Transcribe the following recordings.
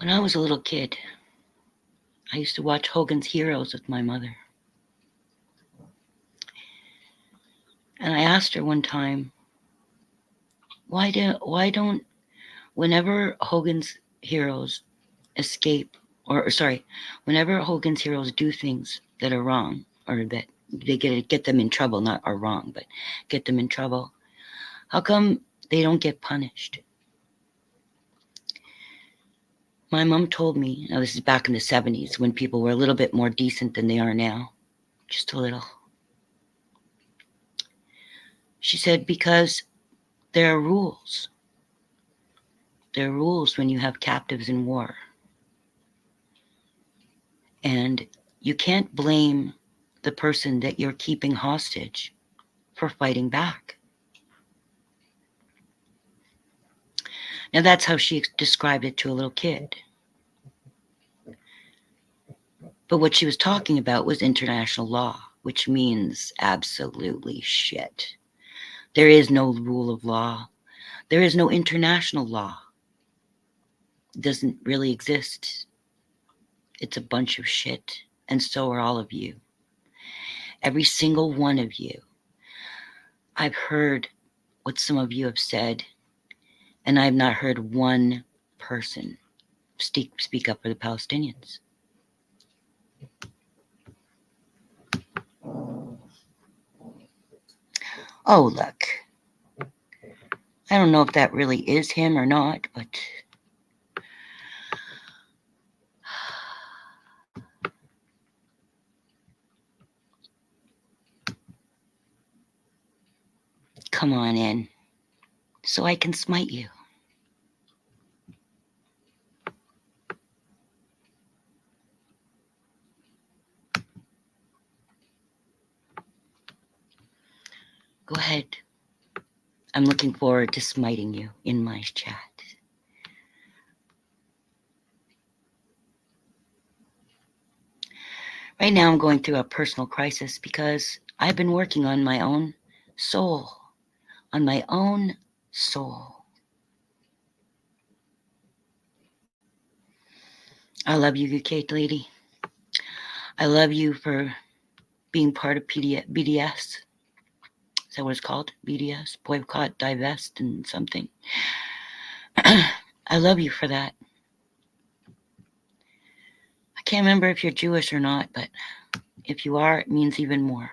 When I was a little kid, I used to watch Hogan's Heroes with my mother. And I asked her one time, why don't whenever Hogan's Heroes escape, or sorry, whenever Hogan's Heroes do things that are wrong, or that they get them in trouble, not are wrong, but get them in trouble, how come they don't get punished? My mom told me, now this is back in the 70s when people were a little bit more decent than they are now, just a little. She said, because there are rules. There are rules when you have captives in war. And you can't blame the person that you're keeping hostage for fighting back. Now that's how she described it to a little kid. But what she was talking about was international law, which means absolutely shit. There is no rule of law. There is no international law. It doesn't really exist. It's a bunch of shit. And so are all of you. Every single one of you. I've heard what some of you have said, and I've not heard one person speak up for the Palestinians. Oh, look. I don't know if that really is him or not, but come on in so I can smite you. Go ahead. I'm looking forward to smiting you in my chat. Right now I'm going through a personal crisis because I've been working on my own soul. On my own soul. I love you, UK lady. I love you for being part of BDS. Is that what it's called? BDS? Boycott, divest, and something. I love you for that. I can't remember if you're Jewish or not, but if you are, it means even more.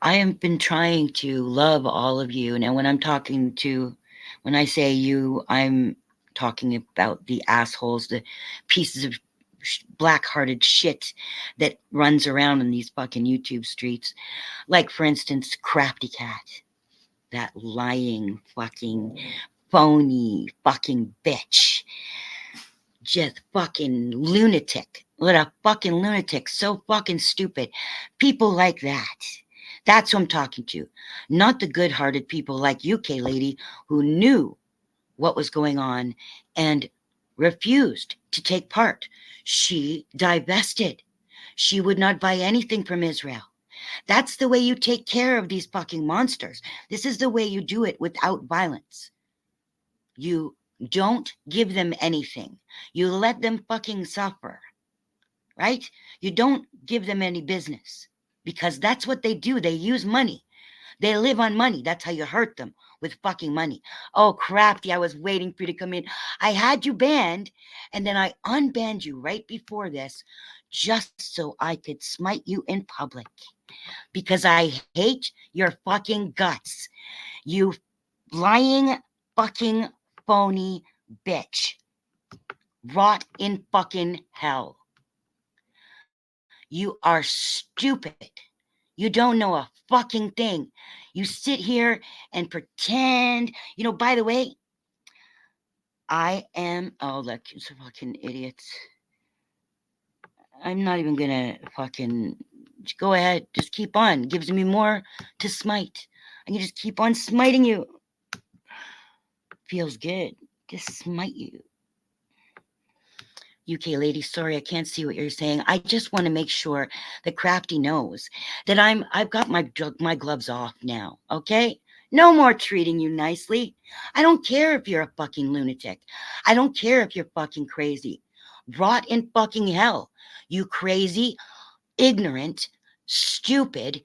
I have been trying to love all of you. Now, when I say you, I'm talking about the assholes, the pieces of black-hearted shit that runs around in these fucking YouTube streets. Like, for instance, Crafty Cat, that lying fucking phony fucking bitch. Just fucking lunatic. What a fucking lunatic. So fucking stupid. People like that. That's who I'm talking to. Not the good-hearted people like UK lady who knew what was going on and refused to take part. She divested. She would not buy anything from Israel. That's the way you take care of these fucking monsters. This is the way you do it without violence. You don't give them anything. You let them fucking suffer, right? You don't give them any business because that's what they do. They use money. They live on money. That's how you hurt them, with fucking money. Oh, Crafty, I was waiting for you to come in. I had you banned, and then I unbanned you right before this just so I could smite you in public because I hate your fucking guts. You lying fucking phony bitch. Rot in fucking hell. You are stupid. You don't know a fucking thing. You sit here and pretend. You know, by the way, I am, oh, look, it's fucking idiots. I'm not even gonna fucking, go ahead, just keep on. It gives me more to smite. I can just keep on smiting you. Feels good. Just smite you. UK lady, sorry, I can't see what you're saying. I just want to make sure that Crafty knows that I've got my gloves off now, okay? No more treating you nicely. I don't care if you're a fucking lunatic. I don't care if you're fucking crazy. Rot in fucking hell, you crazy, ignorant, stupid.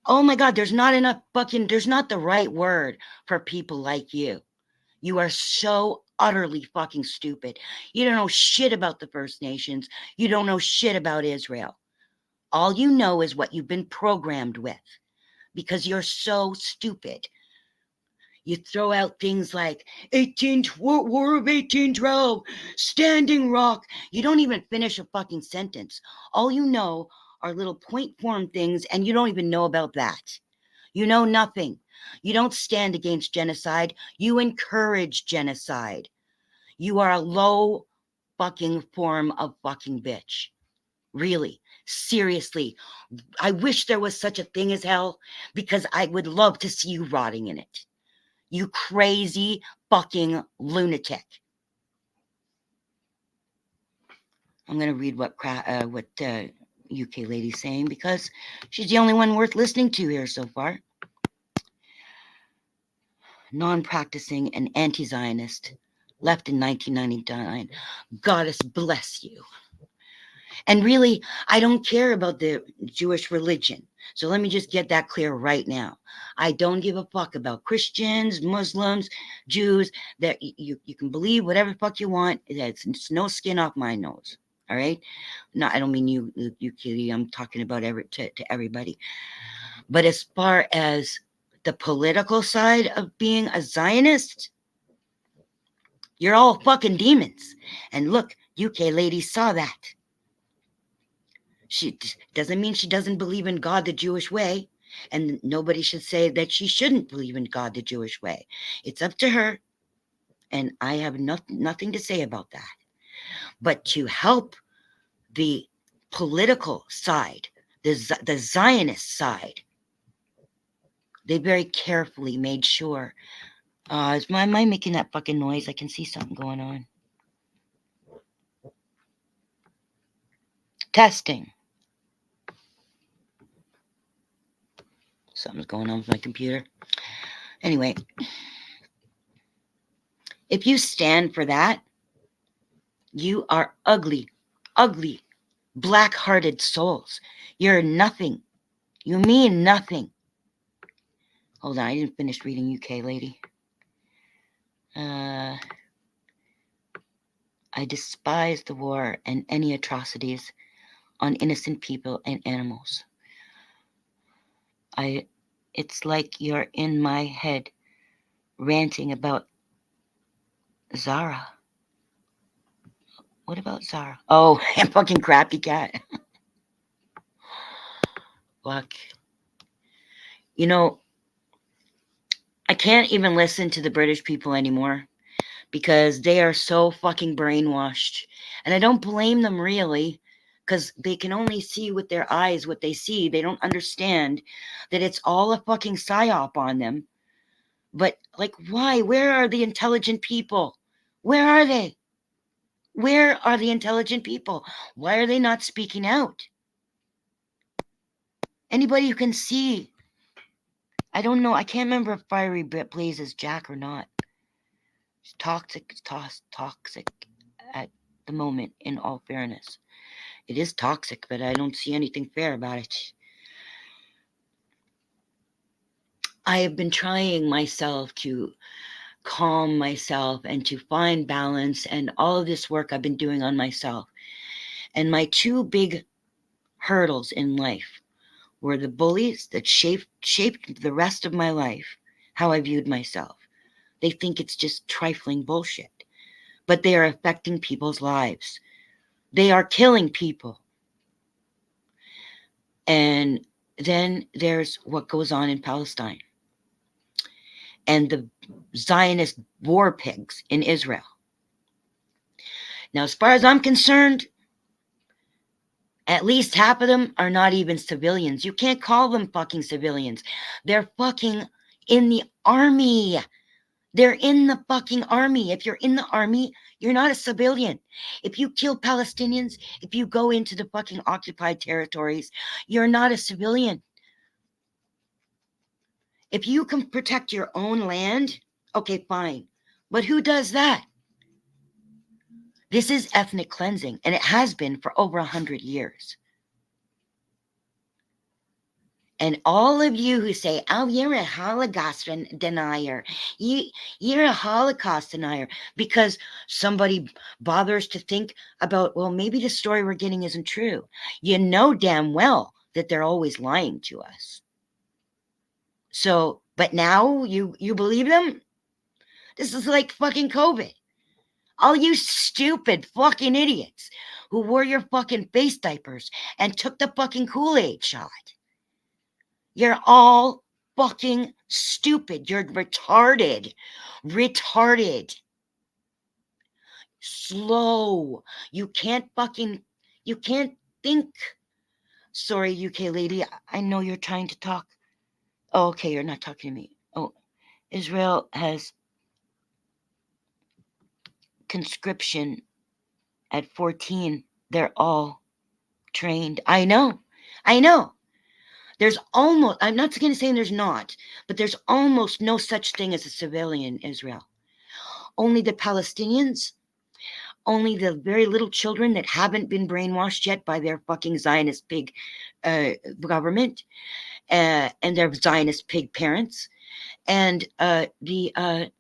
Oh my God, there's not the right word for people like you. You are so utterly fucking stupid. You don't know shit about the First Nations. You don't know shit about Israel. All you know is what you've been programmed with because you're so stupid. You throw out things like War of 1812, Standing Rock. You don't even finish a fucking sentence. All you know are little point form things, and you don't even know about that. You know nothing. You don't stand against genocide. You encourage genocide. You are a low fucking form of fucking bitch. Really. Seriously. I wish there was such a thing as hell because I would love to see you rotting in it. You crazy fucking lunatic. I'm going to read what UK lady's saying because she's the only one worth listening to here so far. Non-practicing and anti-Zionist, left in 1999. Goddess bless you. And really, I don't care about the Jewish religion. So let me just get that clear right now. I don't give a fuck about Christians, Muslims, Jews. That you can believe whatever fuck you want. It's no skin off my nose. All right? No, I don't mean you, Kitty. I'm talking about to everybody. But as far as the political side of being a Zionist, you're all fucking demons. And look, UK lady saw that. She doesn't mean she doesn't believe in God the Jewish way, and nobody should say that she shouldn't believe in God the Jewish way. It's up to her, and I have nothing to say about that. But to help the political side, the Zionist side, they very carefully made sure. Am I making that fucking noise? I can see something going on. Testing. Something's going on with my computer. Anyway, if you stand for that, you are ugly, ugly, black-hearted souls. You're nothing. You mean nothing. Hold on, I didn't finish reading UK lady. I despise the war and any atrocities on innocent people and animals. It's like you're in my head ranting about Zara. What about Zara? Oh, fucking crappy cat. Fuck. You know, I can't even listen to the British people anymore because they are so fucking brainwashed. And I don't blame them really, because they can only see with their eyes what they see. They don't understand that it's all a fucking psyop on them. But, like, why? Where are the intelligent people? Where are they? Where are the intelligent people? Why are they not speaking out? Anybody who can see. I don't know. I can't remember if Fiery plays as Jack or not. It's toxic at the moment, in all fairness. It is toxic, but I don't see anything fair about it. I have been trying myself to calm myself and to find balance, and all of this work I've been doing on myself. And my two big hurdles in life were the bullies that shaped the rest of my life, how I viewed myself. They think it's just trifling bullshit, but they are affecting people's lives. They are killing people. And then there's what goes on in Palestine and the Zionist war pigs in Israel. Now, as far as I'm concerned, at least half of them are not even civilians. You can't call them fucking civilians. They're fucking in the army. They're in the fucking army. If you're in the army, you're not a civilian. If you kill Palestinians, if you go into the fucking occupied territories, you're not a civilian. If you can protect your own land, okay, fine. But who does that? This is ethnic cleansing, and it has been for over 100 years. And all of you who say, oh, you're a Holocaust denier, you're a Holocaust denier, because somebody bothers to think about, well, maybe the story we're getting isn't true. You know damn well that they're always lying to us. So, but now you believe them? This is like fucking COVID. All you stupid fucking idiots who wore your fucking face diapers and took the fucking Kool-Aid shot. You're all fucking stupid. You're retarded. Retarded. Slow. You can't think. Sorry, UK lady. I know you're trying to talk. Oh, okay, you're not talking to me. Oh, Israel has conscription at 14. They're all trained. I know. There's almost, I'm not going to say there's not, but there's almost no such thing as a civilian in Israel. Only the Palestinians, only the very little children that haven't been brainwashed yet by their fucking Zionist pig government and their Zionist pig parents, and the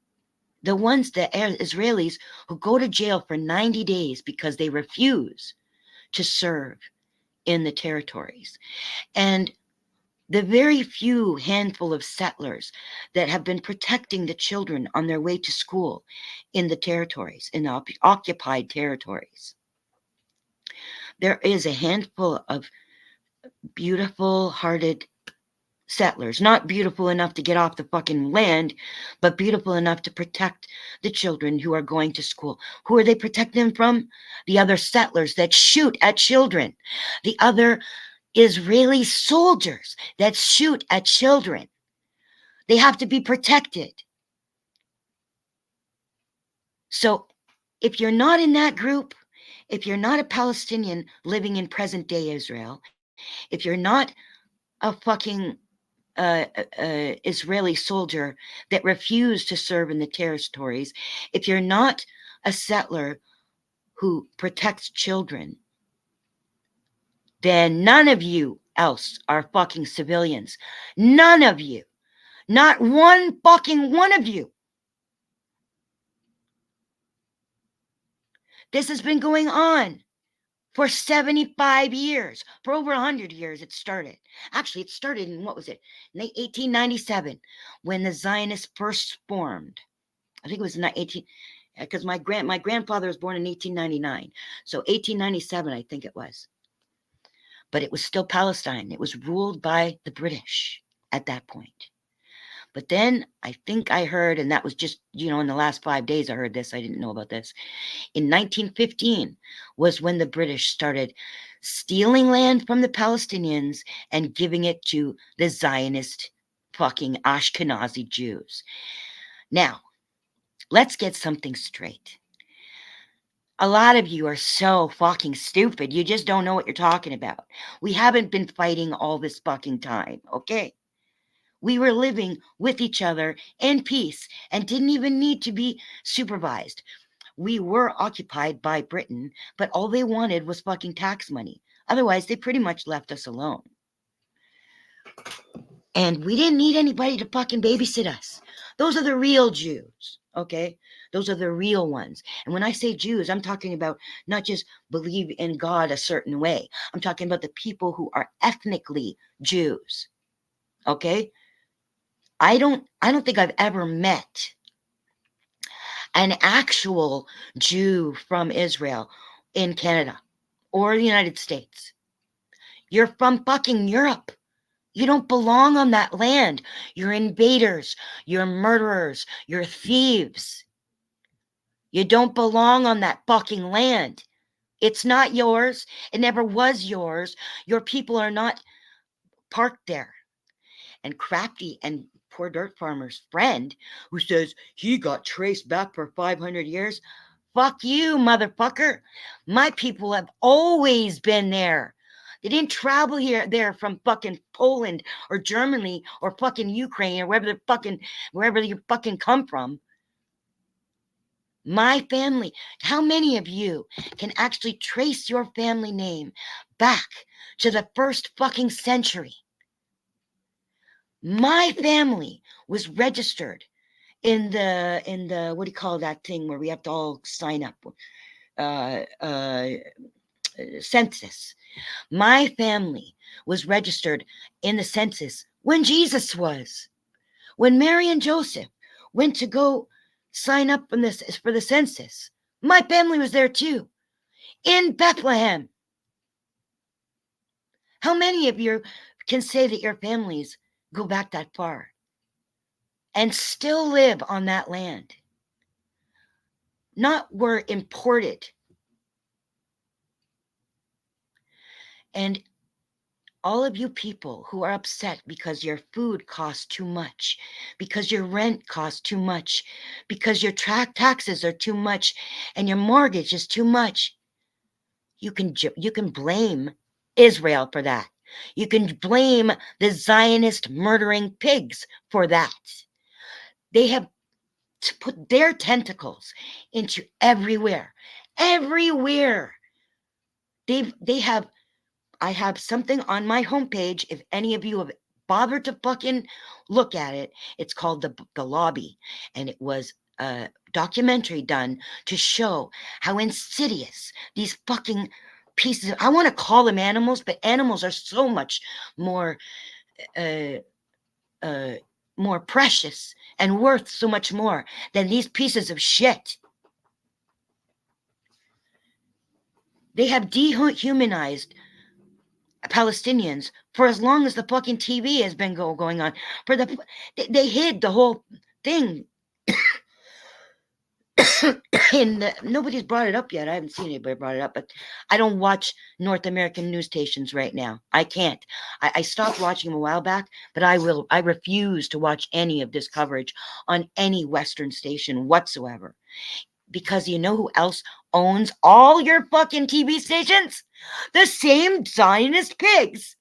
ones, the Israelis who go to jail for 90 days because they refuse to serve in the territories. And the very few handful of settlers that have been protecting the children on their way to school in the territories, in the occupied territories. There is a handful of beautiful-hearted settlers, not beautiful enough to get off the fucking land, but beautiful enough to protect the children who are going to school. Who are they protecting them from? The other settlers that shoot at children. The other Israeli soldiers that shoot at children. They have to be protected. So if you're not in that group, if you're not a Palestinian living in present day Israel, if you're not a fucking Israeli soldier that refused to serve in the territories, if you're not a settler who protects children, then none of you else are fucking civilians. None of you. Not one fucking one of you. This has been going on for 75 years. For over 100 years it started. Actually, it started in, what was it? In 1897, when the Zionists first formed. I think it was 18, because my grandfather was born in 1899. So 1897, I think it was. But it was still Palestine. It was ruled by the British at that point. But then I think I heard, and that was just, in the last 5 days I heard this. I didn't know about this. In 1915 was when the British started stealing land from the Palestinians and giving it to the Zionist fucking Ashkenazi Jews. Now, let's get something straight. A lot of you are so fucking stupid. You just don't know what you're talking about. We haven't been fighting all this fucking time, okay? We were living with each other in peace and didn't even need to be supervised. We were occupied by Britain, but all they wanted was fucking tax money. Otherwise, they pretty much left us alone. And we didn't need anybody to fucking babysit us. Those are the real Jews, okay? Those are the real ones. And when I say Jews, I'm talking about not just believe in God a certain way. I'm talking about the people who are ethnically Jews, okay? I don't think I've ever met an actual Jew from Israel in Canada or the United States. You're from fucking Europe. You don't belong on that land. You're invaders. You're murderers. You're thieves. You don't belong on that fucking land. It's not yours. It never was yours. Your people are not parked there. And crafty and poor dirt farmer's friend who says he got traced back for 500 years. Fuck you, motherfucker. My people have always been there. They didn't travel there from fucking Poland or Germany or fucking Ukraine or wherever you fucking come from. My family. How many of you can actually trace your family name back to the first fucking century? My family was registered in the what do you call that thing where we have to all sign up? Census. My family was registered in the census when Jesus was. When Mary and Joseph went to go sign up for the census, my family was there too, in Bethlehem. How many of you can say that your families go back that far and still live on that land? Not were imported. And all of you people who are upset because your food costs too much, because your rent costs too much, because your taxes are too much, and your mortgage is too much, you can blame Israel for that. You can blame the Zionist murdering pigs for that. They have to put their tentacles into everywhere. Everywhere. They have. I have something on my homepage. If any of you have bothered to fucking look at it, it's called the Lobby, and it was a documentary done to show how insidious these fucking pieces. I want to call them animals, but animals are so much more more precious and worth so much more than these pieces of shit. They have dehumanized Palestinians for as long as the fucking TV has been going on. They hid the whole thing. Nobody's brought it up yet. I haven't seen anybody brought it up, but I don't watch North American news stations right now. I can't. I stopped watching them a while back, but I refuse to watch any of this coverage on any Western station whatsoever. Because you know who else owns all your fucking TV stations? The same Zionist pigs.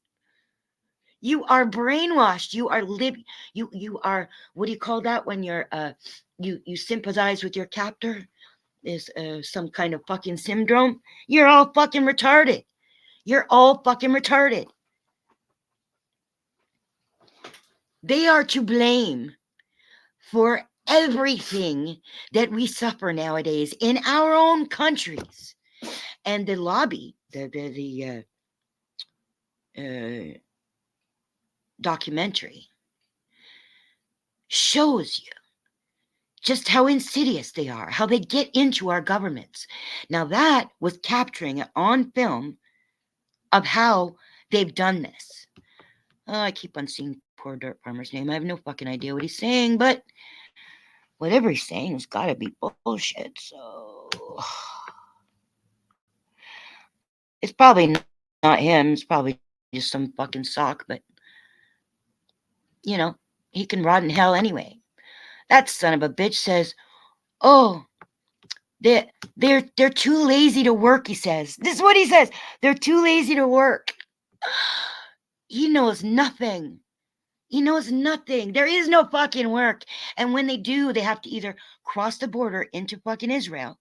You are brainwashed. You are you are, what do you call that when you're you sympathize with your captor? Is some kind of fucking syndrome. You're all fucking retarded. You're all fucking retarded. They are to blame for everything that we suffer nowadays in our own countries. And the Lobby, the documentary shows you just how insidious they are, how they get into our governments. Now that was capturing on film of how they've done this. Oh, I keep on seeing poor dirt farmer's name. I have no fucking idea what he's saying, but whatever he's saying has got to be bullshit. So it's probably not him. It's probably just some fucking sock, but you know, he can rot in hell anyway. That son of a bitch says, "Oh, they're too lazy to work," he says. This is what he says. They're too lazy to work. He knows nothing. He knows nothing. There is no fucking work. And when they do, they have to either cross the border into fucking Israel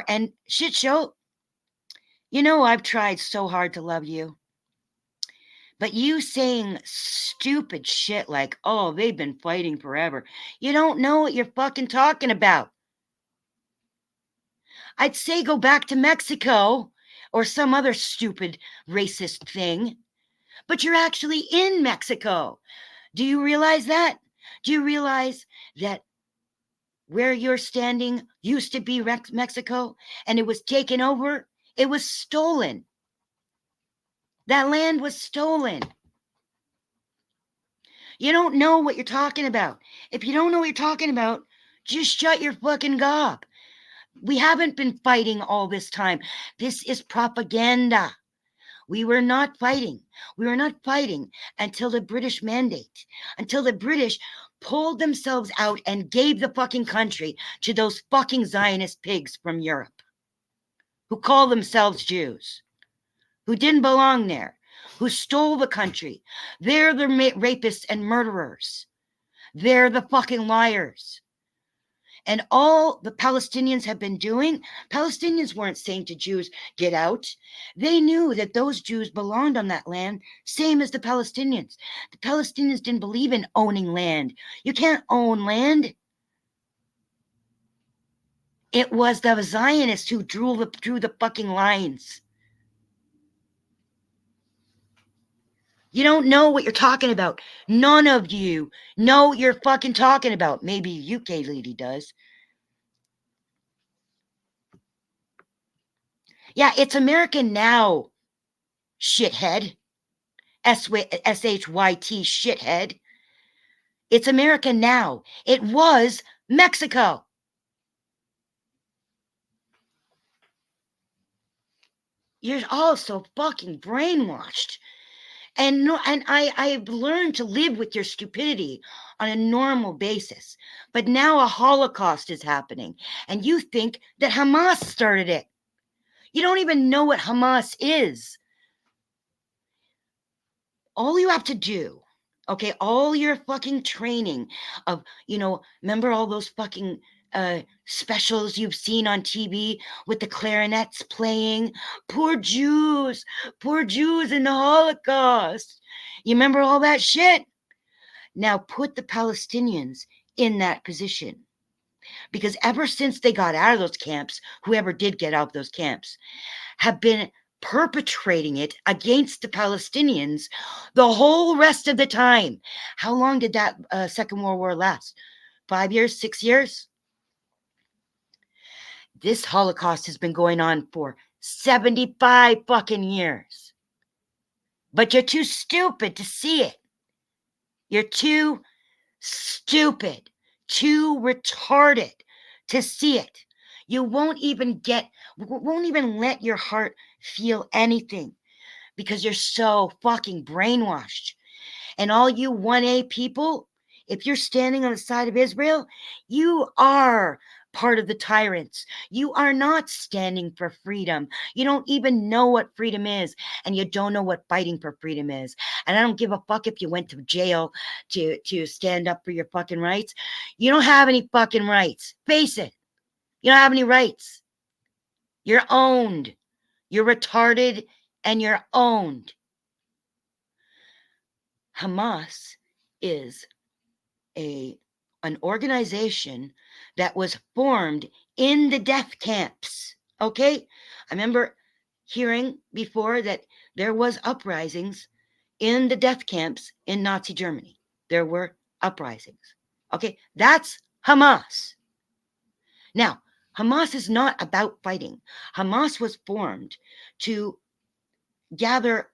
and shit show. You know, I've tried so hard to love you. But you saying stupid shit like, "Oh, they've been fighting forever." You don't know what you're fucking talking about. I'd say go back to Mexico or some other stupid racist thing. But you're actually in Mexico. Do you realize that? Do you realize that where you're standing used to be Mexico and it was taken over? It was stolen. That land was stolen. You don't know what you're talking about. If you don't know what you're talking about, just shut your fucking gob. We haven't been fighting all this time. This is propaganda. We were not fighting. We were not fighting until the British mandate, until the British pulled themselves out and gave the fucking country to those fucking Zionist pigs from Europe who call themselves Jews, who didn't belong there, who stole the country. They're the rapists and murderers. They're the fucking liars. And all the Palestinians have been doing, Palestinians weren't saying to Jews, get out. They knew that those Jews belonged on that land, same as the Palestinians. The Palestinians didn't believe in owning land. You can't own land. It was the Zionists who drew the fucking lines. You don't know what you're talking about. None of you know what you're fucking talking about. Maybe UK lady does. Yeah, it's America now, shithead. S-H-Y-T, shithead. It's America now. It was Mexico. You're all so fucking brainwashed. And I've learned to live with your stupidity on a normal basis. But now a holocaust is happening, and you think that Hamas started it. You don't even know what Hamas is. All you have to do, okay, all your fucking training of, remember all those fucking specials you've seen on TV with the clarinets playing? Poor Jews in the Holocaust. You remember all that shit? Now put the Palestinians in that position. Because ever since they got out of those camps, whoever did get out of those camps, have been perpetrating it against the Palestinians the whole rest of the time. How long did that Second World War last? 5 years, 6 years? This Holocaust has been going on for 75 fucking years. But you're too stupid to see it. You're too stupid, too retarded to see it. You won't even let your heart feel anything because you're so fucking brainwashed. And all you 1A people, if you're standing on the side of Israel, you are part of the tyrants. You are not standing for freedom. You don't even know what freedom is, and you don't know what fighting for freedom is. And I don't give a fuck if you went to jail to stand up for your fucking rights. You don't have any fucking rights. Face it. You don't have any rights. You're owned. You're retarded and you're owned. Hamas is an organization that was formed in the death camps. Okay? I remember hearing before that there was uprisings in the death camps in Nazi Germany. There were uprisings. Okay? That's Hamas. Now, Hamas is not about fighting. Hamas was formed to gather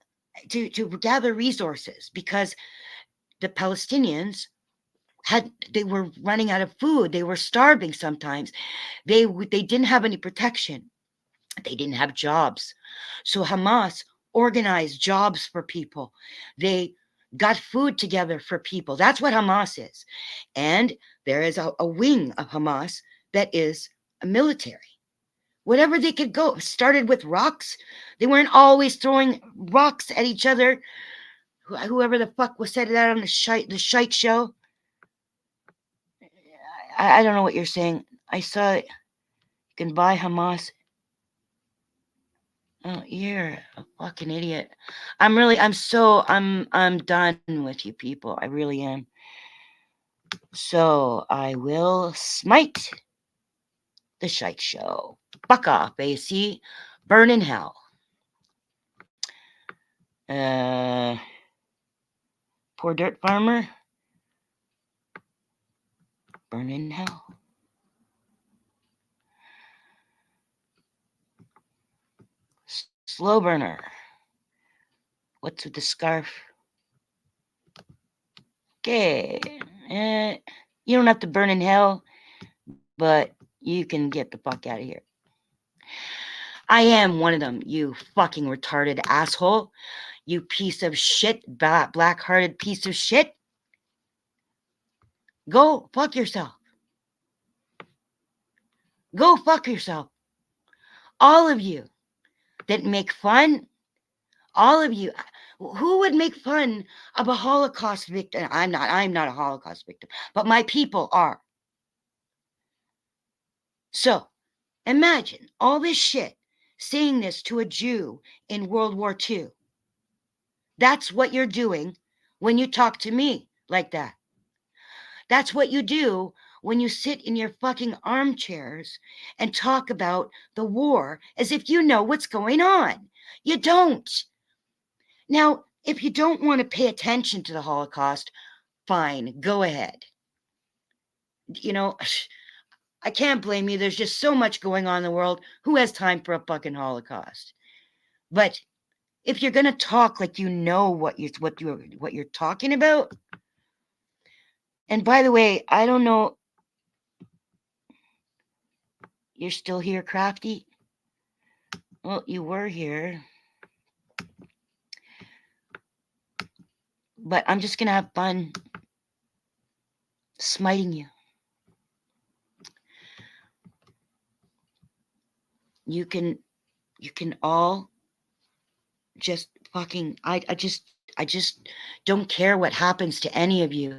resources because the Palestinians they were running out of food. They were starving sometimes. They didn't have any protection. They didn't have jobs. So Hamas organized jobs for people. They got food together for people. That's what Hamas is. And there is a wing of Hamas that is a military. Whatever they could go. Started with rocks. They weren't always throwing rocks at each other. Whoever the fuck was said that on the shite show. I don't know what you're saying. I saw it. You can buy Hamas. Oh, you're a fucking idiot. I'm done with you people. I really am. So I will smite the shite show. Fuck off, AC. Burn in hell. Poor dirt farmer. Burn in hell. Slow burner. What's with the scarf? Okay. You don't have to burn in hell, but you can get the fuck out of here. I am one of them, you fucking retarded asshole. You piece of shit, black-hearted piece of shit. Go fuck yourself. Go fuck yourself. All of you that make fun, all of you, who would make fun of a Holocaust victim? I'm not a Holocaust victim, but my people are. So imagine all this shit, saying this to a Jew in World War II. That's what you're doing when you talk to me like that. That's what you do when you sit in your fucking armchairs and talk about the war as if you know what's going on. You don't. Now, if you don't want to pay attention to the Holocaust, fine, go ahead. You know, I can't blame you. There's just so much going on in the world. Who has time for a fucking Holocaust? But if you're going to talk like you know what you're talking about, and by the way, I don't know, you're still here, Crafty? Well, you were here. But I'm just going to have fun smiting you. You can all just fucking, I just don't care what happens to any of you.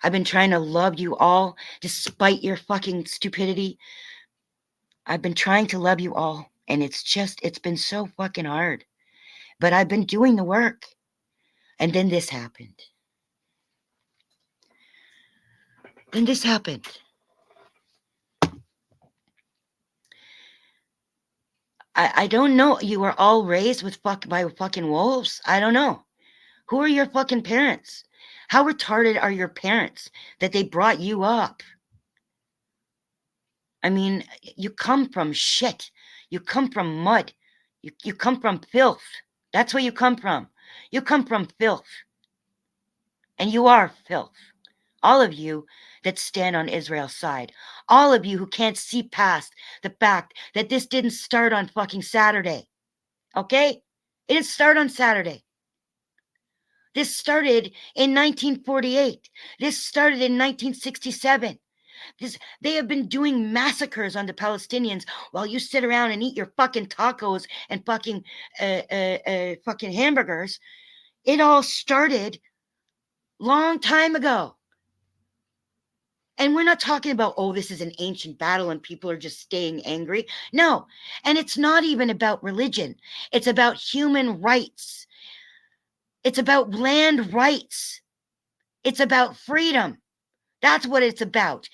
I've been trying to love you all despite your fucking stupidity. I've been trying to love you all, and it's been so fucking hard. But I've been doing the work. And then this happened. Then this happened. I don't know. You were all raised by fucking wolves? I don't know. Who are your fucking parents? How retarded are your parents that they brought you up? I mean, you come from shit. You come from mud. You come from filth. That's where you come from. You come from filth. And you are filth. All of you that stand on Israel's side. All of you who can't see past the fact that this didn't start on fucking Saturday. Okay? It didn't start on Saturday. This started in 1948. This started in 1967. They have been doing massacres on the Palestinians while you sit around and eat your fucking tacos and fucking hamburgers. It all started long time ago. And we're not talking about, oh, this is an ancient battle and people are just staying angry. No. And it's not even about religion. It's about human rights. It's about land rights. It's about freedom. That's what it's about.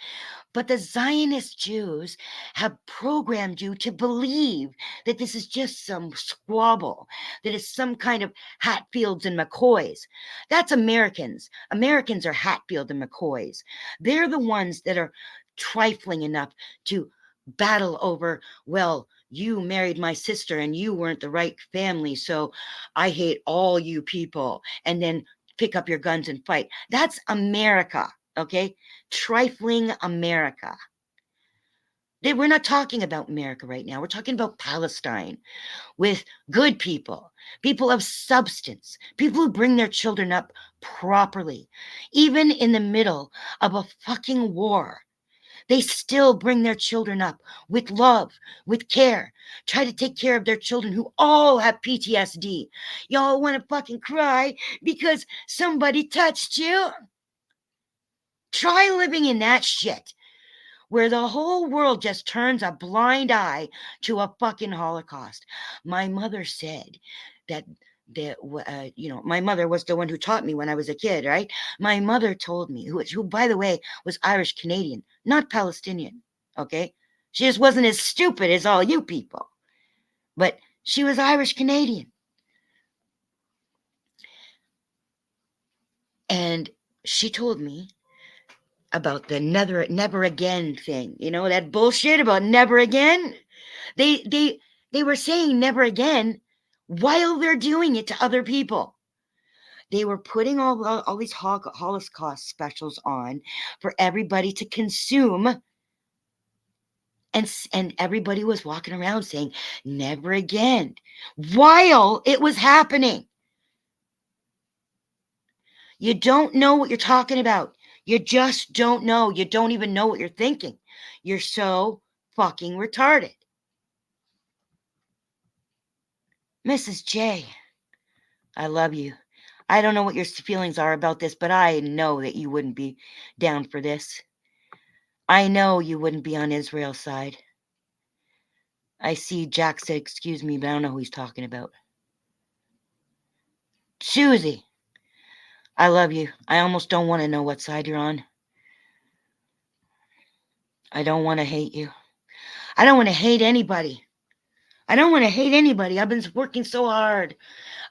But the Zionist Jews have programmed you to believe that this is just some squabble, that it's some kind of Hatfields and McCoys. That's Americans. Americans are Hatfield and McCoys. They're the ones that are trifling enough to battle over, well, you married my sister and you weren't the right family, so I hate all you people, and then pick up your guns and fight. That's America. Okay? Trifling America. We're not talking about America right now. We're talking about Palestine with good people, people of substance, people who bring their children up properly. Even in the middle of a fucking war, they still bring their children up with love, with care, try to take care of their children who all have PTSD. Y'all want to fucking cry because somebody touched you? Try living in that shit where the whole world just turns a blind eye to a fucking Holocaust. My mother said that my mother was the one who taught me when I was a kid, right? My mother told me, who by the way was Irish Canadian, not Palestinian. Okay, she just wasn't as stupid as all you people, but she was Irish Canadian, and she told me about the never again thing. You know, that bullshit about never again. They were saying never again while they're doing it to other people. They were putting all these Holocaust specials on for everybody to consume And everybody was walking around saying, never again, while it was happening. You don't know what you're talking about. You just don't know. You don't even know what you're thinking. You're so fucking retarded. Mrs. J, I love you. I don't know what your feelings are about this, but I know that you wouldn't be down for this. I know you wouldn't be on Israel's side. I see Jack said, excuse me, but I don't know who he's talking about. Susie, I love you. I almost don't want to know what side you're on. I don't want to hate you. I don't want to hate anybody. I don't want to hate anybody. I've been working so hard.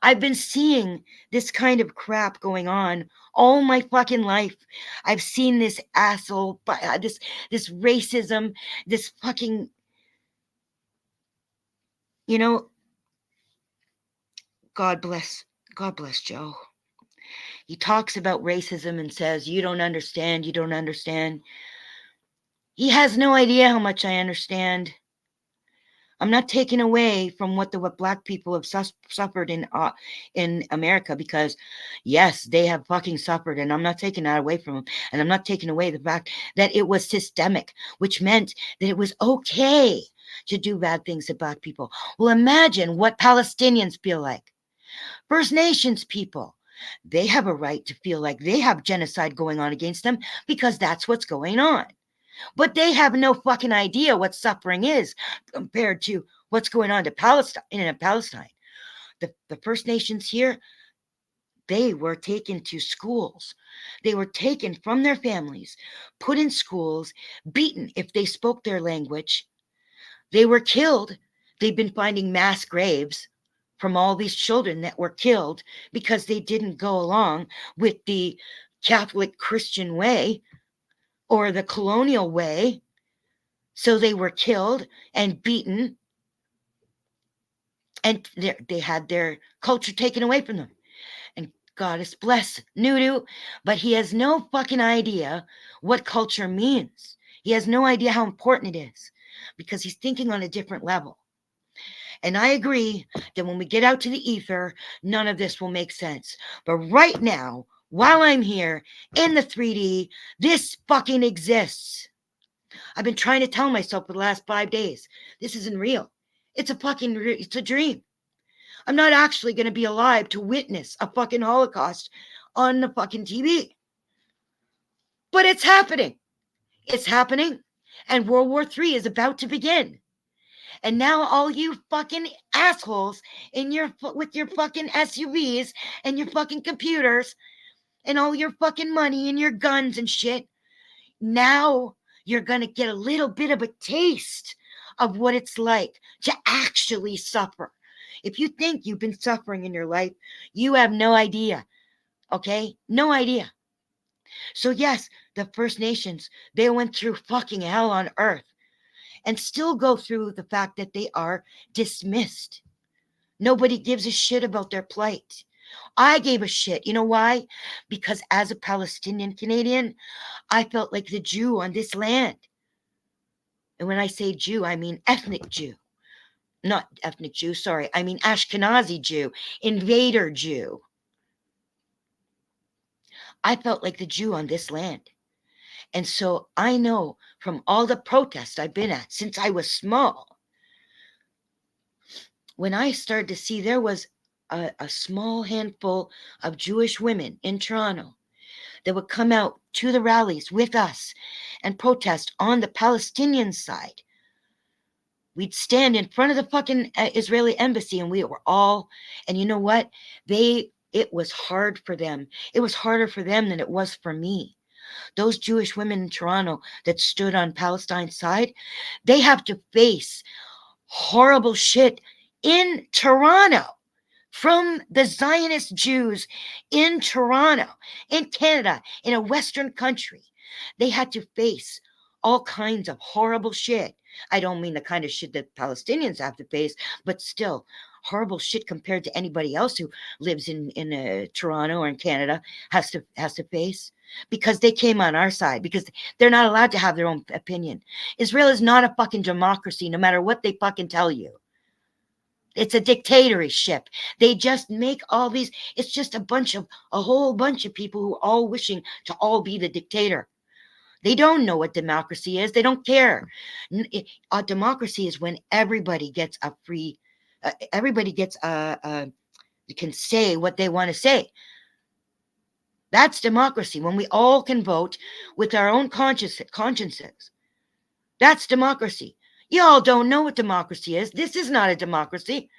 I've been seeing this kind of crap going on all my fucking life. I've seen this asshole, this racism, this fucking, you know, God bless Joe. He talks about racism and says, you don't understand, you don't understand. He has no idea how much I understand. I'm not taking away from what black people have suffered in America, because yes, they have fucking suffered, and I'm not taking that away from them. And I'm not taking away the fact that it was systemic, which meant that it was okay to do bad things to black people. Well, imagine what Palestinians feel like. First Nations people, they have a right to feel like they have genocide going on against them, because that's what's going on. But they have no fucking idea what suffering is compared to what's going on in Palestine. The First Nations here, they were taken to schools. They were taken from their families, put in schools, beaten if they spoke their language. They were killed. They've been finding mass graves from all these children that were killed because they didn't go along with the Catholic Christian way or the colonial way. So they were killed and beaten, and they had their culture taken away from them. And goddess bless Nudu, but he has no fucking idea what culture means. He has no idea how important it is, because he's thinking on a different level. And I agree that when we get out to the ether, none of this will make sense. But right now, while I'm here in the 3D, this fucking exists. I've been trying to tell myself for the last 5 days, this isn't real. It's a dream. I'm not actually going to be alive to witness a fucking Holocaust on the fucking TV. But it's happening. It's happening. And World War III is about to begin. And now all you fucking assholes with your fucking SUVs and your fucking computers and all your fucking money and your guns and shit, now you're going to get a little bit of a taste of what it's like to actually suffer. If you think you've been suffering in your life, you have no idea. Okay? No idea. So yes, the First Nations, they went through fucking hell on earth and still go through the fact that they are dismissed. Nobody gives a shit about their plight. I gave a shit. You know why? Because as a Palestinian Canadian, I felt like the Jew on this land. And when I say Jew, I mean ethnic Jew. Not ethnic Jew, sorry. I mean Ashkenazi Jew, invader Jew. I felt like the Jew on this land. And so I know from all the protests I've been at since I was small, when I started to see there was a small handful of Jewish women in Toronto that would come out to the rallies with us and protest on the Palestinian side. We'd stand in front of the fucking Israeli embassy, and we were all, and you know what? It was hard for them. It was harder for them than it was for me. Those Jewish women in Toronto that stood on Palestine's side, they have to face horrible shit in Toronto from the Zionist Jews in Toronto, in Canada, in a Western country. They had to face all kinds of horrible shit. I don't mean the kind of shit that Palestinians have to face, but still horrible shit compared to anybody else who lives in Toronto or in Canada has to face, because they came on our side, because they're not allowed to have their own opinion. Israel is not a fucking democracy, no matter what they fucking tell you. It's a dictatorship. They just make all these, it's just a whole bunch of people who are all wishing to all be the dictator. They don't know what democracy is. They don't care. A democracy is when everybody gets a free, everybody gets can say what they want to say. That's democracy, when we all can vote with our own consciences. That's democracy. Y'all don't know what democracy is. This is not a democracy.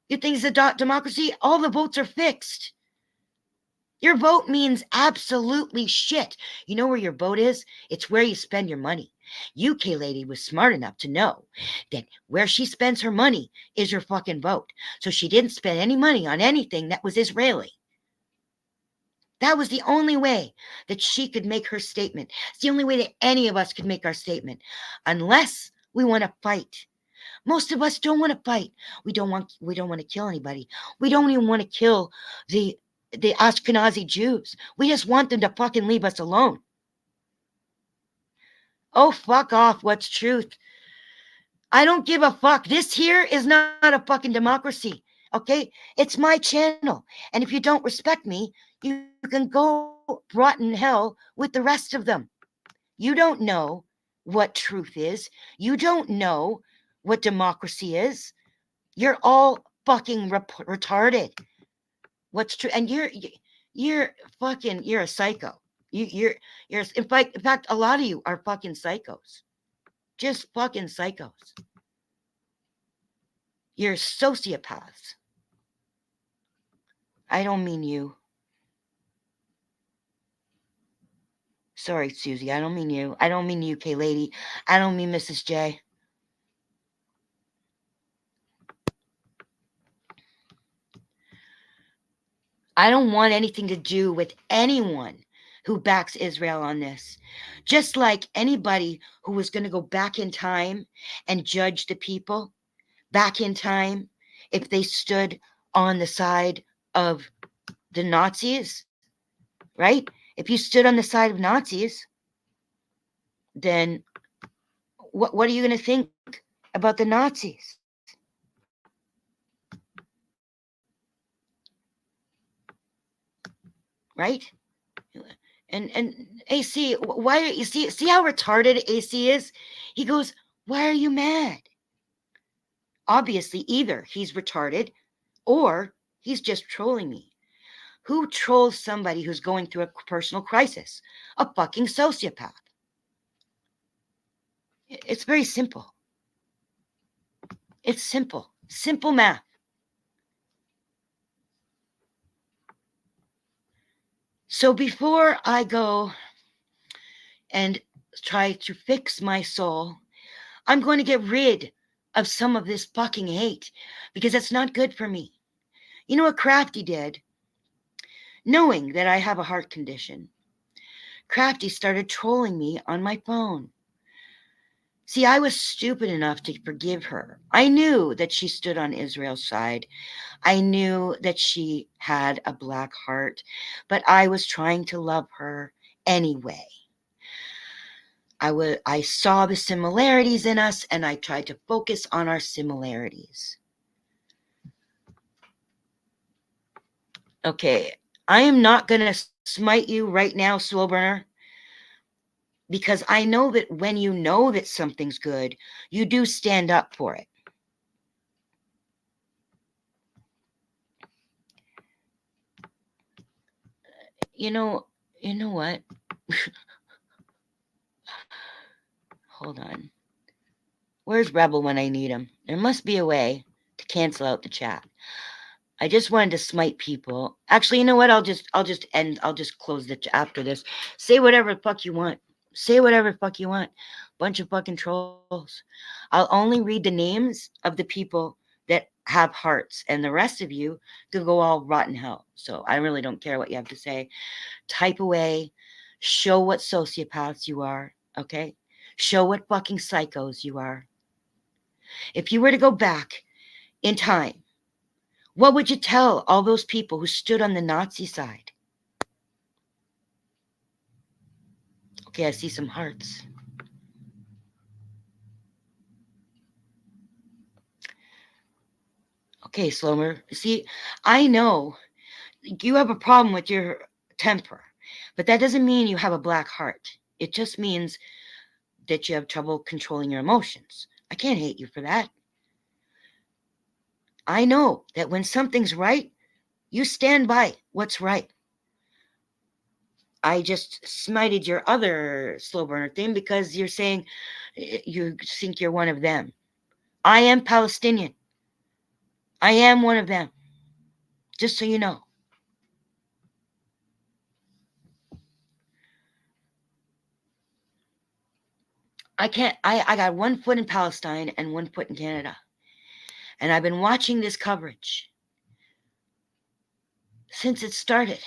You think it's a democracy? All the votes are fixed. Your vote means absolutely shit. You know where your vote is? It's where you spend your money. UK lady was smart enough to know that where she spends her money is your fucking vote. So she didn't spend any money on anything that was Israeli. That was the only way that she could make her statement. It's the only way that any of us could make our statement, unless we want to fight. Most of us don't want to fight. We don't want to kill anybody. We don't even want to kill the Ashkenazi Jews. We just want them to fucking leave us alone. Oh, fuck off. What's truth? I don't give a fuck. This here is not a fucking democracy. Okay? It's my channel. And if you don't respect me, you can go rot in hell with the rest of them. You don't know what truth is. You don't know what democracy is. You're all fucking retarded. What's true? And you're a psycho. You're in fact, a lot of you are fucking psychos. Just fucking psychos. You're sociopaths. I don't mean you. Sorry, Susie. I don't mean you. I don't mean UK lady. I don't mean Mrs. J. I don't want anything to do with anyone who backs Israel on this. Just like anybody who was going to go back in time and judge the people back in time, if they stood on the side of the Nazis, right? If you stood on the side of Nazis, then what are you going to think about the Nazis? Right? And AC, why you see how retarded AC is? He goes, "Why are you mad?" Obviously, either he's retarded or he's just trolling me. Who trolls somebody who's going through a personal crisis? A fucking sociopath. It's very simple. It's simple. Simple math. So before I go and try to fix my soul, I'm going to get rid of some of this fucking hate, because it's not good for me. You know what Crafty did? Knowing that I have a heart condition, Crafty started trolling me on my phone. See, I was stupid enough to forgive her. I knew that she stood on Israel's side. I knew that she had a black heart, but I was trying to love her anyway. I saw the similarities in us, and I tried to focus on our similarities. Okay, I am not going to smite you right now, slow burner, because I know that when you know that something's good, you do stand up for it. You know what? Hold on. Where's Rebel when I need him? There must be a way to cancel out the chat. I just wanted to smite people. Actually, you know what? I'll just close it after this. Say whatever the fuck you want. Say whatever the fuck you want. Bunch of fucking trolls. I'll only read the names of the people that have hearts, and the rest of you can go all rotten hell. So I really don't care what you have to say. Type away. Show what sociopaths you are. Okay? Show what fucking psychos you are. If you were to go back in time What would you tell all those people who stood on the Nazi side? Okay, I see some hearts. Okay, Slomer. See, I know you have a problem with your temper, but that doesn't mean you have a black heart. It just means that you have trouble controlling your emotions. I can't hate you for that. I know that when something's right, you stand by what's right. I just smited your other slow burner thing because you're saying you think you're one of them. I am Palestinian. I am one of them. Just so you know. I got one foot in Palestine and one foot in Canada. And I've been watching this coverage since it started,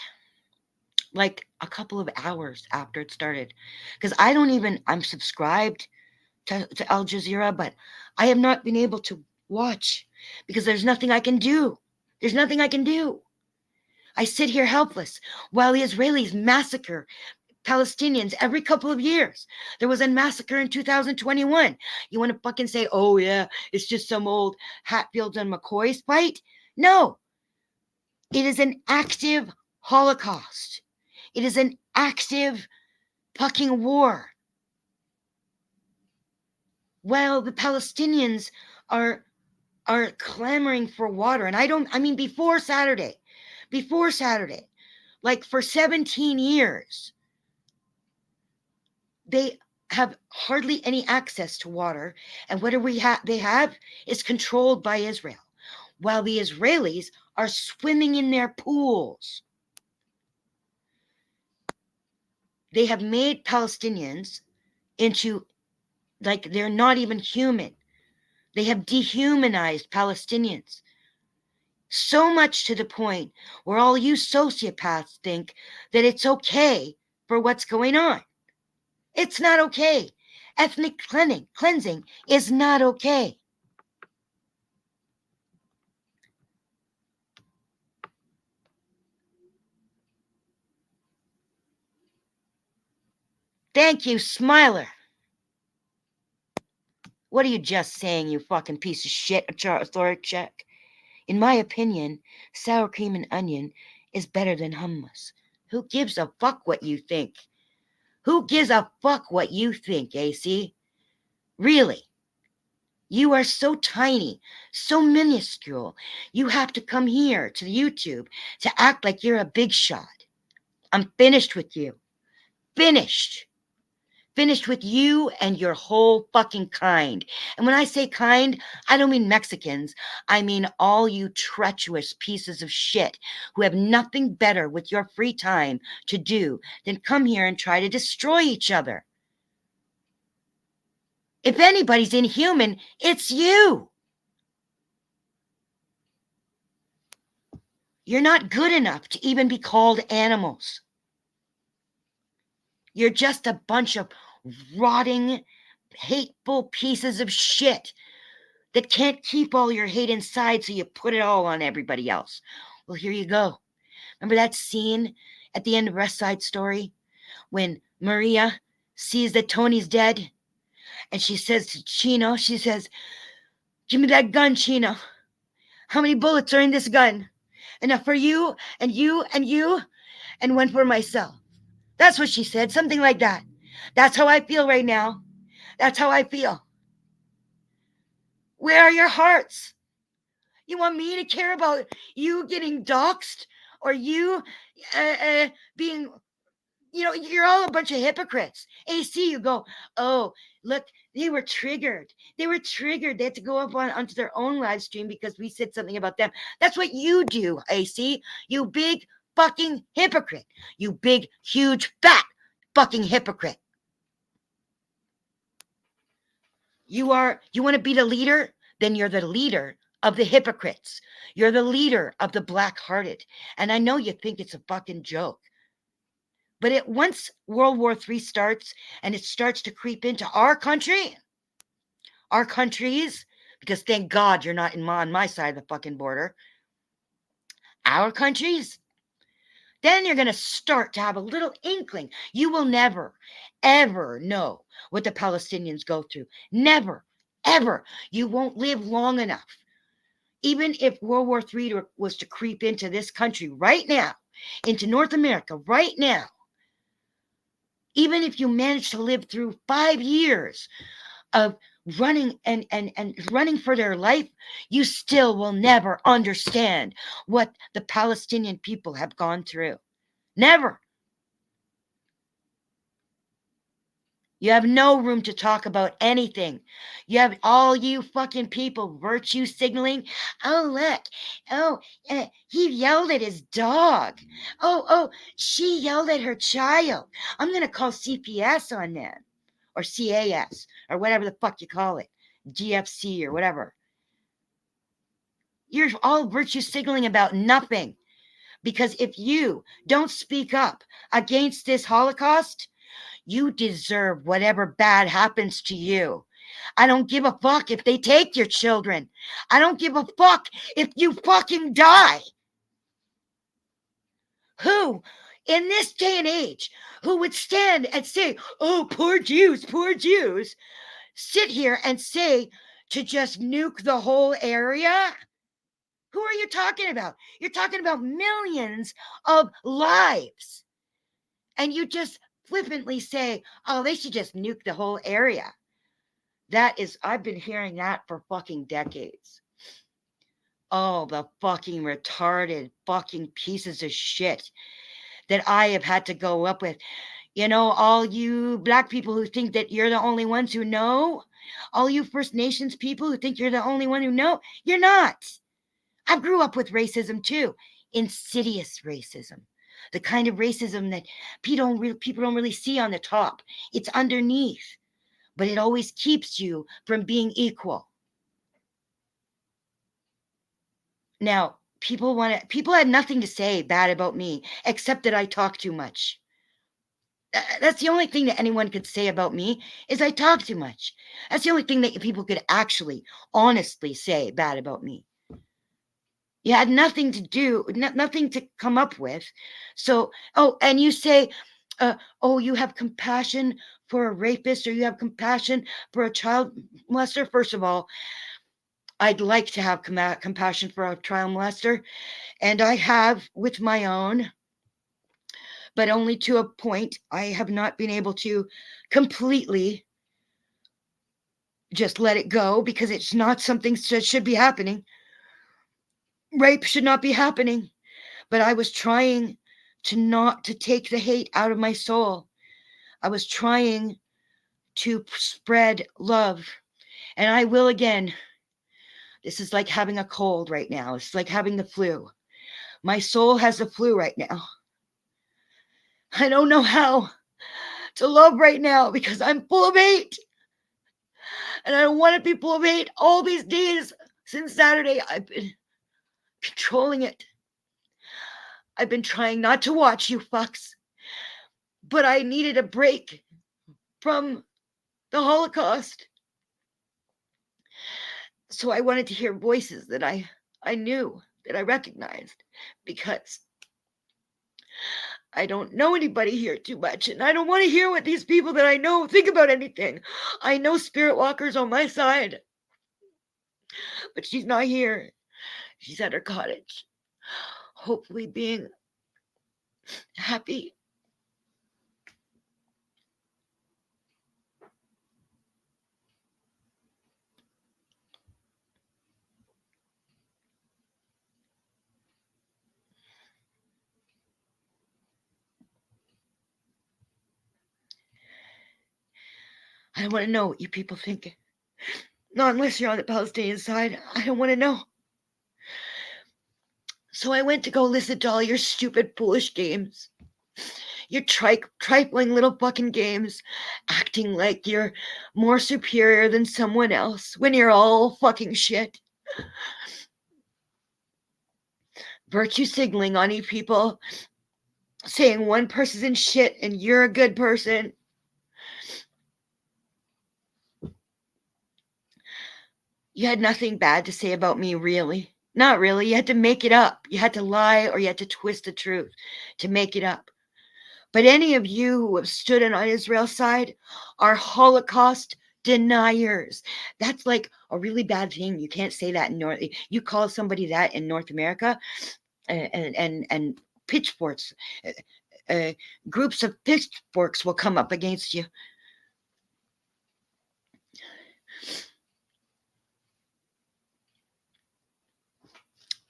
like a couple of hours after it started. Because I'm subscribed to Al Jazeera, but I have not been able to watch because there's nothing I can do. There's nothing I can do. I sit here helpless while the Israelis massacre Palestinians every couple of years. There was a massacre in 2021. You want to fucking say, oh yeah, it's just some old Hatfield and McCoy's fight? No, it is an active Holocaust. It is an active fucking war. While the Palestinians are clamoring for water, and I mean before Saturday, like for 17 years, they have hardly any access to water, and what they have is controlled by Israel, while the Israelis are swimming in their pools. They have made Palestinians into, like, they're not even human. They have dehumanized Palestinians. So much to the point where all you sociopaths think that it's okay for what's going on. It's not okay. Ethnic cleansing is not okay. Thank you, Smiler. What are you just saying, you fucking piece of shit, authority check? In my opinion, sour cream and onion is better than hummus. Who gives a fuck what you think? Who gives a fuck what you think, AC? Really? You are so tiny, so minuscule. You have to come here to YouTube to act like you're a big shot. I'm finished with you. Finished. Finished with you and your whole fucking kind. And when I say kind, I don't mean Mexicans. I mean all you treacherous pieces of shit who have nothing better with your free time to do than come here and try to destroy each other. If anybody's inhuman, it's you. You're not good enough to even be called animals. You're just a bunch of rotting, hateful pieces of shit that can't keep all your hate inside, so you put it all on everybody else. Well, here you go. Remember that scene at the end of West Side Story when Maria sees that Tony's dead? And she says to Chino, she says, give me that gun, Chino. How many bullets are in this gun? Enough for you and you and you, and one for myself. That's what she said, something like that. That's how I feel right now. That's how I feel. Where are your hearts? You want me to care about you getting doxxed or you being, you're all a bunch of hypocrites. AC, you go, oh, look, they were triggered. They were triggered. They had to go up onto their own live stream because we said something about them. That's what you do, AC. You big fucking hypocrite. You big, huge, fat fucking hypocrite. You want to be the leader? Then you're the leader of the hypocrites. You're the leader of the black-hearted. And I know you think it's a fucking joke. But once World War III starts and it starts to creep into our country, our countries, because thank God you're not on my side of the fucking border. our countries, then you're going to start to have a little inkling. You will never, ever know what the Palestinians go through. Never, ever. You won't live long enough. Even if World War III was to creep into this country right now, into North America right now, even if you manage to live through 5 years of running and running for their life, you still will never understand what the Palestinian people have gone through. Never. You have no room to talk about anything. You have all you fucking people virtue signaling. Oh, look. Oh, he yelled at his dog. Oh, she yelled at her child. I'm going to call CPS on them, or CAS, or whatever the fuck you call it, GFC or whatever. You're all virtue signaling about nothing. Because if you don't speak up against this Holocaust, you deserve whatever bad happens to you. I don't give a fuck if they take your children. I don't give a fuck if you fucking die. Who, in this day and age, who would stand and say, oh, poor Jews, sit here and say to just nuke the whole area? Who are you talking about? You're talking about millions of lives. And you just flippantly say, oh, they should just nuke the whole area. I've been hearing that for fucking decades. Oh, the fucking retarded fucking pieces of shit that I have had to go up with. You know, all you Black people who think that you're the only ones who know, all you First Nations people who think you're the only one who know, you're not. I grew up with racism too, insidious racism. The kind of racism that people don't really see on the top. It's underneath, but it always keeps you from being equal. Now, people had nothing to say bad about me except that I talk too much. That's the only thing that anyone could say about me, is I talk too much. That's the only thing that people could actually honestly say bad about me. You had nothing to do, nothing to come up with. So, and you say, you have compassion for a rapist, or you have compassion for a child molester. First of all, I'd like to have compassion for a child molester, and I have with my own, but only to a point. I have not been able to completely just let it go, because it's not something that should be happening. Rape should not be happening. But I was trying to take the hate out of my soul. I was trying to spread love. And I will again. This is like having a cold right now. It's like having the flu. My soul has the flu right now. I don't know how to love right now, because I'm full of hate. And I don't want to be full of hate. All these days since Saturday, I've been controlling it. I've been trying not to watch you fucks. But I needed a break from the Holocaust. So I wanted to hear voices that I knew, that I recognized, because I don't know anybody here too much, and I don't want to hear what these people that I know think about anything. I know Spirit Walker's on my side, but she's not here. She's at her cottage, hopefully being happy. I don't want to know what you people think. Not unless you're on the Palestinian side. I don't want to know. So I went to go listen to all your stupid, foolish games. Your trifling little fucking games, acting like you're more superior than someone else when you're all fucking shit. Virtue signaling on you people, saying one person's in shit and you're a good person. You had nothing bad to say about me, really. Not really. You had to make it up. You had to lie or you had to twist the truth to make it up. But any of you who have stood on Israel's side are Holocaust deniers. That's like a really bad thing. You can't say that in North. You call somebody that in North America, and pitchforks, uh, groups of pitchforks will come up against you.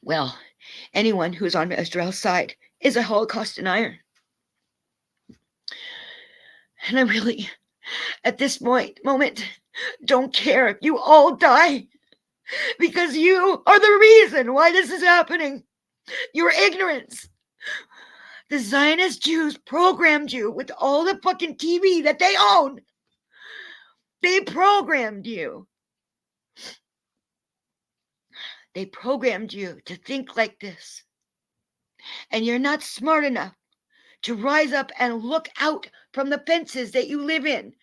Well, anyone who's on Israel's side is a Holocaust denier. And I really, at this moment, don't care if you all die, because you are the reason why this is happening. Your ignorance. The Zionist Jews programmed you with all the fucking TV that they own. They programmed you. They programmed you to think like this. And you're not smart enough to rise up and look out from the fences that you live in.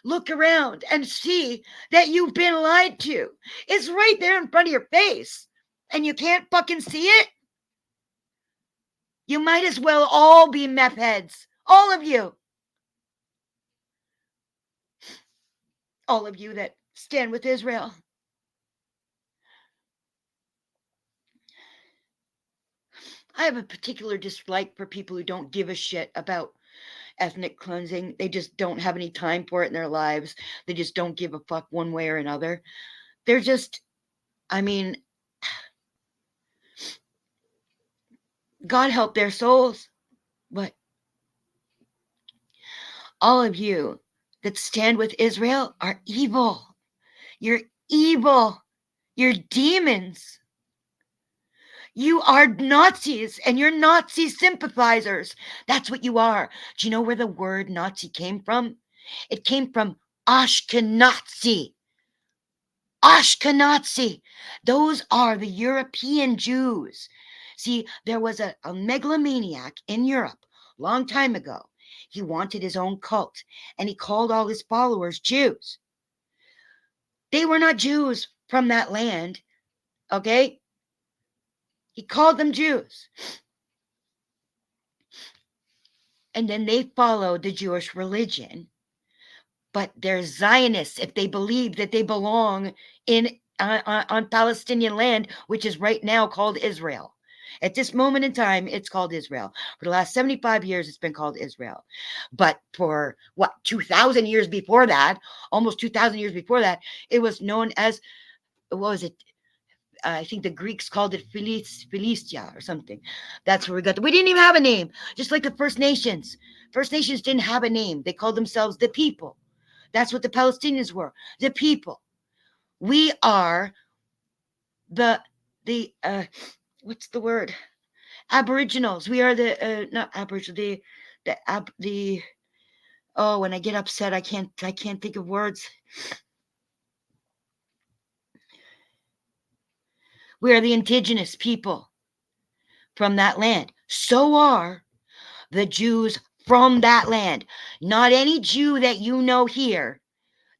Look around and see that you've been lied to. It's right there in front of your face. And you can't fucking see it? You might as well all be meth heads. All of you. All of you that stand with Israel. I have a particular dislike for people who don't give a shit about ethnic cleansing. They just don't have any time for it in their lives. They just don't give a fuck one way or another. They're just, I mean, God help their souls. But all of you that stand with Israel are evil. You're evil. You're demons. You are Nazis and you're Nazi sympathizers. That's what you are. Do you know where the word Nazi came from? It came from Ashkenazi. Ashkenazi. Those are the European Jews. See, there was a megalomaniac in Europe a long time ago. He wanted his own cult and he called all his followers Jews. They were not Jews from that land, okay? He called them Jews. And then they followed the Jewish religion. But they're Zionists if they believe that they belong in on Palestinian land, which is right now called Israel. At this moment in time, it's called Israel. For the last 75 years, it's been called Israel. But for 2,000 years before that, almost 2,000 years before that, it was known as, what was it? I think the Greeks called it Philistia or something. That's where we got we didn't even have a name, just like the First Nations. First Nations didn't have a name. They called themselves the people. That's what the Palestinians were, the people. We are the what's the word? Aboriginals. We are the not Aboriginal. The oh, when I get upset, I can't think of words. We are the indigenous people from that land. So are the Jews from that land. Not any Jew that you know here.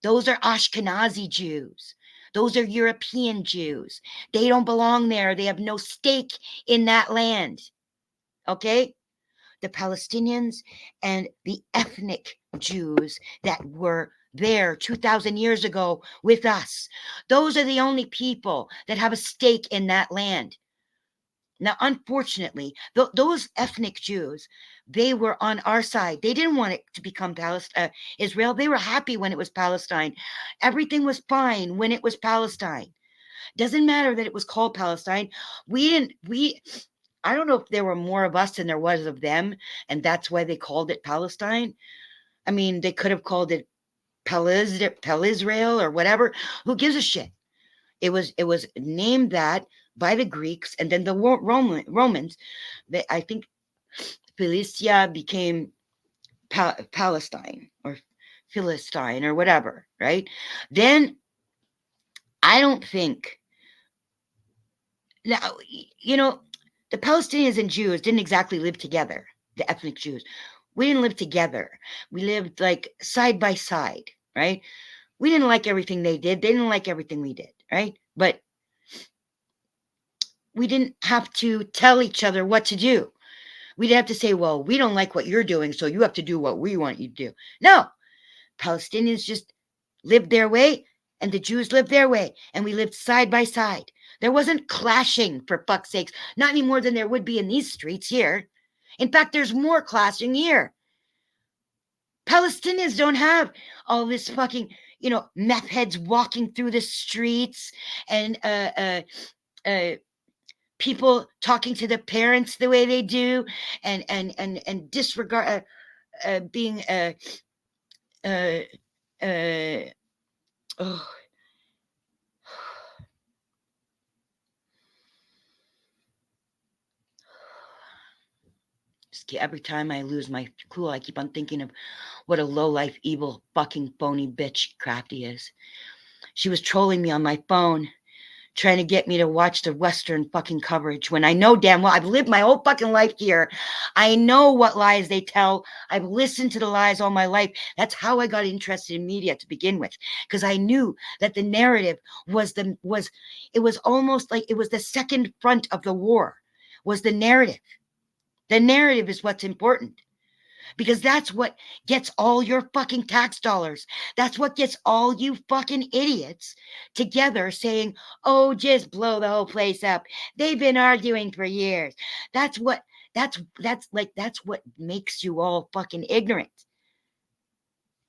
Those are Ashkenazi Jews. Those are European Jews. They don't belong there. They have no stake in that land. Okay? The Palestinians and the ethnic Jews that were there 2,000 years ago with us. Those are the only people that have a stake in that land. Now, unfortunately, those ethnic Jews, they were on our side. They didn't want it to become Israel. They were happy when it was Palestine. Everything was fine when it was Palestine. Doesn't matter that it was called Palestine. I don't know if there were more of us than there was of them, and that's why they called it Palestine. I mean, they could have called it Israel or whatever. Who gives a shit? It was named that by the Greeks, and then the Romans. I think Philistia became Palestine or Philistine or whatever, right? Then I don't think now, the Palestinians and Jews didn't exactly live together. The ethnic Jews, we didn't live together. We lived like side by side, right? We didn't like everything they did. They didn't like everything we did, right? But we didn't have to tell each other what to do. We didn't have to say, well, we don't like what you're doing, so you have to do what we want you to do. No, Palestinians just lived their way and the Jews lived their way, and we lived side by side. There wasn't clashing, for fuck's sakes, not any more than there would be in these streets here. In fact, there's more clashing here. Palestinians don't have all this fucking, meth heads walking through the streets and people talking to the parents the way they do, and disregard being oh. Every time I lose my cool, I keep on thinking of what a low-life, evil, fucking phony bitch Crafty is. She was trolling me on my phone, trying to get me to watch the Western fucking coverage when I know damn well I've lived my whole fucking life here. I know what lies they tell. I've listened to the lies all my life. That's how I got interested in media to begin with, because I knew that the narrative was almost like it was the second front of the war, was the narrative. The narrative is what's important, because that's what gets all your fucking tax dollars. That's what gets all you fucking idiots together saying, oh, just blow the whole place up. They've been arguing for years. That's what makes you all fucking ignorant,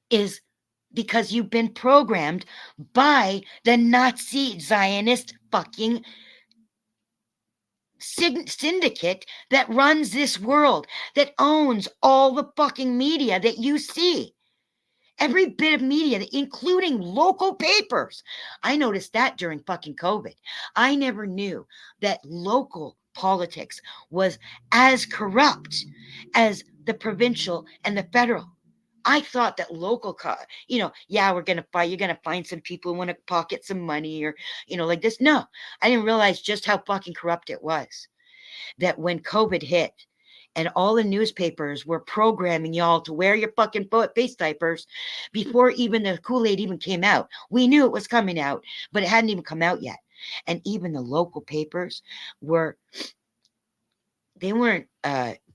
is because you've been programmed by the Nazi Zionist fucking syndicate that runs this world, that owns all the fucking media that you see. Every bit of media, including local papers. I noticed that during fucking COVID. I never knew that local politics was as corrupt as the provincial and the federal. I thought that local, we're going to fight. You're going to find some people who want to pocket some money or, like this. No, I didn't realize just how fucking corrupt it was. That when COVID hit and all the newspapers were programming y'all to wear your fucking face diapers before even the Kool-Aid even came out. We knew it was coming out, but it hadn't even come out yet. And even the local papers weren't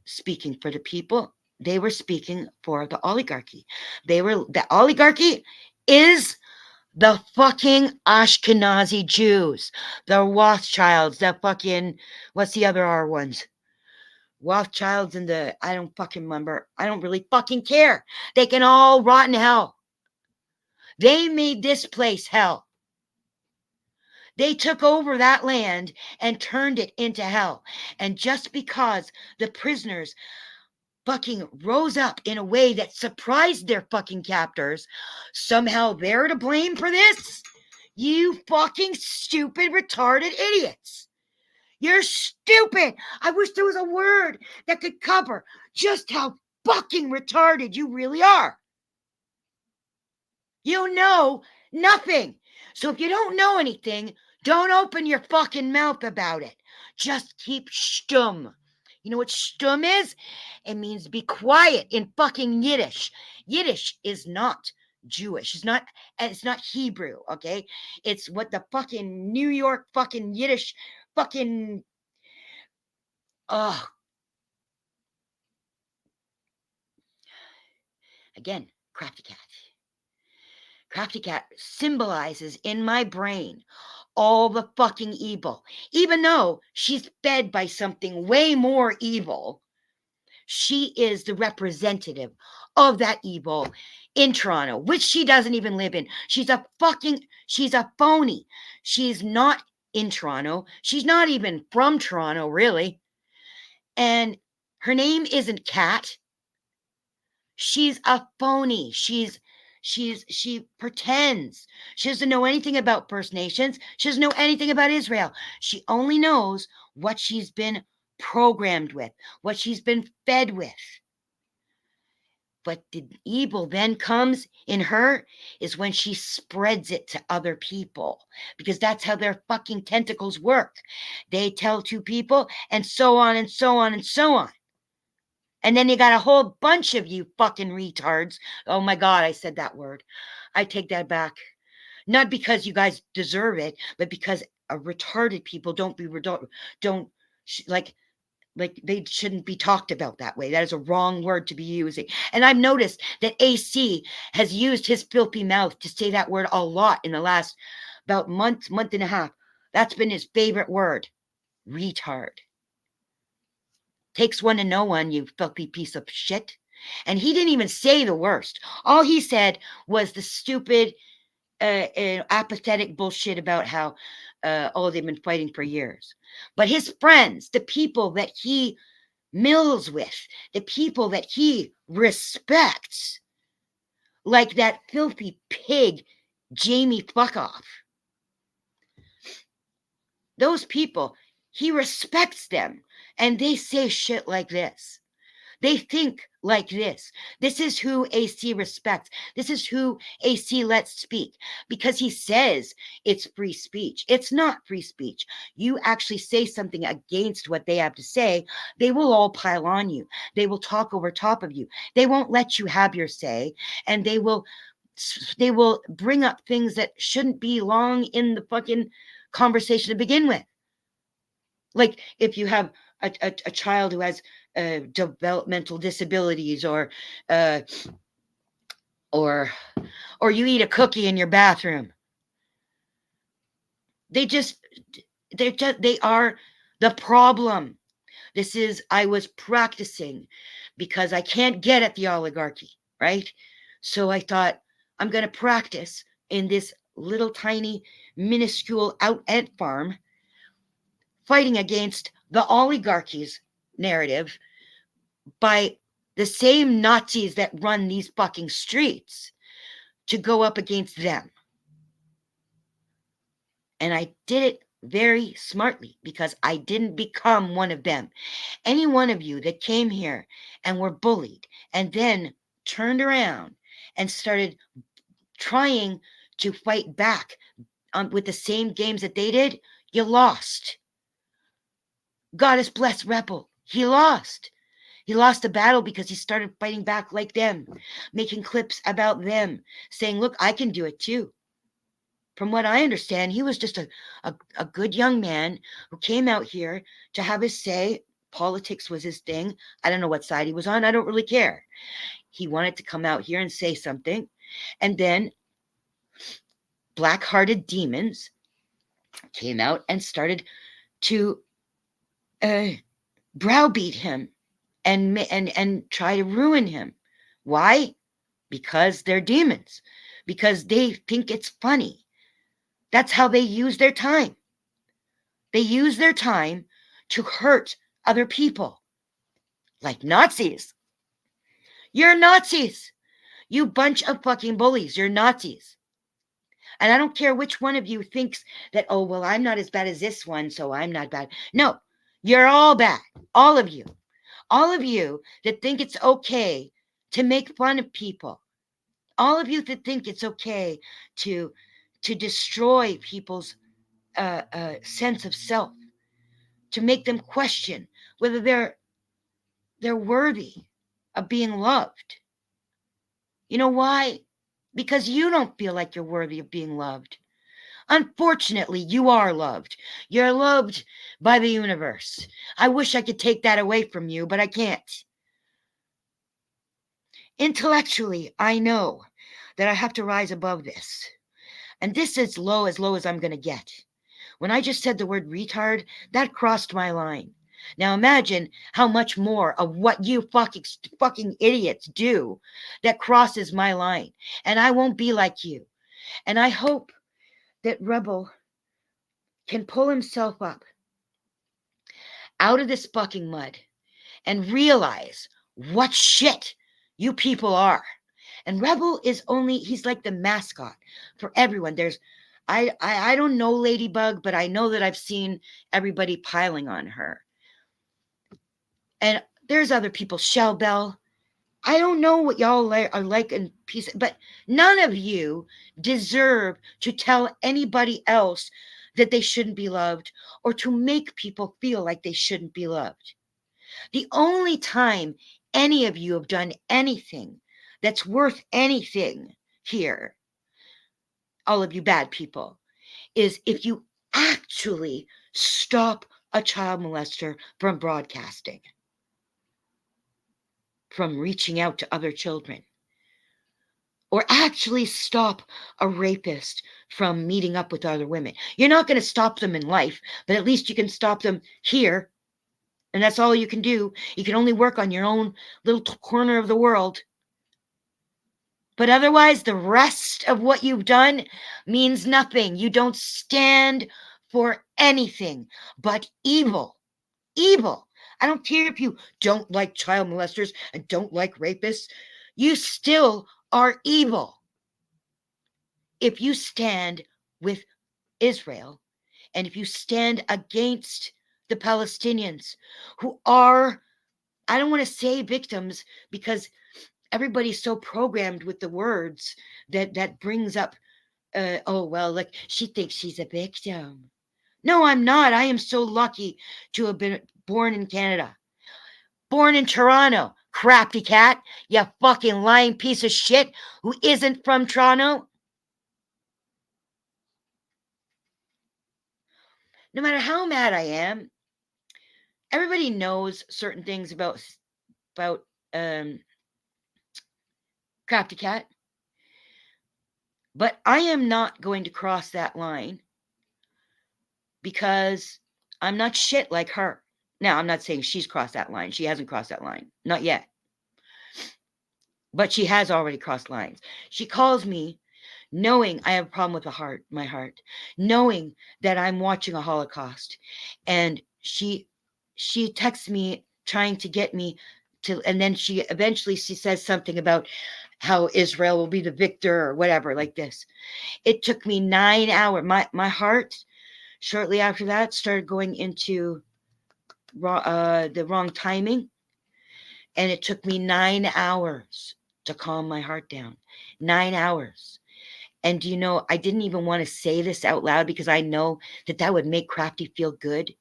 speaking for the people. They were speaking for the oligarchy. The oligarchy is the fucking Ashkenazi Jews, the Rothschilds, the fucking, what's the other R ones? Rothschilds and I don't fucking remember. I don't really fucking care. They can all rot in hell. They made this place hell. They took over that land and turned it into hell. And just because the prisoners fucking rose up in a way that surprised their fucking captors, somehow they're to blame for this? You fucking stupid, retarded idiots. You're stupid. I wish there was a word that could cover just how fucking retarded you really are. You know nothing. So if you don't know anything, don't open your fucking mouth about it. Just keep stum. You know what stum is? It means be quiet in fucking Yiddish. Yiddish is not Jewish. It's not Hebrew, okay? It's what the fucking New York fucking Yiddish fucking again, Crafty Cat. Crafty Cat symbolizes in my brain all the fucking evil. Even though she's fed by something way more evil, she is the representative of that evil in Toronto, which she doesn't even live in. She's a phony. She's not in Toronto. She's not even from Toronto, really. And her name isn't Cat. She's a phony. She pretends. She doesn't know anything about First Nations. She doesn't know anything about Israel. She only knows what she's been programmed with, what she's been fed with. But the evil then comes in her is when she spreads it to other people, because that's how their fucking tentacles work. They tell two people and so on and so on and so on. And then you got a whole bunch of you fucking retards. Oh my God, I said that word. I take that back. Not because you guys deserve it, but because retarded people don't don't like they shouldn't be talked about that way. That is a wrong word to be using. And I've noticed that AC has used his filthy mouth to say that word a lot in the last about month and a half. That's been his favorite word. Retard. Takes one to know one, you filthy piece of shit. And he didn't even say the worst. All he said was the stupid, apathetic bullshit about how, they've been fighting for years. But his friends, the people that he mills with, the people that he respects, like that filthy pig, Jamie Fuckoff, those people, he respects them, and they say shit like this. They think like this. This is who AC respects. This is who AC lets speak, because he says it's free speech. It's not free speech. You actually say something against what they have to say, they will all pile on you. They will talk over top of you. They won't let you have your say, and they will bring up things that shouldn't belong in the fucking conversation to begin with. Like if you have a child who has developmental disabilities, or you eat a cookie in your bathroom, they are the problem. I was practicing because I can't get at the oligarchy, right? So I thought, I'm going to practice in this little tiny minuscule out ant farm, fighting against the oligarchy's narrative by the same Nazis that run these fucking streets, to go up against them. And I did it very smartly, because I didn't become one of them. Any one of you that came here and were bullied and then turned around and started trying to fight back with the same games that they did, you lost. Goddess bless Rebel. He lost. He lost the battle because he started fighting back like them, making clips about them, saying, look, I can do it too. From what I understand, he was just a good young man who came out here to have his say. Politics was his thing. I don't know what side he was on. I don't really care. He wanted to come out here and say something. And then black-hearted demons came out and started to browbeat him and try to ruin him. Why? Because they're demons. Because they think it's funny. That's how they use their time. They use their time to hurt other people. Like Nazis. You're Nazis. You bunch of fucking bullies. You're Nazis. And I don't care which one of you thinks that, oh, well, I'm not as bad as this one, so I'm not bad. No, you're all bad. All of you. All of you that think it's okay to make fun of people. All of you that think it's okay to destroy people's sense of self, to make them question whether they're worthy of being loved. You know why? Because you don't feel like you're worthy of being loved. Unfortunately, you are loved. You're loved by the universe. I wish I could take that away from you, but I can't. Intellectually, I know that I have to rise above this. And this is low as I'm going to get. When I just said the word retard, that crossed my line. Now imagine how much more of what you fucking idiots do that crosses my line. And I won't be like you. And I hope that Rebel can pull himself up out of this fucking mud and realize what shit you people are. And Rebel is he's like the mascot for everyone. I don't know Ladybug, but I know that I've seen everybody piling on her. And there's other people, Shell Bell. I don't know what y'all are like in peace, but none of you deserve to tell anybody else that they shouldn't be loved, or to make people feel like they shouldn't be loved. The only time any of you have done anything that's worth anything here, all of you bad people, is if you actually stop a child molester from broadcasting, from reaching out to other children, or actually stop a rapist from meeting up with other women. You're not going to stop them in life, but at least you can stop them here. And that's all you can do. You can only work on your own little corner of the world. But otherwise, the rest of what you've done means nothing. You don't stand for anything but evil. Evil. I don't care if you don't like child molesters and don't like rapists. You still are evil. If you stand with Israel and if you stand against the Palestinians who are, I don't want to say victims because everybody's so programmed with the words that brings up, oh, well, like she thinks she's a victim. No, I'm not. I am so lucky to have been born in Canada. Born in Toronto, crafty cat, you fucking lying piece of shit who isn't from Toronto. No matter how mad I am, everybody knows certain things about crafty cat. But I am not going to cross that line because I'm not shit like her. Now, I'm not saying she's crossed that line. She hasn't crossed that line. Not yet. But she has already crossed lines. She calls me knowing I have a problem with my heart, knowing that I'm watching a Holocaust. And she texts me trying to get me to, and then she says something about how Israel will be the victor or whatever like this. It took me 9 hours. My heart shortly after that started going into the wrong timing. And it took me 9 hours to calm my heart down. 9 hours. And do you know, I didn't even want to say this out loud because I know that would make Crafty feel good.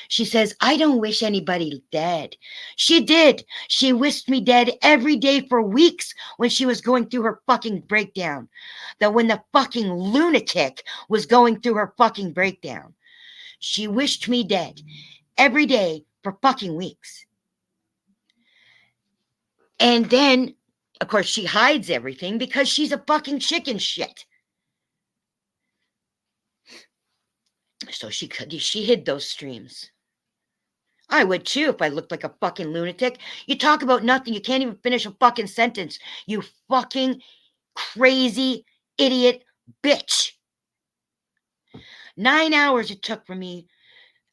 She says, I don't wish anybody dead. She did. She wished me dead every day for weeks when she was going through her fucking breakdown. That when the fucking lunatic was going through her fucking breakdown. She wished me dead every day for fucking weeks. And then, of course, she hides everything because she's a fucking chicken shit. So she hid those streams. I would too if I looked like a fucking lunatic. You talk about nothing. You can't even finish a fucking sentence. You fucking crazy idiot bitch. 9 hours it took for me.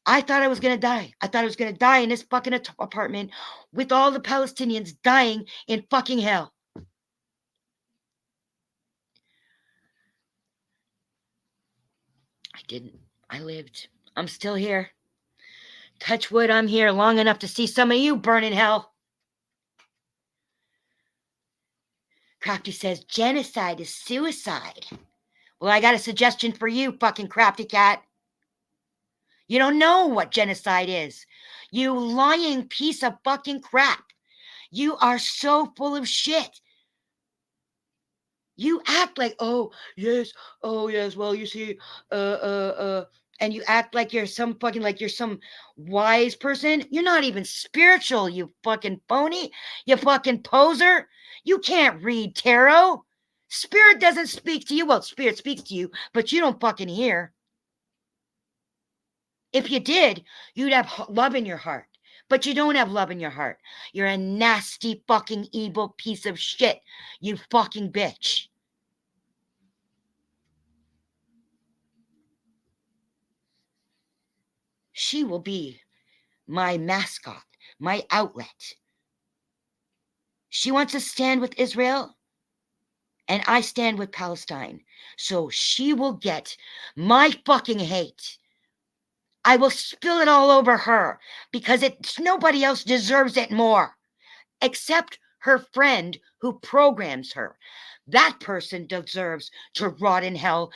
I thought I was going to die. I thought I was going to die in this fucking apartment with all the Palestinians dying in fucking hell. I didn't. I lived. I'm still here. Touch wood, I'm here long enough to see some of you burn in hell. Crafty says genocide is suicide. Well, I got a suggestion for you, fucking crafty cat. You don't know what genocide is. You lying piece of fucking crap. You are so full of shit. You act like, oh yes, well, you see, and you act like you're some fucking, like you're some wise person. You're not even spiritual, you fucking phony, you fucking poser. You can't read tarot. Spirit doesn't speak to you. Well, spirit speaks to you, but you don't fucking hear. If you did, you'd have love in your heart. But you don't have love in your heart. You're a nasty fucking evil piece of shit, you fucking bitch. She will be my mascot, my outlet. She wants to stand with Israel, and I stand with Palestine. So she will get my fucking hate. I will spill it all over her because nobody else deserves it more except her friend who programs her. That person deserves to rot in hell,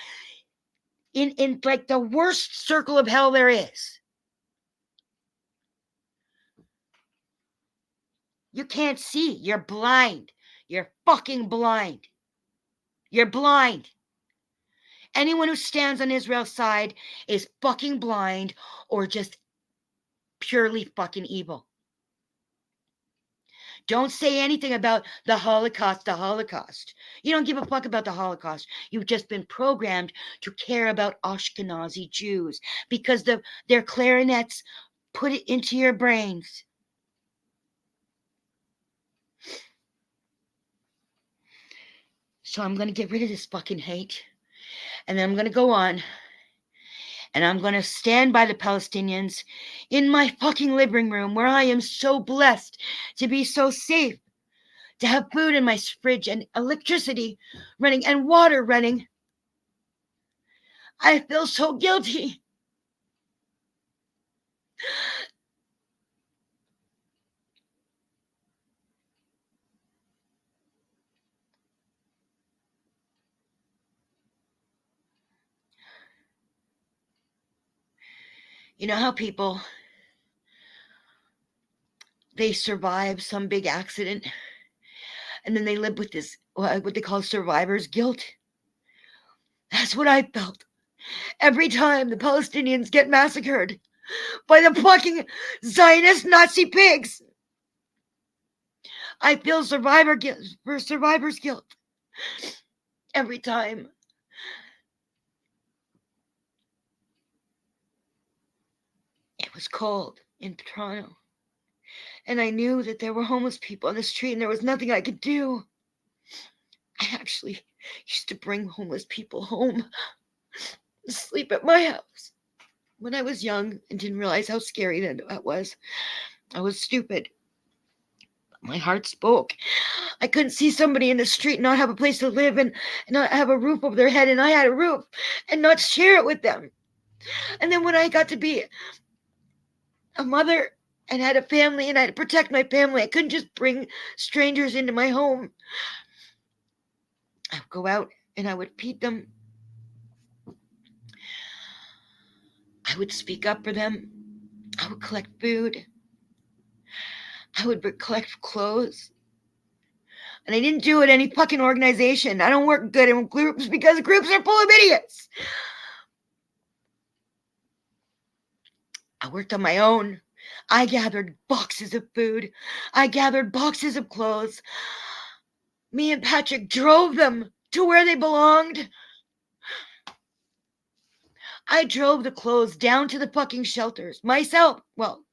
in like the worst circle of hell there is. You can't see. You're blind. You're fucking blind. You're blind. Anyone who stands on Israel's side is fucking blind or just purely fucking evil. Don't say anything about the Holocaust, the Holocaust. You don't give a fuck about the Holocaust. You've just been programmed to care about Ashkenazi Jews because their clarinets put it into your brains. So I'm going to get rid of this fucking hate. And then I'm going to go on. And I'm going to stand by the Palestinians in my fucking living room where I am so blessed to be so safe, to have food in my fridge and electricity running and water running. I feel so guilty. You know how people, they survive some big accident and then they live with this, what they call survivor's guilt? That's what I felt every time the Palestinians get massacred by the fucking Zionist Nazi pigs. I feel survivor's guilt every time. It was cold in Toronto, and I knew that there were homeless people on the street, and there was nothing I could do. I actually used to bring homeless people home to sleep at my house when I was young and didn't realize how scary that was. I was stupid. My heart spoke. I couldn't see somebody in the street and not have a place to live and not have a roof over their head, and I had a roof and not share it with them. And then when I got to be a mother and had a family and I had to protect my family, I couldn't just bring strangers into my home. I would go out and I would feed them. I would speak up for them. I would collect food. I would collect clothes. And I didn't do it any fucking organization. I don't work good in groups because groups are full of idiots. I worked on my own. I gathered boxes of food. I gathered boxes of clothes. Me and Patrick drove them to where they belonged. I drove the clothes down to the fucking shelters myself. Well,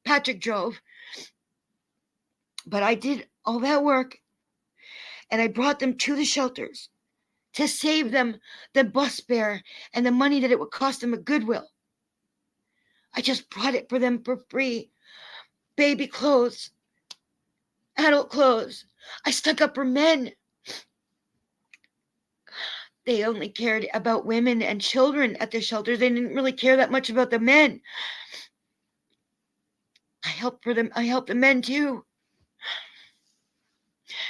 Patrick drove. But I did all that work. And I brought them to the shelters to save them the bus fare and the money that it would cost them at Goodwill. I just brought it for them for free. Baby clothes, adult clothes. I stuck up for men. They only cared about women and children at the shelters. They didn't really care that much about the men. I helped for them. I helped the men too.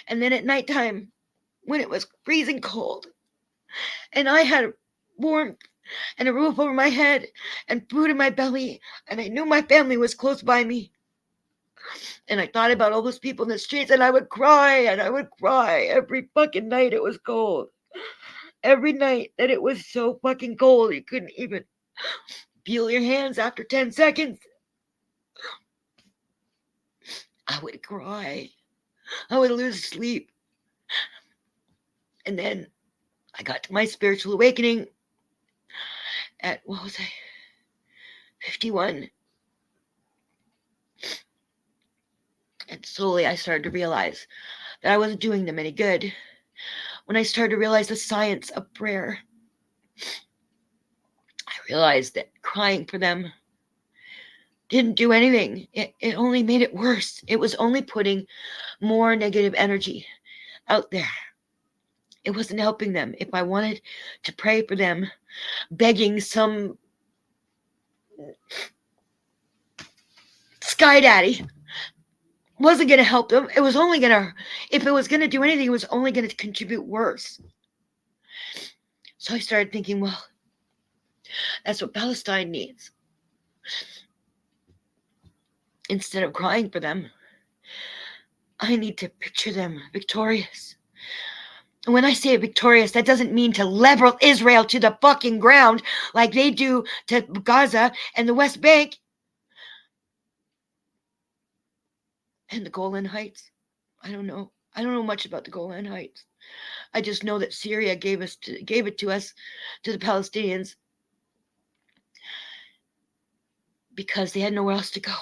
And then at nighttime, when it was freezing cold, and I had warmth and a roof over my head and food in my belly, and I knew my family was close by me. And I thought about all those people in the streets, and I would cry, and I would cry every fucking night it was cold. Every night that it was so fucking cold, you couldn't even feel your hands after 10 seconds. I would cry. I would lose sleep. And then I got to my spiritual awakening at, 51. And slowly I started to realize that I wasn't doing them any good. When I started to realize the science of prayer, I realized that crying for them didn't do anything. It only made it worse. It was only putting more negative energy out there. It wasn't helping them. If I wanted to pray for them, begging some sky daddy wasn't going to help them. It was only going to, if it was going to do anything, it was only going to contribute worse. So I started thinking, well, that's what Palestine needs. Instead of crying for them, I need to picture them victorious. And when I say victorious, that doesn't mean to level Israel to the fucking ground like they do to Gaza and the West Bank and the Golan Heights. I don't know. I don't know much about the Golan Heights. I just know that Syria gave it to us, to the Palestinians, because they had nowhere else to go.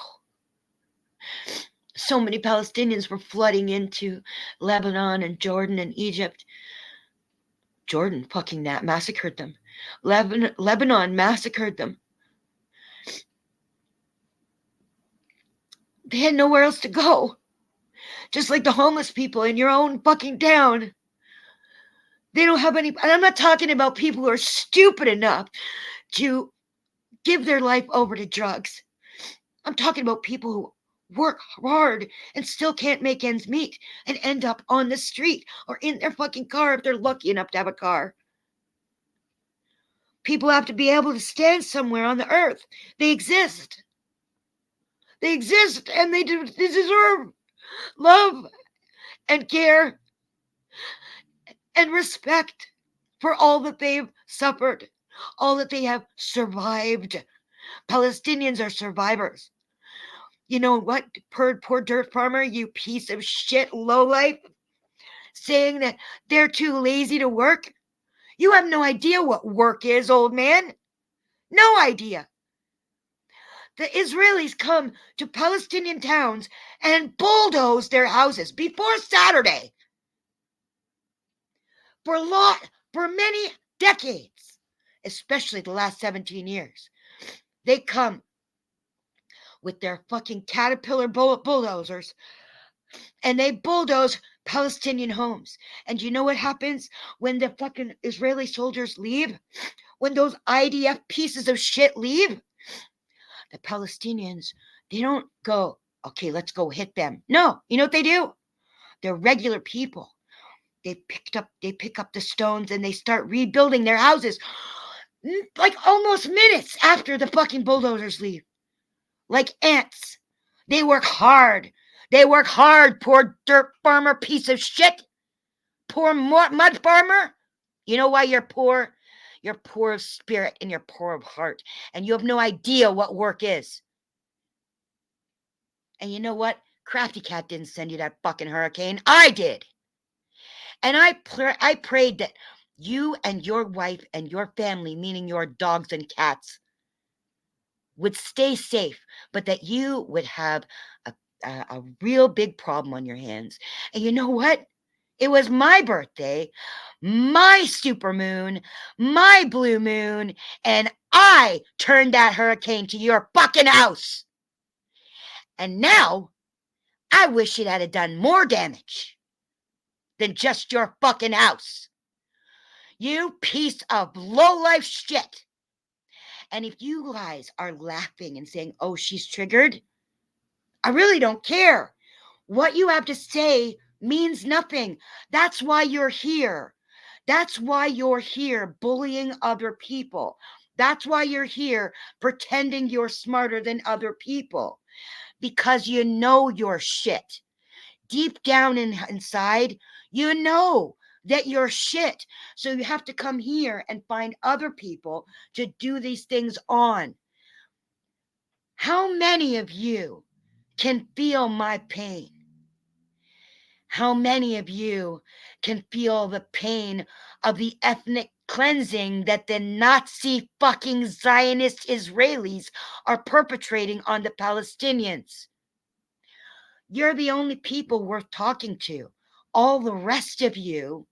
So many Palestinians were flooding into Lebanon and Jordan and Egypt. Jordan fucking massacred them. Lebanon massacred them. They had nowhere else to go. Just like the homeless people in your own fucking town. They don't have any, and I'm not talking about people who are stupid enough to give their life over to drugs. I'm talking about people who work hard and still can't make ends meet and end up on the street or in their fucking car if they're lucky enough to have a car. People have to be able to stand somewhere on the earth. They exist. They exist, and they deserve love and care and respect for all that they've suffered, all that they have survived. Palestinians are survivors. You know what, poor dirt farmer, you piece of shit lowlife, saying that they're too lazy to work? You have no idea what work is, old man. No idea. The Israelis come to Palestinian towns and bulldoze their houses before Saturday for many decades, especially the last 17 years. They come with their fucking Caterpillar bulldozers and they bulldoze Palestinian homes. And you know what happens when the fucking Israeli soldiers leave? When those IDF pieces of shit leave? The Palestinians, they don't go, okay, let's go hit them. No, you know what they do? They're regular people. They pick up the stones and they start rebuilding their houses like almost minutes after the fucking bulldozers leave. Like ants. They work hard. They work hard, poor dirt farmer piece of shit. Poor mud farmer. You know why you're poor? You're poor of spirit and you're poor of heart. And you have no idea what work is. And you know what? Crafty Cat didn't send you that fucking hurricane. I did. And I prayed that you and your wife and your family, meaning your dogs and cats, would stay safe, but that you would have a real big problem on your hands. And you know what? It was my birthday, my super moon, my blue moon, and I turned that hurricane to your fucking house. And now I wish it had done more damage than just your fucking house. You piece of low-life shit. And if you guys are laughing and saying, oh, she's triggered, I really don't care. What you have to say means nothing. That's why you're here. That's why you're here bullying other people. That's why you're here pretending you're smarter than other people. Because you know you're shit. Deep down inside, you know that you're shit. So you have to come here and find other people to do these things on. How many of you can feel my pain? How many of you can feel the pain of the ethnic cleansing that the Nazi fucking Zionist Israelis are perpetrating on the Palestinians? You're the only people worth talking to. All the rest of you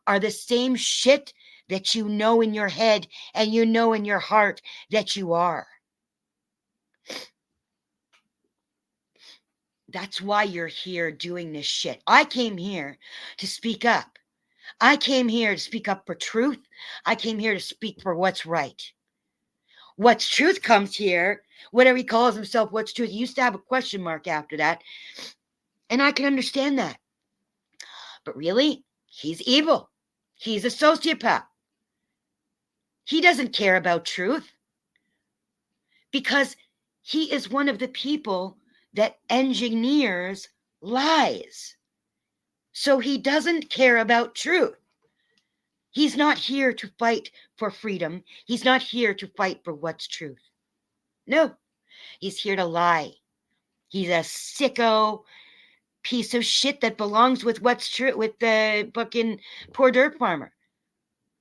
are the same shit that you know in your head and you know in your heart that you are. That's why you're here doing this shit. I came here to speak up. I came here to speak up for truth. I came here to speak for what's right. What's truth comes here, whatever he calls himself, what's truth. He used to have a question mark after that. And I can understand that. But really, he's evil. He's a sociopath. He doesn't care about truth because he is one of the people that engineers lies. So he doesn't care about truth. He's not here to fight for freedom. He's not here to fight for what's truth. No, he's here to lie. He's a sicko piece of shit that belongs with what's true, with the fucking poor dirt farmer.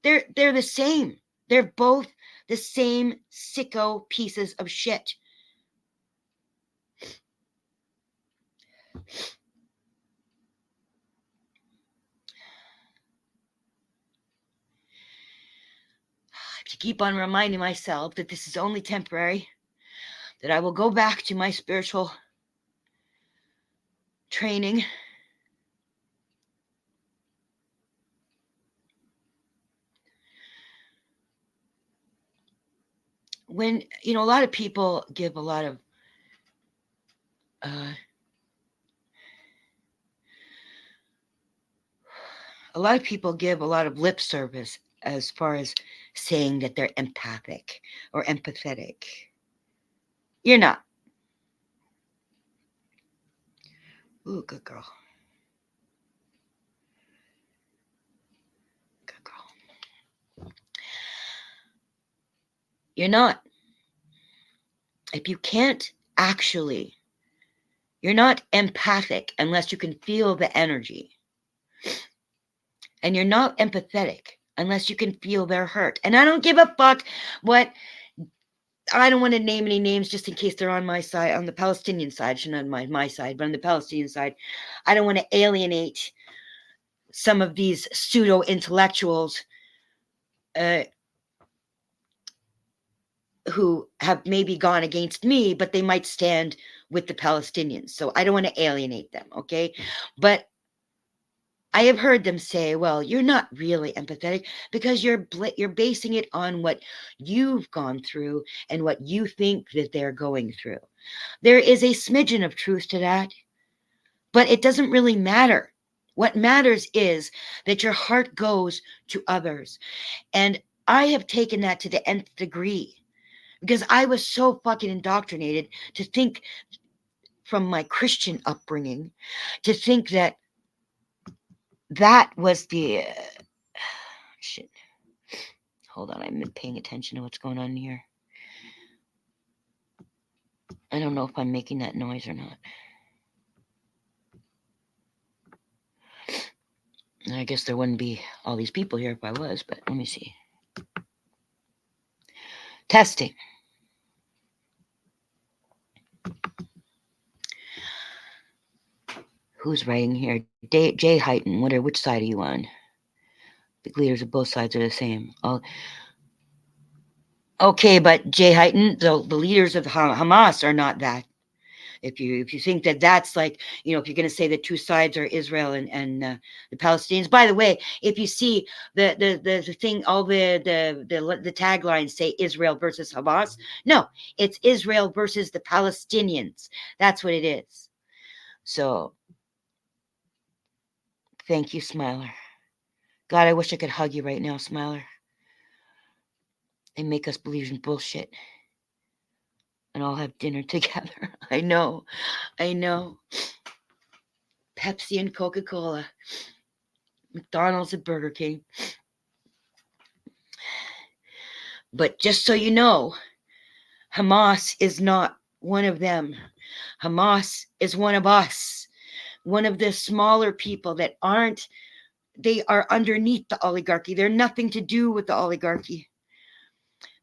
They're the same. They're both the same sicko pieces of shit. I have to keep on reminding myself that this is only temporary, that I will go back to my spiritual training. When, a lot of people give a lot of lip service as far as saying that they're empathic or empathetic. You're not. Ooh, good girl. Good girl. You're not. If you can't actually, you're not empathic unless you can feel the energy. And you're not empathetic unless you can feel their hurt. And I don't give a fuck what, I don't want to name any names just in case they're on my side, on the Palestinian side, shouldn't on my side, but on the Palestinian side, I don't want to alienate some of these pseudo-intellectuals who have maybe gone against me, but they might stand with the Palestinians. So I don't want to alienate them, okay? But I have heard them say, well, you're not really empathetic because you're basing it on what you've gone through and what you think that they're going through. There is a smidgen of truth to that, but it doesn't really matter. What matters is that your heart goes to others. And I have taken that to the nth degree because I was so fucking indoctrinated to think, from my Christian upbringing, to think that was the shit. Hold on, I'm paying attention to what's going on here. I don't know if I'm making that noise or not. I guess there wouldn't be all these people here if I was, but let me see. Testing. Who's writing here? Jay Heighton. Which side are you on? The leaders of both sides are the same. Okay, but Jay Heighton, the leaders of Hamas are not that. If you think that that's like, if you're going to say that two sides are Israel and the Palestinians. By the way, if you see the thing, all the taglines say Israel versus Hamas. No, it's Israel versus the Palestinians. That's what it is. So, thank you, Smiler. God, I wish I could hug you right now, Smiler. They make us believe in bullshit. And all have dinner together. I know. Pepsi and Coca-Cola. McDonald's and Burger King. But just so you know, Hamas is not one of them. Hamas is one of us. One of the smaller people that they are underneath the oligarchy. They're nothing to do with the oligarchy.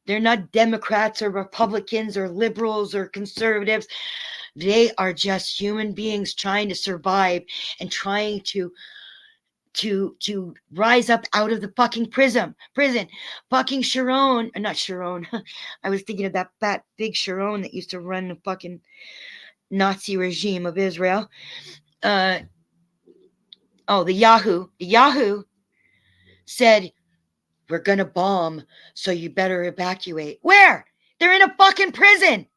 They're not Democrats or Republicans or liberals or conservatives. They are just human beings trying to survive and trying to rise up out of the fucking prison. Fucking Sharon, not Sharon. I was thinking of that fat big Sharon that used to run the fucking Nazi regime of Israel. The Yahoo said, we're gonna bomb, so you better evacuate. Where? They're in a fucking prison.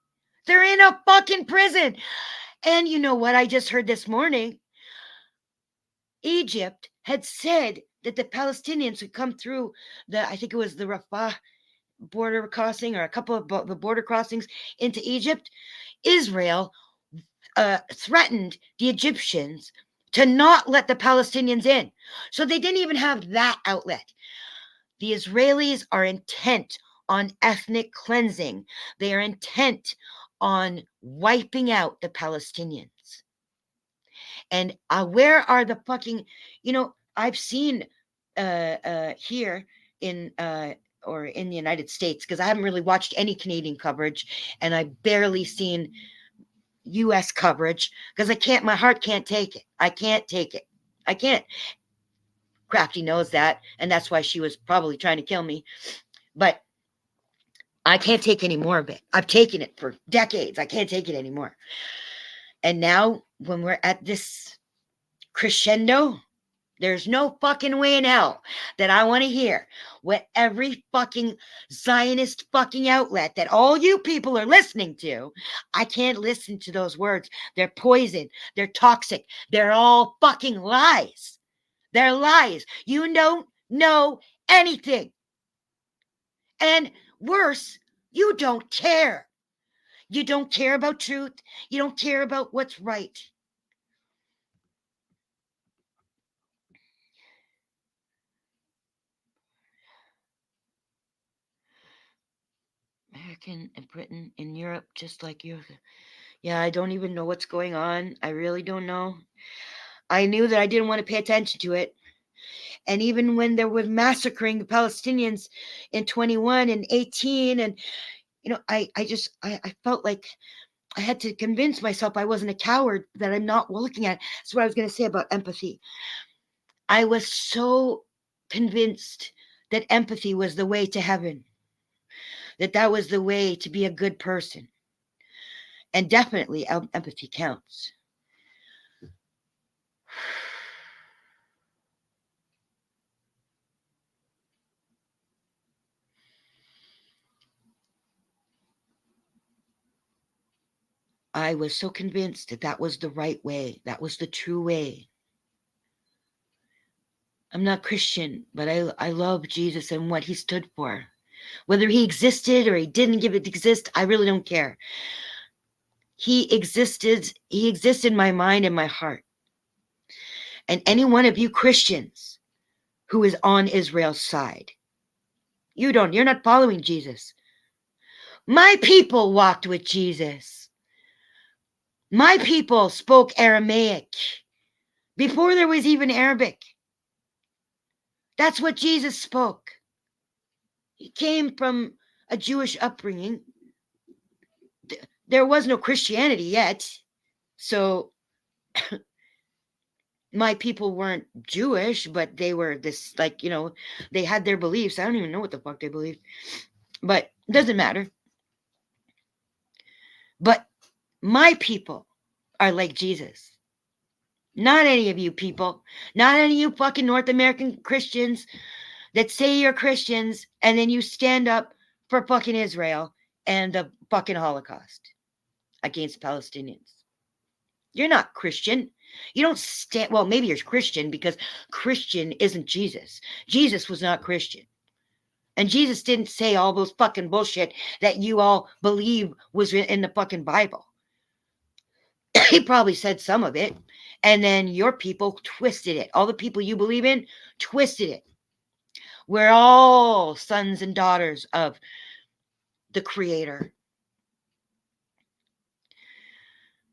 And you know what I just heard this morning? Egypt had said that the Palestinians would come through I think it was the Rafah border crossing or a couple of the border crossings into Egypt. Israel threatened the Egyptians to not let the Palestinians in. So they didn't even have that outlet. The Israelis are intent on ethnic cleansing. They are intent on wiping out the Palestinians. And where are the fucking, I've seen here in or in the United States, because I haven't really watched any Canadian coverage, and I've barely seen US coverage, because my heart can't take it. I can't take it. I can't. Crafty knows that, and that's why she was probably trying to kill me. But I can't take any more of it. I've taken it for decades. I can't take it anymore. And now, when we're at this crescendo, there's no fucking way in hell that I want to hear what every fucking Zionist fucking outlet that all you people are listening to. I can't listen to those words. They're poison. They're toxic. They're all fucking lies. They're lies. You don't know anything. And worse, you don't care. You don't care about truth. You don't care about what's right. American and Britain in Europe, just like you. Yeah, I don't even know what's going on. I really don't know. I knew that I didn't want to pay attention to it. And even when there was massacring the Palestinians in 21 and 18, and I felt like I had to convince myself I wasn't a coward, that I'm not looking at. That's what I was going to say about empathy. I was so convinced that empathy was the way to heaven, that was the way to be a good person. And definitely empathy counts. I was so convinced that was the right way. That was the true way. I'm not Christian, but I love Jesus and what he stood for. Whether he existed or he didn't give it exist, I really don't care. He existed in my mind and my heart. And any one of you Christians who is on Israel's side, you're not following Jesus. My people walked with Jesus. My people spoke Aramaic before there was even Arabic. That's what Jesus spoke. He came from a Jewish upbringing. There was no Christianity yet. So my people weren't Jewish, but they were this, they had their beliefs. I don't even know what the fuck they believed. But it doesn't matter. But my people are like Jesus. Not any of you people. Not any of you fucking North American Christians that say you're Christians and then you stand up for fucking Israel and the fucking Holocaust against Palestinians. You're not Christian. You don't stand, well, maybe you're Christian because Christian isn't Jesus. Jesus was not Christian. And Jesus didn't say all those fucking bullshit that you all believe was in the fucking Bible. He probably said some of it. And then your people twisted it. All the people you believe in twisted it. We're all sons and daughters of the Creator.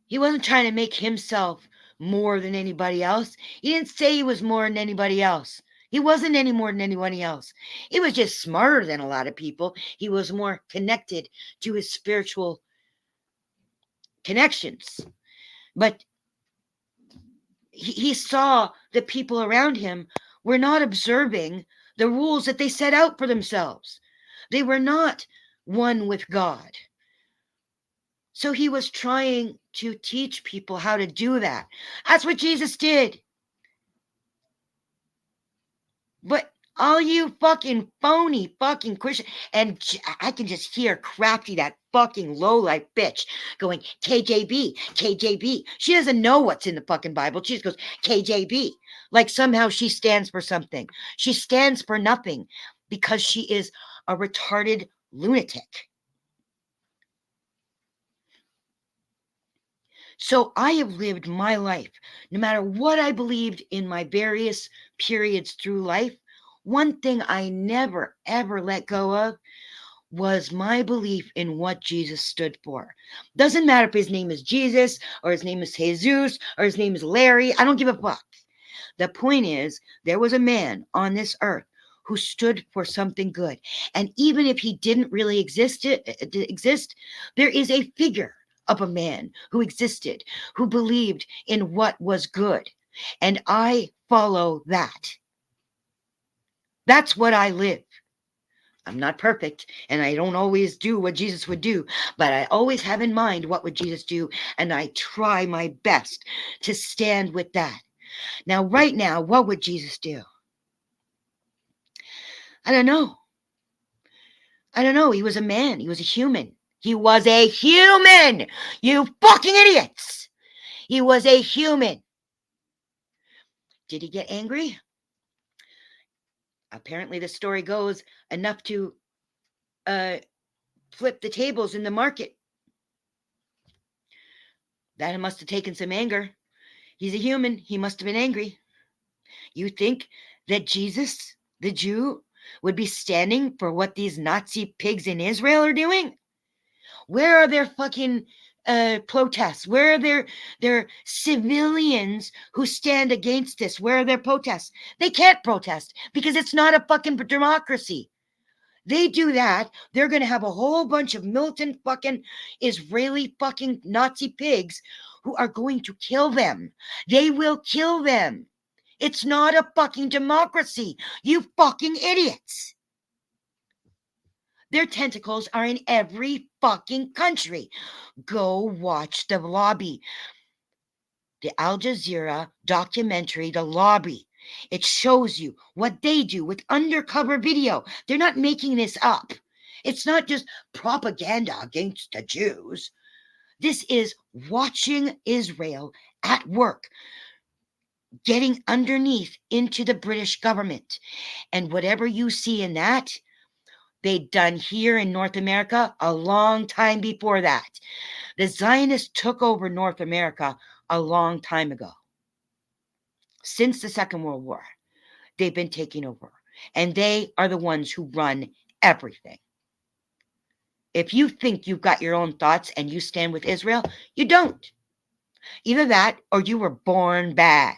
He wasn't trying to make himself more than anybody else. He didn't say he was more than anybody else. He wasn't any more than anybody else. He was just smarter than a lot of people. He was more connected to his spiritual connections. But he saw the people around him were not observing the rules that they set out for themselves. They were not one with God. So he was trying to teach people how to do that. That's what Jesus did. But all you fucking phony fucking Christian, and I can just hear Crafty, that fucking lowlife bitch, going, KJB, KJB. She doesn't know what's in the fucking Bible. She just goes, KJB. Like somehow she stands for something. She stands for nothing because she is a retarded lunatic. So I have lived my life, no matter what I believed in my various periods through life, One thing I never, ever let go of was my belief in what Jesus stood for. Doesn't matter if his name is Jesus or his name is Jesus or his name is Larry. I don't give a fuck. The point is, there was a man on this earth who stood for something good. And even if he didn't really exist, there is a figure of a man who existed, who believed in what was good. And I follow that. That's what I live. I'm not perfect, and I don't always do what Jesus would do, but I always have in mind what would Jesus do, and I try my best to stand with that. Now, right now, what would Jesus do? I don't know. I don't know. He was a man. He was a human. He was a human. You fucking idiots. He was a human. Did he get angry? Apparently, the story goes enough to flip the tables in the market. That must have taken some anger. He's a human. He must have been angry. You think that Jesus, the Jew, would be standing for what these Nazi pigs in Israel are doing? Where are their fucking protests? Where are their civilians who stand against this? Where are their protests? They can't protest because it's not a fucking democracy. They do that, they're going to have a whole bunch of militant fucking Israeli fucking Nazi pigs who are going to kill them. They will kill them. It's not a fucking democracy, you fucking idiots. Their tentacles are in every fucking country. Go watch The Lobby, the Al Jazeera documentary, The Lobby. It shows you what they do with undercover video. They're not making this up. It's not just propaganda against the Jews. This is watching Israel at work, getting underneath into the British government. And whatever you see in that, they'd done here in North America a long time before that. The Zionists took over North America a long time ago. Since the Second World War, they've been taking over. And they are the ones who run everything. If you think you've got your own thoughts and you stand with Israel, you don't. Either that or you were born bad.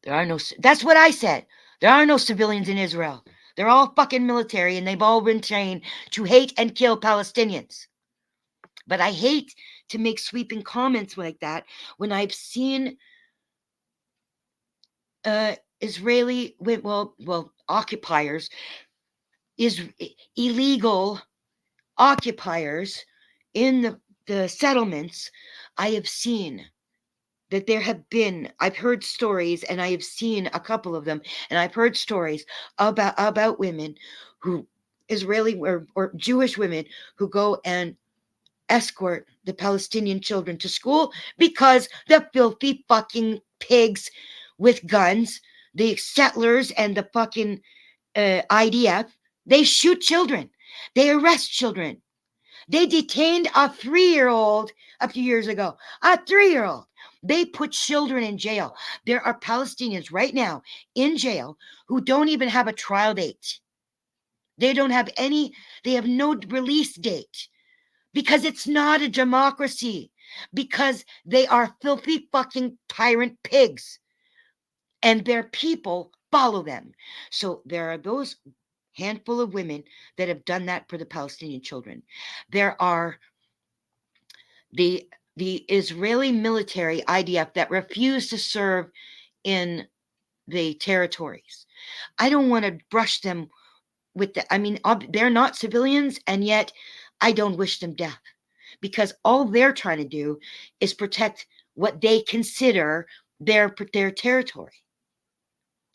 That's what I said. There are no civilians in Israel. They're all fucking military and they've all been trained to hate and kill Palestinians. But I hate to make sweeping comments like that when I've seen Israeli, occupiers, illegal occupiers in the settlements. I have seen that there have been, I've heard stories, and I have seen a couple of them, and I've heard stories about women who, Israeli or Jewish women, who go and escort the Palestinian children to school because the filthy fucking pigs with guns, the settlers and the fucking IDF, they shoot children. They arrest children. They detained a 3-year-old a few years ago. A 3-year-old. They put children in jail. There are Palestinians right now in jail who don't even have a trial date. They don't have any, they have no release date because it's not a democracy, because they are filthy fucking tyrant pigs and their people follow them. So there are those handful of women that have done that for the Palestinian children. There are the Israeli military IDF that refuse to serve in the territories. I don't want to brush them with the, I mean, they're not civilians, and yet I don't wish them death because all they're trying to do is protect what they consider their territory.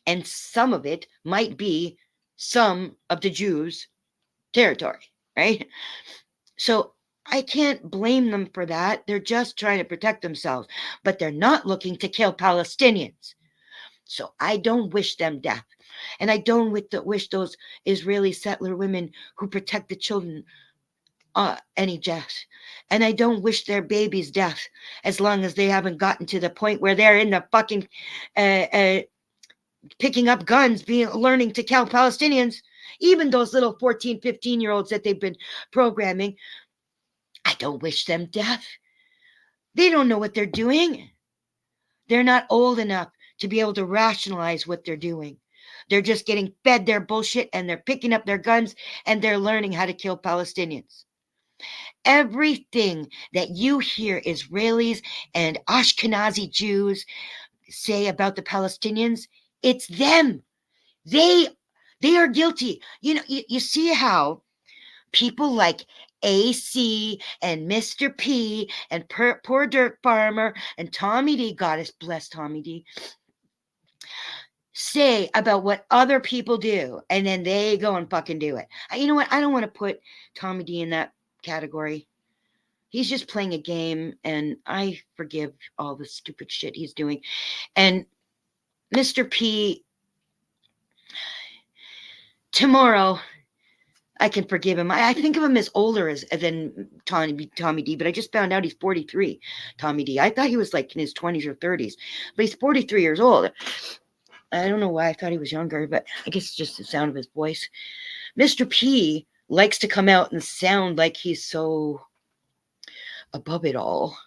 And some of it might be some of the Jews' territory, right? So I can't blame them for that. They're just trying to protect themselves, but they're not looking to kill Palestinians. So I don't wish them death. And I don't wish those Israeli settler women who protect the children any death. And I don't wish their babies death as long as they haven't gotten to the point where they're in the fucking picking up guns, learning to kill Palestinians. Even those little 14, 15-year-olds that they've been programming, I don't wish them death. They don't know what they're doing. They're not old enough to be able to rationalize what they're doing. They're just getting fed their bullshit and they're picking up their guns and they're learning how to kill Palestinians. Everything that you hear Israelis and Ashkenazi Jews say about the Palestinians, it's them. They are guilty. You see how people like AC and Mr. P and Poor Dirt Farmer and Tommy D, God bless Tommy D, say about what other people do, and then they go and fucking do it. You know what? I don't want to put Tommy D in that category. He's just playing a game, and I forgive all the stupid shit he's doing. And Mr. P, tomorrow, I can forgive him. I think of him as older than Tommy D, but I just found out he's 43, Tommy D. I thought he was like in his 20s or 30s, but he's 43 years old. I don't know why I thought he was younger, but I guess it's just the sound of his voice. Mr. P likes to come out and sound like he's so above it all,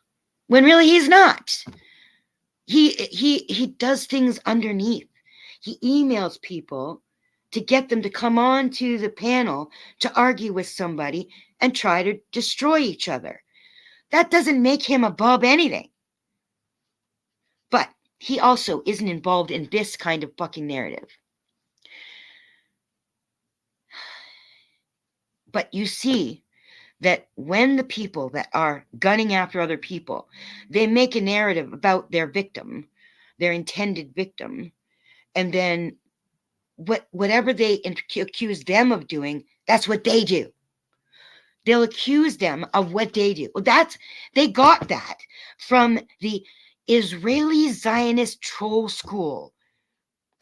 when really he's not. He does things underneath. He emails people to get them to come on to the panel to argue with somebody and try to destroy each other. That doesn't make him above anything. But he also isn't involved in this kind of fucking narrative. But you see that when the people that are gunning after other people, they make a narrative about their victim, their intended victim, and then whatever they accuse them of doing, that's what they do. They'll accuse them of what they do. Well, they got that from the Israeli Zionist troll school.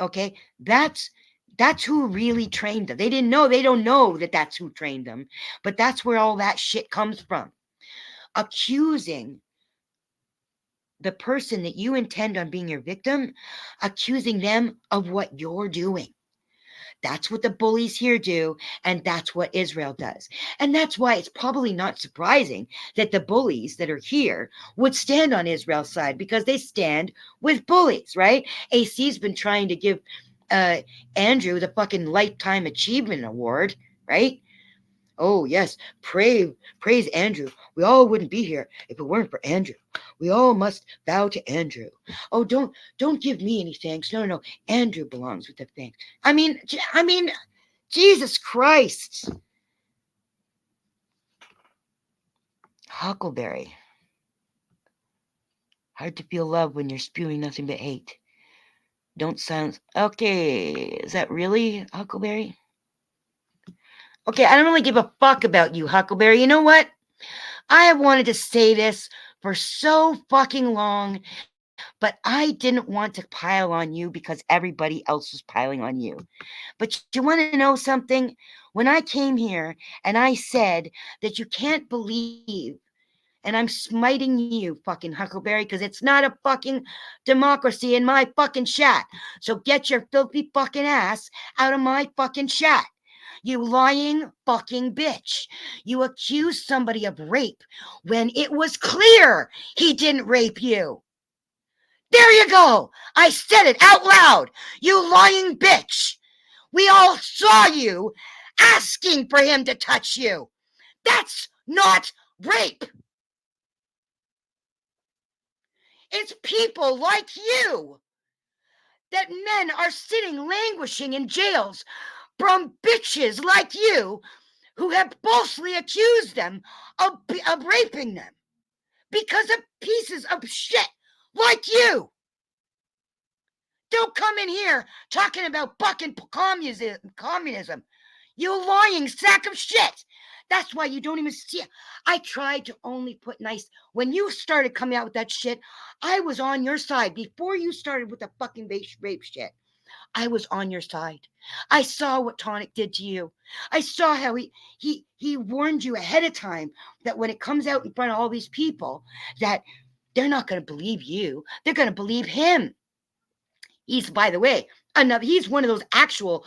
Okay, that's who really trained them. They don't know that that's who trained them, but that's where all that shit comes from. Accusing the person that you intend on being your victim, accusing them of what you're doing. That's what the bullies here do, and that's what Israel does. And that's why it's probably not surprising that the bullies that are here would stand on Israel's side, because they stand with bullies, right? AC's been trying to give Andrew the fucking Lifetime Achievement Award, right? Oh, yes, praise Andrew. We all wouldn't be here if it weren't for Andrew. We all must bow to Andrew. Oh, don't give me any thanks. No. Andrew belongs with the thanks. I mean, Jesus Christ. Huckleberry. Hard to feel love when you're spewing nothing but hate. Don't silence. Okay, is that really Huckleberry? Okay, I don't really give a fuck about you, Huckleberry. You know what? I have wanted to say this for so fucking long, but I didn't want to pile on you because everybody else was piling on you. But you want to know something? When I came here and I said that you can't believe, and I'm smiting you, fucking Huckleberry, because it's not a fucking democracy in my fucking chat. So get your filthy fucking ass out of my fucking chat. You lying fucking bitch. You accused somebody of rape when it was clear he didn't rape you. There you go. I said it out loud. You lying bitch. We all saw you asking for him to touch you. That's not rape. It's people like you that men are sitting languishing in jails from bitches like you who have falsely accused them of raping them because of pieces of shit like you. Don't come in here talking about fucking communism. You lying sack of shit. That's why you don't even see it. I tried to only put nice. When you started coming out with that shit, I was on your side before you started with the fucking rape shit. I was on your side. I saw what Tonic did to you. I saw how he warned you ahead of time that when it comes out in front of all these people, that they're not going to believe you. They're going to believe him. He's, by the way, he's one of those actual,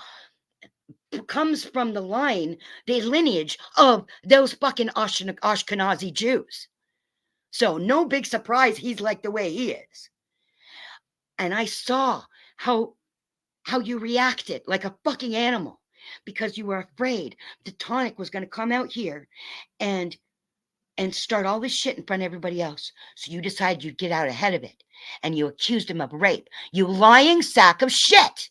comes from the line, the lineage of those fucking Ashkenazi Jews. So no big surprise he's like the way he is. And I saw how you reacted like a fucking animal because you were afraid the Tonic was going to come out here and start all this shit in front of everybody else. So you decided you'd get out ahead of it, and you accused him of rape. You lying sack of shit.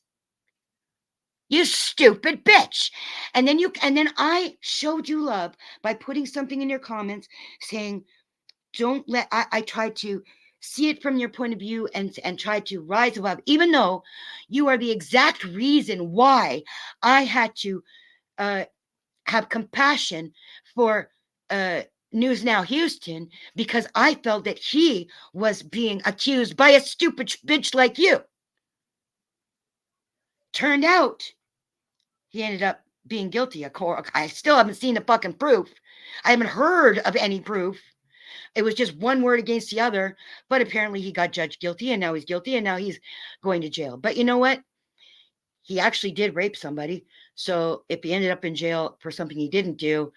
You stupid bitch. And then I showed you love by putting something in your comments saying, don't let, I tried to see it from your point of view and try to rise above, even though you are the exact reason why I had to have compassion for News Now Houston, because I felt that he was being accused by a stupid bitch like you. Turned out he ended up being guilty. I still haven't seen the fucking proof. I haven't heard of any proof. It was just one word against the other, but apparently he got judged guilty, and now he's guilty, and now he's going to jail. But you know what? He actually did rape somebody. So if he ended up in jail for something he didn't do,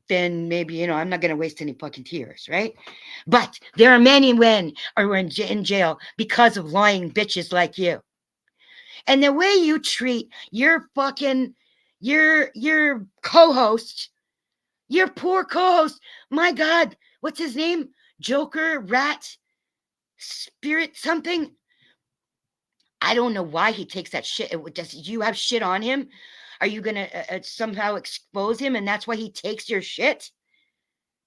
then maybe, I'm not going to waste any fucking tears, right? But there are many men are in jail because of lying bitches like you. And the way you treat your fucking, your co-host, your poor co-host, my God, what's his name? Joker, Rat, Spirit, something. I don't know why he takes that shit. Does you have shit on him? Are you going to somehow expose him, and that's why he takes your shit?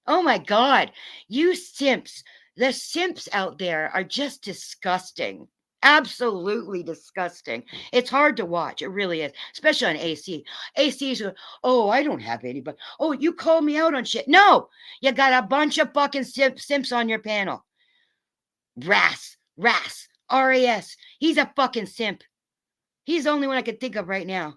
Oh my God, you simps. The simps out there are just disgusting. Absolutely disgusting. It's hard to watch. It really is, especially on AC. AC's, oh, I don't have anybody. Oh, you called me out on shit. No, you got a bunch of fucking simps on your panel. RAS, RAS. He's a fucking simp. He's the only one I could think of right now.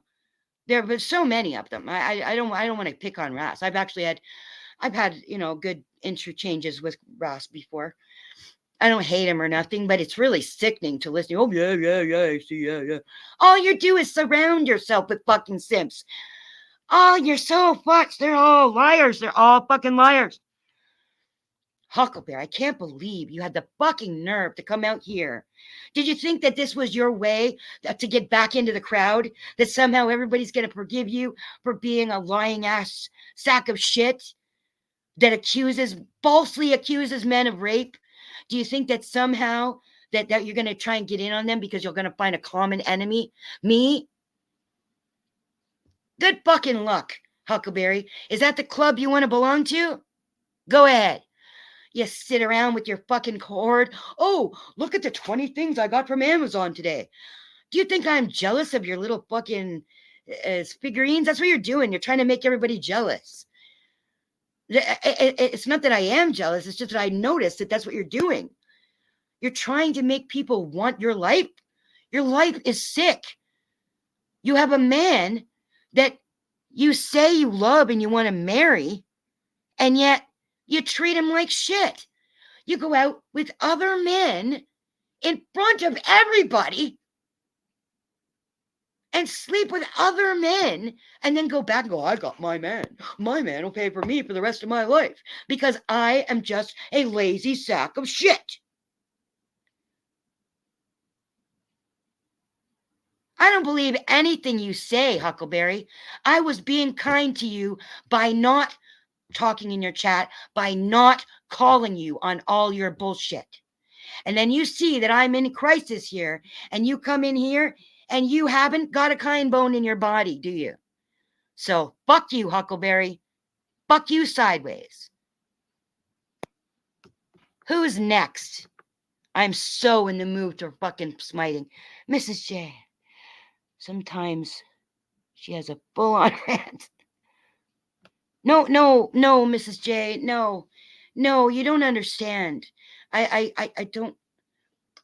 There have been so many of them. I don't want to pick on RAS. I've had, good interchanges with Ross before. I don't hate him or nothing, but it's really sickening to listen. Oh, yeah, I see, yeah. All you do is surround yourself with fucking simps. Oh, you're so fucked. They're all liars. They're all fucking liars. Huckleberry, I can't believe you had the fucking nerve to come out here. Did you think that this was your way to get back into the crowd? That somehow everybody's going to forgive you for being a lying ass sack of shit? That falsely accuses men of rape? Do you think that somehow that you're going to try and get in on them because you're going to find a common enemy? Me? Good fucking luck, Huckleberry. Is that the club you want to belong to? Go ahead. You sit around with your fucking cord. Oh, look at the 20 things I got from Amazon today. Do you think I'm jealous of your little fucking figurines? That's what you're doing. You're trying to make everybody jealous. It's not that I am jealous. It's just that I noticed that that's what you're doing. You're trying to make people want your life. Your life is sick. You have a man that you say you love and you want to marry, and yet you treat him like shit. You go out with other men in front of everybody and sleep with other men, and then go back and go, I got my man. My man will pay for me for the rest of my life because I am just a lazy sack of shit. I don't believe anything you say, Huckleberry. I was being kind to you by not talking in your chat, by not calling you on all your bullshit. And then you see that I'm in crisis here, and you come in here and you haven't got a kind bone in your body, do you? So fuck you, Huckleberry. Fuck you sideways. Who's next? I'm so in the mood for fucking smiting. Mrs. J. Sometimes she has a full-on rant. No, Mrs. J. No, you don't understand. I don't.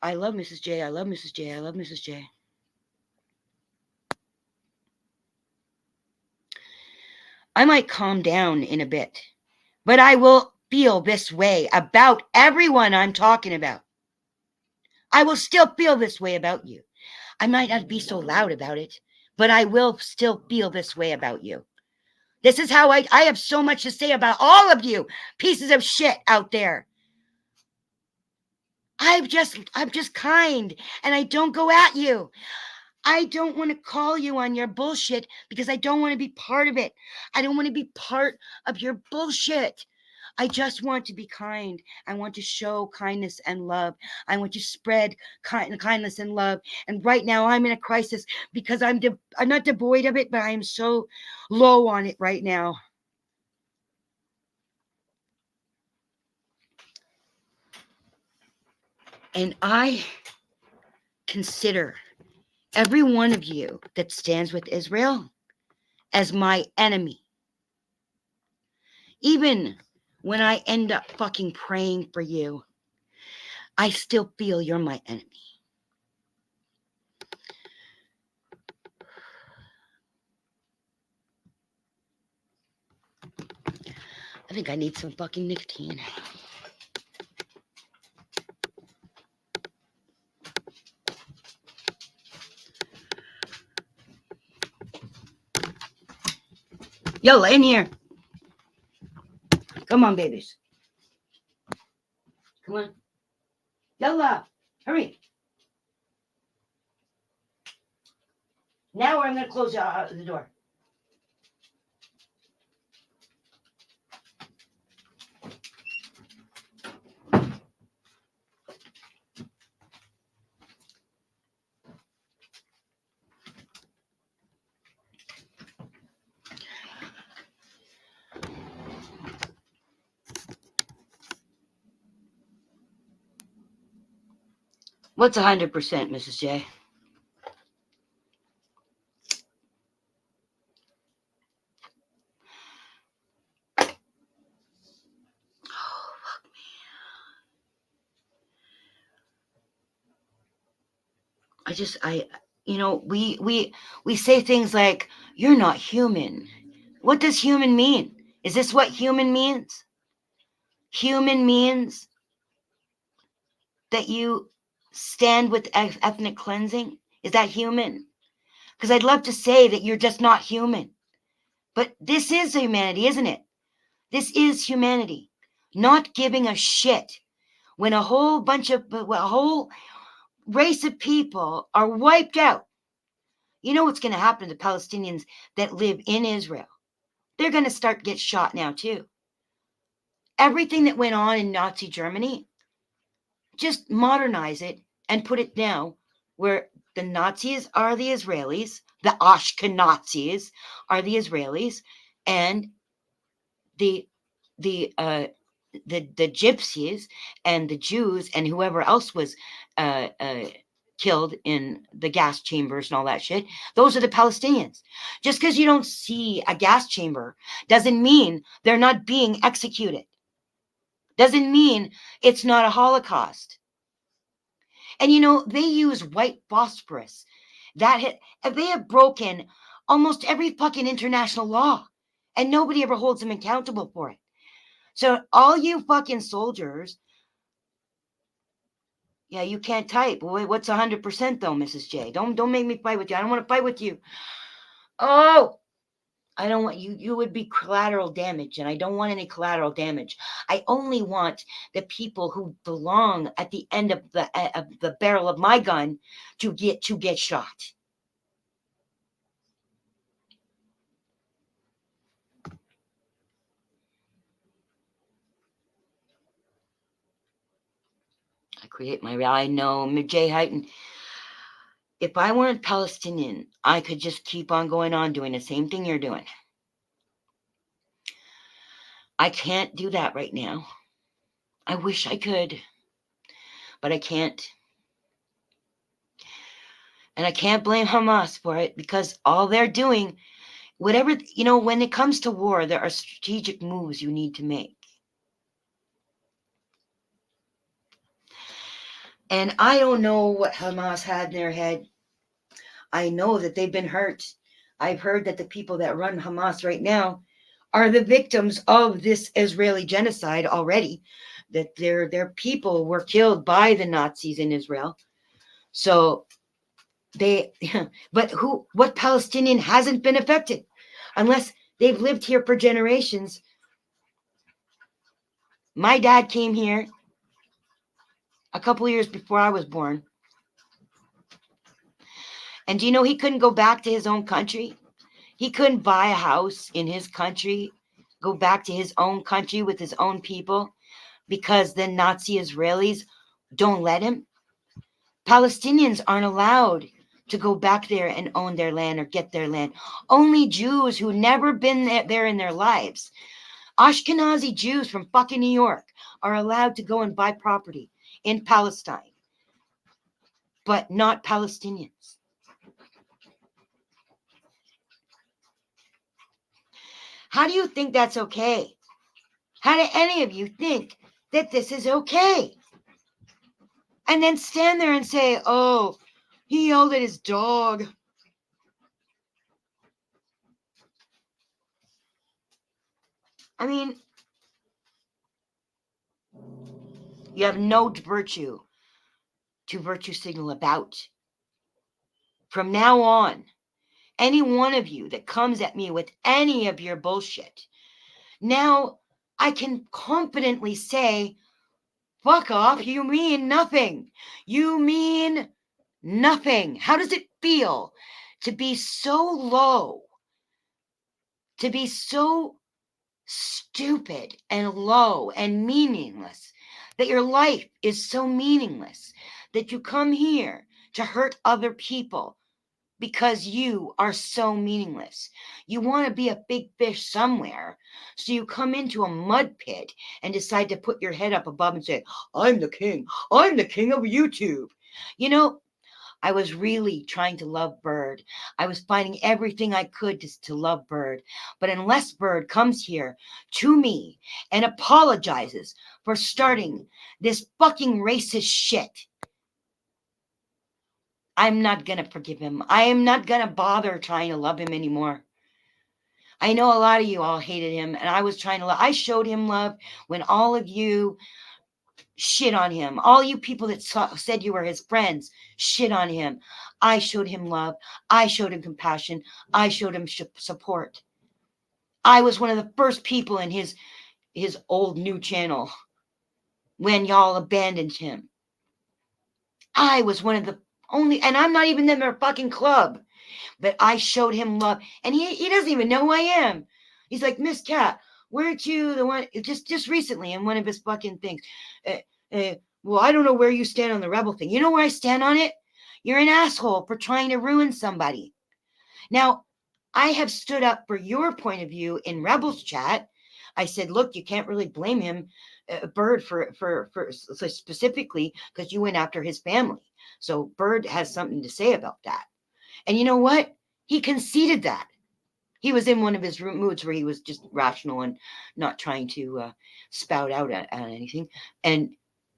I love Mrs. J. I love Mrs. J. I love Mrs. J. I might calm down in a bit, but I will feel this way about everyone I'm talking about. I will still feel this way about you. I might not be so loud about it, but I will still feel this way about you. This is how I have so much to say about all of you pieces of shit out there. I'm just kind, and I don't go at you. I don't want to call you on your bullshit because I don't want to be part of it. I don't want to be part of your bullshit. I just want to be kind. I want to show kindness and love. I want to spread kindness and love. And right now I'm in a crisis because I'm not devoid of it, but I am so low on it right now. And I consider every one of you that stands with Israel as my enemy. Even when I end up fucking praying for you, I still feel you're my enemy. I think I need some fucking nicotine. Yalla, in here. Come on, babies. Come on. Yalla, hurry. Now I'm going to close the door. What's 100%, Mrs. J? Oh, fuck me. We say things like, you're not human. What does human mean? Is this what human means? Human means that you stand with ethnic cleansing? Is that human? Because I'd love to say that you're just not human. But this is humanity, isn't it? This is humanity. Not giving a shit when a whole race of people are wiped out. You know what's going to happen to Palestinians that live in Israel? They're going to start to get shot now too. Everything that went on in Nazi Germany, just modernize it and put it now where the Nazis are the Israelis, the Ashkenazis are the Israelis, and the gypsies and the Jews and whoever else was killed in the gas chambers and all that shit, those are the Palestinians. Just because you don't see a gas chamber doesn't mean they're not being executed. Doesn't mean it's not a Holocaust. And they use white phosphorus. They have broken almost every fucking international law, and nobody ever holds them accountable for it. So all you fucking soldiers, yeah, you can't type. Well, what's 100% though, Mrs. J? Don't make me fight with you. I don't want to fight with you. Oh, I don't want you. You would be collateral damage, and I don't want any collateral damage. I only want the people who belong at the end of the barrel of my gun to get shot. I create my reality. I know, Jay Heighton. If I weren't Palestinian, I could just keep on going on doing the same thing you're doing. I can't do that right now. I wish I could, but I can't. And I can't blame Hamas for it because all they're doing, whatever, when it comes to war, there are strategic moves you need to make. And I don't know what Hamas had in their head. I know that they've been hurt. I've heard that the people that run Hamas right now are the victims of this Israeli genocide already, that their people were killed by the Nazis in Israel. So but what Palestinian hasn't been affected unless they've lived here for generations? My dad came here a couple years before I was born. And do you know he couldn't go back to his own country? He couldn't buy a house in his country, go back to his own country with his own people because the Nazi Israelis don't let him. Palestinians aren't allowed to go back there and own their land or get their land. Only Jews who never been there in their lives, Ashkenazi Jews from fucking New York, are allowed to go and buy property in Palestine, but not Palestinians. How do you think that's okay? How do any of you think that this is okay? And then stand there and say, oh, he yelled at his dog. I mean, you have no virtue to virtue signal about. From now on, any one of you that comes at me with any of your bullshit, now I can confidently say, fuck off, you mean nothing. You mean nothing. How does it feel to be so low, to be so stupid and low and meaningless, that your life is so meaningless, that you come here to hurt other people because you are so meaningless? You want to be a big fish somewhere, so you come into a mud pit and decide to put your head up above and say, I'm the king of YouTube. You know, I was really trying to love Bird. I was finding everything I could to love Bird. But unless Bird comes here to me and apologizes for starting this fucking racist shit, I'm not going to forgive him. I am not going to bother trying to love him anymore. I know a lot of you all hated him, and I was trying to love. I showed him love when all of you shit on him. All you people that said you were his friends shit on him. I showed him love. I showed him compassion. I showed him support. I was one of the first people in his old new channel when y'all abandoned him. I was one of the only, and I'm not even in their fucking club, but I showed him love. And he doesn't even know who I am. He's like, Miss Cat, weren't you the one just recently in one of his fucking things? Well, I don't know where you stand on the rebel thing. You know where I stand on it? You're an asshole for trying to ruin somebody. Now, I have stood up for your point of view in Rebels chat. I said, look, you can't really blame him, Bird, for specifically because you went after his family. So Bird has something to say about that. And you know what? He conceded that. He was in one of his moods where he was just rational and not trying to spout out at anything. And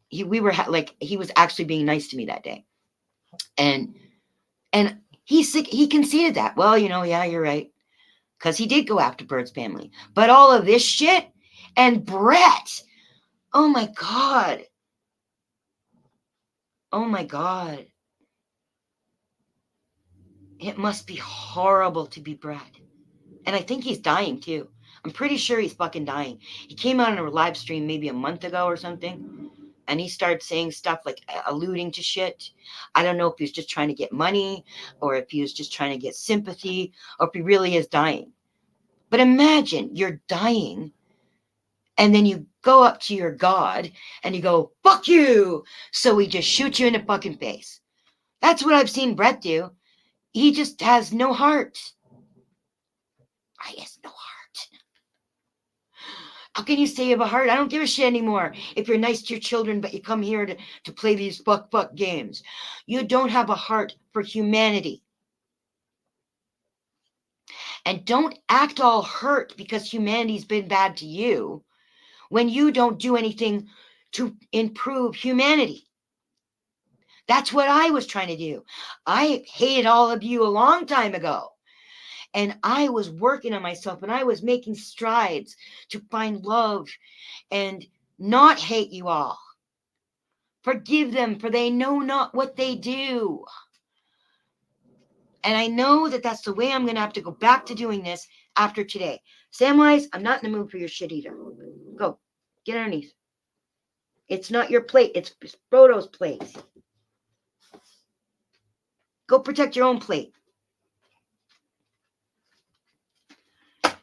he was actually being nice to me that day. And he conceded that. Well, yeah, you're right. Because he did go after Bird's family. But all of this shit and Brett, oh my God. Oh my God. It must be horrible to be Brett. And I think he's dying too. I'm pretty sure he's fucking dying. He came out on a live stream maybe a month ago or something, and he started saying stuff like alluding to shit. I don't know if he was just trying to get money or if he was just trying to get sympathy or if he really is dying. But imagine you're dying and then you go up to your God and you go, fuck you. So he just shoots you in the fucking face. That's what I've seen Brett do. He just has no heart. He has no heart. How can you say you have a heart? I don't give a shit anymore if you're nice to your children, but you come here to play these fuck games. You don't have a heart for humanity. And don't act all hurt because humanity's been bad to you when you don't do anything to improve humanity. That's what I was trying to do. I hated all of you a long time ago. And I was working on myself, and I was making strides to find love and not hate you all. Forgive them, for they know not what they do. And I know that that's the way I'm going to have to go back to doing this after today. Samwise, I'm not in the mood for your shit either. Go. Get underneath. It's not your plate. It's Frodo's plate. Go protect your own plate. It's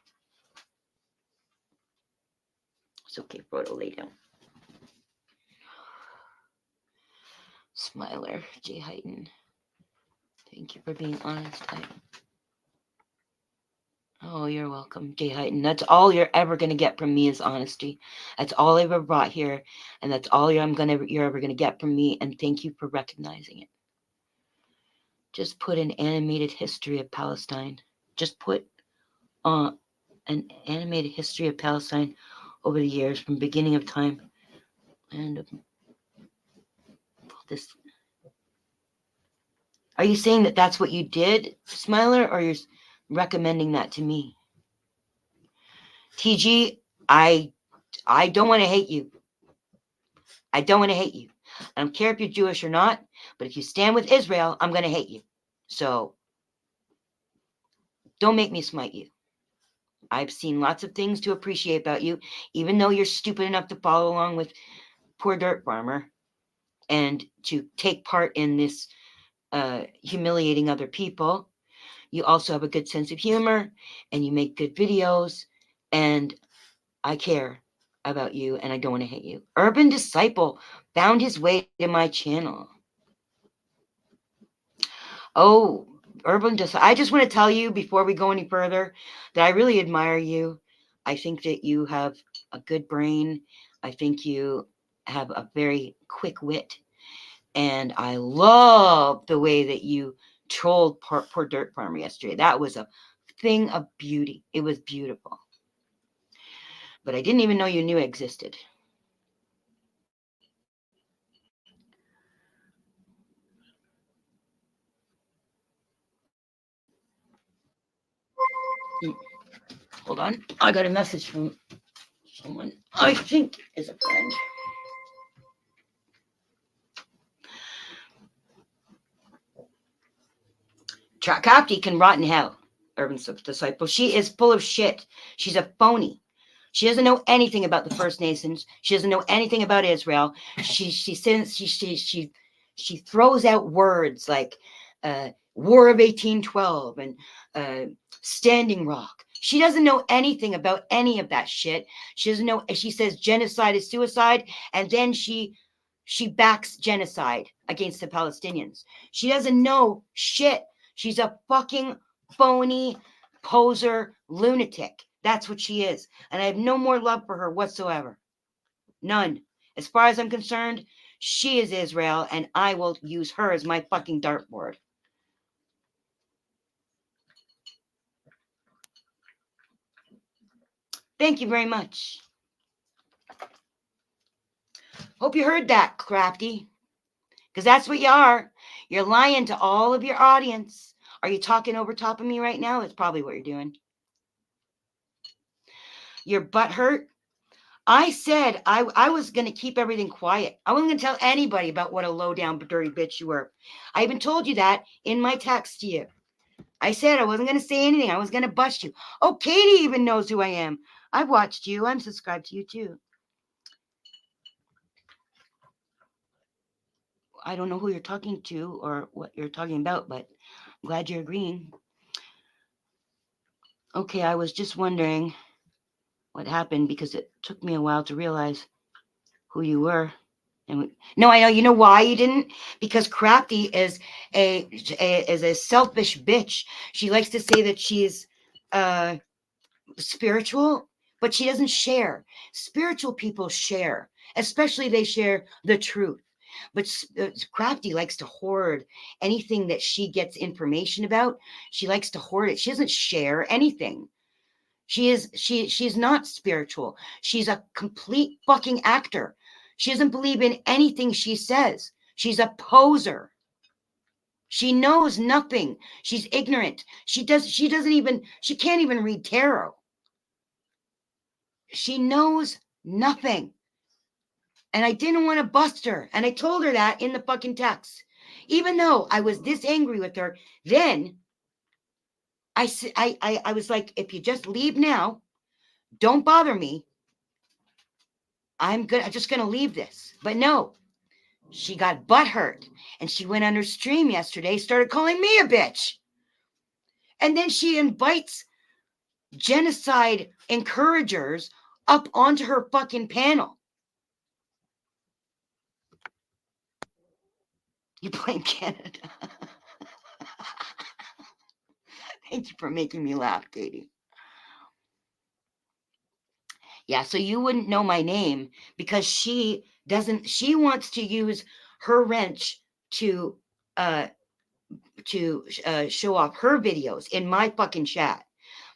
okay, Frodo. Lay down. Smiler, Jay Heighton. Thank you for being honest. Oh, you're welcome, Jay Heighton. That's all you're ever going to get from me is honesty. That's all I've ever brought here, and that's all you're ever going to get from me, and thank you for recognizing it. Just put an animated history of Palestine. Just put an animated history of Palestine over the years, from beginning of time. And this. Are you saying that that's what you did, Smiler, or you're recommending that to me? TG, I don't want to hate you. I don't want to hate you. I don't care if you're Jewish or not, but if you stand with Israel, I'm going to hate you. So don't make me smite you. I've seen lots of things to appreciate about you, even though you're stupid enough to follow along with poor dirt farmer and to take part in this humiliating other people. You also have a good sense of humor, and you make good videos, and I care about you, and I don't want to hate you. Urban Disciple found his way to my channel. Oh, I just want to tell you before we go any further that I really admire you. I think that you have a good brain. I think you have a very quick wit. And I love the way that you trolled poor Dirt Farmer yesterday. That was a thing of beauty. It was beautiful. But I didn't even know you knew it existed. Hold on. I got a message from someone I think is a friend. Trakapti can rot in hell, Urban Disciple. She is full of shit. She's a phony. She doesn't know anything about the First Nations. She doesn't know anything about Israel. She throws out words like War of 1812 and Standing Rock. She doesn't know anything about any of that shit. She doesn't know. She says genocide is suicide, and then she backs genocide against the Palestinians. She doesn't know shit. She's a fucking phony poser lunatic. That's what she is. And I have no more love for her whatsoever. None. As far as I'm concerned, she is Israel, and I will use her as my fucking dartboard. Thank you very much. Hope you heard that, Crafty. Because that's what you are. You're lying to all of your audience. Are you talking over top of me right now? That's probably what you're doing. Your butt hurt? I said I was going to keep everything quiet. I wasn't going to tell anybody about what a low-down, dirty bitch you were. I even told you that in my text to you. I said I wasn't going to say anything. I was going to bust you. Oh, Katie even knows who I am. I've watched you. I'm subscribed to you, too. I don't know who you're talking to or what you're talking about, but I'm glad you're agreeing. Okay, I was just wondering what happened because it took me a while to realize who you were. And no, I know. You know why you didn't? Because Crafty is a selfish bitch. She likes to say that she's spiritual, but she doesn't share. Spiritual people share, especially they share the truth. But Crafty likes to hoard anything that she gets information about. She likes to hoard it. She doesn't share anything. She's not spiritual. She's a complete fucking actor. She doesn't believe in anything she says. She's a poser. She knows nothing. She's ignorant. She can't even read tarot. She knows nothing. And I didn't want to bust her. And I told her that in the fucking text. Even though I was this angry with her, then I was like, if you just leave now, don't bother me. I'm just gonna leave this. But no, she got butthurt. And she went on her stream yesterday, started calling me a bitch. And then she invites genocide encouragers up onto her fucking panel. You blame Canada. Thank you for making me laugh, Katie. Yeah, so you wouldn't know my name because she wants to use her wrench to show off her videos in my fucking chat.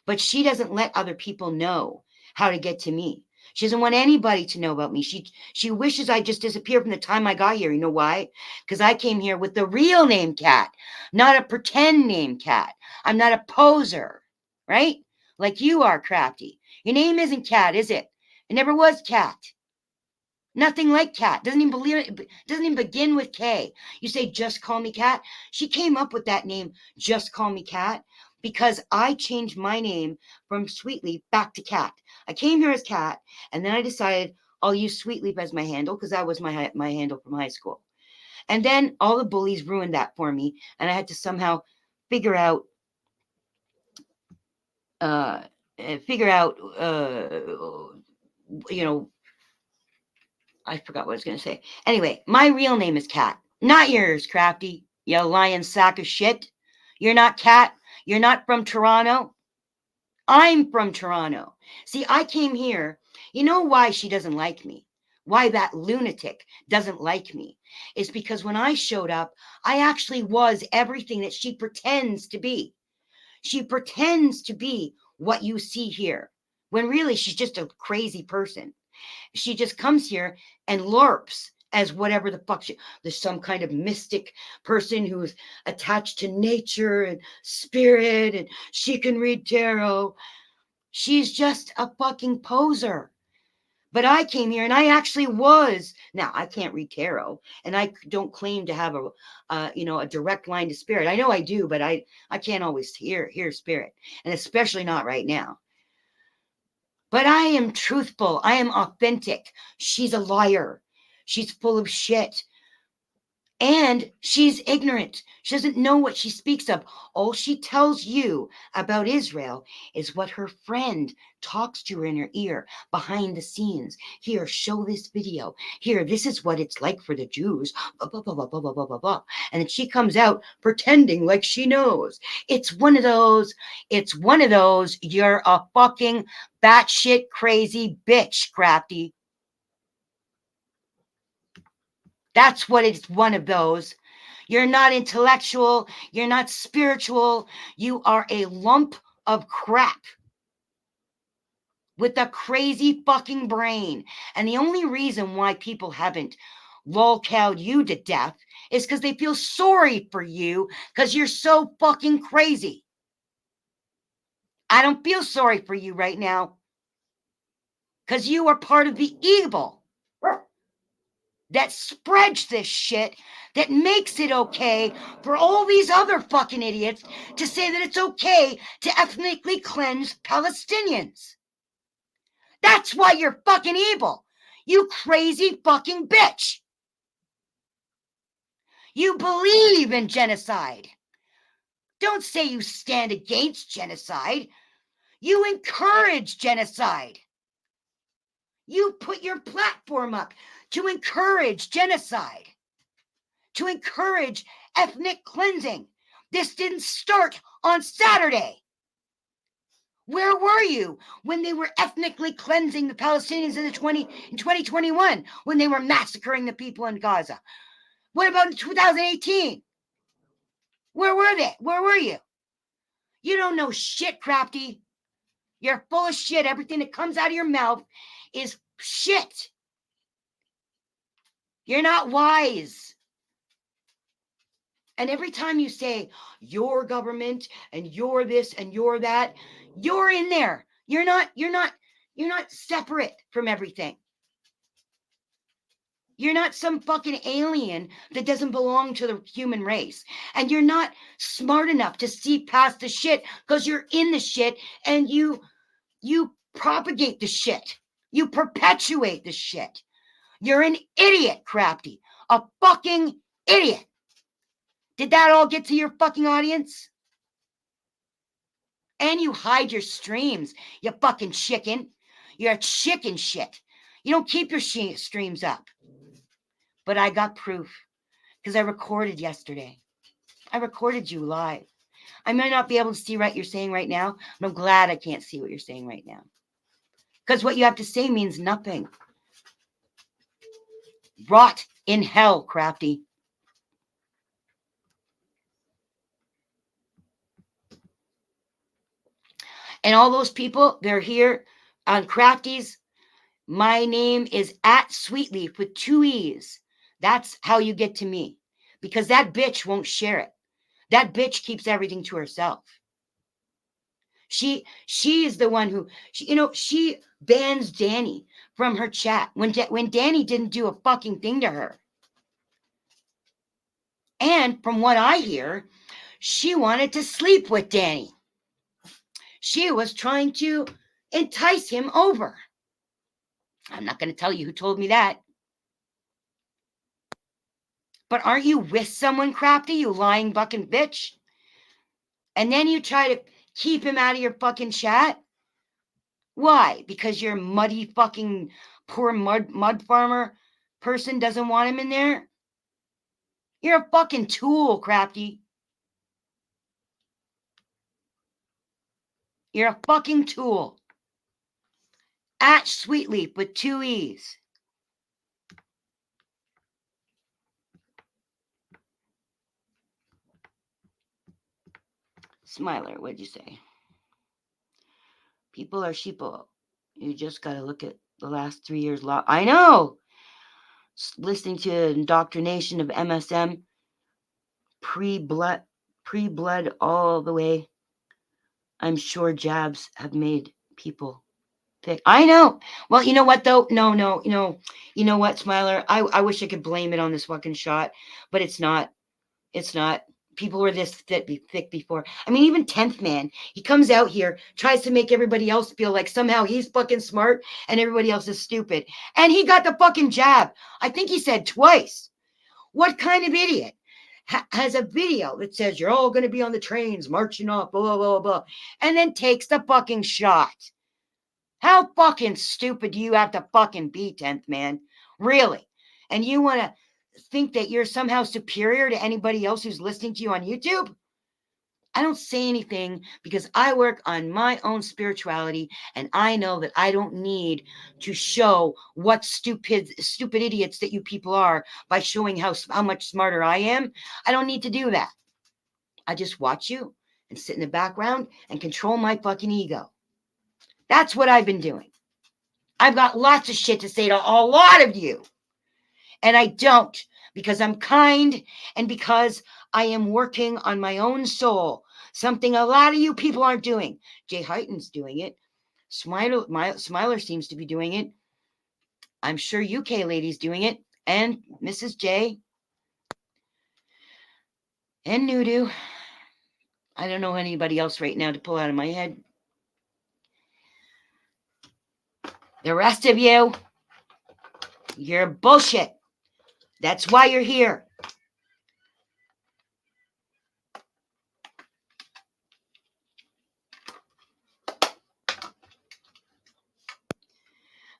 But she doesn't let other people know how to get to me. She doesn't want anybody to know about me. She wishes I just disappeared from the time I got here. You know why? Because I came here with the real name Cat, not a pretend name Cat. I'm not a poser, right? Like you are, Crafty. Your name isn't Cat, is it? It never was Cat. Nothing like Cat. Doesn't even begin with K. You say, just call me Cat. She came up with that name, just call me Cat, because I changed my name from Sweetleaf back to Cat. I came here as Cat, and then I decided I'll use Sweetleaf as my handle because that was my handle from high school. And then all the bullies ruined that for me, and I had to somehow figure out, you know, I forgot what I was going to say. Anyway, my real name is Cat, not yours, Crafty, you lying sack of shit. You're not Cat. You're not from Toronto. I'm from Toronto. See, I came here. You know why she doesn't like me? Why that lunatic doesn't like me? Is because when I showed up, I actually was everything that she pretends to be. She pretends to be what you see here, when really she's just a crazy person. She just comes here and LARPs as whatever the fuck there's some kind of mystic person who's attached to nature and spirit and she can read tarot. She's just a fucking poser. But I came here and I actually was. Now, I can't read tarot and I don't claim to have a direct line to spirit. I know I do, but I can't always hear spirit, and especially not right now. But I am truthful. I am authentic. She's a liar. She's full of shit. And she's ignorant. She doesn't know what she speaks of. All she tells you about Israel is what her friend talks to her in her ear behind the scenes. Here, show this video. Here, this is what it's like for the Jews. Blah, blah, blah, blah, blah, blah, blah, blah. And then she comes out pretending like she knows. It's one of those. You're a fucking batshit crazy bitch, Crafty. That's what it's one of those. You're not intellectual. You're not spiritual. You are a lump of crap with a crazy fucking brain. And the only reason why people haven't lolcowed you to death is because they feel sorry for you because you're so fucking crazy. I don't feel sorry for you right now because you are part of the evil that spreads this shit, that makes it okay for all these other fucking idiots to say that it's okay to ethnically cleanse Palestinians. That's why you're fucking evil. You crazy fucking bitch. You believe in genocide. Don't say you stand against genocide. You encourage genocide. You put your platform up to encourage genocide, to encourage ethnic cleansing. This didn't start on Saturday. Where were you when they were ethnically cleansing the Palestinians in 2021, when they were massacring the people in Gaza? What about in 2018? Where were they? Where were you? You don't know shit, Crafty. You're full of shit. Everything that comes out of your mouth is shit. You're not wise. And every time you say your government and you're this and you're that, you're in there. You're not separate from everything. You're not some fucking alien that doesn't belong to the human race. And you're not smart enough to see past the shit because you're in the shit and you propagate the shit. You perpetuate the shit. You're an idiot, Crafty. A fucking idiot. Did that all get to your fucking audience? And you hide your streams, you fucking chicken. You're a chicken shit. You don't keep your streams up. But I got proof because I recorded yesterday. I recorded you live. I might not be able to see what you're saying right now, but I'm glad I can't see what you're saying right now. Because what you have to say means nothing. Rot in hell, Crafty. And all those people, they're here on Crafty's. My name is @Sweetleaf with 2 E's. That's how you get to me. Because that bitch won't share it. That bitch keeps everything to herself. She is the one who, she bans Danny from her chat when Danny didn't do a fucking thing to her. And from what I hear, she wanted to sleep with Danny. She was trying to entice him over. I'm not going to tell you who told me that. But aren't you with someone, Crafty, you lying fucking bitch? And then you try to keep him out of your fucking chat? Why? Because your muddy fucking poor mud farmer person doesn't want him in there? You're a fucking tool, Crafty. You're a fucking tool. @Sweetleaf with 2 E's. Smiler, what'd you say? People are sheeple. You just got to look at the last 3 years. I know. Listening to indoctrination of MSM, pre-blood all the way. I'm sure jabs have made people pick. I know. Well, you know what though? No. You know what, Smiler? I wish I could blame it on this fucking shot, but it's not. It's not. People were this thick before. I mean, even 10th Man, he comes out here, tries to make everybody else feel like somehow he's fucking smart and everybody else is stupid. And he got the fucking jab. I think he said twice. What kind of idiot has a video that says you're all going to be on the trains marching off, blah, blah, blah, blah, and then takes the fucking shot? How fucking stupid do you have to fucking be, 10th Man? Really? And you want to think that you're somehow superior to anybody else who's listening to you on YouTube? I don't say anything because I work on my own spirituality and I know that I don't need to show what stupid idiots that you people are by showing how much smarter I am. I don't need to do that. I just watch you and sit in the background and control my fucking ego. That's what I've been doing. I've got lots of shit to say to a lot of you. And I don't, because I'm kind and because I am working on my own soul. Something a lot of you people aren't doing. Jay Hyten's doing it. Smiler seems to be doing it. I'm sure UK lady's doing it. And Mrs. J. And Nudu. I don't know anybody else right now to pull out of my head. The rest of you, you're bullshit. That's why you're here.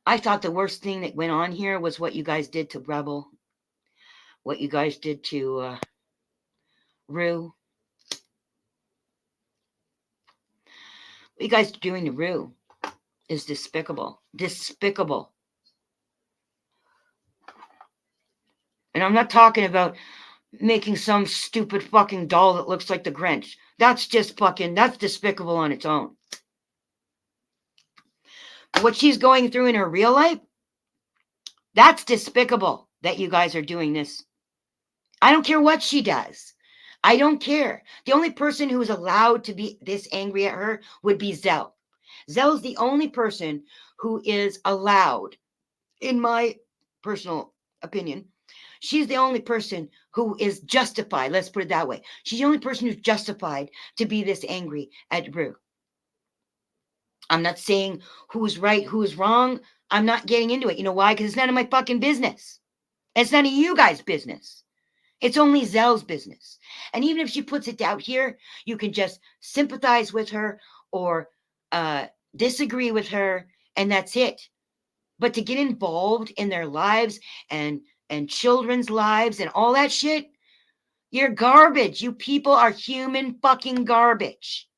I thought the worst thing that went on here was what you guys did to Rebel. What you guys did to Rue. What you guys are doing to Rue is despicable. Despicable. And I'm not talking about making some stupid fucking doll that looks like the Grinch. That's just fucking, that's despicable on its own. What she's going through in her real life, that's despicable that you guys are doing this. I don't care what she does. I don't care. The only person who is allowed to be this angry at her would be Zell. Zell's the only person who is allowed, in my personal opinion. She's the only person who is justified. Let's put it that way. She's the only person who's justified to be this angry at Rue. I'm not saying who's right, who's wrong. I'm not getting into it. You know why? Because it's none of my fucking business. It's none of you guys' business. It's only Zell's business. And even if she puts it out here, you can just sympathize with her or disagree with her, and that's it. But to get involved in their lives and children's lives and all that shit, you're garbage. You people are human fucking garbage.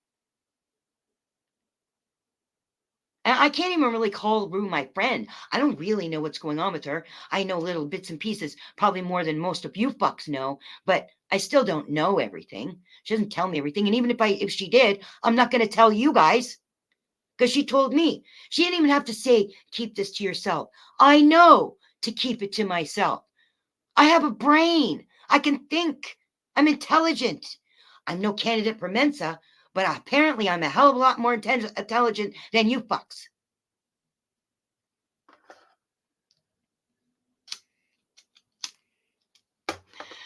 And I can't even really call Rue my friend. I don't really know what's going on with her. I know little bits and pieces, probably more than most of you fucks know, but I still don't know everything. She doesn't tell me everything. And even if she did, I'm not going to tell you guys because she told me. She didn't even have to say, keep this to yourself. I know to keep it to myself. I have a brain. I can think. I'm intelligent. I'm no candidate for Mensa, but apparently I'm a hell of a lot more intelligent than you fucks.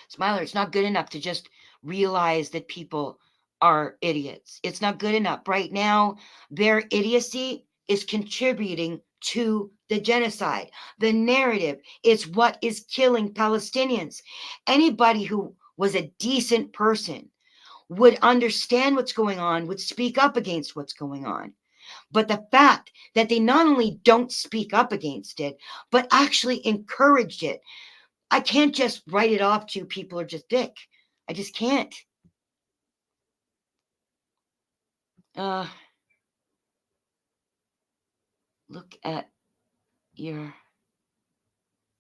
Smiler, it's not good enough to just realize that people are idiots. It's not good enough. Right now, their idiocy is contributing to the genocide. The narrative is what is killing Palestinians. Anybody who was a decent person would understand what's going on, would speak up against what's going on. But the fact that they not only don't speak up against it, but actually encouraged it, I can't just write it off to people are just dick. I just can't. Look at your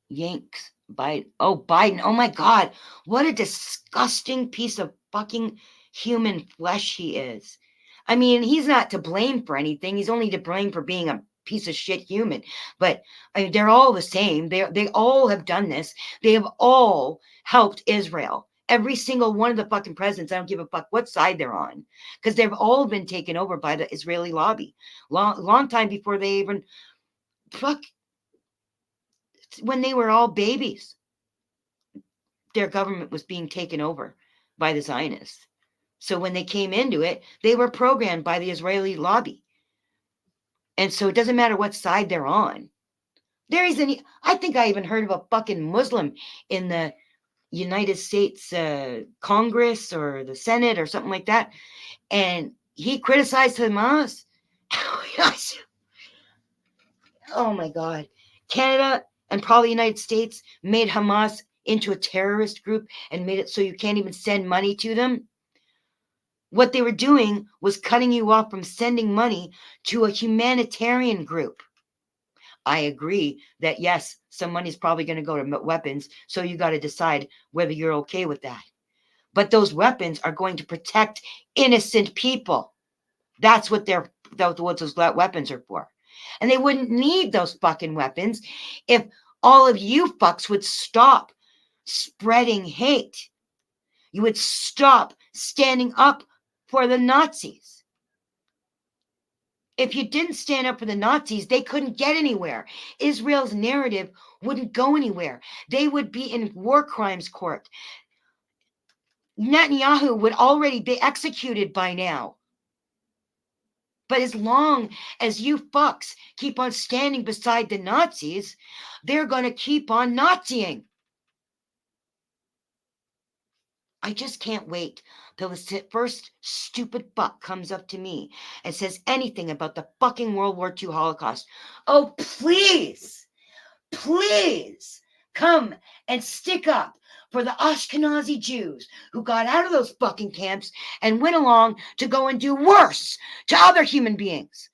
Yanks. Biden. Oh, Biden. Oh my God. What a disgusting piece of fucking human flesh he is. I mean, he's not to blame for anything. He's only to blame for being a piece of shit human. But I mean, they're all the same. They all have done this. They have all helped Israel. Every single one of the fucking presidents, I don't give a fuck what side they're on, because they've all been taken over by the Israeli lobby. Long time before they even, fuck, when they were all babies, their government was being taken over by the Zionists. So when they came into it, they were programmed by the Israeli lobby. And so it doesn't matter what side they're on. There isn't, I think I even heard of a fucking Muslim in the United States Congress or the Senate or something like that. And he criticized Hamas. Oh my God. Canada and probably the United States made Hamas into a terrorist group and made it so you can't even send money to them. What they were doing was cutting you off from sending money to a humanitarian group. I agree that yes, some money's probably going to go to weapons, so you got to decide whether you're okay with that. But those weapons are going to protect innocent people. That's what those weapons are for. And they wouldn't need those fucking weapons if all of you fucks would stop spreading hate. You would stop standing up for the Nazis. If you didn't stand up for the Nazis, they couldn't get anywhere. Israel's narrative wouldn't go anywhere. They would be in war crimes court. Netanyahu would already be executed by now. But as long as you fucks keep on standing beside the Nazis, they're going to keep on Naziing. I just can't wait till the first stupid fuck comes up to me and says anything about the fucking World War II Holocaust. Oh, please, please come and stick up for the Ashkenazi Jews who got out of those fucking camps and went along to go and do worse to other human beings.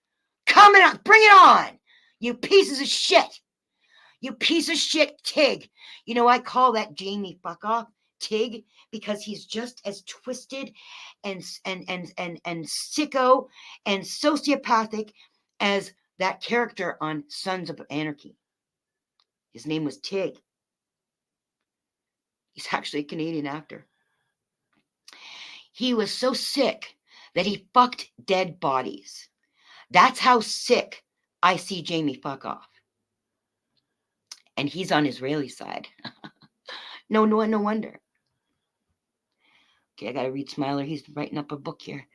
Come and bring it on, you pieces of shit. You piece of shit Tig. You know, I call that Jamie fuck off Tig because he's just as twisted and sicko and sociopathic as that character on Sons of Anarchy. His name was Tig. He's actually a Canadian actor. He was so sick that he fucked dead bodies. That's how sick I see Jamie fuck off. And he's on Israeli side. No wonder. Okay, I gotta read Smiler. He's writing up a book here.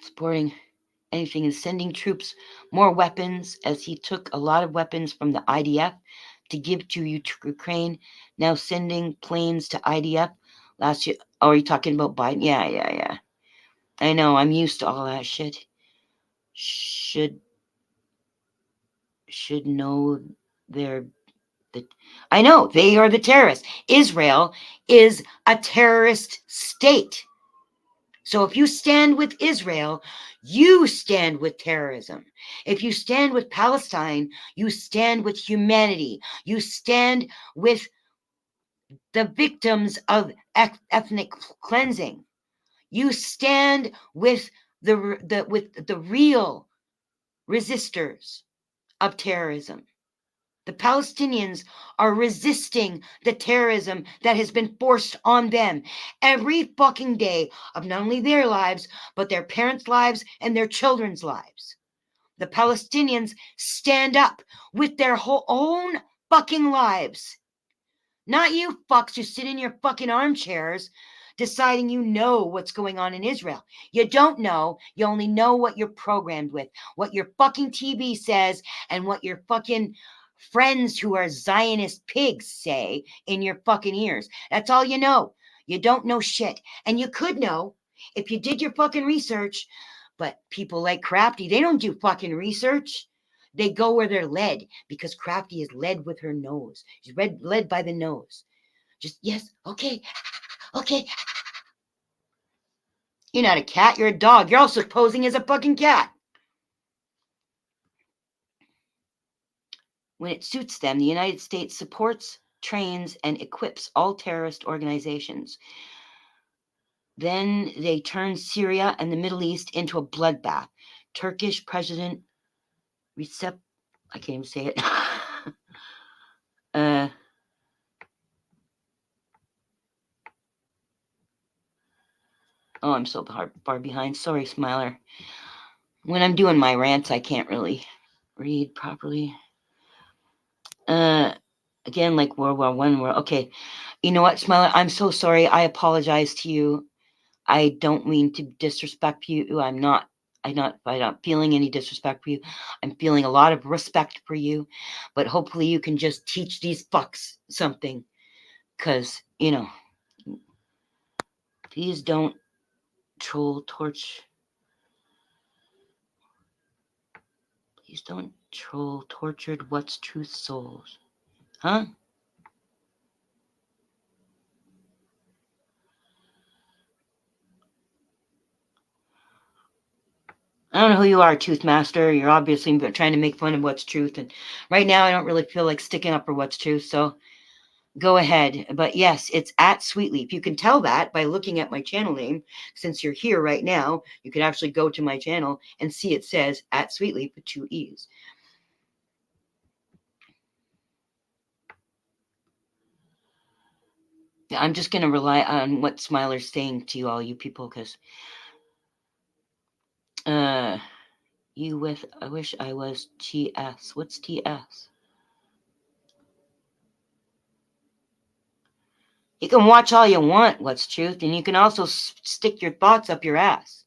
Supporting anything and sending troops more weapons, as he took a lot of weapons from the IDF to give to Ukraine. Now sending planes to IDF. Last year, oh, are you talking about Biden? Yeah. I know, I'm used to all that shit. Should know I know, they are the terrorists. Israel is a terrorist state. So if you stand with Israel, you stand with terrorism. If you stand with Palestine, you stand with humanity. You stand with the victims of ethnic cleansing. You stand with the real resistors of terrorism. The Palestinians are resisting the terrorism that has been forced on them every fucking day of not only their lives, but their parents' lives and their children's lives. The Palestinians stand up with their whole own fucking lives. Not you fucks who sit in your fucking armchairs deciding you know what's going on in Israel. You don't know. You only know what you're programmed with, what your fucking TV says, and what your fucking friends who are Zionist pigs say in your fucking ears. That's all you know. You don't know shit. And you could know if you did your fucking research. But people like Crafty, they don't do fucking research. They go where they're led, because Crafty is led with her nose. She's led by the nose. Just, yes, okay. You're not a cat, you're a dog. You're also posing as a fucking cat. When it suits them, the United States supports, trains, and equips all terrorist organizations. Then they turn Syria and the Middle East into a bloodbath. Turkish President Recep, I can't even say it. Oh, I'm so far behind. Sorry, Smiler. When I'm doing my rants, I can't really read properly. Again, like World War I. Okay, you know what, Smiler? I'm so sorry. I apologize to you. I don't mean to disrespect you. I'm not feeling any disrespect for you. I'm feeling a lot of respect for you. But hopefully you can just teach these fucks something. Because, please don't troll torch. Please don't troll tortured what's truth souls. Huh? I don't know who you are, Tooth Master. You're obviously trying to make fun of what's truth. And right now, I don't really feel like sticking up for what's truth. So go ahead. But yes, it's at Sweetleaf. You can tell that by looking at my channel name. Since you're here right now, you can actually go to my channel and see it says at Sweetleaf with 2 E's. I'm just going to rely on what Smiler's saying to you, all you people, because I wish I was TS. What's TS? You can watch all you want, what's truth, and you can also stick your thoughts up your ass.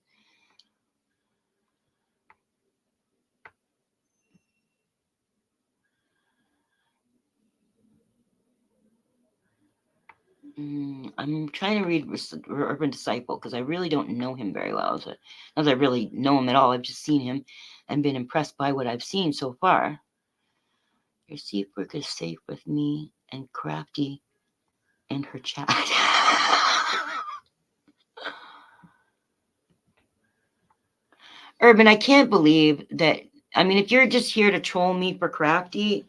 I'm trying to read Urban Disciple because I really don't know him very well. Not that I really know him at all. I've just seen him and been impressed by what I've seen so far. Your safe work is safe with me and Crafty and her chat. Urban, I can't believe that. I mean, if you're just here to troll me for Crafty,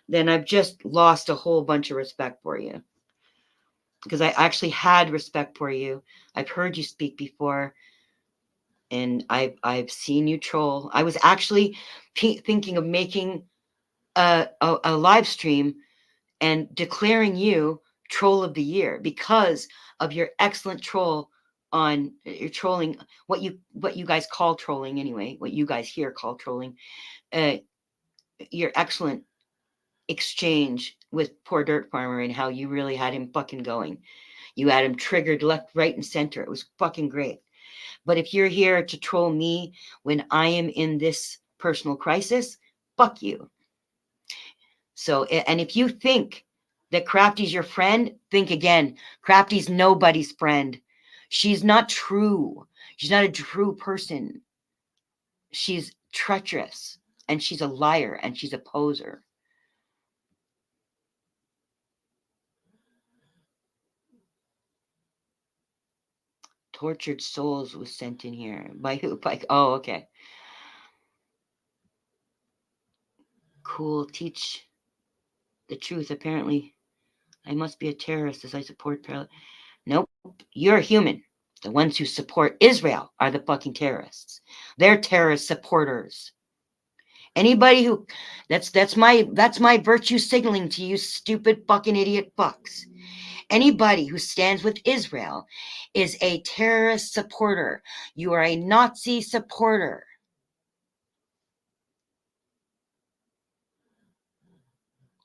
then I've just lost a whole bunch of respect for you. Because I actually had respect for you. I've heard you speak before, and I've seen you troll. I was actually thinking of making a live stream and declaring you troll of the year because of your excellent troll on your trolling, what you guys call trolling anyway, what you guys here call trolling, your excellent exchange with poor dirt farmer and how you really had him fucking going. You had him triggered left, right, and center. It was fucking great. But if you're here to troll me when I am in this personal crisis, fuck you. So, and if you think that Crafty's your friend, think again. Crafty's nobody's friend. She's not true. She's not a true person. She's treacherous, and she's a liar, and she's a poser. Tortured Souls was sent in here. By who? Oh, okay. Cool. Teach the truth. Apparently, I must be a terrorist as I support Nope. You're a human. The ones who support Israel are the fucking terrorists. They're terrorist supporters. Anybody who that's my virtue signaling to you stupid fucking idiot fucks. Anybody who stands with Israel is a terrorist supporter. You are a Nazi supporter.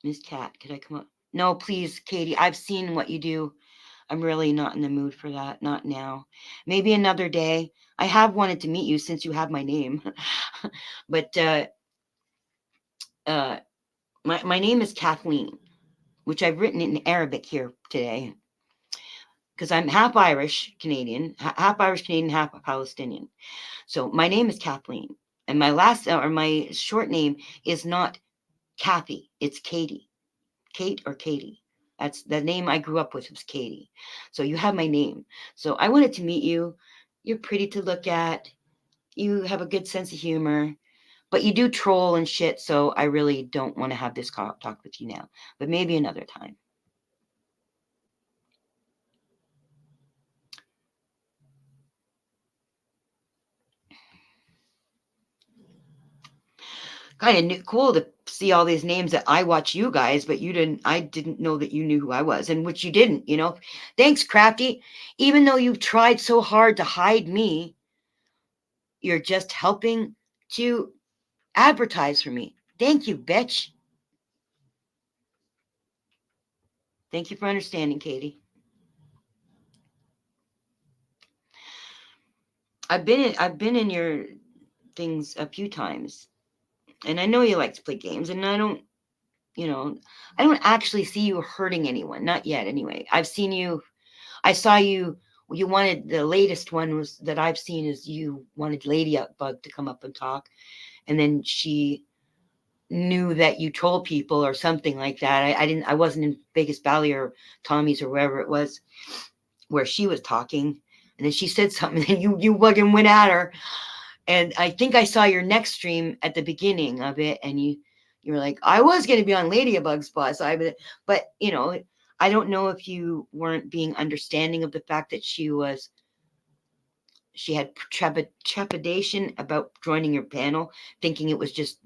Miss Cat, could I come up? No, please, Katie. I've seen what you do. I'm really not in the mood for that. Not now. Maybe another day. I have wanted to meet you since you have my name. But my name is Kathleen, which I've written in Arabic here today because I'm half Irish Canadian, half Palestinian. So my name is Kathleen, and my last or my short name is not Kathy. It's Katie, Kate or Katie. That's the name I grew up with, was Katie. So you have my name. So I wanted to meet you. You're pretty to look at. You have a good sense of humor, but you do troll and shit. So I really don't want to have this talk with you now, but maybe another time. Kind of cool to see all these names that I watch you guys, but I didn't know that you knew who I was, and which you didn't, Thanks, Crafty. Even though you've tried so hard to hide me, you're just helping to advertise for me. Thank you, bitch. Thank you for understanding, Katie. I've been in your things a few times, and I know you like to play games, and I don't actually see you hurting anyone, not yet anyway. I saw you wanted, the latest one was that I've seen is you wanted Ladybug to come up and talk, and then she knew that you troll people or something like that. I wasn't in Vegas Valley or Tommy's or wherever it was where she was talking, and then she said something and you fucking went at her. And I think I saw your next stream at the beginning of it, and you were like, I was going to be on Ladybug's spot, but I don't know if you weren't being understanding of the fact that she had trepidation about joining your panel, thinking it was just,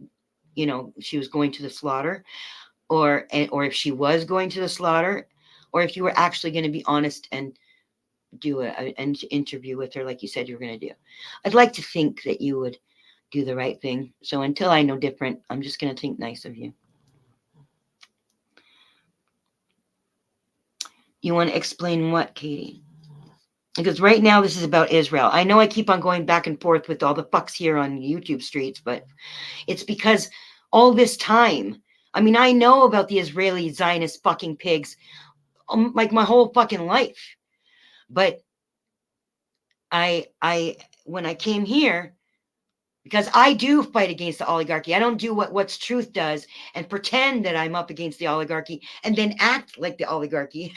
she was going to the slaughter, or if she was going to the slaughter, or if you were actually going to be honest and do an interview with her like you said you were going to do. I'd like to think that you would do the right thing. So until I know different, I'm just going to think nice of you. You want to explain what, Katie? Because right now this is about Israel. I know I keep on going back and forth with all the fucks here on YouTube streets, but it's because all this time, I mean, I know about the Israeli Zionist fucking pigs like my whole fucking life. But when I came here, because I do fight against the oligarchy. I don't do what's truth does and pretend that I'm up against the oligarchy and then act like the oligarchy.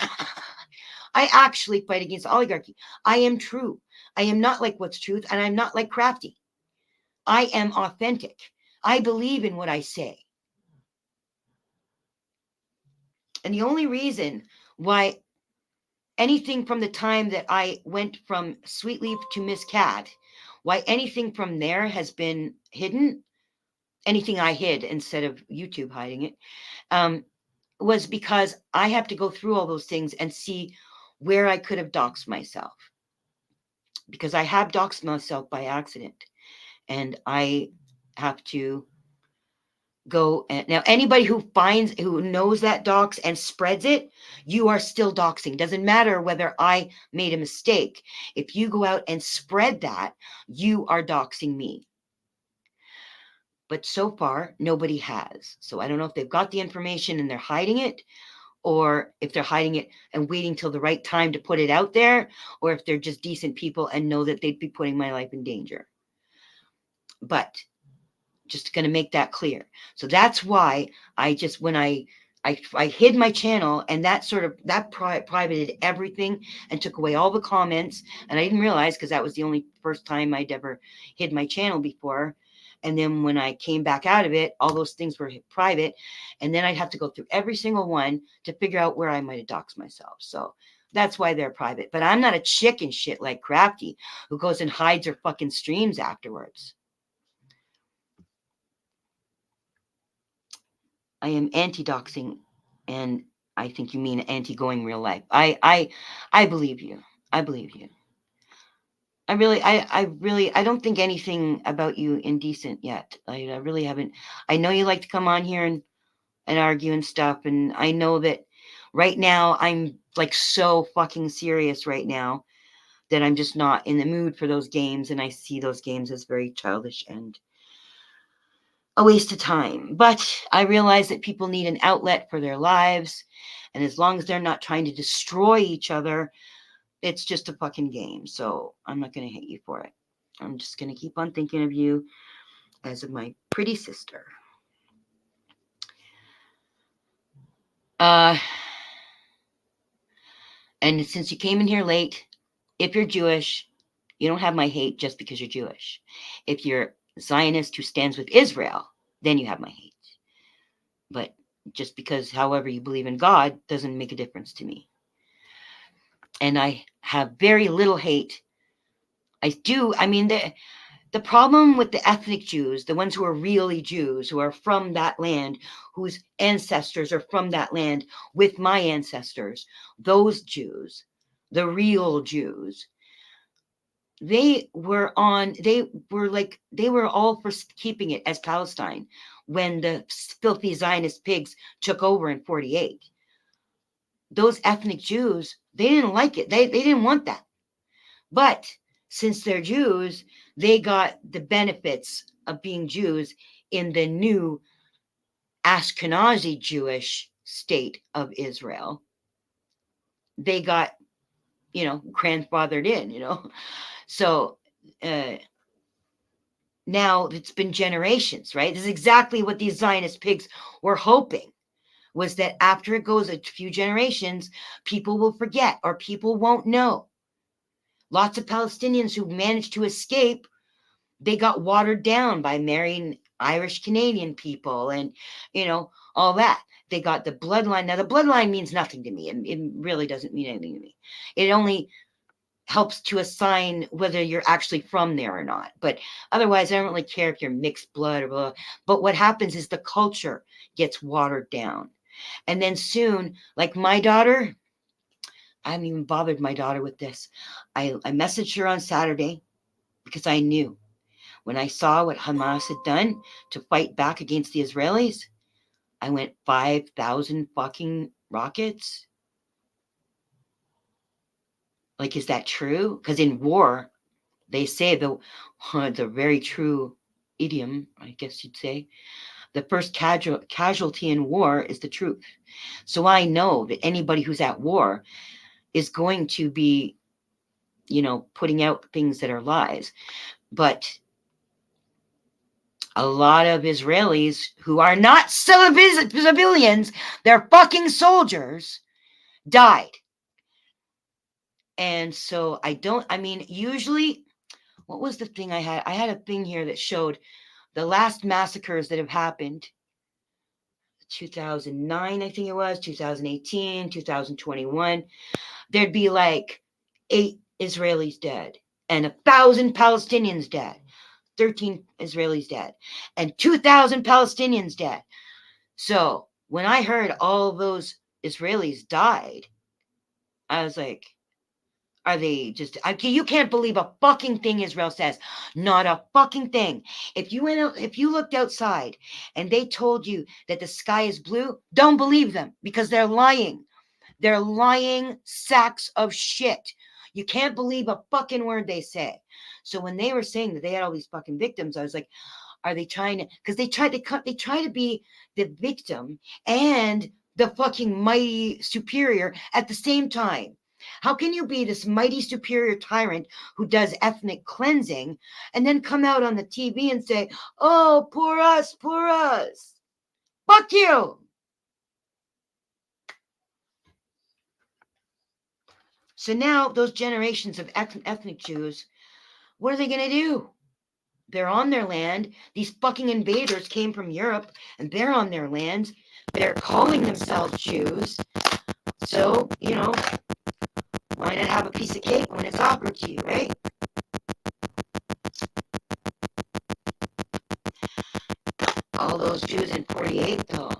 I actually fight against the oligarchy. I am true. I am not like what's truth, and I'm not like Crafty. I am authentic. I believe in what I say. And the only reason why anything from the time that I went from Sweetleaf to Miss Cat, why anything from there has been hidden, anything I hid instead of YouTube hiding it, was because I have to go through all those things and see where I could have doxed myself. Because I have doxed myself by accident. And I have to go and now anybody who knows that dox and spreads it, you are still doxing. Doesn't matter whether I made a mistake. If you go out and spread that, you are doxing me. But so far, nobody has. So I don't know if they've got the information and they're hiding it, or if they're hiding it and waiting till the right time to put it out there, or if they're just decent people and know that they'd be putting my life in danger. But just going to make that clear. So that's why I just, when I hid my channel, and that privated everything and took away all the comments. And I didn't realize, because that was the only first time I'd ever hid my channel before. And then when I came back out of it, all those things were private. And then I'd have to go through every single one to figure out where I might have doxed myself. So that's why they're private. But I'm not a chicken shit like Crafty who goes and hides her fucking streams afterwards. I am anti-doxing, and I think you mean anti-going real life. I believe you. I believe you. I don't think anything about you indecent yet. I really haven't. I know you like to come on here and argue and stuff, and I know that right now I'm like so fucking serious right now that I'm just not in the mood for those games, and I see those games as very childish and a waste of time. But I realize that people need an outlet for their lives. And as long as they're not trying to destroy each other, it's just a fucking game. So I'm not going to hate you for it. I'm just going to keep on thinking of you as of my pretty sister. And since you came in here late, if you're Jewish, you don't have my hate just because you're Jewish. If you're a Zionist who stands with Israel, then you have my hate. But just because, however, you believe in God doesn't make a difference to me. And I have very little hate. I mean, the problem with the ethnic Jews, the ones who are really Jews, who are from that land, whose ancestors are from that land with my ancestors, those Jews, the real Jews, they were all for keeping it as Palestine when the filthy Zionist pigs took over in 1948. Those ethnic Jews, they didn't like it. They didn't want that. But since they're Jews, they got the benefits of being Jews in the new Ashkenazi Jewish state of Israel. They got, grandfathered in, So now it's been generations, right? This is exactly what these Zionist pigs were hoping, was that after it goes a few generations, people will forget or people won't know. Lots of Palestinians who managed to escape, they got watered down by marrying Irish Canadian people and, all that. They got the bloodline. Now, the bloodline means nothing to me. It really doesn't mean anything to me. It only helps to assign whether you're actually from there or not. But otherwise, I don't really care if you're mixed blood or blah. But what happens is the culture gets watered down. And then soon, like my daughter, I haven't even bothered my daughter with this. I messaged her on Saturday because I knew when I saw what Hamas had done to fight back against the Israelis, I went 5,000 fucking rockets. Like, is that true? Because in war, they say the very true idiom, I guess you'd say, the first casualty in war is the truth. So I know that anybody who's at war is going to be, putting out things that are lies. But a lot of Israelis who are not civilians, they're fucking soldiers, died. And so usually, what was the thing I had? I had a thing here that showed the last massacres that have happened. 2009, I think it was, 2018, 2021. There'd be like 8 Israelis dead and 1,000 Palestinians dead. 13 Israelis dead and 2,000 Palestinians dead. So When I heard all those Israelis died, I was like, are they just, you can't believe a fucking thing Israel says. Not a fucking thing. If you looked outside and they told you that the sky is blue, don't believe them, because they're lying. They're lying sacks of shit. You can't believe a fucking word they say. So when they were saying that they had all these fucking victims, I was like, are they trying to, because they try to be the victim and the fucking mighty superior at the same time. How can you be this mighty superior tyrant who does ethnic cleansing and then come out on the TV and say, oh, poor us, poor us? Fuck you. So now those generations of ethnic Jews, what are they going to do? They're on their land. These fucking invaders came from Europe and they're on their land. They're calling themselves Jews. So, why not have a piece of cake when it's offered to you, right? All those Jews in 48, though,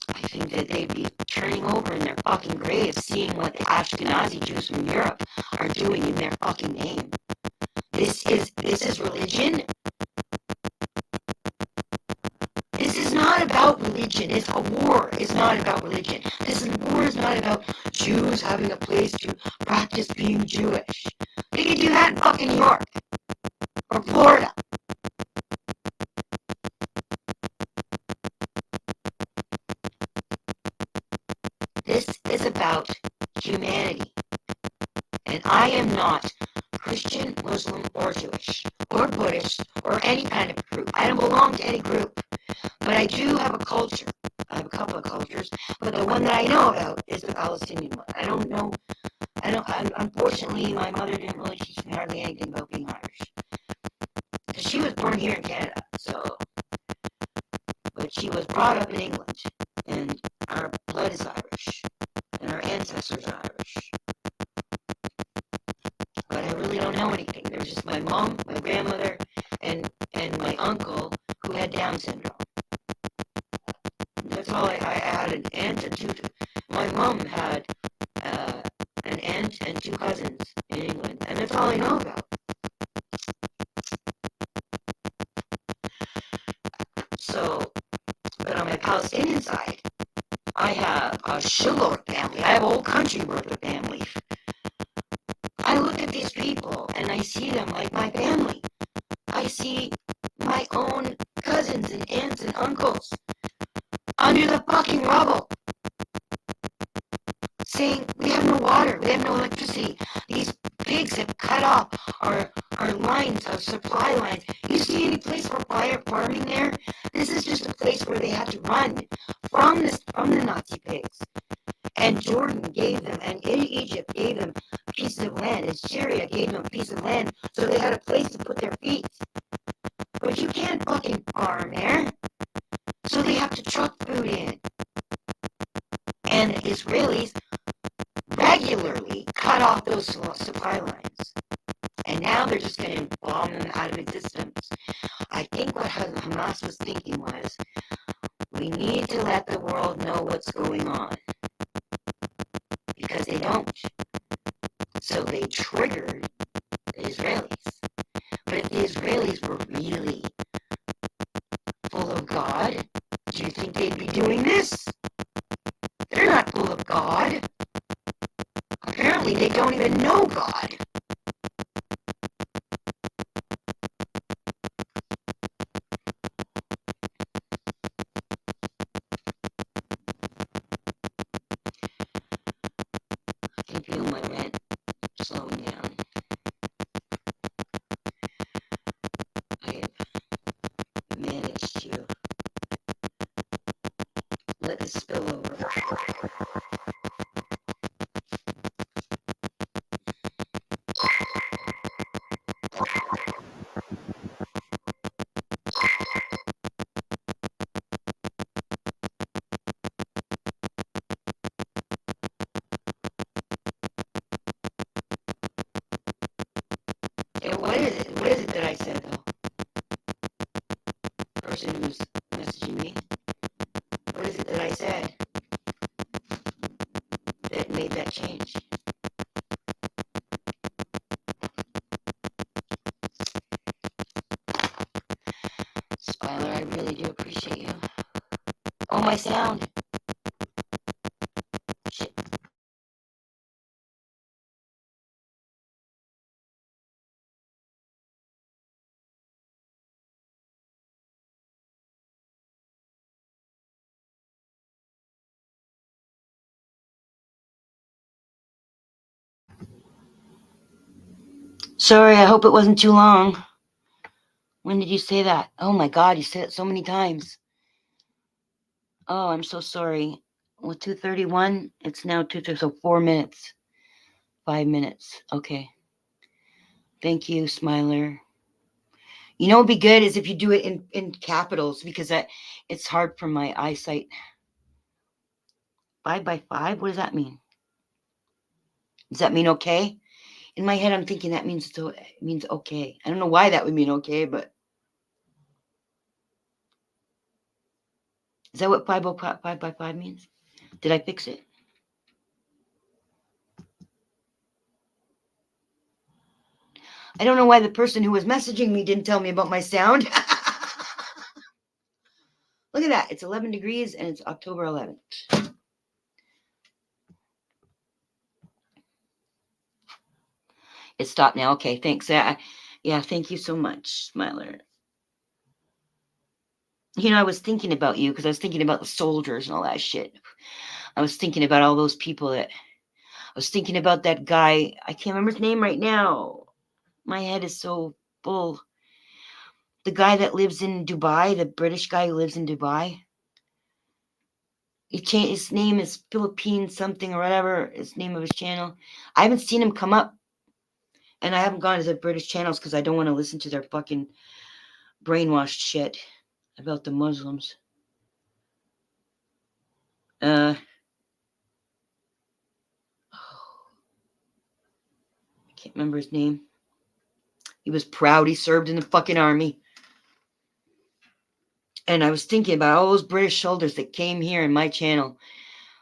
I think that they'd be turning over in their fucking graves seeing what the Ashkenazi Jews from Europe are doing in their fucking name. This is religion. This is not about religion. It's a war. It's not about religion. War is not about Jews having a place to practice being Jewish. They can do that in fucking New York or Florida. This is about humanity. And I am not Christian, Muslim, or Jewish, or Buddhist, or any kind of group. I don't belong to any group. But I do have a culture. I have a couple of cultures, but the one that I know about is the Palestinian one. Unfortunately, my mother didn't really teach me hardly anything about being Irish. Because she was born here in Canada, but she was brought up in England, and our blood is Irish, and our ancestors are Irish. But I really don't know anything. There's just my mom, my grandmother, and my uncle who had Down syndrome. That's all. I had an aunt and two. My mom had an aunt and two cousins in England, and that's all I know about. So, but on my Palestinian side, I have a shitload of family. I have a whole country worth of family. I look at these people and I see them like my family. I see my own cousins and aunts and uncles under the fucking rubble, saying we have no water, we have no electricity. These pigs have cut off our lines, our supply lines. You see any place for fire farming there? This is just a place where they had to run from the Nazi pigs. And Jordan gave them, and Egypt gave them pieces of land, and Syria gave them a piece of land, so they had a place to put their feet. But you can't fucking farm there, so they have to truck food in. And the Israelis regularly cut off those supply lines. And now they're just going to bomb them out of existence. I think what Hamas was thinking was, we need to let the world know what's going on. Because they don't. So they triggered the Israelis. But if the Israelis were really full of God, do you think they'd be doing this? They're not full of God. Apparently they don't even know God. I can feel my rant slowing down. I have managed to let this spill over. Yeah, what is it? What is it that I said, though? Person who's messaging me. said that made that change. Smiler, I really do appreciate you. Oh, my sound. Shit. Sorry, I hope it wasn't too long. When did you say that? Oh my God, you said it so many times. Oh, I'm so sorry. Well, 2:31. It's now 2:30, so 4 minutes. 5 minutes. Okay. Thank you, Smiler. You know, what'd be good is if you do it in capitals, because it's hard for my eyesight. 5 by 5. What does that mean? Does that mean okay? In my head, I'm thinking that means okay. I don't know why that would mean okay, but is that what 5 by 5 means? Did I fix it? I don't know why the person who was messaging me didn't tell me about my sound. Look at that. It's 11 degrees and it's October 11th. It stopped now. Okay, thanks. Yeah, thank you so much, Smiler. You know, I was thinking about you because I was thinking about the soldiers and all that shit. I was thinking about all those people I was thinking about that guy. I can't remember his name right now. My head is so full. The guy that lives in Dubai, the British guy who lives in Dubai. His name is Philippine something or whatever. His name of his channel. I haven't seen him come up. And I haven't gone to the British channels because I don't want to listen to their fucking brainwashed shit about the Muslims. I can't remember his name. He was proud he served in the fucking army. And I was thinking about all those British soldiers that came here in my channel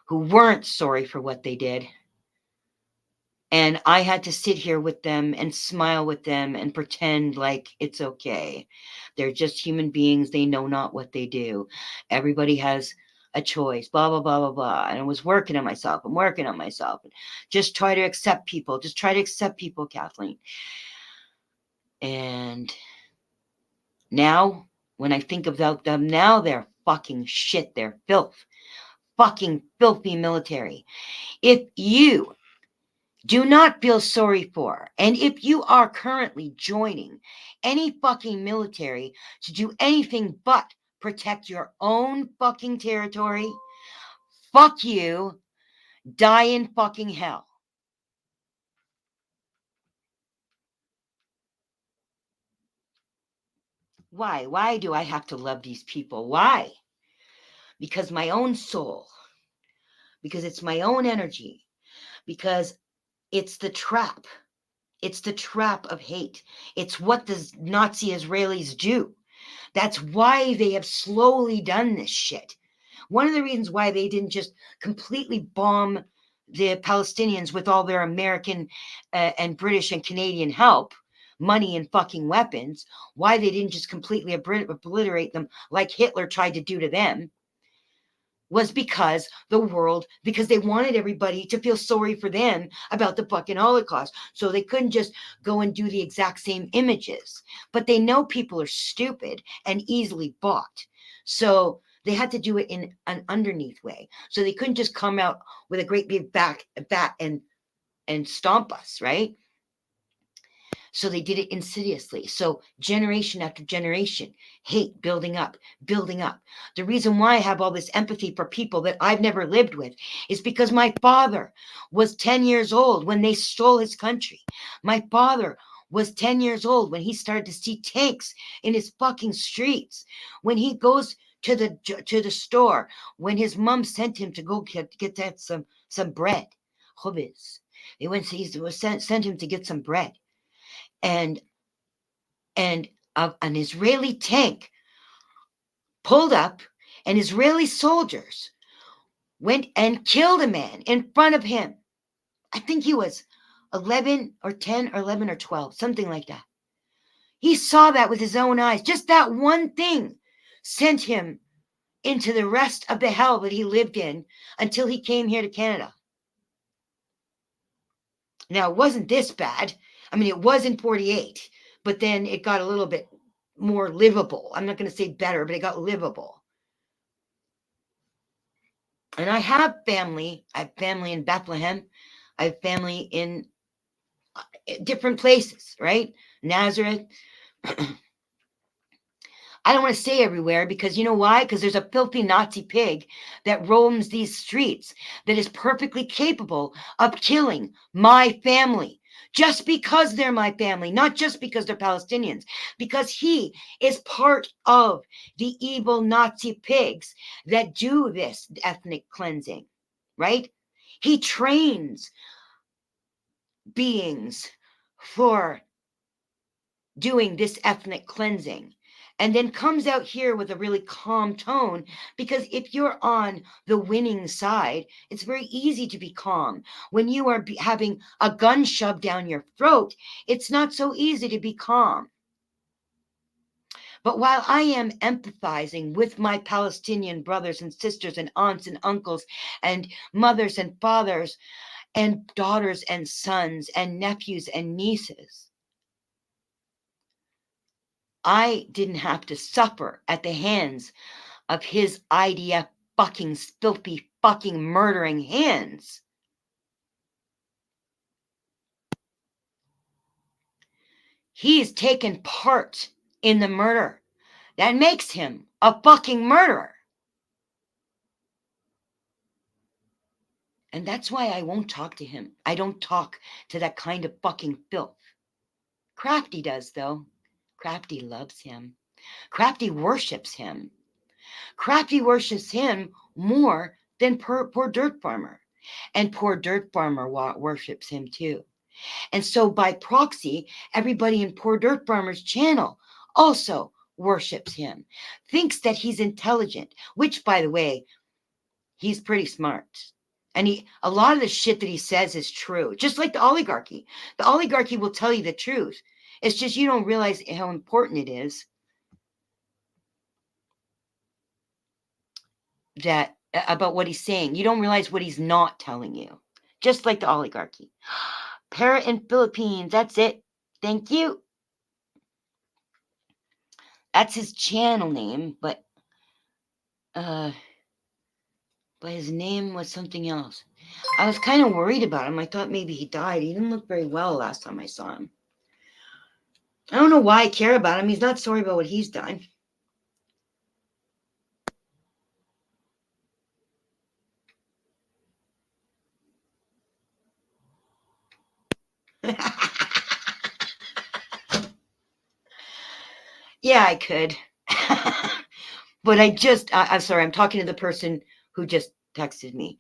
who weren't sorry for what they did. And I had to sit here with them and smile with them and pretend like it's okay. They're just human beings. They know not what they do. Everybody has a choice, blah, blah, blah, blah, blah. And I was working on myself. I'm working on myself. Just try to accept people. Just try to accept people, Kathleen. And now, when I think about them now, they're fucking shit. They're filth. Fucking filthy military. If you do not feel sorry for, and if you are currently joining any fucking military to do anything but protect your own fucking territory, fuck you, die in fucking hell. Why? Why do I have to love these people? Why? Because my own soul, because it's my own energy, because it's the trap. It's the trap of hate. It's what the Nazi Israelis do. That's why they have slowly done this shit. One of the reasons why they didn't just completely bomb the Palestinians with all their American and British and Canadian help, money and fucking weapons, why they didn't just completely obliterate them like Hitler tried to do to them, was because they wanted everybody to feel sorry for them about the fucking Holocaust. So they couldn't just go and do the exact same images. But they know people are stupid and easily bought. So they had to do it in an underneath way. So they couldn't just come out with a great big bat and stomp us, right? So they did it insidiously. So generation after generation, hate building up, building up. The reason why I have all this empathy for people that I've never lived with is because my father was 10 years old when they stole his country. My father was 10 years old when he started to see tanks in his fucking streets. When he goes to the store, when his mom sent him to go get that some bread, khubz. Sent him to get some bread. And an Israeli tank pulled up, and Israeli soldiers went and killed a man in front of him. I think he was 11 or 10 or 11 or 12, something like that. He saw that with his own eyes. Just that one thing sent him into the rest of the hell that he lived in until he came here to Canada. Now, it wasn't this bad. I mean, it was in 48, but then it got a little bit more livable. I'm not going to say better, but it got livable. And I have family. I have family in Bethlehem. I have family in different places, right? Nazareth. I don't want to say everywhere because you know why? Because there's a filthy Nazi pig that roams these streets that is perfectly capable of killing my family just because they're my family, not just because they're Palestinians, because he is part of the evil Nazi pigs that do this ethnic cleansing, right? He trains beings for doing this ethnic cleansing and then comes out here with a really calm tone, because if you're on the winning side, it's very easy to be calm. When you are having a gun shoved down your throat, it's not so easy to be calm. But while I am empathizing with my Palestinian brothers and sisters and aunts and uncles and mothers and fathers and daughters and sons and nephews and nieces, I didn't have to suffer at the hands of his IDF fucking filthy fucking murdering hands. He's taken part in the murder. That makes him a fucking murderer. And that's why I won't talk to him. I don't talk to that kind of fucking filth. Crafty does, though. Crafty loves him. Crafty worships him. Crafty worships him more than poor dirt farmer. And poor dirt farmer worships him too. And so by proxy, everybody in Poor Dirt Farmer's channel also worships him, thinks that he's intelligent, which, by the way, he's pretty smart. And a lot of the shit that he says is true, just like the oligarchy. The oligarchy will tell you the truth. It's just you don't realize how important it is that about what he's saying. You don't realize what he's not telling you, just like the oligarchy. Parrot in Philippines, that's it. Thank you. That's his channel name, but his name was something else. I was kind of worried about him. I thought maybe he died. He didn't look very well last time I saw him. I don't know why I care about him. He's not sorry about what he's done. Yeah, I could. But I'm sorry, I'm talking to the person who just texted me.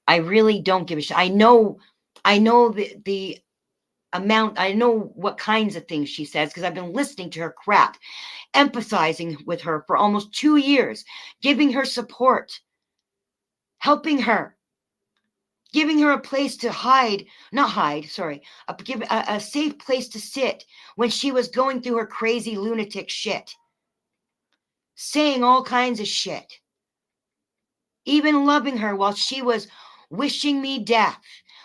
I really don't give a shit. I know the amount, I know what kinds of things she says because I've been listening to her crap, empathizing with her for almost 2 years, giving her support, helping her, giving her a place to give a safe place to sit when she was going through her crazy lunatic shit, saying all kinds of shit, even loving her while she was wishing me death,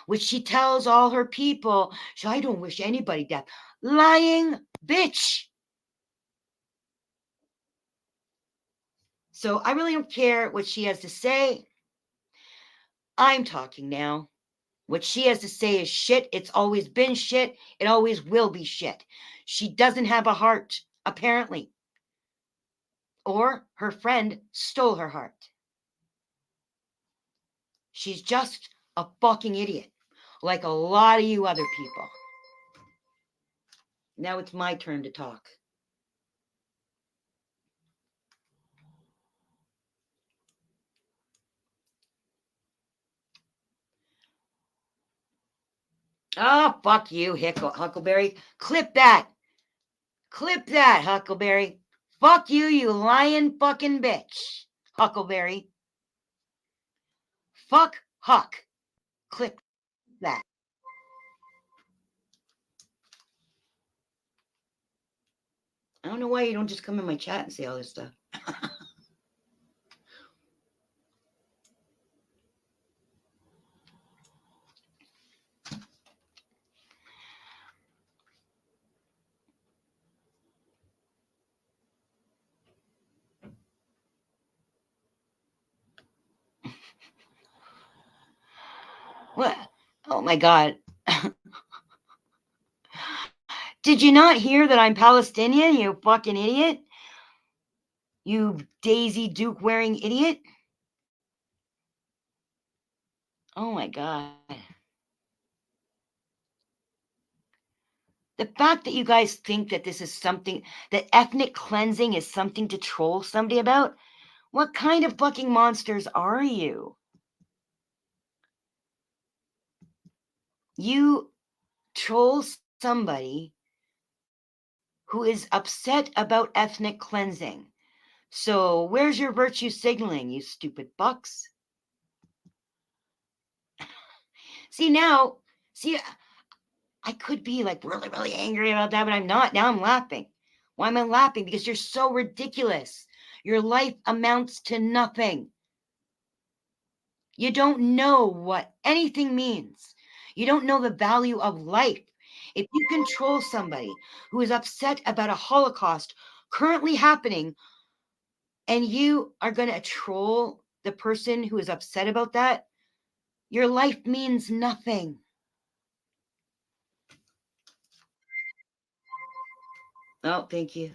which she tells all her people, I don't wish anybody death. Lying bitch. So I really don't care what she has to say. I'm talking now. What she has to say is shit. It's always been shit. It always will be shit. She doesn't have a heart, apparently. Or her friend stole her heart. She's just a fucking idiot, like a lot of you other people. Now it's my turn to talk. Oh, fuck you, Huckleberry. Clip that. Clip that, Huckleberry. Fuck you, you lying fucking bitch, Huckleberry. Fuck Huck. Click that. I don't know why you don't just come in my chat and say all this stuff. What? Oh my God. Did you not hear that I'm Palestinian, you fucking idiot? You Daisy Duke wearing idiot? Oh my God. The fact that you guys think that this is something, that ethnic cleansing is something to troll somebody about, what kind of fucking monsters are you? You troll somebody who is upset about ethnic cleansing. So where's your virtue signaling, you stupid fucks? See, I could be like really, really angry about that, but I'm not. Now I'm laughing. Why am I laughing? Because you're so ridiculous. Your life amounts to nothing. You don't know what anything means. You don't know the value of life. If you control somebody who is upset about a holocaust currently happening, and you are going to troll the person who is upset about that, your life means nothing. Oh, thank you.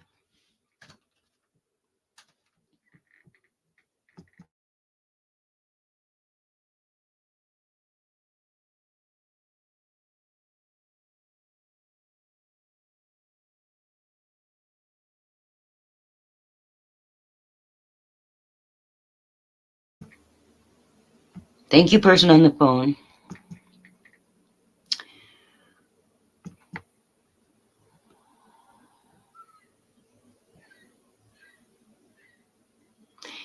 Thank you, person on the phone.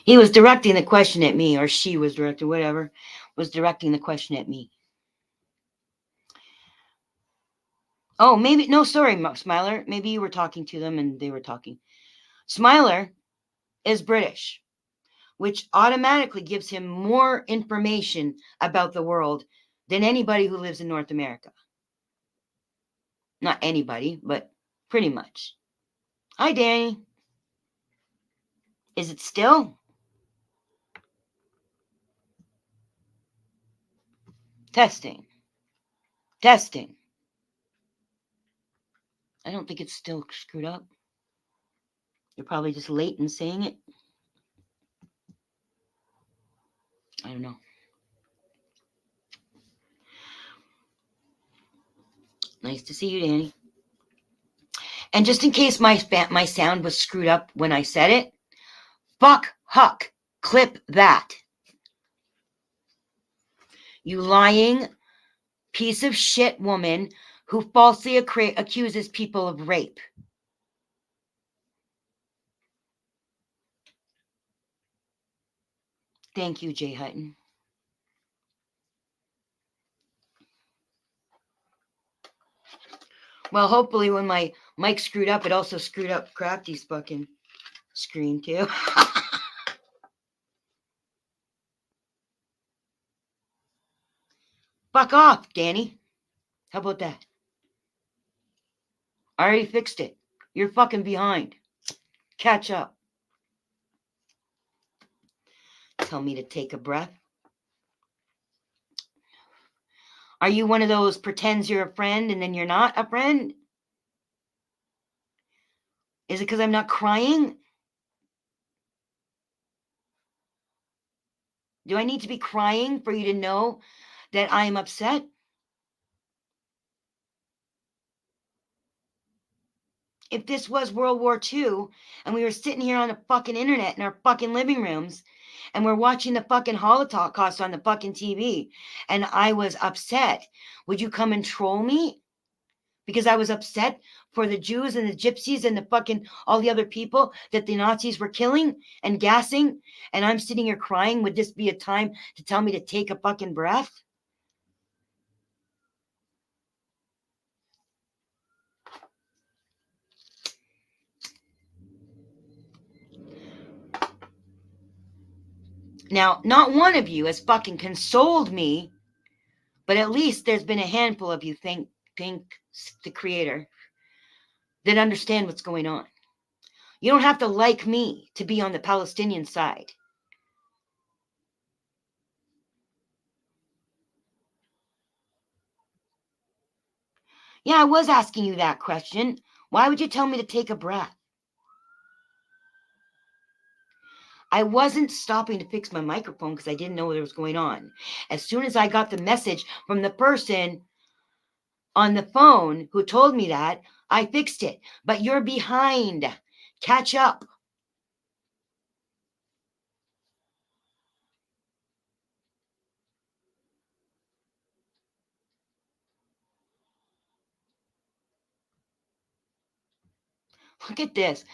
He was directing the question at me, or she was directing, whatever, was directing the question at me. Oh, maybe, no, sorry, Smiler. Maybe you were talking to them and they were talking. Smiler is British, which automatically gives him more information about the world than anybody who lives in North America. Not anybody, but pretty much. Hi, Danny. Is it still? Testing. Testing. I don't think it's still screwed up. You're probably just late in saying it. I don't know. Nice to see you, Danny. And just in case my sound was screwed up when I said it, fuck Huck. Clip that. You lying piece of shit woman who falsely accuses people of rape. Thank you, Jay Hutton. Well, hopefully when my mic screwed up, it also screwed up Crafty's fucking screen too. Fuck off, Danny. How about that? I already fixed it. You're fucking behind. Catch up. Tell me to take a breath. Are you one of those pretends you're a friend and then you're not a friend? Is it because I'm not crying? Do I need to be crying for you to know that I am upset? If this was World War II and we were sitting here on the fucking internet in our fucking living rooms and we're watching the fucking Holocaust on the fucking TV and I was upset, would you come and troll me? because I was upset for the Jews and the gypsies and the fucking all the other people that the Nazis were killing and gassing, and I'm sitting here crying. Would this be a time to tell me to take a fucking breath? Now, not one of you has fucking consoled me, but at least there's been a handful of you, thank the Creator, that understand what's going on. You don't have to like me to be on the Palestinian side. Yeah, I was asking you that question. Why would you tell me to take a breath? I wasn't stopping to fix my microphone because I didn't know what was going on. As soon as I got the message from the person on the phone who told me that, I fixed it. But you're behind. Catch up. Look at this.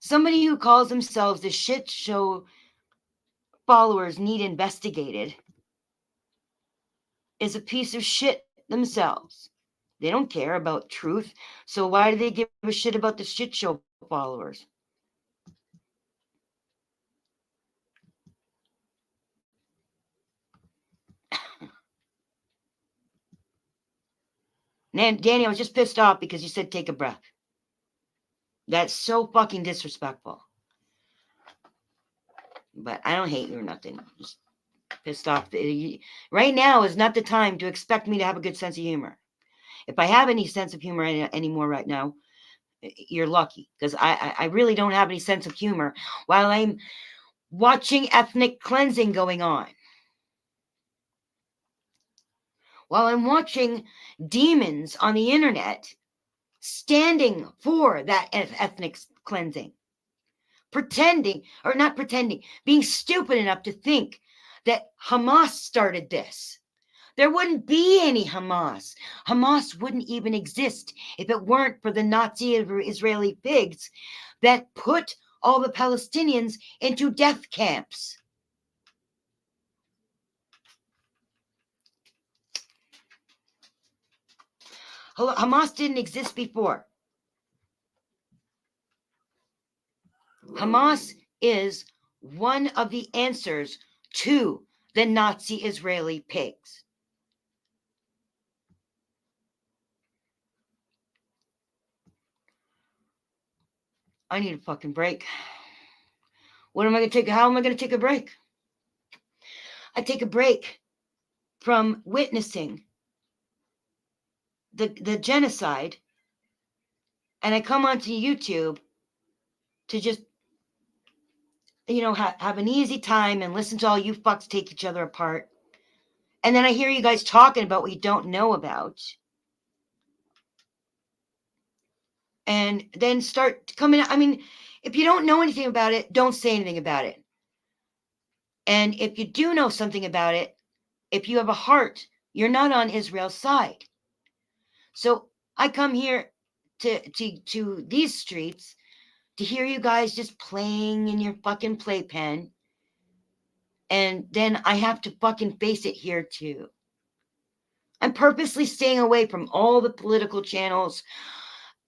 Somebody who calls themselves the shit show followers need investigated is a piece of shit themselves. They don't care about truth. So why do they give a shit about the shit show followers? Danny, I was just pissed off because you said take a breath. That's so fucking disrespectful. But I don't hate you or nothing. Just pissed off. Right now is not the time to expect me to have a good sense of humor. If I have any sense of humor anymore right now, you're lucky, because I really don't have any sense of humor while I'm watching ethnic cleansing going on. While I'm watching demons on the internet standing for that ethnic cleansing. Being stupid enough to think that Hamas started this. There wouldn't be any Hamas. Hamas wouldn't even exist if it weren't for the Nazi Israeli pigs that put all the Palestinians into death camps. Hamas didn't exist before. Hamas is one of the answers to the Nazi Israeli pigs. I need a fucking break. How am I going to take a break? I take a break from witnessing the genocide, and I come onto YouTube to just, have an easy time and listen to all you fucks take each other apart. And then I hear you guys talking about what you don't know about. And then start coming. I mean, if you don't know anything about it, don't say anything about it. And if you do know something about it, if you have a heart, you're not on Israel's side. So I come here to these streets to hear you guys just playing in your fucking playpen. And then I have to fucking face it here too. I'm purposely staying away from all the political channels,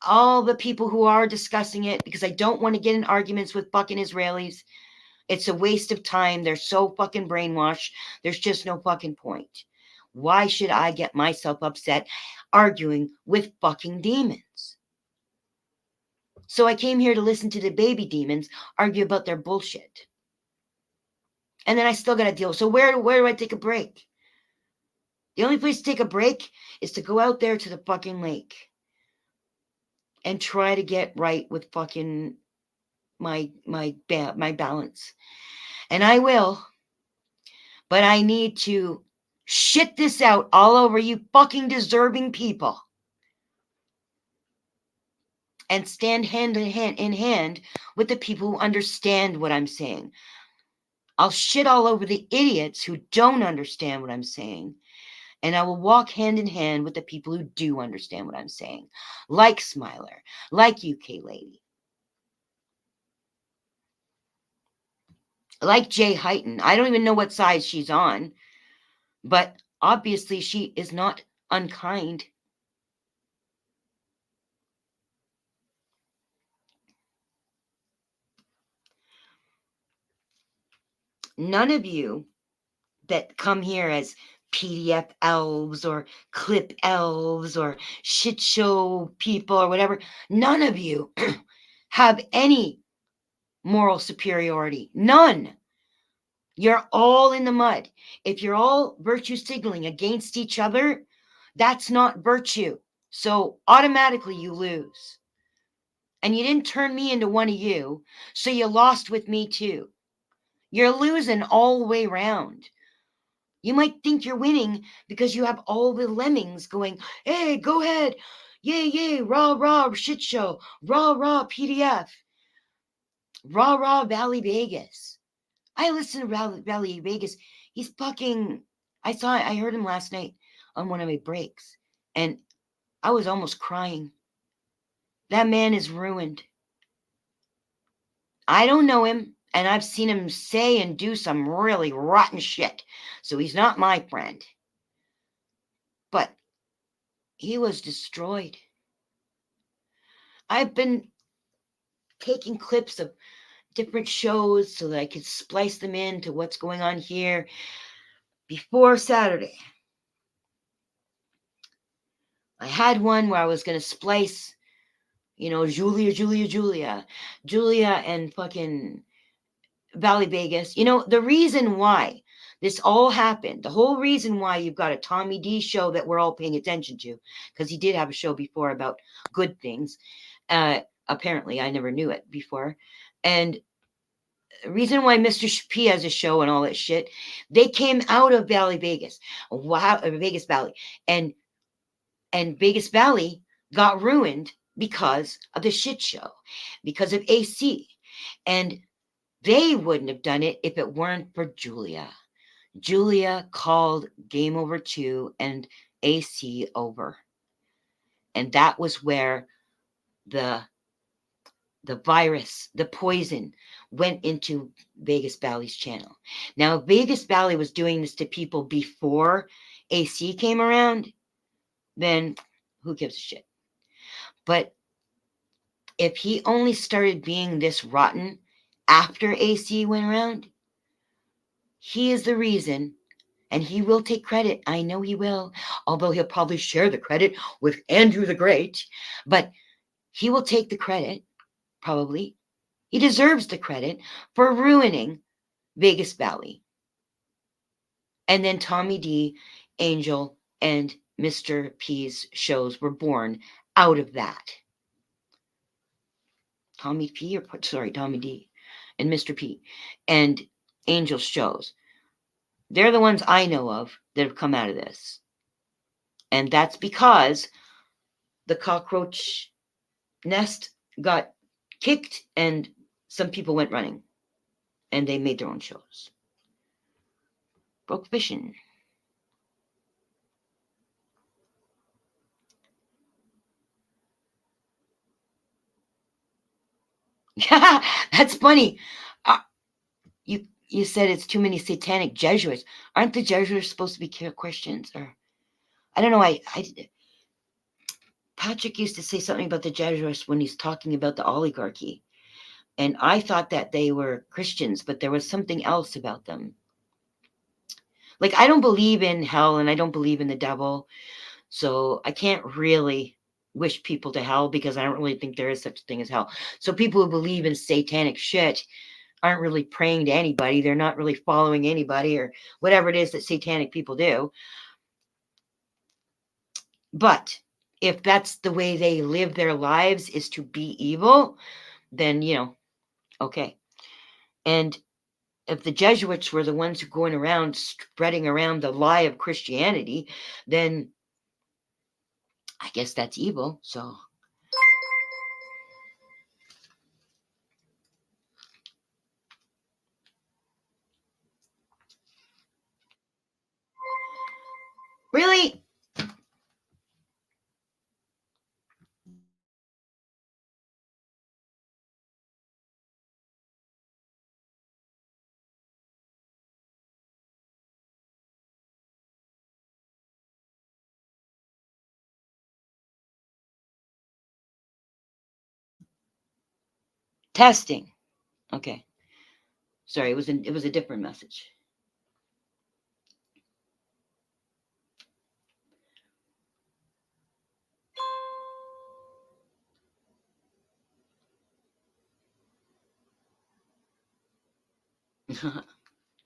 all the people who are discussing it, because I don't want to get in arguments with fucking Israelis. It's a waste of time. They're so fucking brainwashed. There's just no fucking point. Why should I get myself upset arguing with fucking demons? So I came here to listen to the baby demons argue about their bullshit. And then I still got to deal. So where do I take a break? The only place to take a break is to go out there to the fucking lake and try to get right with fucking my balance. And I will. But I need to shit this out all over you fucking deserving people. And stand hand in hand with the people who understand what I'm saying. I'll shit all over the idiots who don't understand what I'm saying. And I will walk hand in hand with the people who do understand what I'm saying, like Smiler, like UK Lady, like Jay Heighton. I don't even know what side she's on, but obviously she is not unkind. None of you that come here as PDF elves or clip elves or shit show people or whatever, none of you have any moral superiority. None. You're all in the mud. If you're all virtue signaling against each other, that's not virtue. So automatically you lose. And you didn't turn me into one of you, so you lost with me too. You're losing all the way around. You might think you're winning because you have all the lemmings going, hey, go ahead. Yay, yay, rah, rah, shit show. Rah, rah, PDF. Rah, rah, Valley Vegas. I listen to Valley Vegas. He's fucking. I heard him last night on one of my breaks, and I was almost crying. That man is ruined. I don't know him, and I've seen him say and do some really rotten shit. So he's not my friend. But he was destroyed. I've been taking clips of different shows so that I could splice them into what's going on here before Saturday. I had one where I was going to splice, Julia, and fucking Valley Vegas. The reason why this all happened, the whole reason why you've got a Tommy D show that we're all paying attention to, because he did have a show before about good things. Apparently, I never knew it before. And the reason why Mr. P has a show and all that shit, they came out of Valley Vegas, Vegas Valley, and Vegas Valley got ruined because of the shit show, because of AC. And they wouldn't have done it if it weren't for Julia. Julia called Game Over 2 and AC over. And that was where the virus, the poison, went into Vegas Valley's channel. Now, Vegas Valley was doing this to people before AC came around, then who gives a shit? But if he only started being this rotten after AC went around, he is the reason, and he will take credit. I know he will, although he'll probably share the credit with Andrew the Great, but he will take the credit, probably. He deserves the credit for ruining Vegas Valley. And then Tommy D, Angel, and Mr. P's shows were born out of that. Tommy D and Mr. P and Angel's shows. They're the ones I know of that have come out of this. And that's because the cockroach nest got kicked and some people went running and they made their own shows. Broke fishing. Yeah, that's funny. You said it's too many satanic Jesuits. Aren't the Jesuits supposed to be Christians? Or I don't know. Patrick used to say something about the Jesuits when he's talking about the oligarchy, and I thought that they were Christians, but there was something else about them. Like, I don't believe in hell and I don't believe in the devil, so I can't really wish people to hell because I don't really think there is such a thing as hell. So people who believe in satanic shit aren't really praying to anybody. They're not really following anybody or whatever it is that satanic people do. But if that's the way they live their lives, is to be evil, then, okay. And if the Jesuits were the ones who going around spreading around the lie of Christianity, then I guess that's evil. So Really? Testing. Okay. Sorry, it was a different message.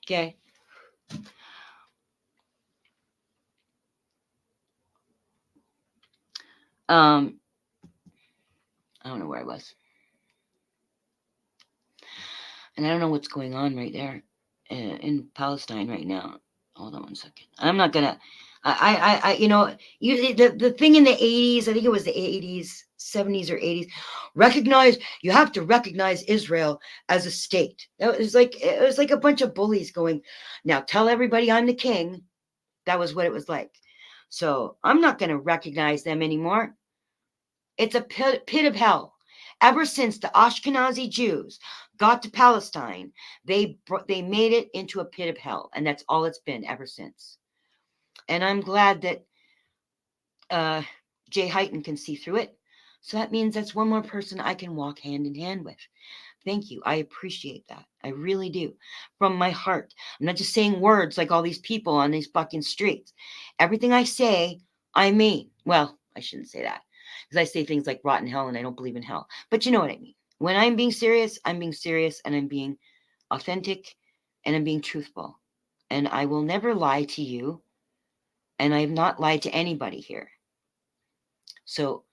Okay. I don't know where I was. And I don't know what's going on right there in Palestine right now. Hold on 1 second. I'm not gonna. You know, the thing in the 80s. I think it was the 80s, 70s or 80s. You have to recognize Israel as a state. It was like a bunch of bullies going, now tell everybody I'm the king. That was what it was like. So I'm not gonna recognize them anymore. It's a pit of hell. Ever since the Ashkenazi Jews got to Palestine, they made it into a pit of hell, and that's all it's been ever since. And I'm glad that Jay Heighton can see through it. So that means that's one more person I can walk hand in hand with. Thank you. I appreciate that. I really do. From my heart. I'm not just saying words like all these people on these fucking streets. Everything I say, I mean. Well, I shouldn't say that. Because I say things like rotten hell and I don't believe in hell. But you know what I mean. When I'm being serious and I'm being authentic and I'm being truthful. And I will never lie to you. And I have not lied to anybody here. So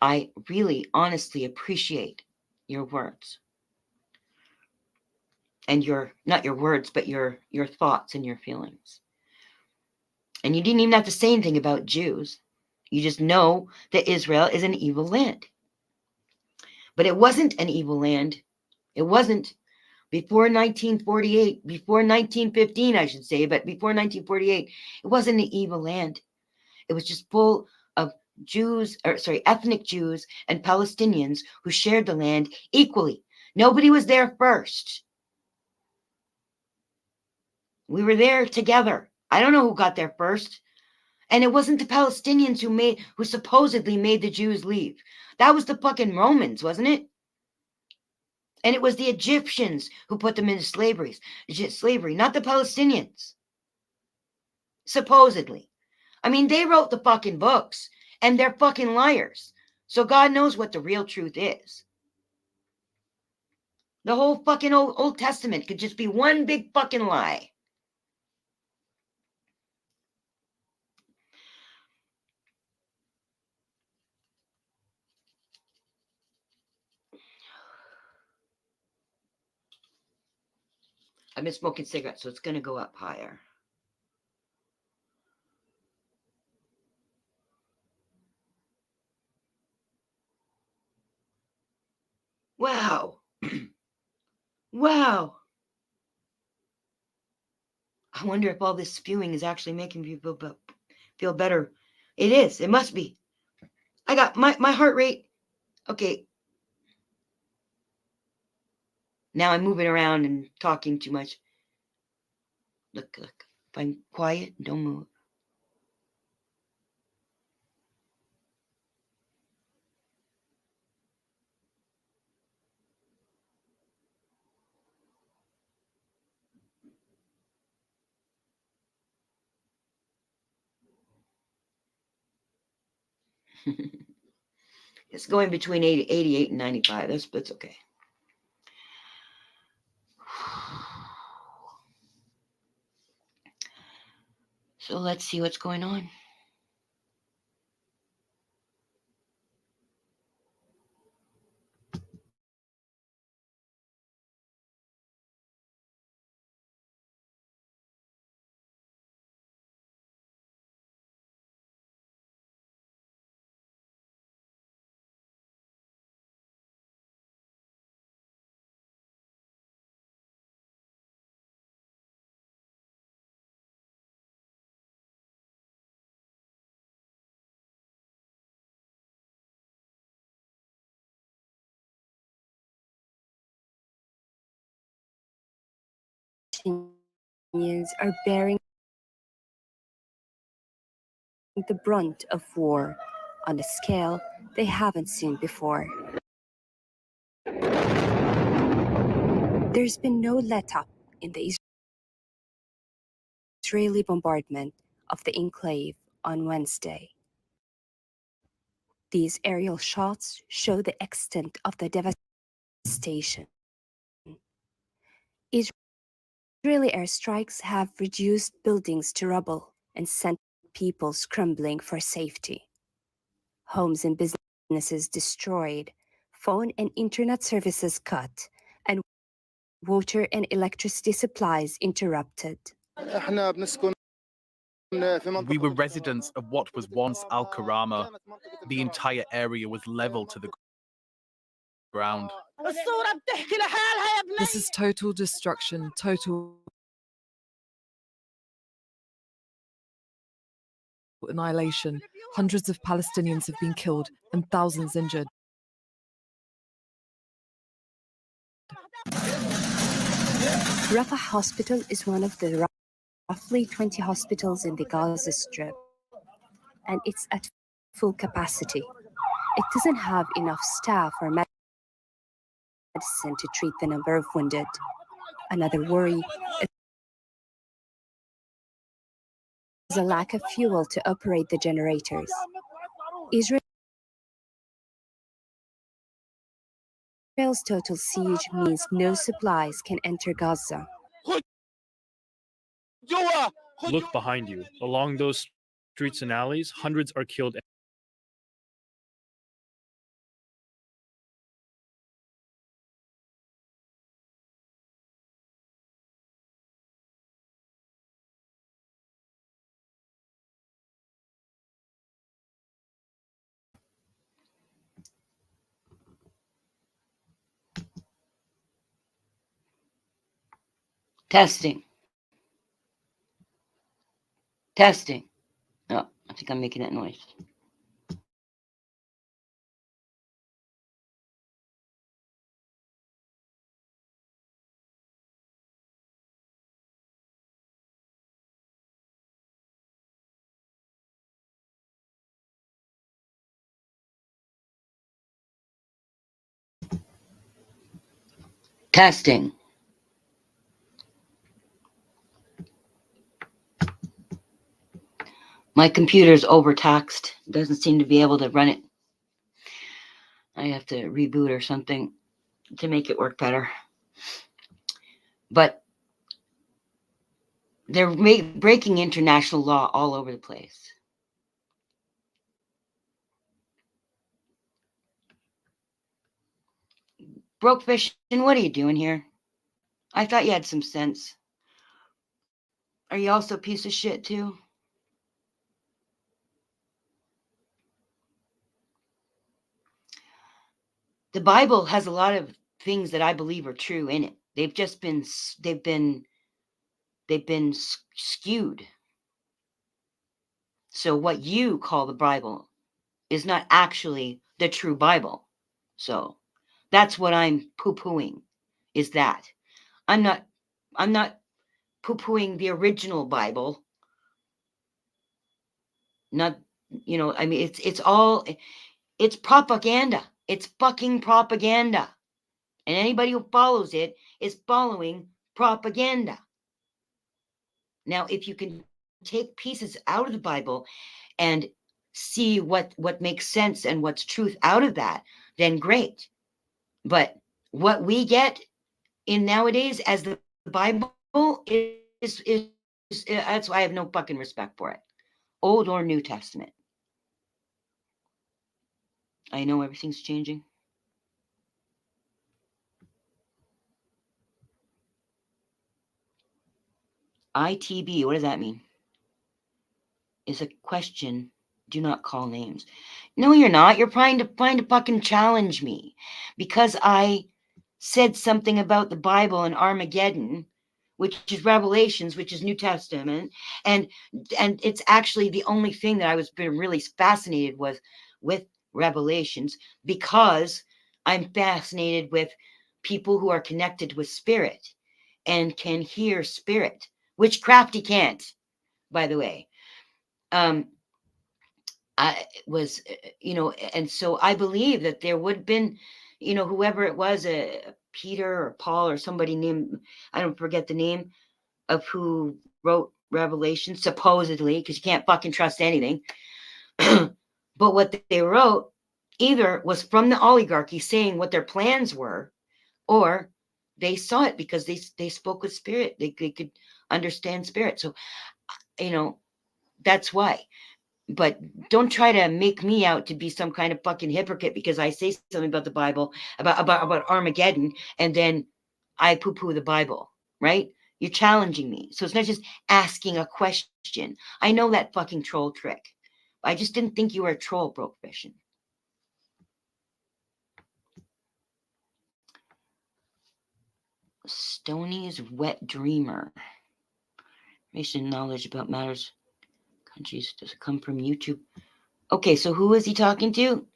I really honestly appreciate your words. And your, not your words, but your thoughts and your feelings. And you didn't even have to say anything about Jews. You just know that Israel is an evil land. But it wasn't an evil land. It wasn't before 1948, before 1915, I should say, but before 1948, it wasn't an evil land. It was just full of ethnic Jews and Palestinians who shared the land equally. Nobody was there first. We were there together. I don't know who got there first. And it wasn't the Palestinians who supposedly made the Jews leave. That was the fucking Romans, wasn't it? And it was the Egyptians who put them into slavery, not the Palestinians. Supposedly. I mean, they wrote the fucking books and they're fucking liars. So God knows what the real truth is. The whole fucking Old Testament could just be one big fucking lie. I've been smoking cigarettes, so it's going to go up higher. Wow. Wow. I wonder if all this spewing is actually making people feel better. It is. It must be. I got my heart rate. Okay. Now I'm moving around and talking too much. Look. If I'm quiet, don't move. It's going between 88 and 95. That's okay. So let's see what's going on. Palestinians are bearing the brunt of war on a scale they haven't seen before. There's been no let-up in the Israeli bombardment of the enclave on Wednesday. These aerial shots show the extent of the devastation. Israeli airstrikes have reduced buildings to rubble and sent people scrambling for safety. Homes and businesses destroyed, phone and internet services cut, and water and electricity supplies interrupted. We were residents of what was once Al-Karama. The entire area was level to the ground. This is total destruction, total annihilation. Hundreds of Palestinians have been killed and thousands injured. Rafah Hospital is one of the roughly 20 hospitals in the Gaza Strip, and it's at full capacity. It doesn't have enough staff or medicine to treat the number of wounded. Another worry is a lack of fuel to operate the generators. Israel's total siege means no supplies can enter Gaza. Look behind you. Along those streets and alleys, hundreds are killed. Testing. Testing. Oh, I think I'm making that noise. Testing. My computer's overtaxed. Doesn't seem to be able to run it. I have to reboot or something to make it work better. But they're breaking international law all over the place. Broke fish, and what are you doing here? I thought you had some sense. Are you also a piece of shit too? The Bible has a lot of things that I believe are true in it. They've just been skewed. So what you call the Bible is not actually the true Bible. So that's what I'm poo-pooing, is that. I'm not poo-pooing the original Bible. Not, I mean, it's propaganda. It's fucking propaganda. And anybody who follows it is following propaganda. Now, if you can take pieces out of the Bible and see what makes sense and what's truth out of that, then great. But what we get in nowadays as the Bible is that's why I have no fucking respect for it. Old or New Testament. I know everything's changing. ITB, what does that mean? Is a question. Do not call names. No, you're not. You're trying to fucking challenge me because I said something about the Bible and Armageddon, which is Revelations, which is New Testament, and it's actually the only thing that I was been really fascinated with Revelations, because I'm fascinated with people who are connected with spirit. and can hear spirit, which Crafty can't, by the way. I was, and so I believe that there would have been, whoever it was, Peter or Paul or somebody named, I don't forget the name of who wrote Revelation, supposedly, because you can't fucking trust anything. But what they wrote either was from the oligarchy saying what their plans were, or they saw it because they spoke with spirit. They could understand spirit. So, that's why. But don't try to make me out to be some kind of fucking hypocrite because I say something about the Bible, about Armageddon, and then I poo-poo the Bible, right? You're challenging me. So it's not just asking a question. I know that fucking troll trick. I just didn't think you were a troll, Brokevision. Stoney's wet dreamer. Information knowledge about matters countries does it come from YouTube? Okay, so who is he talking to?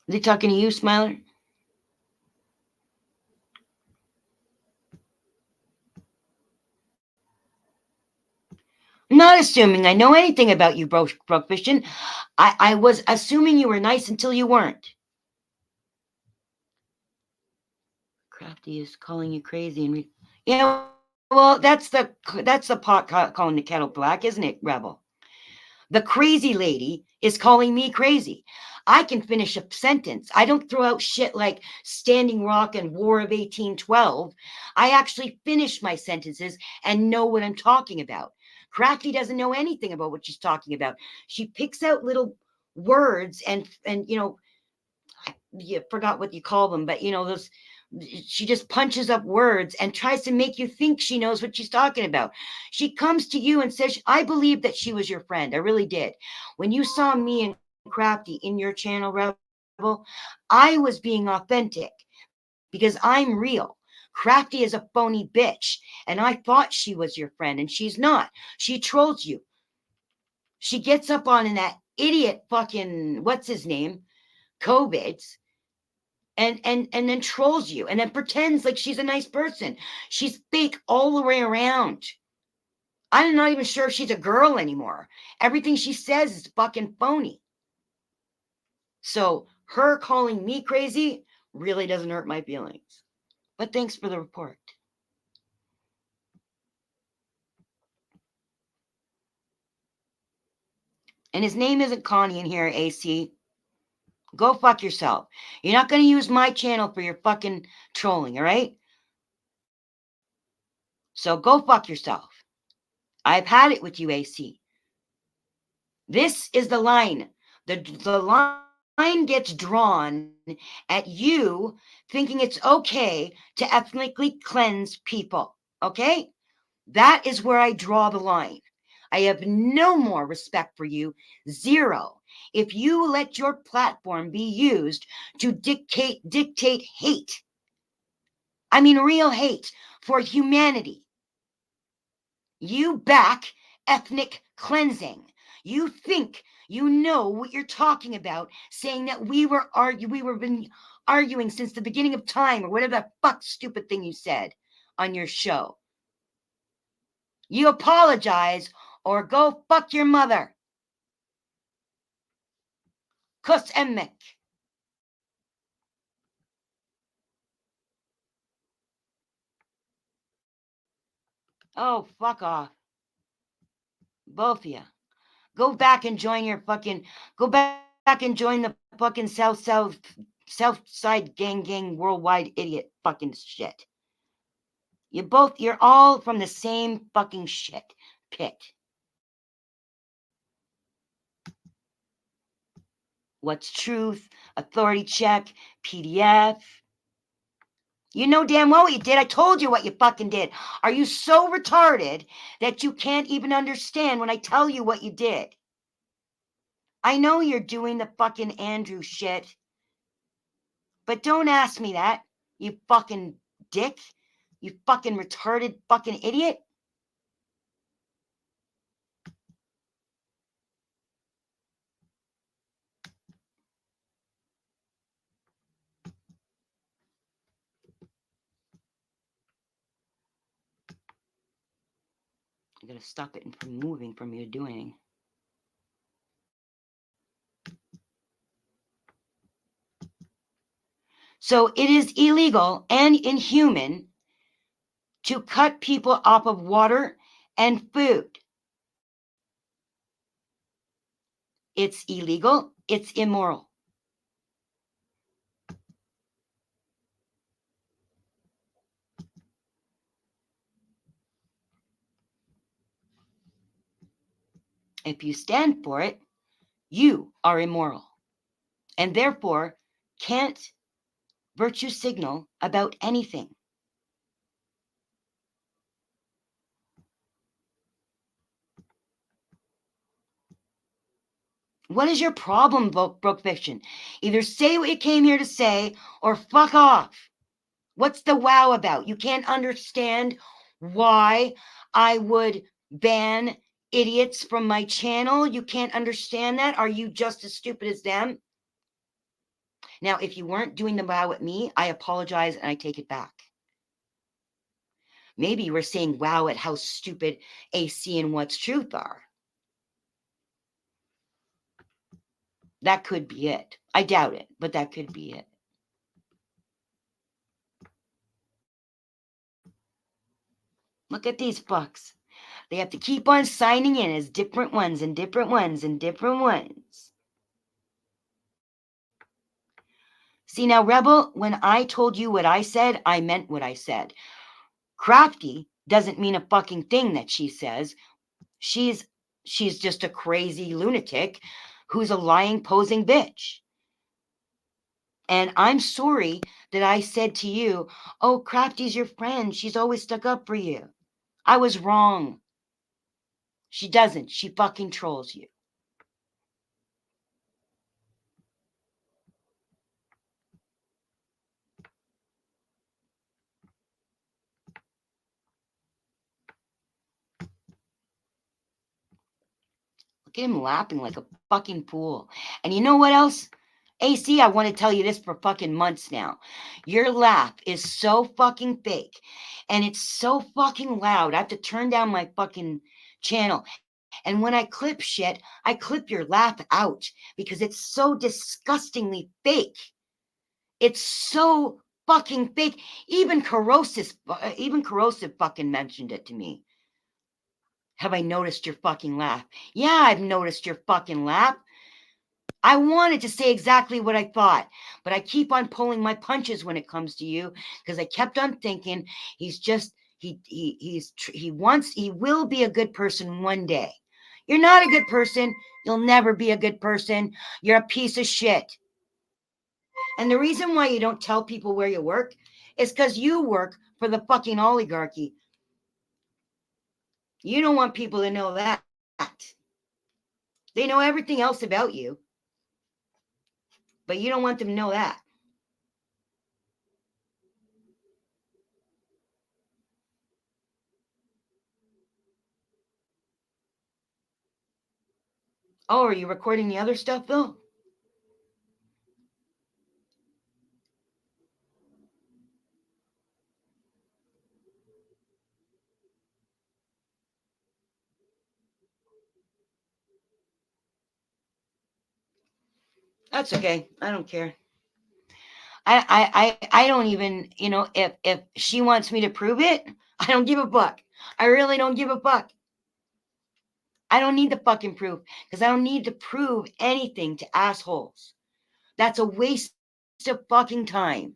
Is he talking to you, Smiler? I'm not assuming I know anything about you, Brokevision. I was assuming you were nice until you weren't. Crafty is calling you crazy and well, that's the pot calling the kettle black, isn't it, Rebel? The crazy lady is calling me crazy. I can finish a sentence. I don't throw out shit like Standing Rock and War of 1812. I actually finish my sentences and know what I'm talking about. Crafty doesn't know anything about what she's talking about. She picks out little words and you forgot what you call them, but those, she just punches up words and tries to make you think she knows what she's talking about. She comes to you and says, I believe that she was your friend. I really did. When you saw me and Crafty in your channel, Rebel, I was being authentic because I'm real. Crafty is a phony bitch, and I thought she was your friend, and she's not. She trolls you. She gets up on that idiot fucking, what's his name, COVID's, and then trolls you and then pretends like she's a nice person. She's fake all the way around. I'm not even sure if she's a girl anymore. Everything she says is fucking phony. So her calling me crazy really doesn't hurt my feelings. But thanks for the report. And his name isn't Connie in here, AC. Go fuck yourself. You're not going to use my channel for your fucking trolling, all right? So go fuck yourself. I've had it with you, AC. This is the line. The line gets drawn at you thinking it's okay to ethnically cleanse people. Okay? That is where I draw the line. I have no more respect for you. Zero. If you let your platform be used to dictate hate, I mean real hate for humanity, you back ethnic cleansing. You think you know what you're talking about, saying that we were been arguing since the beginning of time, or whatever that fuck stupid thing you said on your show. You apologize or go fuck your mother. Kus emmek. Oh, fuck off. Both of you. Go back and join your fucking, go back and join the fucking South Side gang worldwide idiot fucking shit. You're all from the same fucking shit pit. What's truth? Authority check? PDF? You know damn well what you did. I told you what you fucking did. Are you so retarded that you can't even understand when I tell you what you did? I know you're doing the fucking Andrew shit, but don't ask me that, you fucking dick. You fucking retarded fucking idiot. I gotta stop it from moving from you doing. So it is illegal and inhuman to cut people off of water and food. It's illegal. It's immoral. If you stand for it, you are immoral and therefore can't virtue signal about anything. What is your problem, Broke Fiction? Either say what you came here to say or fuck off. What's the wow about? You can't understand why I would ban idiots from my channel? You can't understand that? Are you just as stupid as them? Now, if you weren't doing the wow at me, I apologize and I take it back. Maybe you were saying wow at how stupid AC and What's Truth are. That could be it. I doubt it, but that could be it. Look at these fucks. They have to keep on signing in as different ones and different ones and different ones. See now, Rebel, when I told you what I said, I meant what I said. Crafty doesn't mean a fucking thing that she says. She's just a crazy lunatic who's a lying, posing bitch. And I'm sorry that I said to you, oh, Crafty's your friend. She's always stuck up for you. I was wrong. She doesn't. She fucking trolls you. Look at him laughing like a fucking fool. And you know what else? AC, I want to tell you this for fucking months now. Your laugh is so fucking fake. And it's so fucking loud. I have to turn down my fucking channel. And when I clip shit, I clip your laugh out because it's so disgustingly fake. It's so fucking fake. Even corrosive fucking mentioned it to me. Have I noticed your fucking laugh? Yeah, I've noticed your fucking laugh. I wanted to say exactly what I thought, but I keep on pulling my punches when it comes to you because I kept on thinking he will be a good person one day. You're not a good person. You'll never be a good person. You're a piece of shit. And the reason why you don't tell people where you work is because you work for the fucking oligarchy. You don't want people to know that. They know everything else about you, but you don't want them to know that. Oh, are you recording the other stuff, though? That's okay. I don't care. I don't even, if she wants me to prove it, I don't give a fuck. I really don't give a fuck. I don't need the fucking proof because I don't need to prove anything to assholes. That's a waste of fucking time.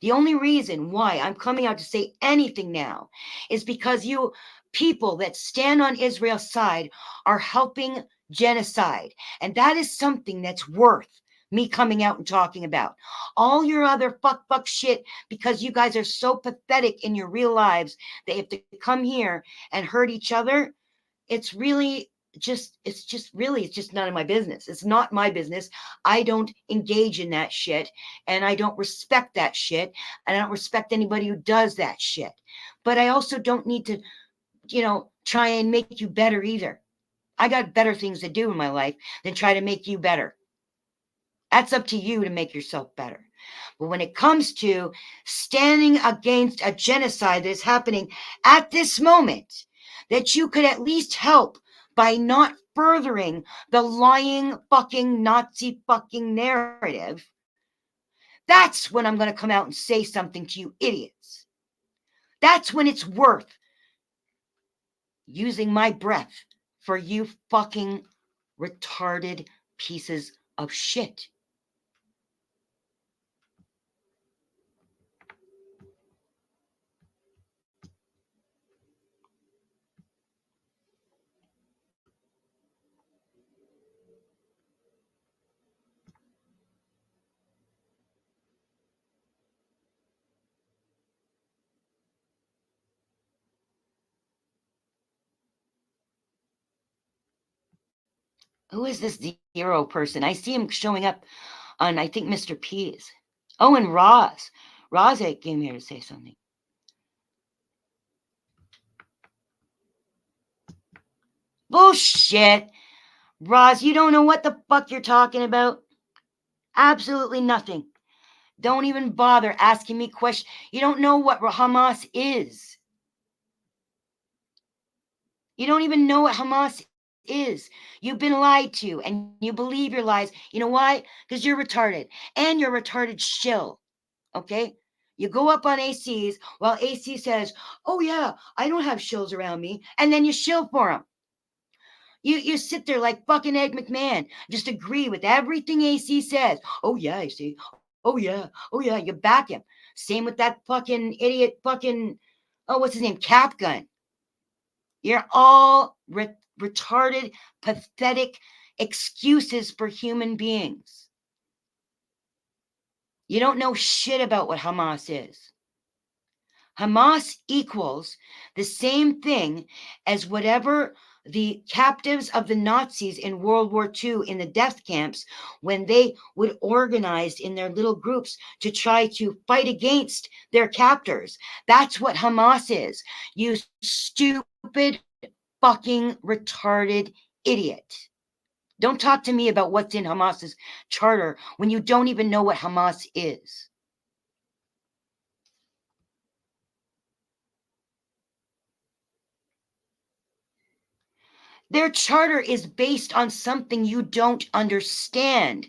The only reason why I'm coming out to say anything now is because you people that stand on Israel's side are helping genocide. And that is something that's worth me coming out and talking about. All your other fuck shit, because you guys are so pathetic in your real lives, they have to come here and hurt each other. It's just none of my business. It's not my business. I don't engage in that shit, and I don't respect that shit, and I don't respect anybody who does that shit. But I also don't need to, try and make you better either. I got better things to do in my life than try to make you better. That's up to you to make yourself better. But when it comes to standing against a genocide that is happening at this moment, that you could at least help by not furthering the lying fucking Nazi fucking narrative, that's when I'm going to come out and say something to you idiots. That's when it's worth using my breath for you fucking retarded pieces of shit. Who is this zero person? I see him showing up on, I think, Mr. P's. Oh, and Roz. Roz came here to say something. Bullshit. Roz, you don't know what the fuck you're talking about. Absolutely nothing. Don't even bother asking me questions. You don't know what Hamas is. You don't even know what Hamas is. You've been lied to and you believe your lies. You know why? Because you're retarded and you're retarded shill. Okay? You go up on ACs while AC says, oh yeah, I don't have shills around me. And then you shill for them. You sit there like fucking Ed McMahon. Just agree with everything AC says. Oh yeah, AC. Oh yeah. Oh yeah. You back him. Same with that fucking idiot fucking, oh, what's his name? Cap Gun. You're all retarded, pathetic excuses for human beings. You don't know shit about what Hamas is. Hamas equals the same thing as whatever the captives of the Nazis in World War II in the death camps, when they would organize in their little groups to try to fight against their captors. That's what Hamas is. You stupid, fucking retarded idiot. Don't talk to me about what's in Hamas's charter when you don't even know what Hamas is. Their charter is based on something you don't understand.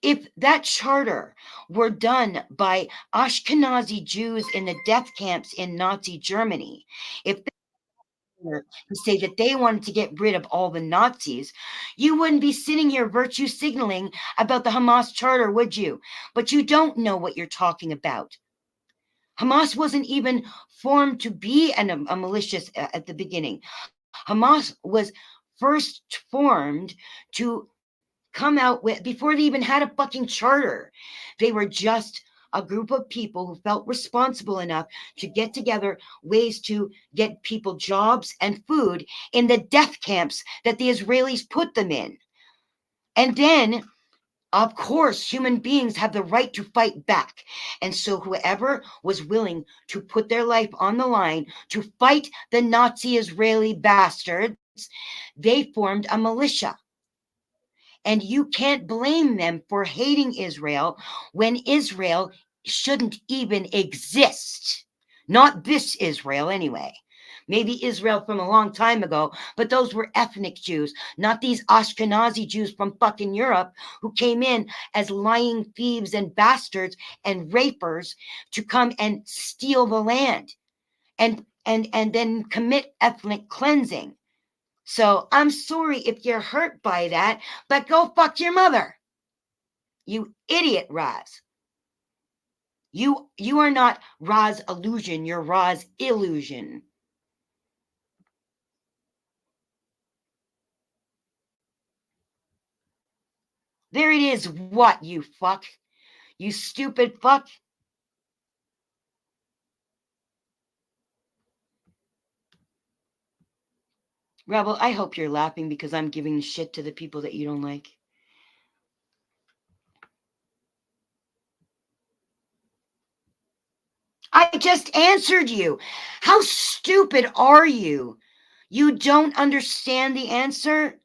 If that charter were done by Ashkenazi Jews in the death camps in Nazi Germany, if they were to say that they wanted to get rid of all the Nazis, you wouldn't be sitting here virtue signaling about the Hamas charter, would you? But you don't know what you're talking about. Hamas wasn't even formed to be a militia at the beginning. Hamas was first formed to come out with, before they even had a fucking charter. They were just a group of people who felt responsible enough to get together ways to get people jobs and food in the death camps that the Israelis put them in. And then, of course, human beings have the right to fight back. And so whoever was willing to put their life on the line to fight the Nazi Israeli bastards, they formed a militia. And you can't blame them for hating Israel when Israel shouldn't even exist. Not this Israel, anyway. Maybe Israel from a long time ago, but those were ethnic Jews, not these Ashkenazi Jews from fucking Europe who came in as lying thieves and bastards and rapers to come and steal the land and then commit ethnic cleansing. So I'm sorry if you're hurt by that, but go fuck your mother. You idiot, Roz. You are not Roz illusion, you're Roz illusion. There it is, what, you fuck? You stupid fuck. Rebel, I hope you're laughing because I'm giving shit to the people that you don't like. I just answered you. How stupid are you? You don't understand the answer?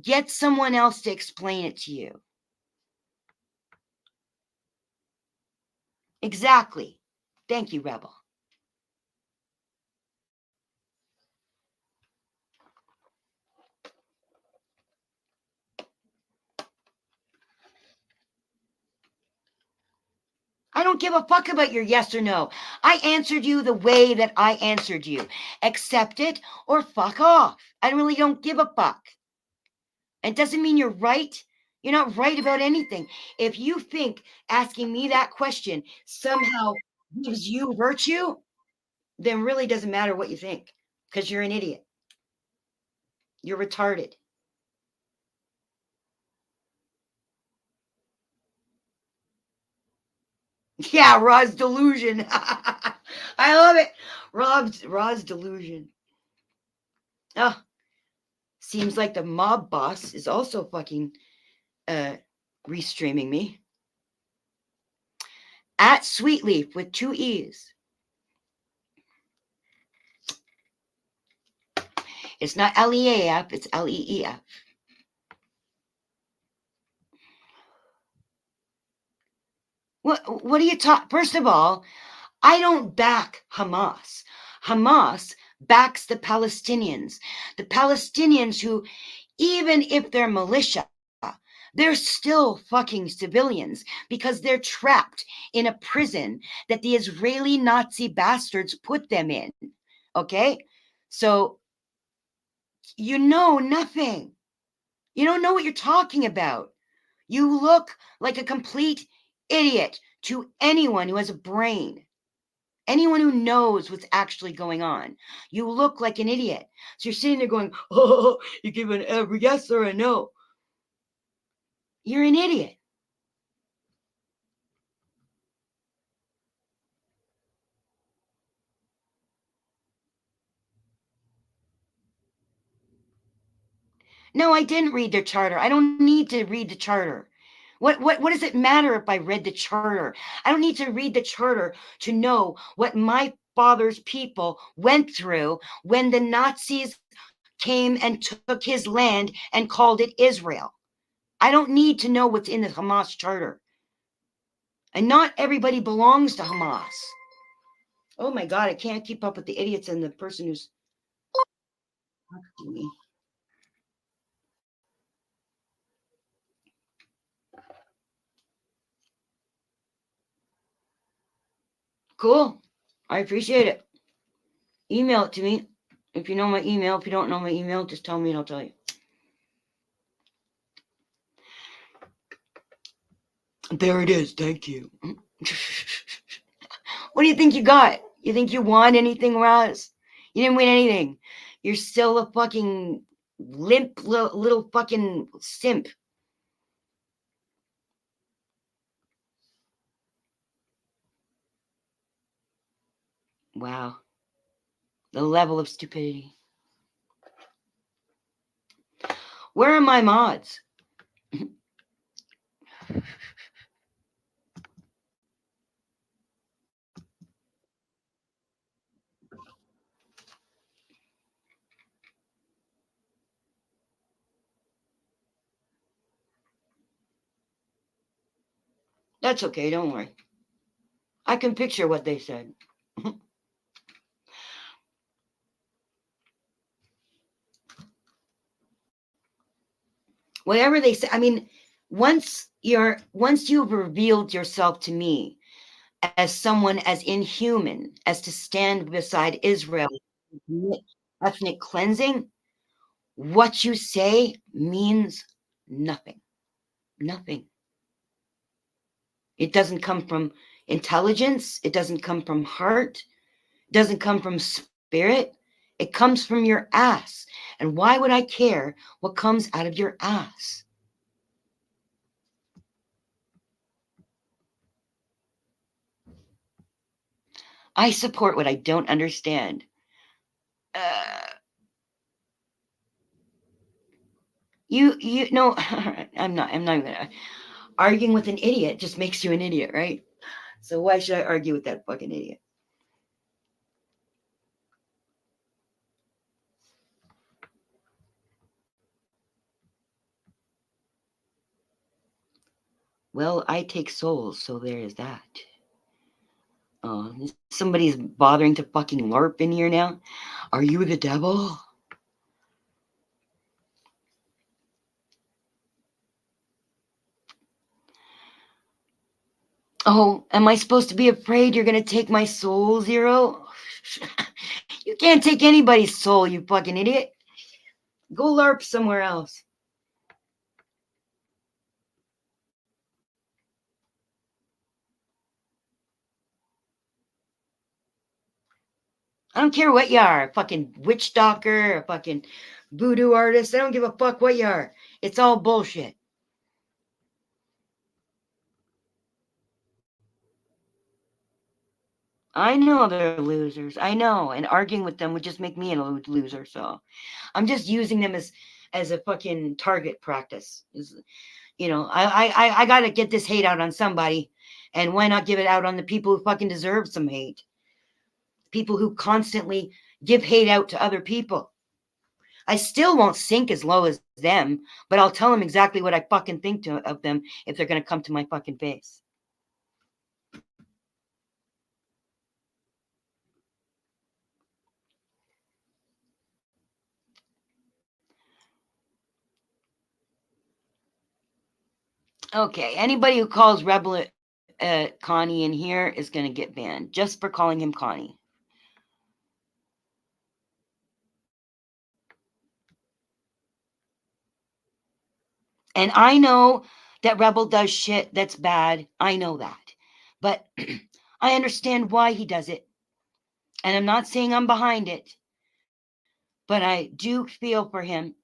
Get someone else to explain it to you. Exactly. Thank you, Rebel. I don't give a fuck about your yes or no. I answered you the way that I answered you. Accept it or fuck off. I really don't give a fuck. It doesn't mean you're right. You're not right about anything. If you think asking me that question somehow gives you virtue, then really doesn't matter what you think, because you're an idiot. You're retarded. Yeah, Ra's delusion. I love it. Ra's delusion. Oh, seems like the mob boss is also fucking restreaming me. At Sweetleaf with 2 E's. It's not L-E-A-F, it's L-E-E-F. What do you talk? First of all, I don't back Hamas. Hamas backs the Palestinians. The Palestinians who, even if they're militia, they're still fucking civilians because they're trapped in a prison that the Israeli Nazi bastards put them in. Okay? So you know nothing. You don't know what you're talking about. You look like a complete idiot to anyone who has a brain. Anyone who knows what's actually going on. You look like an idiot. So you're sitting there going, oh, you give a yes or a no. You're an idiot. No, I didn't read their charter. I don't need to read the charter. What does it matter if I read the charter? I don't need to read the charter to know what my father's people went through when the Nazis came and took his land and called it Israel. I don't need to know what's in the Hamas charter. And not everybody belongs to Hamas. Oh my God, I can't keep up with the idiots and the person who's talking to me. Cool. I appreciate it. Email it to me. If you know my email. If you don't know my email, just tell me and I'll tell you. There it is. Thank you. What do you think you got? You think you won anything, Roz? You didn't win anything. You're still a fucking limp little fucking simp. Wow. The level of stupidity. Where are my mods? That's okay, don't worry. I can picture what they said. Whatever they say, I mean, once you've revealed yourself to me as someone as inhuman as to stand beside Israel, ethnic cleansing, what you say means nothing. Nothing. It doesn't come from intelligence. It doesn't come from heart. It doesn't come from spirit. It comes from your ass. And why would I care what comes out of your ass? I support what I don't understand. You know, I'm not gonna arguing with an idiot just makes you an idiot, right? So why should I argue with that fucking idiot? Well, I take souls, so there is that. Oh, somebody's bothering to fucking LARP in here now. Are you the devil? Oh, am I supposed to be afraid you're going to take my soul, Zero? You can't take anybody's soul, you fucking idiot. Go LARP somewhere else. I don't care what you are, a fucking witch doctor, a fucking voodoo artist. I don't give a fuck what you are. It's all bullshit. I know they're losers. I know. And arguing with them would just make me a loser. So I'm just using them as a fucking target practice. You know, I got to get this hate out on somebody. And why not give it out on the people who fucking deserve some hate? People who constantly give hate out to other people. I still won't sink as low as them, but I'll tell them exactly what I fucking think of them if they're going to come to my fucking face. Okay, anybody who calls Rebel Connie in here is going to get banned just for calling him Connie. And I know that Rebel does shit that's bad. I know that. But I understand why he does it. And I'm not saying I'm behind it. But I do feel for him.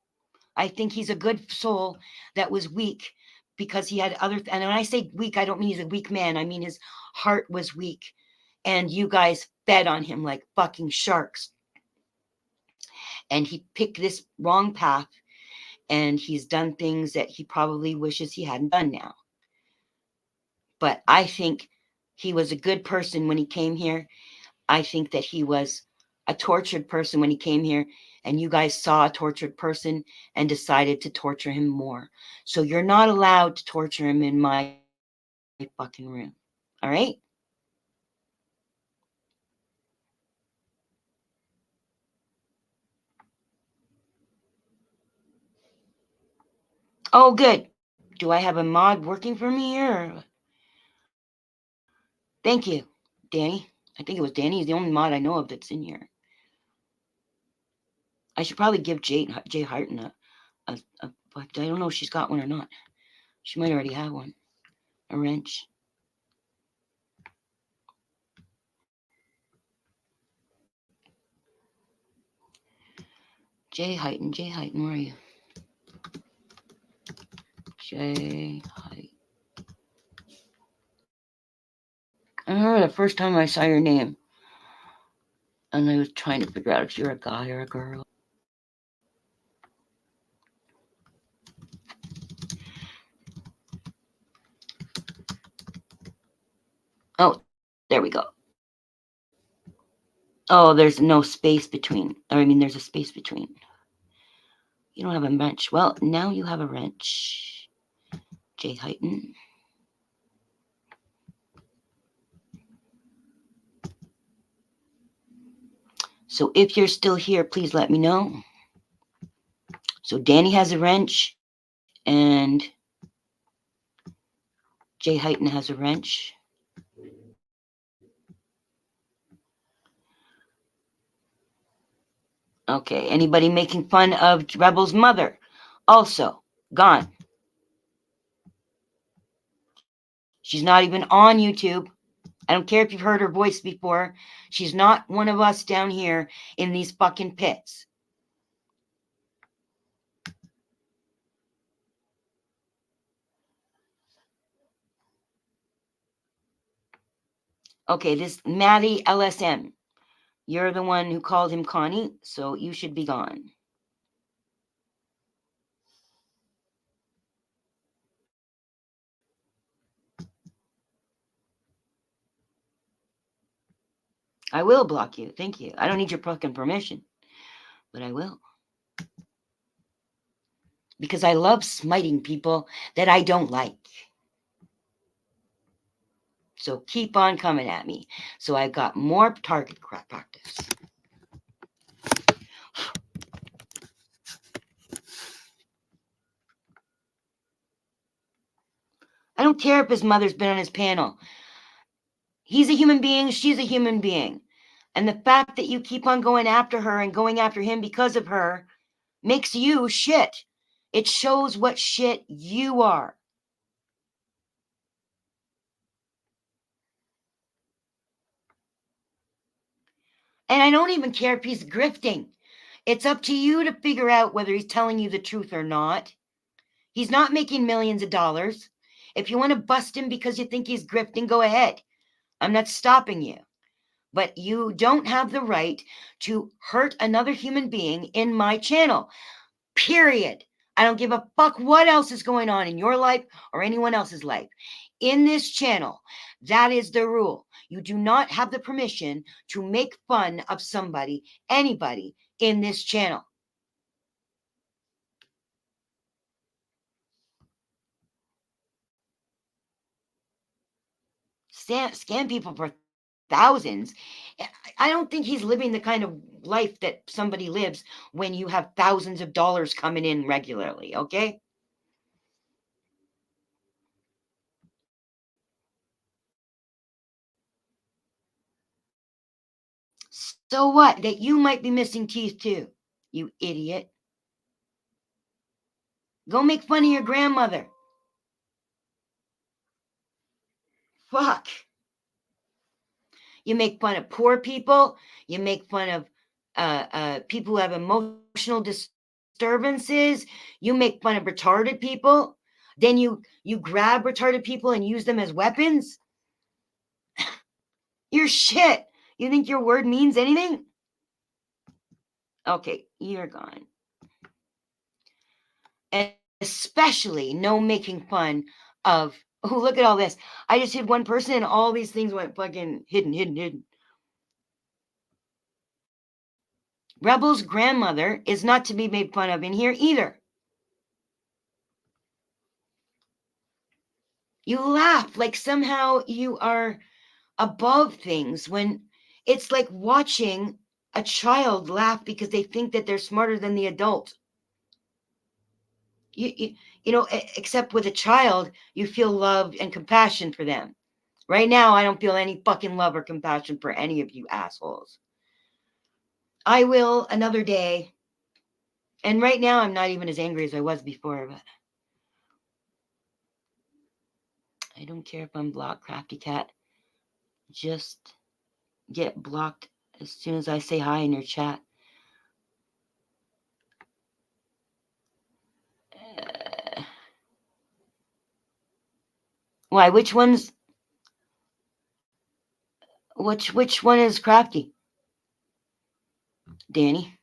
I think he's a good soul that was weak because he had other. And when I say weak, I don't mean he's a weak man. I mean his heart was weak. And you guys fed on him like fucking sharks. And he picked this wrong path. And he's done things that he probably wishes he hadn't done now. But I think he was a good person when he came here. I think that he was a tortured person when he came here, and you guys saw a tortured person and decided to torture him more. So you're not allowed to torture him in my fucking room. All right? Oh, good. Do I have a mod working for me here? Thank you, Danny. I think it was Danny. He's the only mod I know of that's in here. I should probably give Jay Harton a but I don't know if she's got one or not. She might already have one. A wrench. Jay Heighton, where are you? Jay Heighton. I remember the first time I saw your name, and I was trying to figure out if you're a guy or a girl. Oh, there we go. Oh, there's no space between. Or I mean, there's a space between. You don't have a wrench. Well, now you have a wrench. Jay Heighton. So if you're still here, please let me know. So Danny has a wrench, and Jay Heighton has a wrench. Okay, anybody making fun of Rebel's mother? Also, gone. She's not even on YouTube. I don't care if you've heard her voice before. She's not one of us down here in these fucking pits. Okay, this Maddie LSM. You're the one who called him Connie, so you should be gone. I will block you. Thank you. I don't need your fucking permission, but I will. Because I love smiting people that I don't like. So keep on coming at me. So I've got more target practice. I don't care if his mother's been on his panel. He's a human being. She's a human being. And the fact that you keep on going after her and going after him because of her makes you shit. It shows what shit you are. And I don't even care if he's grifting. It's up to you to figure out whether he's telling you the truth or not. He's not making millions of dollars. If you want to bust him because you think he's grifting, go ahead. I'm not stopping you. But you don't have the right to hurt another human being in my channel. Period. I don't give a fuck what else is going on in your life or anyone else's life. In this channel, that is the rule. You do not have the permission to make fun of somebody, anybody in this channel. Scam people for thousands. I don't think he's living the kind of life that somebody lives when you have thousands of dollars coming in regularly, okay? So what? That you might be missing teeth too, you idiot. Go make fun of your grandmother. Fuck. You make fun of poor people. You make fun of people who have emotional disturbances. You make fun of retarded people. Then you grab retarded people and use them as weapons. You're shit. You think your word means anything? Okay, you're gone. And especially no making fun of, oh, look at all this. I just hit one person and all these things went fucking hidden. Rebel's grandmother is not to be made fun of in here either. You laugh like somehow you are above things when it's like watching a child laugh because they think that they're smarter than the adult. You know, except with a child, you feel love and compassion for them. Right now, I don't feel any fucking love or compassion for any of you assholes. I will another day. And right now, I'm not even as angry as I was before, but I don't care if I'm blocked, Crafty Cat. Just get blocked as soon as I say hi in your chat. Why? Which one is Crafty? Danny.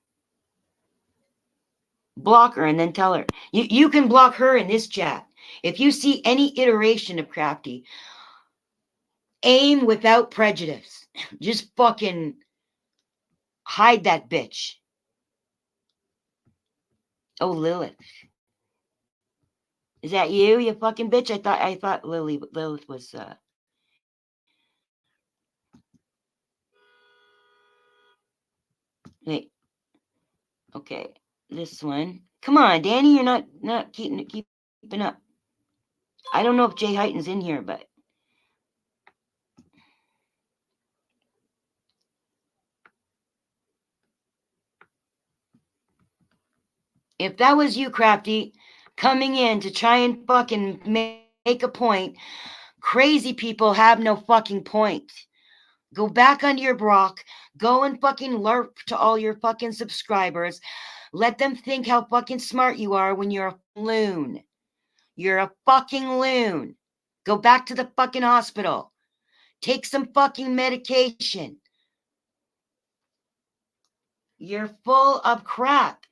Block her and then tell her. You can block her in this chat. If you see any iteration of Crafty, aim without prejudice. Just fucking hide that bitch. Oh, Lilith. Is that you fucking bitch? I thought Lilith was wait. Okay. This one. Come on, Danny, you're not keeping up. I don't know if Jay Heighton's in here, but if that was you, Crafty, coming in to try and fucking make a point, crazy people have no fucking point. Go back onto your Brock. Go and fucking LARP to all your fucking subscribers. Let them think how fucking smart you are when you're a loon. You're a fucking loon. Go back to the fucking hospital. Take some fucking medication. You're full of crap.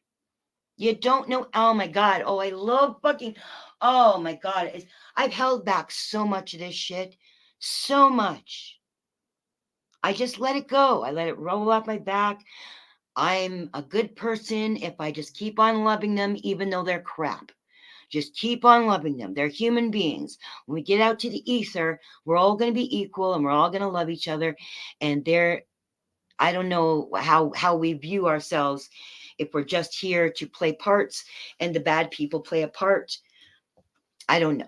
You don't know. Oh my God. Oh, I love fucking. Oh my God. I've held back so much of this shit. So much. I just let it go. I let it roll off my back. I'm a good person if I just keep on loving them, even though they're crap. Just keep on loving them. They're human beings. When we get out to the ether, we're all going to be equal and we're all going to love each other. And I don't know how we view ourselves if we're just here to play parts and the bad people play a part. I don't know.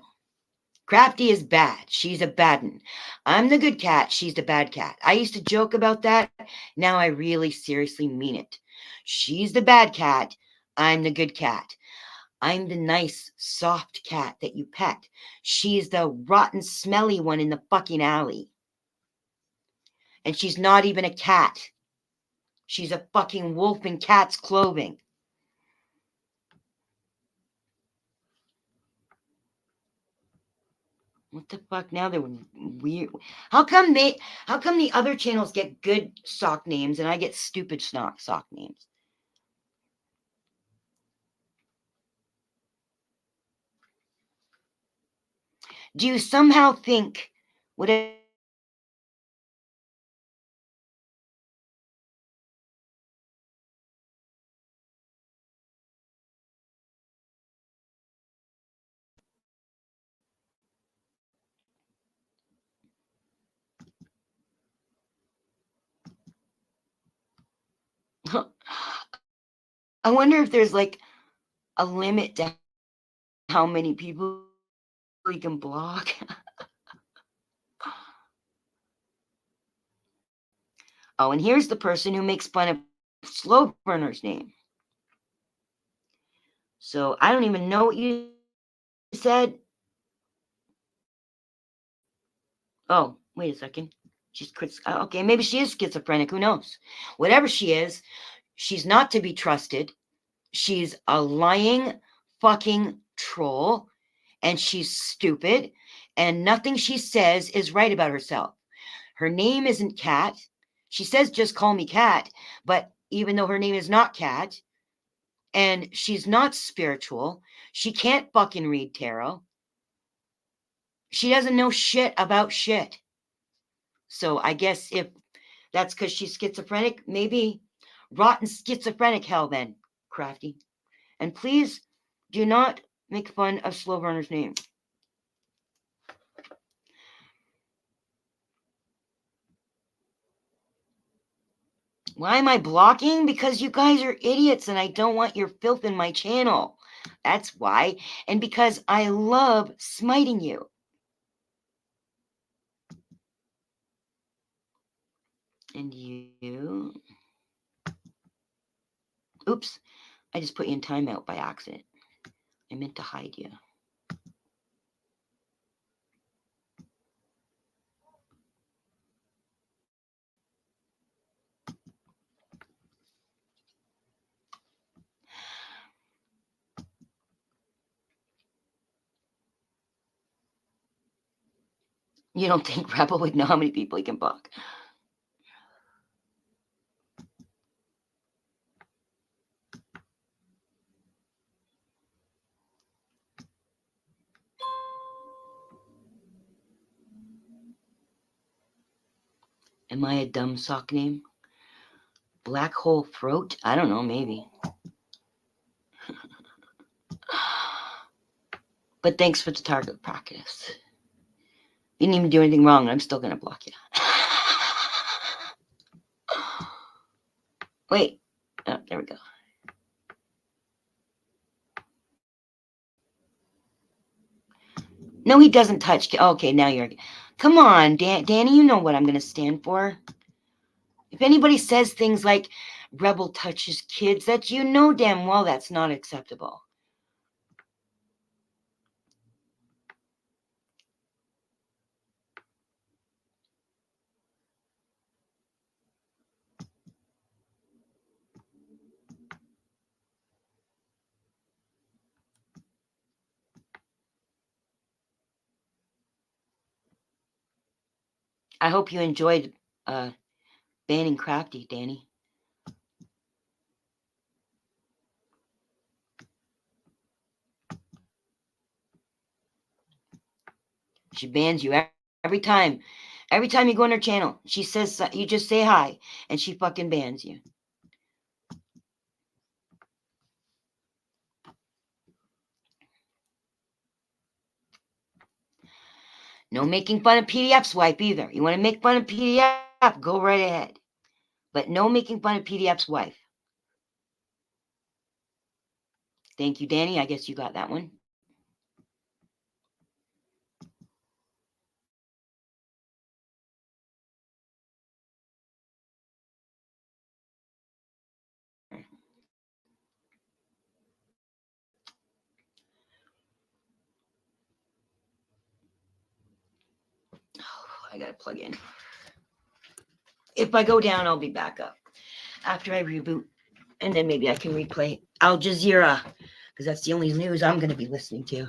Crafty is bad. She's a bad one. I'm the good cat. She's the bad cat. I used to joke about that. Now I really seriously mean it. She's the bad cat. I'm the good cat. I'm the nice, soft cat that you pet. She's the rotten, smelly one in the fucking alley. And she's not even a cat. She's a fucking wolf in cat's clothing. What the fuck? Now they're weird. How come the other channels get good sock names and I get stupid sock names? Do you somehow think whatever I wonder if there's like a limit to how many people you can block. Oh, and here's the person who makes fun of Slow Burner's name. So I don't even know what you said. Oh, wait a second. Okay, maybe she is schizophrenic. Who knows? Whatever she is, she's not to be trusted. She's a lying fucking troll, and she's stupid, and nothing she says is right about herself. Her name isn't Cat. She says, just call me Cat, but even though her name is not Cat, and she's not spiritual, she can't fucking read tarot. She doesn't know shit about shit. So I guess if that's because she's schizophrenic, maybe rotten schizophrenic hell then, Crafty. And please do not make fun of Slow Burner's name. Why am I blocking? Because you guys are idiots and I don't want your filth in my channel. That's why. And because I love smiting you. And you... Oops. I just put you in timeout by accident. I meant to hide you. You don't think Rebel would know how many people he can block? Am I a dumb sock name? Black hole throat? I don't know, maybe. But thanks for the target practice. You didn't even do anything wrong, and I'm still going to block you. Wait. Oh, there we go. No, he doesn't touch. Okay, now you're... Come on, Danny, you know what I'm going to stand for. If anybody says things like, Rebel touches kids, that you know damn well that's not acceptable. I hope you enjoyed banning Crafty, Danny. She bans you every time. Every time you go on her channel, she says, you just say hi, and she fucking bans you. No making fun of PDF's wife either. You want to make fun of PDF, go right ahead. But no making fun of PDF's wife. Thank you, Danny. I guess you got that one. I gotta plug in. If I go down, I'll be back up after I reboot, and then maybe I can replay Al Jazeera, because that's the only news I'm going to be listening to.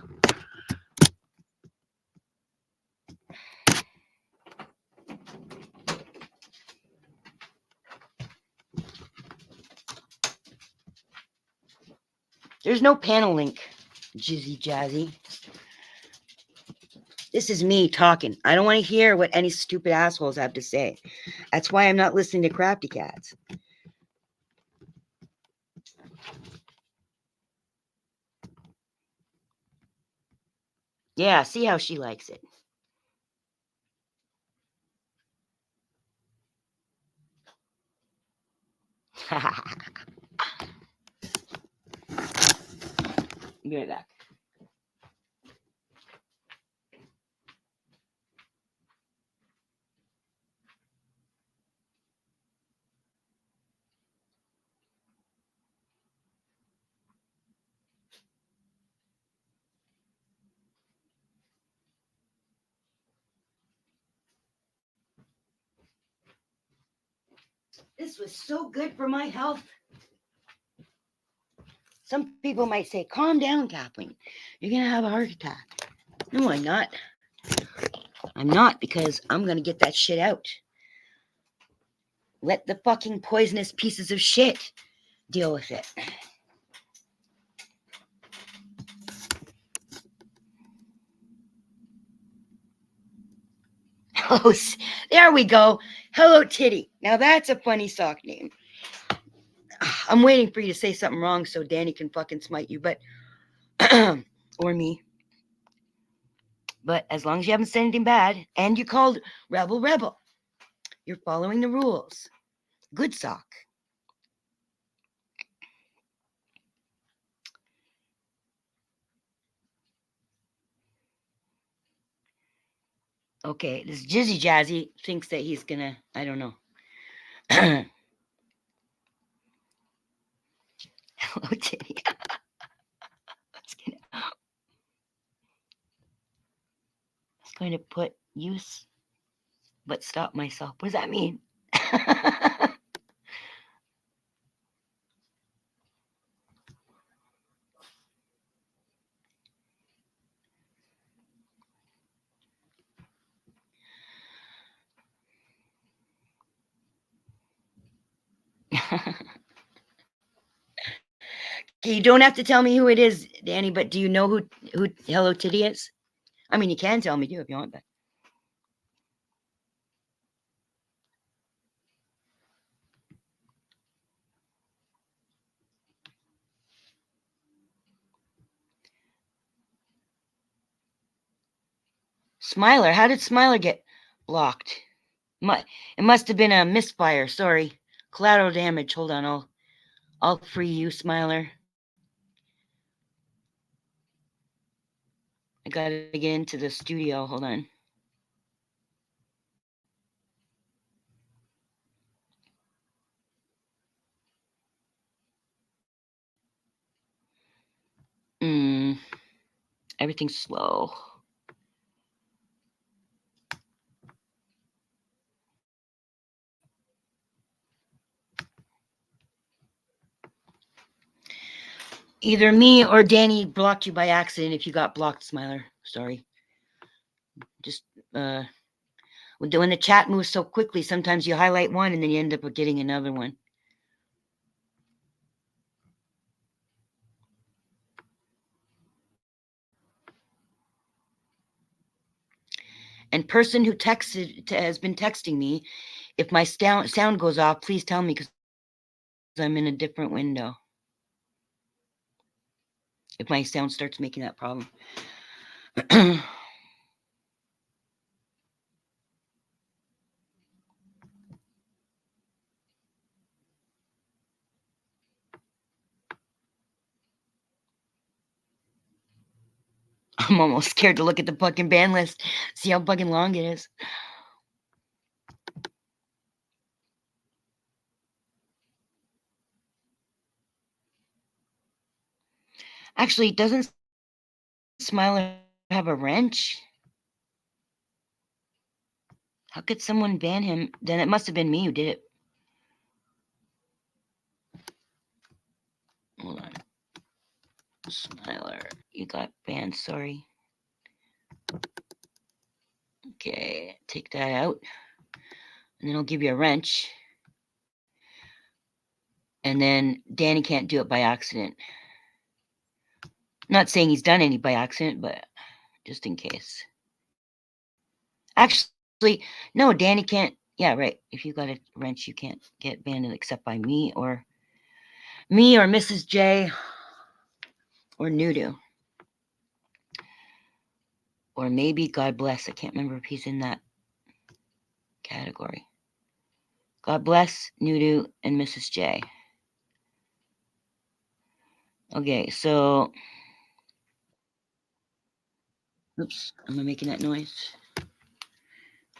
There's no panel link, Jizzy Jazzy. This is me talking. I don't want to hear what any stupid assholes have to say. That's why I'm not listening to Crafty Cats. Yeah, see how she likes it. Be right back. This was so good for my health. Some people might say, calm down, Kathleen. You're going to have a heart attack. No, I'm not. I'm not, because I'm going to get that shit out. Let the fucking poisonous pieces of shit deal with it. Oh, there we go. Hello Titty. Now that's a funny sock name. I'm waiting for you to say something wrong so Danny can fucking smite you, but or me. But as long as you haven't said anything bad and you called Rebel, you're following the rules. Good sock. Okay, this Jizzy Jazzy thinks that he's gonna, I don't know. Hello Titty. I was going to put use, but stop myself. What does that mean? You don't have to tell me who it is, Danny, but do you know who Hello Titty is? I mean, you can tell me too if you want, but. Smiler, how did Smiler get blocked? It must have been a misfire. Sorry, collateral damage. Hold on, I'll free you, Smiler. I gotta get into the studio. Hold on. Everything's slow. Either me or Danny blocked you by accident. If you got blocked, Smiler, sorry. Just when the chat moves so quickly, sometimes you highlight one and then you end up getting another one. And person who has been texting me, if my sound goes off, please tell me, because I'm in a different window. If my sound starts making that problem. I'm almost scared to look at the fucking band list. See how fucking long it is. Actually, doesn't Smiler have a wrench? How could someone ban him? Then it must have been me who did it. Hold on. Smiler, you got banned, sorry. Okay, take that out. And then I'll give you a wrench. And then Danny can't do it by accident. Not saying he's done any by accident, but just in case. Actually, no, Danny can't. Yeah, right. If you got a wrench, you can't get banned except by me or Mrs. J or Nudu. Or maybe God Bless. I can't remember if he's in that category. God Bless, Nudu, and Mrs. J. Okay, so... Oops, am I making that noise?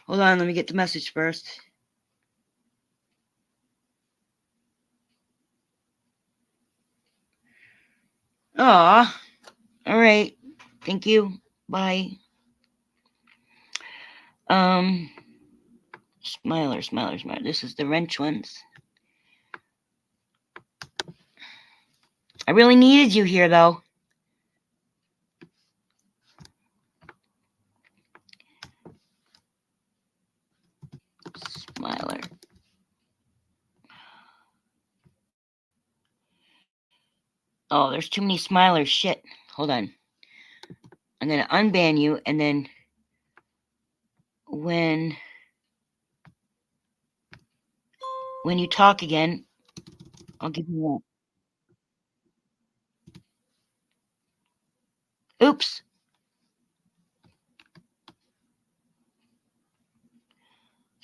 Hold on, let me get the message first. Aw, all right. Thank you. Bye. Smiler. This is the wrench ones. I really needed you here, though. Smiler. Oh, there's too many smilers. Shit. Hold on. I'm going to unban you, and then when you talk again, I'll give you one. Oops.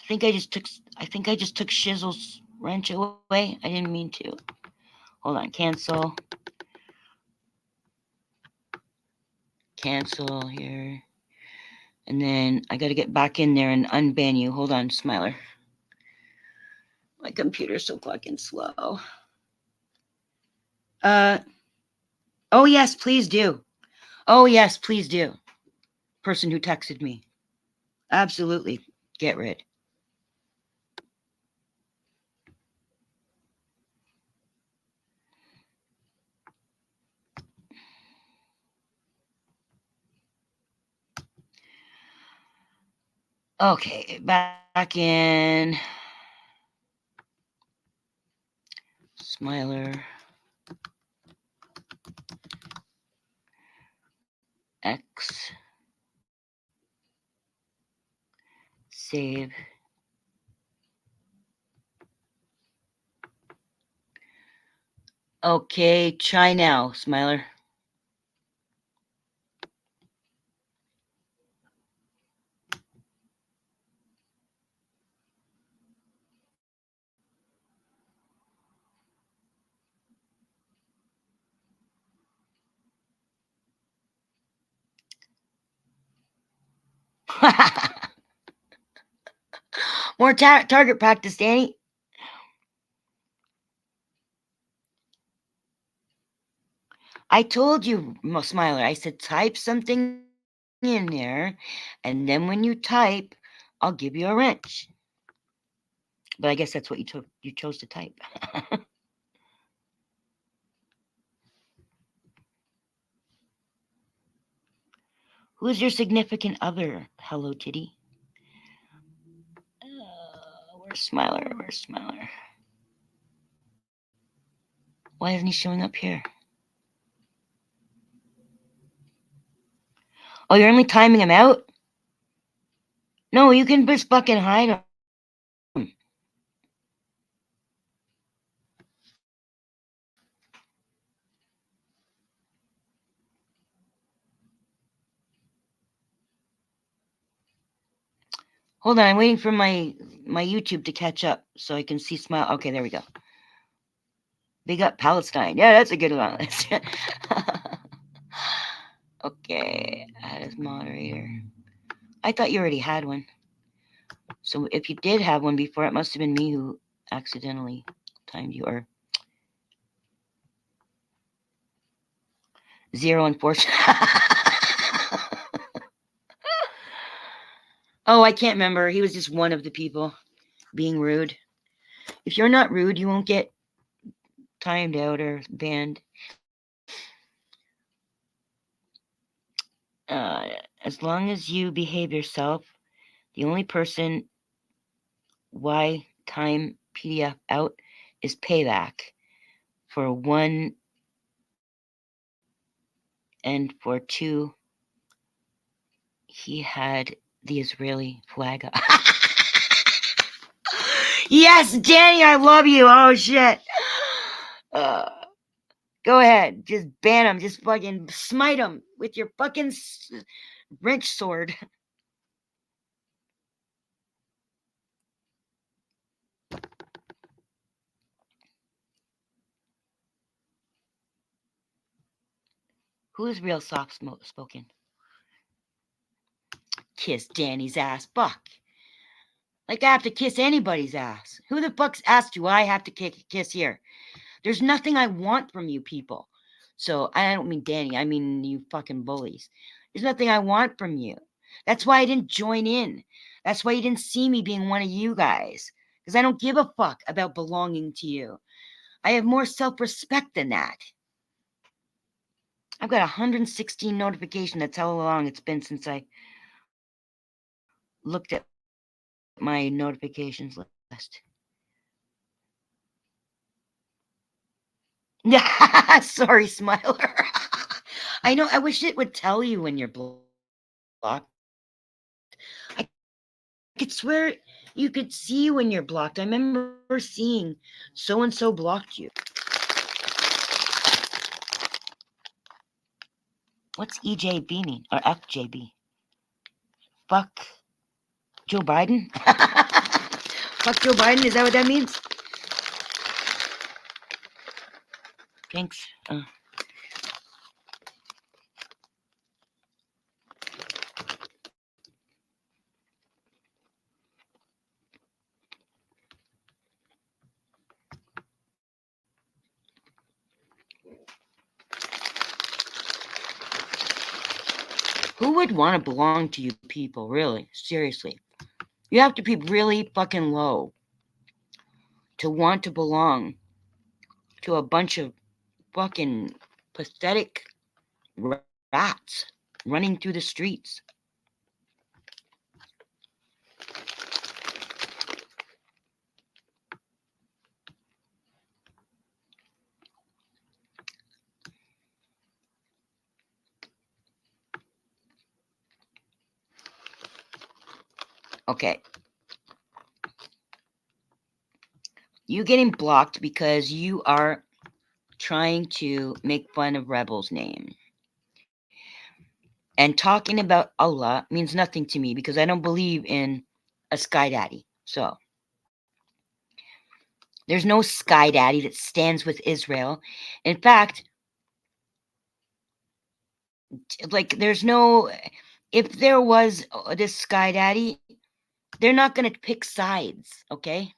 I think I just took Shizzle's wrench away. I didn't mean to. Hold on. Cancel here. And then I got to get back in there and unban you. Hold on, Smiler. My computer's so fucking slow. Oh yes, please do. Oh yes, please do. Person who texted me. Absolutely. Get rid. Okay, back in. Smiler. X. Save. Okay, try now, Smiler. More target practice, Danny. I told you, Smiler, I said type something in there, and then when you type, I'll give you a wrench. But I guess that's what you chose to type. Who's your significant other? Hello, Titty. Where's Smiler? Why isn't he showing up here? Oh, you're only timing him out? No, you can just fucking hide him. Hold on, I'm waiting for my YouTube to catch up so I can see Smile. Okay, there we go. Big up Palestine. Yeah, that's a good one. Okay, add as moderator. I thought you already had one. So if you did have one before, it must have been me who accidentally timed you, or 0 unfortunately. Oh, I can't remember. He was just one of the people being rude. If you're not rude, you won't get timed out or banned. As long as you behave yourself, the only person why time PDF out is payback for one, and for two, he had the Israeli flag up. Yes, Danny, I love you. Oh shit. Go ahead, just ban him. Just fucking smite him with your fucking wrench sword. Who is real soft spoken? Kiss Danny's ass. Fuck. Like I have to kiss anybody's ass. Who the fuck's ass do I have to kiss here? There's nothing I want from you people. So I don't mean Danny. I mean you fucking bullies. There's nothing I want from you. That's why I didn't join in. That's why you didn't see me being one of you guys. Because I don't give a fuck about belonging to you. I have more self-respect than that. I've got 116 notifications. That's how long it's been since I looked at my notifications list. Sorry, Smiler. I know. I wish it would tell you when you're blocked. I could swear you could see when you're blocked. I remember seeing so-and-so blocked you. What's EJB mean? Or FJB? Fuck Joe Biden? Fuck Joe Biden? Is that what that means? Thanks. Who would want to belong to you people? Really? Seriously. You have to be really fucking low to want to belong to a bunch of fucking pathetic rats running through the streets. Okay. You getting blocked because you are trying to make fun of Rebel's name. And talking about Allah means nothing to me because I don't believe in a sky daddy. So there's no sky daddy that stands with Israel. In fact, like there's no, if there was this sky daddy, they're not going to pick sides, okay?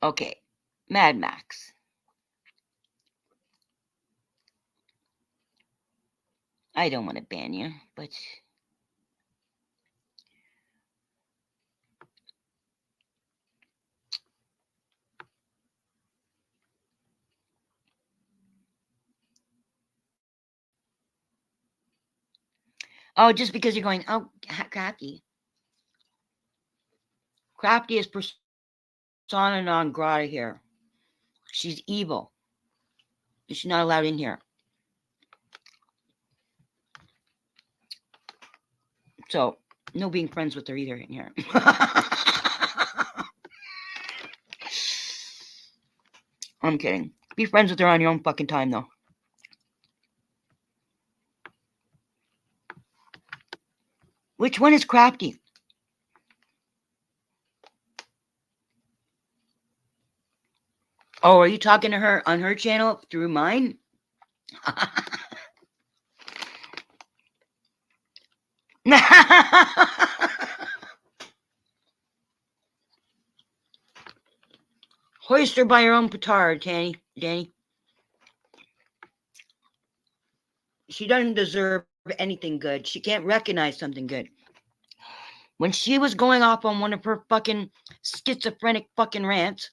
Okay, Mad Max. I don't want to ban you, but oh, just because you're going, oh, Crafty. Crafty is persona non grata here. She's evil. She's not allowed in here. So, no being friends with her either in here. I'm kidding. Be friends with her on your own fucking time, though. Which one is Crafty? Oh, are you talking to her on her channel through mine? Hoist her by her own petard, Danny. She doesn't deserve anything good. She can't recognize something good. When she was going off on one of her fucking schizophrenic fucking rants,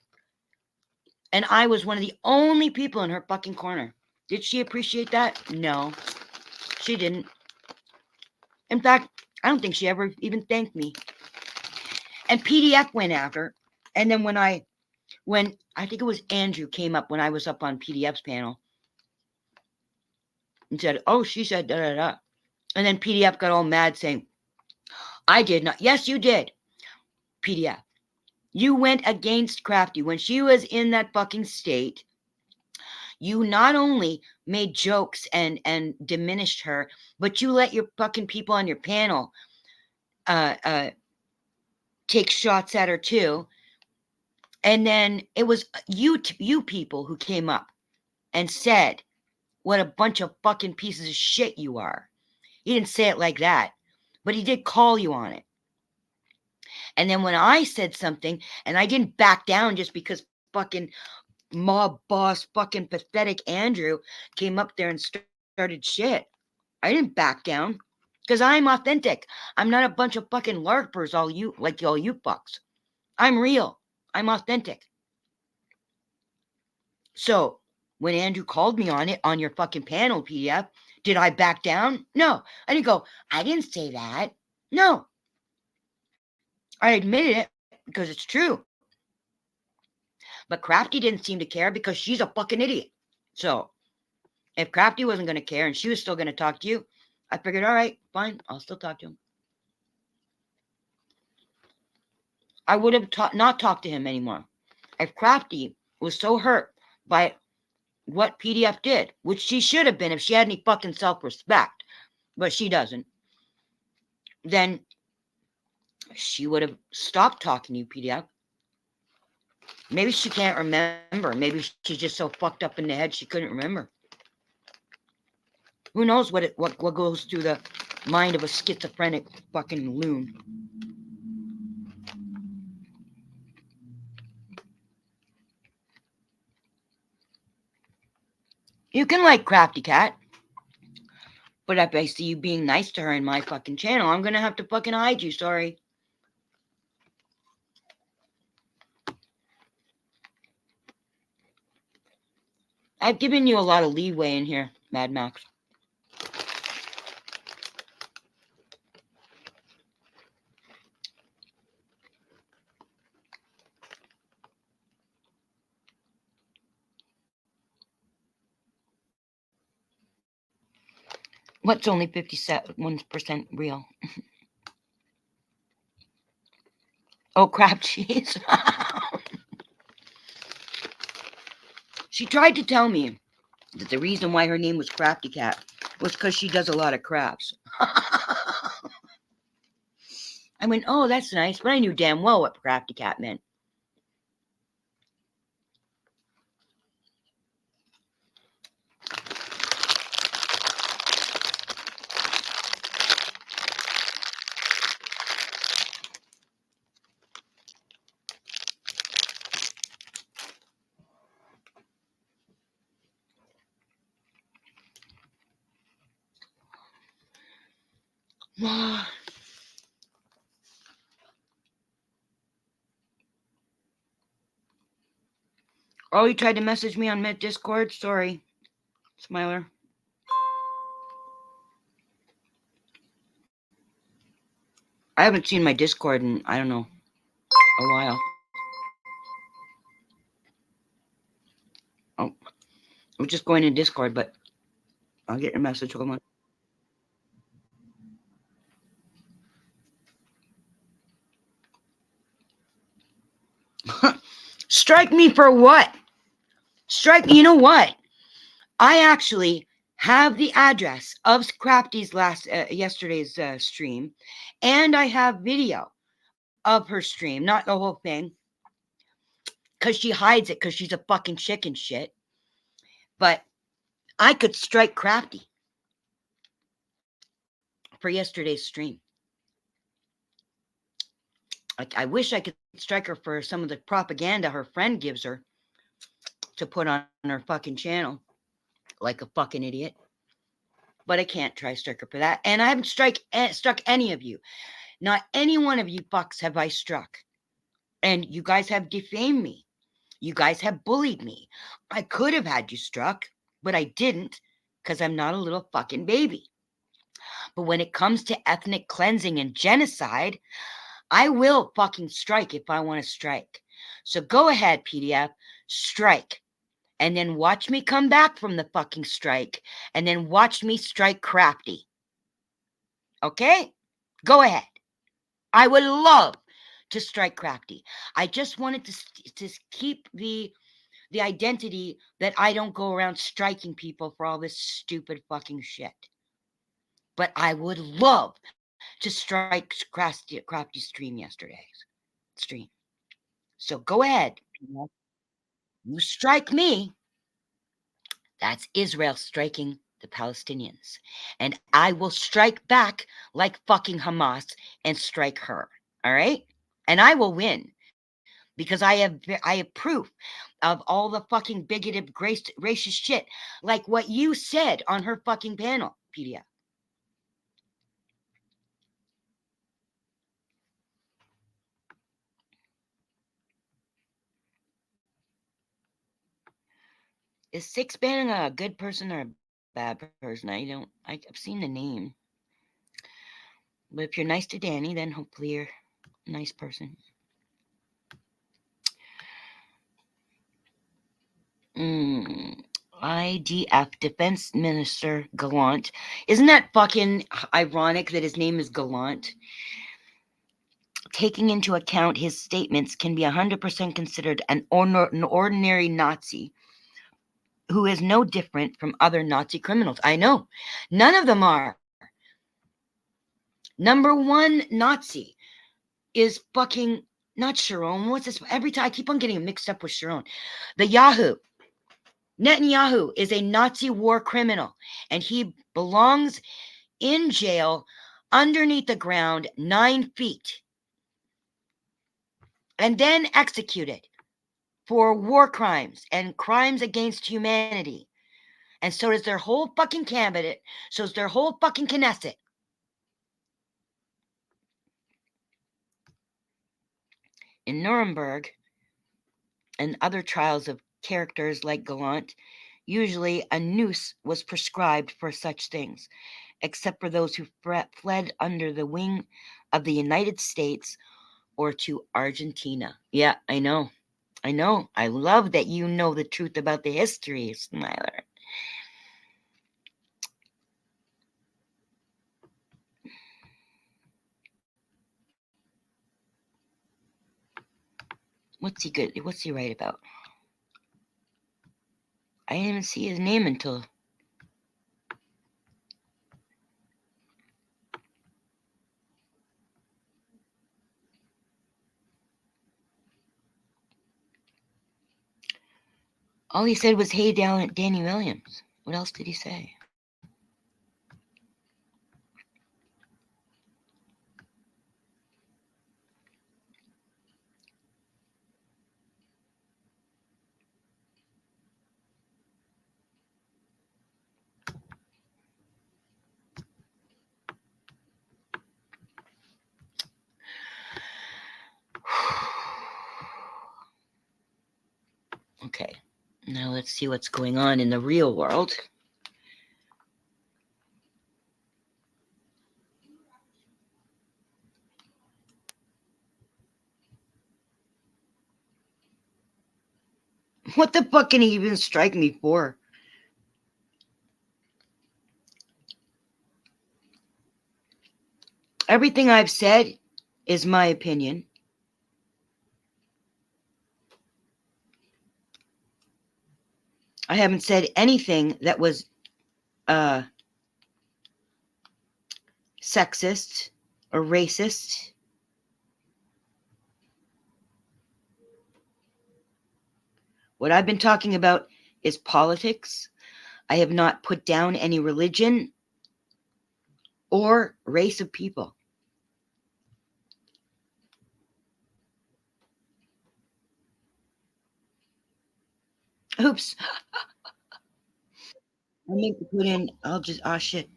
and I was one of the only people in her fucking corner, did she appreciate that? No, she didn't. In fact, I don't think she ever even thanked me. And PDF went after. And then when I think it was Andrew came up when I was up on PDF's panel and said, oh, she said da da da. And then PDF got all mad saying, I did not. Yes, you did. PDF. You went against Crafty when she was in that fucking state. You not only made jokes and diminished her, but you let your fucking people on your panel take shots at her too. And then it was you people who came up and said what a bunch of fucking pieces of shit you are. He didn't say it like that, but he did call you on it. And then when I said something, and I didn't back down just because fucking mob boss fucking pathetic Andrew came up there and started shit. I didn't back down because I'm authentic. I'm not a bunch of fucking larpers, all you fucks. I'm real. I'm authentic. So when Andrew called me on it on your fucking panel, PDF, did I back down? No. I didn't go, I didn't say that. No. I admitted it because it's true. But Crafty didn't seem to care because she's a fucking idiot. So if Crafty wasn't going to care and she was still going to talk to you, I figured, all right, fine, I'll still talk to him. I would have not talked to him anymore. If Crafty was so hurt by what PDF did, which she should have been if she had any fucking self-respect, but she doesn't, then she would have stopped talking to you, PDF. Maybe she can't remember. Maybe she's just so fucked up in the head she couldn't remember. Who knows what goes through the mind of a schizophrenic fucking loon. You can like Crafty Cat, but if I see you being nice to her in my fucking channel, I'm gonna have to fucking hide you, sorry. I've given you a lot of leeway in here, Mad Max. What's only 57% real? Oh, crap cheese. She tried to tell me that the reason why her name was Crafty Cat was because she does a lot of crafts. I went, oh, that's nice, but I knew damn well what Crafty Cat meant. Oh, you tried to message me on Discord? Sorry, Smiler. I haven't seen my Discord in, I don't know, a while. Oh, I'm just going in Discord, but I'll get your message. Hold on. Strike me for what? Strike me, you know what? I actually have the address of Crafty's yesterday's stream, and I have video of her stream, not the whole thing, because she hides it because she's a fucking chicken shit. But I could strike Crafty for yesterday's stream. I wish I could strike her for some of the propaganda her friend gives her to put on her fucking channel like a fucking idiot. but I can't try strike her for that. And I haven't struck any of you. Not any one of you fucks have I struck. And you guys have defamed me. You guys have bullied me. I could have had you struck, but I didn't because I'm not a little fucking baby. But when it comes to ethnic cleansing and genocide, I will fucking strike if I want to strike. So go ahead, PDF, strike. And then watch me come back from the fucking strike. And then watch me strike Crafty. Okay? Go ahead. I would love to strike Crafty. I just wanted to keep the identity that I don't go around striking people for all this stupid fucking shit. But I would love to strike Crafty stream yesterday's stream. So go ahead. You strike me. That's Israel striking the Palestinians. And I will strike back like fucking Hamas and strike her. All right? And I will win. Because I have proof of all the fucking bigoted, racist shit, like what you said on her fucking panel, PDF. Is Six Banning a good person or a bad person? I've seen the name. But if you're nice to Danny, then hopefully you're a nice person. IDF Defense Minister Gallant. Isn't that fucking ironic that his name is Gallant? Taking into account his statements, can be 100% considered an ordinary Nazi who is no different from other Nazi criminals. I know. None of them are. Number one Nazi is fucking, not Sharon. What's this? Every time I keep on getting him mixed up with Sharon. The Yahoo. Netanyahu is a Nazi war criminal, and he belongs in jail underneath the ground 9 feet and then executed for war crimes and crimes against humanity. And so does their whole fucking cabinet. So is their whole fucking Knesset. In Nuremberg and other trials of characters like Gallant, usually a noose was prescribed for such things, except for those who fled under the wing of the United States or to Argentina. Yeah, I know. I love that you know the truth about the history, Smiler. What's he good? What's he right about? I didn't even see his name until... All he said was, hey, Danny Williams. What else did he say? Okay, now let's see what's going on in the real world. What the fuck can he even strike me for? Everything I've said is my opinion. I haven't said anything that was sexist or racist. What I've been talking about is politics. I have not put down any religion or race of people. Oops. I meant to put in, shit.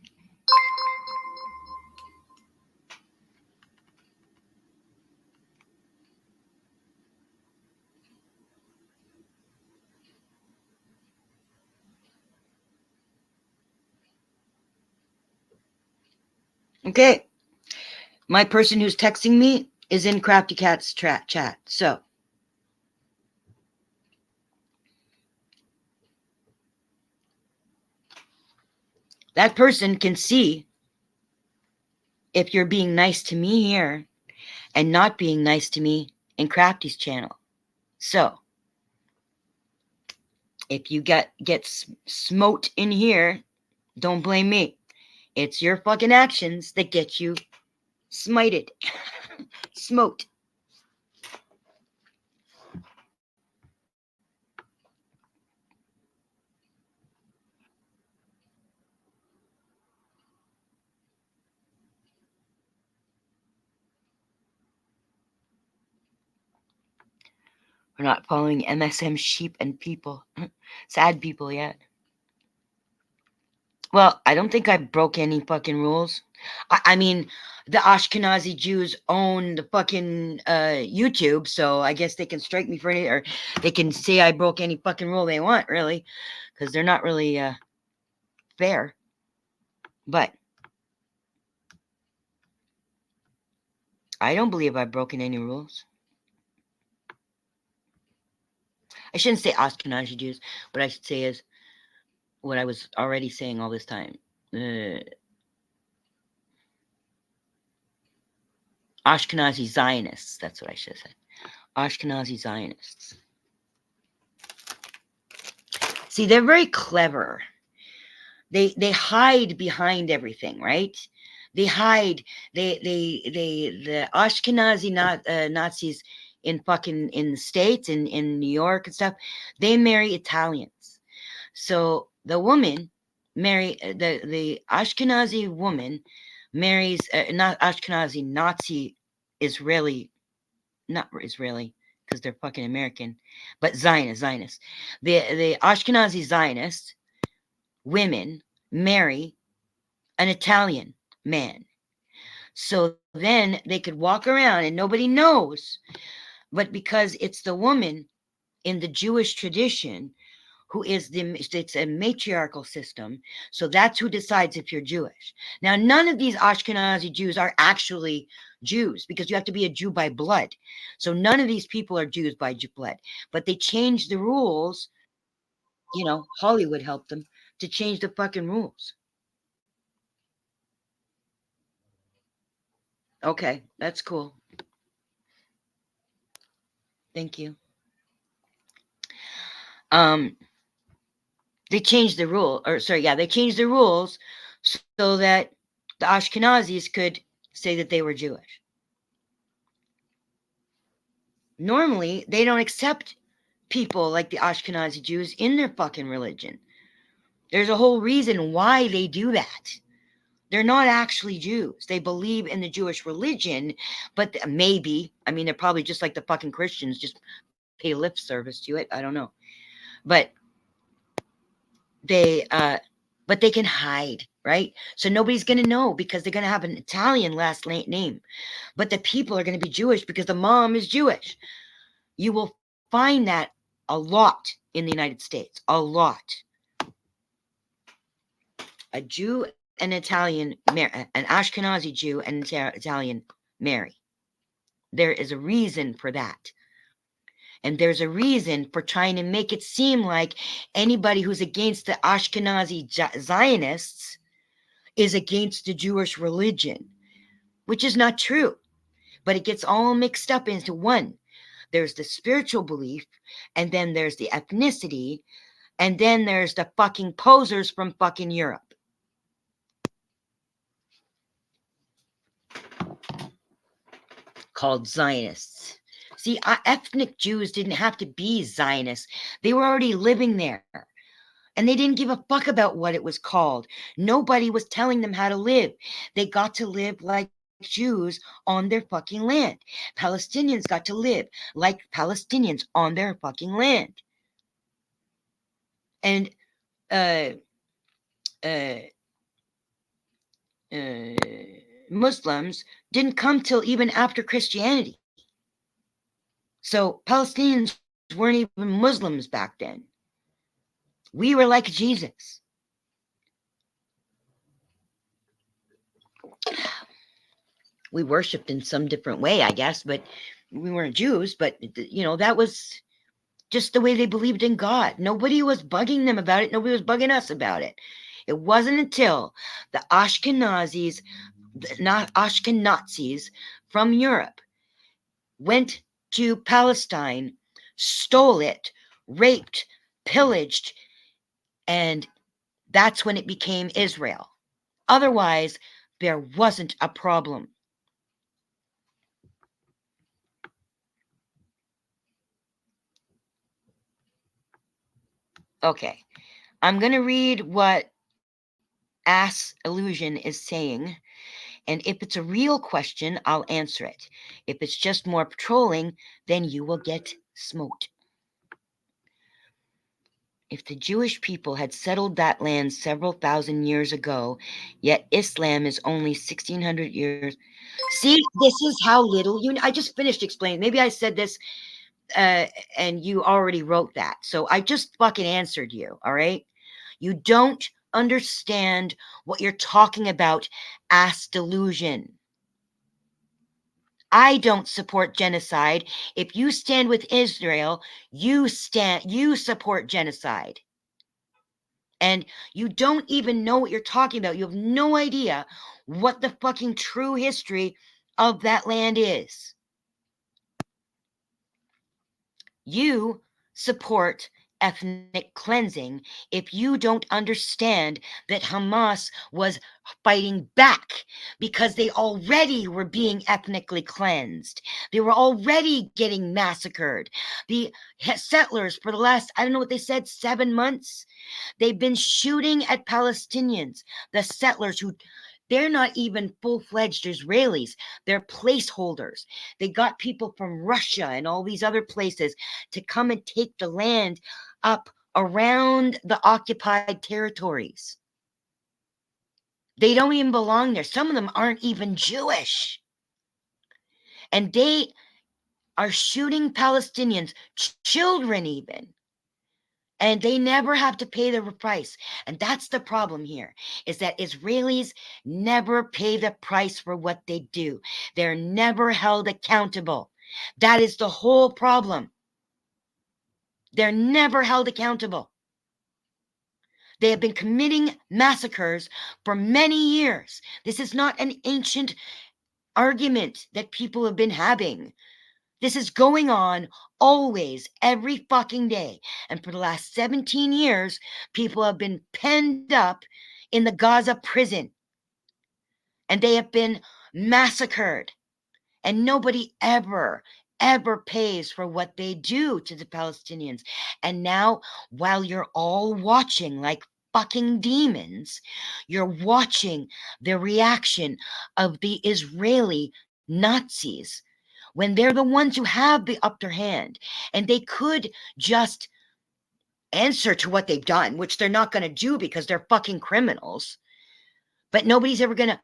Okay. My person who's texting me is in Crafty Cat's chat. So that person can see if you're being nice to me here and not being nice to me in Crafty's channel. So if you get smote in here, don't blame me. It's your fucking actions that get you smited. Smote. We're not following MSM sheep and people. Sad people yet. Well, I don't think I broke any fucking rules. I mean, the Ashkenazi Jews own the fucking YouTube, so I guess they can strike me for any, or they can say I broke any fucking rule they want, really, because they're not really fair. But I don't believe I've broken any rules. I shouldn't say Ashkenazi Jews. What I should say is what I was already saying all this time. Ashkenazi Zionists. That's what I should have said. Ashkenazi Zionists. See, they're very clever. They hide behind everything, right? They hide. The Ashkenazi Nazis in the States, in New York and stuff, they marry Italians. So the woman the Ashkenazi woman marries not Ashkenazi, Nazi Israeli, not Israeli because they're fucking American, but Zionists. The Ashkenazi Zionists women marry an Italian man. So then they could walk around and nobody knows. But because it's the woman in the Jewish tradition who is it's a matriarchal system. So that's who decides if you're Jewish. Now, none of these Ashkenazi Jews are actually Jews because you have to be a Jew by blood. So none of these people are Jews by blood. But they changed the rules. You know, Hollywood helped them to change the fucking rules. Okay, that's cool. Thank you. They changed the rule, they changed the rules so that the Ashkenazis could say that they were Jewish. Normally, they don't accept people like the Ashkenazi Jews in their fucking religion. There's a whole reason why they do that. They're not actually Jews. They believe in the Jewish religion, but maybe, I mean, they're probably just like the fucking Christians, just pay lip service to it. I don't know. But they can hide, right? So nobody's going to know because they're going to have an Italian last name. But the people are going to be Jewish because the mom is Jewish. You will find that a lot in the United States. A lot. A Jew and Italian, an Ashkenazi Jew and Italian marry. There is a reason for that. And there's a reason for trying to make it seem like anybody who's against the Ashkenazi Zionists is against the Jewish religion, which is not true. But it gets all mixed up into one. There's the spiritual belief, and then there's the ethnicity, and then there's the fucking posers from fucking Europe. Called Zionists. See, ethnic Jews didn't have to be Zionists. They were already living there. And they didn't give a fuck about what it was called. Nobody was telling them how to live. They got to live like Jews on their fucking land. Palestinians got to live like Palestinians on their fucking land. And Muslims didn't come till even after Christianity. So Palestinians weren't even Muslims back then. We were like Jesus. we worshipped in some different way, I guess, but we weren't Jews, but that was just the way they believed in God. Nobody was bugging them about it. Nobody was bugging us about it. It wasn't until the Ashkenazis, not Ashkenazis from Europe, went to Palestine, stole it, raped, pillaged, and that's when it became Israel. Otherwise, there wasn't a problem. Okay, I'm going to read what Ass Illusion is saying, and if it's a real question, I'll answer it. If it's just more patrolling, then you will get smoked. If the Jewish people had settled that land several thousand years ago, yet Islam is only 1600 years. See, this is how little I just finished explaining. Maybe I said this and you already wrote that. So I just fucking answered you, all right? You don't understand what you're talking about, ass delusion. I don't support genocide. If you stand with Israel, you support genocide. And you don't even know what you're talking about. You have no idea what the fucking true history of that land is. You support ethnic cleansing if you don't understand that Hamas was fighting back because they already were being ethnically cleansed. They were already getting massacred. The settlers for the last, I don't know what they said, 7 months, they've been shooting at Palestinians, the settlers who they're not even full-fledged Israelis. They're placeholders. They got people from Russia and all these other places to come and take the land up around the occupied territories. They don't even belong there. Some of them aren't even Jewish. And they are shooting Palestinians, children even. And they never have to pay the price. And that's the problem here, is that Israelis never pay the price for what they do. They're never held accountable. That is the whole problem. They're never held accountable. They have been committing massacres for many years. This is not an ancient argument that people have been having. This is going on always, every fucking day. And for the last 17 years, people have been penned up in the Gaza prison. And they have been massacred. And nobody ever pays for what they do to the Palestinians. And now, while you're all watching like fucking demons, you're watching the reaction of the Israeli Nazis when they're the ones who have the upper hand, and they could just answer to what they've done, which they're not going to do because they're fucking criminals. But nobody's ever going to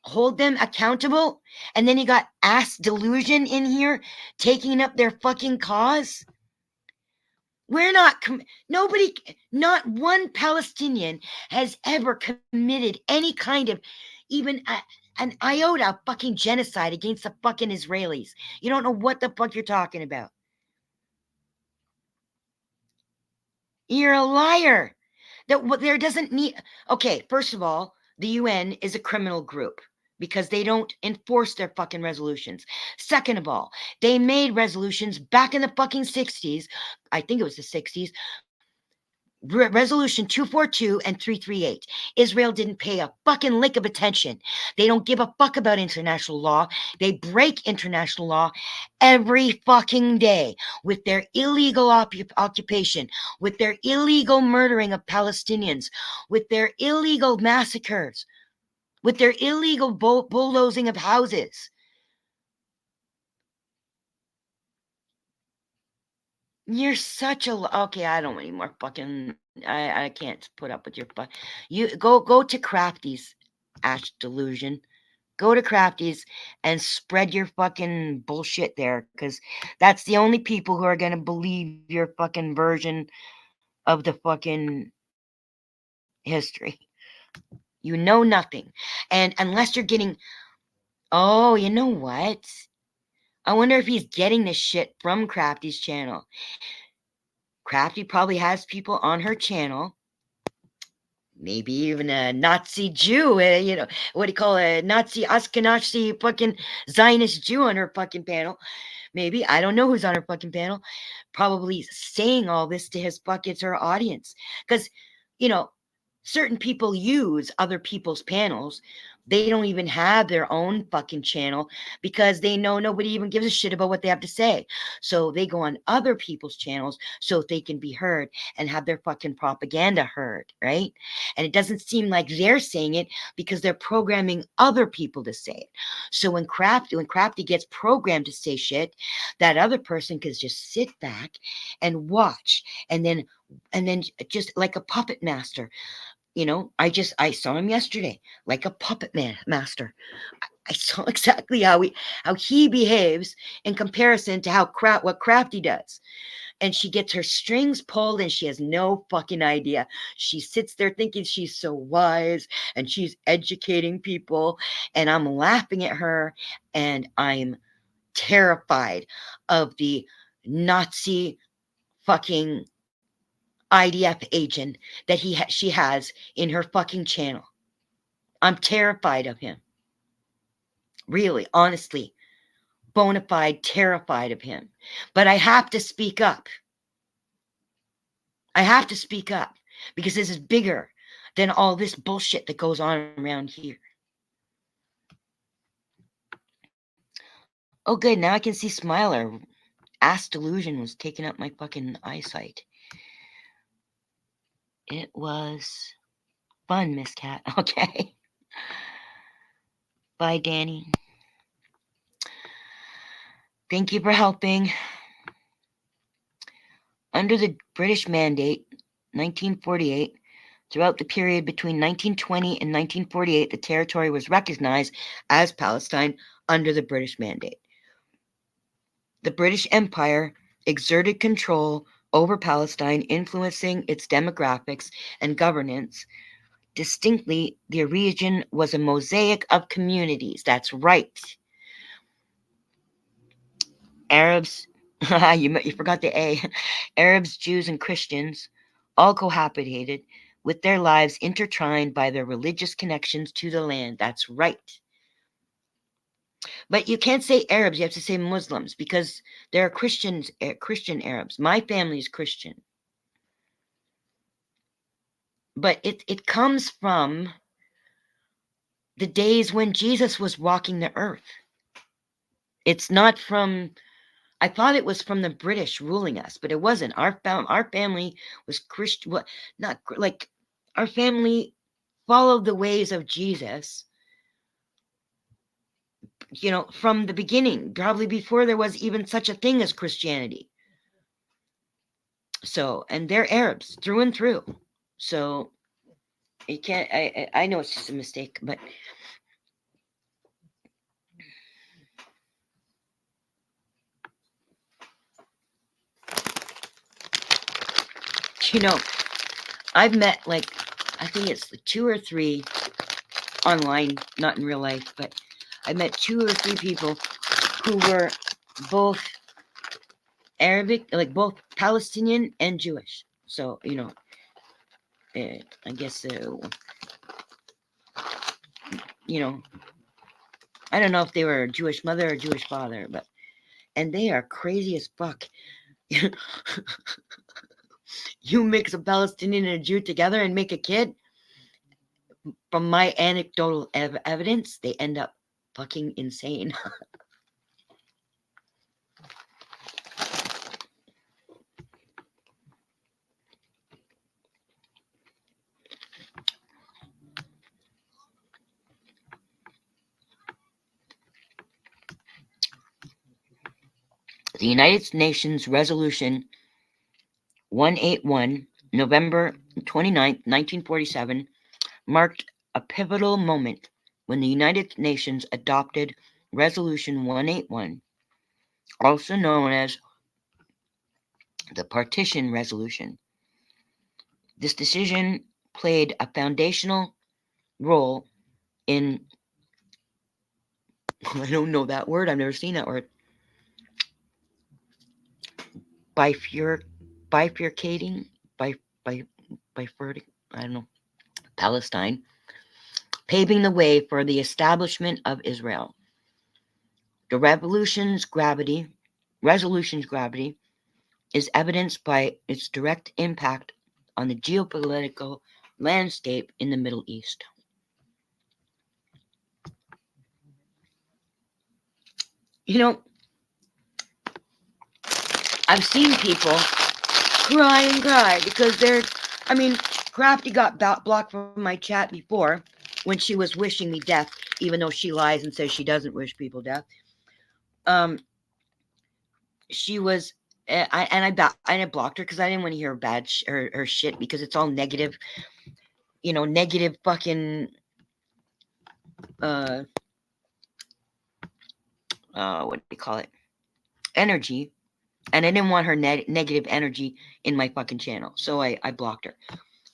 hold them accountable. And then you got ass delusion in here taking up their fucking cause. We're not, nobody, not one Palestinian has ever committed any kind of even an iota of fucking genocide against the fucking Israelis. You don't know what the fuck you're talking about. You're a liar. There doesn't need, okay, first of all, the UN is a criminal group because they don't enforce their fucking resolutions. Second of all, they made resolutions back in the fucking 60s. I think it was the 60s. Resolution 242 and 338. Israel didn't pay a fucking lick of attention. They don't give a fuck about international law. They break international law every fucking day with their illegal occupation, with their illegal murdering of Palestinians, with their illegal massacres, with their illegal bulldozing of houses. You're such a okay. I don't anymore. Fucking, I can't put up with your You go to Crafty's, Ash Delusion. Go to Crafty's and spread your fucking bullshit there, because that's the only people who are gonna believe your fucking version of the fucking history. You know nothing. And unless you're getting, oh, you know what? I wonder if he's getting this shit from Crafty's channel. Crafty probably has people on her channel. Maybe even a Nazi Jew, what do you call a Nazi Ashkenazi fucking Zionist Jew on her fucking panel. Maybe, I don't know who's on her fucking panel, probably saying all this to her audience. Because, certain people use other people's panels. They don't even have their own fucking channel because they know nobody even gives a shit about what they have to say. So they go on other people's channels so they can be heard and have their fucking propaganda heard, right? And it doesn't seem like they're saying it because they're programming other people to say it. So when Crafty gets programmed to say shit, that other person can just sit back and watch, and then just like a puppet master. I saw him yesterday, like a puppet master. I saw exactly how he behaves in comparison to what Crafty does. And she gets her strings pulled and she has no fucking idea. She sits there thinking she's so wise and she's educating people. And I'm laughing at her, and I'm terrified of the Nazi fucking IDF agent that she has in her fucking channel. I'm terrified of him. Really, honestly, bona fide terrified of him. But I have to speak up. I have to speak up because this is bigger than all this bullshit that goes on around here. Oh, good. Now I can see Smiler. Ass delusion was taking up my fucking eyesight. It was fun, Miss Cat. Okay. Bye, Danny. Thank you for helping. Under the British Mandate, 1948, throughout the period between 1920 and 1948, the territory was recognized as Palestine under the British Mandate. The British Empire exerted control over Palestine, influencing its demographics and governance. Distinctly, the region was a mosaic of communities. That's right. Arabs, you forgot the A. Arabs, Jews, and Christians all cohabitated with their lives intertwined by their religious connections to the land. That's right. But you can't say Arabs, you have to say Muslims, because there are Christian Arabs. My family is Christian. But it comes from the days when Jesus was walking the earth. It's not from, I thought it was from the British ruling us, but it wasn't. Our family was Christian. Well, not like our family followed the ways of Jesus, from the beginning, probably before there was even such a thing as Christianity. So, and they're Arabs through and through. So you can't, I know it's just a mistake, but I've met I think it's 2 or 3 online, not in real life, but I met 2 or 3 people who were both Arabic, like both Palestinian and Jewish. So, I guess, I don't know if they were a Jewish mother or Jewish father, and they are crazy as fuck. You mix a Palestinian and a Jew together and make a kid. From my anecdotal evidence, they end up fucking insane. The United Nations Resolution 181, November 29, 1947, marked a pivotal moment when the United Nations adopted Resolution 181, also known as the Partition Resolution. This decision played a foundational role in, I don't know that word, I've never seen that word, bifurcating, bifurcating, I don't know, Palestine, paving the way for the establishment of Israel. The resolution's gravity is evidenced by its direct impact on the geopolitical landscape in the Middle East. You know, I've seen people cry and cry because Crafty got blocked from my chat before when she was wishing me death, even though she lies and says she doesn't wish people death. She was, I blocked her because I didn't want to hear her shit, because it's all negative, negative fucking what do you call it? Energy. And I didn't want her negative energy in my fucking channel, so I blocked her.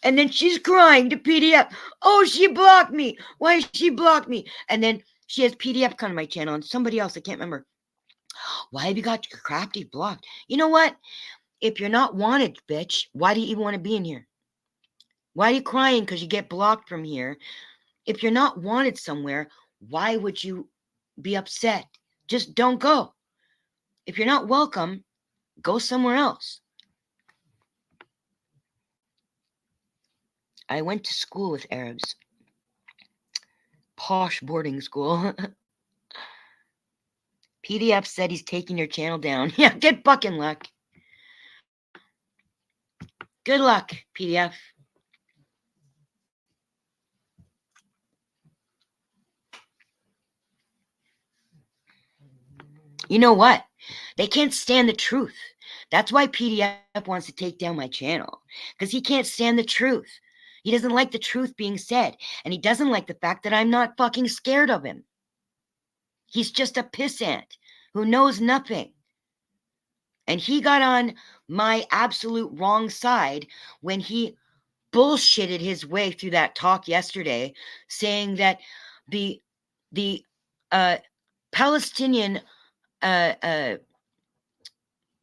And then she's crying to PDF. Oh, she blocked me. Why she blocked me? And then she has PDF come to my channel, and somebody else, I can't remember. Why have you got your Crafty blocked? You know what? If you're not wanted, bitch, why do you even want to be in here? Why are you crying because you get blocked from here? If you're not wanted somewhere, why would you be upset? Just don't go. If you're not welcome, go somewhere else. I went to school with Arabs. Posh boarding school. PDF said he's taking your channel down. Yeah, good fucking luck. Good luck, PDF. You know what? They can't stand the truth. That's why PDF wants to take down my channel. Because he can't stand the truth. He doesn't like the truth being said. And he doesn't like the fact that I'm not fucking scared of him. He's just a pissant who knows nothing. And he got on my absolute wrong side when he bullshitted his way through that talk yesterday, saying that the Palestinian the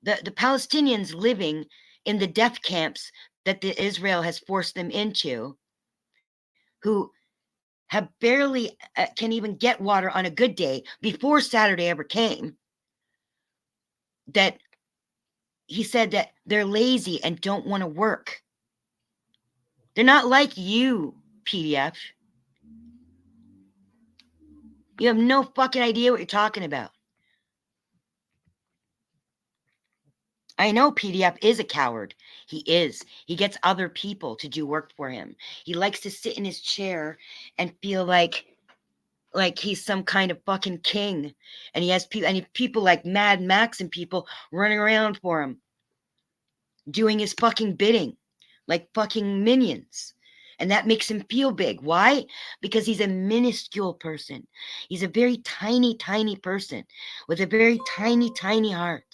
Palestinians living in the death camps that Israel has forced them into, who have barely can even get water on a good day before Saturday ever came, that he said that they're lazy and don't want to work. They're not like you, PDF. You have no fucking idea what you're talking about. I know PDF is a coward. He is. He gets other people to do work for him. He likes to sit in his chair and feel like he's some kind of fucking king. And he has people like Mad Max and people running around for him, doing his fucking bidding, like fucking minions. And that makes him feel big. Why? Because he's a minuscule person. He's a very tiny, tiny person with a very tiny, tiny heart.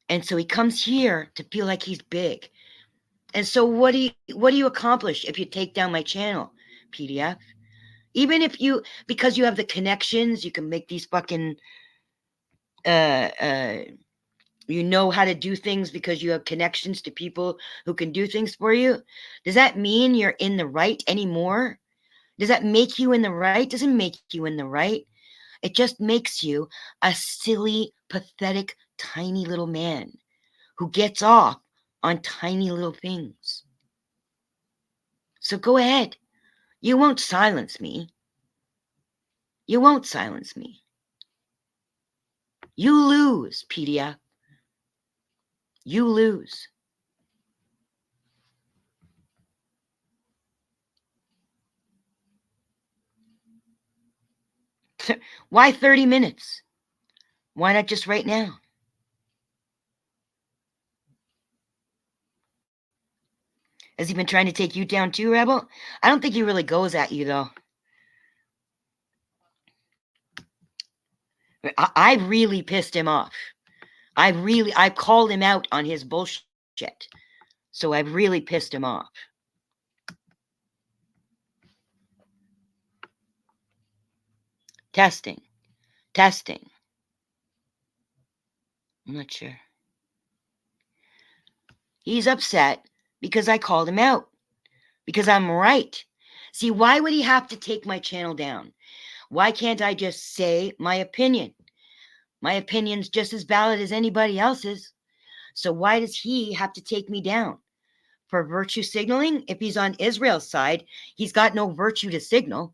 And so he comes here to feel like he's big. And so what do you accomplish if you take down my channel, PDF? Even if because you have the connections, you can make these fucking you know how to do things because you have connections to people who can do things for you. Does that mean you're in the right anymore? Does that make you in the right? Doesn't make you in the right. It just makes you a silly, pathetic, tiny little man who gets off on tiny little things. So go ahead. You won't silence me. You won't silence me. You lose, PDF. You lose. Why 30 minutes? Why not just right now? Has he been trying to take you down too, Rebel? I don't think he really goes at you, though. I really pissed him off. I called him out on his bullshit. So I've really pissed him off. Testing. Testing. I'm not sure. He's upset because I called him out. Because I'm right. See, why would he have to take my channel down? Why can't I just say my opinion? My opinion's just as valid as anybody else's. So why does he have to take me down? For virtue signaling? If he's on Israel's side, he's got no virtue to signal.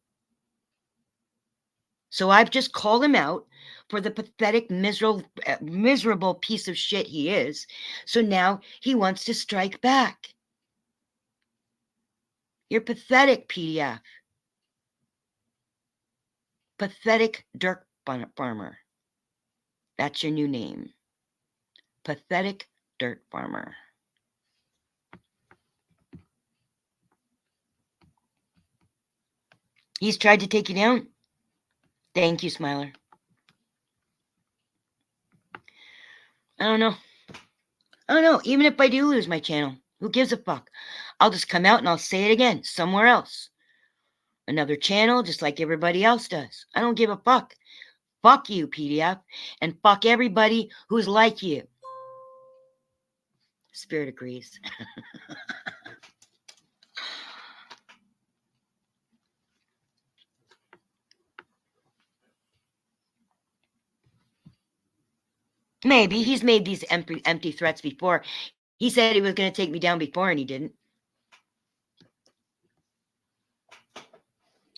So I've just called him out for the pathetic, miserable piece of shit he is. So now he wants to strike back. You're pathetic, PDF. Pathetic dirt farmer. That's your new name. Pathetic dirt farmer. He's tried to take you down? Thank you, Smiler. I don't know. Even if I do lose my channel, who gives a fuck? I'll just come out and I'll say it again somewhere else. Another channel, just like everybody else does. I don't give a fuck. Fuck you, PDF, and fuck everybody who's like you. Spirit agrees. Maybe he's made these empty threats before. He said he was going to take me down before, and he didn't.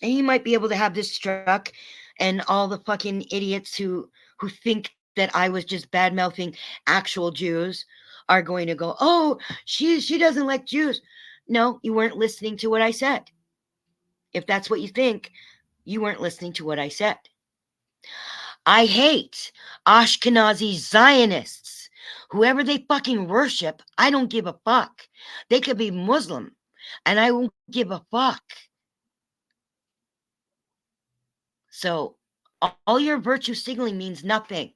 And he might be able to have this struck, and all the fucking idiots who think that I was just bad mouthing actual Jews are going to go, oh, she doesn't like Jews. No, you weren't listening to what I said. If that's what you think, you weren't listening to what I said. I hate Ashkenazi Zionists. Whoever they fucking worship, I don't give a fuck. They could be Muslim, and I won't give a fuck. So all your virtue signaling means nothing.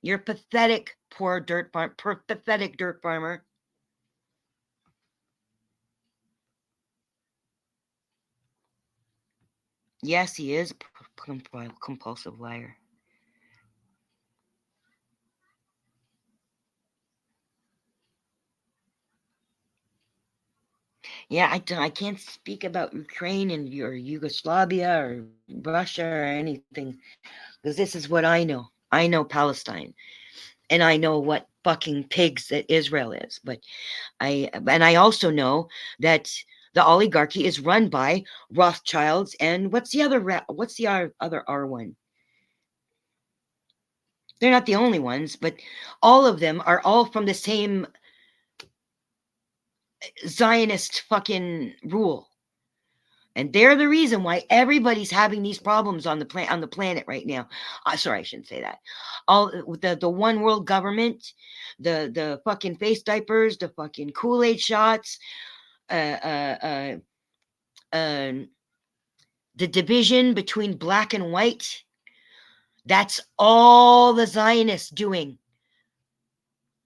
You're pathetic, pathetic dirt farmer. Yes, he is a compulsive liar. Yeah, I can't speak about Ukraine and or Yugoslavia or Russia or anything, because this is what I know. I know Palestine, and I know what fucking pigs that Israel is. But I also know that the oligarchy is run by Rothschilds and what's the other R one? They're not the only ones, but all of them are all from the same Zionist fucking rule. And they're the reason why everybody's having these problems on the planet right now. Sorry, I shouldn't say that. All the one world government, the fucking face diapers, the fucking Kool-Aid shots, the division between black and white. That's all the Zionists doing.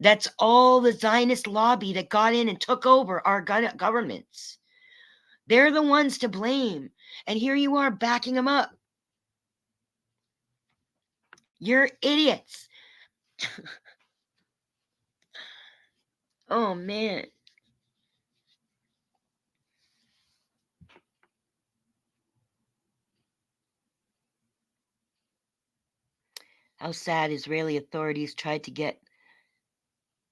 That's all the Zionist lobby that got in and took over our governments. They're the ones to blame. And here you are backing them up. You're idiots. Oh, man. How sad Israeli authorities tried to get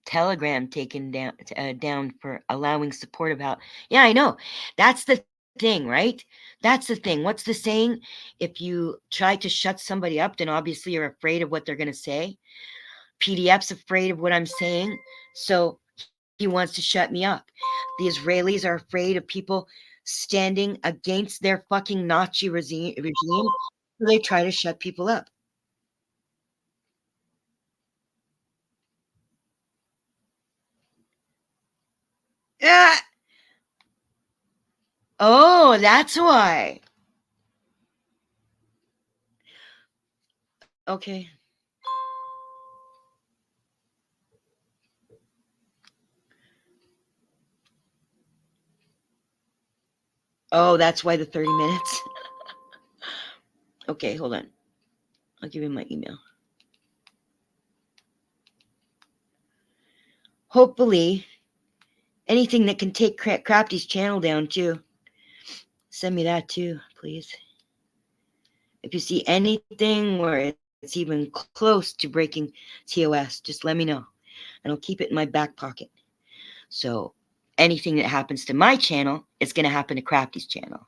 Telegram taken down for allowing support about. Yeah, I know. That's the thing, right? That's the thing. What's the saying? If you try to shut somebody up, then obviously you're afraid of what they're going to say. PDF's afraid of what I'm saying, so he wants to shut me up. The Israelis are afraid of people standing against their fucking Nazi regime, so they try to shut people up. Ah! Oh, that's why. Okay. Oh, that's why the 30 minutes. Okay, hold on. I'll give you my email. Hopefully, anything that can take Crafty's channel down too. Send me that too, please. If you see anything where it's even close to breaking TOS, just let me know. And I'll keep it in my back pocket. So anything that happens to my channel, it's going to happen to Crafty's channel.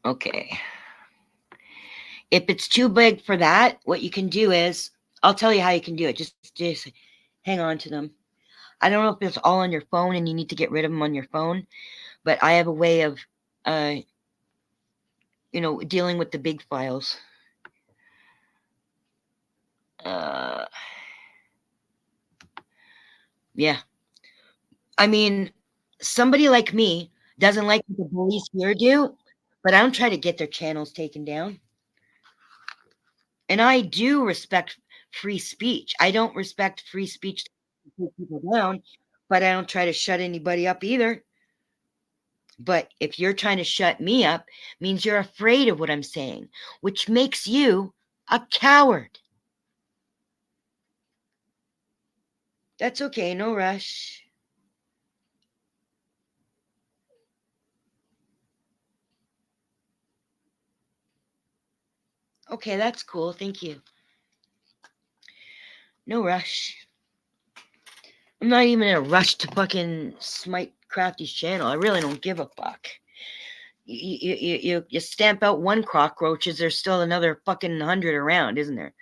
Okay. If it's too big for that, what you can do is, I'll tell you how you can do it. Just hang on to them. I don't know if it's all on your phone and you need to get rid of them on your phone, but I have a way of, dealing with the big files. Yeah. I mean, somebody like me doesn't like what the bullies here do, but I don't try to get their channels taken down. And I do respect free speech. I don't respect free speech to take people down, but I don't try to shut anybody up either. But if you're trying to shut me up, means you're afraid of what I'm saying, which makes you a coward. That's okay, no rush. Okay, that's cool. Thank you. No rush. I'm not even in a rush to fucking smite Crafty's channel. I really don't give a fuck. You stamp out one cockroaches, there's still another fucking 100 around, isn't there?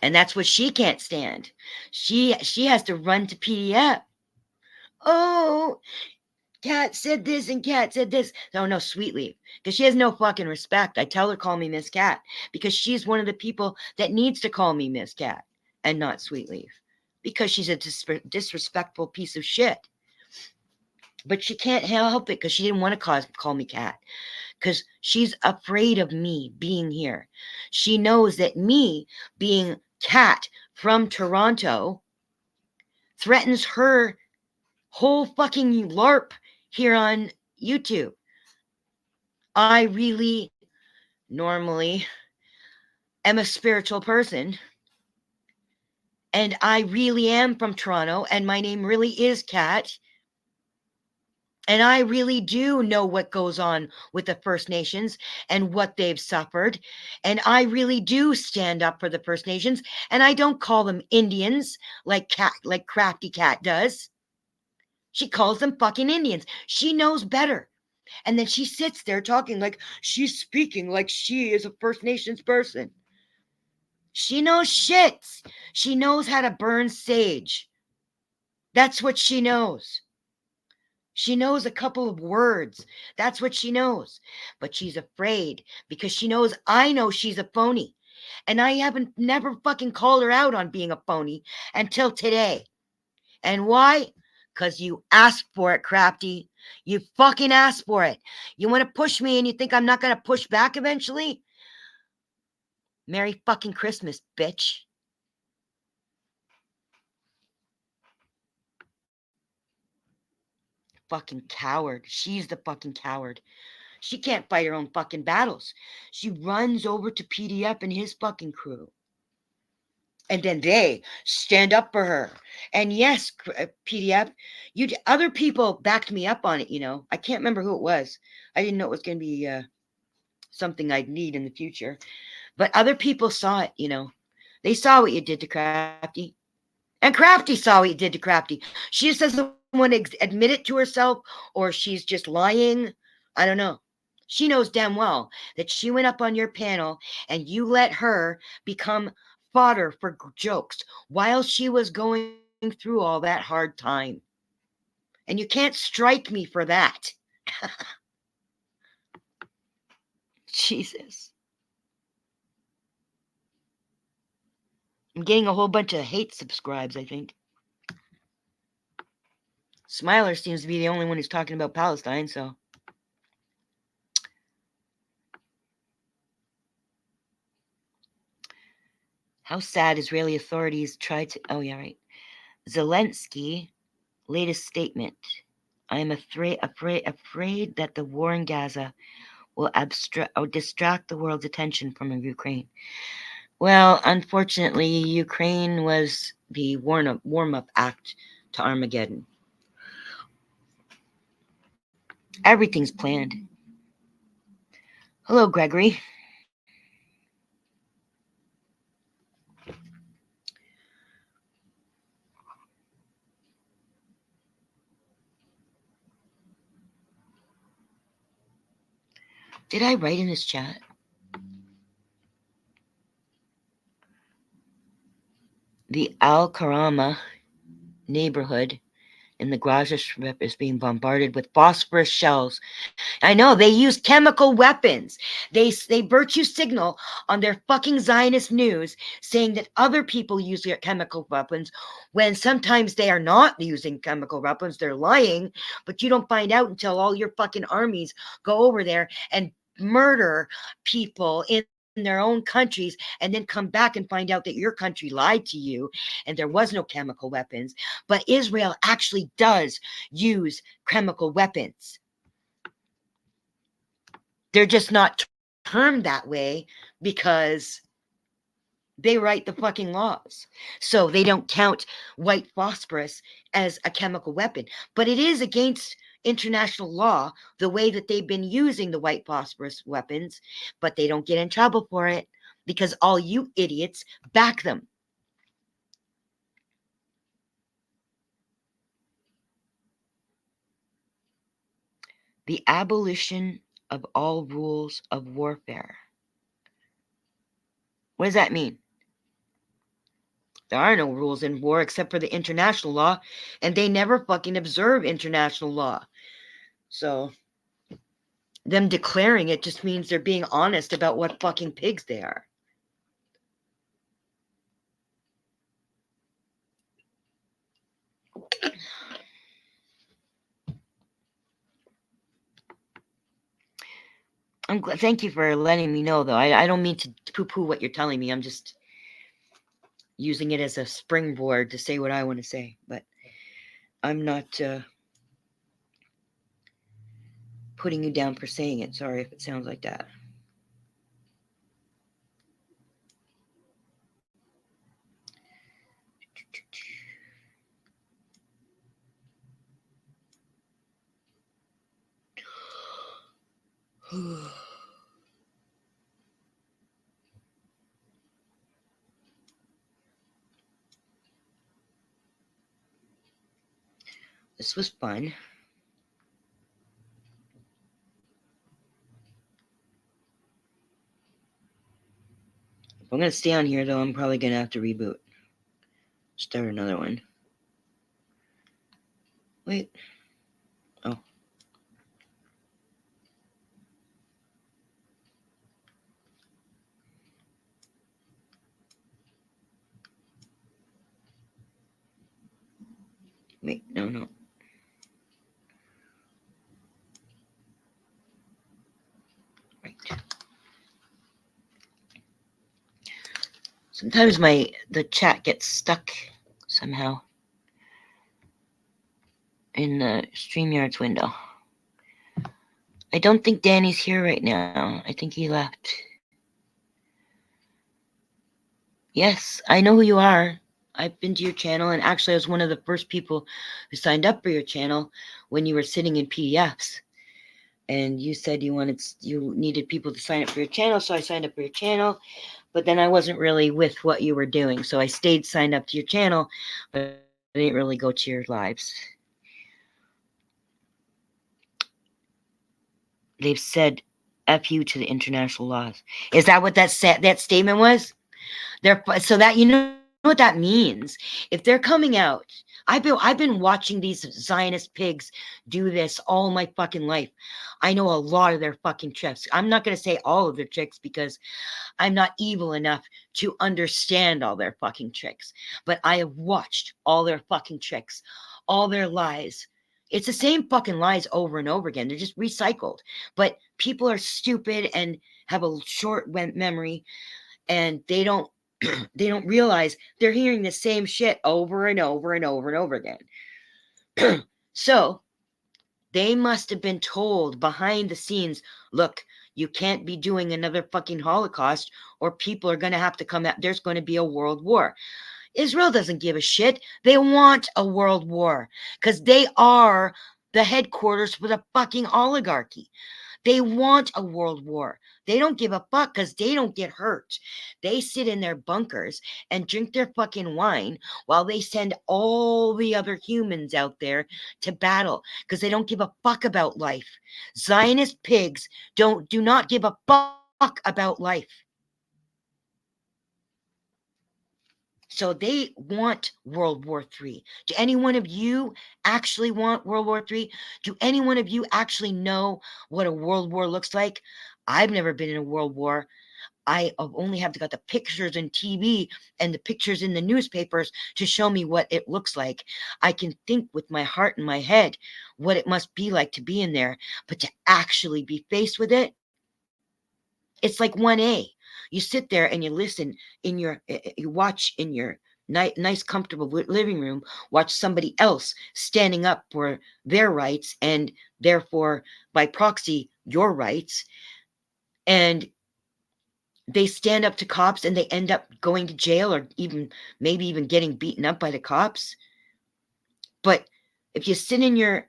And that's what she can't stand. She has to run to PDF. Oh, Cat said this and Cat said this. No, Sweetleaf. Because she has no fucking respect. I tell her, call me Miss Cat. Because she's one of the people that needs to call me Miss Cat and not Sweetleaf. Because she's a disrespectful piece of shit. But she can't help it because she didn't want to call me Cat. Because she's afraid of me being here. She knows that me being Cat from Toronto threatens her whole fucking LARP here on YouTube. I really normally am a spiritual person, and I really am from Toronto, and my name really is Kat, and I really do know what goes on with the First Nations and what they've suffered, and I really do stand up for the First Nations, and I don't call them Indians like Crafty Cat does. She calls them fucking Indians. She knows better. And then she sits there talking like she's speaking like she is a First Nations person. She knows shit. She knows how to burn sage. That's what she knows. She knows a couple of words. That's what she knows. But she's afraid because she knows I know she's a phony. And I haven't never fucking called her out on being a phony until today. And why? Because you asked for it, Crafty. You fucking asked for it. You want to push me and you think I'm not going to push back eventually? Merry fucking Christmas, bitch. Fucking coward. She's the fucking coward. She can't fight her own fucking battles. She runs over to PDF and his fucking crew. And then they stand up for her. And yes, PDF, other people backed me up on it, you know. I can't remember who it was. I didn't know it was going to be something I'd need in the future. But other people saw it, you know. They saw what you did to Crafty. And Crafty saw what you did to Crafty. She just doesn't want to admit it to herself, or she's just lying. I don't know. She knows damn well that she went up on your panel and you let her become fodder for jokes while she was going through all that hard time. And you can't strike me for that. Jesus. I'm getting a whole bunch of hate subscribes, I think. Smiler seems to be the only one who's talking about Palestine, so. How sad Israeli authorities tried to. Oh, yeah, right. Zelensky, latest statement. I am afraid that the war in Gaza will distract the world's attention from Ukraine. Well, unfortunately, Ukraine was the warm-up act to Armageddon. Everything's planned. Hello, Gregory. Did I write in this chat? The Al Karama neighborhood in the Gaza Strip is being bombarded with phosphorus shells. I know, they use chemical weapons. They virtue signal on their fucking Zionist news saying that other people use their chemical weapons when sometimes they are not using chemical weapons. They're lying, but you don't find out until all your fucking armies go over there and murder people in their own countries and then come back and find out that your country lied to you and there was no chemical weapons. But Israel actually does use chemical weapons. They're just not termed that way because they write the fucking laws. So they don't count white phosphorus as a chemical weapon. But it is against international law the way that they've been using the white phosphorus weapons, but they don't get in trouble for it because all you idiots back them. The abolition of all rules of warfare. What does that mean? There are no rules in war except for the international law, and they never fucking observe international law. So them declaring it just means they're being honest about what fucking pigs they are. I'm glad. Thank you for letting me know, though. I don't mean to poo-poo what you're telling me. I'm just using it as a springboard to say what I want to say. But I'm not putting you down for saying it. Sorry if it sounds like that. This was fun. If I'm going to stay on here, though, I'm probably going to have to reboot. Start another one. Wait. Oh. Wait, no. Right. Sometimes the chat gets stuck somehow in the StreamYard's window. I don't think Danny's here right now. I think he left. Yes, I know who you are. I've been to your channel, and actually I was one of the first people who signed up for your channel when you were sitting in PDFs. And you said you needed people to sign up for your channel, so I signed up for your channel. But then I wasn't really with what you were doing, so I stayed signed up to your channel, but I didn't really go to your lives. They've said F you to the international laws. Is that what that statement was? So that, you know what that means? If they're coming out, I've been watching these Zionist pigs do this all my fucking life. I know a lot of their fucking tricks. I'm not going to say all of their tricks because I'm not evil enough to understand all their fucking tricks. But I have watched all their fucking tricks, all their lies, It's the same fucking lies over and over again. They're just recycled. But people are stupid and have a short memory, and they don't they don't realize they're hearing the same shit over and over and over and over again. So they must have been told behind the scenes, look, you can't be doing another fucking Holocaust or people are going to have to come out. There's going to be a world war. Israel doesn't give a shit. They want a world war because they are the headquarters for the fucking oligarchy. They want a world war. They don't give a fuck because they don't get hurt. They sit in their bunkers and drink their fucking wine while they send all the other humans out there to battle because they don't give a fuck about life. Zionist pigs do not give a fuck about life. So they want World War III. Do any one of you actually want World War III? Do any one of you actually know what a world war looks like? I've never been in a world war. I only have got the pictures in TV and the pictures in the newspapers to show me what it looks like. I can think with my heart and my head what it must be like to be in there, but to actually be faced with it, it's like 1A. You sit there and you listen in your, you watch in your nice, comfortable living room, watch somebody else standing up for their rights and therefore by proxy your rights. And they stand up to cops and they end up going to jail or maybe even getting beaten up by the cops. But if you sit in your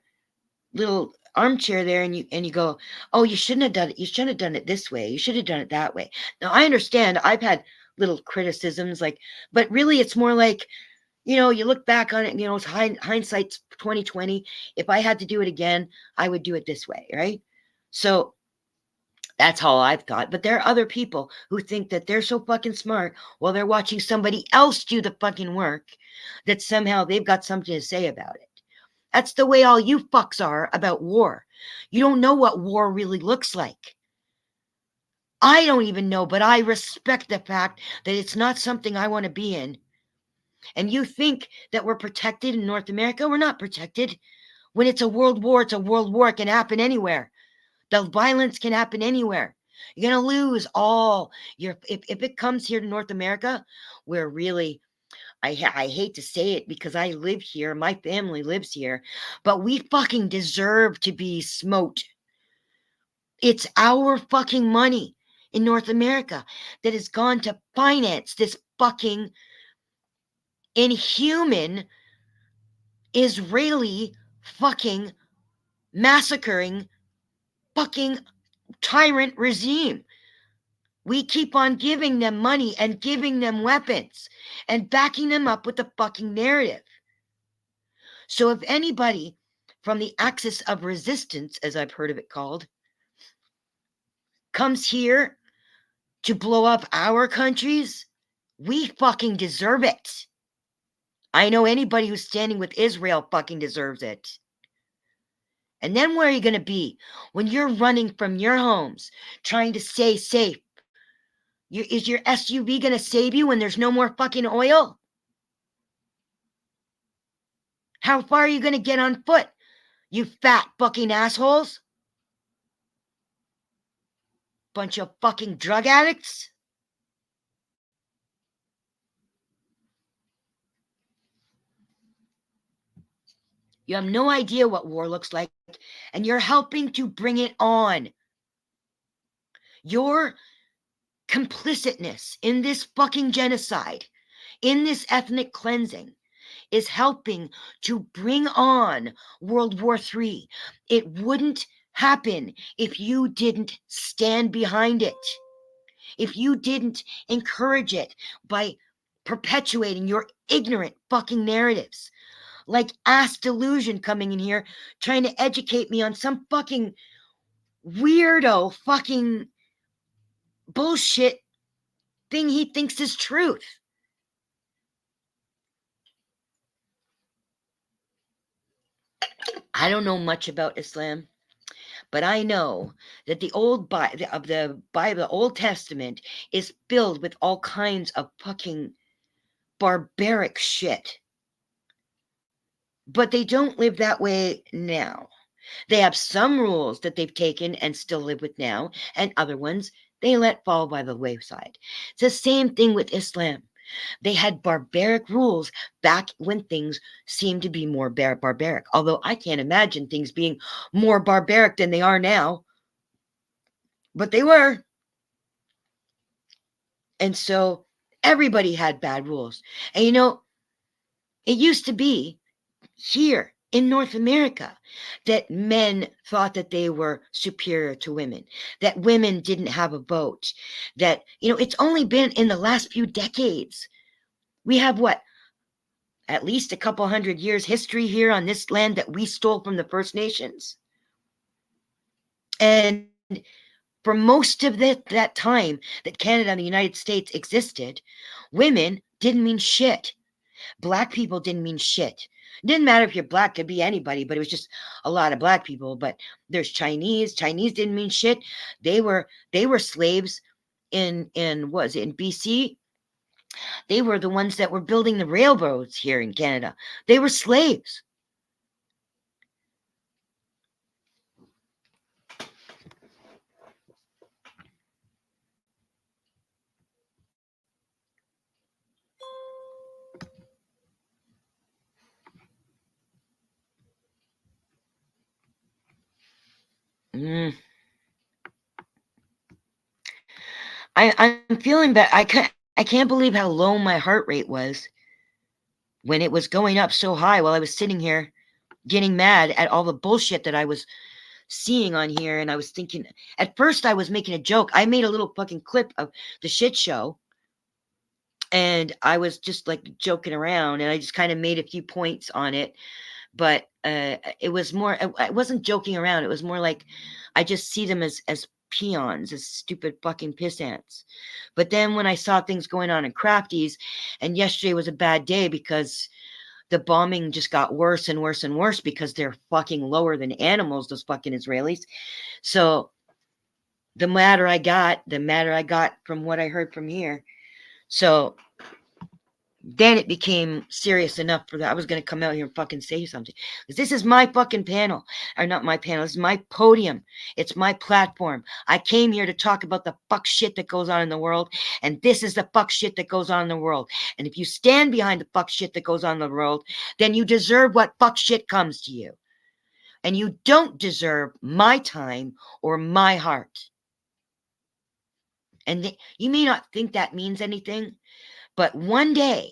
little armchair there and you go, oh, you shouldn't have done it. You shouldn't have done it this way. You should have done it that way. Now I understand I've had little criticisms but really it's more like, you look back on it, it's hindsight's 2020. If I had to do it again, I would do it this way. Right. So that's how I've thought. But there are other people who think that they're so fucking smart while they're watching somebody else do the fucking work that somehow they've got something to say about it. That's the way all you fucks are about war. You don't know what war really looks like. I don't even know, but I respect the fact that it's not something I want to be in. And you think that we're protected in North America? We're not protected. When it's a world war, it's a world war. It can happen anywhere. The violence can happen anywhere. You're going to lose all your, if it comes here to North America, we're really, I hate to say it because I live here, my family lives here, but we fucking deserve to be smote. It's our fucking money in North America that has gone to finance this fucking inhuman Israeli fucking massacring fucking tyrant regime. We keep on giving them money and giving them weapons and backing them up with the fucking narrative. So if anybody from the axis of resistance, as I've heard of it called, comes here to blow up our countries, we fucking deserve it. I know anybody who's standing with Israel fucking deserves it. And then where are you going to be when you're running from your homes, trying to stay safe? Is your SUV going to save you when there's no more fucking oil? How far are you going to get on foot, you fat fucking assholes? Bunch of fucking drug addicts? You have no idea what war looks like, and you're helping to bring it on. Your complicitness in this fucking genocide, in this ethnic cleansing, is helping to bring on World War III. It wouldn't happen if you didn't stand behind it, if you didn't encourage it by perpetuating your ignorant fucking narratives. Like ass delusion coming in here trying to educate me on some fucking weirdo fucking bullshit thing he thinks is truth. I don't know much about Islam, but I know that the Old the Old Testament is filled with all kinds of fucking barbaric shit. But they don't live that way now. They have some rules that they've taken and still live with now, and other ones they let fall by the wayside. It's the same thing with Islam. They had barbaric rules back when things seemed to be more barbaric. Although I can't imagine things being more barbaric than they are now. But they were. And so everybody had bad rules. And you know, it used to be here in North America that men thought that they were superior to women, that women didn't have a vote, that, you know, it's only been in the last few decades. We have what? At least a couple hundred years history here on this land that we stole from the First Nations. And for most of that time that Canada and the United States existed, women didn't mean shit. Black people didn't mean shit. It didn't matter if you're black, could be anybody, but it was just a lot of black people. But there's Chinese. Chinese didn't mean shit. They were slaves in what was it, in BC? They were the ones that were building the railroads here in Canada. They were slaves. Mm. I'm feeling bad. I can't believe how low my heart rate was when it was going up so high while I was sitting here getting mad at all the bullshit that I was seeing on here. And I was thinking, at first I was making a joke. I made a little fucking clip of the shit show, and I was just like joking around, and I just kind of made a few points on it. But it was more, I wasn't joking around. It was more like I just see them as peons, as stupid fucking piss ants. But then when I saw things going on in Crafties, and yesterday was a bad day because the bombing just got worse and worse and worse because they're fucking lower than animals, those fucking Israelis. So the madder I got from what I heard from here. So then it became serious enough for that. I was going to come out here and fucking say something. Because this is my fucking panel. Or not my panel. This is my podium. It's my platform. I came here to talk about the fuck shit that goes on in the world. And this is the fuck shit that goes on in the world. And if you stand behind the fuck shit that goes on in the world, then you deserve what fuck shit comes to you. And you don't deserve my time or my heart. And you may not think that means anything, but one day,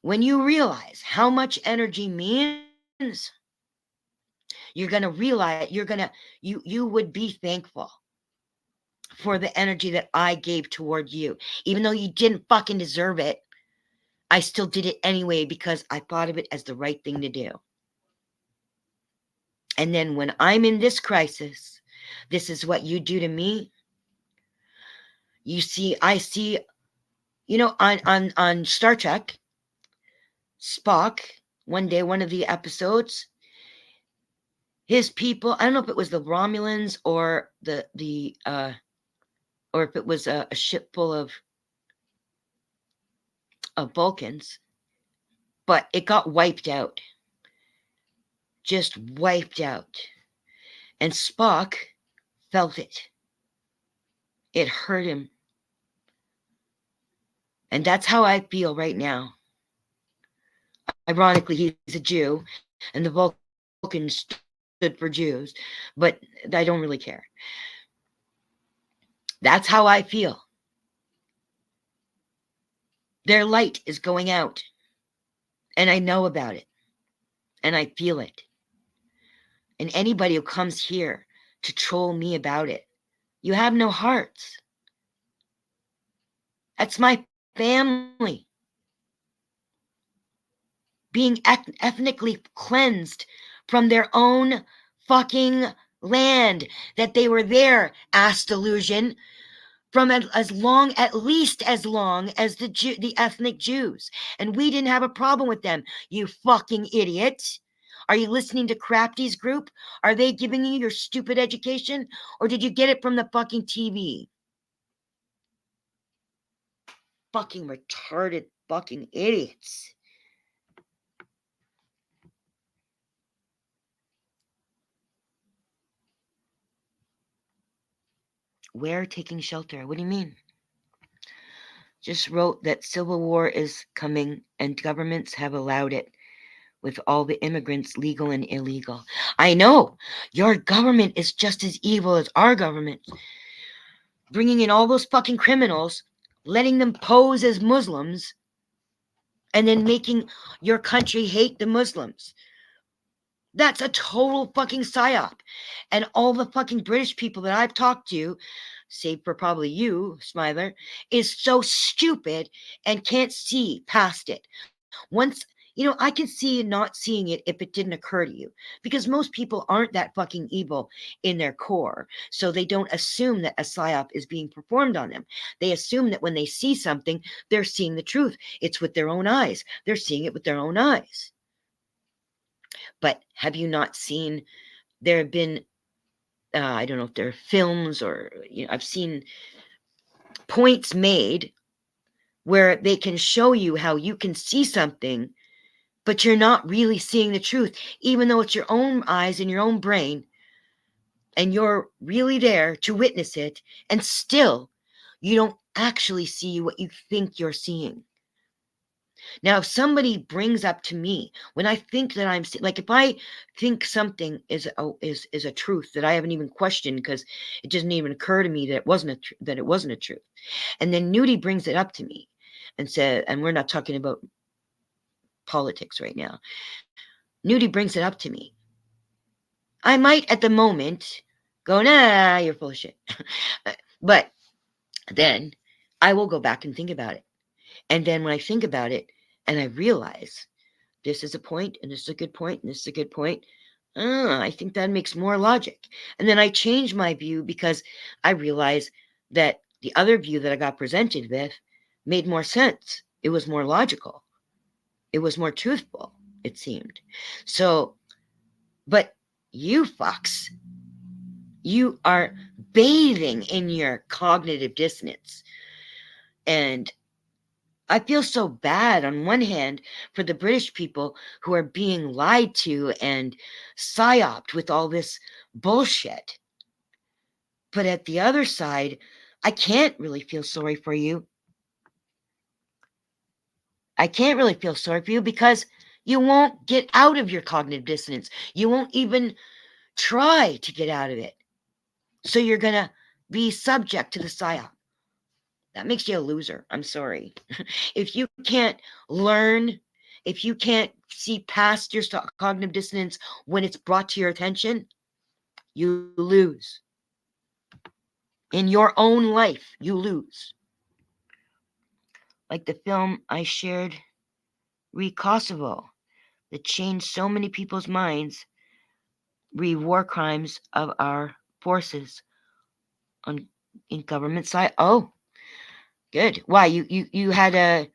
when you realize how much energy means, you're going to realize you would be thankful for the energy that I gave toward you. Even though you didn't fucking deserve it, I still did it anyway because I thought of it as the right thing to do. And then when I'm in this crisis, this is what you do to me. I see, you know, on Star Trek, Spock, one day, one of the episodes, his people, I don't know if it was the Romulans or or if it was a ship full of Vulcans, but it got wiped out. Just wiped out. And Spock felt it. It hurt him. And that's how I feel right now. Ironically, he's a Jew, and the Vulcans stood for Jews, but I don't really care. That's how I feel. Their light is going out, and I know about it, and I feel it. And anybody who comes here to troll me about it, you have no hearts. That's my family being ethnically cleansed from their own fucking land that they were there, ass delusion, from at least as long as the ethnic Jews. And we didn't have a problem with them, you fucking idiot. Are you listening to Crafty's group? Are they giving you your stupid education? Or did you get it from the fucking TV? Fucking retarded fucking idiots. Where taking shelter? What do you mean? Just wrote that civil war is coming and governments have allowed it with all the immigrants, legal and illegal. I know. Your government is just as evil as our government. Bringing in all those fucking criminals, letting them pose as Muslims, and then making your country hate the Muslims. That's a total fucking psyop. And all the fucking British people that I've talked to, save for probably you, Smiler, is so stupid and can't see past it. Once, I can see not seeing it if it didn't occur to you. Because most people aren't that fucking evil in their core. So they don't assume that a psyop is being performed on them. They assume that when they see something, they're seeing the truth. It's with their own eyes. They're seeing it with their own eyes. But have you not seen, there have been, I don't know if they're films or, I've seen points made where they can show you how you can see something, but you're not really seeing the truth, even though it's your own eyes and your own brain, and you're really there to witness it, and still you don't actually see what you think you're seeing. Now, if somebody brings up to me when I think that I'm like, if I think something is a truth that I haven't even questioned because it doesn't even occur to me that it wasn't a truth, and then Nudie brings it up to me and said, and we're not talking about politics right now. Nudie brings it up to me. I might at the moment go, nah, you're full of shit. But then I will go back and think about it. And then when I think about it and I realize this is a point and this is a good point and this is a good point, I think that makes more logic. And then I change my view because I realize that the other view that I got presented with made more sense. It was more logical. It was more truthful, it seemed. So, but you fucks, you are bathing in your cognitive dissonance. And I feel so bad on one hand for the British people who are being lied to and psyoped with all this bullshit. But at the other side, I can't really feel sorry for you. I can't really feel sorry for you because you won't get out of your cognitive dissonance. You won't even try to get out of it. So you're going to be subject to the psyop. That makes you a loser. I'm sorry. If you can't learn, if you can't see past your cognitive dissonance when it's brought to your attention, you lose. In your own life, you lose. Like the film I shared, Kosovo, that changed so many people's minds, war crimes of our forces in government side. Oh, good. Why? You had a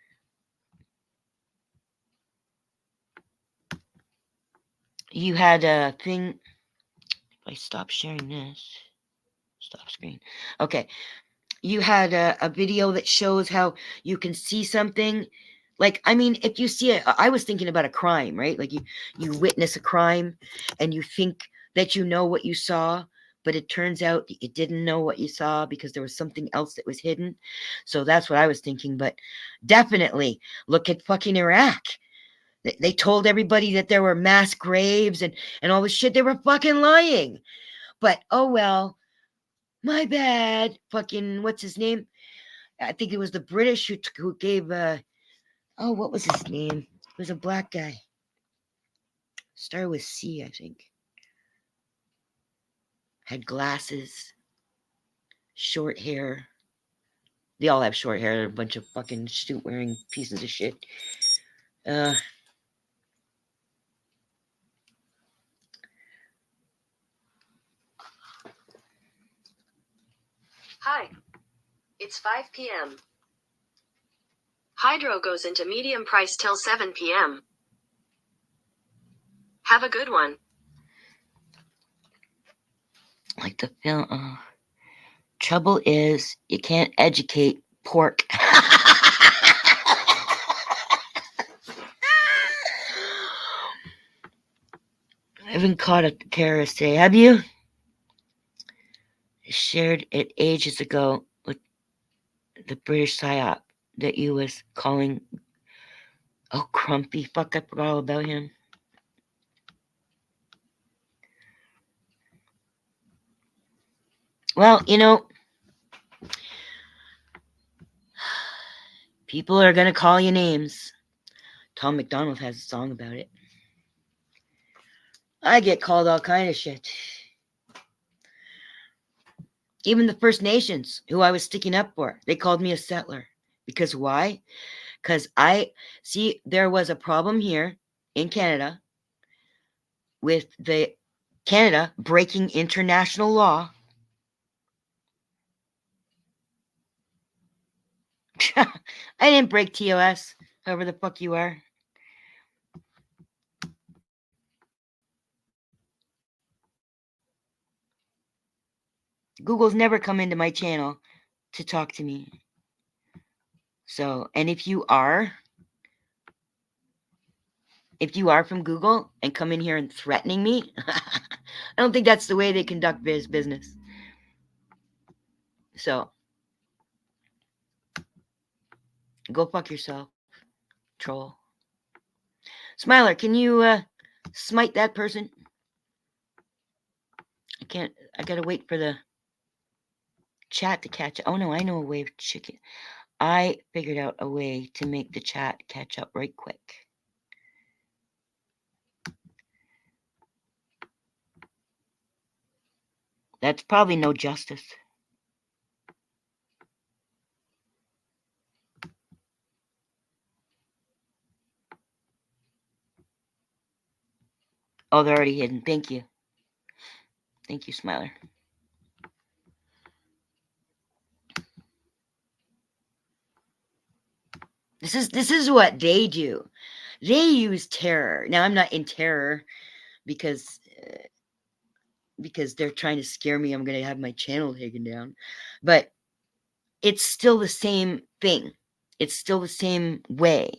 thing. If I stop sharing this, stop screen. Okay. You had a video that shows how you can see something. Like, I mean, if you see it, I was thinking about a crime, right? Like you witness a crime and you think that you know what you saw, but it turns out you didn't know what you saw because there was something else that was hidden. So that's what I was thinking. But definitely look at fucking Iraq. They told everybody that there were mass graves and all this shit. They were fucking lying. But oh well, my bad. Fucking what's his name? I think it was the British who gave what was his name? It was a black guy. Started with C, I think. Had glasses, short hair. They all have short hair. They're a bunch of fucking suit-wearing pieces of shit. Hi. It's 5 p.m. Hydro goes into medium price till 7 p.m. Have a good one. Like the film. Trouble is, you can't educate pork. I haven't caught a terrorist today, have you? shared it ages ago with the British psyop that you was calling, oh, Crumpy. Fuck, I forgot all about him. Well, you know, people are going to call you names. Tom McDonald has a song about it. I get called all kind of shit. Even the First Nations, who I was sticking up for, they called me a settler. Because why? Because there was a problem here in Canada with the Canada breaking international law. I didn't break TOS, whoever the fuck you are. Google's never come into my channel to talk to me. So, and if you are from Google and come in here and threatening me, I don't think that's the way they conduct business. So, go fuck yourself, troll. Smiler, can you smite that person? I gotta wait for the chat to catch up. Oh no, I know a way chicken. I figured out a way to make the chat catch up right quick. That's probably no justice. Oh, they're already hidden. Thank you. Thank you, Smiler. This is what they do. They use terror. Now, I'm not in terror because they're trying to scare me. I'm going to have my channel taken down. But it's still the same thing. It's still the same way.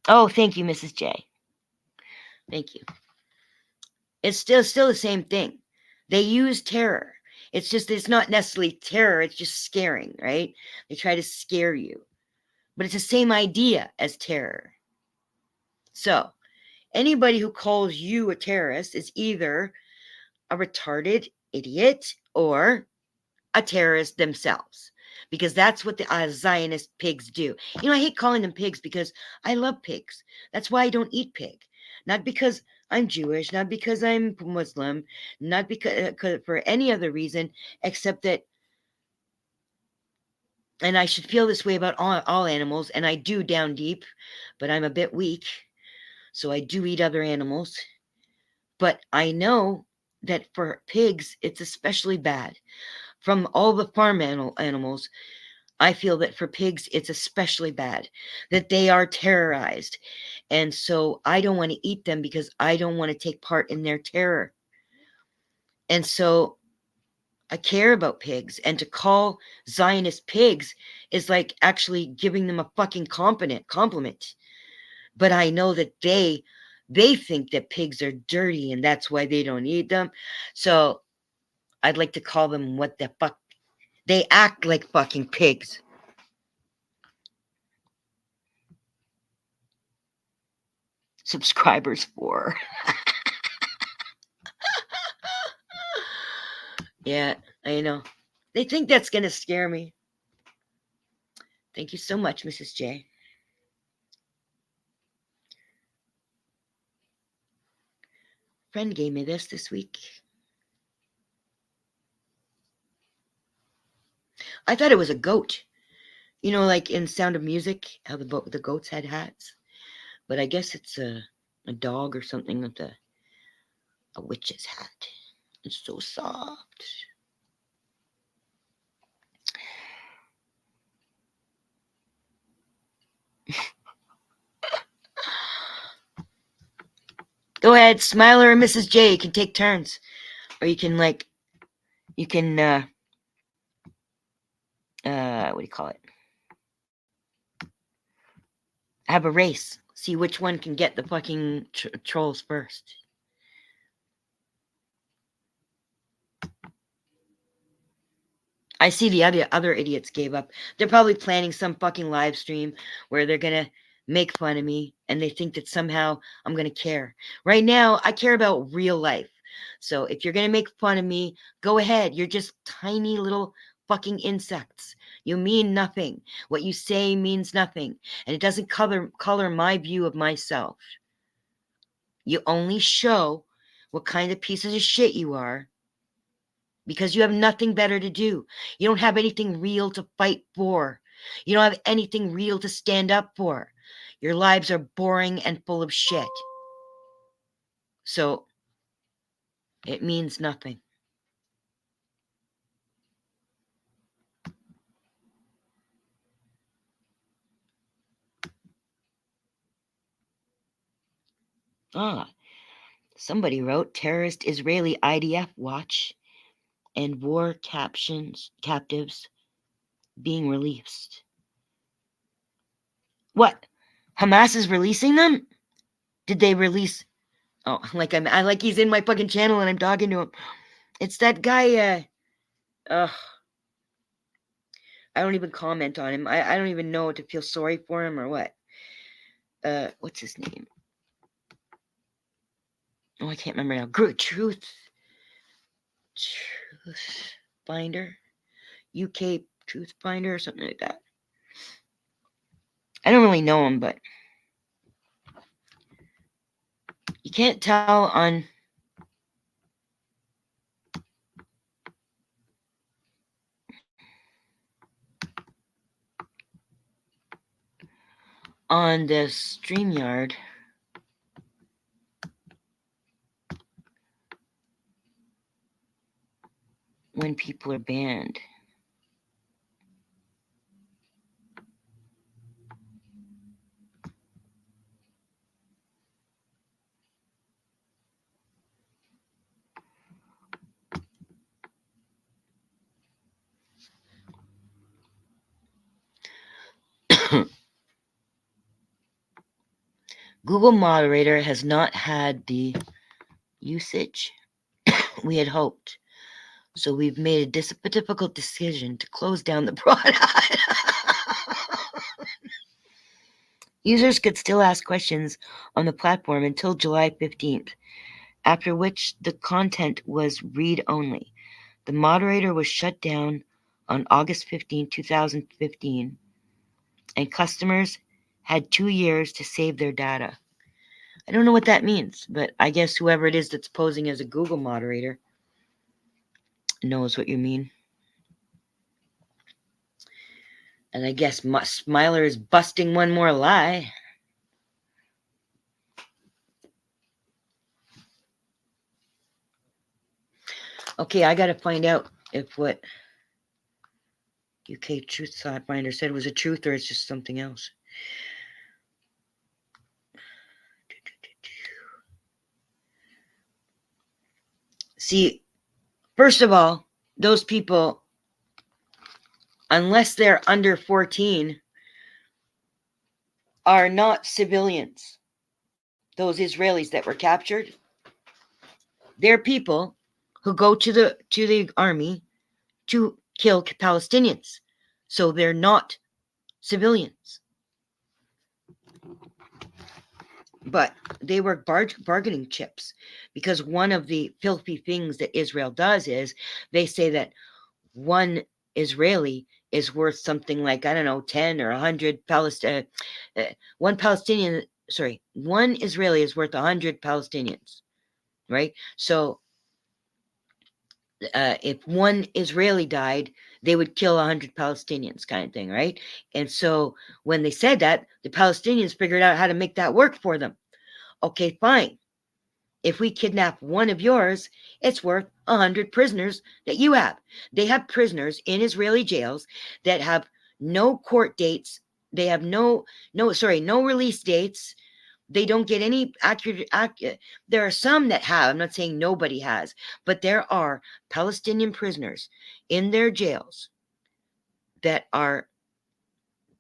Oh, thank you, Mrs. J. Thank you. It's still the same thing. They use terror. It's not necessarily terror. It's just scaring, right? They try to scare you. But it's the same idea as terror. So, anybody who calls you a terrorist is either a retarded idiot or a terrorist themselves, because that's what the Zionist pigs do. You know, I hate calling them pigs because I love pigs. That's why I don't eat pig. Not because I'm Jewish, not because I'm Muslim, not because for any other reason except that, and I should feel this way about all animals, and I do down deep, but I'm a bit weak, so I do eat other animals. But I know that for pigs, it's especially bad. From all the farm animals, I feel that for pigs, it's especially bad, that they are terrorized. And so I don't want to eat them because I don't want to take part in their terror. And so I care about pigs. And to call Zionist pigs is like actually giving them a fucking compliment. But I know that they think that pigs are dirty and that's why they don't eat them. So I'd like to call them what the fuck. They act like fucking pigs. Subscribers for. Yeah, I know. They think that's going to scare me. Thank you so much, Mrs. J. Friend gave me this week. I thought it was a goat. You know, like in Sound of Music, how the goats had hats. But I guess it's a dog or something with a witch's hat. It's so soft. Go ahead, Smiler and Mrs. J. You can take turns. Or you can what do you call it? Have a race. See which one can get the fucking trolls first. I see the other idiots gave up. They're probably planning some fucking live stream where they're gonna make fun of me and they think that somehow I'm gonna care. Right now, I care about real life. So if you're gonna make fun of me, go ahead. You're just tiny little fucking insects. You mean nothing. What you say means nothing. And it doesn't color my view of myself. You only show what kind of pieces of shit you are because you have nothing better to do. You don't have anything real to fight for. You don't have anything real to stand up for. Your lives are boring and full of shit. So it means nothing. Somebody wrote terrorist Israeli IDF watch and war captives being released. What? Hamas is releasing them? Did they release? Oh, I like he's in my fucking channel and I'm talking to him. It's that guy. I don't even comment on him. I don't even know to feel sorry for him or what. What's his name? Oh, I can't remember now. Truth Finder, UK Truth Finder or something like that. I don't really know him, but you can't tell on the StreamYard when people are banned. Google moderator has not had the usage we had hoped. So we've made a difficult decision to close down the product. Users could still ask questions on the platform until July 15th, after which the content was read-only. The moderator was shut down on August 15, 2015, and customers had 2 years to save their data. I don't know what that means, but I guess whoever it is that's posing as a Google moderator knows what you mean. And I guess Smiler is busting one more lie. Okay, I gotta find out if what UK Truth Thought Finder said was a truth or it's just something else. See, first of all, those people, unless they're under 14, are not civilians. Those Israelis that were captured, they're people who go to the army to kill Palestinians. So they're not civilians. But they were bargaining chips, because one of the filthy things that Israel does is they say that one Israeli is worth something like, I don't know, 10 or 100 one Israeli is worth 100 Palestinians, right? So if one Israeli died, they would kill 100 Palestinians, kind of thing, right? And so when they said that, the Palestinians figured out how to make that work for them. Okay, fine. If we kidnap one of yours, it's worth 100 prisoners that you have. They have prisoners in Israeli jails that have no court dates. They have no release dates. They don't get any accurate. There are some that have. I'm not saying nobody has, but there are Palestinian prisoners in their jails that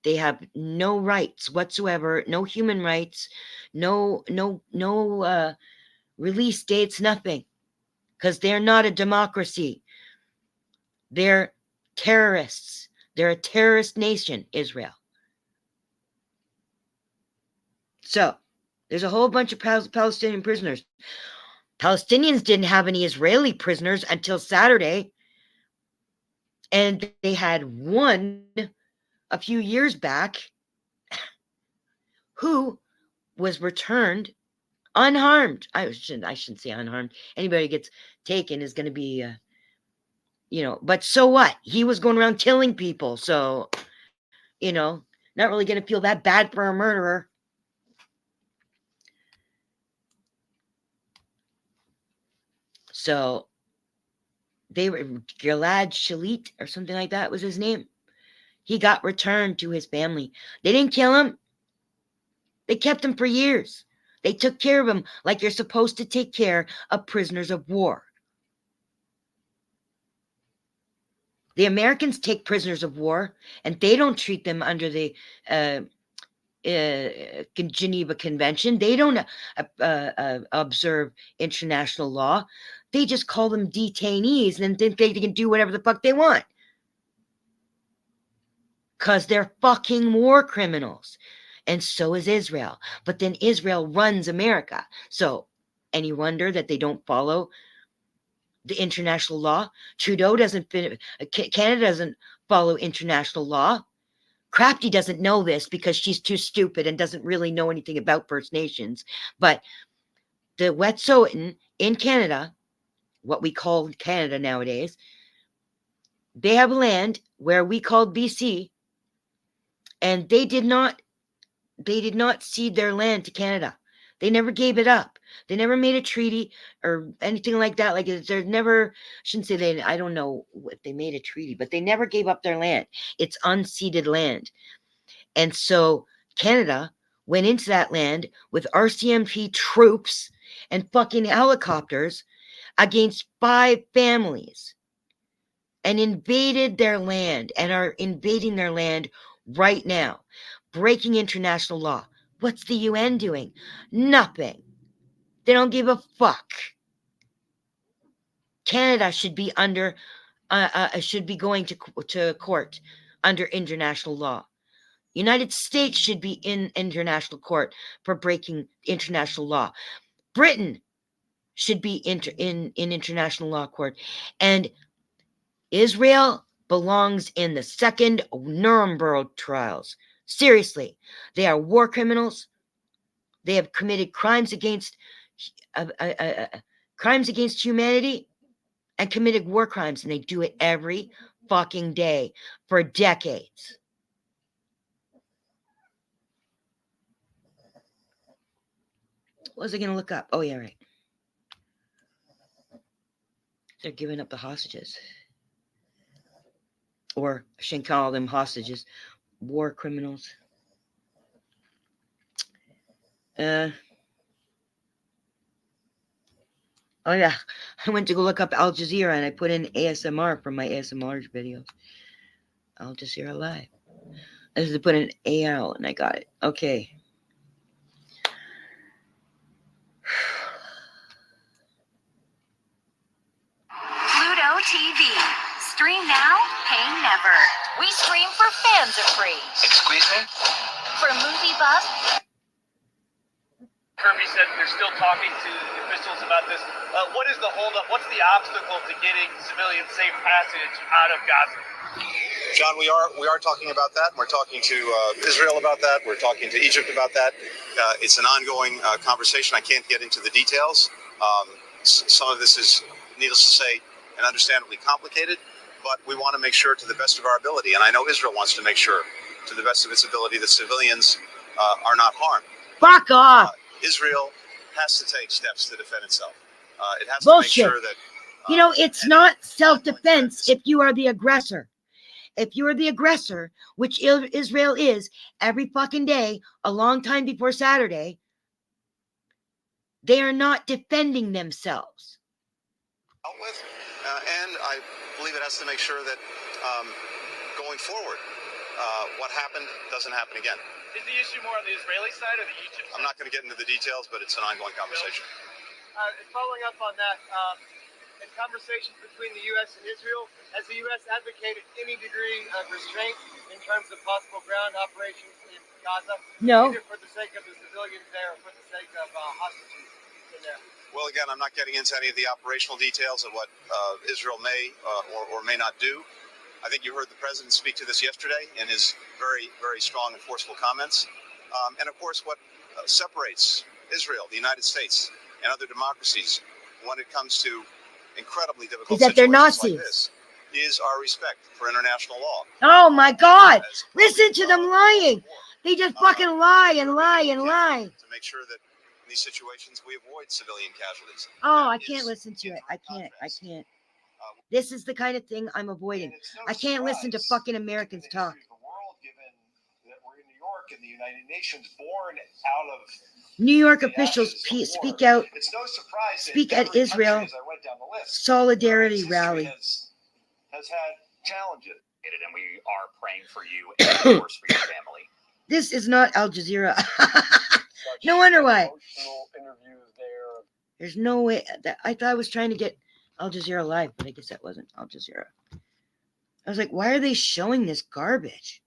they have no rights whatsoever, no human rights, no release dates, nothing, because they're not a democracy. They're terrorists. They're a terrorist nation, Israel. So there's a whole bunch of Palestinian prisoners. Palestinians didn't have any Israeli prisoners until Saturday. And they had one a few years back who was returned unharmed. I shouldn't say unharmed. Anybody who gets taken is going to be, but so what? He was going around killing people. So, not really going to feel that bad for a murderer. So they were Gilad Shalit or something like that was his name. He got returned to his family. They didn't kill him. They kept him for years. They took care of him like you're supposed to take care of prisoners of war. The Americans take prisoners of war, and they don't treat them under the Geneva Convention. They don't observe international law. They just call them detainees and think they can do whatever the fuck they want. Because they're fucking war criminals. And so is Israel. But then Israel runs America. So, any wonder that they don't follow the international law? Canada doesn't follow international law. Crafty doesn't know this because she's too stupid and doesn't really know anything about First Nations. But the Wet'suwet'en in Canada, what we call Canada nowadays, they have land where we called BC, and they did not cede their land to Canada. They never gave it up. They never made a treaty or anything like that. Like, there's never, shouldn't say they, I don't know if they made a treaty, but they never gave up their land. It's unceded land. And so Canada went into that land with RCMP troops and fucking helicopters against 5 families and invaded their land and are invading their land right now, breaking international law. What's the UN doing? Nothing. They don't give a fuck. Canada should be under, should be going to court under international law. United States should be in international court for breaking international law. Britain should be in international law court. And Israel belongs in the second Nuremberg trials. Seriously, they are war criminals. They have committed crimes against humanity and committed war crimes, and they do it every fucking day for decades. What was I going to look up? Oh, yeah, right. They're giving up the hostages. Or I shouldn't call them hostages. War criminals. Oh, yeah. I went to go look up Al Jazeera and I put in ASMR from my ASMR videos. Al Jazeera Live. I just put in AL and I got it. Okay. Pluto TV. Stream now, pay never. We stream for fans of free. Excuse me? For movie buffs. Kirby said they're still talking to officials about this. What is the holdup? What's the obstacle to getting civilian safe passage out of Gaza? John, we are talking about that. We're talking to Israel about that. We're talking to Egypt about that. It's an ongoing conversation. I can't get into the details. Some of this is, needless to say, and understandably complicated, but we want to make sure to the best of our ability, and I know Israel wants to make sure to the best of its ability that civilians are not harmed. Fuck off! Israel has to take steps to defend itself. It has Bullshit. to make sure that... it's not self-defense if you are the aggressor. If you are the aggressor, which Israel is every fucking day, a long time before Saturday, they are not defending themselves. And I believe it has to make sure that going forward, what happened doesn't happen again. Is the issue more on the Israeli side or the Egypt side? I'm not going to get into the details, but it's an ongoing conversation. Following up on that, in conversations between the U.S. and Israel, has the U.S. advocated any degree of restraint in terms of possible ground operations in Gaza? No. Either for the sake of the civilians there or for the sake of hostages in there? Well, again, I'm not getting into any of the operational details of what Israel may or may not do. I think you heard the president speak to this yesterday in his very, very strong and forceful comments. And of course, what separates Israel, the United States, and other democracies when it comes to incredibly difficult Is that they're situations Nazis. like this is our respect for international law. Oh my God. As Listen to them lying. war. They just fucking lie and lie and To lie. make sure that in these situations we avoid civilian casualties. Oh, That I can't is listen to in it. I can't. I contrast. can't. This is the kind of thing I'm avoiding. I can't listen to fucking Americans talk. The world, given that we're in New York and the United Nations, born out of New York the officials ashes of war. speak out, It's no surprise that speak at every country, Israel as I went down the list, solidarity its history rally. has had challenges. And we are praying for you and of course for your family. This is not Al Jazeera. No wonder why. Emotional interviews there. There's no way. I thought I was trying to get Al Jazeera live, but I guess that wasn't Al Jazeera. I was like, why are they showing this garbage?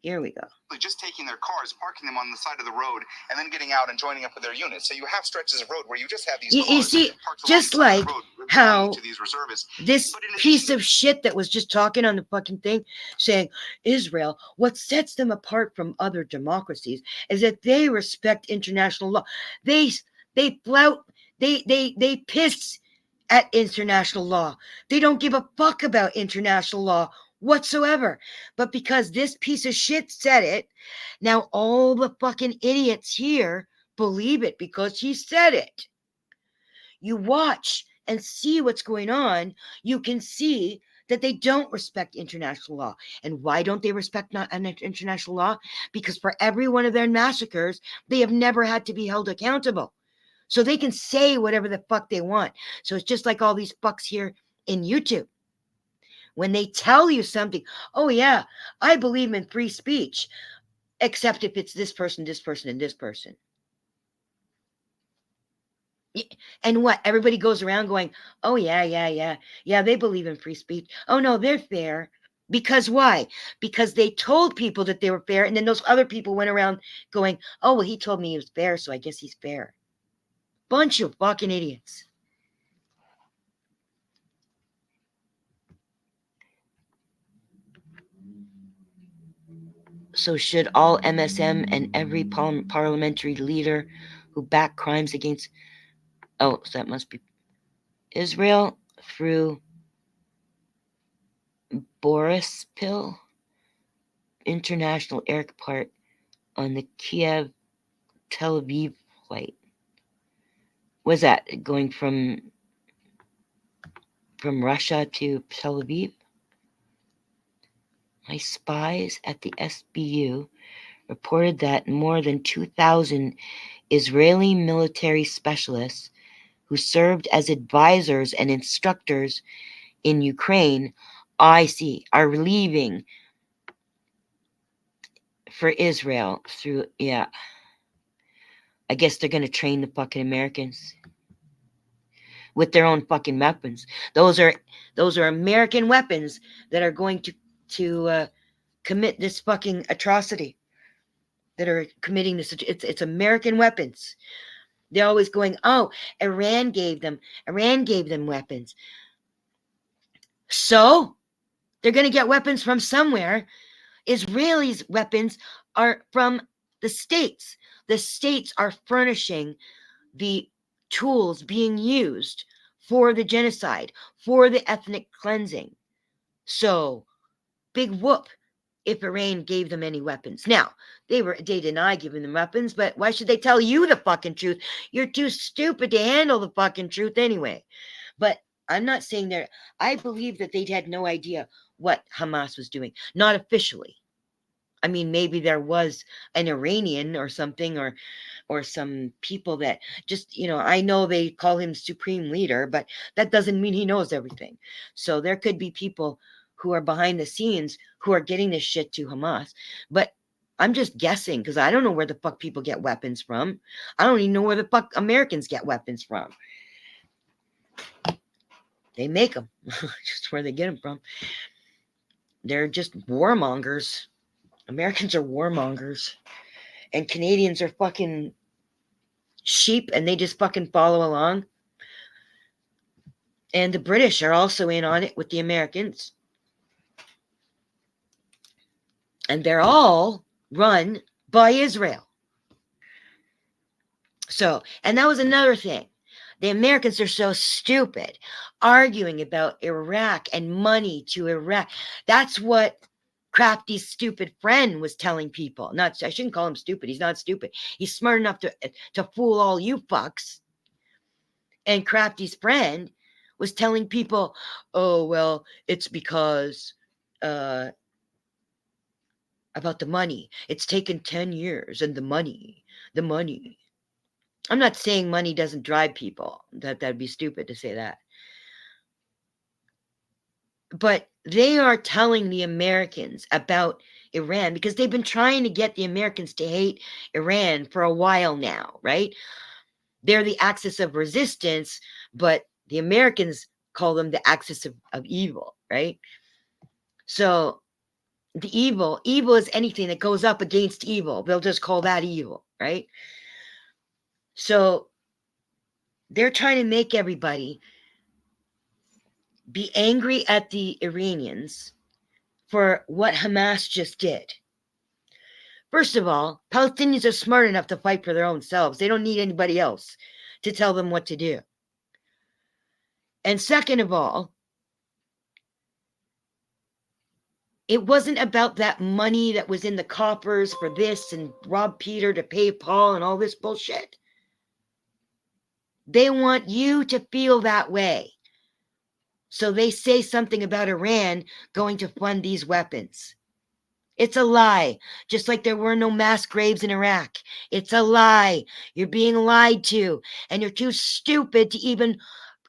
Here we go. Just taking their cars, parking them on the side of the road, and then getting out and joining up with their units. So you have stretches of road where you just have these cars. You see, parked just alongside like the road, how to these reservists. this But in piece addition- of shit that was just talking on the fucking thing, saying Israel, what sets them apart from other democracies is that they respect international law. They flout, they piss at international law. They don't give a fuck about international law whatsoever. But because this piece of shit said it, now all the fucking idiots here believe it because he said it. You watch and see what's going on, you can see that they don't respect international law. And why don't they respect international law? Because for every one of their massacres, they have never had to be held accountable. So they can say whatever the fuck they want. So it's just like all these fucks here in YouTube. When they tell you something, oh yeah, I believe in free speech, except if it's this person, and this person. And what? Everybody goes around going, oh yeah, they believe in free speech. Oh no, they're fair. Because why? Because they told people that they were fair, and then those other people went around going, oh, well, he told me he was fair, so I guess he's fair. Bunch of fucking idiots. So should all MSM and every parliamentary leader who back crimes against, oh, so that must be Israel through Borispil International Airport on the Kiev Tel Aviv flight. Was that going from Russia to Tel Aviv? My spies at the SBU reported that more than 2,000 Israeli military specialists who served as advisors and instructors in Ukraine, are leaving for Israel through, yeah. I guess they're going to train the fucking Americans with their own fucking weapons. Those are American weapons that are going to commit this fucking atrocity. That are committing this. It's American weapons. They're always going, oh, Iran gave them weapons. So they're going to get weapons from somewhere. Israelis' weapons are from the States. The States are furnishing the tools being used for the genocide, for the ethnic cleansing. So, big whoop if Iran gave them any weapons. Now, they deny giving them weapons, but why should they tell you the fucking truth? You're too stupid to handle the fucking truth anyway. But I'm not saying that. I believe that they had no idea what Hamas was doing, not officially. I mean, maybe there was an Iranian or something, or some people that just, I know they call him supreme leader, but that doesn't mean he knows everything. So there could be people who are behind the scenes who are getting this shit to Hamas. But I'm just guessing because I don't know where the fuck people get weapons from. I don't even know where the fuck Americans get weapons from. They make them. Just where they get them from. They're just warmongers. Americans are warmongers. And Canadians are fucking sheep and they just fucking follow along. And the British are also in on it with the Americans. And they're all run by Israel. So, and that was another thing. The Americans are so stupid, arguing about Iraq and money to Iraq. That's what Crafty's stupid friend was telling people. Not, I shouldn't call him stupid. He's not stupid. He's smart enough to fool all you fucks. And Crafty's friend was telling people, oh, well, it's because about the money. It's taken 10 years and the money. I'm not saying money doesn't drive people. That'd be stupid to say that. But they are telling the Americans about Iran because they've been trying to get the Americans to hate Iran for a while now, right? They're the axis of resistance, but the Americans call them the axis of evil, right? So the evil is anything that goes up against evil. They'll just call that evil, right? So they're trying to make everybody be angry at the Iranians for what Hamas just did. First of all, Palestinians are smart enough to fight for their own selves. They don't need anybody else to tell them what to do. And second of all, it wasn't about that money that was in the coffers for this and rob Peter to pay Paul and all this bullshit. They want you to feel that way. So they say something about Iran going to fund these weapons. It's a lie. Just like there were no mass graves in Iraq. It's a lie. You're being lied to. And you're too stupid to even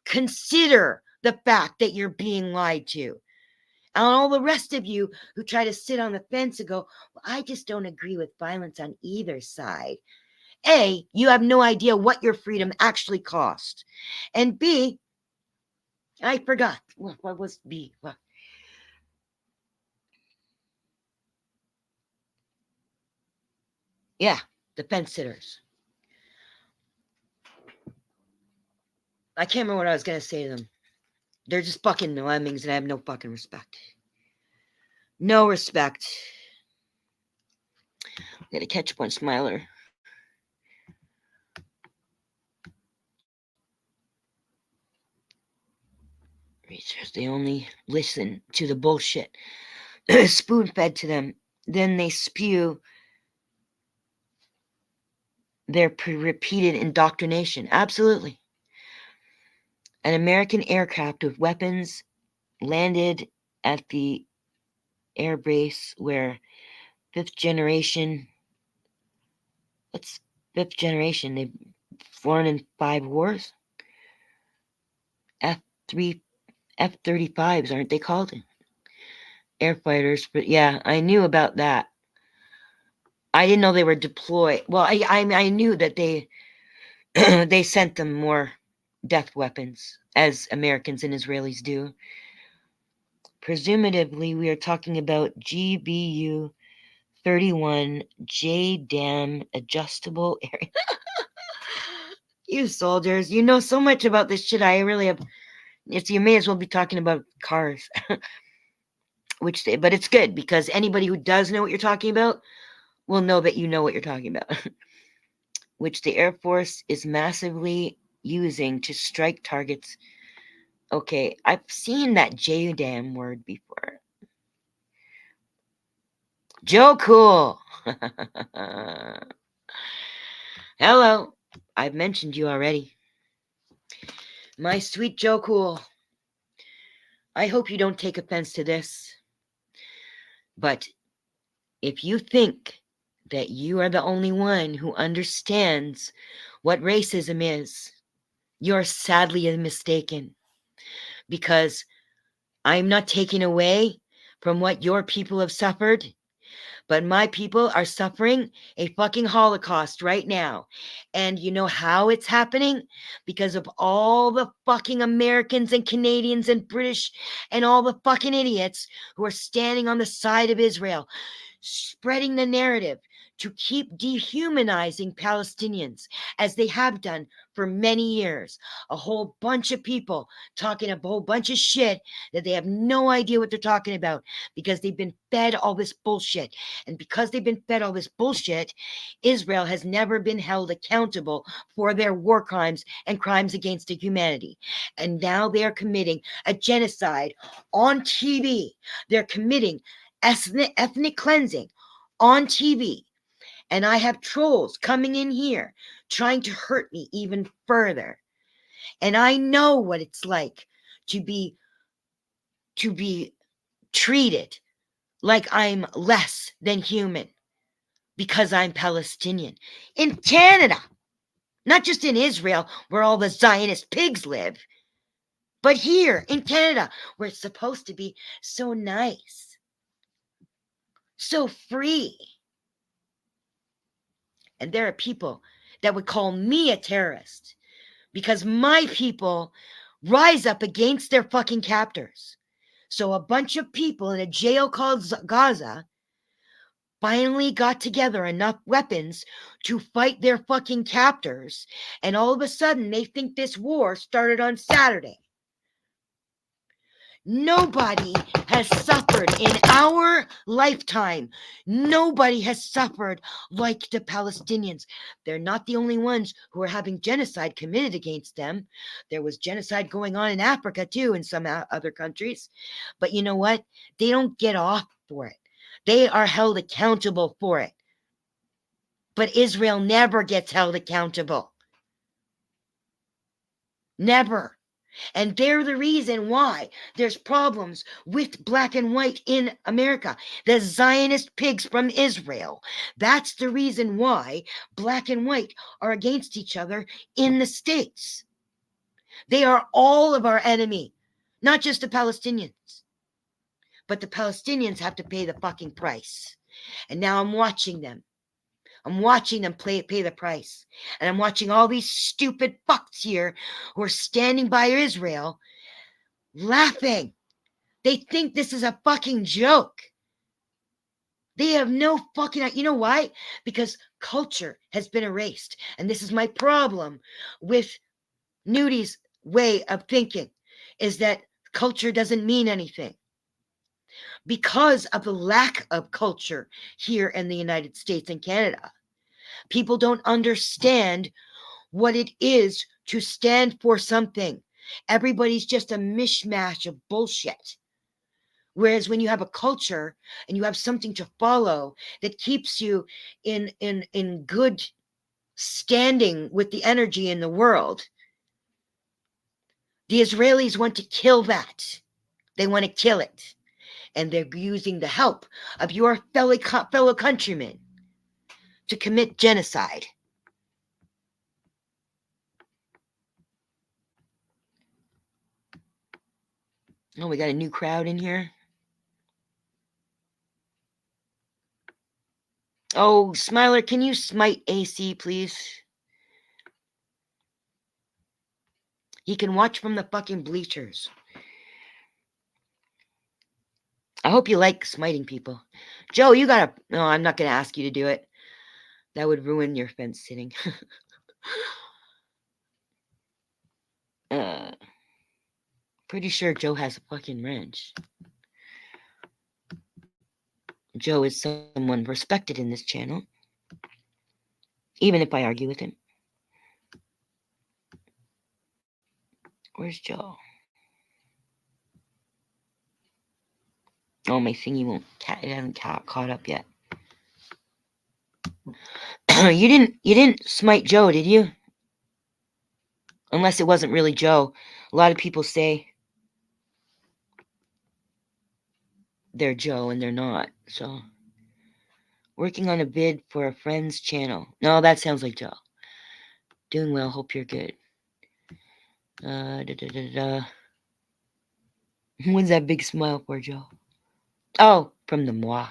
consider the fact that you're being lied to. And all the rest of you who try to sit on the fence and go, well, I just don't agree with violence on either side. A, you have no idea what your freedom actually cost. And B, I forgot. What was B? What? Yeah, the fence sitters. I can't remember what I was going to say to them. They're just fucking lemmings and I have no fucking respect. No respect. Gotta catch up on Smiler. They only listen to the bullshit spoon-fed to them. Then they spew their repeated indoctrination. Absolutely. An American aircraft with weapons landed at the air base where fifth generation, they've flown in 5 wars. F-35s, aren't they called? Air fighters, but yeah, I knew about that. I didn't know they were deployed. Well, I knew that they they sent them more death weapons, as Americans and Israelis do. Presumably, we are talking about GBU 31 JDAM adjustable area. You soldiers, you know so much about this shit. I really have. You may as well be talking about cars. But it's good because anybody who does know what you're talking about will know that you know what you're talking about. Which the Air Force is massively using to strike targets. Okay, I've seen that JDAM word before. Joe Cool. Hello. I've mentioned you already. My sweet Joe Cool. I hope you don't take offense to this. But if you think that you are the only one who understands what racism is, you're sadly mistaken. Because I'm not taking away from what your people have suffered. But my people are suffering a fucking holocaust right now. And you know how it's happening? Because of all the fucking Americans and Canadians and British and all the fucking idiots who are standing on the side of Israel, spreading the narrative to keep dehumanizing Palestinians, as they have done for many years. A whole bunch of people talking a whole bunch of shit that they have no idea what they're talking about, because they've been fed all this bullshit. And because they've been fed all this bullshit, Israel has never been held accountable for their war crimes and crimes against humanity. And now they are committing a genocide on TV. They're committing ethnic cleansing on TV. And I have trolls coming in here trying to hurt me even further. And I know what it's like to be treated like I'm less than human because I'm Palestinian. In Canada, not just in Israel, where all the Zionist pigs live, but here in Canada, where it's supposed to be so nice, so free. And there are people that would call me a terrorist because my people rise up against their fucking captors. So a bunch of people in a jail called Gaza finally got together enough weapons to fight their fucking captors, and all of a sudden they think this war started on Saturday. Nobody has suffered in our lifetime. Nobody has suffered like the Palestinians. They're not the only ones who are having genocide committed against them. There was genocide going on in Africa too, in some other countries. But you know what? They don't get off for it. They are held accountable for it. But Israel never gets held accountable. Never. And they're the reason why there's problems with black and white in America. The Zionist pigs from Israel. That's the reason why black and white are against each other in the States. They are all of our enemy, not just the Palestinians. But the Palestinians have to pay the fucking price. And now I'm watching them. I'm watching them pay the price. And I'm watching all these stupid fucks here who are standing by Israel laughing. They think this is a fucking joke. They have no fucking... You know why? Because culture has been erased. And this is my problem with Nudi's way of thinking, is that culture doesn't mean anything. Because of the lack of culture here in the United States and Canada, people don't understand what it is to stand for something. Everybody's just a mishmash of bullshit. Whereas when you have a culture and you have something to follow that keeps you in good standing with the energy in the world, the Israelis want to kill that. They want to kill it. And they're using the help of your fellow countrymen to commit genocide. Oh, we got a new crowd in here. Oh, Smiler, can you smite AC, please? He can watch from the fucking bleachers. I hope you like smiting people. Joe, you gotta... No, I'm not gonna ask you to do it. That would ruin your fence sitting. Pretty sure Joe has a fucking wrench. Joe is someone respected in this channel, even if I argue with him. Where's Joe? Oh, my thingy won't... It hasn't caught up yet. You didn't smite Joe, did you? Unless it wasn't really Joe. A lot of people say they're Joe and they're not. So, working on a bid for a friend's channel. No, that sounds like Joe. Doing well. Hope you're good. When's that big smile for, Joe? Oh, from the moi.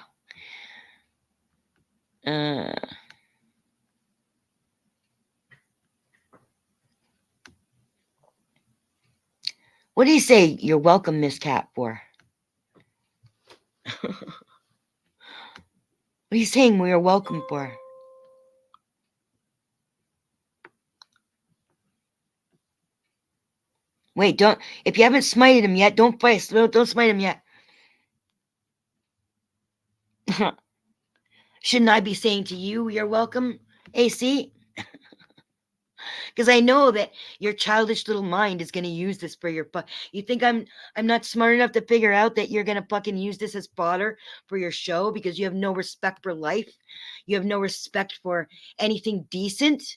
What do you say you're welcome, Miss Cat, for? What are you saying we are welcome for? Wait, don't. If you haven't smited him yet, don't fight. Don't smite him yet. Shouldn't I be saying to you, you're welcome, AC? Because I know that your childish little mind is going to use this for your. You think I'm not smart enough to figure out that you're going to fucking use this as fodder for your show because you have no respect for life, you have no respect for anything decent,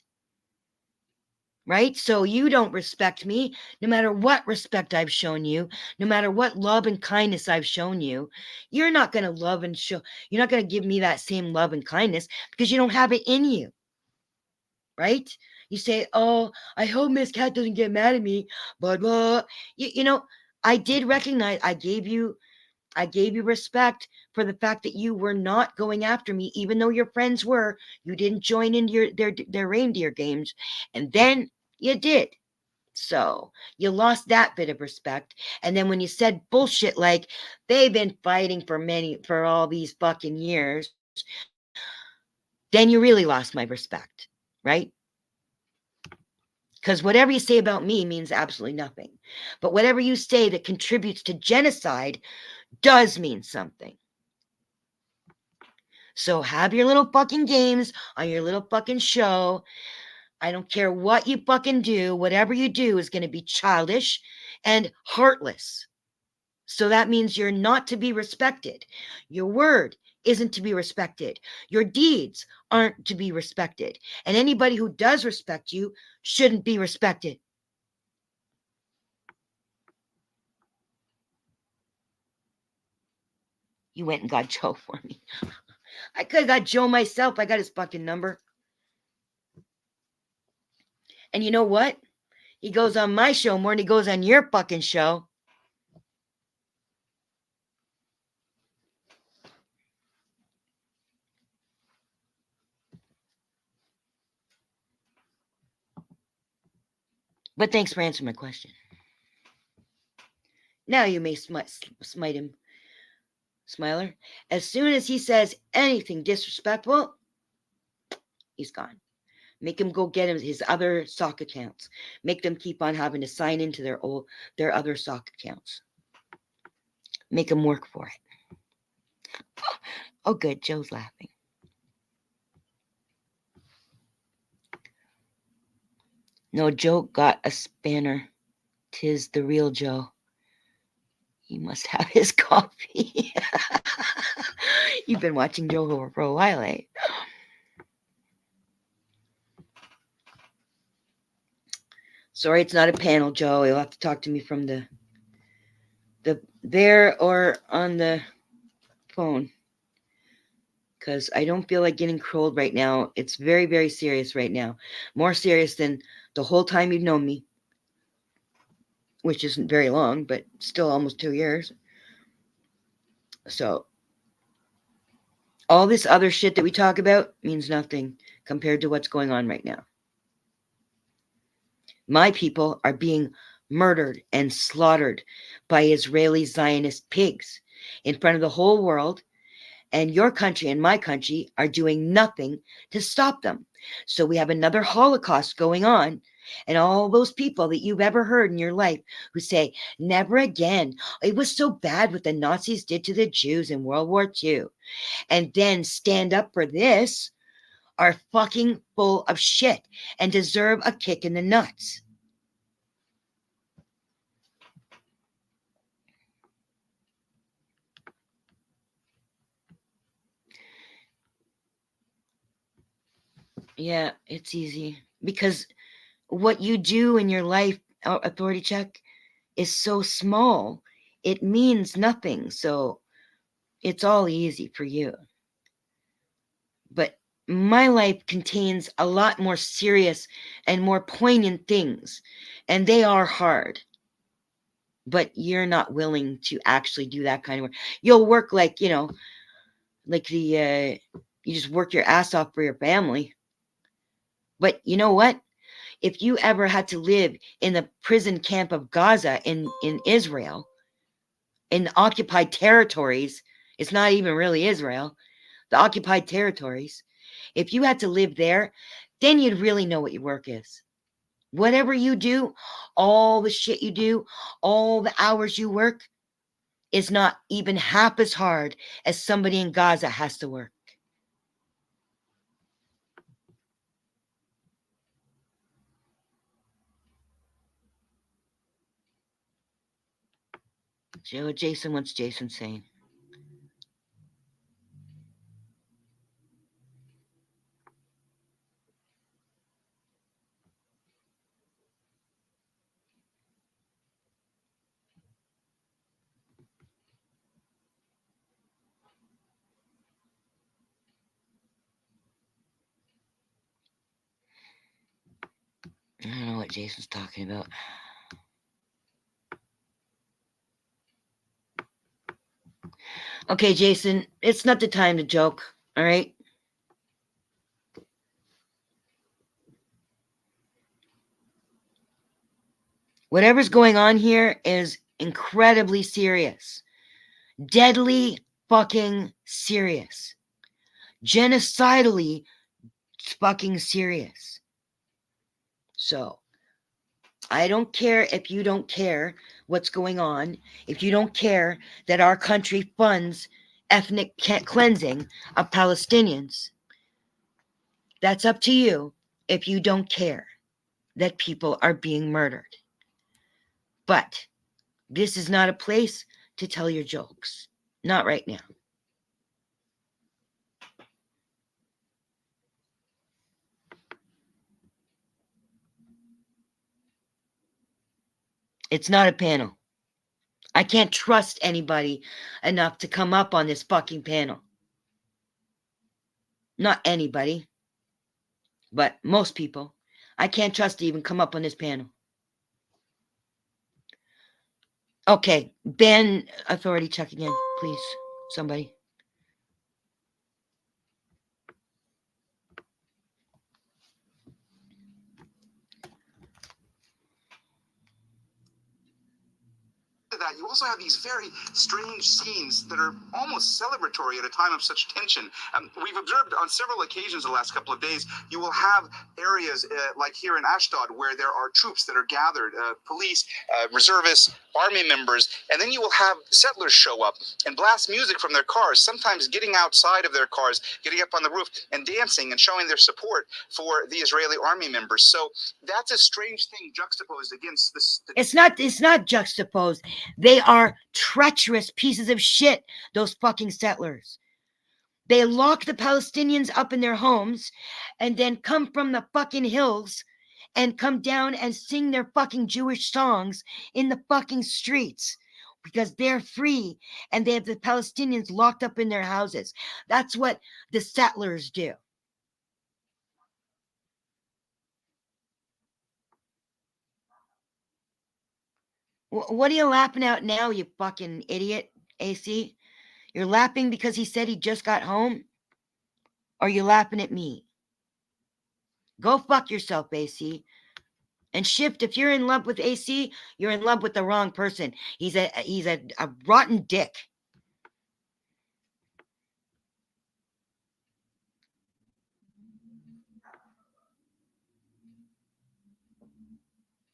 right? So you don't respect me, no matter what respect I've shown you, no matter what love and kindness I've shown you. You're not going to love and show. You're not going to give me that same love and kindness because you don't have it in you. Right? You say, oh, I hope Miss Cat doesn't get mad at me, but you know, I did recognize I gave you respect for the fact that you were not going after me, even though your friends were. You didn't join into their reindeer games, and then you did. So you lost that bit of respect. And then when you said bullshit like they've been fighting for all these fucking years, then you really lost my respect, right? Because whatever you say about me means absolutely nothing. But whatever you say that contributes to genocide does mean something. So have your little fucking games on your little fucking show. I don't care what you fucking do. Whatever you do is going to be childish and heartless. So that means you're not to be respected. Your word isn't to be respected. Your deeds aren't to be respected. And anybody who does respect you shouldn't be respected. You went and got Joe for me. I could have got Joe myself. I got his fucking number. And you know what? He goes on my show more than he goes on your fucking show. But thanks for answering my question. Now you may smite him, Smiler. As soon as he says anything disrespectful, he's gone. Make him go get his other sock accounts. Make them keep on having to sign into their other sock accounts. Make him work for it. Oh, good. Joe's laughing. No, Joe got a spanner. 'Tis the real Joe. He must have his coffee. You've been watching Joe for a while, eh? Sorry, it's not a panel, Joe. You'll have to talk to me from the there or on the phone. Because I don't feel like getting trolled right now. It's very, very serious right now. More serious than the whole time you've known me. Which isn't very long, but still almost 2 years. So, all this other shit that we talk about means nothing compared to what's going on right now. My people are being murdered and slaughtered by Israeli Zionist pigs in front of the whole world, and your country and my country are doing nothing to stop them. So we have another Holocaust going on, and all those people that you've ever heard in your life who say, never again, it was so bad what the Nazis did to the Jews in World War II, and then stand up for this, are fucking full of shit and deserve a kick in the nuts. Yeah, it's easy because what you do in your life, Authority Check, is so small. It means nothing. So it's all easy for you. But my life contains a lot more serious and more poignant things, and they are hard. But you're not willing to actually do that kind of work. You'll work like, like the You just work your ass off for your family. But you know what? If you ever had to live in the prison camp of Gaza in Israel, in the occupied territories, it's not even really Israel, the occupied territories, if you had to live there, then you'd really know what your work is. Whatever you do, all the shit you do, all the hours you work is not even half as hard as somebody in Gaza has to work. So Jason, what's Jason saying? I don't know what Jason's talking about. Okay, Jason, it's not the time to joke, all right? Whatever's going on here is incredibly serious. Deadly fucking serious. Genocidally fucking serious. So, I don't care if you don't care what's going on, if you don't care that our country funds ethnic cleansing of Palestinians. That's up to you if you don't care that people are being murdered. But this is not a place to tell your jokes. Not right now. It's not a panel. I can't trust anybody enough to come up on this fucking panel. Not anybody, but most people. I can't trust to even come up on this panel. Okay, ban authority check again, please. Somebody. That you also have these very strange scenes that are almost celebratory at a time of such tension. We've observed on several occasions the last couple of days, you will have areas like here in Ashdod where there are troops that are gathered, police, reservists, army members, and then you will have settlers show up and blast music from their cars, sometimes getting outside of their cars, getting up on the roof and dancing and showing their support for the Israeli army members. So that's a strange thing juxtaposed against this. It's not juxtaposed. They are treacherous pieces of shit, those fucking settlers. They lock the Palestinians up in their homes and then come from the fucking hills and come down and sing their fucking Jewish songs in the fucking streets because they're free and they have the Palestinians locked up in their houses. That's what the settlers do. What are you laughing at now, you fucking idiot, AC? You're laughing because he said he just got home? Or are you laughing at me? Go fuck yourself, AC. And Shift, if you're in love with AC, you're in love with the wrong person. He's a rotten dick.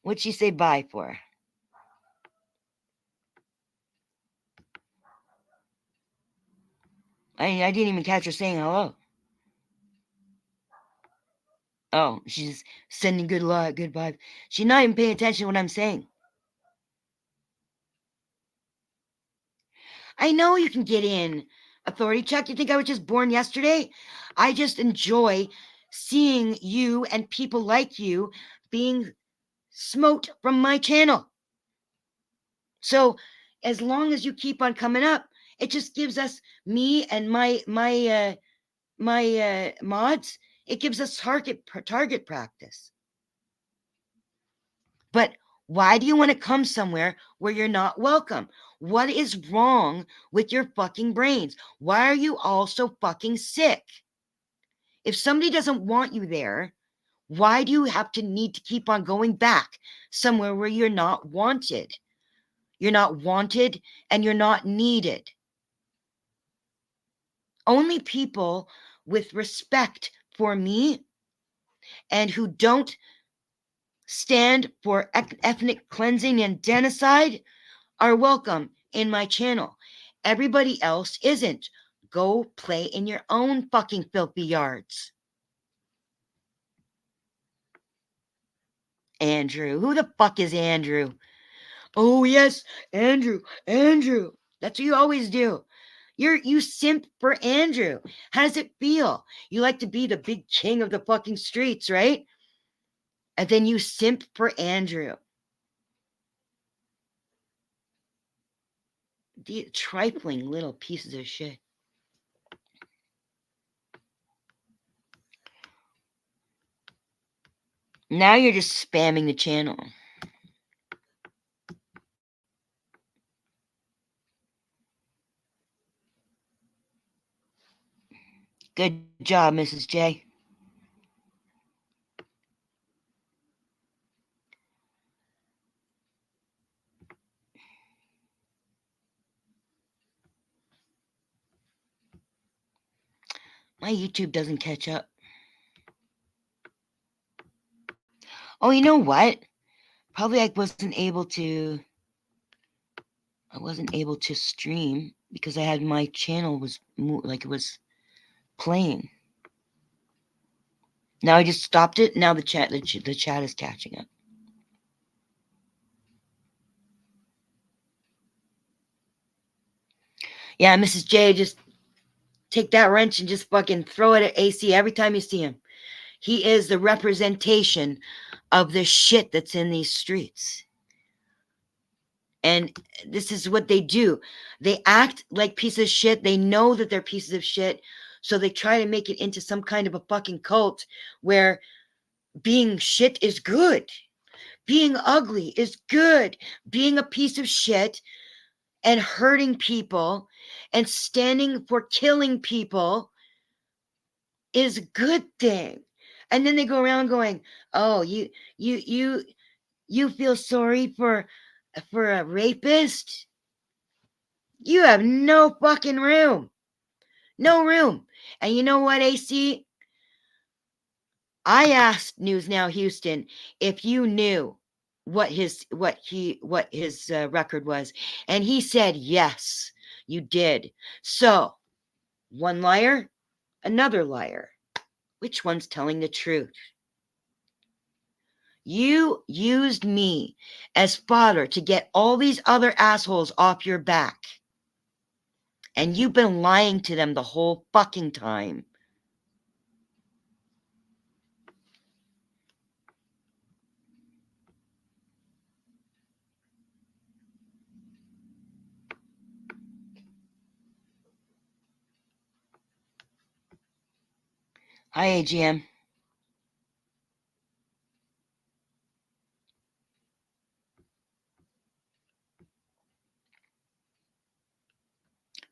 What'd she say bye for? I didn't even catch her saying hello. Oh, she's sending good luck, good vibe. She's not even paying attention to what I'm saying. I know you can get in, Authority Chuck. You think I was just born yesterday? I just enjoy seeing you and people like you being smote from my channel. So as long as you keep on coming up, it just gives us, me and my mods, it gives us target practice. But why do you want to come somewhere where you're not welcome? What is wrong with your fucking brains? Why are you all so fucking sick? If somebody doesn't want you there, why do you have to need to keep on going back somewhere where you're not wanted? You're not wanted and you're not needed. Only people with respect for me and who don't stand for ethnic cleansing and genocide are welcome in my channel. Everybody else isn't. Go play in your own fucking filthy yards. Andrew. Who the fuck is Andrew? Oh, yes, Andrew. Andrew. That's what you always do. You simp for Andrew. How does it feel? You like to be the big king of the fucking streets, right? And then you simp for Andrew. The trifling little pieces of shit. Now you're just spamming the channel. Good job, Mrs. J. My YouTube doesn't catch up. Oh, you know what? Probably I wasn't able to stream because I had my channel was like it was playing. Now I just stopped it. Now the chat is catching up. Yeah, Mrs. J, just take that wrench and just fucking throw it at AC every time you see him. He is the representation of the shit that's in these streets. And this is what they do. They act like pieces of shit. They know that they're pieces of shit. So they try to make it into some kind of a fucking cult where being shit is good. Being ugly is good. Being a piece of shit and hurting people and standing for killing people is a good thing. And then they go around going, "Oh, you feel sorry for a rapist? You have no fucking room. No room." And you know what, AC? I asked News Now Houston if you knew what his record was, and he said yes, you did. So, one liar, another liar. Which one's telling the truth? You used me as fodder to get all these other assholes off your back. And you've been lying to them the whole fucking time. Hi, AGM.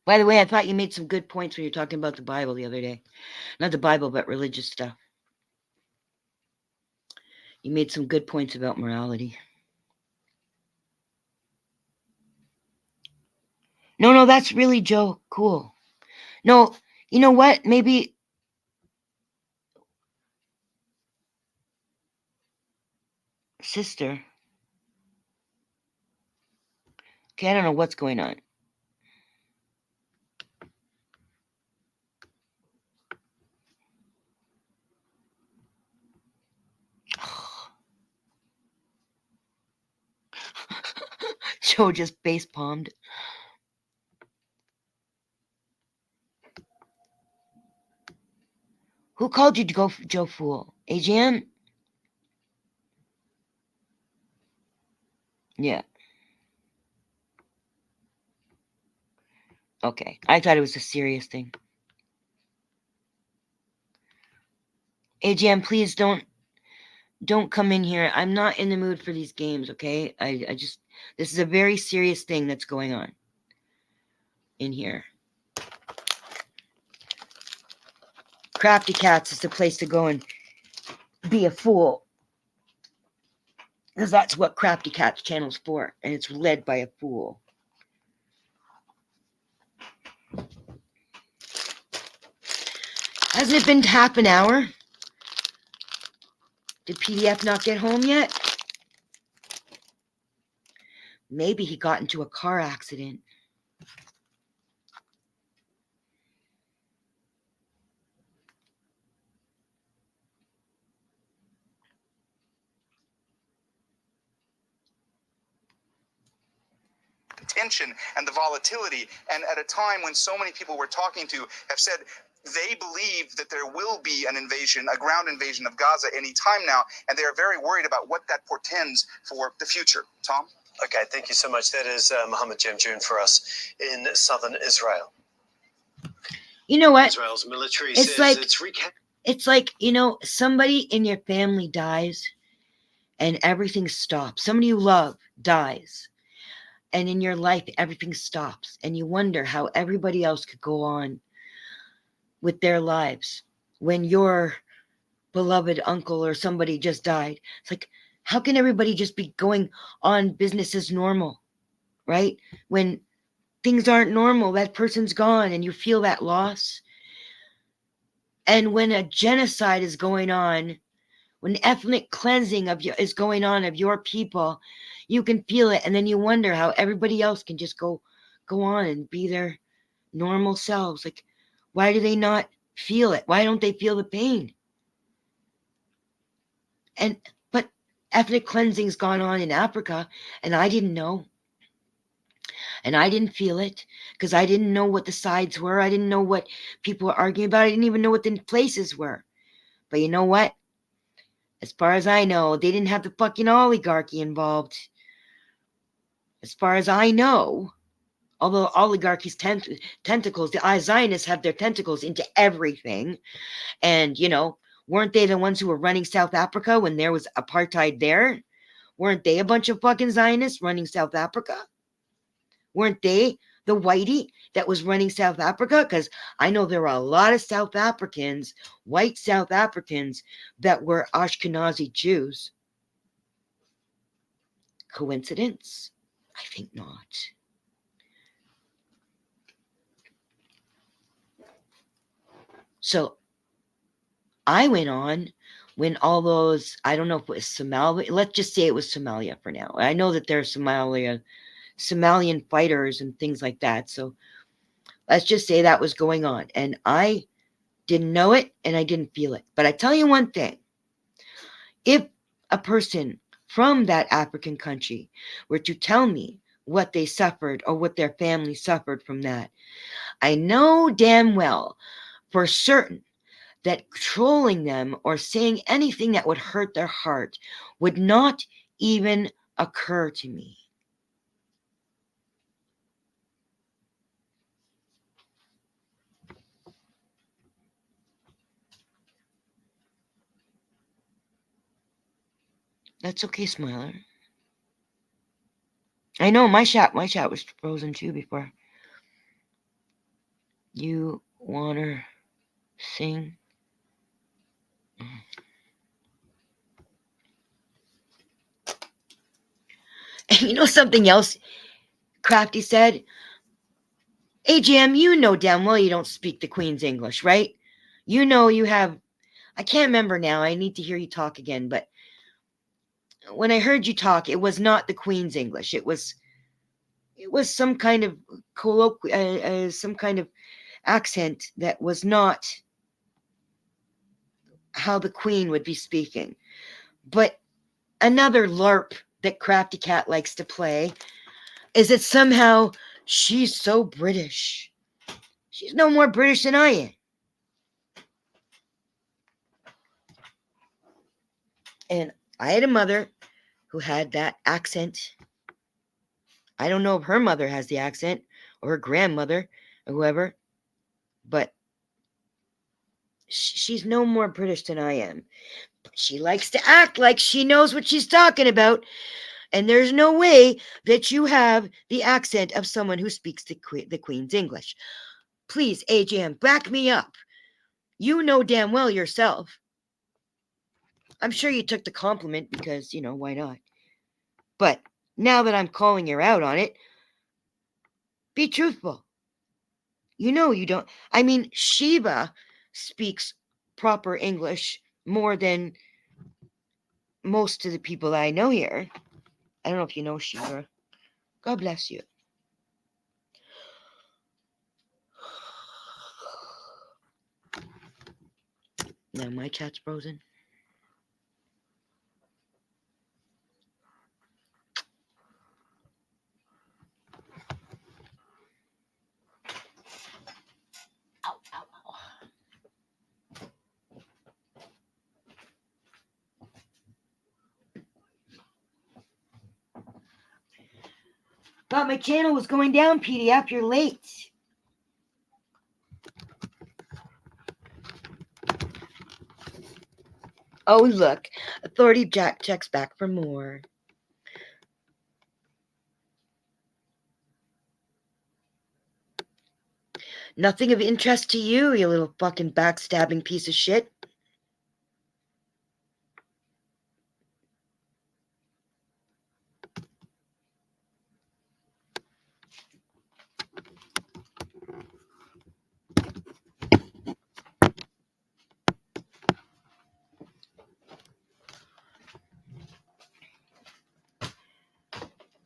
By the way, I thought you made some good points when you were talking about the Bible the other day. Not the Bible, but religious stuff. You made some good points about morality. No, that's really Joe. Cool. No, you know what? Maybe sister. Okay, I don't know what's going on. Joe just face palmed. Who called you to go Joe Fool? AGM? Yeah. Okay. I thought it was a serious thing. AGM, please don't come in here. I'm not in the mood for these games, okay? I just, this is a very serious thing that's going on in here. Crafty Cats is the place to go and be a fool. Because that's what Crafty Cats channel's for. And it's led by a fool. Hasn't it been half an hour? Did PDF not get home yet? Maybe he got into a car accident. Tension and the volatility, and at a time when so many people we're talking to have said they believe that there will be an invasion, a ground invasion of Gaza any time now, and they are very worried about what that portends for the future. Tom? Okay, thank you so much. That is Mohammed Jamjoon for us in southern Israel. You know what? Israel's military It's says like, it's you know, somebody in your family dies and everything stops. Somebody you love dies. And in your life, everything stops. And you wonder how everybody else could go on with their lives when your beloved uncle or somebody just died. It's like, how can everybody just be going on business as normal, right? When things aren't normal, that person's gone and you feel that loss. And when a genocide is going on, when ethnic cleansing is going on of your people, you can feel it, and then you wonder how everybody else can just go on and be their normal selves. Like, why do they not feel it? Why don't they feel the pain? But ethnic cleansing's gone on in Africa, and I didn't know. And I didn't feel it because I didn't know what the sides were. I didn't know what people were arguing about. I didn't even know what the places were. But you know what? As far as I know, they didn't have the fucking oligarchy involved. As far as I know, although oligarchy's tentacles, the Zionists have their tentacles into everything. And, you know, weren't they the ones who were running South Africa when there was apartheid there? Weren't they a bunch of fucking Zionists running South Africa? Weren't they the whitey that was running South Africa? Because I know there were a lot of South Africans, white South Africans, that were Ashkenazi Jews. Coincidence? I think not. So I went on when all those, I don't know if it was Somalia, let's just say it was Somalia for now. I know that there are Somalian fighters and things like that. So let's just say that was going on. And I didn't know it and I didn't feel it. But I tell you one thing. If a person from that African country were to tell me what they suffered or what their family suffered from that, I know damn well for certain that trolling them or saying anything that would hurt their heart would not even occur to me. That's okay, Smiler. I know my chat was frozen too before. You wanna sing? And you know something else Crafty said? AGM, you know damn well you don't speak the Queen's English, right? You know you have, I can't remember now, I need to hear you talk again, but when I heard you talk, it was not the Queen's English. It was some kind of some kind of accent that was not how the Queen would be speaking. But another LARP that Crafty Cat likes to play is that somehow she's so British. She's no more British than I am. And I had a mother who had that accent. I don't know if her mother has the accent or her grandmother or whoever, but she's no more British than I am. But she likes to act like she knows what she's talking about. And there's no way that you have the accent of someone who speaks the Queen's English. Please, AJM, back me up. You know damn well yourself. I'm sure you took the compliment because, why not? But now that I'm calling you out on it, be truthful. You know you don't. I mean, Sheba speaks proper English more than most of the people that I know here. I don't know if you know Sheba. God bless you. Now my chat's frozen. Ow, ow, ow. Thought my channel was going down, PDF. You're late. Oh, look. Authority Jack checks back for more. Nothing of interest to you, you little fucking backstabbing piece of shit.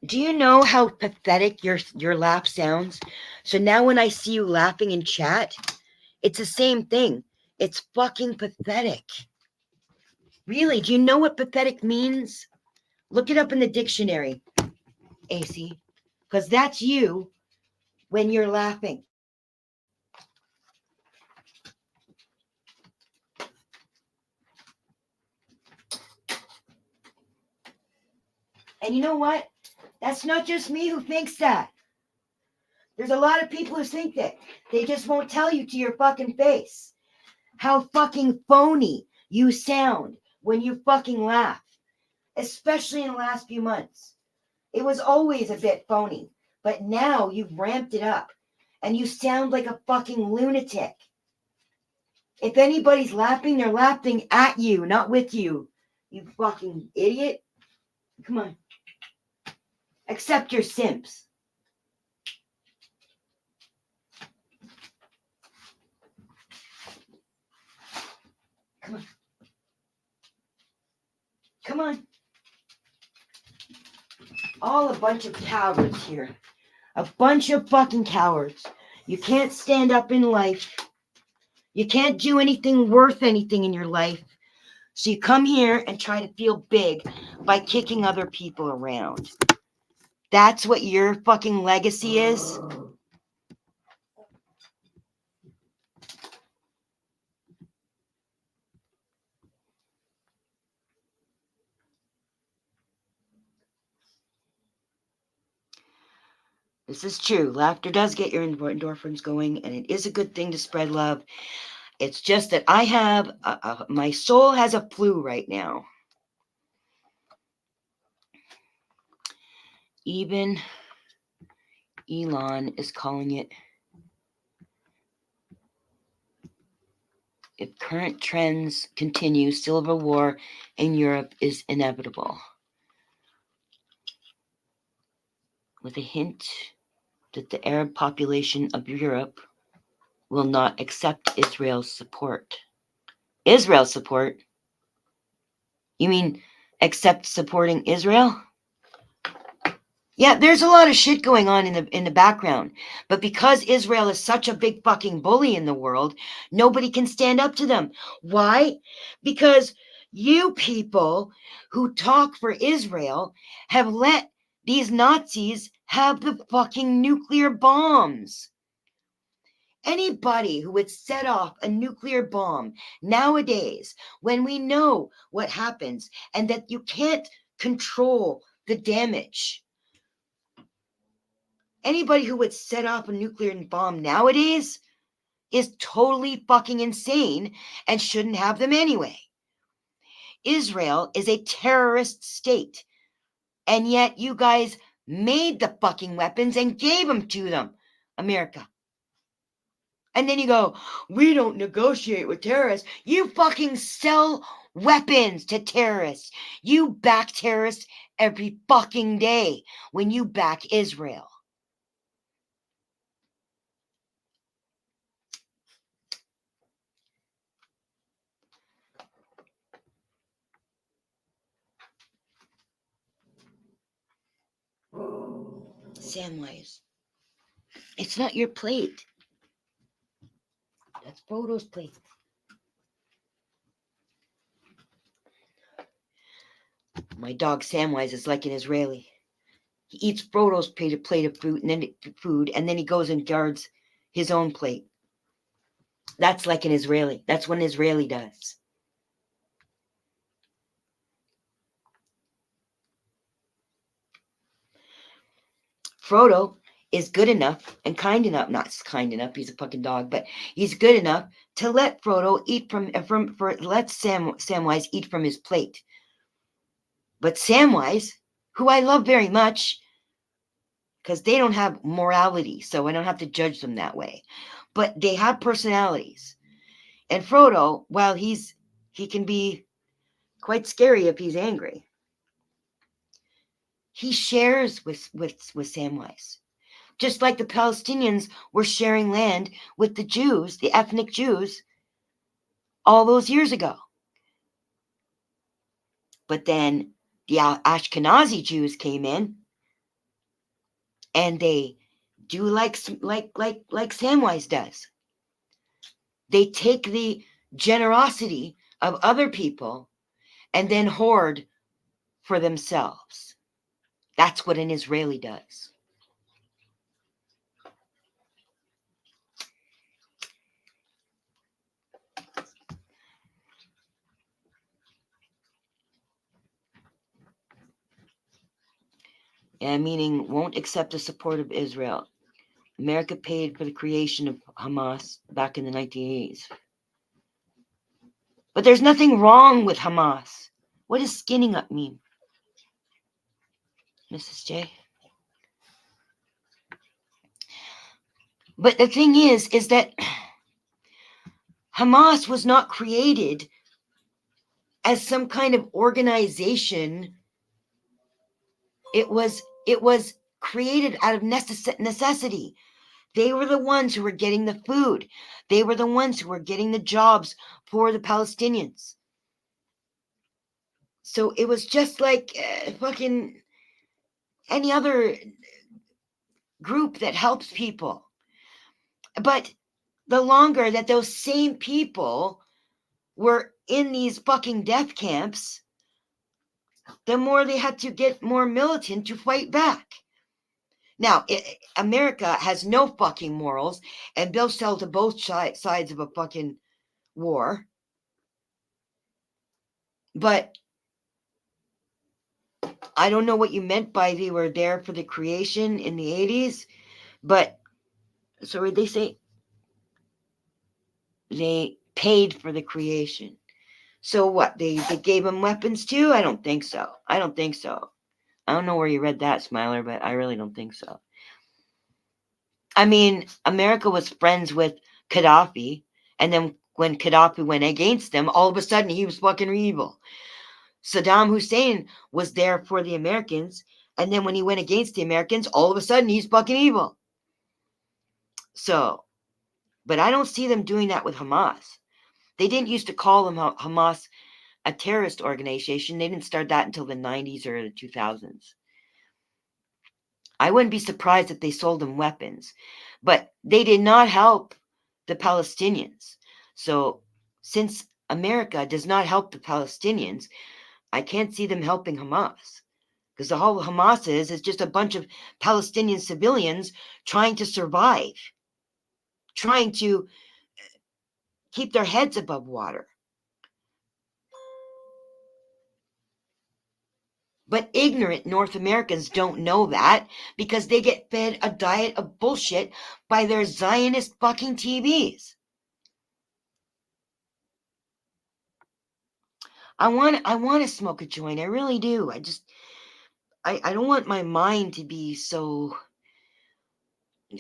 Do you know how pathetic your laugh sounds? So now when I see you laughing in chat, it's the same thing. It's fucking pathetic. Really, do you know what pathetic means? Look it up in the dictionary, AC. Because that's you when you're laughing. And you know what? That's not just me who thinks that. There's a lot of people who think that. They just won't tell you to your fucking face how fucking phony you sound when you fucking laugh. Especially in the last few months. It was always a bit phony. But now you've ramped it up. And you sound like a fucking lunatic. If anybody's laughing, they're laughing at you, not with you. You fucking idiot. Come on. Accept your simps. Come on. Come on. All a bunch of cowards here. A bunch of fucking cowards. You can't stand up in life. You can't do anything worth anything in your life. So you come here and try to feel big by kicking other people around. That's what your fucking legacy is? This is true. Laughter does get your endorphins going, and it is a good thing to spread love. It's just that I have, my soul has a flu right now. Even Elon is calling it, if current trends continue, civil war in Europe is inevitable. With a hint that the Arab population of Europe will not accept Israel's support. Israel's support? You mean accept supporting Israel? Yeah, there's a lot of shit going on in the background. But because Israel is such a big fucking bully in the world, nobody can stand up to them. Why? Because you people who talk for Israel have let these Nazis have the fucking nuclear bombs. Anybody who would set off a nuclear bomb nowadays, when we know what happens and that you can't control the damage, anybody who would set off a nuclear bomb nowadays is totally fucking insane and shouldn't have them anyway. Israel is a terrorist state, and yet you guys made the fucking weapons and gave them to them, America. And then you go, we don't negotiate with terrorists. You fucking sell weapons to terrorists. You back terrorists every fucking day when you back Israel. Samwise, it's not your plate. That's Frodo's plate. My dog Samwise is like an Israeli. He eats Frodo's plate of food, and then he goes and guards his own plate. That's like an Israeli. That's what an Israeli does. Frodo is good enough and kind enough, not kind enough, he's a fucking dog, but he's good enough to let Frodo eat let Samwise eat from his plate. But Samwise, who I love very much, because they don't have morality, so I don't have to judge them that way, but they have personalities. And Frodo, while he can be quite scary if he's angry, he shares with Samwise. Just like the Palestinians were sharing land with the Jews, the ethnic Jews, all those years ago. But then the Ashkenazi Jews came in, and they do like Samwise does. They take the generosity of other people and then hoard for themselves. That's what an Israeli does. And meaning won't accept the support of Israel. America paid for the creation of Hamas back in the 1980s. But there's nothing wrong with Hamas. What does skinning up mean, Mrs. J? But the thing is that Hamas was not created as some kind of organization. It was created out of necessity. They were the ones who were getting the food. They were the ones who were getting the jobs for the Palestinians. So it was just like fucking any other group that helps people. But the longer that those same people were in these fucking death camps, the more they had to get more militant to fight back. Now, America has no fucking morals, and they'll sell to both sides of a fucking war. But I don't know what you meant by they were there for the creation in the 80s, but so would they say they paid for the creation? So what? They gave them weapons too? I don't think so. I don't know where you read that, Smiler, but I really don't think so. I mean, America was friends with Gaddafi, and then when Gaddafi went against them, all of a sudden he was fucking evil. Saddam Hussein was there for the Americans, and then when he went against the Americans, all of a sudden he's fucking evil. So, but I don't see them doing that with Hamas. They didn't used to call them Hamas a terrorist organization. They didn't start that until the 90s or the 2000s. I wouldn't be surprised if they sold them weapons, but they did not help the Palestinians. So since America does not help the Palestinians, I can't see them helping Hamas, because the whole Hamas is just a bunch of Palestinian civilians trying to survive, trying to keep their heads above water. But ignorant North Americans don't know that because they get fed a diet of bullshit by their Zionist fucking TVs. I want to smoke a joint. I really do. I don't want my mind to be so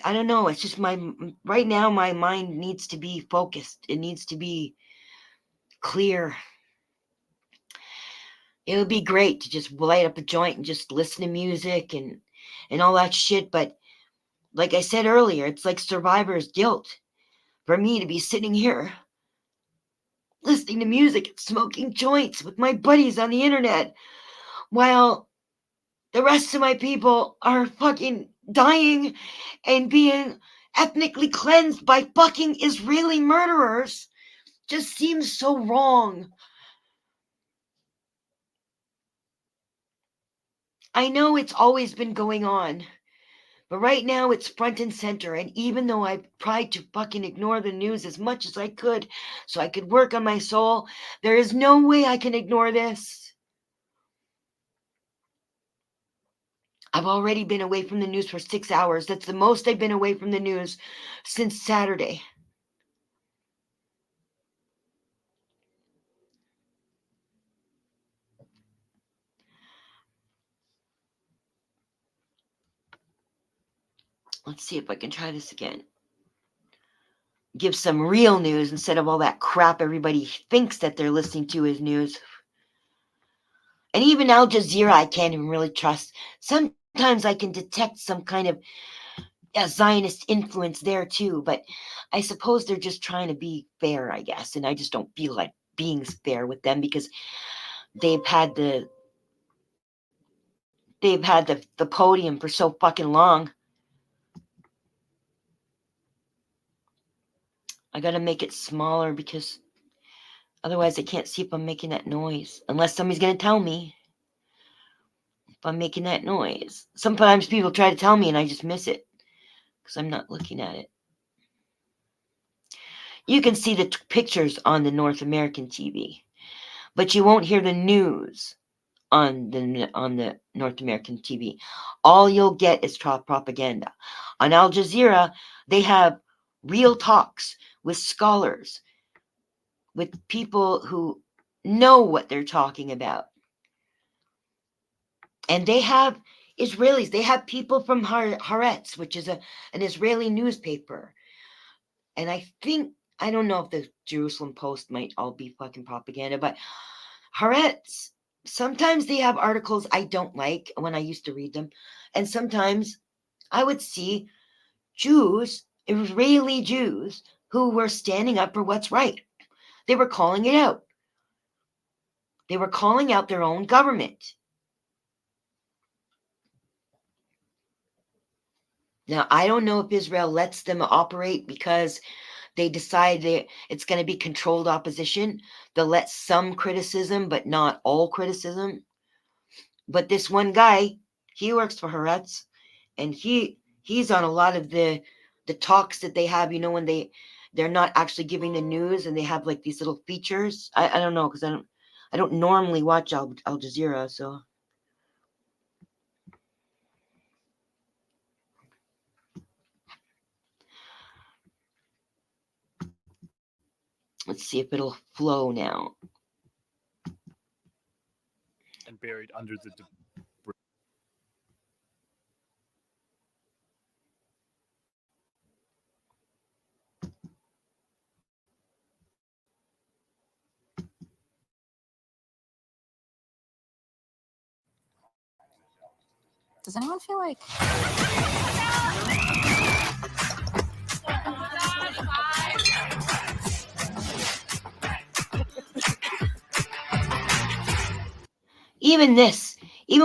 I don't know. It's just right now my mind needs to be focused. It needs to be clear. It would be great to just light up a joint and just listen to music and all that shit. But like I said earlier, it's like survivor's guilt for me to be sitting here listening to music and smoking joints with my buddies on the internet while the rest of my people are fucking dying and being ethnically cleansed by fucking Israeli murderers. Just seems so wrong. I know it's always been going on, but right now it's front and center. And even though I've tried to fucking ignore the news as much as I could so I could work on my soul, there is no way I can ignore this. I've already been away from the news for 6 hours. That's the most I've been away from the news since Saturday. Let's see if I can try this again. Give some real news instead of all that crap everybody thinks that they're listening to as news. And even Al Jazeera, I can't even really trust. Sometimes I can detect some kind of Zionist influence there too, but I suppose they're just trying to be fair, I guess. And I just don't feel like being fair with them because they've had the podium for so fucking long. I gotta make it smaller because otherwise I can't see if I'm making that noise. Unless somebody's gonna tell me if I'm making that noise. Sometimes people try to tell me and I just miss it because I'm not looking at it. You can see the pictures on the North American TV, but you won't hear the news on the North American TV. All you'll get is propaganda. On Al Jazeera, they have real talks with scholars, with people who know what they're talking about. And they have Israelis. They have people from Haaretz, which is an Israeli newspaper. And I don't know if the Jerusalem Post might all be fucking propaganda, but Haaretz, sometimes they have articles I don't like when I used to read them. And sometimes I would see Jews, Israeli Jews, who were standing up for what's right. They were calling it out. They were calling out their own government. Now, I don't know if Israel lets them operate because they decide it's going to be controlled opposition. They'll let some criticism, but not all criticism. But this one guy, he works for Haaretz, and he's on a lot of the talks that they have, when they're not actually giving the news and they have like these little features. I don't know, because I don't normally watch Al Jazeera, so. Let's see if it'll flow now. And buried under the debris. Does anyone feel like... Even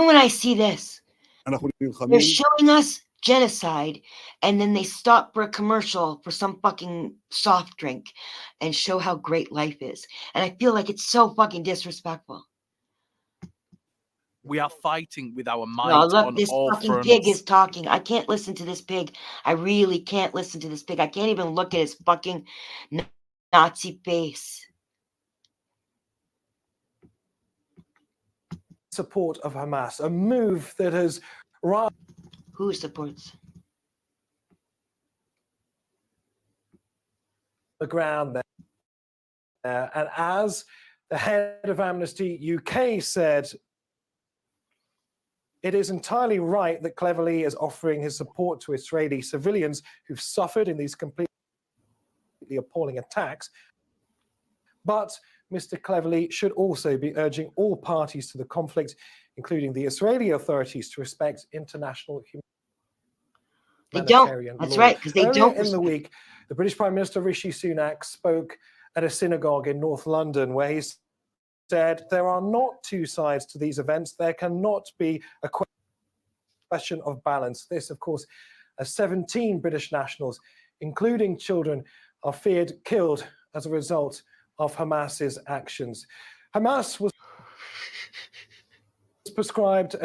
when I see this, they're showing us genocide, and then they stop for a commercial for some fucking soft drink and show how great life is. And I feel like it's so fucking disrespectful. We are fighting with our might No, look, on this all fucking fronts. pig is talking. I can't listen to this pig. I really can't listen to this pig. I can't even look at his fucking Nazi face. Support of Hamas, a move that has... Who supports? The ground there. And as the head of Amnesty UK said, it is entirely right that Cleverly is offering his support to Israeli civilians who've suffered in these completely appalling attacks. But Mr. Cleverly should also be urging all parties to the conflict, including the Israeli authorities, to respect international humanitarian law. That's right, because they Earlier don't. in the week, the British Prime Minister Rishi Sunak spoke at a synagogue in North London where he said there are not two sides to these events. There cannot be a question of balance. This, of course, as 17 British nationals, including children, are feared killed as a result of Hamas's actions. Hamas was prescribed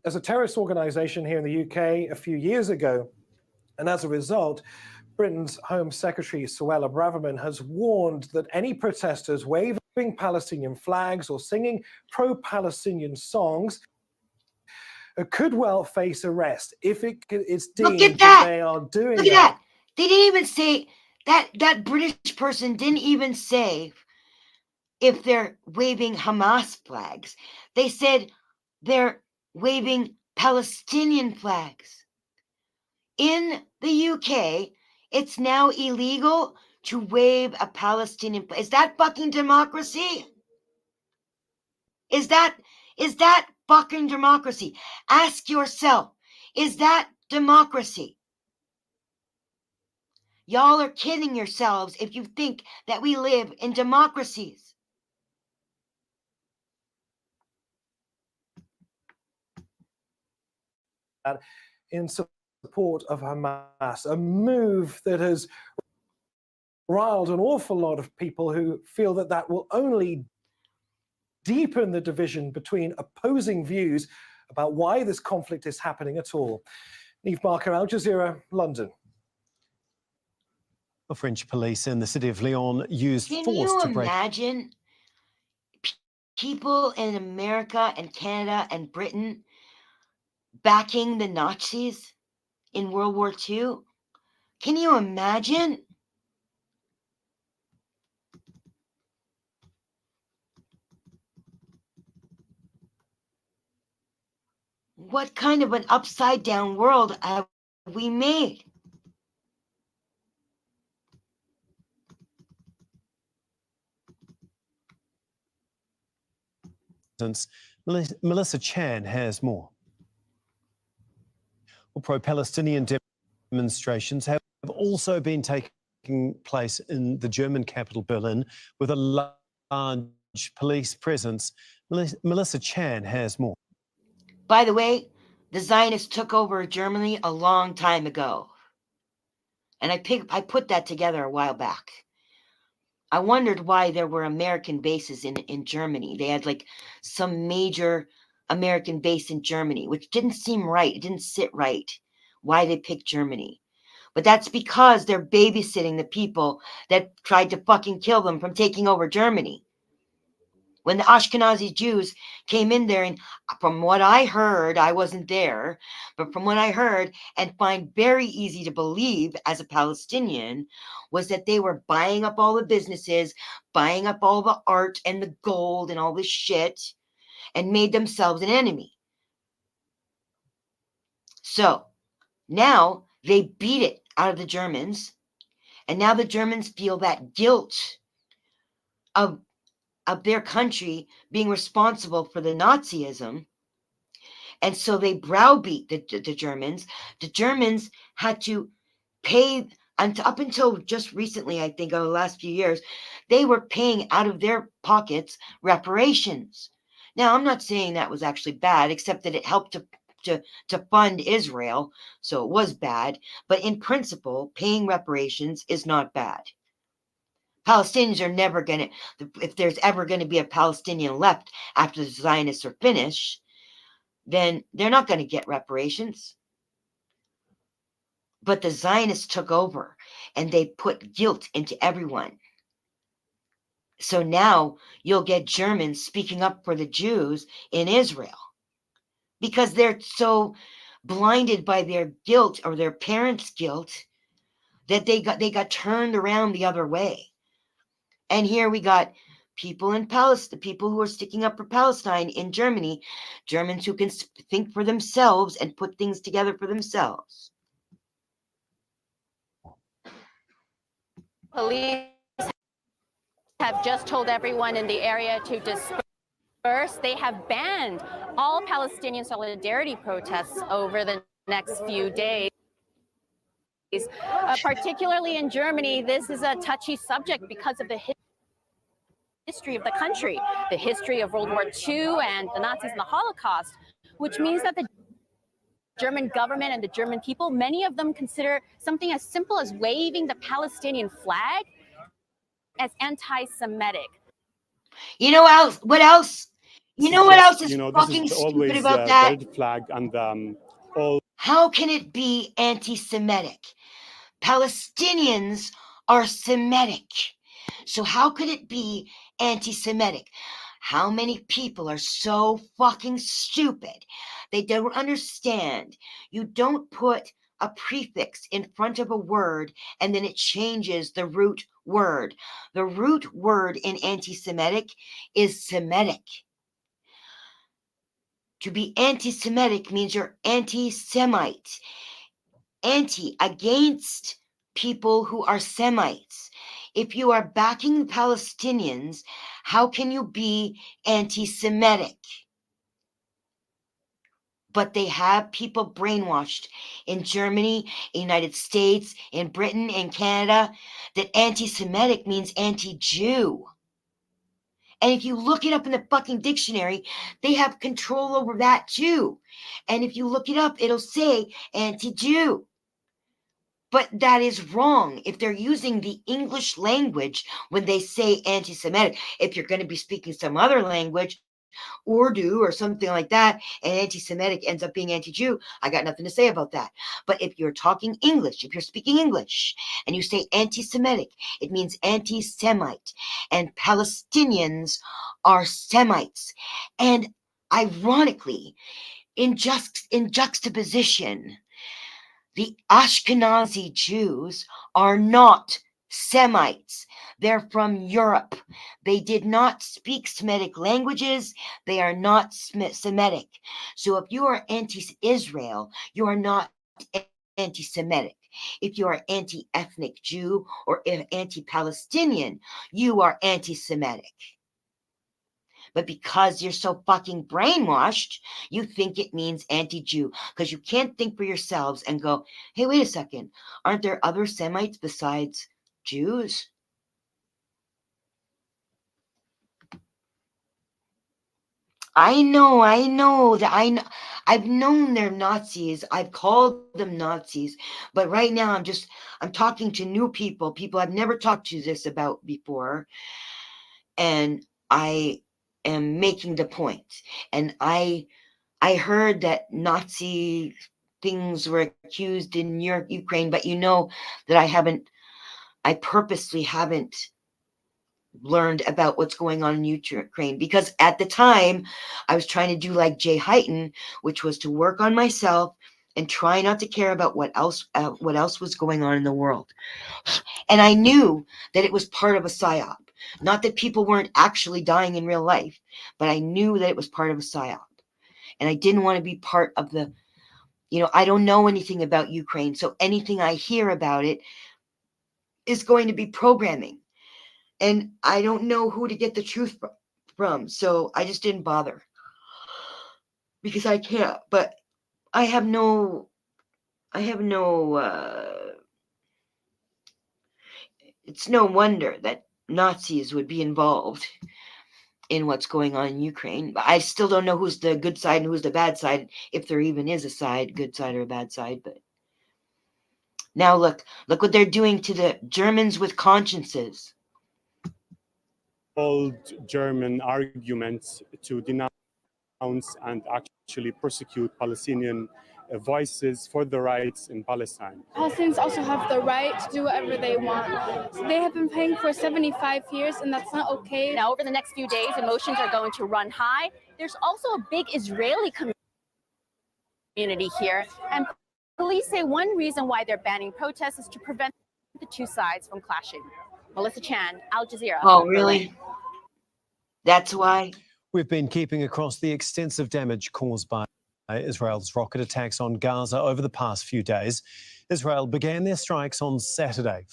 as a terrorist organization here in the UK a few years ago, and as a result, Britain's Home Secretary Suella Braverman has warned that any protesters waving Palestinian flags or singing pro-Palestinian songs could well face arrest if it's deemed that they are doing Look at that. They didn't even say that British person didn't even say if they're waving Hamas flags. They said they're waving Palestinian flags. In the UK, it's now illegal to wave a Palestinian flag. Is that fucking democracy? Is that fucking democracy? Ask yourself, is that democracy? Y'all are kidding yourselves if you think that we live in democracies. In support of Hamas, a move that has riled an awful lot of people who feel that that will only deepen the division between opposing views about why this conflict is happening at all. Neve Barker, Al Jazeera, London. The French police in the city of Lyon used Can force you to break. imagine people in America and Canada and Britain backing the Nazis in World War II? Can you imagine? What kind of an upside down world have we made? Melissa Chan has more. Well, pro-Palestinian demonstrations have also been taking place in the German capital, Berlin, with a large police presence. Melissa Chan has more. By the way, the Zionists took over Germany a long time ago. And I put that together a while back. I wondered why there were American bases in Germany. They had like some major American base in Germany, which didn't seem right. It didn't sit right why they picked Germany. But that's because they're babysitting the people that tried to fucking kill them from taking over Germany. When the Ashkenazi Jews came in there, and from what I heard, I wasn't there, but from what I heard and find very easy to believe as a Palestinian, was that they were buying up all the businesses, buying up all the art and the gold and all this shit, and made themselves an enemy. So now they beat it out of the Germans, and now the Germans feel that guilt of their country being responsible for the Nazism. And so they browbeat the Germans. The Germans had to pay, and up until just recently, I think, over the last few years, they were paying out of their pockets reparations. Now, I'm not saying that was actually bad, except that it helped to fund Israel, so it was bad. But in principle, paying reparations is not bad. Palestinians are never going to, if there's ever going to be a Palestinian left after the Zionists are finished, then they're not going to get reparations. But the Zionists took over and they put guilt into everyone. So now you'll get Germans speaking up for the Jews in Israel because they're so blinded by their guilt or their parents' guilt that they got turned around the other way. And here we got people in Palestine, people who are sticking up for Palestine in Germany, Germans who can think for themselves and put things together for themselves. Police have just told everyone in the area to disperse. They have banned all Palestinian solidarity protests over the next few days. Particularly in Germany, this is a touchy subject because of the history of the country, the history of World War II and the Nazis and the Holocaust, which means that the German government and the German people, many of them consider something as simple as waving the Palestinian flag as anti-Semitic. You know else? What else? You know what else is this fucking is stupid always about that? red flag and all. How can it be anti-Semitic? Palestinians are Semitic. So how could it be anti-Semitic? How many people are so fucking stupid? They don't understand. You don't put a prefix in front of a word and then it changes the root word. The root word in anti-Semitic is Semitic. To be anti-Semitic means you're anti-Semite. Anti, against people who are Semites. If you are backing the Palestinians, how can you be anti-Semitic? But they have people brainwashed in Germany, United States, in Britain, in Canada, that anti-Semitic means anti-Jew. And if you look it up in the fucking dictionary, they have control over that too. And if you look it up, it'll say anti-Jew. But that is wrong. If they're using the English language when they say anti-Semitic, if you're going to be speaking some other language, Urdu or something like that, and anti-Semitic ends up being anti-Jew, I got nothing to say about that. But if you're talking English, if you're speaking English, and you say anti-Semitic, it means anti-Semite. And Palestinians are Semites. And ironically, in juxtaposition, the Ashkenazi Jews are not Semites. They're from Europe. They did not speak Semitic languages. They are not Semitic. So if you are anti-Israel, you are not anti-Semitic. If you are anti-ethnic Jew or anti-Palestinian, you are anti-Semitic. But because you're so fucking brainwashed, you think it means anti-Jew. Because you can't think for yourselves and go, hey, wait a second. Aren't there other Semites besides Jews? I know that I've known they're Nazis. I've called them Nazis. But right now I'm talking to new people I've never talked to this about before. And I am making the point. And I heard that Nazi things were accused in Ukraine, but you know that I purposely haven't learned about what's going on in Ukraine, because at the time I was trying to do like Jay Heighton, which was to work on myself and try not to care about what else was going on in the world. And I knew that it was part of a psyop. Not that people weren't actually dying in real life, but I knew that it was part of a psyop. And I didn't want to be part of the, I don't know anything about Ukraine. So anything I hear about it is going to be programming. And I don't know who to get the truth from. So I just didn't bother. Because I can't. But I have no, it's no wonder that Nazis would be involved in what's going on in Ukraine. But I still don't know who's the good side and who's the bad side, if there even is a side, good side or a bad side. But now look what they're doing to the Germans with consciences. Old German arguments to denounce and actually prosecute Palestinian voices for the rights in Palestine. Palestinians also have the right to do whatever they want. They have been paying for 75 years, and that's not okay. Now, over the next few days, emotions are going to run high. There's also a big Israeli community here, and police say one reason why they're banning protests is to prevent the two sides from clashing. Melissa Chan, Al Jazeera. Oh, really? That's why we've been keeping across the extensive damage caused by Israel's rocket attacks on Gaza over the past few days. Israel began their strikes on Saturday,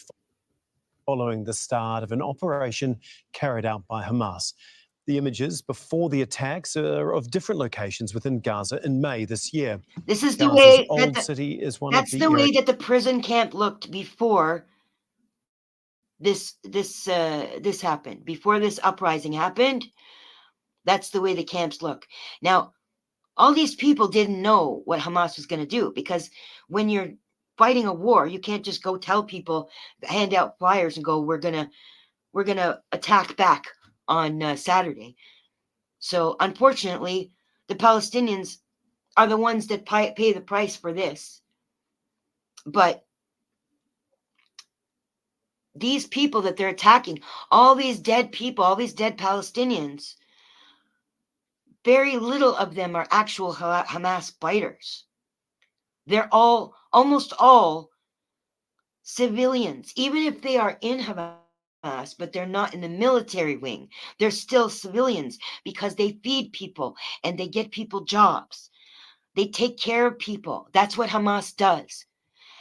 following the start of an operation carried out by Hamas. The images before the attacks are of different locations within Gaza in May this year. this is the Gaza's way old city is one that's of the the way that the prison camp looked before this happened. Before this uprising happened, that's the way the camps look. Now, all these people didn't know what Hamas was going to do, because when you're fighting a war, you can't just go tell people, hand out flyers and go, we're gonna attack back on Saturday. So unfortunately, the Palestinians are the ones that pay the price for this. But these people that they're attacking, all these dead people, all these dead Palestinians, very little of them are actual Hamas fighters. They're almost all civilians, even if they are in Hamas, but they're not in the military wing. They're still civilians because they feed people and they get people jobs. They take care of people. That's what Hamas does.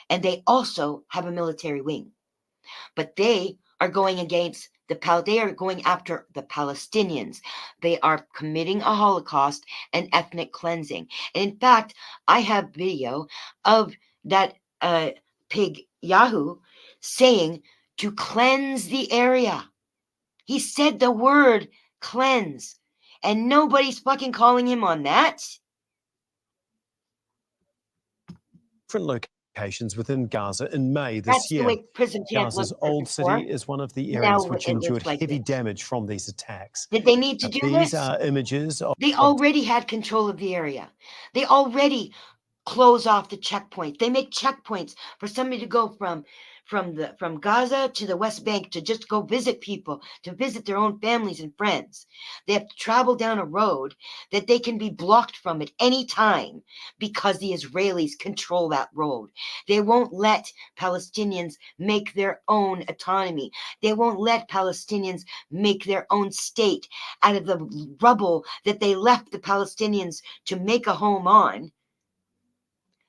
And they also have a military wing. But they are going against they are going after the Palestinians. They are committing a holocaust and ethnic cleansing. And in fact, I have video of that pig Yahoo saying to cleanse the area. He said the word cleanse, and nobody's fucking calling him on that. different locations within Gaza in May this That's year. the way prison camp Gaza's looked old before. city is one of the Now areas which it endured looks like heavy this. damage from these attacks. Did they need to do These this? are images of They already had control of the area. They already close off the checkpoints. They make checkpoints for somebody to go from Gaza to the West Bank to just go visit people, to visit their own families and friends. They have to travel down a road that they can be blocked from at any time because the Israelis control that road. They won't let Palestinians make their own autonomy. They won't let Palestinians make their own state out of the rubble that they left the Palestinians to make a home on.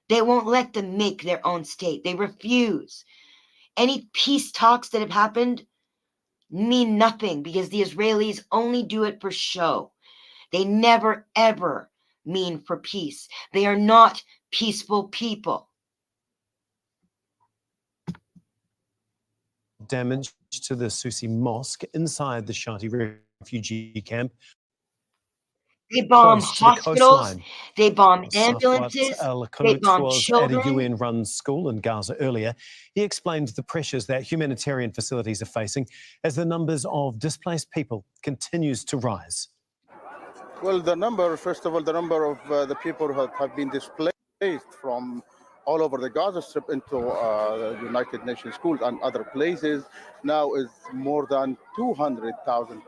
They won't let them make their own state. They refuse. Any peace talks that have happened mean nothing because the Israelis only do it for show. They never, ever mean for peace. They are not peaceful people. damage to the Susi Mosque inside the Shati refugee camp. They bomb Close to the hospitals, coastline. they bomb Safwat ambulances, they Al-Qanut bomb was at a children. UN-run school in Gaza earlier. He explained the pressures that humanitarian facilities are facing as the numbers of displaced people continues to rise. Well, first of all, the number of the people who have been displaced from all over the Gaza Strip into United Nations schools and other places now is more than 200,000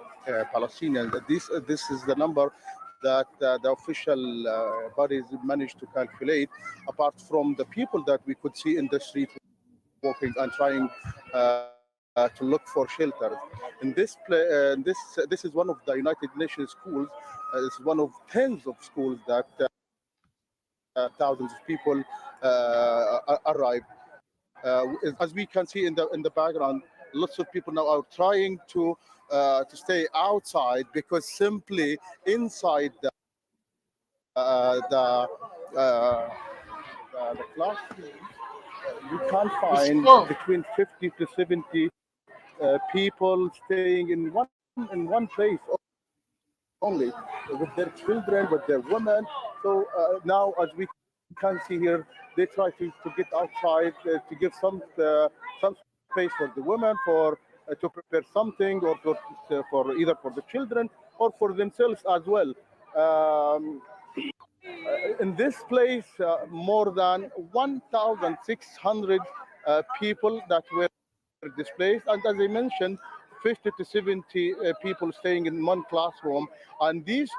Palestinians. This is the number that the official bodies managed to calculate, apart from the people that we could see in the street walking and trying to look for shelters. In this is one of the United Nations schools. It's one of tens of schools that thousands of people arrived. As we can see in the background, lots of people now are trying to stay outside because simply inside the class, you can't find between 50 to 70 people staying in one place only, with their children, with their women. So now, as we can see here, they try to get outside to give some space for the women, for to prepare something, or for either for the children or for themselves as well. In this place, more than 1,600 people that were displaced, and as I mentioned, 50 to 70 people staying in one classroom. And these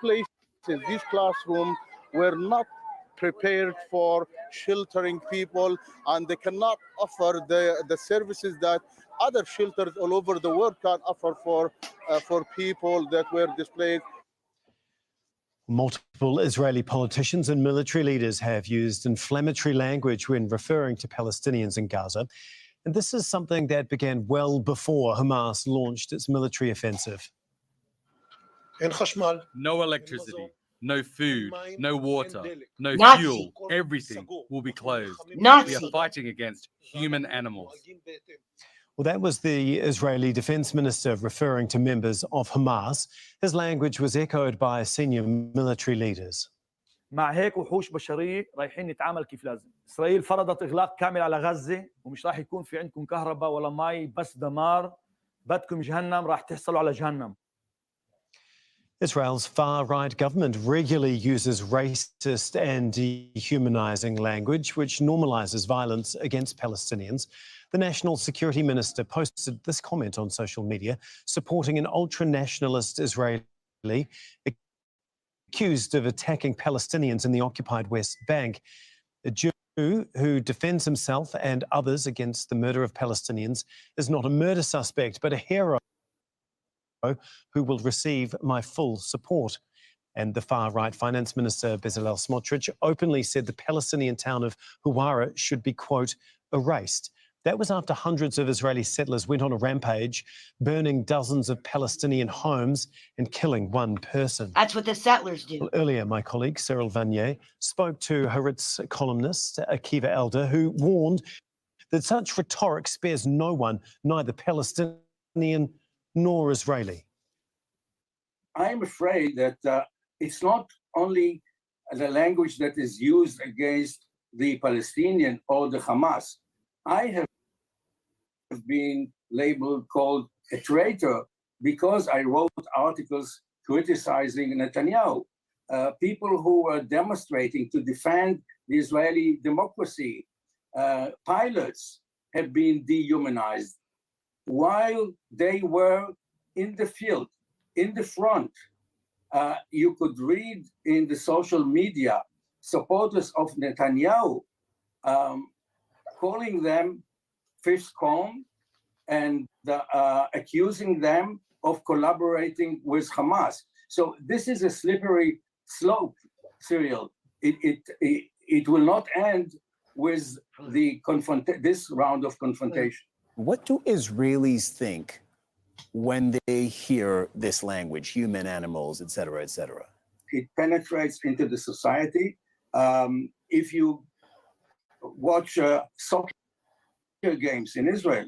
classrooms were not prepared for sheltering people, and they cannot offer the services that other shelters all over the world can offer for people that were displaced. Multiple Israeli politicians and military leaders have used inflammatory language when referring to Palestinians in Gaza. And this is something that began well before Hamas launched its military offensive. No electricity, no food, no water, no Nazi. fuel. Everything will be closed. Nazi. We are fighting against human animals. Well, that was the Israeli defense minister referring to members of Hamas. His language was echoed by senior military leaders. مع هيك وحوش بشريه رايحين نتعامل كيف لازم. اسرائيل فرضت اغلاق كامل على غزه ومش راح يكون في عندكم كهرباء ولا مي بس دمار. بدكم جهنم راح تحصلوا على جهنم. Israel's far-right government regularly uses racist and dehumanizing language, which normalizes violence against Palestinians. The National Security Minister posted this comment on social media, supporting an ultra-nationalist Israeli accused of attacking Palestinians in the occupied West Bank. A Jew who defends himself and others against the murder of Palestinians is not a murder suspect, but a hero who will receive my full support. And the far-right finance minister, Bezalel Smotrich, openly said the Palestinian town of Huwara should be, quote, erased. That was after hundreds of Israeli settlers went on a rampage, burning dozens of Palestinian homes and killing one person. That's what the settlers do. Well, earlier, my colleague Cyril Vanier spoke to Haaretz columnist Akiva Elder, who warned that such rhetoric spares no one, neither Palestinian nor Israeli. I'm afraid that it's not only the language that is used against the Palestinian or the Hamas. I have been labeled, called a traitor because I wrote articles criticizing Netanyahu. People who were demonstrating to defend the Israeli democracy, pilots have been dehumanized while they were in the field, in the front. You could read in the social media supporters of Netanyahu calling them fifth column and accusing them of collaborating with Hamas. So this is a slippery slope, Cyril. It will not end with the this round of confrontation. What do Israelis think when they hear this language, human, animals, et cetera, et cetera? It penetrates into the society. If you watch soccer games in Israel,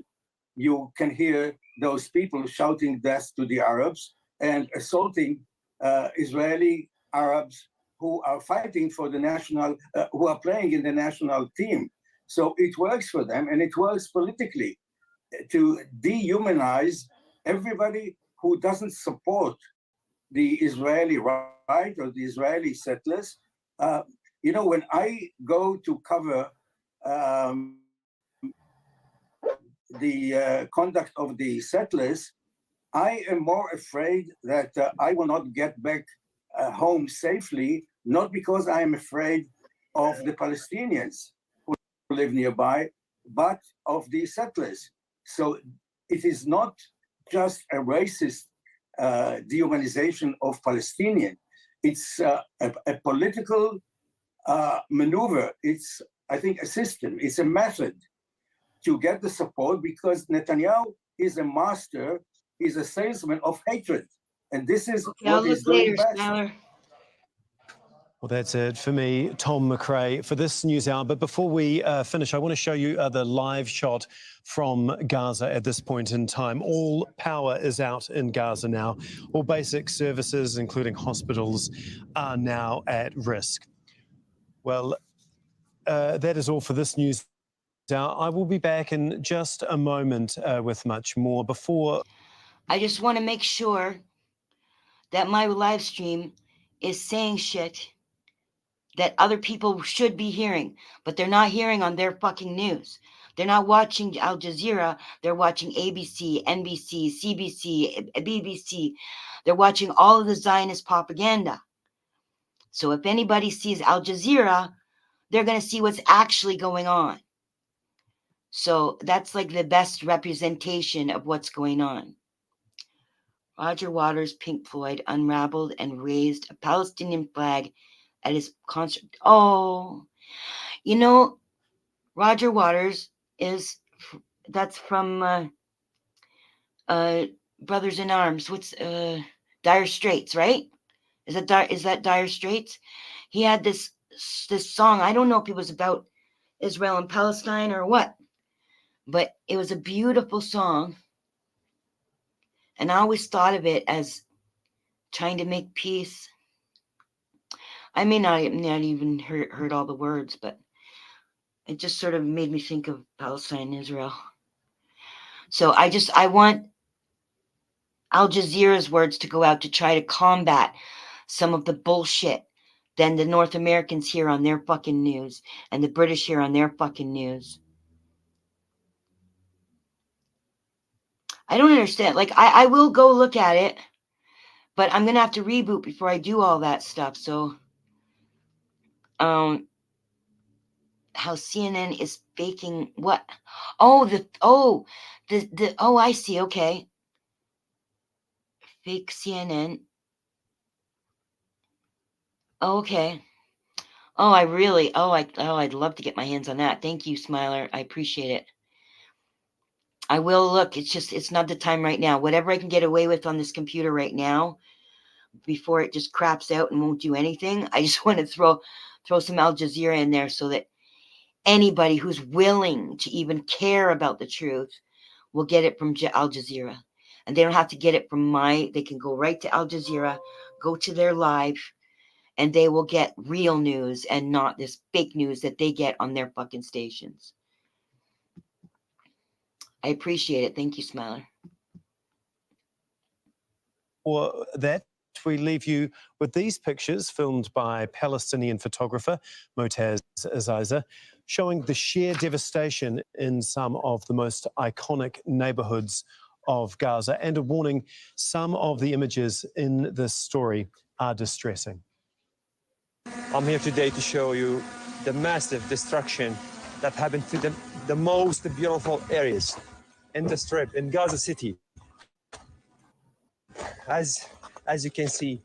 you can hear those people shouting death to the Arabs and assaulting Israeli Arabs who are fighting for the national, who are playing in the national team. So it works for them, and it works politically to dehumanize everybody who doesn't support the Israeli right or the Israeli settlers. You know, when I go to cover the conduct of the settlers, I am more afraid that I will not get back home safely, not because I am afraid of the Palestinians who live nearby, but of the settlers. So it is not just a racist dehumanization of Palestinian. It's a political maneuver. It's, I think, a system. It's a method to get the support because Netanyahu is a master, is a salesman of hatred. And this is what he's doing best. Well, that's it for me, Tom McRae, for this news hour. But before we finish, I want to show you the live shot from Gaza at this point in time. All power is out in Gaza now. All basic services, including hospitals, are now at risk. Well, that is all for this news hour. I will be back in just a moment with much more. Before, I just want to make sure that my live stream is saying shit that other people should be hearing, but they're not hearing on their fucking news. They're not watching Al Jazeera. They're watching ABC, NBC, CBC, BBC. They're watching all of the Zionist propaganda. So if anybody sees Al Jazeera, they're going to see what's actually going on. So that's like the best representation of what's going on. Roger Waters, Pink Floyd, unraveled and raised a Palestinian flag at his concert. Oh, you know, Roger Waters that's from Brothers in Arms. What's Dire Straits, right? Is that Dire Straits? He had this song. I don't know if it was about Israel and Palestine or what, but it was a beautiful song. And I always thought of it as trying to make peace. I may not even heard all the words, but it just sort of made me think of Palestine and Israel. So I want Al Jazeera's words to go out to try to combat some of the bullshit than the North Americans hear on their fucking news and the British hear on their fucking news. I don't understand. Like, I will go look at it, but I'm going to have to reboot before I do all that stuff. So, how CNN is faking what? Oh, I see. Okay. Fake CNN. Okay. I'd love to get my hands on that. Thank you, Smiler. I appreciate it. I will look. It's not the time right now. Whatever I can get away with on this computer right now, before it just craps out and won't do anything, I just want to throw some Al Jazeera in there so that anybody who's willing to even care about the truth will get it from Al Jazeera. And they don't have to get it from they can go right to Al Jazeera, go to their live, and they will get real news and not this fake news that they get on their fucking stations. I appreciate it. Thank you, Smiler. For that, we leave you with these pictures filmed by Palestinian photographer Motaz Aziza, showing the sheer devastation in some of the most iconic neighborhoods of Gaza, and a warning: some of the images in this story are distressing. I'm here today to show you the massive destruction that happened to the most beautiful areas in the Strip, in Gaza City. As you can see,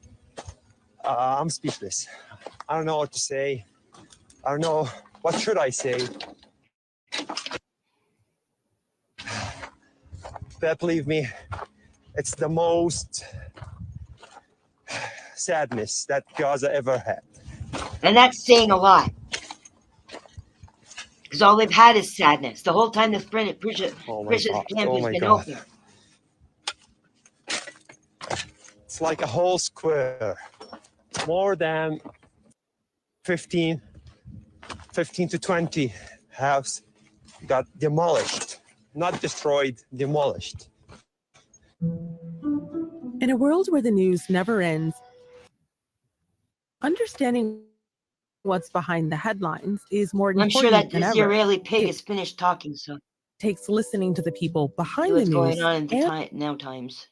I'm speechless. I don't know what to say. I don't know what should I say. But believe me, it's the most sadness that Gaza ever had. And that's saying a lot. Because all they've had is sadness. The whole time this prison camp has been open. It's like a whole square. More than 15 to 20 houses got demolished. Not destroyed, demolished. In a world where the news never ends, understanding what's behind the headlines is more important I'm sure that than this ever. Israeli pig is finished talking, so It takes listening to the people behind what's the news going on in the now times.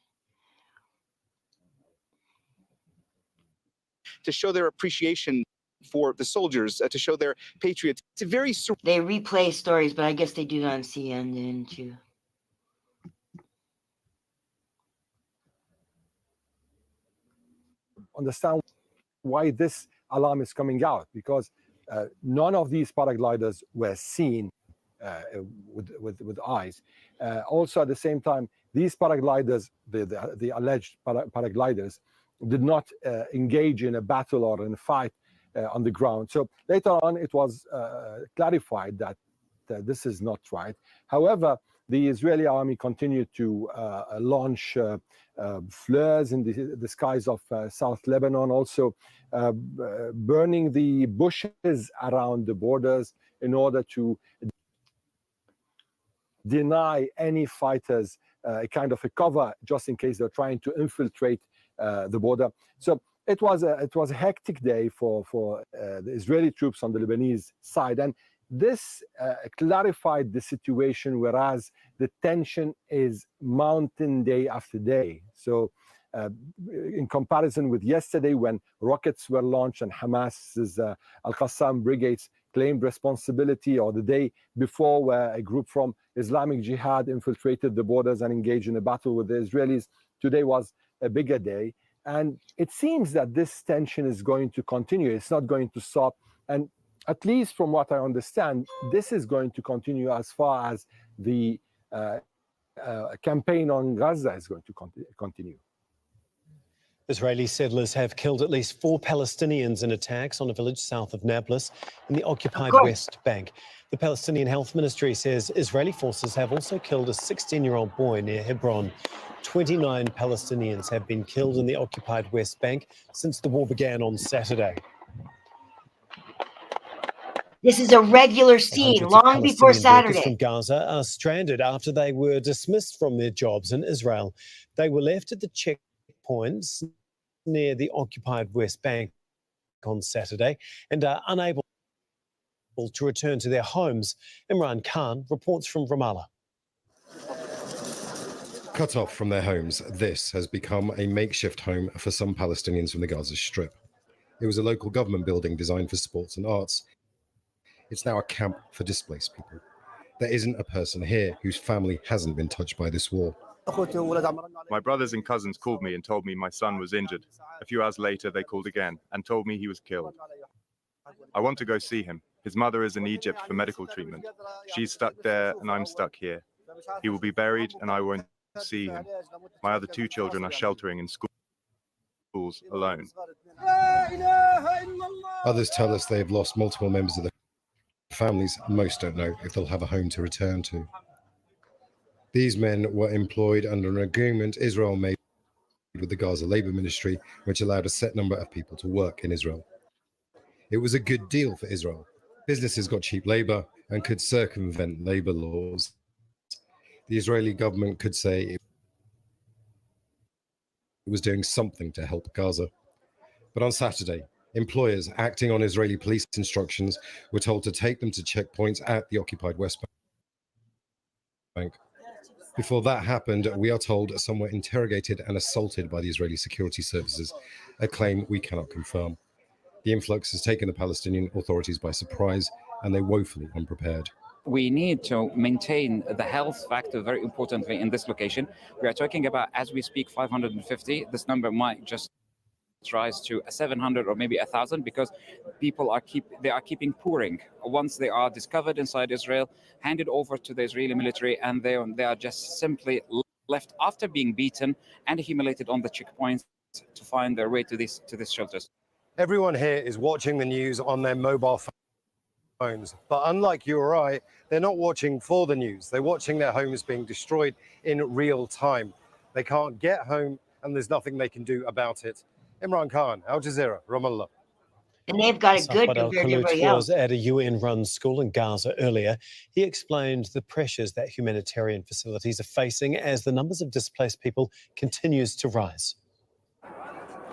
To show their appreciation for the soldiers, to show their patriots. It's a very... They replay stories, but I guess they do that on CNN too. Understand why this alarm is coming out, because none of these paragliders were seen with eyes. Also, at the same time, these paragliders, the alleged paragliders, did not engage in a battle or in a fight on the ground. So later on, it was clarified that this is not right. However, the Israeli army continued to launch flares in the skies of South Lebanon, also burning the bushes around the borders in order to deny any fighters a kind of a cover, just in case they're trying to infiltrate the border. So it was a hectic day for the Israeli troops on the Lebanese side, and this clarified the situation, whereas the tension is mounting day after day. So in comparison with yesterday, when rockets were launched and Hamas's Al-Qassam brigades claimed responsibility, or the day before, where a group from Islamic Jihad infiltrated the borders and engaged in a battle with the Israelis. Today was a bigger day. And it seems that this tension is going to continue. It's not going to stop. And at least from what I understand, this is going to continue as far as the campaign on Gaza is going to continue. Israeli settlers have killed at least 4 Palestinians in attacks on a village south of Nablus in the occupied West Bank. The Palestinian Health Ministry says Israeli forces have also killed a 16-year-old boy near Hebron. 29 Palestinians have been killed in the occupied West Bank since the war began on Saturday. This is a regular scene, long before Palestinian workers from Saturday. Gaza are stranded after they were dismissed from their jobs in Israel. They were left at the checkpoints near the occupied West Bank on Saturday and are unable to return to their homes. Imran Khan reports from Ramallah. Cut off from their homes, this has become a makeshift home for some Palestinians from the Gaza Strip. It was a local government building designed for sports and arts. It's now a camp for displaced people. There isn't a person here whose family hasn't been touched by this war. My brothers and cousins called me and told me my son was injured. A few hours later, they called again and told me he was killed. I want to go see him. His mother is in Egypt for medical treatment. She's stuck there and I'm stuck here. He will be buried and I won't see him. My other 2 children are sheltering in schools alone. Others tell us they have lost multiple members of their families. Most don't know if they'll have a home to return to. These men were employed under an agreement Israel made with the Gaza Labour Ministry, which allowed a set number of people to work in Israel. It was a good deal for Israel. Businesses got cheap labour and could circumvent labour laws. The Israeli government could say it was doing something to help Gaza. But on Saturday, employers acting on Israeli police instructions were told to take them to checkpoints at the occupied West Bank. Before that happened, we are told some were interrogated and assaulted by the Israeli security services, a claim we cannot confirm. The influx has taken the Palestinian authorities by surprise, and they're woefully unprepared. We need to maintain the health factor very importantly in this location. We are talking about, as we speak, 550. This number might just rise to 700 or maybe 1,000 because people are keeping pouring. Once they are discovered inside Israel, handed over to the Israeli military, and they are just simply left after being beaten and humiliated on the checkpoints to find their way to these shelters. Everyone here is watching the news on their mobile phones, but unlike you or I, they're not watching for the news. They're watching their homes being destroyed in real time. They can't get home, and there's nothing they can do about it. Imran Khan, Al Jazeera, Ramallah. And they've got it good compared to everybody else. Was at a UN-run school in Gaza earlier. He explained the pressures that humanitarian facilities are facing as the numbers of displaced people continues to rise.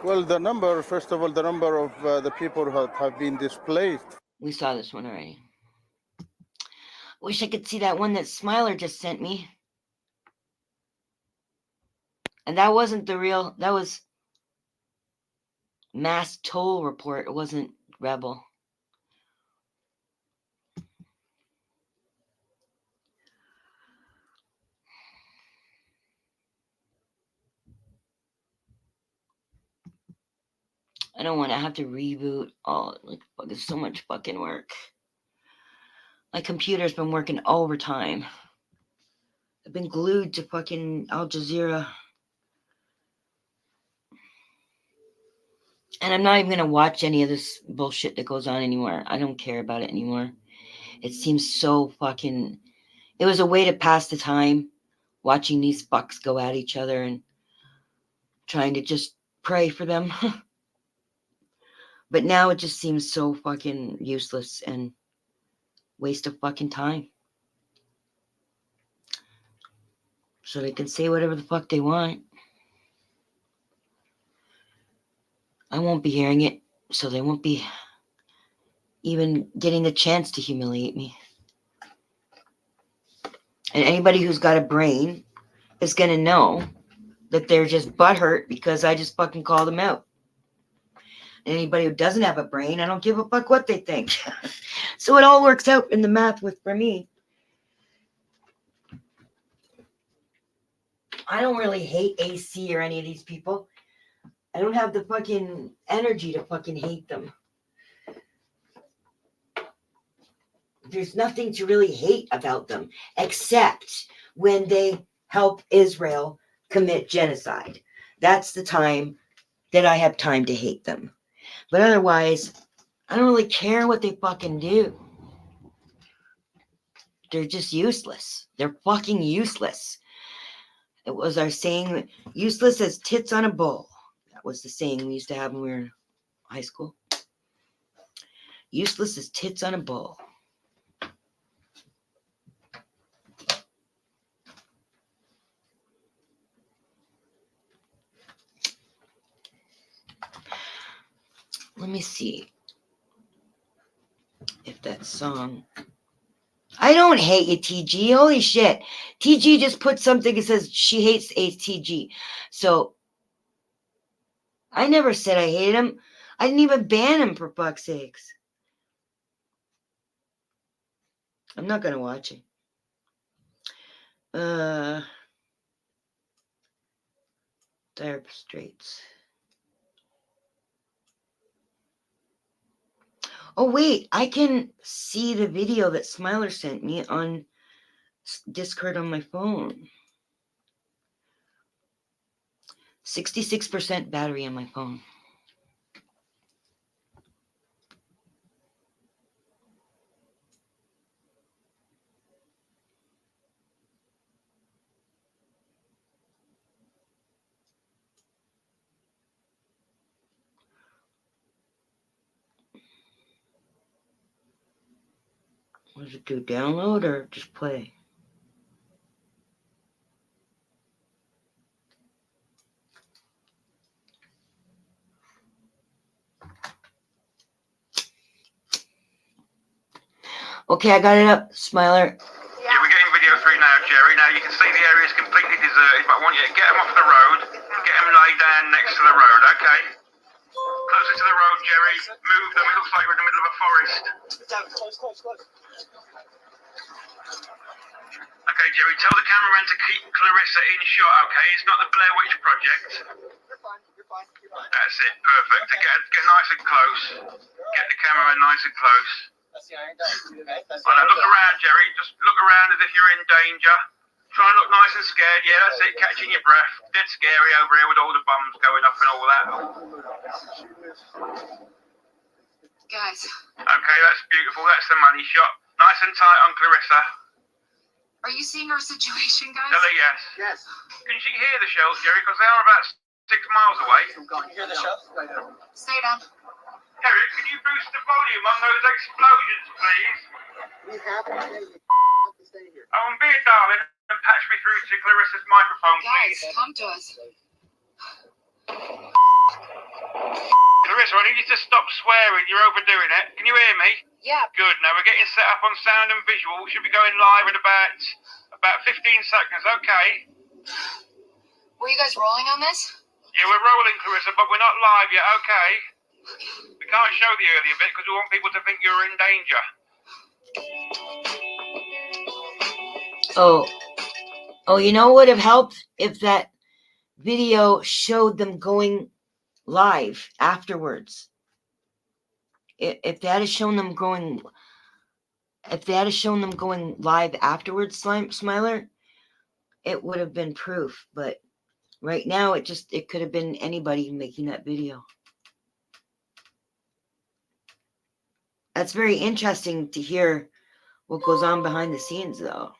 Well, the number, first of all, the number of the people who have been displaced. We saw this one already. Wish I could see that one that Smiler just sent me. And that wasn't the real, that was mass toll report. It wasn't Rebel. I don't want to have to reboot. Oh, like, there's so much fucking work. My computer's been working overtime. I've been glued to fucking Al Jazeera. And I'm not even going to watch any of this bullshit that goes on anymore. I don't care about it anymore. It seems so fucking... It was a way to pass the time, watching these fucks go at each other and trying to just pray for them. But now it just seems so fucking useless and waste of fucking time. So they can say whatever the fuck they want. I won't be hearing it, so they won't be even getting the chance to humiliate me. And anybody who's got a brain is going to know that they're just butthurt because I just fucking called them out. Anybody who doesn't have a brain, I don't give a fuck what they think. So it all works out in the math for me. I don't really hate AC or any of these people. I don't have the fucking energy to fucking hate them. There's nothing to really hate about them, except when they help Israel commit genocide. That's the time that I have time to hate them. But otherwise, I don't really care what they fucking do. They're just useless. They're fucking useless. It was our saying, useless as tits on a bull. That was the saying we used to have when we were in high school. Useless as tits on a bull. Let me see if that song. I don't hate you, TG. Holy shit. TG just put something that says she hates ATG. So I never said I hated him. I didn't even ban him, for fuck's sakes. I'm not going to watch it. Dire Straits. Oh, wait. I can see the video that Smiler sent me on Discord on my phone. 66% battery on my phone. What does it do? Download or just play? Okay, I got it up, Smiler. Yeah, we're getting video through now, Jerry. Now you can see the area is completely deserted, but I want you to get them off the road, get them laid down next to the road, okay? Closer to the road, Jerry. Move them. It looks like we're in the middle of a forest. Close. Okay, Jerry, tell the cameraman to keep Clarissa in shot, okay? It's not the Blair Witch Project. You're fine. That's it, perfect. Okay. Get nice and close. Get the cameraman nice and close. Look around, Jerry. Just look around as if you're in danger. Try and look nice and scared. Yeah, that's it. Catching your breath. Dead scary over here with all the bombs going off and all that. Guys. Okay, that's beautiful. That's the money shot. Nice and tight on Clarissa. Are you seeing our situation, guys? Tell her yes. Yes. Can she hear the shells, Jerry? Because they are about 6 miles away. Can you hear the shells? Stay down. Eric, can you boost the volume on those explosions, please? We have to stay here. Oh, and be a darling and patch me through to Clarissa's microphone, please. Guys, come to us. Clarissa, I need you to stop swearing. You're overdoing it. Can you hear me? Yeah. Good. Now we're getting set up on sound and visual. We should be going live in about 15 seconds, okay? Were you guys rolling on this? Yeah, we're rolling, Clarissa, but we're not live yet, okay? We can't show the earlier bit because we want people to think you're in danger. Oh, you know what would have helped if that video showed them going live afterwards. If they had shown them going live afterwards, Smiler, it would have been proof. But right now, it could have been anybody making that video. That's very interesting to hear what goes on behind the scenes, though.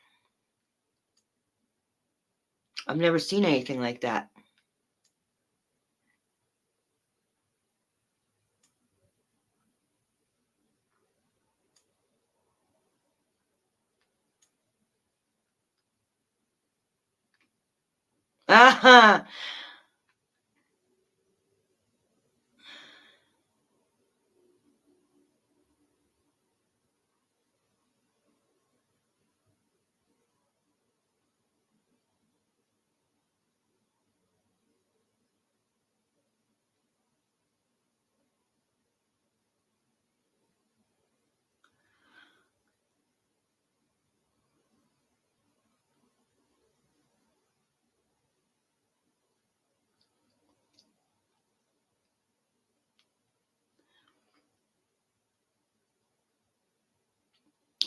I've never seen anything like that. Aha!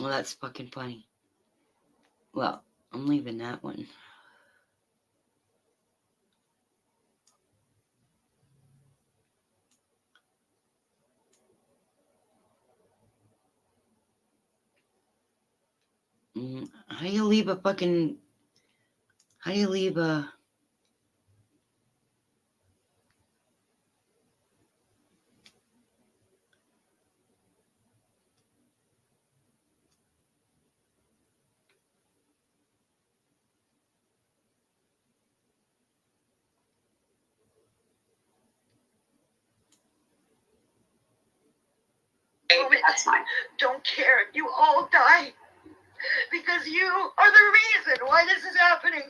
Well, that's fucking funny. Well, I'm leaving that one. How do you leave a fucking... How do you leave a... That's fine. Don't care if you all die. Because you are the reason why this is happening.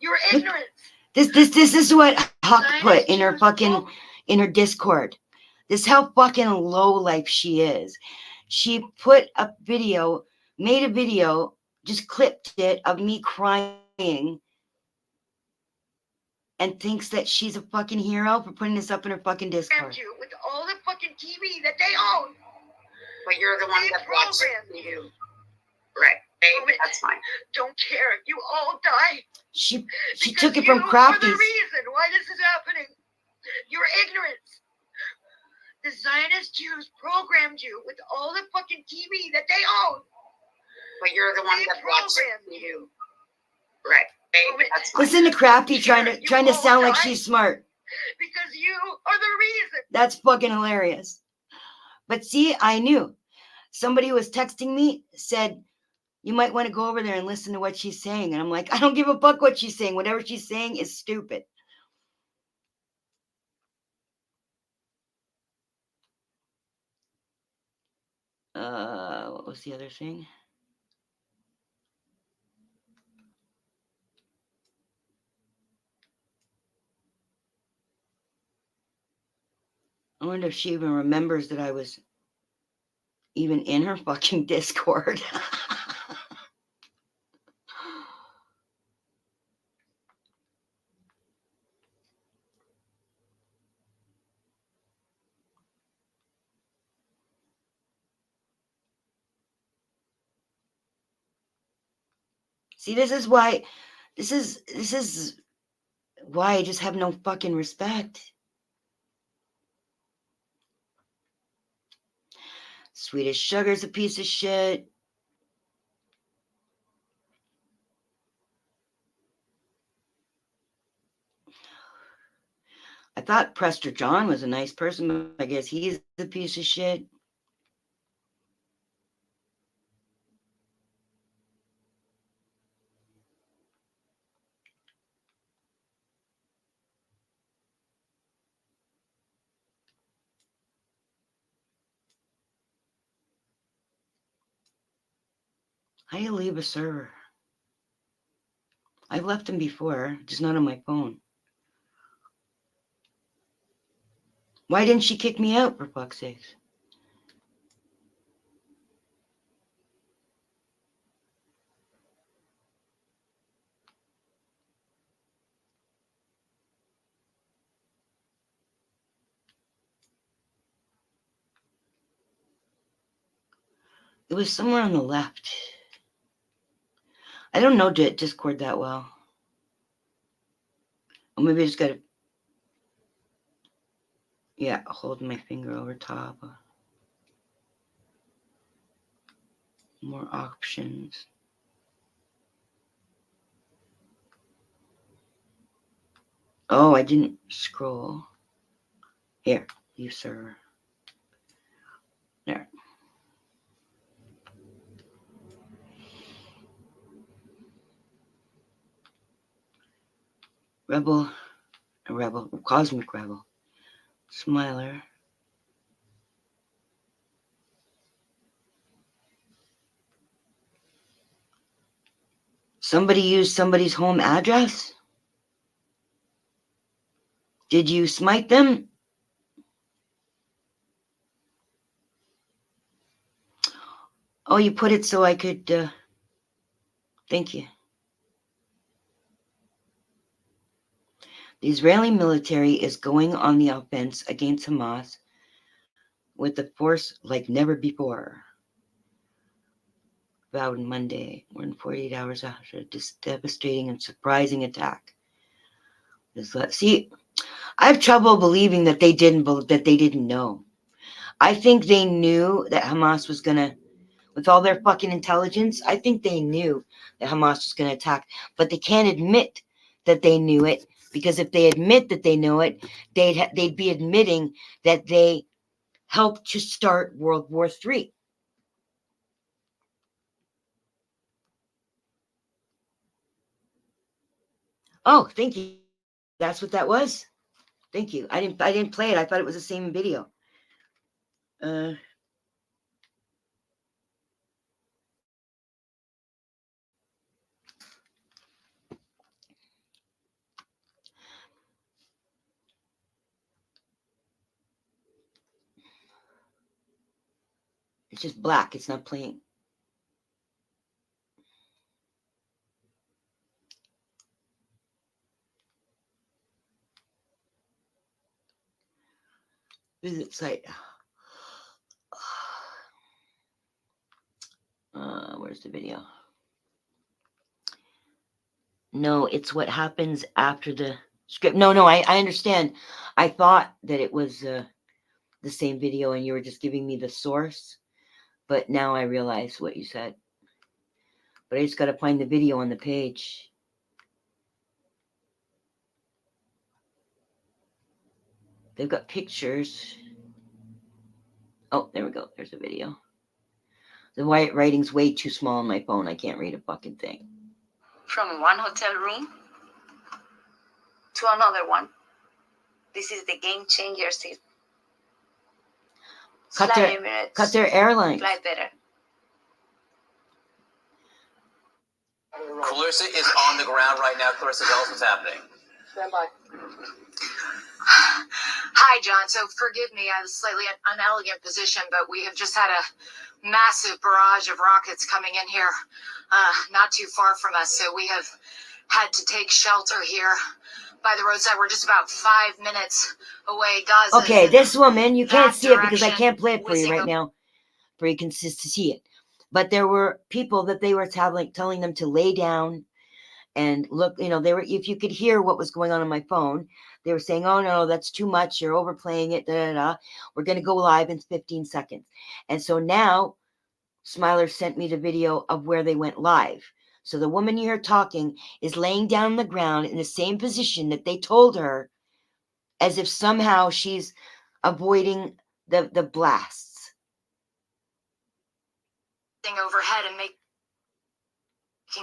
Your ignorance. This is what Huck put in her fucking... in her Discord. This is how fucking low life she is. She put a video, made a video, just clipped it of me crying, and thinks that she's a fucking hero for putting this up in her fucking Discord. You with all the fucking TV that they own. But you're the one that programmed you. Right. That's fine. Don't care if you all die. She took it from Crafties. You are the reason why this is happening. Your ignorance. The Zionist Jews programmed you with all the fucking TV that they own. But you're the one that programmed you. Right. That's fine. Listen to Crafty trying to sound like she's smart. Because you are the reason. That's fucking hilarious. But see, I knew. Somebody was texting me, said, you might want to go over there and listen to what she's saying. And I'm like, I don't give a fuck what she's saying. Whatever she's saying is stupid. What was the other thing? I wonder if she even remembers that I was even in her fucking Discord. See, this is why I just have no fucking respect. Swedish Sugar's a piece of shit. I thought Prester John was a nice person, but I guess he's a piece of shit. How do you leave a server? I've left them before, just not on my phone. Why didn't she kick me out, for fuck's sakes? It was somewhere on the left. I don't know Discord that well. Or maybe I just gotta... Yeah, hold my finger over top. More options. Oh, I didn't scroll. Here, you server. There. Rebel, Cosmic Rebel, Smiler. Somebody used somebody's home address? Did you smite them? Oh, you put it so I could, thank you. The Israeli military is going on the offense against Hamas with a force like never before. about Monday, more than 48 hours after this devastating and surprising attack. See, I have trouble believing that they didn't know. I think they knew that Hamas was gonna, with all their fucking intelligence, I think they knew that Hamas was gonna attack, but they can't admit that they knew it, because if they admit that they know it, they'd be admitting that they helped to start World War III. Oh, thank you. That's what that was. Thank you. I didn't play it. I thought it was the same video. It's just black. It's not playing. Visit site. Where's the video? No, it's what happens after the script. No, I understand. I thought that it was the same video and you were just giving me the source, but now I realize what you said. But I just got to find the video on the page. They've got pictures. Oh, there we go. There's a video. The white writing's way too small on my phone. I can't read a fucking thing. From one hotel room to another one. This is the game changer. Cut their airlines. Fly better. Clarissa is on the ground right now. Clarissa, tell us what's happening. Stand by. Hi, John. So forgive me, I have a slightly unelegant position, but we have just had a massive barrage of rockets coming in here, not too far from us. So we have had to take shelter here by the roadside. We're just about 5 minutes away. Gaza. Okay, this woman, you can't see it because I can't play it for you right now, for you can see it. But there were people that they were telling them to lay down and look. You know, they were. If you could hear what was going on my phone, they were saying, "Oh no, that's too much. You're overplaying it. Da, da, da. We're going to go live in 15 seconds." And so now, Smiler sent me the video of where they went live. So the woman you hear talking is laying down on the ground in the same position that they told her, as if somehow she's avoiding the blasts. Overhead and making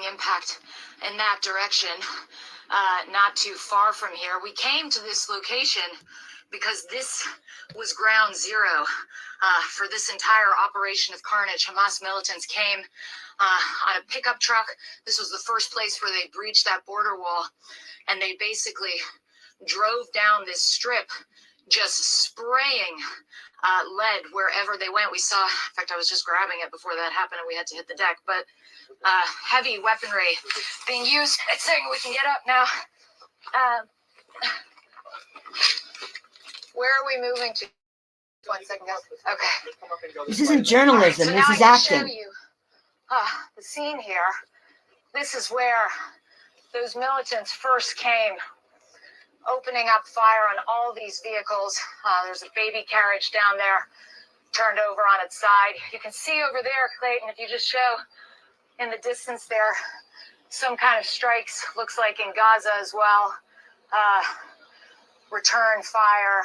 impact in that direction, not too far from here. We came to this location because this was ground zero for this entire operation of carnage. Hamas militants came on a pickup truck. This was the first place where they breached that border wall, and they basically drove down this strip, just spraying lead wherever they went. We saw, in fact, I was just grabbing it before that happened and we had to hit the deck, but heavy weaponry being used. It's saying we can get up now. Where are we moving to? 1 second, guys. Okay. This isn't journalism. So this now is I can acting. show you the scene here. This is where those militants first came, opening up fire on all these vehicles. There's a baby carriage down there, turned over on its side. You can see over there, Clayton, if you just show in the distance there, some kind of strikes, looks like in Gaza as well. Return fire.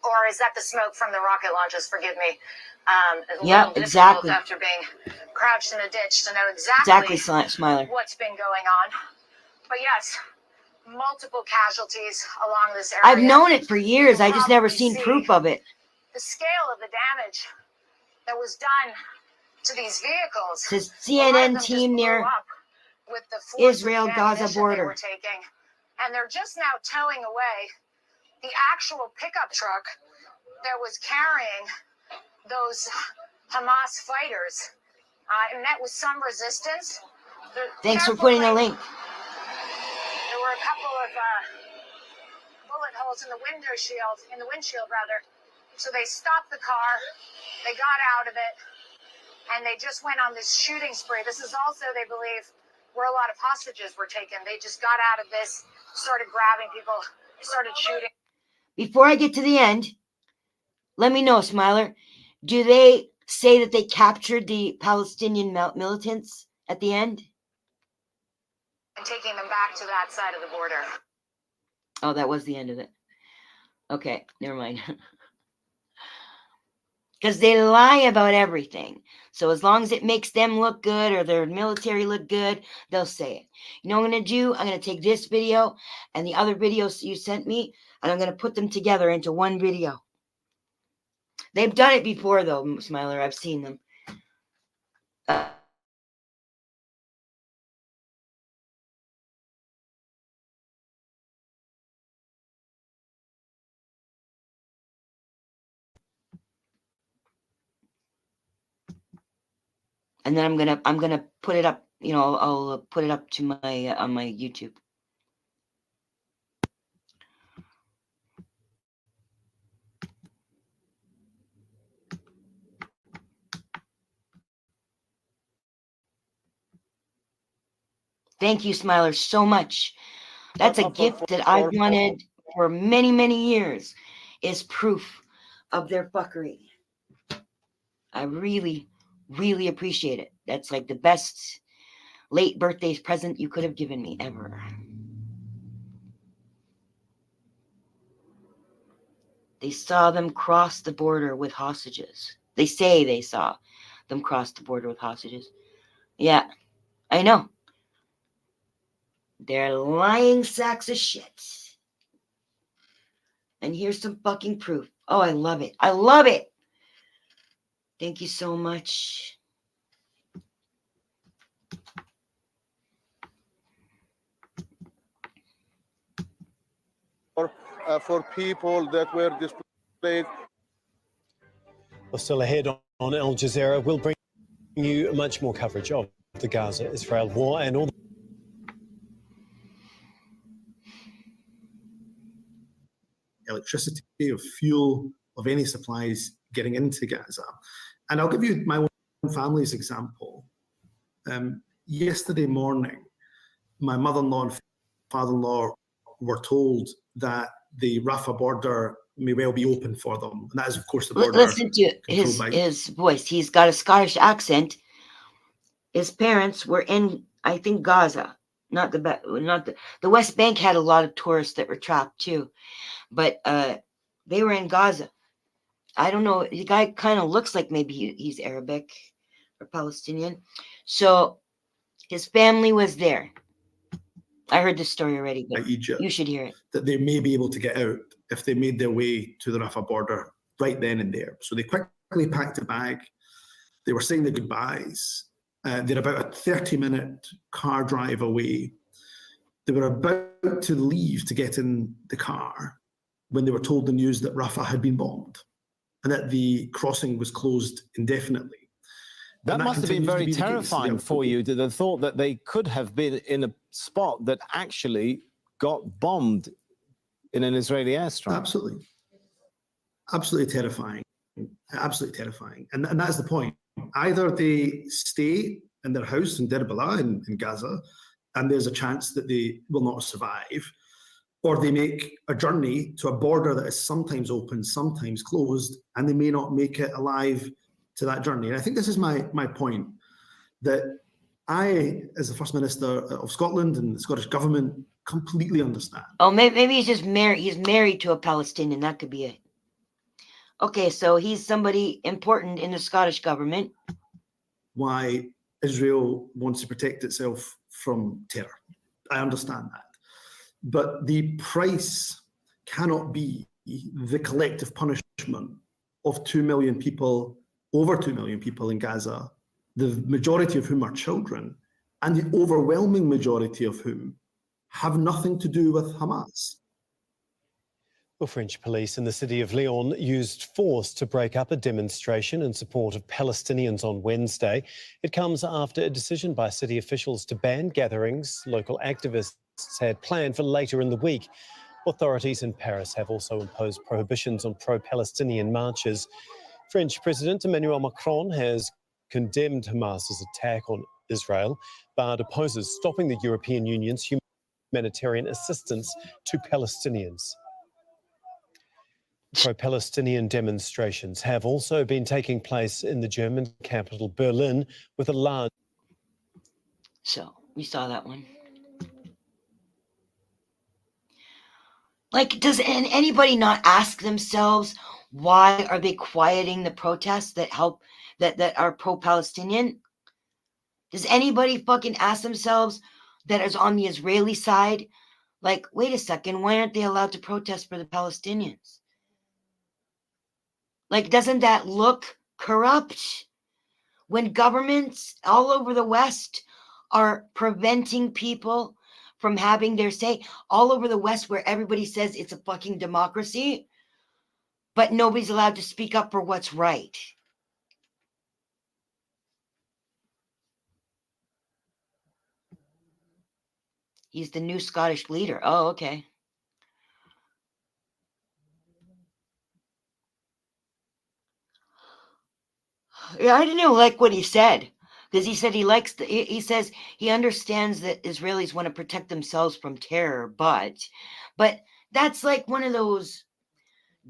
Or is that the smoke from the rocket launches? Forgive me. Yep, exactly. After being crouched in a ditch to know exactly Smiler. what's been going on. But yes, multiple casualties along this area. I've known it for years. I just never seen proof of it. The scale of the damage that was done to these vehicles. Says CNN team near with the Israel-Gaza border. Taking, and they're just now towing away the actual pickup truck that was carrying those Hamas fighters. It met with some resistance. Thanks for putting a link. There were a couple of bullet holes in the windshield rather. So they stopped the car. They got out of it. and they just went on this shooting spree. This is also, they believe, where a lot of hostages were taken. They just got out of this, started grabbing people, started shooting. Before I get to the end, let me know, Smiler. Do they say that they captured the Palestinian militants at the end? And taking them back to that side of the border. Oh, that was the end of it. Okay, never mind. Because they lie about everything. So as long as it makes them look good or their military look good, they'll say it. You know what I'm going to do? I'm going to take this video and the other videos you sent me, and I'm going to put them together into one video. They've done it before, though, Smiler. I've seen them. And then I'm gonna put it up. You know, I'll put it up to my on my YouTube. Thank you, Smiler, so much. That's a gift that I've wanted for many, many years, is proof of their fuckery. I really, really appreciate it. That's like the best late birthday present you could have given me ever. They saw them cross the border with hostages. They say they saw them cross the border with hostages. Yeah, I know. They're lying sacks of shit. And here's some fucking proof. Oh, I love it. I love it. Thank you so much. For people that were displaced. Well, still ahead on Al Jazeera, we'll bring you much more coverage of the Gaza-Israel war and all electricity, of fuel, of any supplies getting into Gaza. And I'll give you my own family's example. Yesterday morning, my mother-in-law and father-in-law were told that the Rafah border may well be open for them. And that is, of course, the border. Listen to his voice. He's got a Scottish accent. His parents were in, I think, Gaza. Not the West Bank had a lot of tourists that were trapped too, but they were in Gaza. I don't know. The guy kind of looks like maybe he's Arabic or Palestinian. So his family was there. I heard this story already, but Egypt, you should hear it. That they may be able to get out if they made their way to the Rafah border right then and there. So they quickly packed a bag. They were saying their goodbyes. They're about a 30-minute car drive away. They were about to leave to get in the car when they were told the news that Rafah had been bombed and that the crossing was closed indefinitely. That must have been very terrifying for you, the thought that they could have been in a spot that actually got bombed in an Israeli airstrike. Absolutely. Absolutely terrifying. Absolutely terrifying. And that's the point. Either they stay in their house in Deir Balah in Gaza, and there's a chance that they will not survive, or they make a journey to a border that is sometimes open, sometimes closed, and they may not make it alive to that journey. And I think this is my point, that I, as the First Minister of Scotland and the Scottish Government, completely understand. Oh, maybe he's just married. He's married to a Palestinian. That could be it. Okay, so he's somebody important in the Scottish government. Why Israel wants to protect itself from terror. I understand that. But the price cannot be the collective punishment of 2 million people, over 2 million people in Gaza, the majority of whom are children, and the overwhelming majority of whom have nothing to do with Hamas. Well, French police in the city of Lyon used force to break up a demonstration in support of Palestinians on Wednesday. It comes after a decision by city officials to ban gatherings local activists had planned for later in the week. Authorities in Paris have also imposed prohibitions on pro-Palestinian marches. French President Emmanuel Macron has condemned Hamas's attack on Israel, but opposes stopping the European Union's humanitarian assistance to Palestinians. Pro-Palestinian demonstrations have also been taking place in the German capital Berlin with a large... So, we saw that one. Like, does anybody not ask themselves, why are they quieting the protests that help, that are pro-Palestinian? Does anybody fucking ask themselves that is on the Israeli side, like, wait a second, why aren't they allowed to protest for the Palestinians? Like, doesn't that look corrupt? When governments all over the West are preventing people from having their say, all over the West where everybody says it's a fucking democracy, but nobody's allowed to speak up for what's right. He's the new Scottish leader. Oh, okay. Yeah, I didn't like what he said, because he said he says he understands that Israelis want to protect themselves from terror, but that's like one of those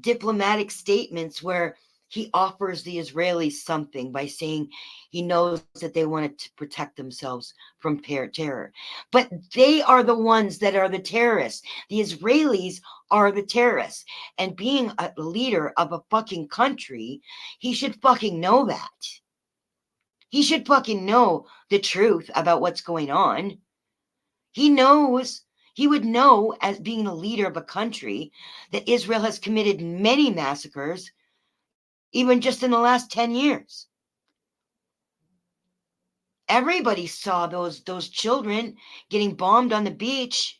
diplomatic statements where he offers the Israelis something by saying he knows that they want to protect themselves from terror. But they are the ones that are the terrorists. The Israelis are the terrorists. And being a leader of a fucking country, he should fucking know that. He should fucking know the truth about what's going on. He knows. He would know, as being a leader of a country, that Israel has committed many massacres, even just in the last 10 years. Everybody saw those children getting bombed on the beach.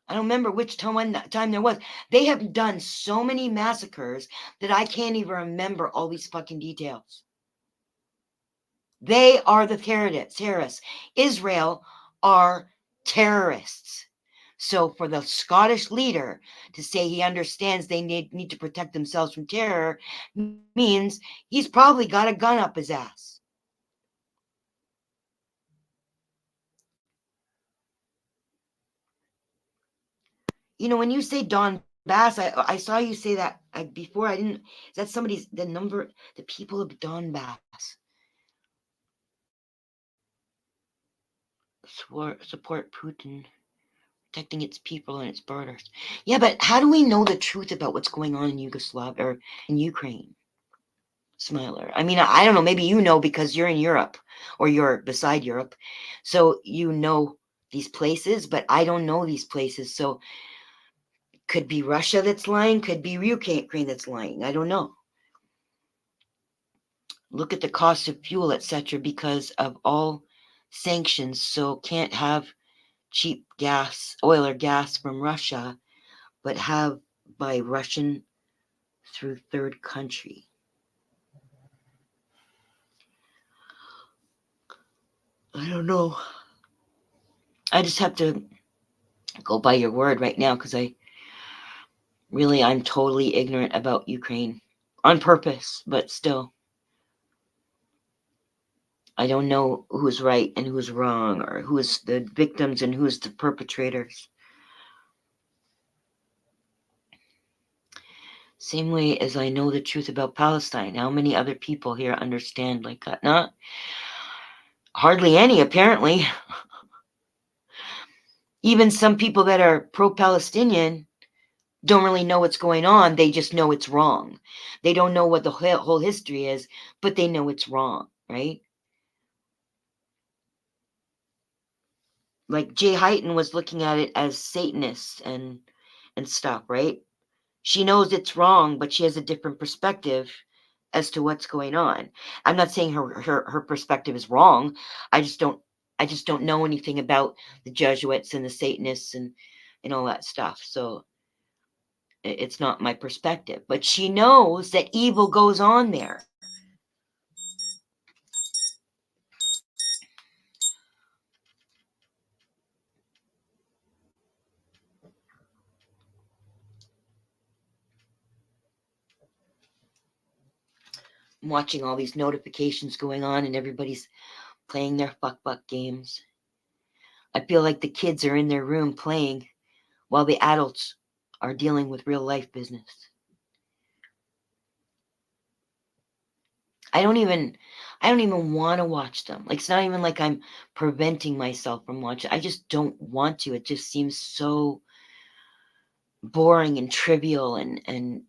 I don't remember which time there was. They have done so many massacres that I can't even remember all these fucking details. They are the terrorists. Israel are terrorists. So for the Scottish leader to say he understands they need to protect themselves from terror means he's probably got a gun up his ass. You know, when you say Donbass, I saw you say that before. I didn't. Is that the people of Donbass support Putin, protecting its people and its borders. Yeah, but how do we know the truth about what's going on in Yugoslavia or in Ukraine? Smiler. I mean, I don't know. Maybe you know because you're in Europe or you're beside Europe. So you know these places, but I don't know these places. So could be Russia that's lying, could be Ukraine that's lying. I don't know. Look at the cost of fuel, etc., because of all sanctions. So can't have cheap gas, oil or gas from Russia, but have by Russian through third country. I don't know. I just have to go by your word right now because I'm totally ignorant about Ukraine on purpose, but still. I don't know who's right and who's wrong, or who's the victims and who's the perpetrators. Same way as I know the truth about Palestine. How many other people here understand like that? Not hardly any, apparently. Even some people that are pro-Palestinian don't really know what's going on. They just know it's wrong. They don't know what the whole history is, but they know it's wrong, right? Like Jay Heighton was looking at it as Satanists and stuff, right? She knows it's wrong, but she has a different perspective as to what's going on. I'm not saying her perspective is wrong. I just don't know anything about the Jesuits and the Satanists and all that stuff. So it's not my perspective, but she knows that evil goes on there. I'm watching all these notifications going on and everybody's playing their fuck games. I feel like the kids are in their room playing while the adults are dealing with real life business. I don't even want to watch them. Like, it's not even like I'm preventing myself from watching. I just don't want to. It just seems so boring and trivial and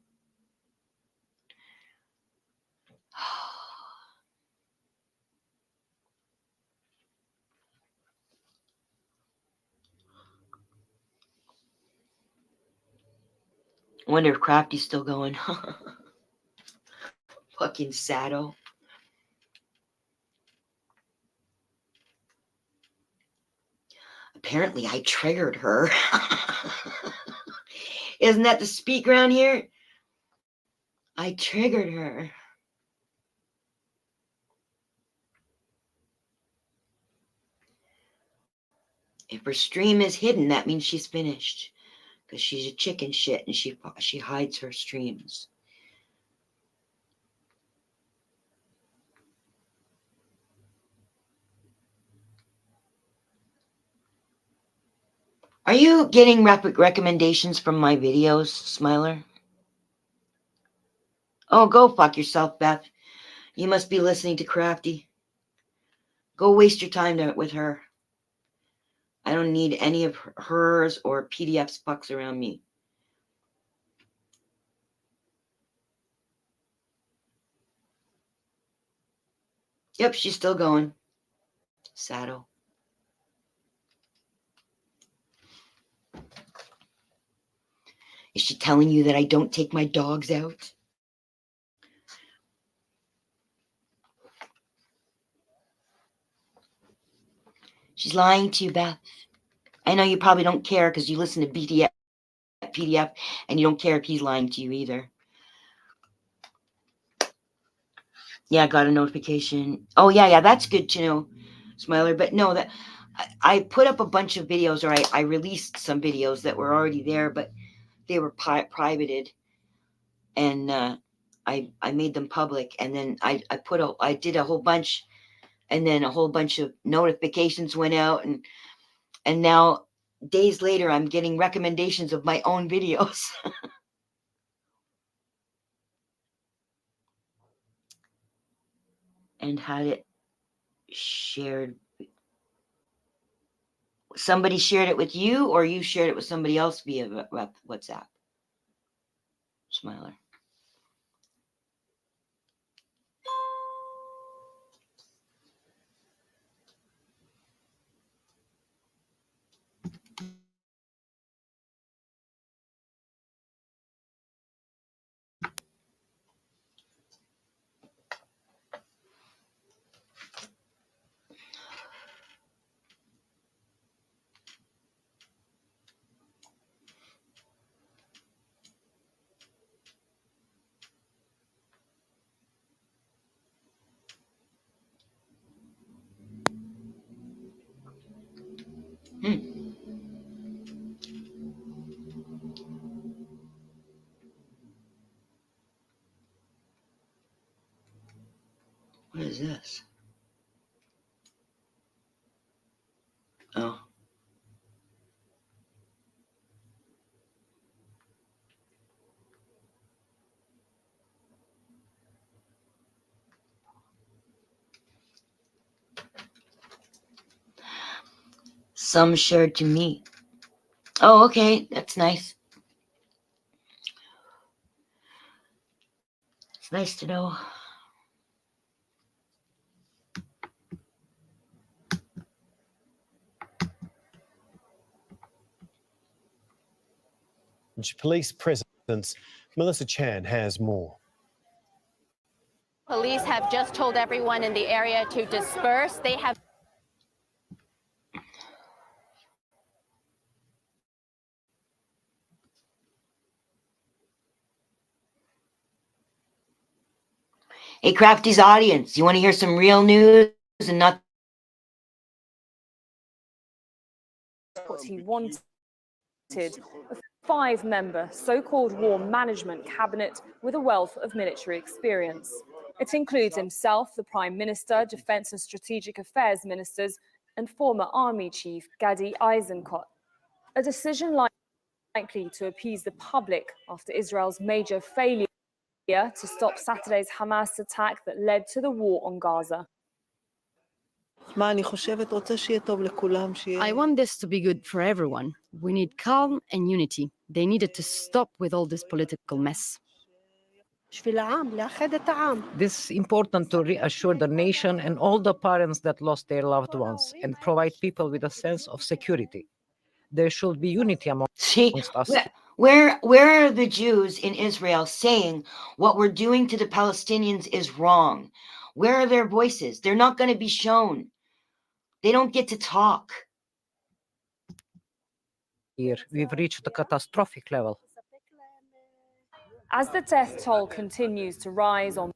I wonder if Crafty's still going. Fucking Sado. Apparently I triggered her. Isn't that the speak around here? I triggered her. If her stream is hidden, that means she's finished. Because she's a chicken shit and she hides her streams. Are you getting recommendations from my videos, Smiler? Oh, go fuck yourself, Beth. You must be listening to Crafty. Go waste your time with her. I don't need any of hers or PDF's fucks around me. Yep, she's still going. Sado. Is she telling you that I don't take my dogs out? She's lying to you, Beth. I know you probably don't care because you listen to PDF and you don't care if he's lying to you either. Yeah, I got a notification. Oh, yeah, that's good to know, Smiler. But no, that I put up a bunch of videos, or I released some videos that were already there, but they were privated, and I made them public, and then I did a whole bunch, and then a whole bunch of notifications went out, and now days later I'm getting recommendations of my own videos. And had it shared. Somebody shared it with you, or you shared it with somebody else via WhatsApp? Smiler. What is this? Oh. Some shared to me. Oh, okay. That's nice. It's nice to know. Police presence. Melissa Chan has more. Police have just told everyone in the area to disperse. They have Hey, Crafty's audience, you want to hear some real news and not what he wanted, a five-member so-called war management cabinet with a wealth of military experience. It includes himself, the Prime Minister, Defense and Strategic Affairs Ministers, and former Army Chief Gadi Eisenkot. A decision likely to appease the public after Israel's major failure to stop Saturday's Hamas attack that led to the war on Gaza. I want this to be good for everyone. We need calm and unity. They needed to stop with all this political mess. This is important to reassure the nation and all the parents that lost their loved ones and provide people with a sense of security. There should be unity amongst us. Where are the Jews in Israel saying what we're doing to the Palestinians is wrong? Where are their voices? They're not going to be shown. They don't get to talk. Here, we've reached a catastrophic level. As the death toll continues to rise on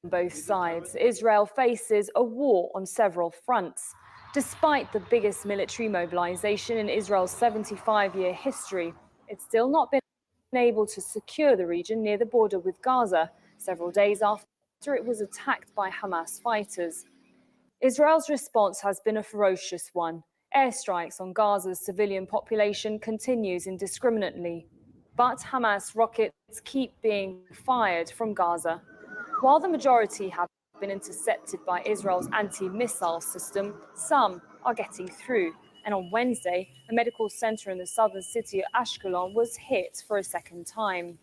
both sides, Israel faces a war on several fronts. Despite the biggest military mobilization in Israel's 75-year history, it's still not been able to secure the region near the border with Gaza, several days after it was attacked by Hamas fighters. Israel's response has been a ferocious one. Airstrikes on Gaza's civilian population continues indiscriminately, but Hamas rockets keep being fired from Gaza. While the majority have been intercepted by Israel's anti-missile system, some are getting through. And on Wednesday, a medical center in the southern city of Ashkelon was hit for a second time.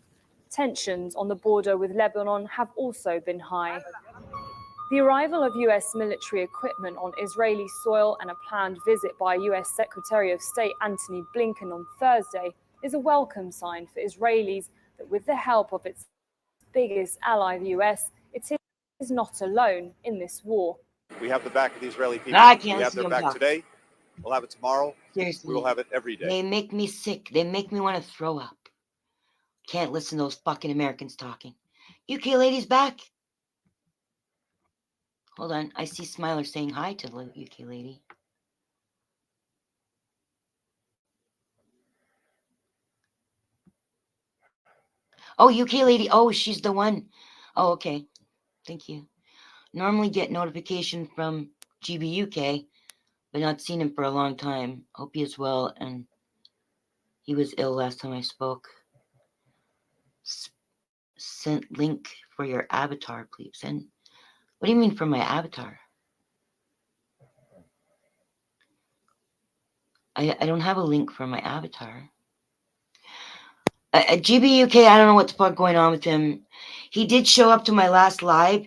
Tensions on the border with Lebanon have also been high. The arrival of US military equipment on Israeli soil and a planned visit by US Secretary of State Antony Blinken on Thursday is a welcome sign for Israelis that with the help of its biggest ally, the US, it is not alone in this war. We have the back of the Israeli people. I can't We have see their them back talk. today. We'll have it tomorrow. Seriously. We will have it every day. They make me sick. They make me want to throw up. Can't listen to those fucking Americans talking. UK lady's back. Hold on. I see Smiler saying hi to the UK lady. Oh, UK lady. Oh, she's the one. Oh, okay. Thank you. Normally get notification from GB UK, but not seen him for a long time. Hope he is well, and he was ill last time I spoke. Sent link for your avatar, please. And what do you mean for my avatar? I don't have a link for my avatar. GB UK, I don't know what the fuck going on with him. He did show up to my last live.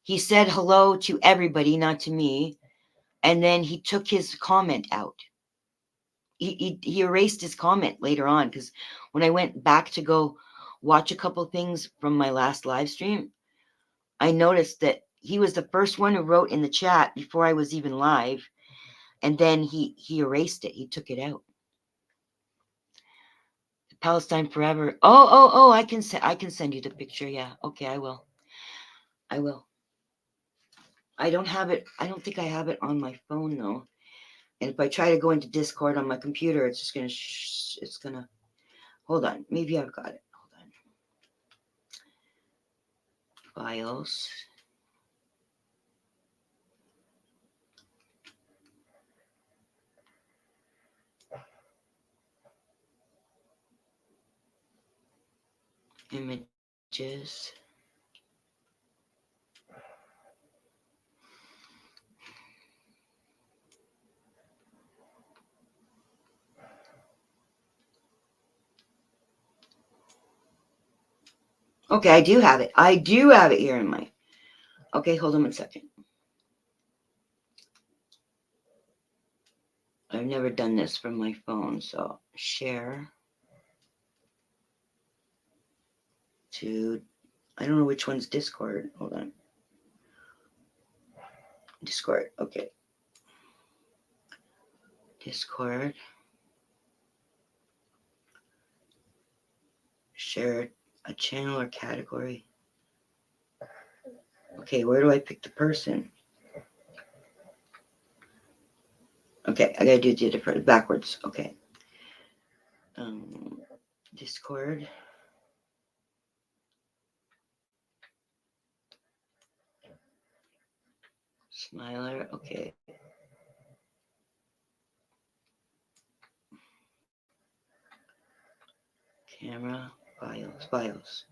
He said hello to everybody, not to me. And then he took his comment out. He erased his comment later on, because when I went back to go watch a couple things from my last live stream, I noticed that he was the first one who wrote in the chat before I was even live. And then he erased it. He took it out. Palestine forever. Oh! I can send you the picture. Yeah. Okay, I will. I don't have it. I don't think I have it on my phone though. And if I try to go into Discord on my computer, it's just gonna. It's gonna. Hold on. Maybe I've got it. Hold on. Files. Images. Okay, I do have it. I do have it here in my. Okay, hold on 1 second. I've never done this from my phone, so share to. I don't know which one's Discord. Hold on. Discord. Okay. Discord. Share a channel or category. Okay, where do I pick the person? Okay, I gotta do the different backwards. Okay. Discord. Smiler, okay. Camera, BIOS.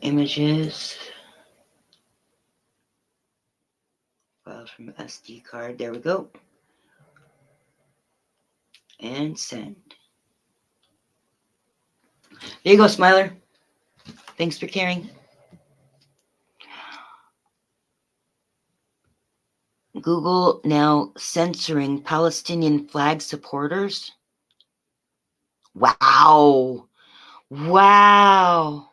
Images. Files from SD card. There we go. And send. There you go, Smiler. Thanks for caring. Google now censoring Palestinian flag supporters. Wow. Wow.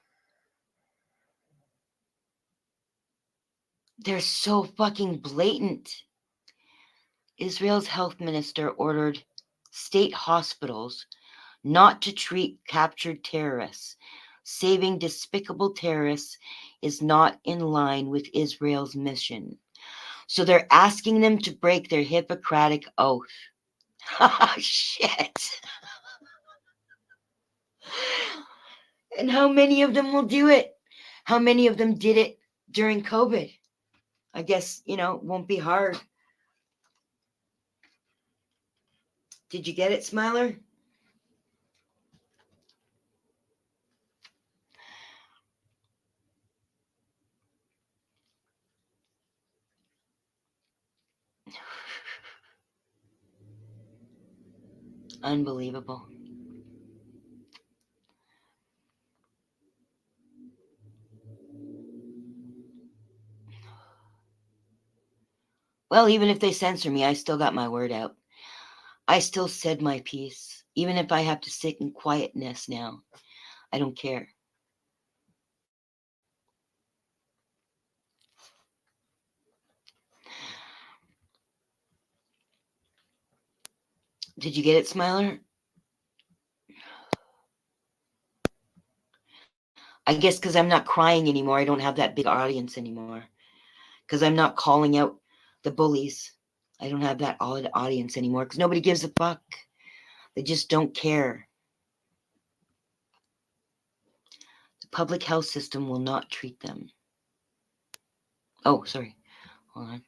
They're so fucking blatant. Israel's health minister ordered state hospitals not to treat captured terrorists. Saving despicable terrorists is not in line with Israel's mission. So they're asking them to break their Hippocratic oath. Shit. And how many of them will do it? How many of them did it during COVID? I guess, it won't be hard. Did you get it, Smiler? Unbelievable. Well, even if they censor me, I still got my word out. I still said my piece, even if I have to sit in quietness now. I don't care. Did you get it, Smiler? I guess because I'm not crying anymore. I don't have that big audience anymore. Because I'm not calling out the bullies. I don't have that audience anymore because nobody gives a fuck. They just don't care. The public health system will not treat them. Oh, sorry. Hold on.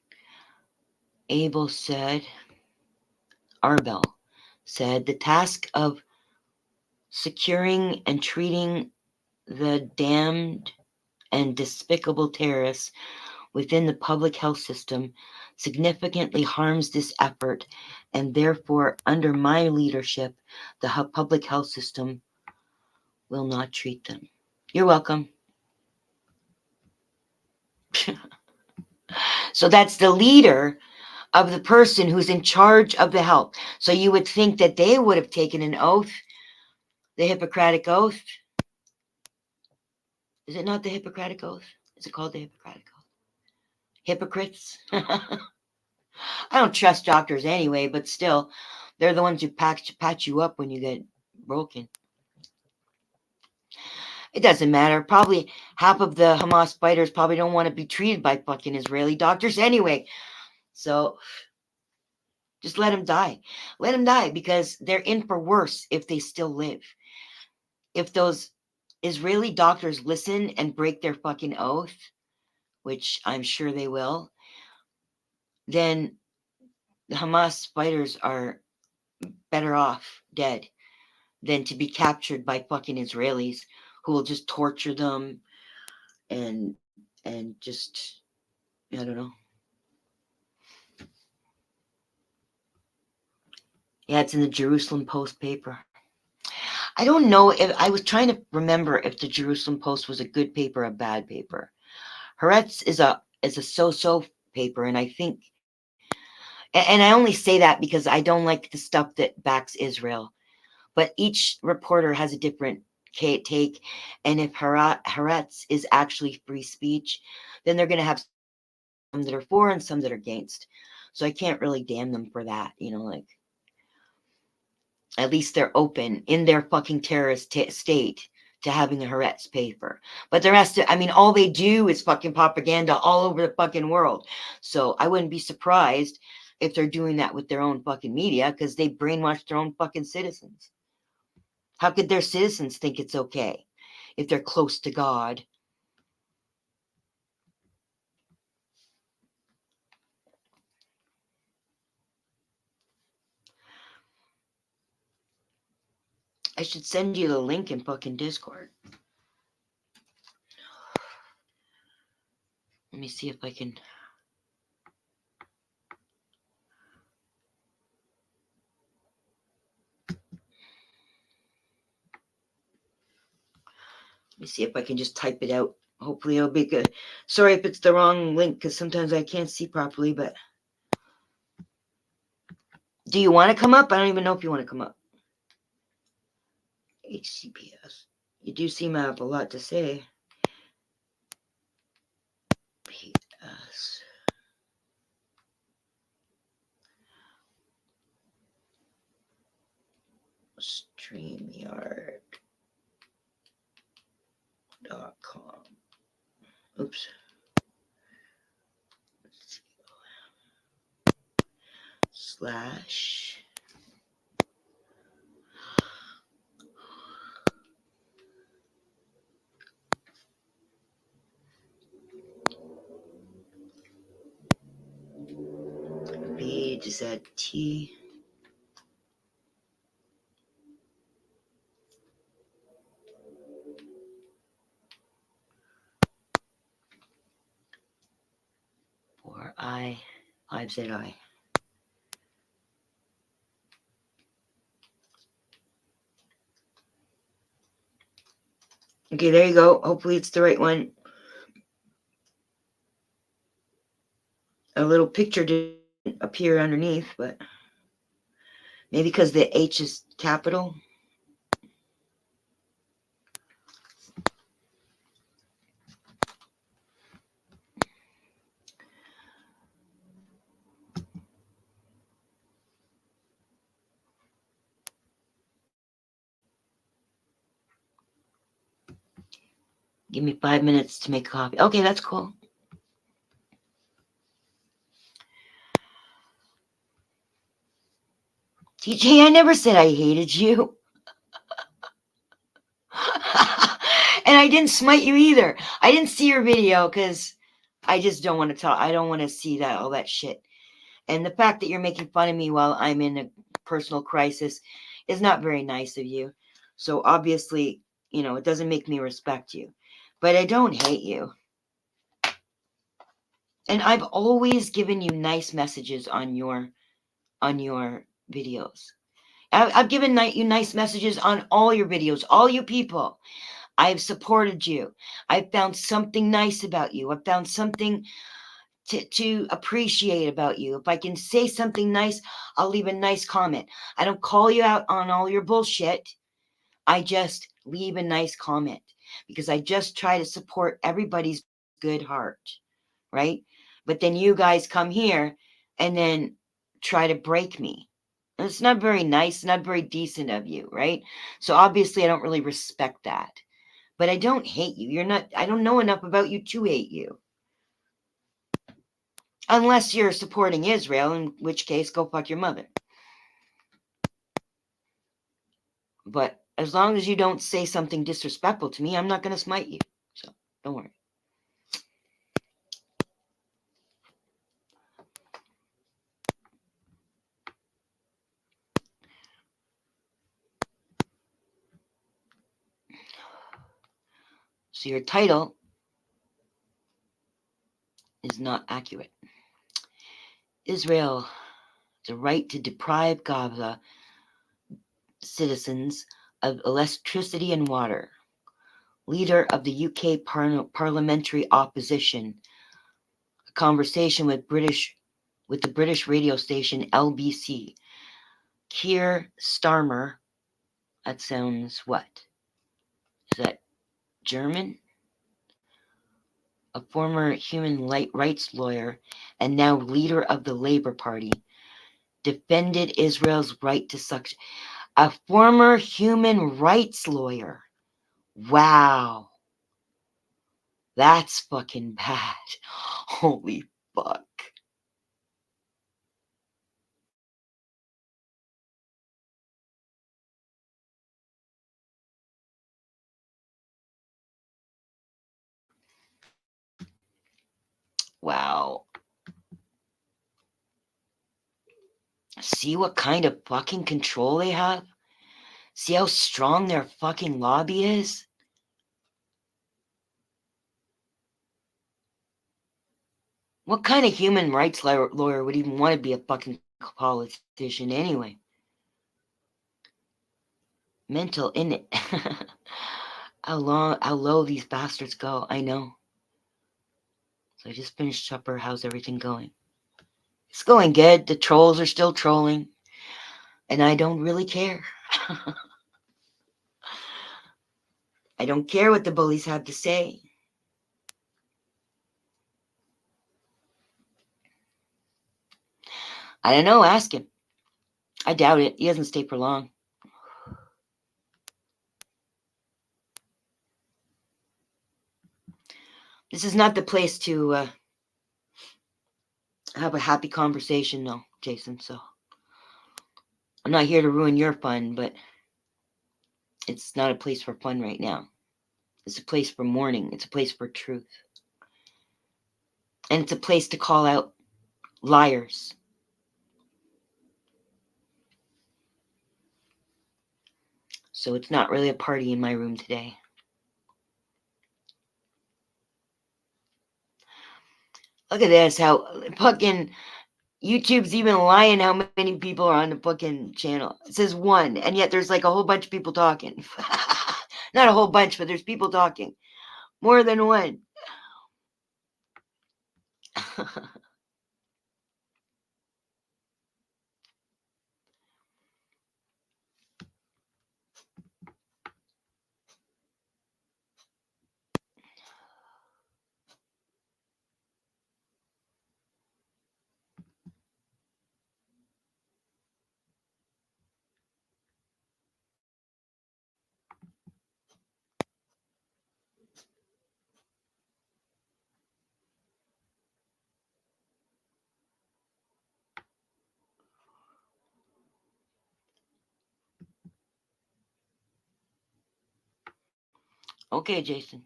Arbel said the task of securing and treating the damned and despicable terrorists within the public health system significantly harms this effort, and therefore, under my leadership, the public health system will not treat them. You're welcome. So that's the leader of the person who's in charge of the health. So you would think that they would have taken an oath, the Hippocratic Oath. Is it not the Hippocratic Oath? Is it called the Hippocratic Oath? Hypocrites? I don't trust doctors anyway, but still, they're the ones who patch you up when you get broken. It doesn't matter. Probably half of the Hamas fighters probably don't want to be treated by fucking Israeli doctors anyway. So just let them die. Let them die because they're in for worse if they still live. If those Israeli doctors listen and break their fucking oath, which I'm sure they will, then the Hamas fighters are better off dead than to be captured by fucking Israelis who will just torture them and just, I don't know. Yeah, it's in the Jerusalem Post paper. I don't know if I was trying to remember if the Jerusalem Post was a good paper or a bad paper. Haaretz is a so-so paper, and I think, and I only say that because I don't like the stuff that backs Israel. But each reporter has a different take, and if Haaretz is actually free speech, then they're going to have some that are for and some that are against. So I can't really damn them for that, at least they're open in their fucking terrorist state to having a Haaretz paper. But the rest of, I mean, all they do is fucking propaganda all over the fucking world. So I wouldn't be surprised if they're doing that with their own fucking media, because they brainwash their own fucking citizens. How could their citizens think it's okay if they're close to God? I should send you the link in fucking Discord. Let me see if I can. Let me see if I can just type it out. Hopefully it'll be good. Sorry if it's the wrong link, because sometimes I can't see properly, but. Do you want to come up? I don't even know if you want to come up. HCPS. You do seem to have a lot to say. PS. StreamYard.com. Oops. Slash. BZT. Or I5ZI. Okay, there you go. Hopefully it's the right one. A little picture didn't appear underneath, but maybe because the H is capital. Give me 5 minutes to make a copy. Okay, that's cool. TJ, I never said I hated you. And I didn't smite you either. I didn't see your video because I just don't want to talk. I don't want to see that, all that shit. And the fact that you're making fun of me while I'm in a personal crisis is not very nice of you. So obviously, you know, it doesn't make me respect you. But I don't hate you. And I've always given you nice messages on your videos. I've given you nice messages on all your videos, all you people. I've supported you. I've found something nice about you. I've found something to appreciate about you. If I can say something nice, I'll leave a nice comment. I don't call you out on all your bullshit. I just leave a nice comment because I just try to support everybody's good heart, right? But then you guys come here and then try to break me. It's not very nice, not very decent of you, right? So obviously I don't really respect that. But I don't hate you. I don't know enough about you to hate you. Unless you're supporting Israel, in which case, go fuck your mother. But as long as you don't say something disrespectful to me, I'm not going to smite you. So don't worry. So your title is not accurate. Israel, the right to deprive Gaza citizens of electricity and water. Leader of the UK parliamentary opposition. A conversation with the British radio station LBC. Keir Starmer. That sounds what? Is that German? A former human rights lawyer and now leader of the Labour Party, defended Israel's right to suction. A former human rights lawyer. Wow. That's fucking bad. Holy fuck. Wow. See what kind of fucking control they have? See how strong their fucking lobby is? What kind of human rights lawyer would even want to be a fucking politician anyway? Mental in it. how low these bastards go, I know. So I just finished supper. How's everything going? It's going good. The trolls are still trolling. And I don't really care. I don't care what the bullies have to say. I don't know. Ask him. I doubt it. He doesn't stay for long. This is not the place to have a happy conversation, though, Jason. So I'm not here to ruin your fun, but it's not a place for fun right now. It's a place for mourning. It's a place for truth. And it's a place to call out liars. So it's not really a party in my room today. Look at this, how fucking YouTube's even lying how many people are on the fucking channel. It says 1, and yet there's like a whole bunch of people talking. Not a whole bunch, but there's people talking. More than 1. Okay, Jason.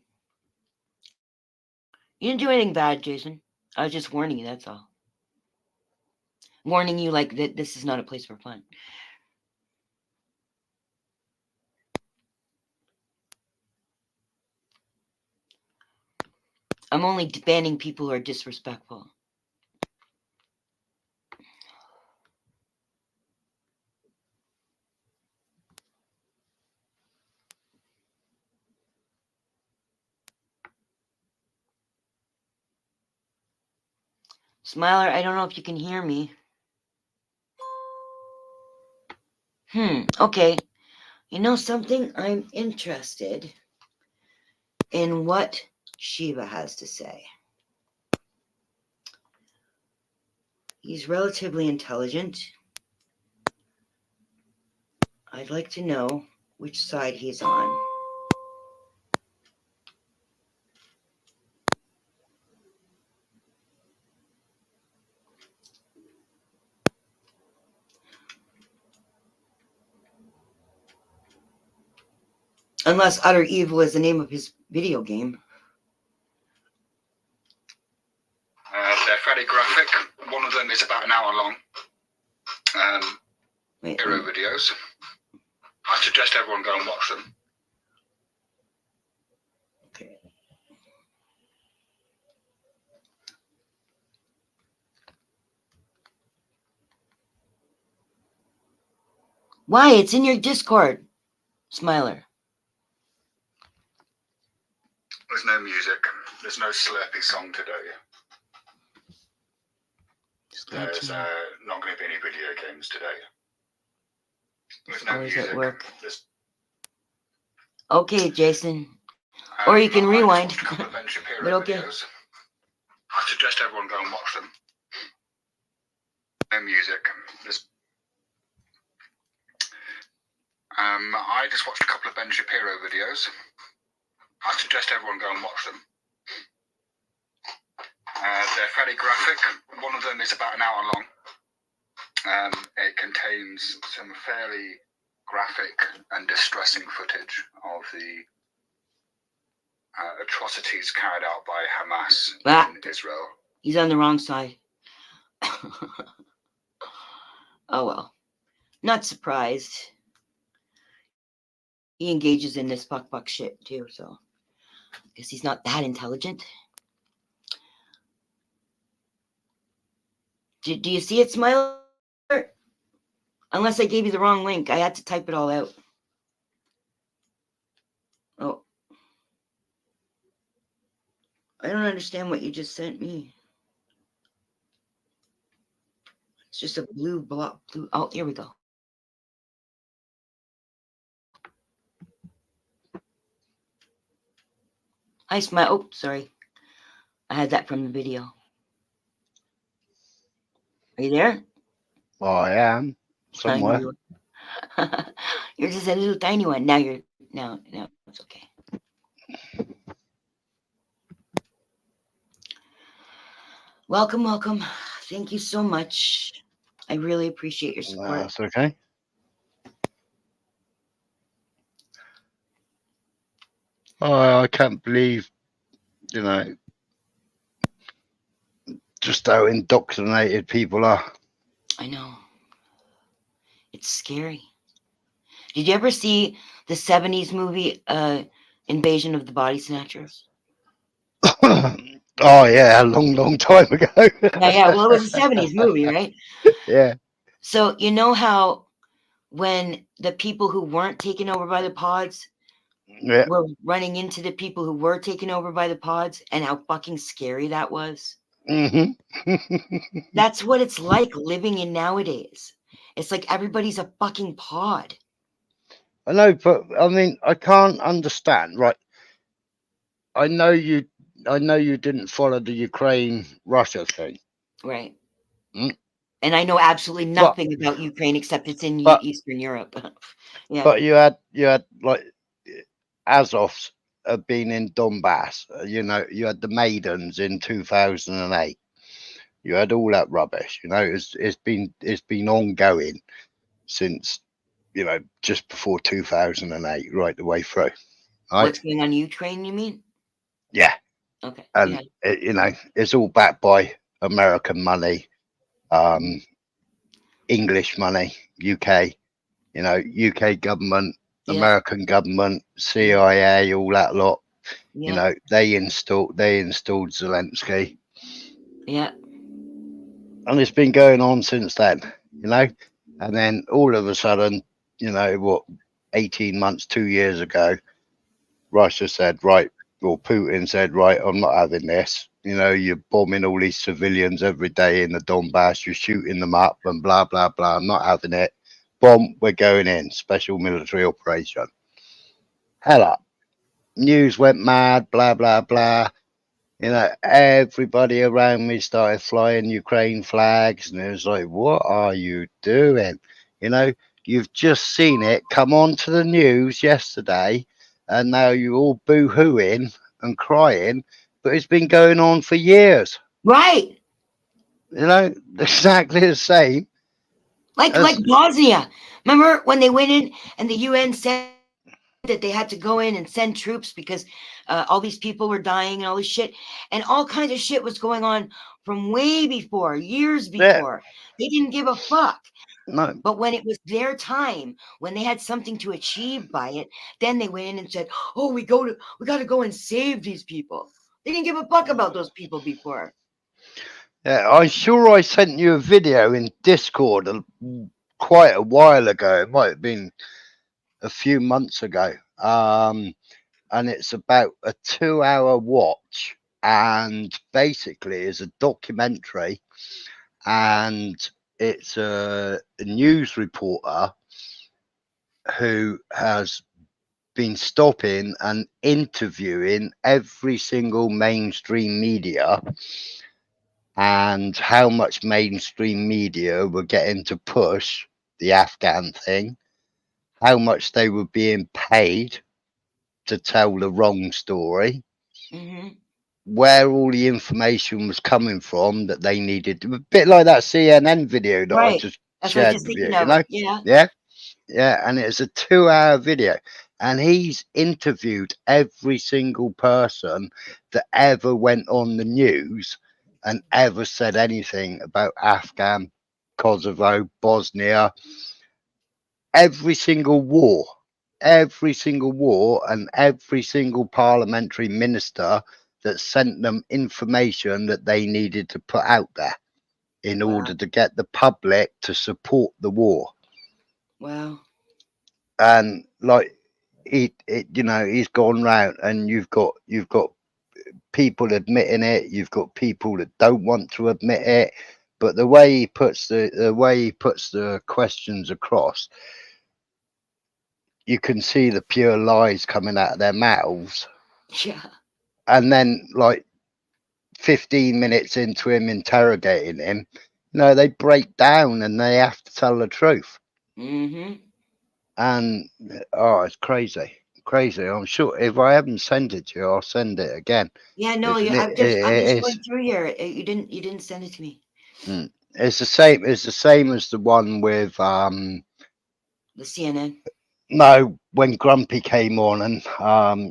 You didn't do anything bad, Jason. I was just warning you, that's all. Warning you like that this is not a place for fun. I'm only banning people who are disrespectful. Smiler, I don't know if you can hear me. Okay. You know something? I'm interested in what Shiva has to say. He's relatively intelligent. I'd like to know which side he's on. Unless Utter Evil is the name of his video game. They're fairly graphic. One of them is about an hour long. Hero videos. I suggest everyone go and watch them. Okay. Why? It's in your Discord, Smiler. There's no music. There's no Slurpee song today. There's not going to be any video games today. There's no music. At work. Okay, Jason. Or you can rewind. But okay. Videos. I suggest everyone go and watch them. No music. I just watched a couple of Ben Shapiro videos. I suggest everyone go and watch them. They're fairly graphic. One of them is about an hour long. It contains some fairly graphic and distressing footage of the atrocities carried out by Hamas in Israel. He's on the wrong side. Oh well. Not surprised. He engages in this fuck shit too, so I guess he's not that intelligent. Do you see it, Smiler? Unless I gave you the wrong link. I had to type it all out. Oh. I don't understand what you just sent me. It's just a blue block. Blue. Oh, here we go. Hi, Smile. Oh, sorry. I had that from the video. Are you there? Well, I am somewhere. You're just a little tiny one. Now you're now it's okay. Welcome. Thank you so much. I really appreciate your support. That's okay. Oh, I can't believe, just how indoctrinated people are. I know. It's scary. Did you ever see the 70s movie, Invasion of the Body Snatchers? Oh, yeah, a long time ago. Yeah. Well, it was a 70s movie, right? Yeah. So, you know how when the people who weren't taken over by the pods were running into the people who were taken over by the pods, and how fucking scary that was? Mm-hmm. That's what it's like living in nowadays. It's like everybody's a fucking pod. I know, but I mean, I can't understand, right? I know you didn't follow the Ukraine-Russia thing. Right. Mm. And I know absolutely nothing about Ukraine except it's in Eastern Europe. Yeah. But you had like Azovs have been in Donbass. You had the Maidens in 2008. You had all that rubbish. It's been ongoing since just before 2008, right the way through. Right? What's going on in Ukraine? You mean? Yeah. Okay. And it's all backed by American money, English money, UK. UK government, American government, CIA, all that lot. Yeah. They installed Zelensky. Yeah. And it's been going on since then, and then all of a sudden, 18 months, 2 years ago, Russia said, right, or Putin said, right, I'm not having this. You're bombing all these civilians every day in the Donbass, you're shooting them up and blah, blah, blah. I'm not having it. Bomb, we're going in. Special military operation. Hell up. News went mad, blah, blah, blah. Everybody around me started flying Ukraine flags, and it was like, what are you doing? You've just seen it come onto the news yesterday, and now you're all boo-hooing and crying, but it's been going on for years. Right. Exactly the same. Like Bosnia. Remember when they went in and the UN said that they had to go in and send troops because all these people were dying and all this shit, and all kinds of shit was going on from way before, years before. They didn't give a fuck. No. But when it was their time, when they had something to achieve by it, then they went in and said, oh, we got to go and save these people. They didn't give a fuck about those people before. Yeah, I'm sure I sent you a video in Discord quite a while ago. It might have been a few months ago. And it's about a 2-hour watch, and basically is a documentary, and it's a news reporter who has been stopping and interviewing every single mainstream media, and how much mainstream media were getting to push the Afghan thing, how much they were being paid to tell the wrong story, Mm-hmm. where all the information was coming from that they needed. A bit like that CNN video that I Right. just That's what I was shared just with you, thinking you of. know? Yeah. Yeah. Yeah. And it's a 2-hour video. And he's interviewed every single person that ever went on the news and ever said anything about Afghan, Kosovo, Bosnia, every single war, and every single parliamentary minister that sent them information that they needed to put out there in order to get the public to support the war. Wow. And like he's gone round, and you've got people admitting it, you've got people that don't want to admit it, but the way he puts the questions across, you can see the pure lies coming out of their mouths. Yeah. And then like 15 minutes into him interrogating him, they break down and they have to tell the truth. Mm-hmm. And it's crazy. I'm sure if I haven't sent it to you, I'll send it again. Yeah, no, Isn't I'm it? just going through here. You didn't send it to me. It's the same. It's the same as the one with the CNN. No, when Grumpy came on and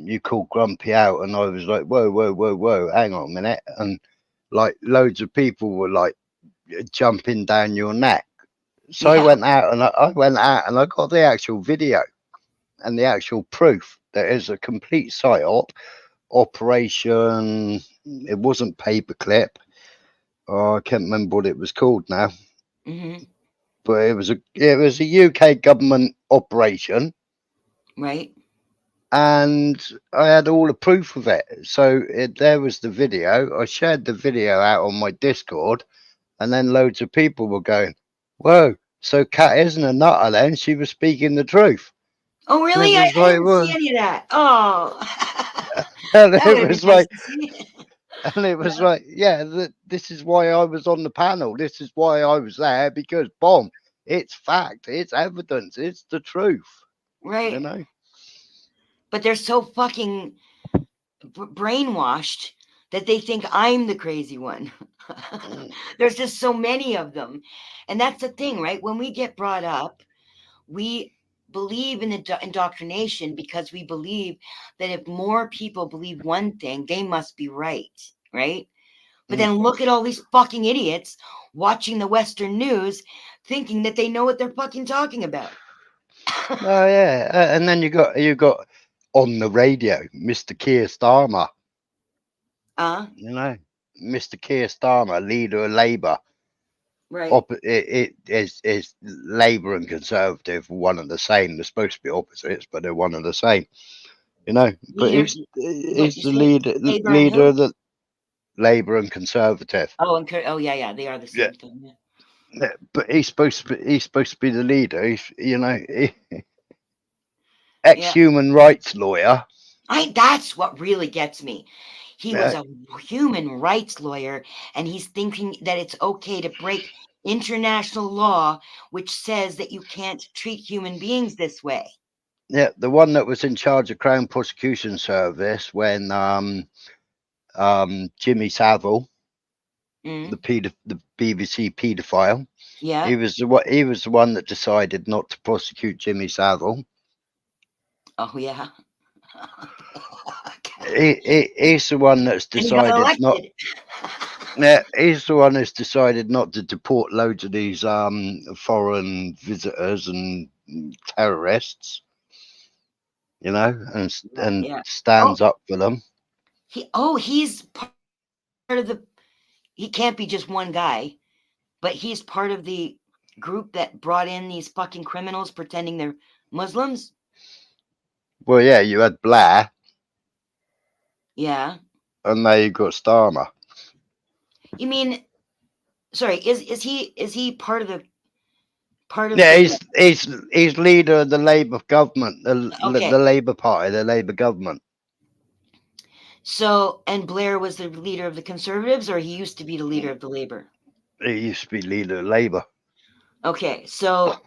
you called Grumpy out, and I was like, whoa, hang on a minute, and like loads of people were like jumping down your neck. So I went out and I got the actual video and the actual proof that is a complete psyop operation. It wasn't paperclip. Oh, I can't remember what it was called now. Mm-hmm. But it was a UK government operation. Right. And I had all the proof of it. So there was the video. I shared the video out on my Discord, and then loads of people were going, "Whoa, so Kat isn't a nutter then? She was speaking the truth." Oh, really? I didn't see any of that. Oh. And it was like, yeah, this is why I was on the panel. This is why I was there, because bomb, it's fact, it's evidence, it's the truth. Right. But they're so fucking brainwashed that they think I'm the crazy one. There's just so many of them. And that's the thing, right? When we get brought up, we believe in indoctrination because we believe that if more people believe one thing, they must be right, right? But then look at all these fucking idiots watching the Western news thinking that they know what they're fucking talking about. Oh yeah, and then you got on the radio, Mr. Keir Starmer. Mr. Keir Starmer, leader of Labour. Right. It is Labour and Conservative, one and the same. They're supposed to be opposites, but they're one and the same. But he's the leader of the Labour and Conservative. Oh yeah, they are the same thing. Yeah, but he's supposed to be the leader. Ex-human rights lawyer. That's what really gets me. He was a human rights lawyer, and he's thinking that it's okay to break international law, which says that you can't treat human beings this way. Yeah, the one that was in charge of Crown Prosecution Service when Jimmy Savile, the BBC paedophile, he was the one that decided not to prosecute Jimmy Savile. Oh yeah. He's the one that's decided not. Yeah, he's the one that's decided not to deport loads of these foreign visitors and terrorists. And stands up for them. He's part of the. He can't be just one guy, but he's part of the group that brought in these fucking criminals pretending they're Muslims. Well, yeah, you had Blair. Yeah. And now you got Starmer. You mean, sorry, is he part of the Yeah, he's leader of the Labour government, the Labour Party, the Labour government. So, and Blair was the leader of the Conservatives, or he used to be the leader of the Labour? He used to be leader of Labour. Okay, so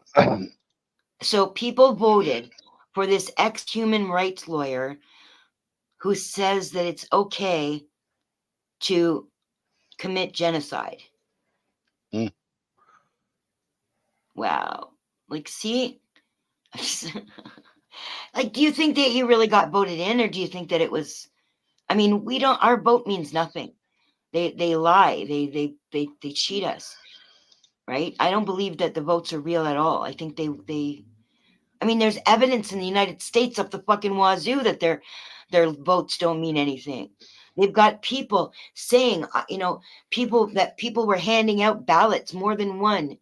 people voted for this ex-human rights lawyer who says that it's okay to commit genocide. Mm. Wow. Like, see? Like, do you think that you really got voted in, or do you think that it was, I mean, we don't, our vote means nothing. They lie. They cheat us. Right? I don't believe that the votes are real at all. I think I mean, there's evidence in the United States up the fucking wazoo that their votes don't mean anything. They've got people saying, people were handing out ballots, more than one,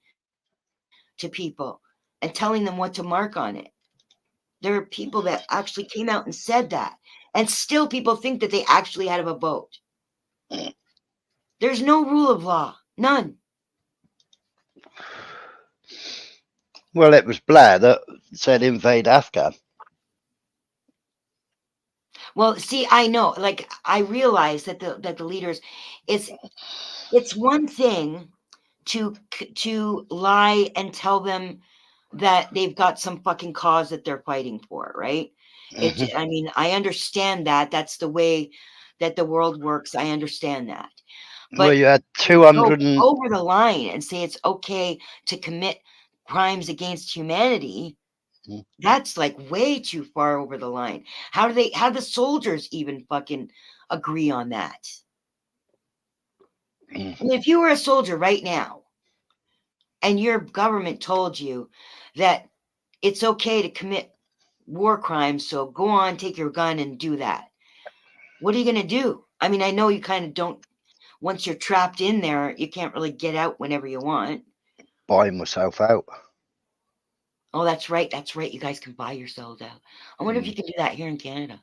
to people and telling them what to mark on it. There are people that actually came out and said that, and still people think that they actually had a vote. There's no rule of law, none. Well, it was Blair that said invade Afghan. Well, see, I know, like, I realize that the leaders, it's one thing to lie and tell them that they've got some fucking cause that they're fighting for, right? Mhm. I mean, I understand that. That's the way that the world works. I understand that. Well, But you had to 200 go over the line and say it's okay to commit crimes against humanity, that's like way too far over the line. How do the soldiers even fucking agree on that? I mean, if you were a soldier right now and your government told you that it's okay to commit war crimes, so go on, take your gun and do that, what are you going to do? I mean, I know you kind of don't, once you're trapped in there, you can't really get out whenever you want. buying myself out. Oh, that's right. That's right. You guys can buy yourselves out. I wonder if you can do that here in Canada.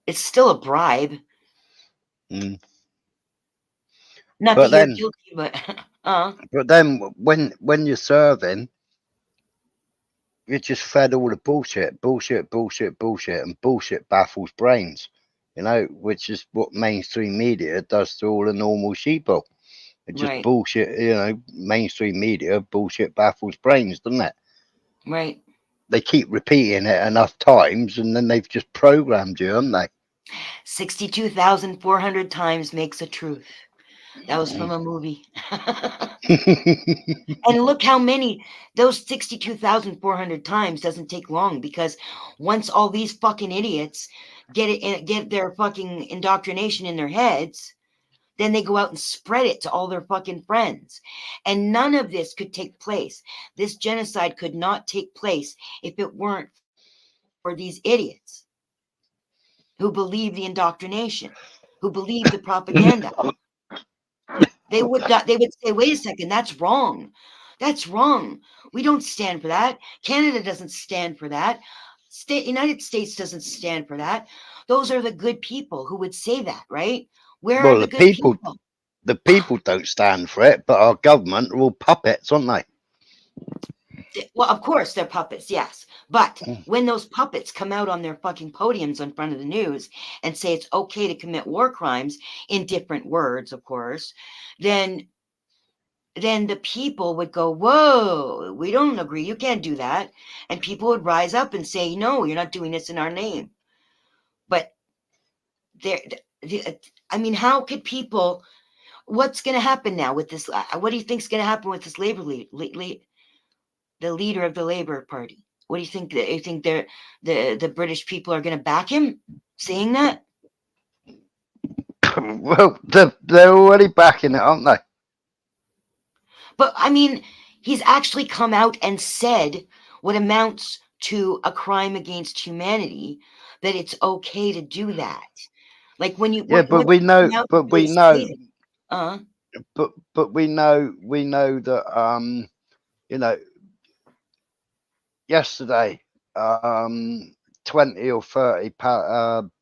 It's still a bribe. Mm. Not But that you're then, guilty, but but then when you're serving, you're just fed all the bullshit, and bullshit baffles brains. Which is what mainstream media does to all the normal sheeple. It just right, bullshit. Mainstream media bullshit baffles brains, doesn't it? right. They keep repeating it enough times, and then they've just programmed you, haven't they? 62,400 times makes a truth. That was from a movie. And look how many, those 62,400 times doesn't take long, because once all these fucking idiots get their fucking indoctrination in their heads, then they go out and spread it to all their fucking friends. And none of this could take place. This genocide could not take place if it weren't for these idiots who believe the indoctrination, who believe the propaganda. They would say, wait a second, that's wrong. That's wrong. We don't stand for that. Canada doesn't stand for that. United States doesn't stand for that. Those are the good people who would say that, right? Where are Well, the good people? the people don't stand for it, but our government are all puppets, aren't they? Well, of course they're puppets, yes. But when those puppets come out on their fucking podiums in front of the news and say it's okay to commit war crimes, in different words, of course, then the people would go, whoa, we don't agree. You can't do that. And people would rise up and say, no, you're not doing this in our name. But I mean, how could people, what's going to happen now with this? What do you think is going to happen with this labor the leader of the Labour Party? What do you think? You think the British people are going to back him saying that? Well, they're already backing it, aren't they? But I mean, he's actually come out and said what amounts to a crime against humanity, that it's okay to do that. Like when you, but we know, but we know, we know that yesterday 20 or 30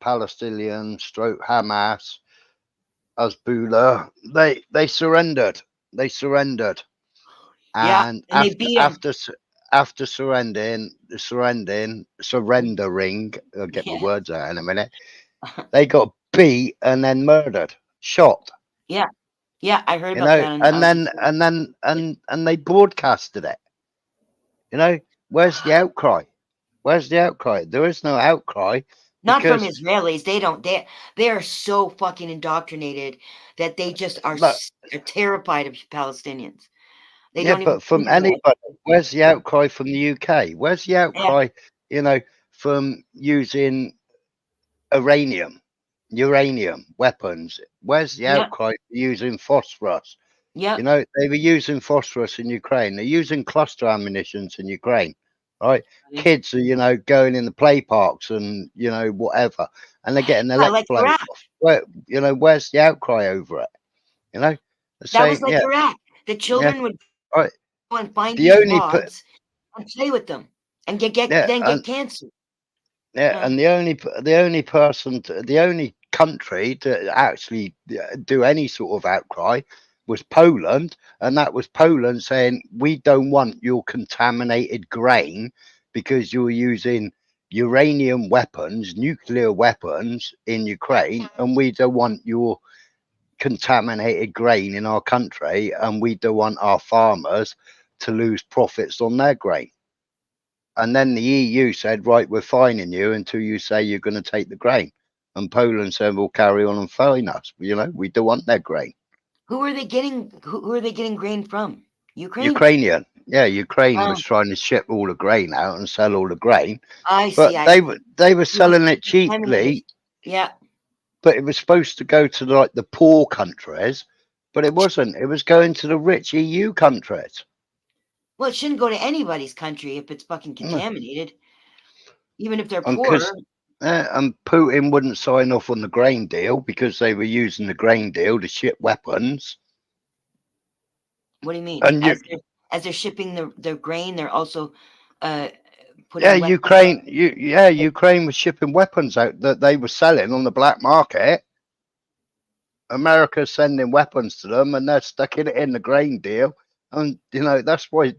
Palestinian stroke Hamas Hezbollah, they surrendered. And after surrendering, I'll get my words out in a minute, they got beat and then murdered, shot. Yeah, I heard about that. And they broadcasted it. Where's the outcry? There is no outcry. Not from Because Israelis. They are so fucking indoctrinated that they just are terrified of Palestinians. They yeah, don't even but from think of it. anybody, where's the outcry from the UK? Where's the Yeah. outcry, from using uranium weapons? Where's the Yeah. outcry for using phosphorus? Yeah. They were using phosphorus in Ukraine. They're using cluster ammunitions in Ukraine, right? Kids are, going in the play parks and, whatever, and they're getting Yeah, like electroplated Iraq. off. Where's the outcry over it? They're That was saying, like yeah, Iraq. The yeah, children would right. go and find The these only, rods and play with them and get cancer. and the only person, the only country to actually do any sort of outcry was Poland, and that was Poland saying, we don't want your contaminated grain because you're using uranium weapons, nuclear weapons in Ukraine, and we don't want your contaminated grain in our country, and we don't want our farmers to lose profits on their grain. And then the EU said, right, we're fining you until you say you're going to take the grain. And Poland said, we'll carry on and fine us. We don't want their grain. Who are they getting grain from? Ukraine? Ukrainian. Yeah, Ukraine was trying to ship all the grain out and sell all the grain. I But see. they were selling it cheaply. Yeah. But it was supposed to go to the poor countries, but it wasn't. It was going to the rich EU countries. Well, it shouldn't go to anybody's country if it's fucking contaminated, even if they're poor. And Putin wouldn't sign off on the grain deal because they were using the grain deal to ship weapons. What do you mean? And as they're shipping the grain, they're also putting yeah, weapons. Ukraine was shipping weapons out that they were selling on the black market. America's sending weapons to them, and they're sticking it in the grain deal. And that's why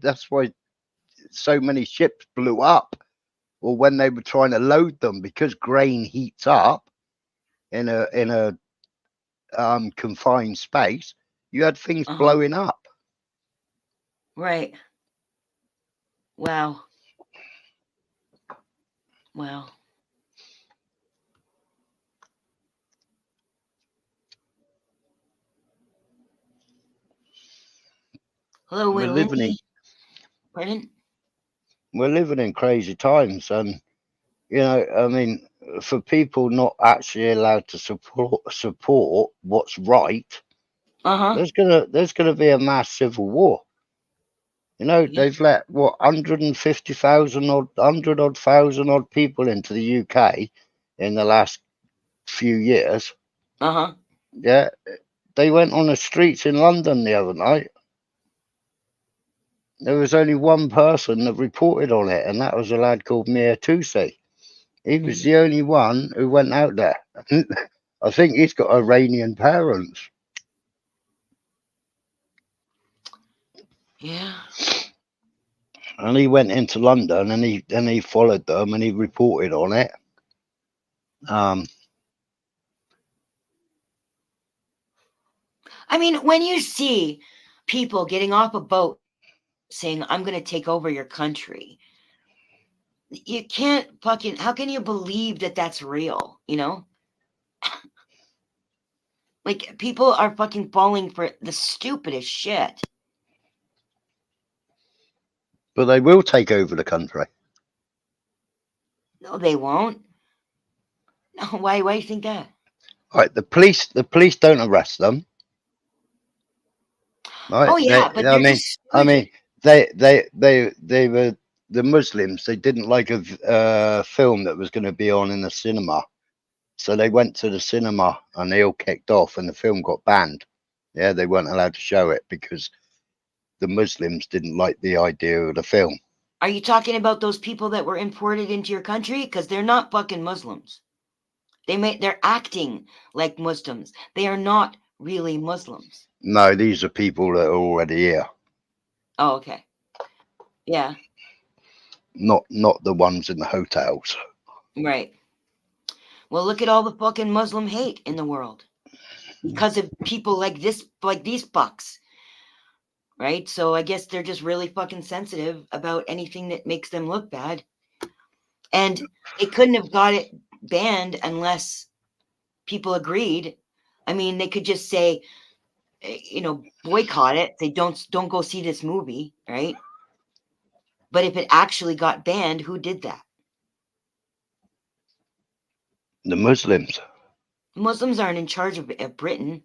so many ships blew up, or when they were trying to load them, because grain heats up in a confined space. You had things blowing up. Right. Wow. Hello, We're living Pardon? We're living in crazy times, and for people not actually allowed to support what's right, there's gonna be a mass civil war. They've let 150,000 odd, 100,000 odd people into the UK in the last few years. Yeah, they went on the streets in London the other night. There was only one person that reported on it, and that was a lad called Mir Tusi. He was the only one who went out there. I think he's got Iranian parents. Yeah. And he went into London and he followed them and he reported on it. I mean, when you see people getting off a boat saying, I'm going to take over your country, you can't fucking, how can you believe that that's real? Like, people are fucking falling for the stupidest shit. But they will take over the country. No, they won't. No, why do you think that? Right, the police don't arrest them. Right? Oh yeah, but they're just they were the Muslims. They didn't like a film that was going to be on in the cinema, so they went to the cinema and they all kicked off, and the film got banned. Yeah, they weren't allowed to show it because the Muslims didn't like the idea of the film. Are you talking about those people that were imported into your country? Because they're not fucking Muslims. They're acting like Muslims. They are not really Muslims. No, these are people that are already here. Oh, okay. Yeah. Not the ones in the hotels. Right. Well, look at all the fucking Muslim hate in the world because of people like these fucks. Right? So I guess they're just really fucking sensitive about anything that makes them look bad. And they couldn't have got it banned unless people agreed. I mean, they could just say, boycott it. They don't go see this movie, right? But if it actually got banned, who did that? The Muslims. Muslims aren't in charge of Britain.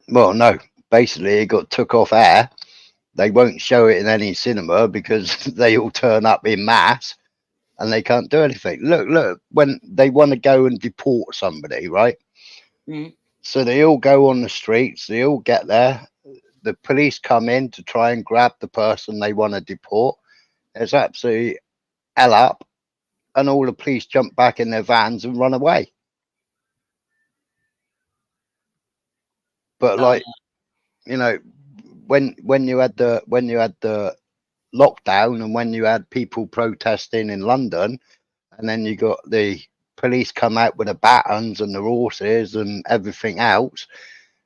Well, no. Basically, it got took off air. They won't show it in any cinema because they all turn up in mass and they can't do anything. Look, when they want to go and deport somebody, right? Mm. So they all go on the streets, they all get there. The police come in to try and grab the person they want to deport. It's absolutely hell up. And all the police jump back in their vans and run away. But like, when you had the lockdown and when you had people protesting in London, and then you got the police come out with the batons and the horses and everything else,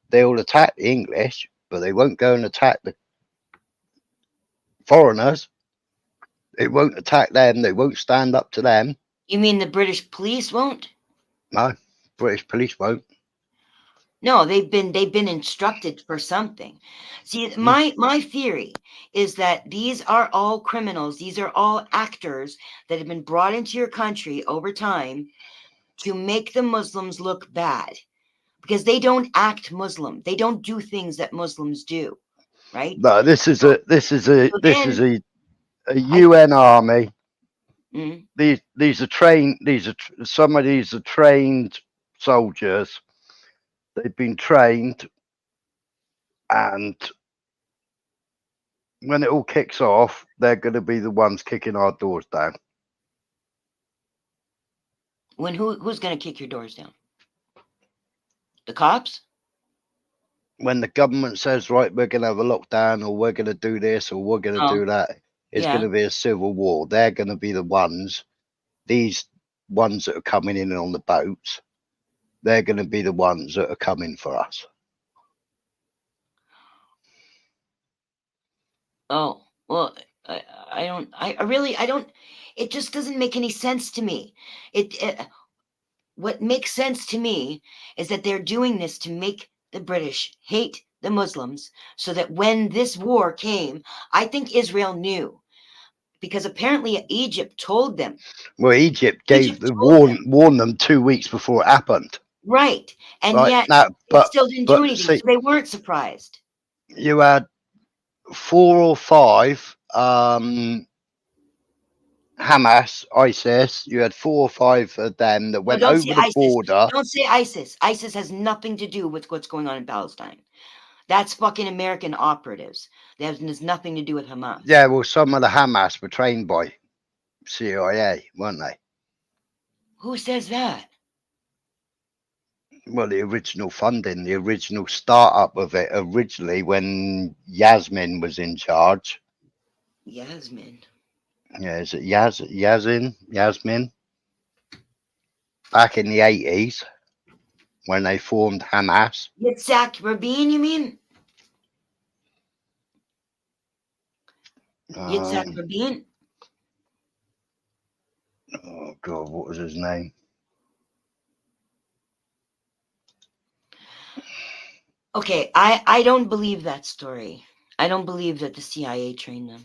they all attack the English, but they won't go and attack the foreigners. They won't attack them. They won't stand up to them. You mean the British police won't? No, British police won't. No, they've been instructed for something. See, my theory is that these are all criminals. These are all actors that have been brought into your country over time to make the Muslims look bad, because they don't act Muslim. They don't do things that Muslims do, right? No, this is a UN army. Mm. These are trained. Some of these are trained soldiers. They've been trained, and when it all kicks off, they're going to be the ones kicking our doors down. When who's going to kick your doors down? The cops? When the government says, right, we're going to have a lockdown, or we're going to do this, or we're going to do that, it's going to be a civil war. They're going to be the ones, these ones that are coming in on the boats, they're going to be the ones that are coming for us. Oh, well, I don't, it just doesn't make any sense to me. What makes sense to me is that they're doing this to make the British hate the Muslims, so that when this war came, I think Israel knew, because apparently Egypt told them. Well, Egypt warned them 2 weeks before it happened. Right. And right? yet But they still didn't do anything. So they weren't surprised. You had 4 or 5 Hamas, ISIS. You had 4 or 5 of them that went over the border. Don't say ISIS. ISIS has nothing to do with what's going on in Palestine. That's fucking American operatives. That has nothing to do with Hamas. Yeah, well, some of the Hamas were trained by CIA, weren't they? Who says that? Well, the original funding, the original startup of it, originally when Yasmin was in charge. Yasmin. Yeah, is it Yasmin? Back in the 80s, when they formed Hamas. Yitzhak Rabin, you mean? Yitzhak Rabin? Oh, God, what was his name? Okay, I don't believe that story. I don't believe that the CIA trained them.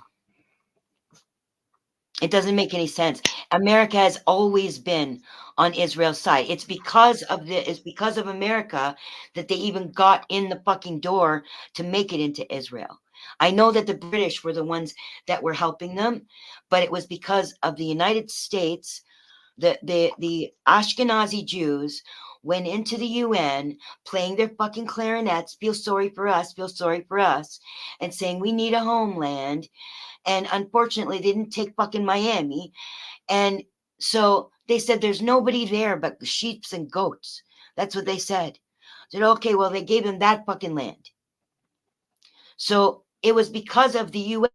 It doesn't make any sense. America has always been on Israel's side. It's because of America that they even got in the fucking door to make it into Israel. I know that the British were the ones that were helping them, but it was because of the United States. The Ashkenazi Jews went into the UN playing their fucking clarinets, feel sorry for us, and saying we need a homeland. And unfortunately, they didn't take fucking Miami. And so they said there's nobody there but sheep and goats. That's what they said. Said, okay, well, they gave them that fucking land. So it was because of the UN.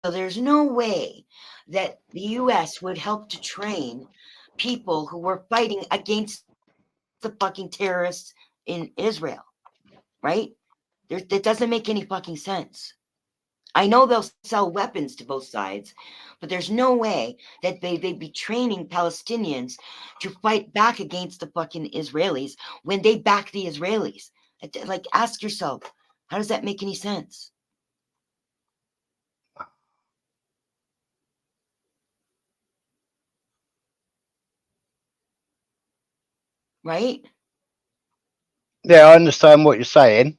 So there's no way that the US would help to train people who were fighting against the fucking terrorists in Israel, right? That doesn't make any fucking sense. I know they'll sell weapons to both sides, but there's no way that they'd be training Palestinians to fight back against the fucking Israelis when they back the Israelis. Like, ask yourself, how does that make any sense? Right? Yeah, I understand what you're saying.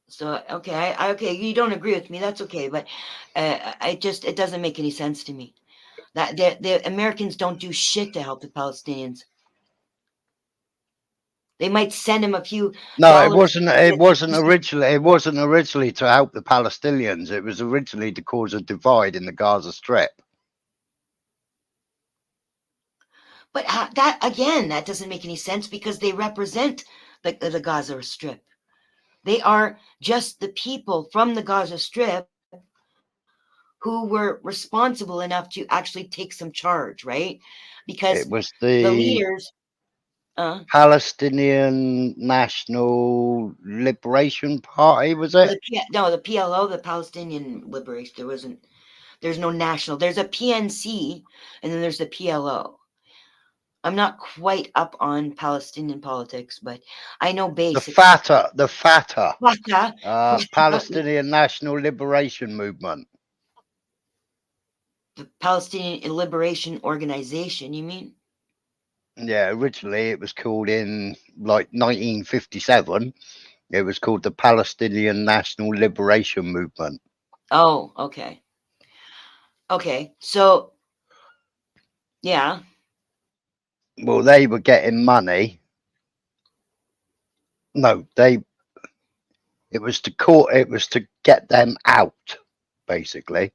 So, okay, okay, you don't agree with me. That's okay, but it doesn't make any sense to me. That the Americans don't do shit to help the Palestinians. They might send them a few No, dollars. it wasn't originally to help the Palestinians. It was originally to cause a divide in the Gaza Strip. But that doesn't make any sense because they represent the Gaza Strip. They are just the people from the Gaza Strip who were responsible enough to actually take some charge, right? Because It was the leaders. Palestinian National Liberation Party, was it? No, the PLO, the Palestinian Liberation. There's no national. There's a PNC, and then there's the PLO. I'm not quite up on Palestinian politics, but I know basically. The Fatah, Palestinian National Liberation Movement. The Palestinian Liberation Organization, you mean? Yeah, originally it was called in like 1957. It was called the Palestinian National Liberation Movement. Oh, okay. Okay, so yeah. Well, they were getting money. No, it was to get them out, basically.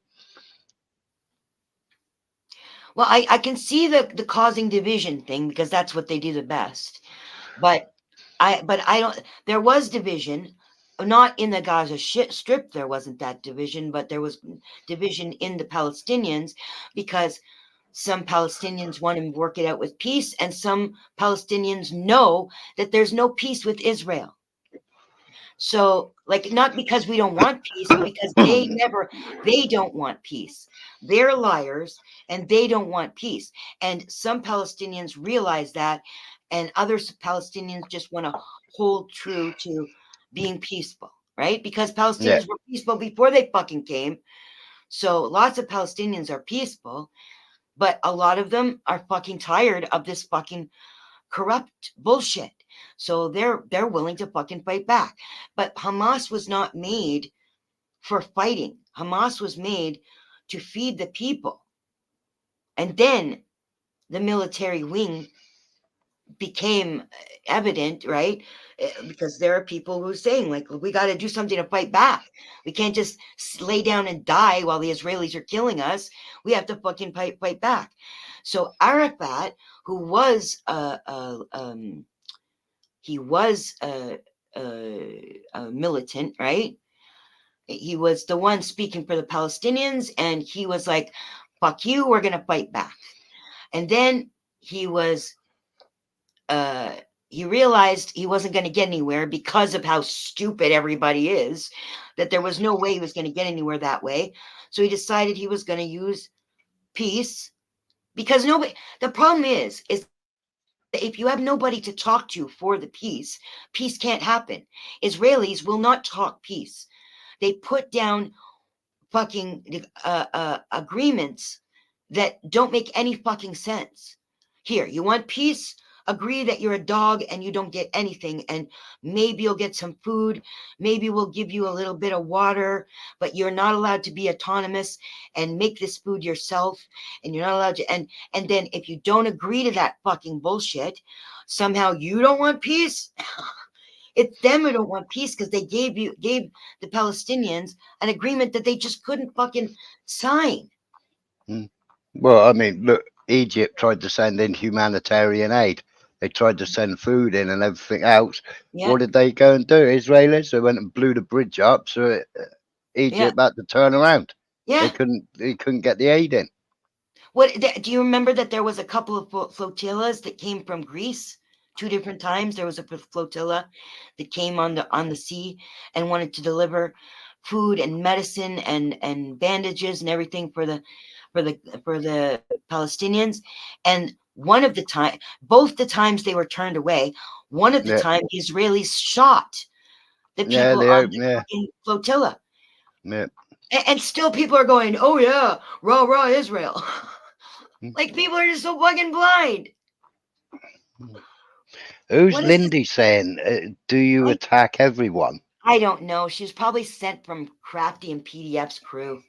Well, I can see the causing division thing because that's what they do the best. But I don't. There was division, not in the Gaza Strip. There wasn't that division, but there was division in the Palestinians because some Palestinians want to work it out with peace, and some Palestinians know that there's no peace with Israel. So, like, not because we don't want peace, but because they don't want peace. They're liars and they don't want peace. And some Palestinians realize that, and other Palestinians just want to hold true to being peaceful, right? Because Palestinians were peaceful before they fucking came. So lots of Palestinians are peaceful, but a lot of them are fucking tired of this fucking corrupt bullshit. So they're willing to fucking fight back. But Hamas was not made for fighting. Hamas was made to feed the people. And then the military wing became evident, right? Because there are people who are saying, like, we got to do something to fight back. We can't just lay down and die while the Israelis are killing us. We have to fucking fight back. So Arafat, who was a militant, right? He was the one speaking for the Palestinians, and he was like, fuck you, we're going to fight back. And then he realized he wasn't going to get anywhere because of how stupid everybody is, that there was no way he was going to get anywhere that way. So he decided he was going to use peace, because the problem is if you have nobody to talk to for the peace can't happen. Israelis will not talk peace. They put down fucking agreements that don't make any fucking sense. Here, you want peace? Agree that you're a dog and you don't get anything, and maybe you'll get some food, maybe we'll give you a little bit of water, but you're not allowed to be autonomous and make this food yourself, and you're not allowed to, and then if you don't agree to that fucking bullshit, somehow you don't want peace. It's them who don't want peace because they gave the Palestinians an agreement that they just couldn't fucking sign. Well, I mean, look, Egypt tried to send in humanitarian aid. They tried to send food in and everything else. Yeah. What did they go and do? Israelis, they went and blew the bridge up, so Egypt had to turn around. Yeah. They couldn't get the aid in. What do you remember that there was a couple of flotillas that came from Greece 2 different times there was a flotilla that came on the sea and wanted to deliver food and medicine and bandages and everything for the Palestinians. And one of the time, both the times they were turned away, one of the time the Israelis shot the people on the fucking flotilla. Yeah. And still people are going, oh yeah, rah rah Israel. Like people are just so fucking blind. Who's Lindy saying? Do you attack everyone? I don't know. She was probably sent from Crafty and PDF's crew.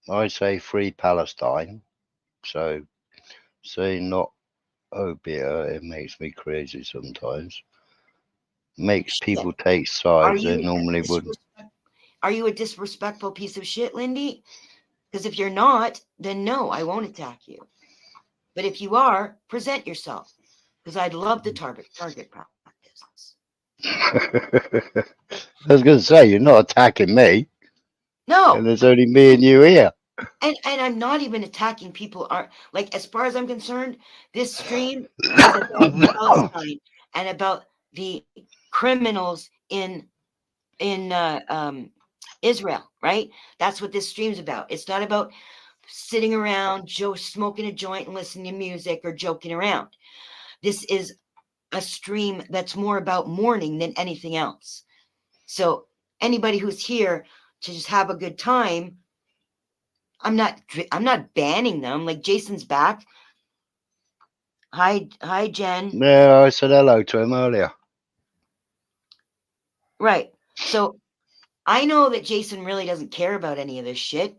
I say free Palestine. So say not Obia. It makes me crazy sometimes. Makes people take sides they normally wouldn't. Are you a disrespectful piece of shit, Lindy? Because if you're not, then no, I won't attack you. But if you are, present yourself. Because I'd love to target practice. I was going to say, you're not attacking me. No. And there's only me and you here. And I'm not even attacking people. Like, as far as I'm concerned, this stream is about Palestine and about the criminals in Israel, right? That's what this stream's about. It's not about sitting around, smoking a joint and listening to music or joking around. This is a stream that's more about mourning than anything else. So anybody who's here to just have a good time, I'm not banning them. Like, Jason's back. Hi, Jen. Yeah, I said hello to him earlier. Right. So I know that Jason really doesn't care about any of this shit.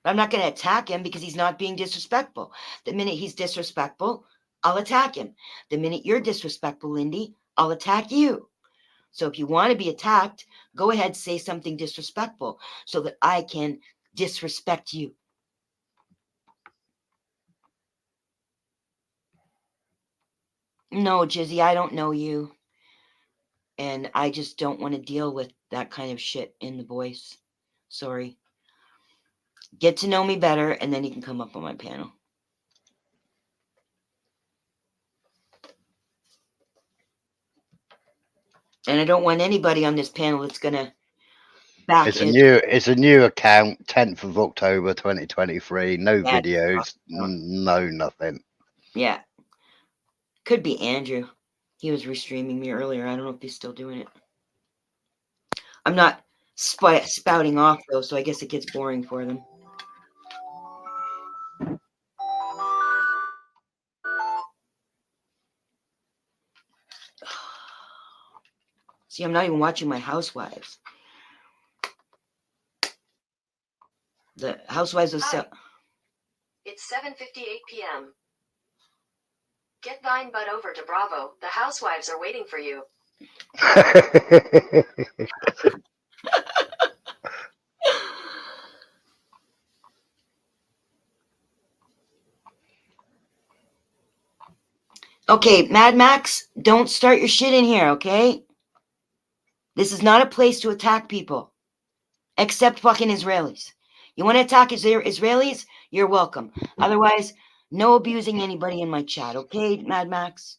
But I'm not going to attack him because he's not being disrespectful. The minute he's disrespectful, I'll attack him. The minute you're disrespectful, Lindy, I'll attack you. So if you want to be attacked, go ahead, say something disrespectful so that I can disrespect you. No, Jizzy, I don't know you. And I just don't want to deal with that kind of shit in the voice. Sorry. Get to know me better, and then you can come up on my panel. And I don't want anybody on this panel that's going to back It's a new account, 10th of October 2023. No videos, no nothing. Yeah. Could be Andrew. He was restreaming me earlier. I don't know if he's still doing it. I'm not spouting off, though, so I guess it gets boring for them. See, I'm not even watching my Housewives. The Housewives of... It's 7:58 p.m. Get thine butt over to Bravo. The Housewives are waiting for you. Okay, Mad Max, don't start your shit in here, okay? This is not a place to attack people. Except fucking Israelis. You want to attack Israelis? You're welcome. Otherwise, no abusing anybody in my chat, okay, Mad Max?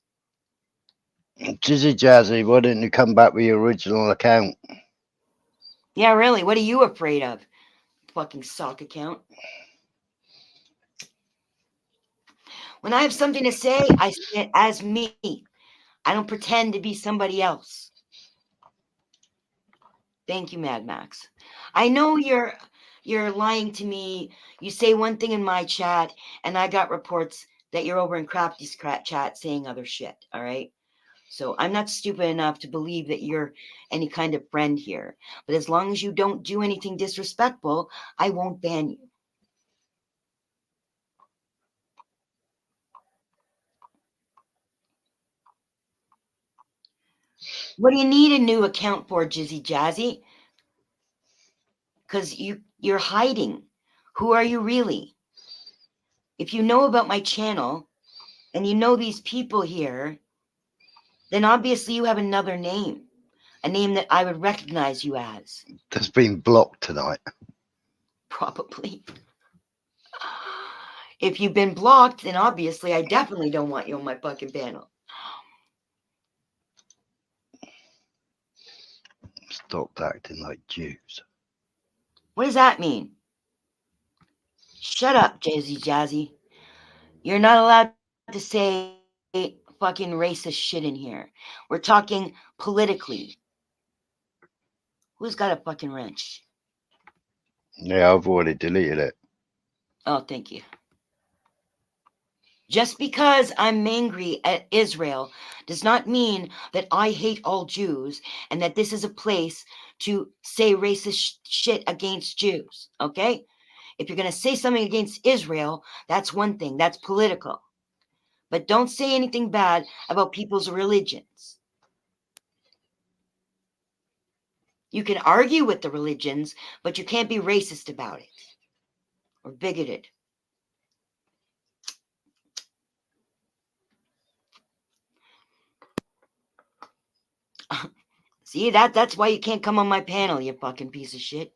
Jizzy Jazzy, why didn't you come back with your original account? Yeah, really, what are you afraid of? Fucking sock account. When I have something to say, I say it as me. I don't pretend to be somebody else. Thank you, Mad Max. I know you're lying to me. You say one thing in my chat, and I got reports that you're over in Crafty's chat saying other shit, all right? So I'm not stupid enough to believe that you're any kind of friend here. But as long as you don't do anything disrespectful, I won't ban you. What do you need a new account for, Jizzy Jazzy? Because you're hiding. Who are you really? If you know about my channel and you know these people here, then obviously you have another name. A name that I would recognize you as. That's been blocked tonight. Probably. If you've been blocked, then obviously I definitely don't want you on my fucking panel. Stop acting like Jews. What does that mean? Shut up, Jazzy. You're not allowed to say fucking racist shit in here. We're talking politically. Who's got a fucking wrench? Yeah, I've already deleted it. Oh, thank you. Just because I'm angry at Israel does not mean that I hate all Jews and that this is a place to say racist shit against Jews, okay? If you're going to say something against Israel, that's one thing. That's political. But don't say anything bad about people's religions. You can argue with the religions, but you can't be racist about it or bigoted. See, that's why you can't come on my panel, you fucking piece of shit.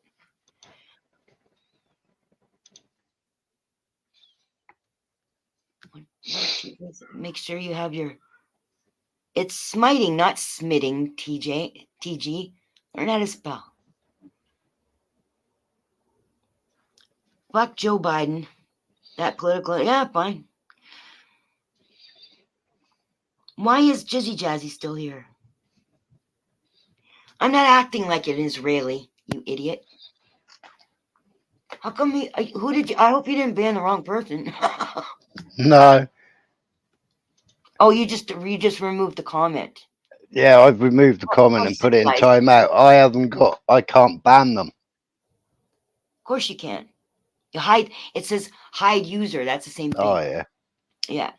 Make sure you have your... It's smiting, not smitting, TG. Learn how to spell. Fuck Joe Biden. That political... Yeah, fine. Why is Jizzy Jazzy still here? I'm not acting like an Israeli, you idiot. How come he... Who did you... I hope you didn't ban the wrong person. No. Oh, you just removed the comment. Yeah, I've removed the comment and put it in timeout. I can't ban them. Of course you can. You hide... It says hide user. That's the same thing. Oh, yeah. Yeah.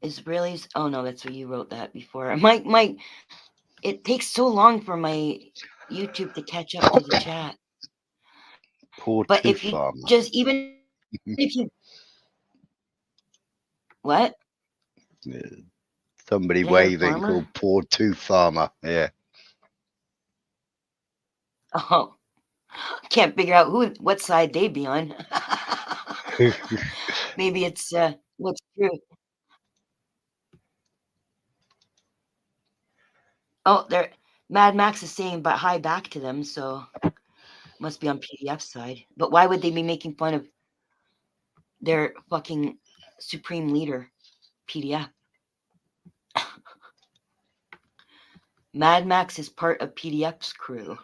Israelis... Oh, no, that's what you wrote that before. It takes so long for my YouTube to catch up to the chat. Poor But tooth if you farmer. just... Even if you... What? Yeah. Somebody Did I hear waving farmer? called poor tooth farmer. Yeah. Oh. Can't figure out what side they'd be on. Maybe it's what's true. Oh, they're Mad Max is saying but hi back to them, so must be on PDF side. But why would they be making fun of their fucking supreme leader, PDF? Mad Max is part of PDF's crew.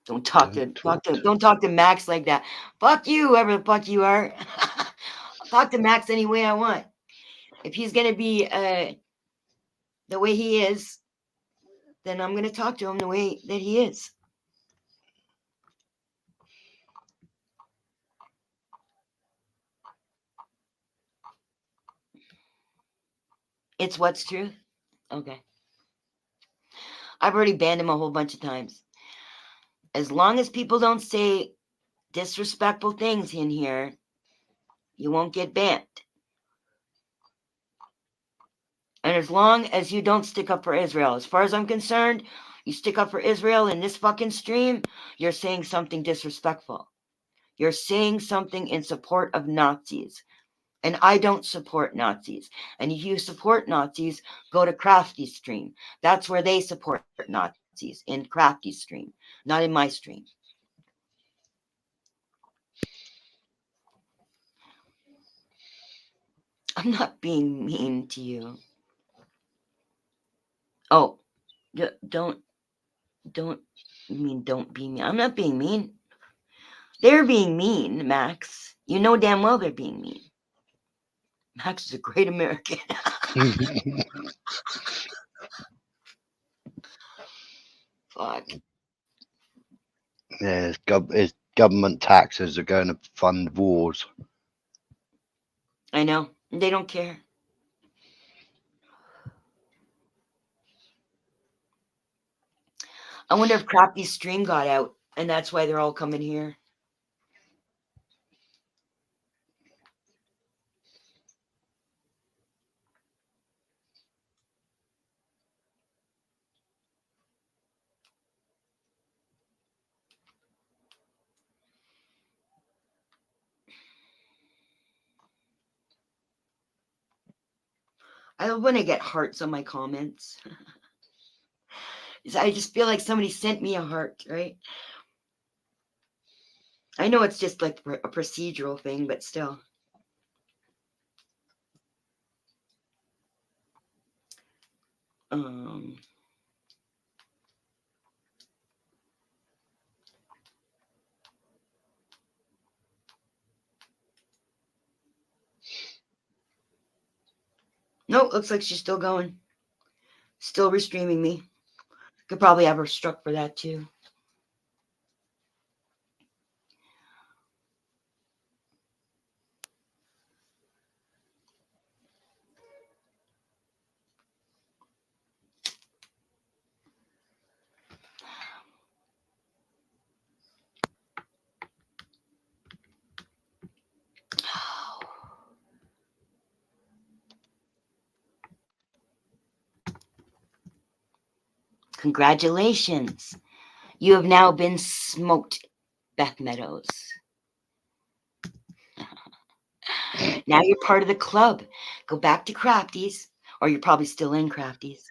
Don't talk to Max like that. Fuck you, whoever the fuck you are. I'll talk to Max any way I want. If he's gonna be the way he is, then I'm gonna talk to him the way that he is. It's what's true? Okay. I've already banned him a whole bunch of times. As long as people don't say disrespectful things in here, you won't get banned. And as long as you don't stick up for Israel, as far as I'm concerned, you stick up for Israel in this fucking stream, you're saying something disrespectful. You're saying something in support of Nazis. And I don't support Nazis. And if you support Nazis, go to Crafty's stream. That's where they support Nazis, in Crafty's stream, not in my stream. I'm not being mean to you. Oh, don't be mean. I'm not being mean. They're being mean, Max. You know damn well they're being mean. Max is a great American. Fuck. Yeah, it's government taxes are going to fund wars. I know. They don't care. I wonder if Crafty's stream got out, and that's why they're all coming here. I love when I get hearts on my comments. I just feel like somebody sent me a heart, right? I know it's just like a procedural thing, but still. Nope, looks like she's still going. Still restreaming me. Could probably have her struck for that too. Congratulations. You have now been smoked, Beth Meadows. Now you're part of the club. Go back to Crafties, or you're probably still in Crafties.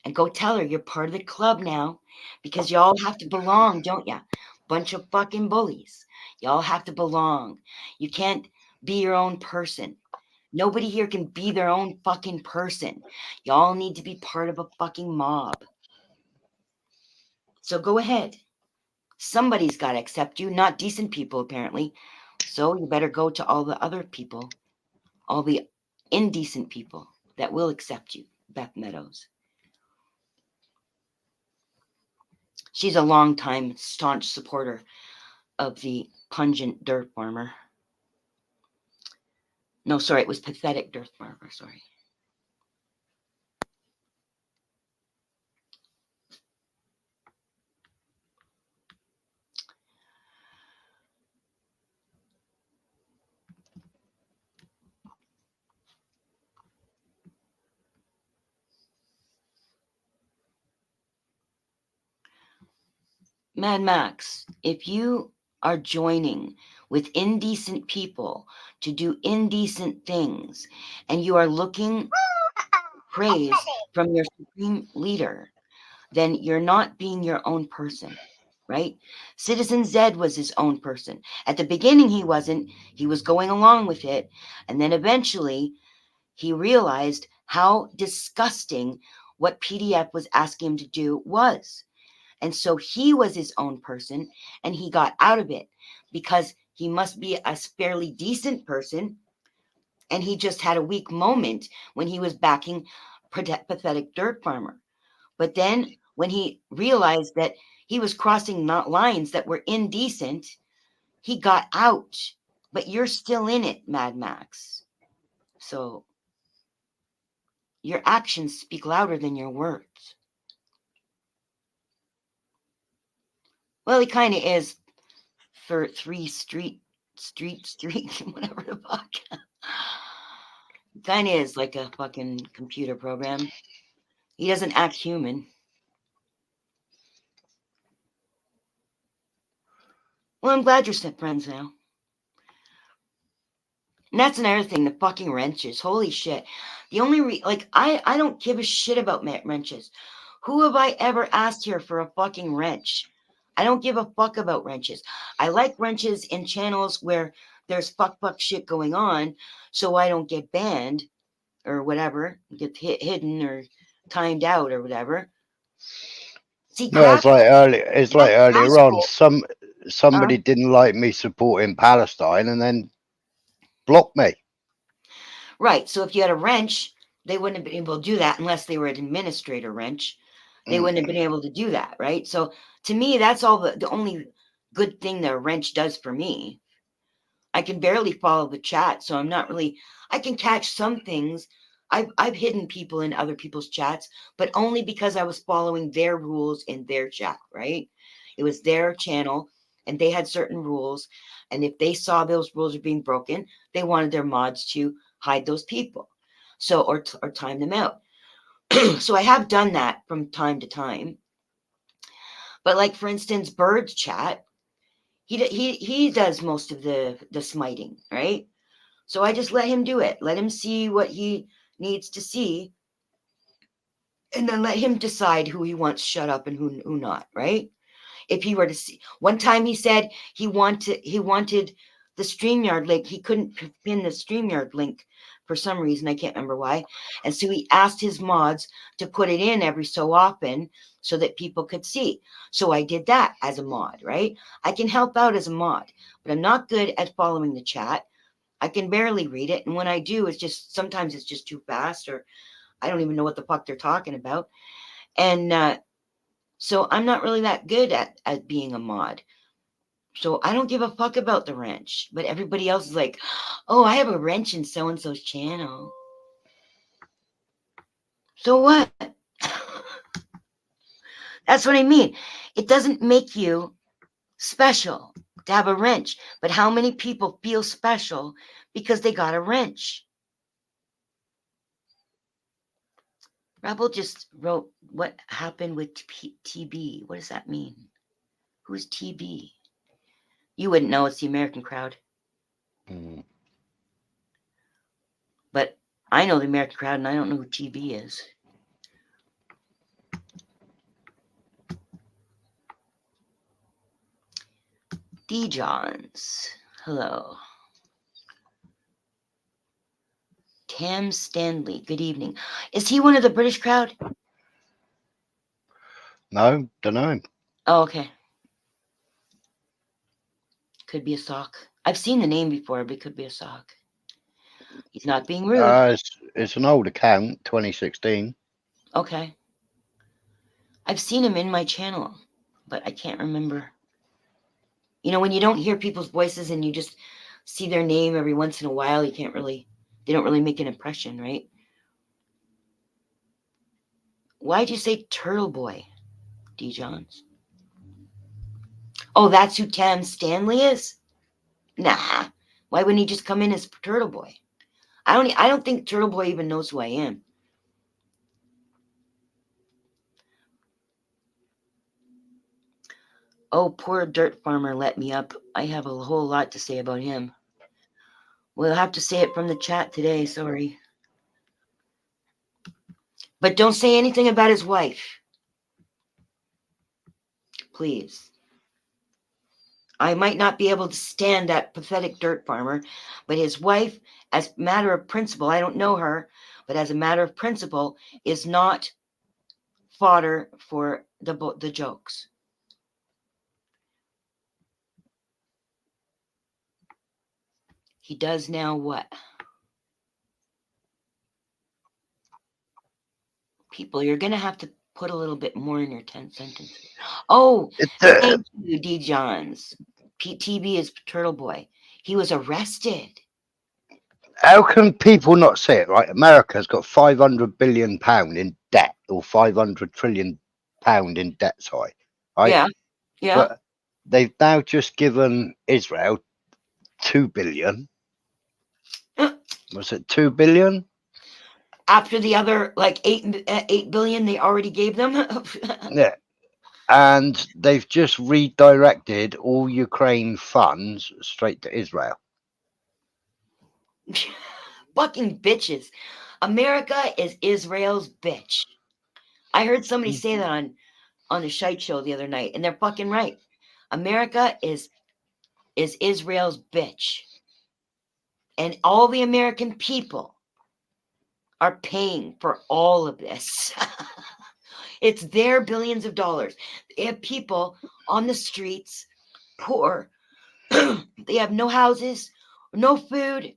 And go tell her you're part of the club now, because y'all have to belong, don't ya? Bunch of fucking bullies. Y'all have to belong. You can't be your own person. Nobody here can be their own fucking person. Y'all need to be part of a fucking mob. So go ahead. Somebody's got to accept you, not decent people, apparently. So you better go to all the other people, all the indecent people that will accept you, Beth Meadows. She's a longtime staunch supporter of the pungent dirt farmer. No, sorry, it was pathetic dirt farmer, sorry. Mad Max, if you are joining with indecent people to do indecent things, and you are looking praise from your supreme leader, then you're not being your own person, right? Citizen Zed was his own person. At the beginning, he wasn't. He was going along with it. And then eventually, he realized how disgusting what PDF was asking him to do was. And so he was his own person, and he got out of it because he must be a fairly decent person. And he just had a weak moment when he was backing pathetic dirt farmer. But then when he realized that he was crossing lines that were indecent, he got out. But you're still in it, Mad Max. So your actions speak louder than your words. Well, he kind of is for street, whatever the fuck. Kind of is like a fucking computer program. He doesn't act human. Well, I'm glad you're friends now. And that's another thing, the fucking wrenches. Holy shit. The only I don't give a shit about wrenches. Who have I ever asked here for a fucking wrench? I don't give a fuck about wrenches. I like wrenches in channels where there's fuck shit going on, so I don't get banned or whatever, get hidden or timed out or whatever. See, no, it's like earlier on. Somebody didn't like me supporting Palestine and then blocked me. Right. So if you had a wrench, they wouldn't have been able to do that unless they were an administrator wrench. They wouldn't have been able to do that, right? So to me, that's all the only good thing that a wrench does for me. I can barely follow the chat, so I'm not really. I can catch some things. I've hidden people in other people's chats, but only because I was following their rules in their chat, right? It was their channel, and they had certain rules, and if they saw those rules are being broken, they wanted their mods to hide those people, so or time them out. So I have done that from time to time. But like for instance, Bird's chat, he does most of the smiting, right? So I just let him do it. Let him see what he needs to see, and then let him decide who he wants shut up and who not, right? If he were to see, one time he said he wanted the StreamYard link. He couldn't pin the StreamYard link for some reason. I can't remember why. And so he asked his mods to put it in every so often so that people could see. So I did that as a mod, right? I can help out as a mod, but I'm not good at following the chat. I can barely read it. And when I do, it's just, sometimes it's just too fast, or I don't even know what the fuck they're talking about. And so I'm not really that good at being a mod. So I don't give a fuck about the wrench. But everybody else is like, oh, I have a wrench in so-and-so's channel. So what? That's what I mean. It doesn't make you special to have a wrench. But how many people feel special because they got a wrench? Rebel just wrote, what happened with TB? What does that mean? Who's TB? You wouldn't know. It's the American crowd. But I know the American crowd, and I don't know who TB is. D. Johns. Hello. Tam Stanley. Good evening. Is he one of the British crowd? No, don't know. Oh, okay. Could be a sock. I've seen the name before, but it could be a sock. He's not being rude. It's an old account, 2016. Okay. I've seen him in my channel, but I can't remember. You know, when you don't hear people's voices and you just see their name every once in a while, they don't really make an impression, right? Why'd you say Turtle Boy, D. Johns? Oh, that's who Tam Stanley is? Nah. Why wouldn't he just come in as Turtle Boy? I don't think Turtle Boy even knows who I am. Oh, poor dirt farmer let me up. I have a whole lot to say about him. We'll have to say it from the chat today, sorry. But don't say anything about his wife. Please. I might not be able to stand that pathetic dirt farmer, but his wife, as a matter of principle, I don't know her, but as a matter of principle, is not fodder for the jokes. He does now what? People, you're going to have to put a little bit more in your 10 sentences. Oh, thank you, D. Johns. TB is Turtle Boy. He was arrested. How can people not see it, right? America's got £500 billion in debt, or £500 trillion in debt, sorry, right? Yeah, yeah. But they've now just given Israel 2 billion. Was it 2 billion? After the other, like 8 billion they already gave them? Yeah. And they've just redirected all Ukraine funds straight to Israel. Fucking bitches. America is Israel's bitch. I heard somebody say that on the Shite Show the other night, and they're fucking right. America is Israel's bitch. And all the American people are paying for all of this. It's their billions of dollars. They have people on the streets, poor. They have no houses, no food.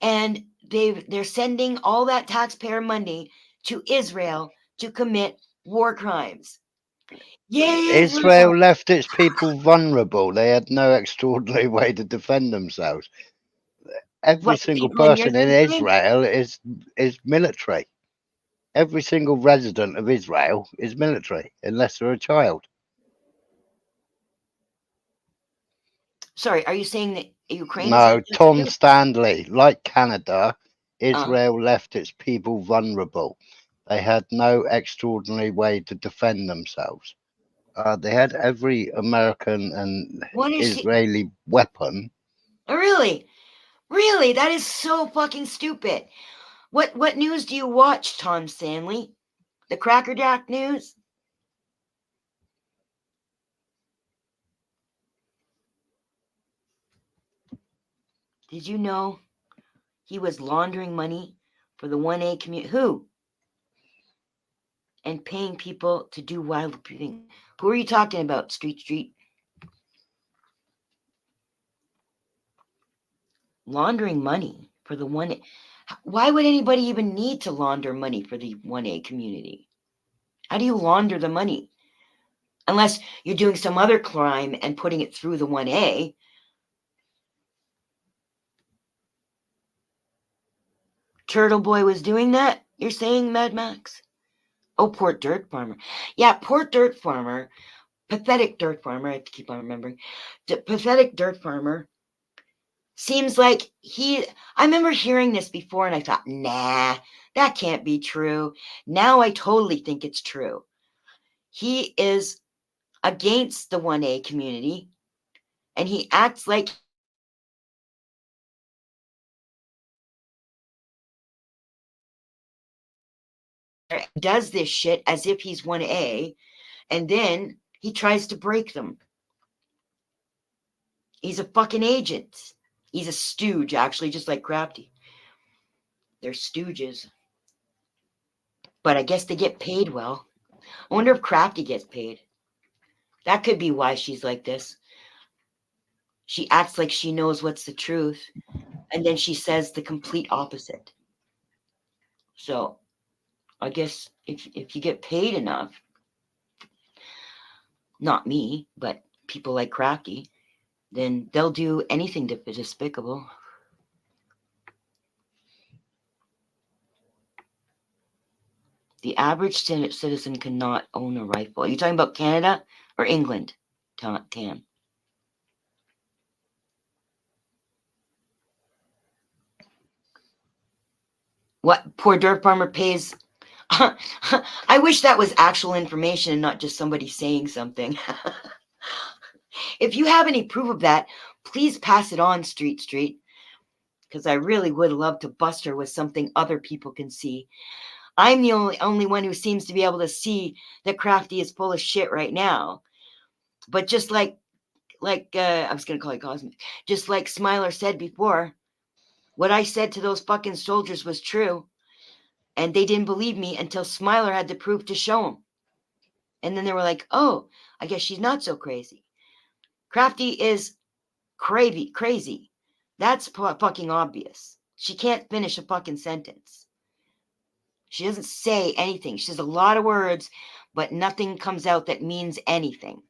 And they're sending all that taxpayer money to Israel to commit war crimes. Yay, Israel left its people vulnerable. They had no extraordinary way to defend themselves. Every single person in Israel is military. Every single resident of Israel is military, unless they're a child. Sorry, are you saying that Ukraine No, is Tom Stanley, like Canada, Israel left its people vulnerable. They had no extraordinary way to defend themselves. They had every American and Israeli weapon. Really? Really? That is so fucking stupid. What news do you watch, Tom Stanley? The Crackerjack news? Did you know he was laundering money for the 1A community? Who? And paying people to do wild things. Who are you talking about, Street? Laundering money for the 1A. Why would anybody even need to launder money for the 1A community? How do you launder the money? Unless you're doing some other crime and putting it through the 1A. Turtle Boy was doing that, you're saying, Mad Max? Oh, poor dirt farmer. Yeah, poor dirt farmer. Pathetic dirt farmer. I have to keep on remembering. Pathetic dirt farmer. Seems like I remember hearing this before and I thought, nah, that can't be true. Now I totally think it's true. He is against the 1A community and he acts like does this shit as if he's 1A, and then he tries to break them. He's a fucking agent. He's a stooge, actually, just like Crafty. They're stooges. But I guess they get paid well. I wonder if Crafty gets paid. That could be why she's like this. She acts like she knows what's the truth, and then she says the complete opposite. So, I guess if you get paid enough, not me, but people like Crafty, then they'll do anything despicable. The average citizen cannot own a rifle. Are you talking about Canada or England, Tam? What poor dirt farmer pays? I wish that was actual information and not just somebody saying something. If you have any proof of that, please pass it on, Street, because I really would love to bust her with something other people can see. I'm the only one who seems to be able to see that Crafty is full of shit right now. But just like I was going to call it Cosmic, just like Smiler said before, what I said to those fucking soldiers was true. And they didn't believe me until Smiler had the proof to show them. And then they were like, oh, I guess she's not so crazy. Crafty is crazy. That's fucking obvious. She can't finish a fucking sentence. She doesn't say anything. She says a lot of words, but nothing comes out that means anything.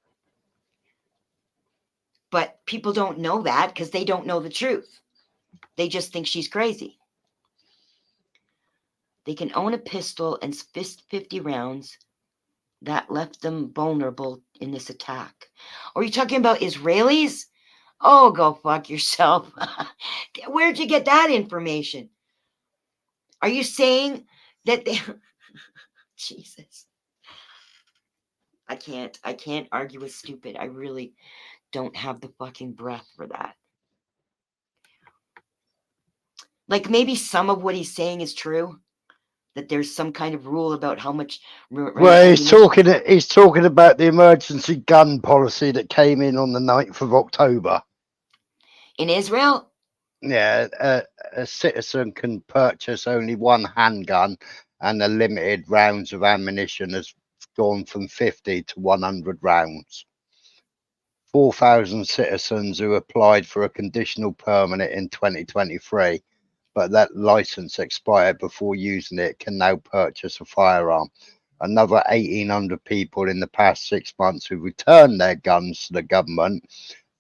But people don't know that because they don't know the truth. They just think she's crazy. They can own a pistol and 50 rounds. That left them vulnerable in this attack. Are you talking about Israelis? Oh, go fuck yourself. Where'd you get that information? Are you saying that they... Jesus. I can't argue with stupid. I really don't have the fucking breath for that. Like maybe some of what he's saying is true. That there's some kind of rule about how much... Well, he's talking about the emergency gun policy that came in on the 9th of October. In Israel? Yeah, a citizen can purchase only one handgun and the limited rounds of ammunition has gone from 50 to 100 rounds. 4,000 citizens who applied for a conditional permit in 2023, but that license expired before using it, can now purchase a firearm. Another 1,800 people in the past 6 months who returned their guns to the government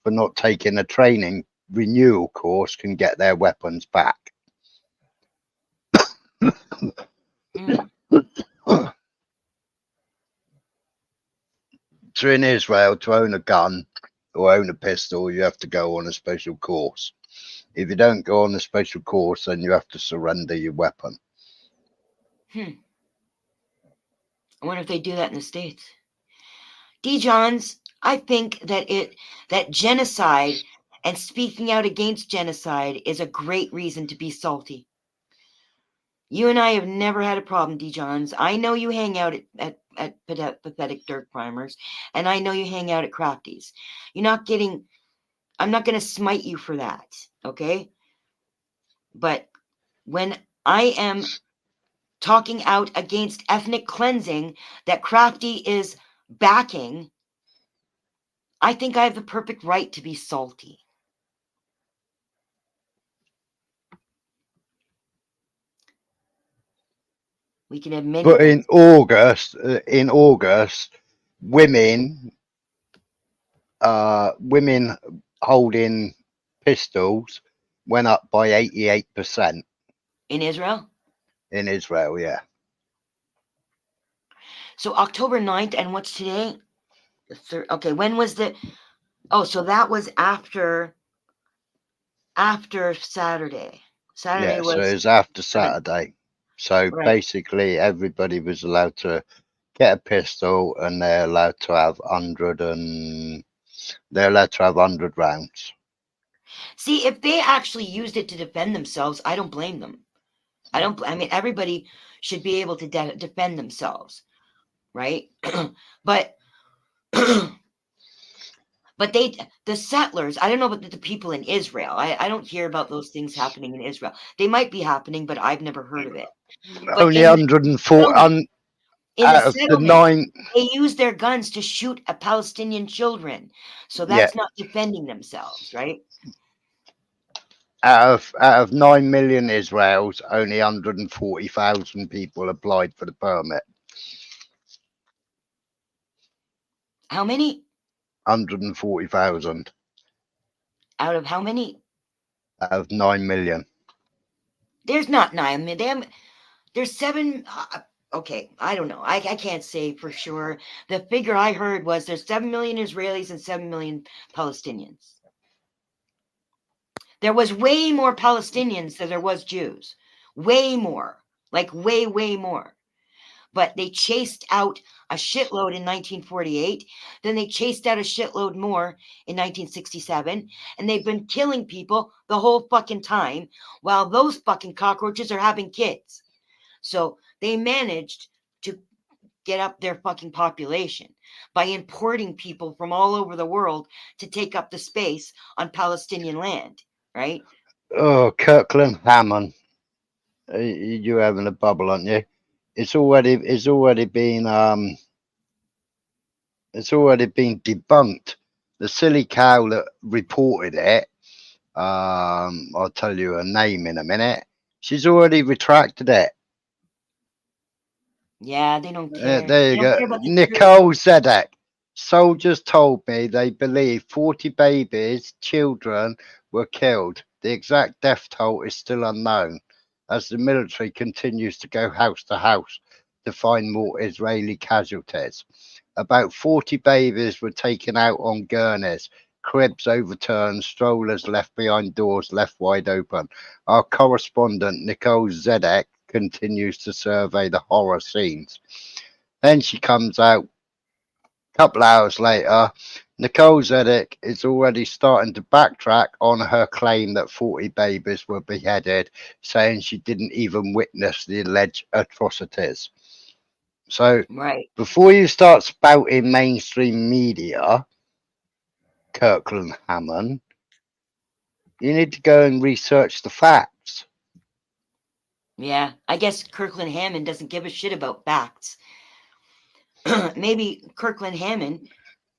for not taking a training renewal course can get their weapons back. So in Israel, to own a gun or own a pistol, you have to go on a special course. If you don't go on a special course, then you have to surrender your weapon. I wonder if they do that in the States. D. Johns, I think that genocide and speaking out against genocide is a great reason to be salty. You and I have never had a problem, D. Johns. I know you hang out at Pathetic Dirt Farmers, and I know you hang out at Crafties. You're not getting... I'm not going to smite you for that, okay? But when I am talking out against ethnic cleansing that Crafty is backing, I think I have the perfect right to be salty. We can have many... But in August, women holding pistols went up by 88%. In Israel? In Israel, yeah. So October 9th, and what's today? Okay, when was the... Oh, so that was after Saturday. Saturday Yeah, was... so it was after Saturday. So right. basically everybody was allowed to get a pistol, and they're allowed to have 100 rounds. See, if they actually used it to defend themselves, I don't blame them. I mean, everybody should be able to defend themselves, right? But the settlers, I don't know about the people in Israel. I don't hear about those things happening in Israel. They might be happening, but I've never heard of it. But Only 104 out of the 9. They use their guns to shoot at Palestinian children. So that's not defending themselves, right? Out of 9 million Israelis, only 140,000 people applied for the permit. How many? 140,000. Out of how many? Out of 9 million. There's not 9 million. There's 7. Okay, I don't know. I can't say for sure. The figure I heard was there's 7 million Israelis and 7 million Palestinians. There was way more Palestinians than there was Jews. Way more. Like way, way more. But they chased out a shitload in 1948. Then they chased out a shitload more in 1967. And they've been killing people the whole fucking time while those fucking cockroaches are having kids. So they managed to get up their fucking population by importing people from all over the world to take up the space on Palestinian land, right? Oh, Kirkland Hammond. You're having a bubble, aren't you? It's already been debunked. The silly cow that reported it, I'll tell you her name in a minute. She's already retracted it. Yeah, they don't care. There you go. Nicole Zedek. Soldiers told me they believe 40 babies, children, were killed. The exact death toll is still unknown, as the military continues to go house to house to find more Israeli casualties. About 40 babies were taken out on gurneys, cribs overturned, strollers left behind doors left wide open. Our correspondent, Nicole Zedek, continues to survey the horror scenes. Then she comes out a couple hours later. Nicole Zedek is already starting to backtrack on her claim that 40 babies were beheaded, saying she didn't even witness the alleged atrocities. So before you start spouting mainstream media, Kirkland Hammond, you need to go and research the facts. Yeah, I guess Kirkland Hammond doesn't give a shit about facts. Maybe Kirkland Hammond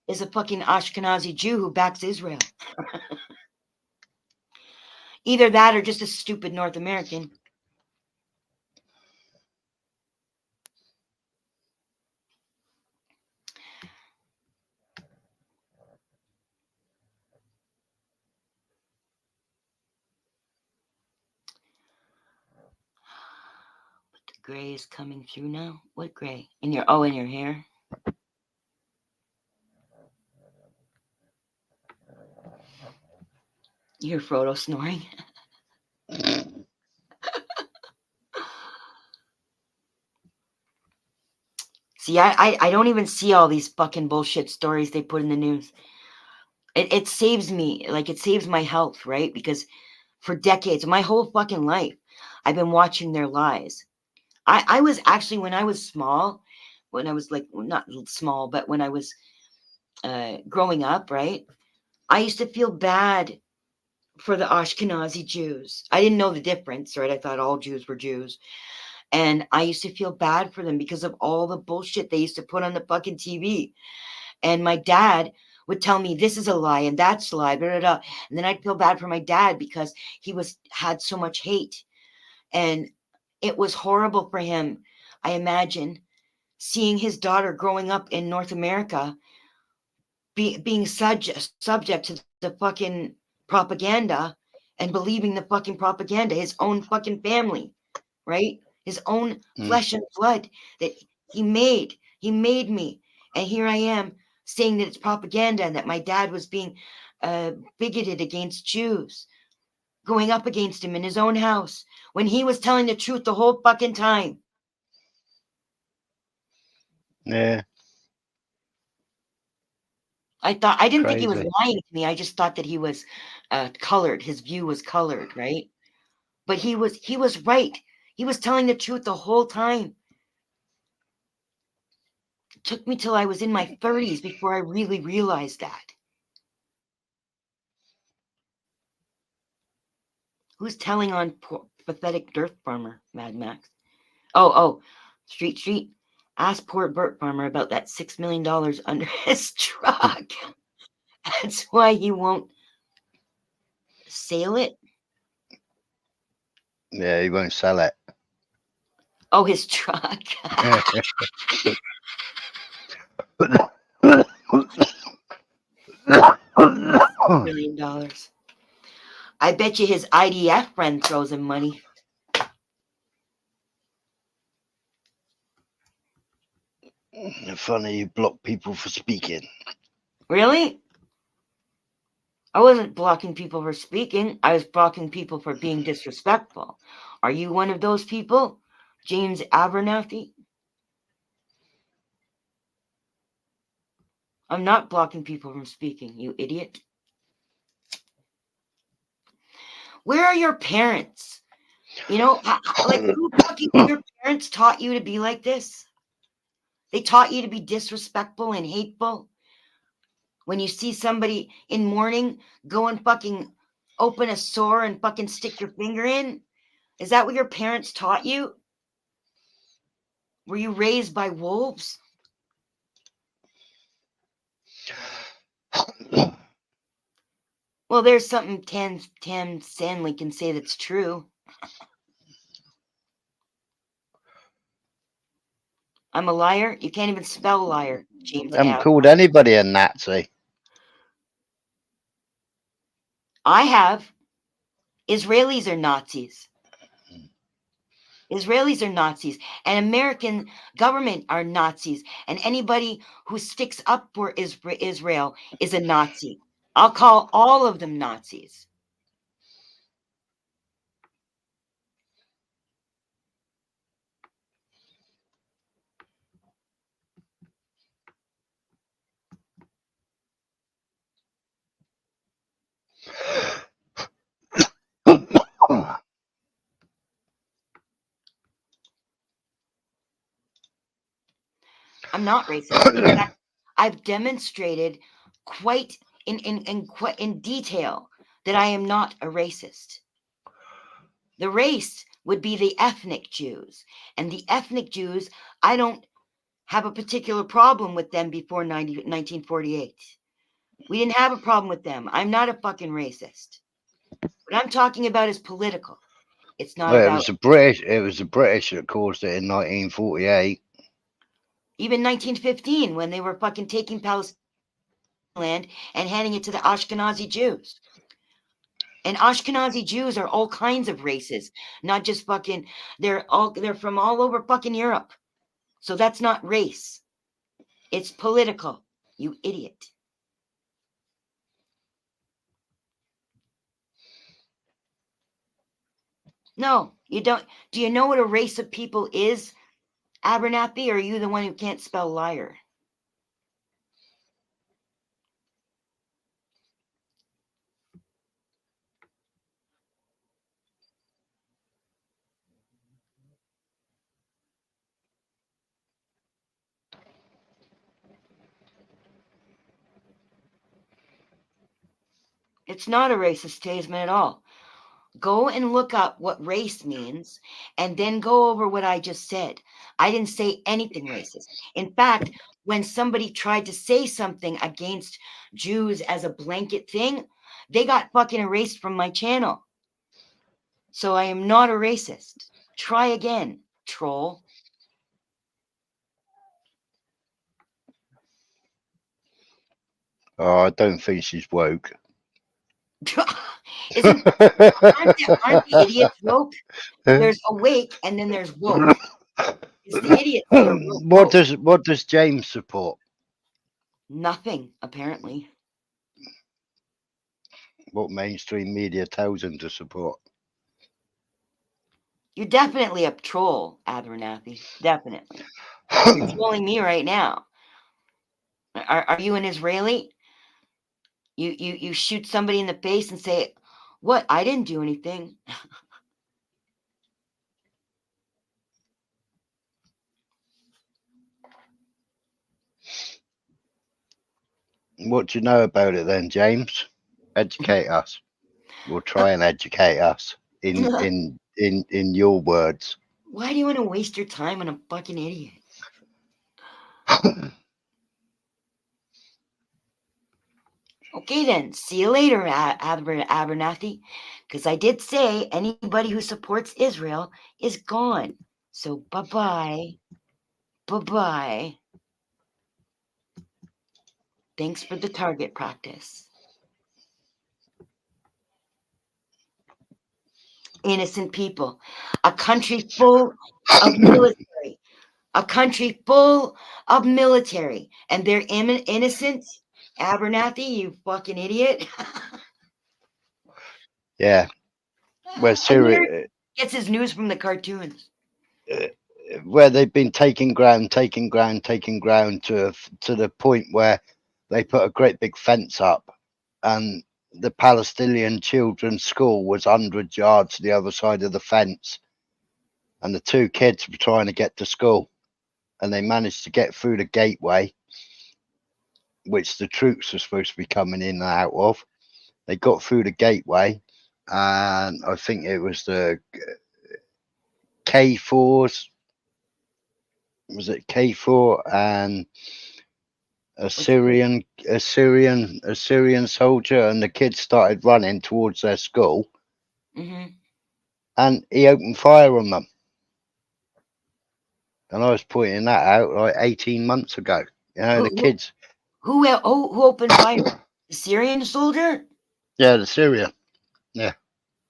is a fucking Ashkenazi Jew who backs Israel. Either that or just a stupid North American. But the gray is coming through now. What gray? In your hair? You hear Frodo snoring? See, I don't even see all these fucking bullshit stories they put in the news. It saves me, like it saves my health, right? Because for decades, my whole fucking life, I've been watching their lies. I was actually, when I was small, when I was like, not small, but when I was growing up, right? I used to feel bad for the Ashkenazi Jews. I didn't know the difference, right? I thought all Jews were Jews. And I used to feel bad for them because of all the bullshit they used to put on the fucking TV. And my dad would tell me this is a lie and that's a lie, blah, blah, blah. And then I'd feel bad for my dad because he had so much hate. And it was horrible for him, I imagine, seeing his daughter growing up in North America being subject to the fucking propaganda and believing the fucking propaganda, his own fucking family, right? His own flesh and blood that he made me. And here I am saying that it's propaganda and that my dad was being bigoted against Jews, going up against him in his own house when he was telling the truth the whole fucking time. Yeah. I didn't think he was lying to me. I just thought that he was colored. His view was colored, right? But he was right. He was telling the truth the whole time. It took me till I was in my 30s before I really realized that. Who's telling on pathetic dirt farmer, Mad Max? Oh, Street. Ask poor Burt Farmer about that $6 million under his truck. That's why he won't sell it. Yeah, he won't sell it. Oh, his truck. $6 million. I bet you his IDF friend throws him money. Funny, you block people for speaking. Really? I wasn't blocking people for speaking. I was blocking people for being disrespectful. Are you one of those people, James Abernathy? I'm not blocking people from speaking, you idiot. Where are your parents? You know, like who fucking your parents taught you to be like this? They taught you to be disrespectful and hateful. When you see somebody in mourning, go and fucking open a sore and fucking stick your finger in? Is that what your parents taught you? Were you raised by wolves? Well, there's something Tam Stanley can say that's true. I'm a liar? You can't even spell liar, James. I haven't called anybody a Nazi. I have. Israelis are Nazis. Israelis are Nazis. And American government are Nazis. And anybody who sticks up for Israel is a Nazi. I'll call all of them Nazis. I'm not racist. In fact, I've demonstrated quite in detail that I am not a racist. The race would be the ethnic Jews. And the ethnic Jews, I don't have a particular problem with them before 1948. We didn't have a problem with them. I'm not a fucking racist. What I'm talking about is political. It's not Well, about... It was the British that caused it in 1948. Even 1915, when they were fucking taking Palestine land and handing it to the Ashkenazi Jews. And Ashkenazi Jews are all kinds of races, not just fucking, they're from all over fucking Europe. So that's not race. It's political, you idiot. No, you don't. Do you know what a race of people is, Abernathy, or are you the one who can't spell liar? It's not a racist statement at all. Go and look up what race means and then go over what I just said. I didn't say anything racist. In fact, when somebody tried to say something against Jews as a blanket thing, they got fucking erased from my channel. So I am not a racist. Try again, troll. Oh, I don't think she's woke. Aren't the idiots woke? There's awake and then there's woke. It's the idiots that are woke. What does James support? Nothing, apparently. What mainstream media tells him to support? You're definitely a troll, Abernathy. Definitely. You're trolling me right now. Are you an Israeli? You shoot somebody in the face and say, "What? I didn't do anything." What do you know about it then, James? Educate us. We'll try and educate us in your words. Why do you want to waste your time on a fucking idiot? Okay then, see you later, Abernathy. Because I did say anybody who supports Israel is gone. So bye-bye. Bye-bye. Thanks for the target practice. Innocent people. A country full of military. A country full of military. And they're innocent? Abernathy, you fucking idiot. Yeah. Where Syria gets his news from the cartoons. Where they've been taking ground to the point where they put a great big fence up, and the Palestinian children's school was 100 yards to the other side of the fence, and the two kids were trying to get to school, and they managed to get through the gateway, which the troops were supposed to be coming in and out of. They got through the gateway, and I think it was the K4s. Was it K4 and a Syrian soldier, and the kids started running towards their school, and he opened fire on them. And I was pointing that out like 18 months ago. You know, the kids. Who opened fire? The Syrian soldier? Yeah, the Syrian. Yeah.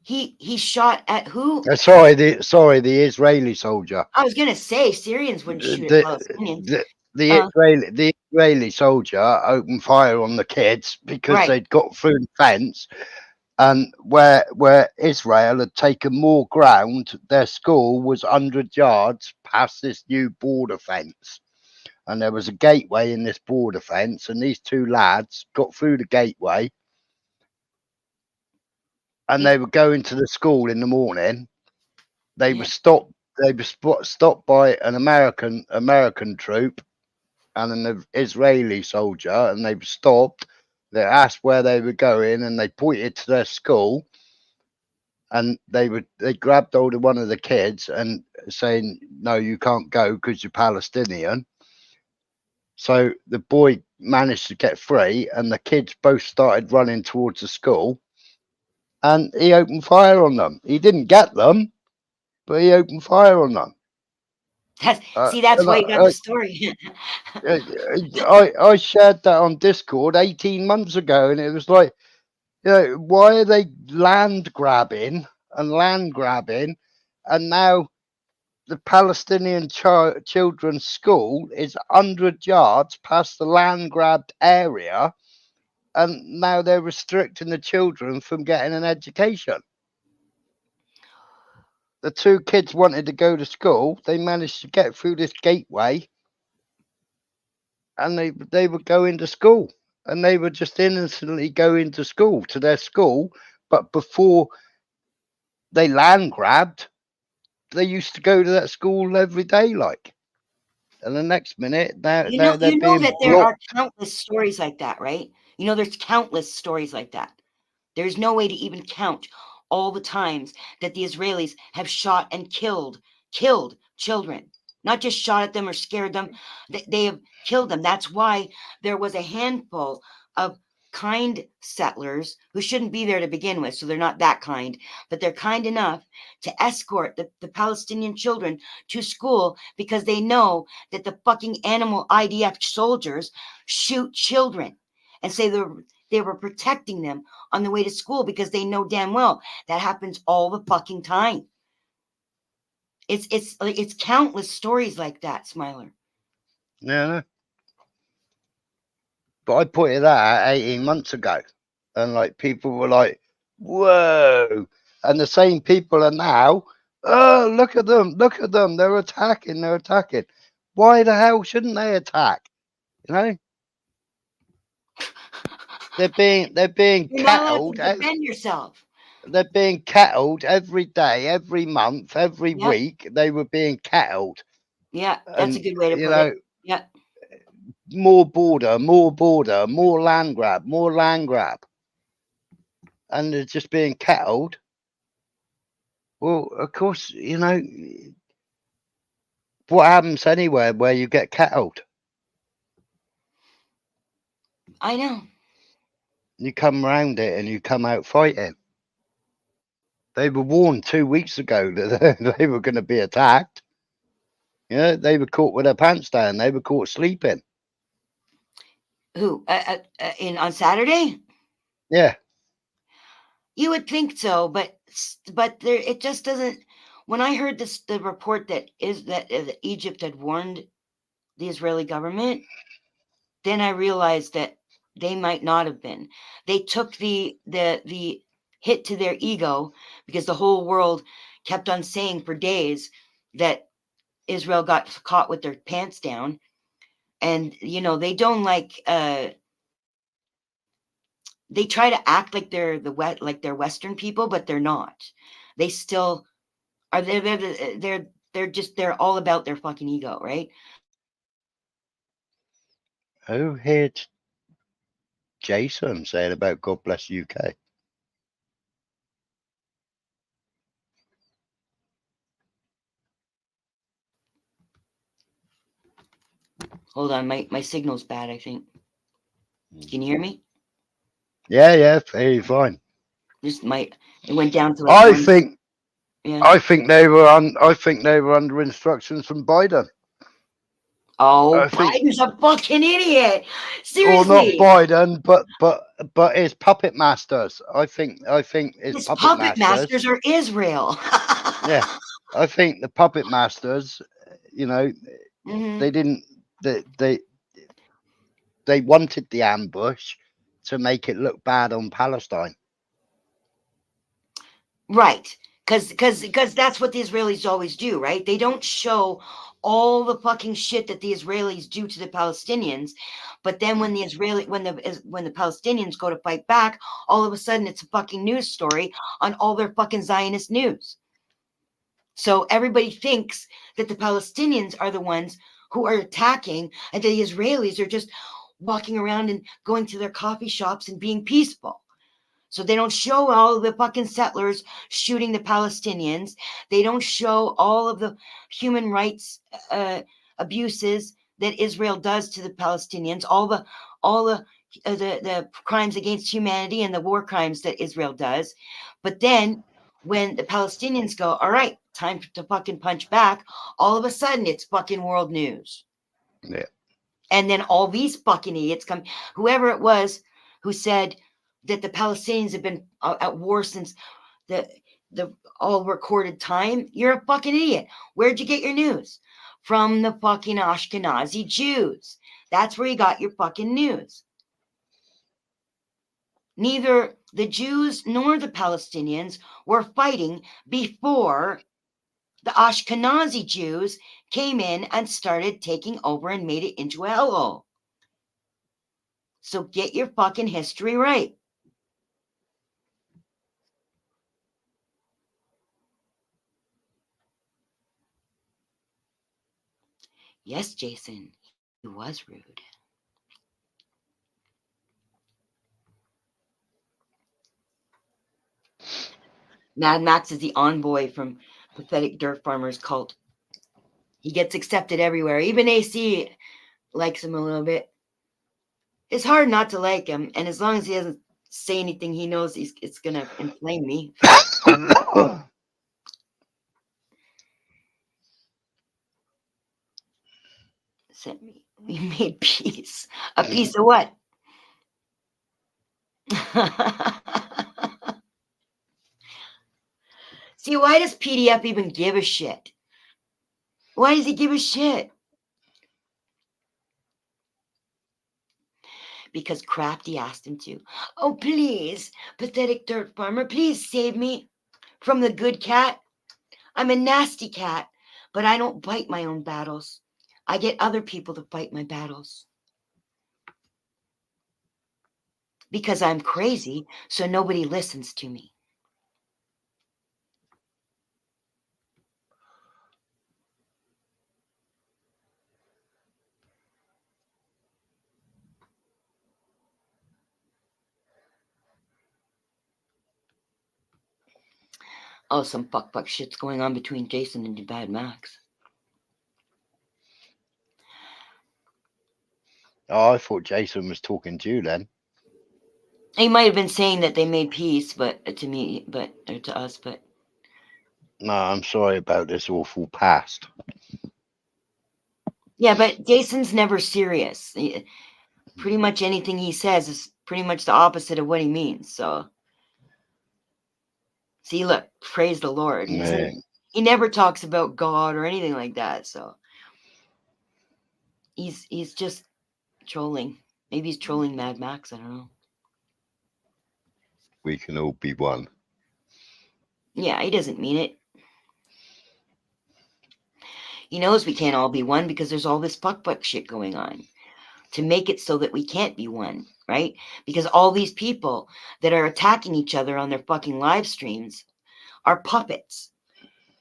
He shot at who? Sorry, the Israeli soldier. I was gonna say Syrians wouldn't shoot at Palestinians. The Israeli soldier opened fire on the kids because they'd got through the fence, and where Israel had taken more ground, their school was 100 yards past this new border fence, and there was a gateway in this border fence, and these two lads got through the gateway, and they were going to the school in the morning. They were stopped. They were stopped by an American troop and an Israeli soldier, and they were stopped. They asked where they were going, and they pointed to their school. And they grabbed hold of one of the kids and saying, "No, you can't go because you're Palestinian." So the boy managed to get free, and the kids both started running towards the school. And he opened fire on them. He didn't get them, but he opened fire on them. That's why you got the story. I shared that on Discord 18 months ago, and it was like, you know, why are they land grabbing, and now the Palestinian children's school is 100 yards past the land grabbed area, and now they're restricting the children from getting an education. The two kids wanted to go to school. They managed to get through this gateway, and they were going to school, and they were just innocently going to school, to their school. But before they land grabbed, they used to go to that school every day, like. And the next minute, they're you know being that there blocked. are countless stories like that, right? You know, there's countless stories like that. There's no way to even count all the times that the Israelis have shot and killed children. Not just shot at them or scared them. They have killed them. That's why there was a handful of kind settlers who shouldn't be there to begin with, so they're not that kind, but they're kind enough to escort the Palestinian children to school because they know that the fucking animal IDF soldiers shoot children and say they were protecting them on the way to school because they know damn well that happens all the fucking time. It's countless stories like that, Smiler. Yeah. But I pointed that out 18 months ago. And like people were like, whoa. And the same people are now, oh, look at them. They're attacking. Why the hell shouldn't they attack? You know? They're being You're not allowed cattled. to defend yourself. They're being cattled every day, every month, every week. They were being cattled. Yeah, that's a good way to put it. Yeah. More border, more land grab. And they're just being cattled. Well, of course, you know, what happens anywhere where you get cattled? I know. You come around it and you come out fighting. They were warned 2 weeks ago that they were going to be attacked. You know, they were caught with their pants down. They were caught sleeping. Who? On Saturday? Yeah. You would think so, but there it just doesn't. When I heard the report that Egypt had warned the Israeli government, then I realized that they might not have been. They took the hit to their ego because the whole world kept on saying for days that Israel got caught with their pants down, and you know they don't like. They try to act like they're they're Western people, but they're not. They still are. They're all about their fucking ego, right? Who heard Jason saying about God bless UK? Hold on, my signal's bad, I think. Can you hear me? Yeah, very fine. Just it went down to I like think yeah. I think they were under instructions from Biden. Oh, Biden's a fucking idiot. Seriously. Or not Biden, but his puppet masters. I think his puppet masters are Israel. Yeah, I think the puppet masters, you know, they didn't. They wanted the ambush to make it look bad on Palestine. Right. Because that's what the Israelis always do, right? They don't show all the fucking shit that the Israelis do to the Palestinians, but then when the Palestinians go to fight back, all of a sudden it's a fucking news story on all their fucking Zionist news. So everybody thinks that the Palestinians are the ones who are attacking, and the Israelis are just walking around and going to their coffee shops and being peaceful. So they don't show all of the fucking settlers shooting the Palestinians. They don't show all of the human rights abuses that Israel does to the Palestinians, all the crimes against humanity and the war crimes that Israel does. But then when the Palestinians go, all right, time to fucking punch back, all of a sudden it's fucking world news. Yeah. And then all these fucking idiots come, whoever it was who said that the Palestinians have been at war since the all recorded time. You're a fucking idiot. Where'd you get your news? From the fucking Ashkenazi Jews. That's where you got your fucking news. Neither the Jews nor the Palestinians were fighting before the Ashkenazi Jews came in and started taking over and made it into a hellhole. So get your fucking history right. Yes, Jason, he was rude. Mad Max is the envoy from pathetic dirt farmers cult. He gets accepted everywhere. Even AC likes him a little bit. It's hard not to like him, and as long as he doesn't say anything he knows it's gonna inflame me. Sent me. We made peace. A piece of what? See, why does PDF even give a shit? Why does he give a shit? Because Crafty asked him to. Oh, please, pathetic dirt farmer, please save me from the good cat. I'm a nasty cat, but I don't fight my own battles. I get other people to fight my battles. Because I'm crazy, so nobody listens to me. Oh, some fuck shit's going on between Jason and Bad Max. Oh, I thought Jason was talking to you then. He might have been saying that they made peace, but to me, but or to us, but No, I'm sorry about this awful past. yeah, but Jason's never serious. Pretty much anything he says is pretty much the opposite of what he means. So, see, look, praise the Lord. He never talks about God or anything like that. So, he's just trolling. Maybe he's trolling Mad Max. I don't know. We can all be one. Yeah, he doesn't mean it. He knows we can't all be one because there's all this fuck shit going on to make it so that we can't be one, right? Because all these people that are attacking each other on their fucking live streams are puppets.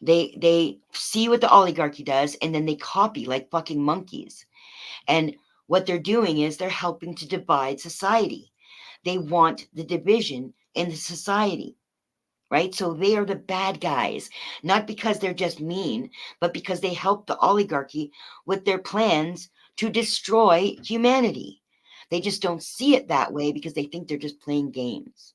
They see what the oligarchy does and then they copy like fucking monkeys. And what they're doing is they're helping to divide society. They want the division in the society. Right? So they are the bad guys, not because they're just mean, but because they help the oligarchy with their plans to destroy humanity. They just don't see it that way because they think they're just playing games.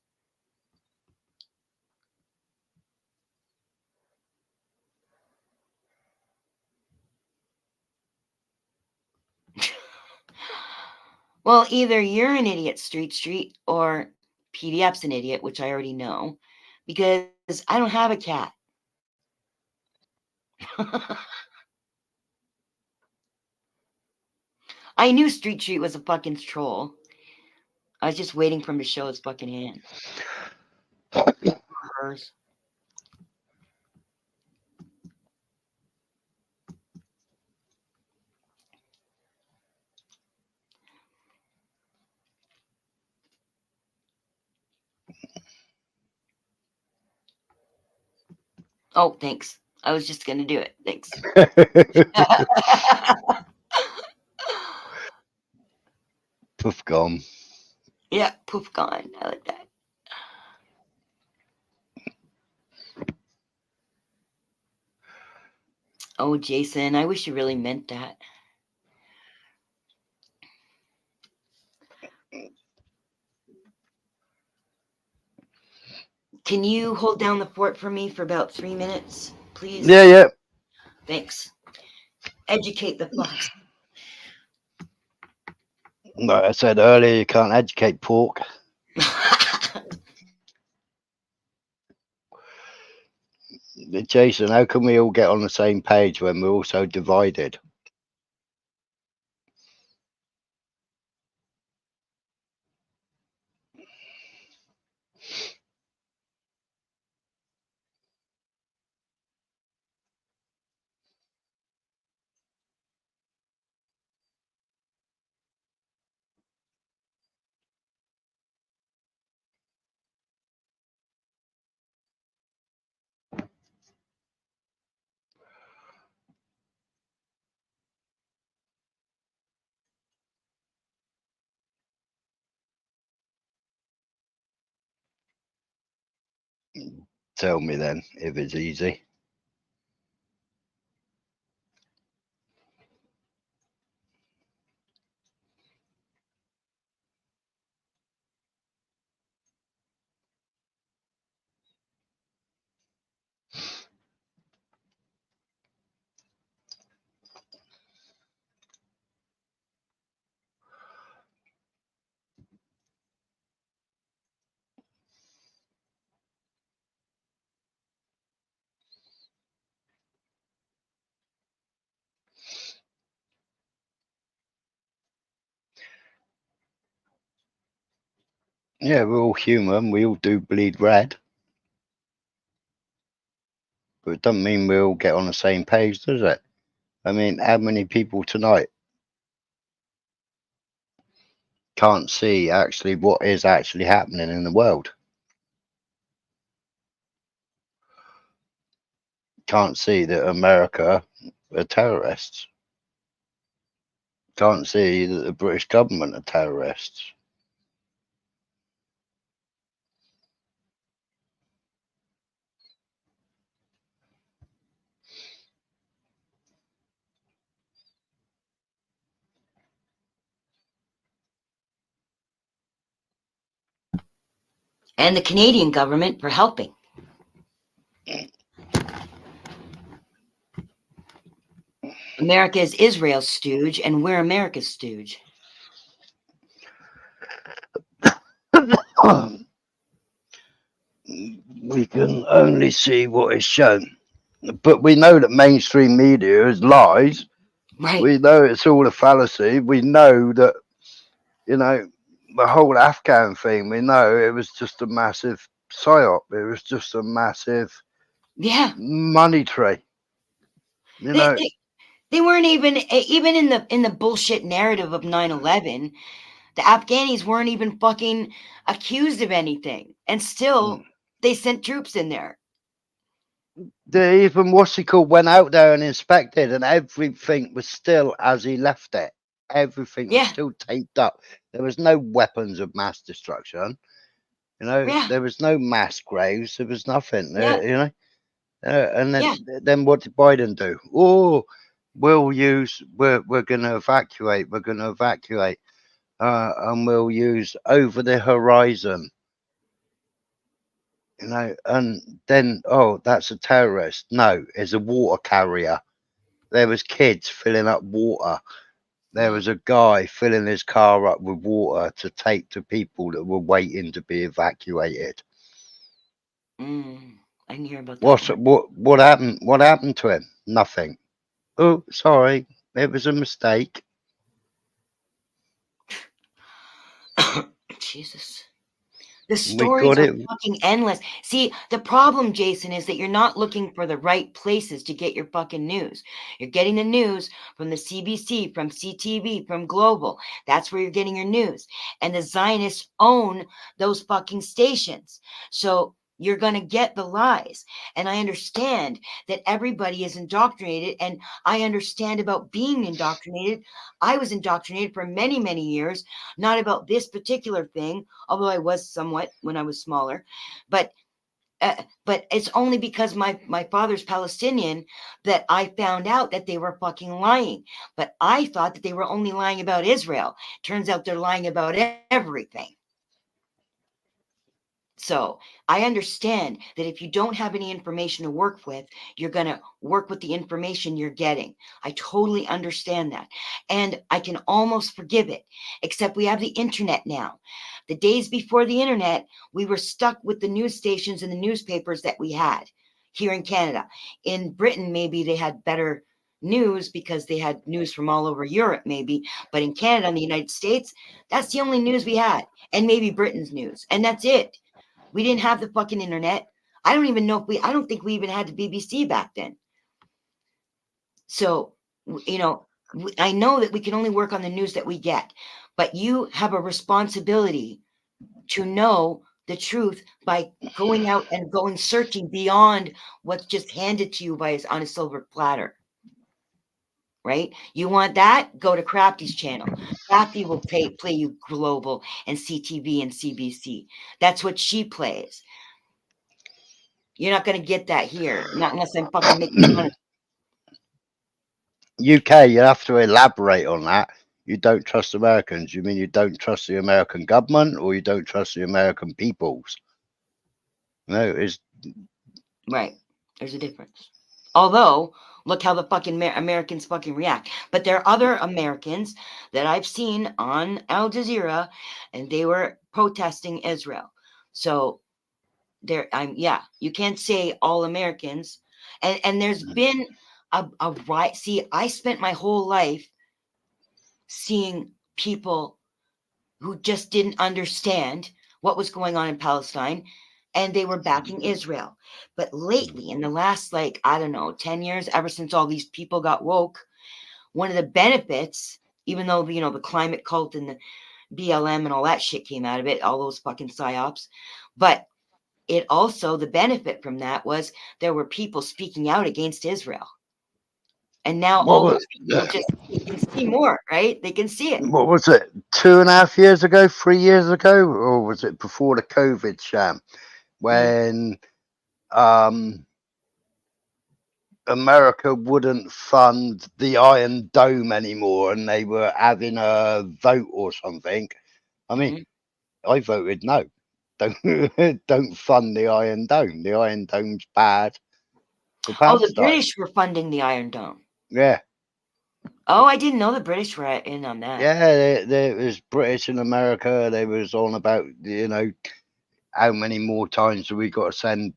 Well, either you're an idiot, Street, or PDF's an idiot, which I already know, because I don't have a cat. I knew Street was a fucking troll. I was just waiting for him to show his fucking hand. Hers. Oh, thanks. I was just going to do it. Thanks. Poof gone. Yeah, poof gone. I like that. Oh, Jason, I wish you really meant that. Can you hold down the fort for me for about 3 minutes, please? Yeah. Thanks. Educate the fucks. Like I said earlier, you can't educate pork. Jason, how can we all get on the same page when we're all so divided? Tell me then if it's easy. Yeah, we're all human. We all do bleed red. But it doesn't mean we all get on the same page, does it? I mean, how many people tonight can't see actually what is actually happening in the world? Can't see that America are terrorists. Can't see that the British government are terrorists. And the Canadian government for helping. America is Israel's stooge, and we're America's stooge. We can only see what is shown. But we know that mainstream media is lies. Right. We know it's all a fallacy. We know that, you know, the whole Afghan thing, we know it was just a massive psyop. It was just a massive money tree. You know, They weren't even in the bullshit narrative of 9/11. The Afghanis weren't even fucking accused of anything, and still they sent troops in there. they even went out there and inspected, and everything was still as he left it. Everything was still taped up. There was no weapons of mass destruction. You know, there was no mass graves. There was nothing. You know, and then what did Biden do? Oh, we're going to evacuate. We're going to evacuate, and we'll use over the horizon. You know, and then that's a terrorist. No, it's a water carrier. There was kids filling up water. There was a guy filling his car up with water to take to people that were waiting to be evacuated. I didn't hear about that. What happened? What happened to him? Nothing. Oh, sorry, it was a mistake. Jesus. The stories are fucking endless. See, the problem, Jason, is that you're not looking for the right places to get your fucking news. You're getting the news from the CBC, from CTV, from Global. That's where you're getting your news. And the Zionists own those fucking stations. So you're going to get the lies. And I understand that everybody is indoctrinated, and I understand about being indoctrinated. I was indoctrinated for many, many years, not about this particular thing, although I was somewhat when I was smaller. But it's only because my father's Palestinian that I found out that they were fucking lying. But I thought that they were only lying about Israel. Turns out they're lying about everything. So I understand that if you don't have any information to work with, you're going to work with the information you're getting. I totally understand that. And I can almost forgive it, except we have the internet now. The days before the internet, we were stuck with the news stations and the newspapers that we had here in Canada. In Britain, maybe they had better news because they had news from all over Europe, maybe. But in Canada and the United States, that's the only news we had. And maybe Britain's news. And that's it. We didn't have the fucking internet. I don't think we even had the BBC back then. So, you know, I know that we can only work on the news that we get, but you have a responsibility to know the truth by going out and going searching beyond what's just handed to you on a silver platter. Right? You want that? Go to Crafty's channel. Crafty will play you Global and CTV and CBC. That's what she plays. You're not going to get that here. Not unless I'm fucking making fun of UK, you have to elaborate on that. You don't trust Americans. You mean you don't trust the American government, or you don't trust the American peoples? No, it's right. There's a difference. Although, look how the fucking Americans fucking react. But there are other Americans that I've seen on Al Jazeera, and they were protesting Israel. So there, yeah, you can't say all Americans. And there's been a right. See, I spent my whole life seeing people who just didn't understand what was going on in Palestine, and they were backing Israel. But lately, in the last, like, I don't know, 10 years, ever since all these people got woke, one of the benefits, even though, you know, the climate cult and the BLM and all that shit came out of it, all those fucking psyops, but it also, the benefit from that was there were people speaking out against Israel. And now all those people just, they can see more, right? They can see it. what was it, 2.5 years ago, 3 years ago, or was it before the COVID sham, when America wouldn't fund the Iron Dome anymore, and they were having a vote or something? I mean, I voted no. Don't fund the Iron Dome. The Iron Dome's bad for Oh, the Palestine. British were funding the Iron Dome. Yeah. Oh, I didn't know the British were in on that. Yeah, there was British in America. They was on about, you know, how many more times have we got to send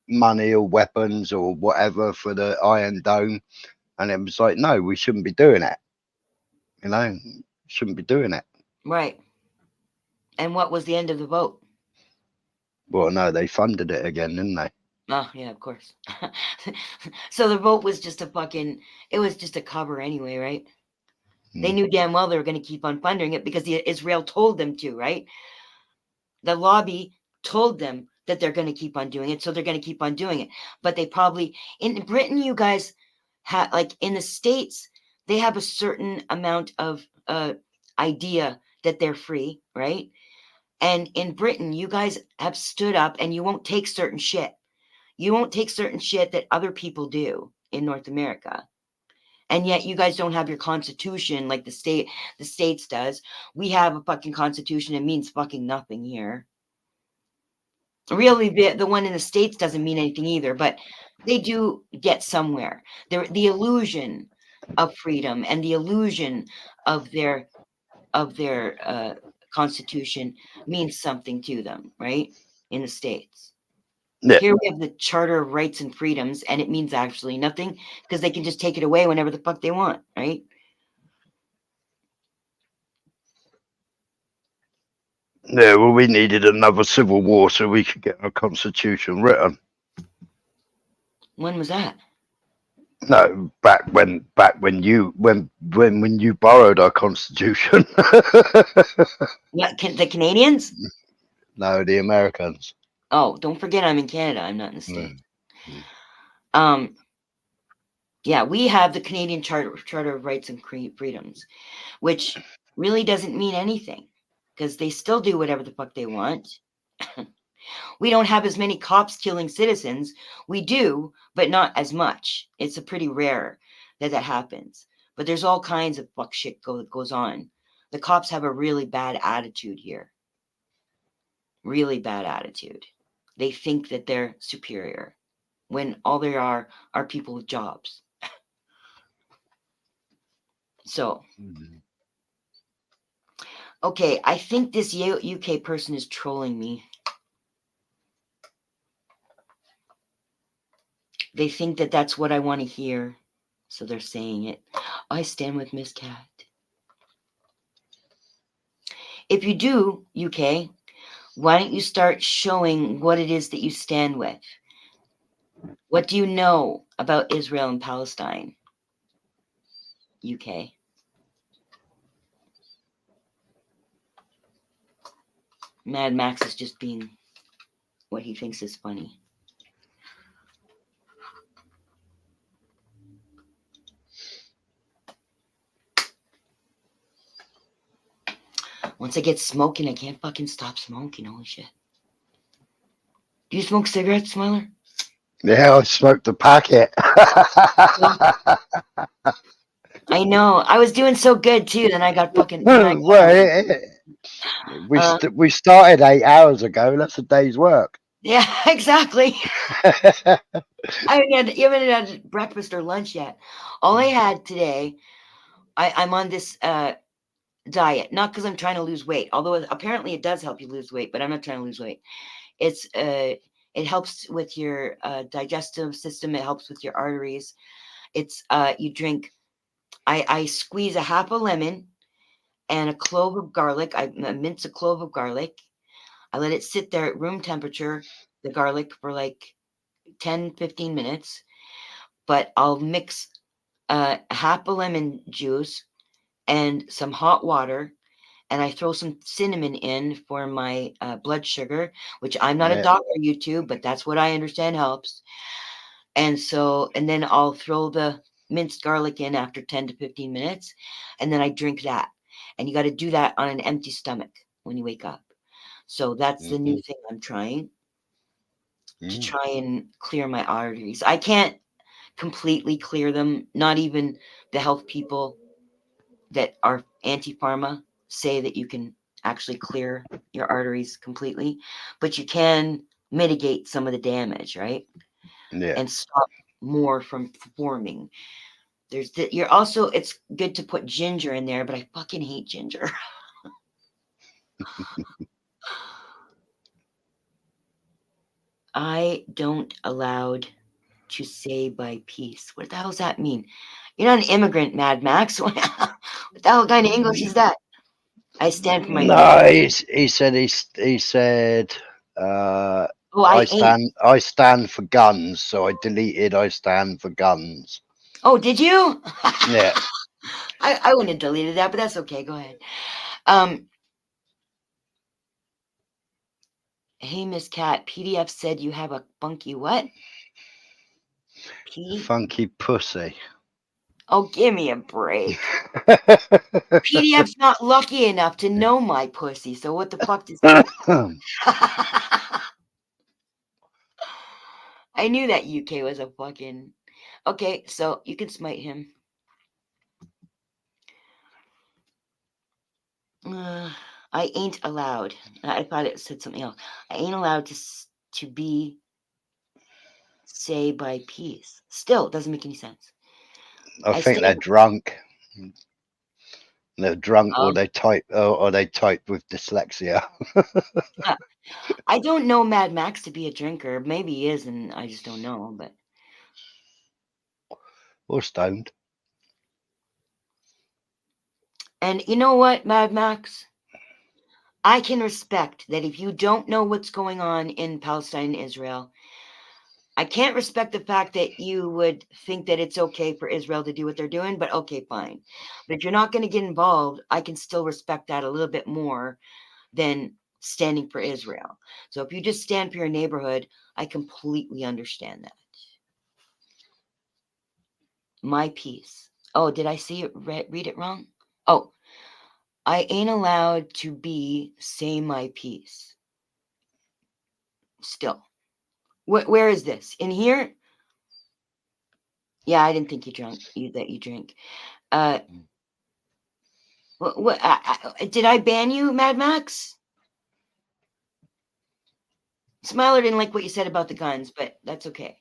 money or weapons or whatever for the Iron Dome? And it was like, no, we shouldn't be doing it. You know, shouldn't be doing it. Right. And what was the end of the vote? Well, no, they funded it again, didn't they? Oh, yeah, of course. So the vote was just a fucking, it was just a cover anyway, right? They knew damn well they were going to keep on funding it because Israel told them to, right? The lobby told them that they're going to keep on doing it, so they're going to keep on doing it. But they probably, in Britain, you guys have, like in the States, they have a certain amount of idea that they're free, right? And in Britain, you guys have stood up and you won't take certain shit. You won't take certain shit that other people do in North America. And yet you guys don't have your constitution like the States does. We have a fucking constitution. It means fucking nothing here. Really, the one in the States doesn't mean anything either, but they do get somewhere. The illusion of freedom and the illusion of their constitution means something to them, right? In the States. Yeah. Here we have the Charter of Rights and Freedoms, and it means actually nothing because they can just take it away whenever the fuck they want, right? Yeah, well, we needed another civil war so we could get our constitution written. When was that? No, back when you borrowed our constitution. What, the Canadians? No, the Americans. Oh, don't forget I'm in Canada. I'm not in the States. Yeah, we have the Canadian Charter of Rights and Freedoms, which really doesn't mean anything because they still do whatever the fuck they want. We don't have as many cops killing citizens. We do, but not as much. It's a pretty rare that happens. But there's all kinds of fuck shit goes on. The cops have a really bad attitude here. Really bad attitude. They think that they're superior when all there are people with jobs. So, okay, I think this UK person is trolling me. They think that that's what I want to hear, so they're saying it. I stand with Miss Cat. If you do, UK, why don't you start showing what it is that you stand with? What do you know about Israel and Palestine? UK. Mad Max is just being what he thinks is funny. Once I get smoking, I can't fucking stop smoking. Holy shit. Do you smoke cigarettes, Smiler? Yeah, I smoked a packet. I know. I was doing so good too. Then I got fucking. Well, we started 8 hours ago. That's a day's work. Yeah, exactly. You haven't had breakfast or lunch yet. All I had today, I'm on this diet, not because I'm trying to lose weight, although apparently it does help you lose weight, but I'm not trying to lose weight. It's it helps with your digestive system. It helps with your arteries. It's you drink. I squeeze a half a lemon and a clove of garlic. I mince a clove of garlic. I let it sit there at room temperature, the garlic, for like 10-15 minutes. But I'll mix half a lemon juice and some hot water, and I throw some cinnamon in for my blood sugar, which I'm not a doctor, YouTube, but that's what I understand helps. And then I'll throw the minced garlic in after 10 to 15 minutes, and then I drink that. And you got to do that on an empty stomach when you wake up. So that's the new thing I'm trying to try and clear my arteries. I can't completely clear them. Not even the health people that are anti-pharma say that you can actually clear your arteries completely, but you can mitigate some of the damage, right? Yeah. And stop more from forming. You're also, it's good to put ginger in there, but I fucking hate ginger. I don't allowed to say by peace. What the hell does that mean? You're not an immigrant, Mad Max. What the hell kind of English is that? I stand for my No, he said I stand for guns, so I deleted I stand for guns. Oh, did you? Yeah. I wouldn't have deleted that, but that's okay. Go ahead. Hey, Miss Cat, PDF said you have a funky what? Funky pussy. Oh, give me a break. PDF's not lucky enough to know my pussy, so what the fuck does he... I knew that UK was a fucking... Okay, so you can smite him. I ain't allowed. I thought it said something else. I ain't allowed to be say by peace. Still, doesn't make any sense. I think they're drunk. They're drunk, or they type with dyslexia. I don't know Mad Max to be a drinker. Maybe he is, and I just don't know. But or stoned. And you know what, Mad Max? I can respect that if you don't know what's going on in Palestine and Israel. I can't respect the fact that you would think that it's okay for Israel to do what they're doing, but okay, fine. But if you're not going to get involved, I can still respect that a little bit more than standing for Israel. So if you just stand for your neighborhood, I completely understand that. My piece. Oh, did I see it? Read it wrong? Oh, I ain't allowed to say my piece. Still. Where is this? In here? Yeah, I didn't think you drink. What did I ban you, Mad Max? Smiler didn't like what you said about the guns, but that's okay.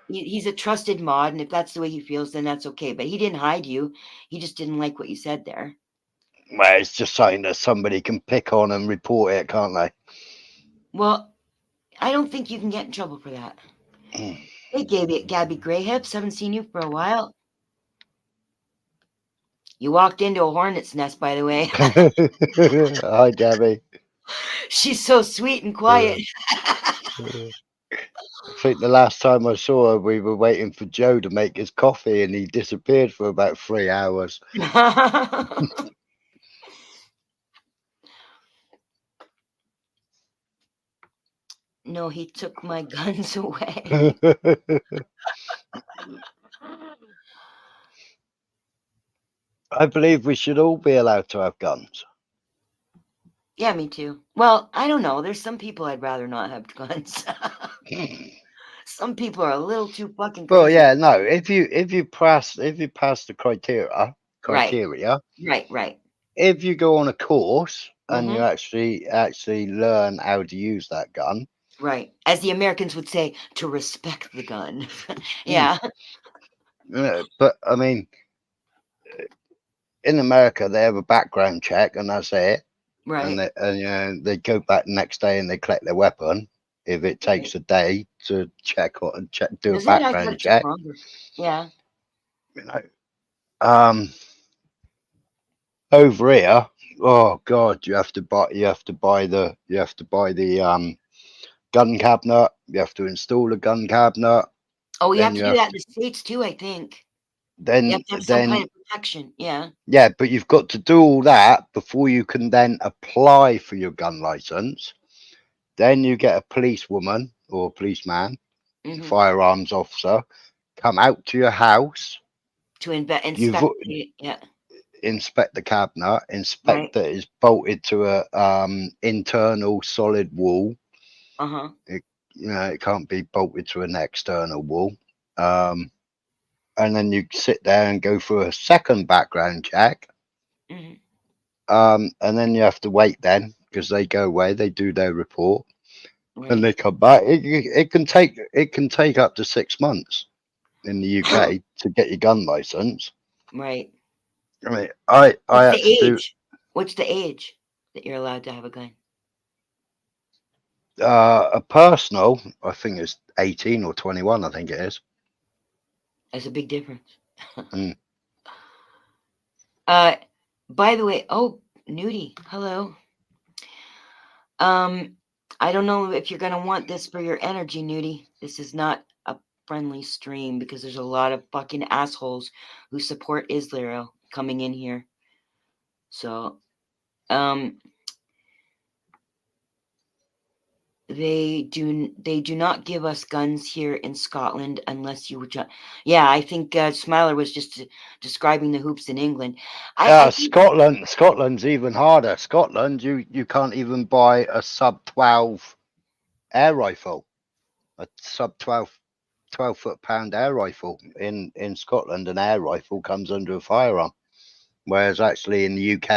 He's a trusted mod, and if that's the way he feels, then that's okay. But he didn't hide you. He just didn't like what you said there. Well, it's just something that somebody can pick on and report it, can't they? Well, I don't think you can get in trouble for that. Hey, Gabby Greyhips, haven't seen you for a while. You walked into a hornet's nest, by the way. Hi, Gabby. She's so sweet and quiet. I think the last time I saw her, we were waiting for Joe to make his coffee, and he disappeared for about 3 hours. No, he took my guns away. I believe we should all be allowed to have guns. Yeah, me too. Well, I don't know. There's some people I'd rather not have guns. Some people are a little too fucking Well, crazy. yeah, no. If you pass the Right. criteria, Right. if you go on a course and you Mm-hmm. actually learn how to use that gun, Right. As the Americans would say, to respect the gun. Yeah. but I mean, in America they have a background check and that's it, and Right. they go back the next day and they collect their weapon. If it takes a day to do a Is it? I thought background it took check, longer. Yeah. you know. Over here, oh god, you have to buy the gun cabinet. You have to install a gun cabinet. Oh, you Then have you to do have that to in the States too, I think. You then have to have some kind then of protection. Yeah. yeah, but you've got to do all that before you can then apply for your gun license. Then you get a policewoman or policeman, Mm-hmm. firearms officer, come out to your house. To You've inspect it. Yeah. inspect the cabinet, inspect Right. that it's bolted to a internal solid wall. Uh-huh. It can't be bolted to an external wall. And then you sit there and go through a second background check. Mm-hmm. And then you have to wait then because they go away, they do their report, and Right. they come back. It can take up to 6 months in the UK to get your gun license. Right. I mean, I What's the had to do age? What's the age that you're allowed to have a gun? a personal. I think it's 18 or 21. I think it is. That's a big difference. Mm. By the way, oh, Nudie, hello. I don't know if you're gonna want this for your energy, Nudie. This is not a friendly stream because there's a lot of fucking assholes who support Israel coming in here. So, they do not give us guns here in Scotland unless you would. Yeah, I think Smiler was just describing the hoops in England. I think, Scotland's even harder. Scotland, you can't even buy a sub 12 air rifle, a sub 12 foot-pound air rifle in Scotland. An air rifle comes under a firearm, whereas actually in the UK,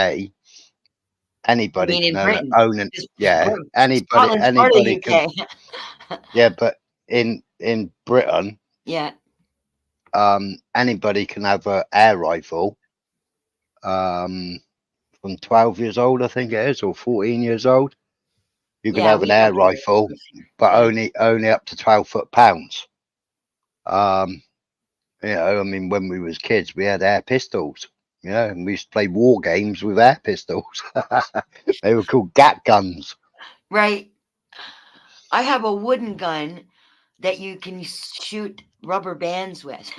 I anybody mean, can in Britain, own it. Yeah, Scotland's part of the anybody can. UK. Yeah, but in Britain, Yeah. anybody can have an air rifle. From 12 years old, I think it is, or 14 years old. You can Yeah, have an we have air rifle, but yeah. only up to 12 foot-pounds. I mean, when we was kids, we had air pistols. And we used to play war games with air pistols. They were called gat guns. Right. I have a wooden gun that you can shoot rubber bands with.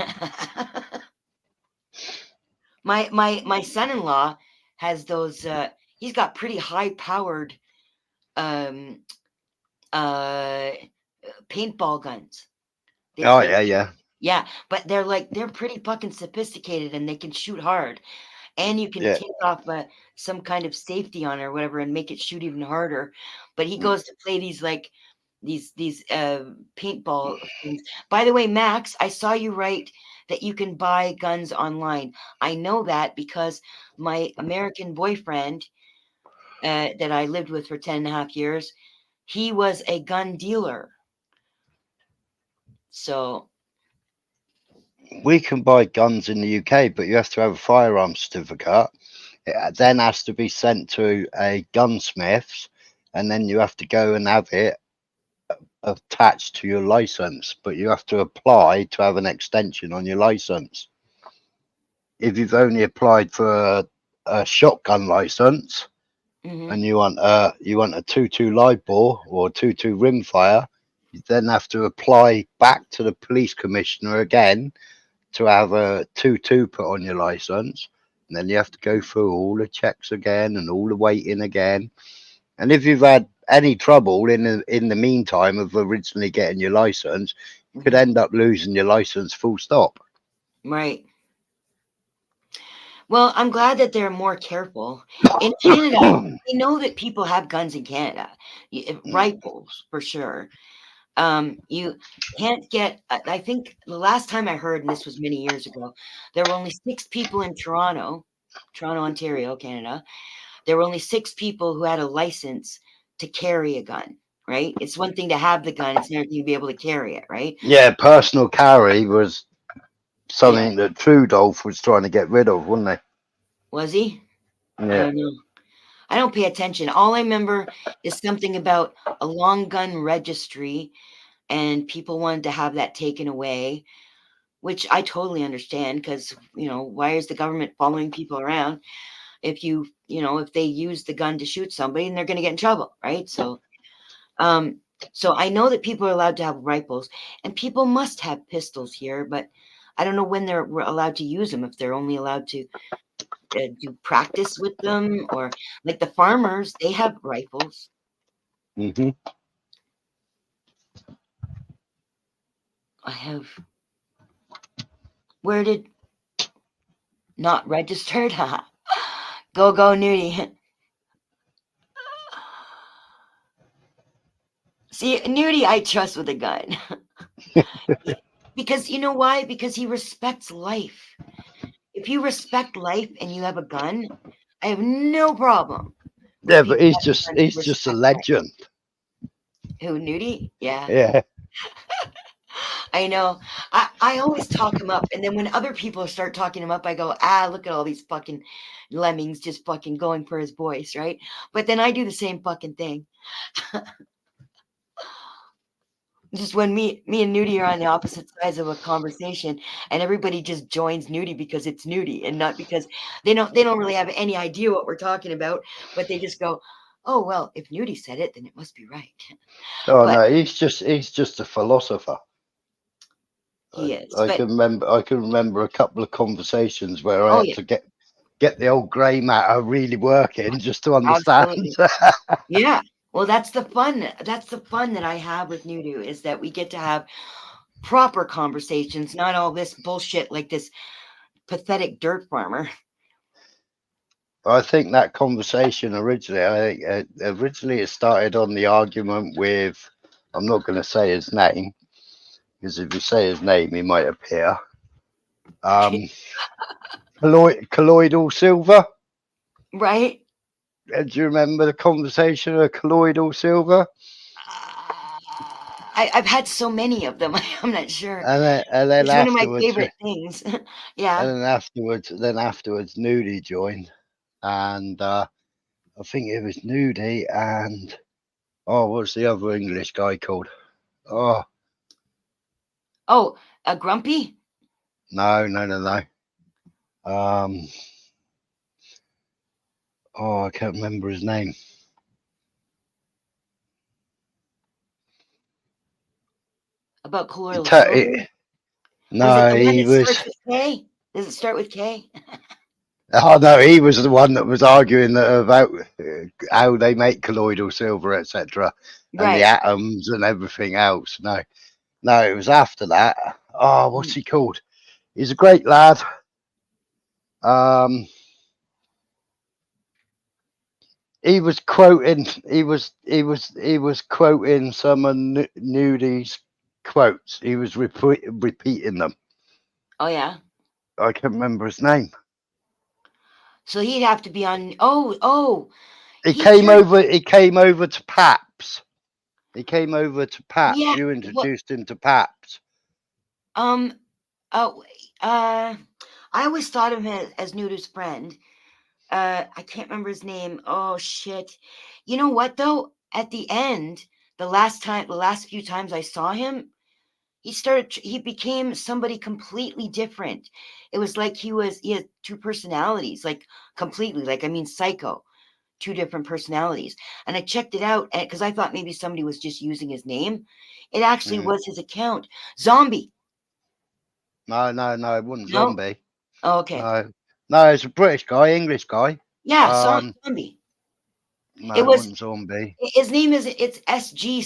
my son-in-law has those. He's got pretty high-powered paintball guns. Oh yeah. Yeah, but they're pretty fucking sophisticated and they can shoot hard. And you can Yeah. take off some kind of safety on it or whatever and make it shoot even harder. But he goes to play these paintball things. By the way, Max, I saw you write that you can buy guns online. I know that because my American boyfriend that I lived with for 10.5 years, he was a gun dealer. So We can buy guns in the UK, but you have to have a firearms certificate. It then has to be sent to a gunsmith's, and then you have to go and have it attached to your license. But you have to apply to have an extension on your license. If you've only applied for a shotgun license, and you want a 2.2 live bore or 2.2 rimfire, you then have to apply back to the police commissioner again to have a 2.2 put on your license, and then you have to go through all the checks again and all the waiting again. And if you've had any trouble in the meantime of originally getting your license, you could end up losing your license full stop. Right. Well, I'm glad that they're more careful. In Canada, they know that people have guns in Canada, rifles for sure. You can't get, I think the last time I heard, and this was many years ago, there were only 6 people in Toronto, Ontario, Canada. There were only 6 people who had a license to carry a gun, right? It's one thing to have the gun, it's another thing to be able to carry it, right? Yeah, personal carry was something that Trudeau was trying to get rid of, wasn't he? Was he? I Yeah. don't know. I don't pay attention. All I remember is something about a long gun registry, and people wanted to have that taken away, which I totally understand because, why is the government following people around? If if they use the gun to shoot somebody, and they're going to get in trouble, right? So I know that people are allowed to have rifles, and people must have pistols here, but I don't know when they're allowed to use them, if they're only allowed to do practice with them, or like the farmers, they have rifles. Mm-hmm. I have. Where did not registered? Go Nudie. See, Nudie, I trust with a gun. Because you know why? Because he respects life. If you respect life and you have a gun, I have no problem. Yeah, but he's just a legend. Who, Nudie? Yeah. Yeah. I know. I always talk him up, and then when other people start talking him up, I go, look at all these fucking lemmings just fucking going for his voice, right? But then I do the same fucking thing. Just when me and Nudie are on the opposite sides of a conversation, and everybody just joins Nudie because it's Nudie, and not because they don't really have any idea what we're talking about, but they just go, oh well, if Nudie said it, then it must be right. Oh no, he's just a philosopher. He is. I can remember a couple of conversations where I had to get the old grey matter really working just to understand. Yeah. Well, that's the fun. That's the fun that I have with Nudu, is that we get to have proper conversations, not all this bullshit like this pathetic dirt farmer. I think that conversation originally, it started on the argument with, I'm not going to say his name, because if you say his name, he might appear. Colloidal silver. Right. Do you remember the conversation of colloidal silver? I've had so many of them. I'm not sure. And then it's one of my favorite things. Yeah. And then afterwards, Nudie joined, and I think it was Nudie and what's the other English guy called? Grumpy? No. I can't remember his name. About colloidal silver? No, he was. Starts with K? Does it start with K? Oh no, he was the one that was arguing about how they make colloidal silver, etc., and the atoms and everything else. No, it was after that. What's he called? He's a great lad. He was quoting. He was quoting some of Nudie's quotes. He was repeating them. Oh yeah. I can't remember his name. So he'd have to be on. He came over to Paps. He came over to Paps. Yeah, You introduced him to Paps. I always thought of him as Nudu's friend. I can't remember his name. Oh shit. You know what though? At the end, the last few times I saw him, he became somebody completely different. It was like he had 2 personalities, like completely, like, I mean, psycho, 2 different personalities. And I checked it out because I thought maybe somebody was just using his name. It actually was his account. Zombie. No, it wasn't Zombie. Oh, okay. No, it's a British guy, English guy. Yeah, Zombie. No, it wasn't Zombie. His name it's SG,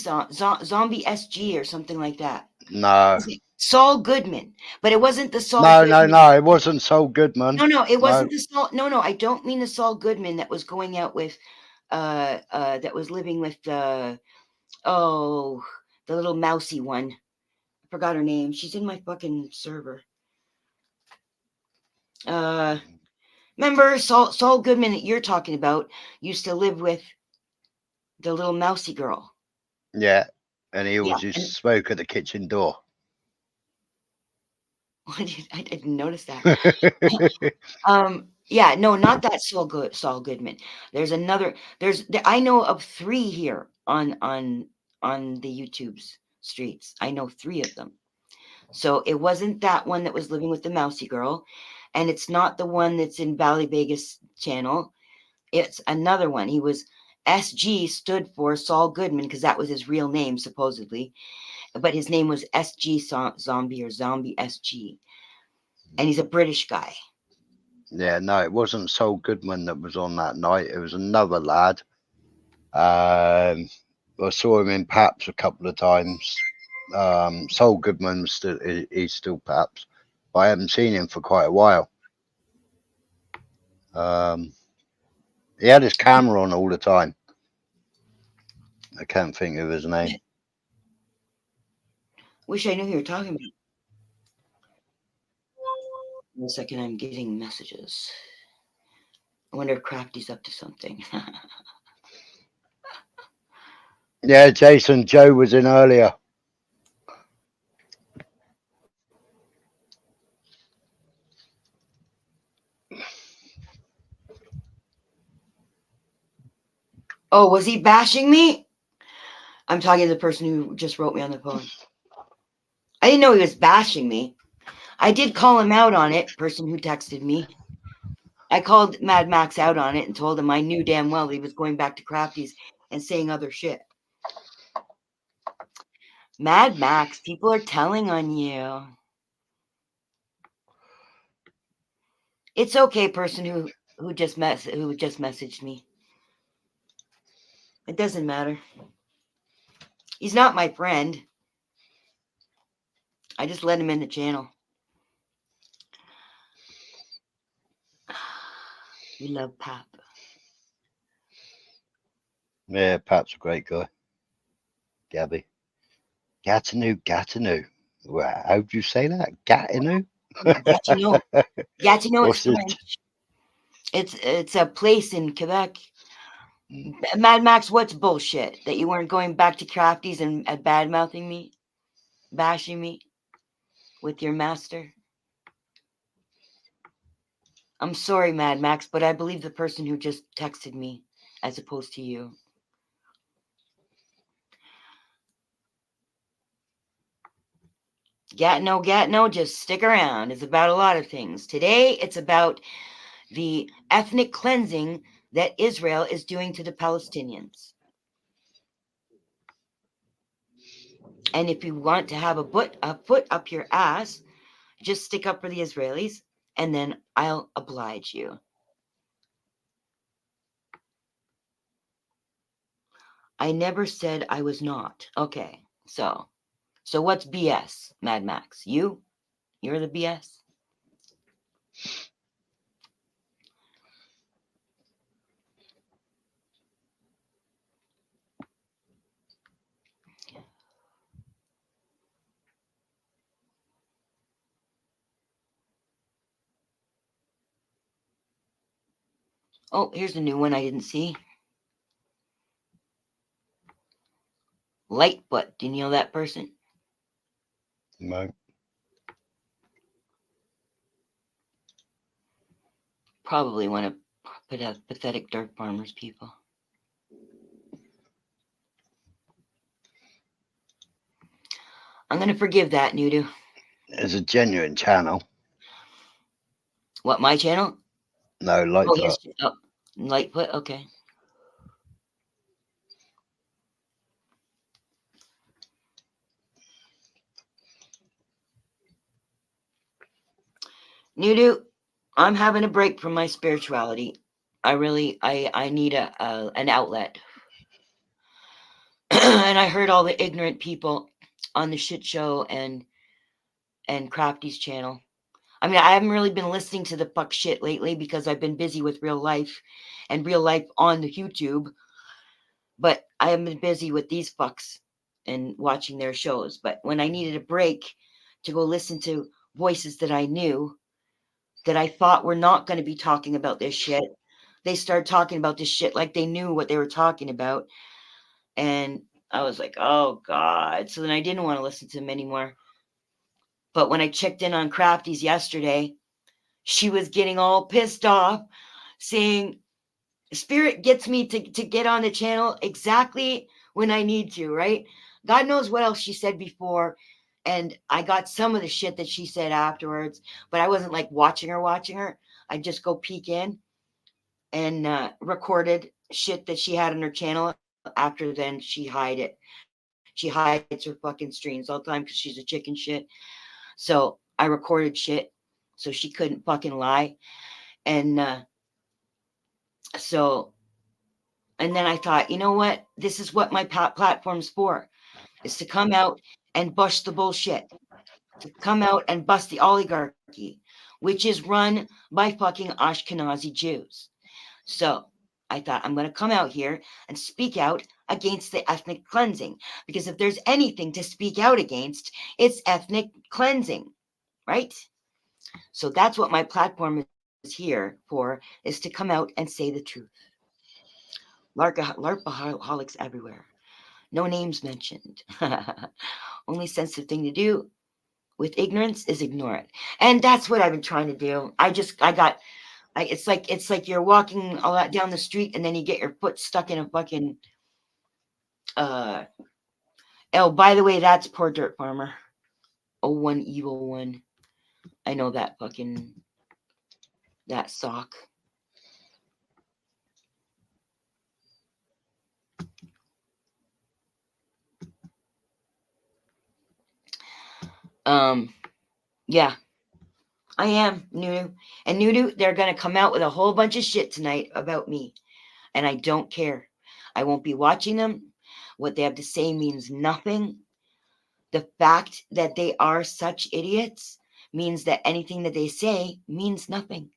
Zombie SG or something like that. No. Saul Goodman, but it wasn't the Saul No, Goodman. no, it wasn't Saul Goodman. No, it wasn't No. the Saul. No, I don't mean the Saul Goodman that was going out with, that was living with the little mousy one. I forgot her name. She's in my fucking server. Remember Saul Goodman that you're talking about used to live with the little mousy girl. Yeah, and he always used to smoke at the kitchen door. I didn't notice that. Yeah, no, not that Saul Goodman. There's another. I know of 3 here on the YouTube's streets. I know 3 of them. So it wasn't that one that was living with the mousy girl, and it's not the one that's in Valley Vegas channel. It's another one. He was SG, stood for Saul Goodman, because that was his real name supposedly, but his name was SG Zombie or Zombie SG, and he's a British guy. Yeah, no, it wasn't Saul Goodman that was on that night. It was another lad. I saw him in Paps a couple of times. Saul Goodman was he's still Paps, but I haven't seen him for quite a while. He had his camera on all the time. I can't think of his name. Wish I knew who you were talking about. One second, I'm getting messages. I wonder if Crafty's up to something. Yeah, Jason, Joe was in earlier. Oh, was he bashing me? I'm talking to the person who just wrote me on the phone. I didn't know he was bashing me. I did call him out on it, person who texted me. I called Mad Max out on it and told him I knew damn well he was going back to Crafty's and saying other shit. Mad Max, people are telling on you. It's okay, person who just messaged me. It doesn't matter. He's not my friend. I just let him in the channel. We love Pap. Yeah, Pap's a great guy. Gabby. Gatineau. Wow, how'd you say that? Gatineau? Gatineau. Gatineau is What's this? French. It's a place in Quebec. Mad Max, what's bullshit? That you weren't going back to Crafty's and bad-mouthing me? Bashing me? With your master? I'm sorry, Mad Max, but I believe the person who just texted me as opposed to you. Gatineau, just stick around. It's about a lot of things. Today, it's about the ethnic cleansing that Israel is doing to the Palestinians. And if you want to have a foot up your ass, just stick up for the Israelis, and then I'll oblige you. I never said I was not. Okay, so what's BS, Mad Max? You're the BS? Oh, here's a new one I didn't see. Lightfoot. Do you know that person? No. Probably one of pathetic dirt farmers people. I'm going to forgive that, Nudu. It's a genuine channel. What, my channel? No, Lightfoot. Lightfoot, okay. Nudu, I'm having a break from my spirituality. I need an outlet. And I heard all the ignorant people on the shit show and and Crafty's channel. I mean, I haven't really been listening to the fuck shit lately because I've been busy with real life and real life on the YouTube. But I have been busy with these fucks and watching their shows. But when I needed a break to go listen to voices that I knew that I thought were not going to be talking about this shit, they started talking about this shit like they knew what they were talking about. And I was like, oh God. So then I didn't want to listen to them anymore. But when I checked in on Crafty's yesterday, she was getting all pissed off, saying, Spirit gets me to get on the channel exactly when I need to, right? God knows what else she said before. And I got some of the shit that she said afterwards, but I wasn't like watching her. I just go peek in and recorded shit that she had on her channel. After then, she hide it. She hides her fucking streams all the time because she's a chicken shit. So I recorded shit so she couldn't fucking lie. And and then I thought, you know what? This is what my platform's for, is to come out and bust the bullshit, to come out and bust the oligarchy, which is run by fucking Ashkenazi Jews. So I thought, I'm going to come out here and speak out against the ethnic cleansing, because if there's anything to speak out against, it's ethnic cleansing, right? So that's what my platform is here for, is to come out and say the truth. LARPaholics everywhere. No names mentioned. Only sensitive thing to do with ignorance is ignore it. And that's what I've been trying to do. It's like you're walking all that down the street and then you get your foot stuck in a fucking oh, by the way, that's poor Dirt Farmer. Oh, one evil one. I know that sock. Yeah, I am Nudu. And Nudu, they're going to come out with a whole bunch of shit tonight about me. And I don't care. I won't be watching them. What they have to say means nothing. The fact that they are such idiots means that anything that they say means nothing.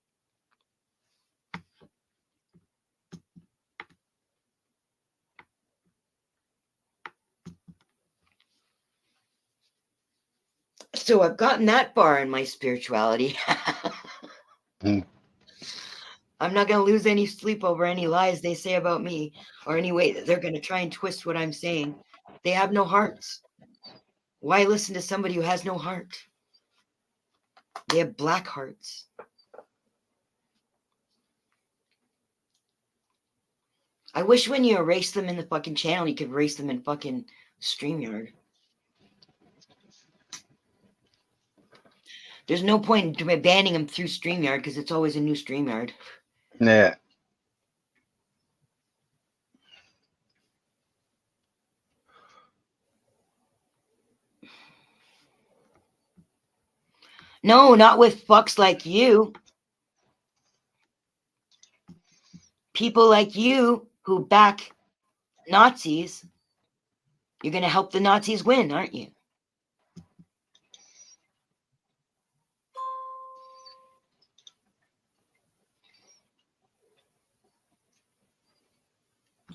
So I've gotten that far in my spirituality. I'm not going to lose any sleep over any lies they say about me or any way that they're going to try and twist what I'm saying. They have no hearts. Why listen to somebody who has no heart? They have black hearts. I wish when you erase them in the fucking channel, you could erase them in fucking StreamYard. There's no point in banning them through StreamYard because it's always a new StreamYard. Yeah. No, not with fucks like you. People like you who back Nazis. You're going to help the Nazis win, aren't you?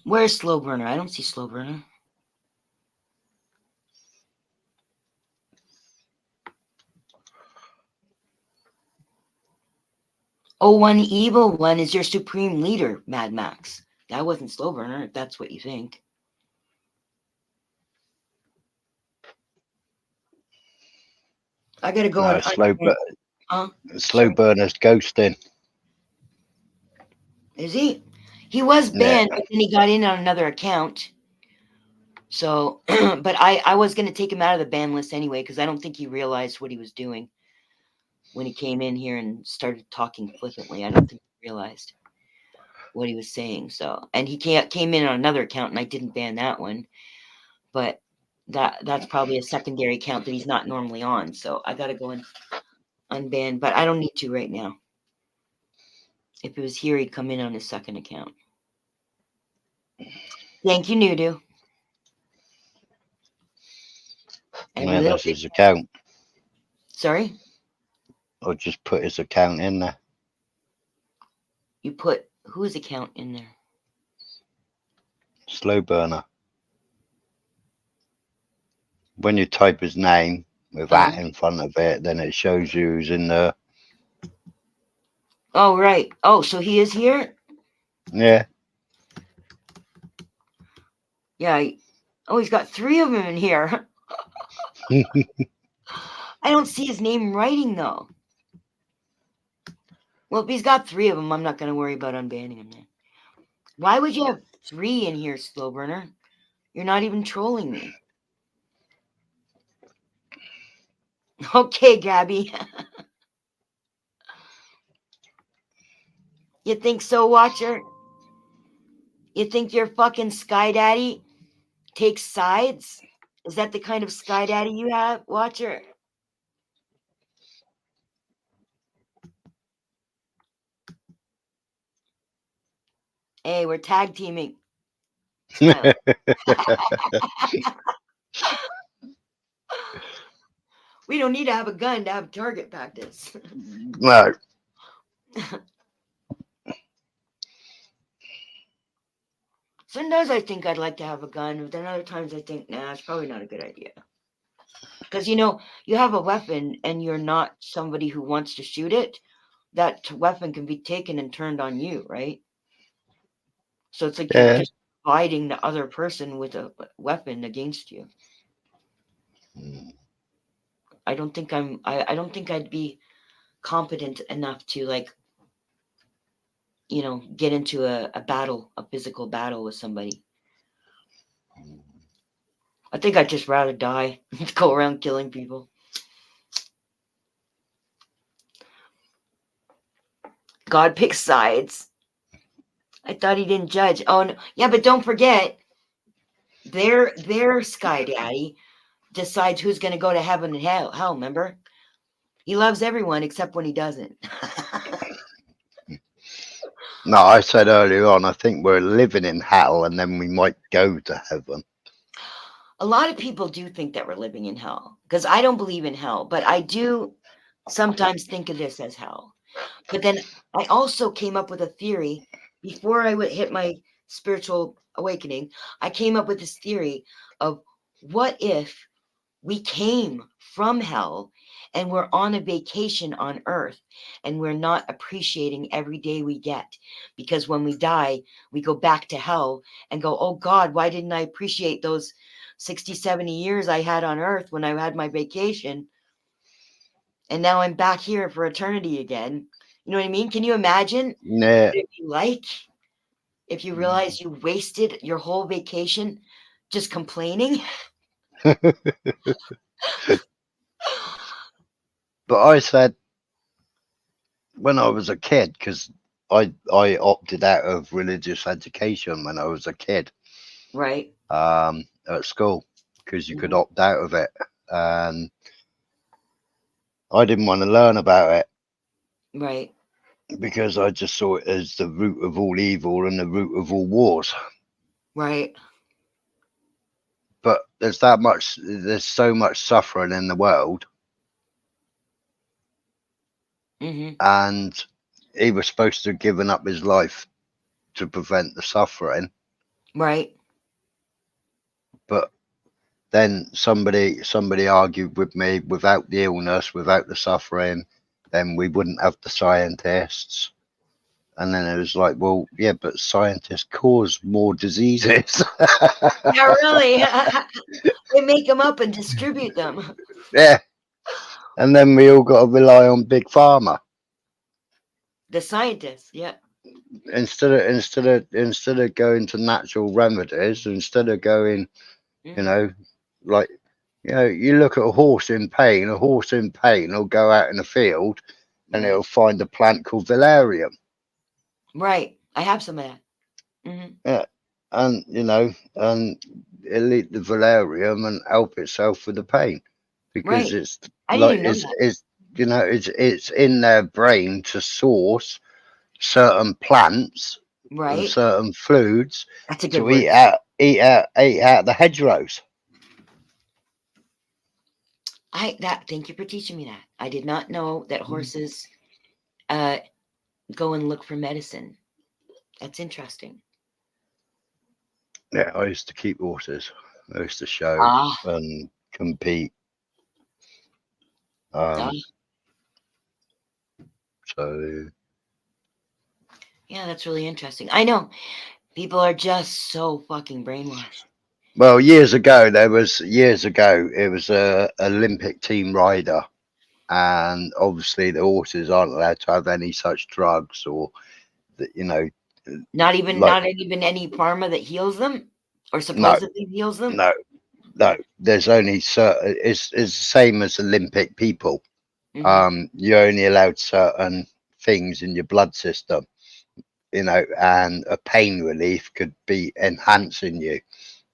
Where's Slow Burner? I don't see Slow Burner. Oh, one evil one is your supreme leader, Mad Max. That wasn't Slow Burner, if that's what you think. I gotta go No, slow burner's ghosting. Is he? He was banned, but then he got in on another account. So, but I was going to take him out of the ban list anyway, because I don't think he realized what he was doing when he came in here and started talking flippantly. I don't think he realized what he was saying. So, and he came in on another account, and I didn't ban that one. But that's probably a secondary account that he's not normally on. So I got to go and unban, but I don't need to right now. If it was here, he'd come in on his second account. Thank you, Nudu. And that's his account. Sorry? Or just put his account in there. You put whose account in there? Slow burner. When you type his name with that in front of it, then it shows you who's in there. Oh, right. Oh, so he is here? Yeah. Yeah. Oh, he's got 3 of them in here. I don't see his name writing, though. Well, if he's got 3 of them, I'm not going to worry about unbanning him then. Why would you have 3 in here, slow burner? You're not even trolling me. Okay, Gabby. You think so, Watcher? You think your fucking Sky Daddy takes sides? Is that the kind of Sky Daddy you have, Watcher? Hey, we're tag teaming. We don't need to have a gun to have target practice. No. Sometimes I think I'd like to have a gun, but then other times I think, nah, it's probably not a good idea. Because, you know, you have a weapon and you're not somebody who wants to shoot it, that weapon can be taken and turned on you, right? So it's like you're just fighting the other person with a weapon against you. I don't think I don't think I'd be competent enough to, like, you know, get into a battle, a physical battle with somebody. I think I'd just rather die than go around killing people. God picks sides. I thought he didn't judge. Oh, no. Yeah, but don't forget, their Sky Daddy decides who's going to go to heaven and hell. Remember? He loves everyone except when he doesn't. No, I said earlier on, I think we're living in hell and then we might go to heaven. A lot of people do think that we're living in hell, because I don't believe in hell, but I do sometimes think of this as hell. But then I also came up with a theory before I would hit my spiritual awakening. I came up with this theory of, what if we came from hell and we're on a vacation on earth and we're not appreciating every day we get, because when we die, we go back to hell and go, oh God, why didn't I appreciate those 60, 70 years I had on earth when I had my vacation? And now I'm back here for eternity again. You know what I mean? Can you imagine Yeah. what it'd be like if you realize you wasted your whole vacation just complaining? But I said, when I was a kid, because I opted out of religious education when I was a kid. Right. At school, because you could opt out of it. And I didn't want to learn about it. Right. Because I just saw it as the root of all evil and the root of all wars. Right. But there's so much suffering in the world. And he was supposed to have given up his life to prevent the suffering. Right. But then somebody argued with me, without the illness, without the suffering, then we wouldn't have the scientists. And then it was like, well, yeah, but scientists cause more diseases. Yeah, really. They make them up and distribute them. Yeah. And then we all got to rely on big pharma. The scientists, yeah. Instead of going to natural remedies, instead of going, you know, like, you know, you look at a horse in pain will go out in the field and it'll find a plant called valerian. Right. I have some of that. Yeah. And, you know, and it'll eat the valerian and help itself with the pain. Because it's like, it's you know, it's in their brain to source certain plants and certain foods to eat out the hedgerows. Thank you for teaching me that. I did not know that horses go and look for medicine. That's interesting. Yeah, I used to keep horses. I used to show and compete. So yeah, that's really interesting. I know people are just so fucking brainwashed. Well, years ago, it was a Olympic team rider, and obviously the horses aren't allowed to have any such drugs or, not even any pharma that heals them or supposedly heals them. No. There's only certain. It's the same as Olympic people. You're only allowed certain things in your blood system, and a pain relief could be enhancing you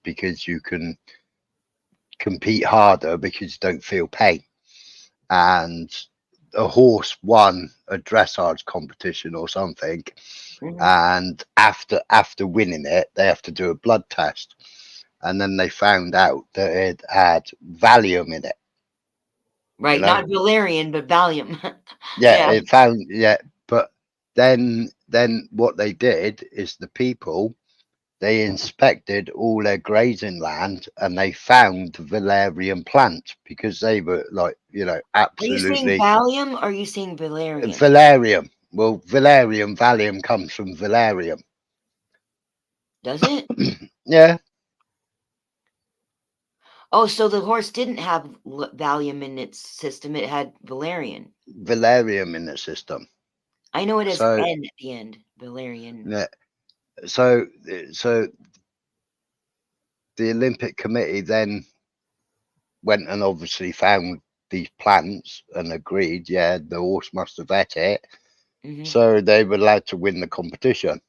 because you can compete harder because you don't feel pain. And a horse won a dressage competition or something, and after winning it, they have to do a blood test, and then they found out that it had Valium in it. Right, not valerian, but Valium. It found but then what they did is they inspected all their grazing land and they found the valerian plant because they were absolutely. Are you saying Valium or are you saying valerian? Valerium. Well, Valium comes from valerium. Does it? Yeah. Oh, so the horse didn't have Valium in its system; it had valerian. Valerium in the system. I know it has N at the end. Valerian. Yeah. So the Olympic Committee then went and obviously found these plants and agreed, the horse must have ate it. So they were allowed to win the competition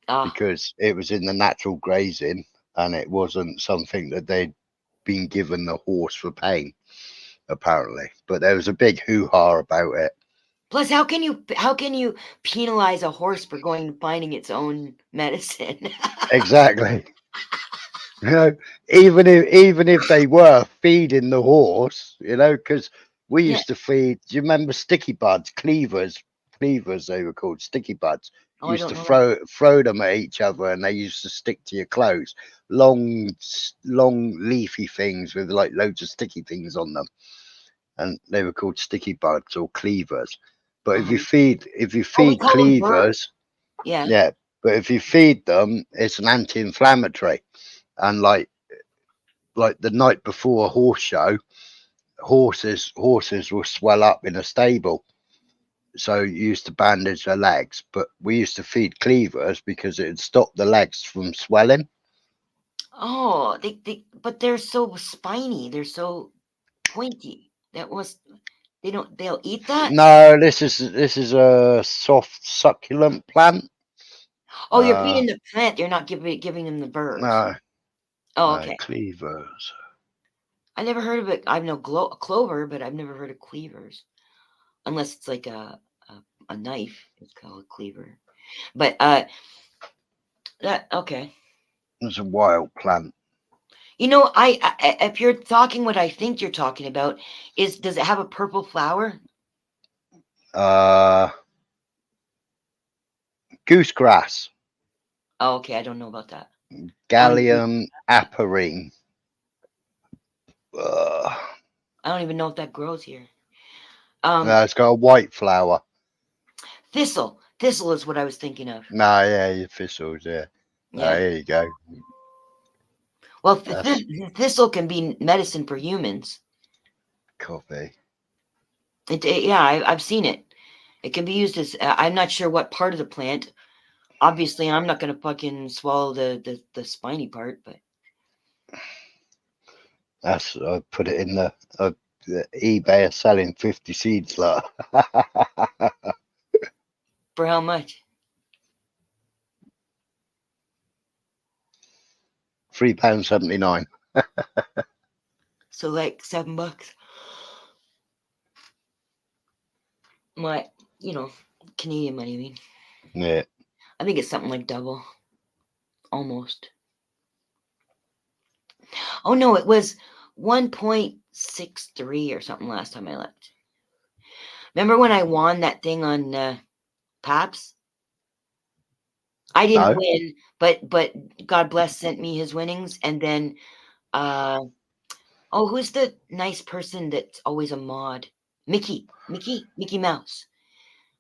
because it was in the natural grazing and it wasn't something that they'd been given the horse for pain, apparently. But there was a big hoo-ha about it. Plus, how can you penalize a horse for going and finding its own medicine? Exactly. Even if they were feeding the horse, because we used to feed. Do you remember sticky buds, cleavers? Cleavers, they were called sticky buds. Used to throw them at each other, and they used to stick to your clothes. Long leafy things with like loads of sticky things on them, and they were called sticky buds or cleavers. But if you feed cleavers, but if you feed them, it's an anti-inflammatory. And like the night before a horse show, horses will swell up in a stable. So you used to bandage their legs, but we used to feed cleavers because it would stop the legs from swelling. Oh, but they're so spiny. They're so pointy. They'll eat that? No, this is a soft succulent plant. Oh, you're feeding the plant. You're not giving them the birds. No. Oh, okay. Cleavers. I never heard of it. I know clover, but I've never heard of cleavers, unless it's like a knife. It's called a cleaver. But okay. It's a wild plant. I if you're talking what I think you're talking about, does it have a purple flower? Goosegrass. Oh, okay. I don't know about that. Gallium aperine. I don't even know if that grows here. No, it's got a white flower. Thistle. Thistle is what I was thinking of. No, your thistles, yeah. There you go. Well, thistle can be medicine for humans. Coffee. I've seen it. It can be used as. I'm not sure what part of the plant. Obviously, I'm not going to fucking swallow the spiny part, but. That's I put it in the eBay are selling 50 seeds lot. For how much? £3.79. So like $7. What, Canadian money, I mean. Yeah. I think it's something like double. Almost. Oh no, it was 1.4 6-3 or something last time I looked. Remember when I won that thing on Paps? I didn't win, but God bless sent me his winnings, and then who's the nice person that's always a mod? Mickey Mouse.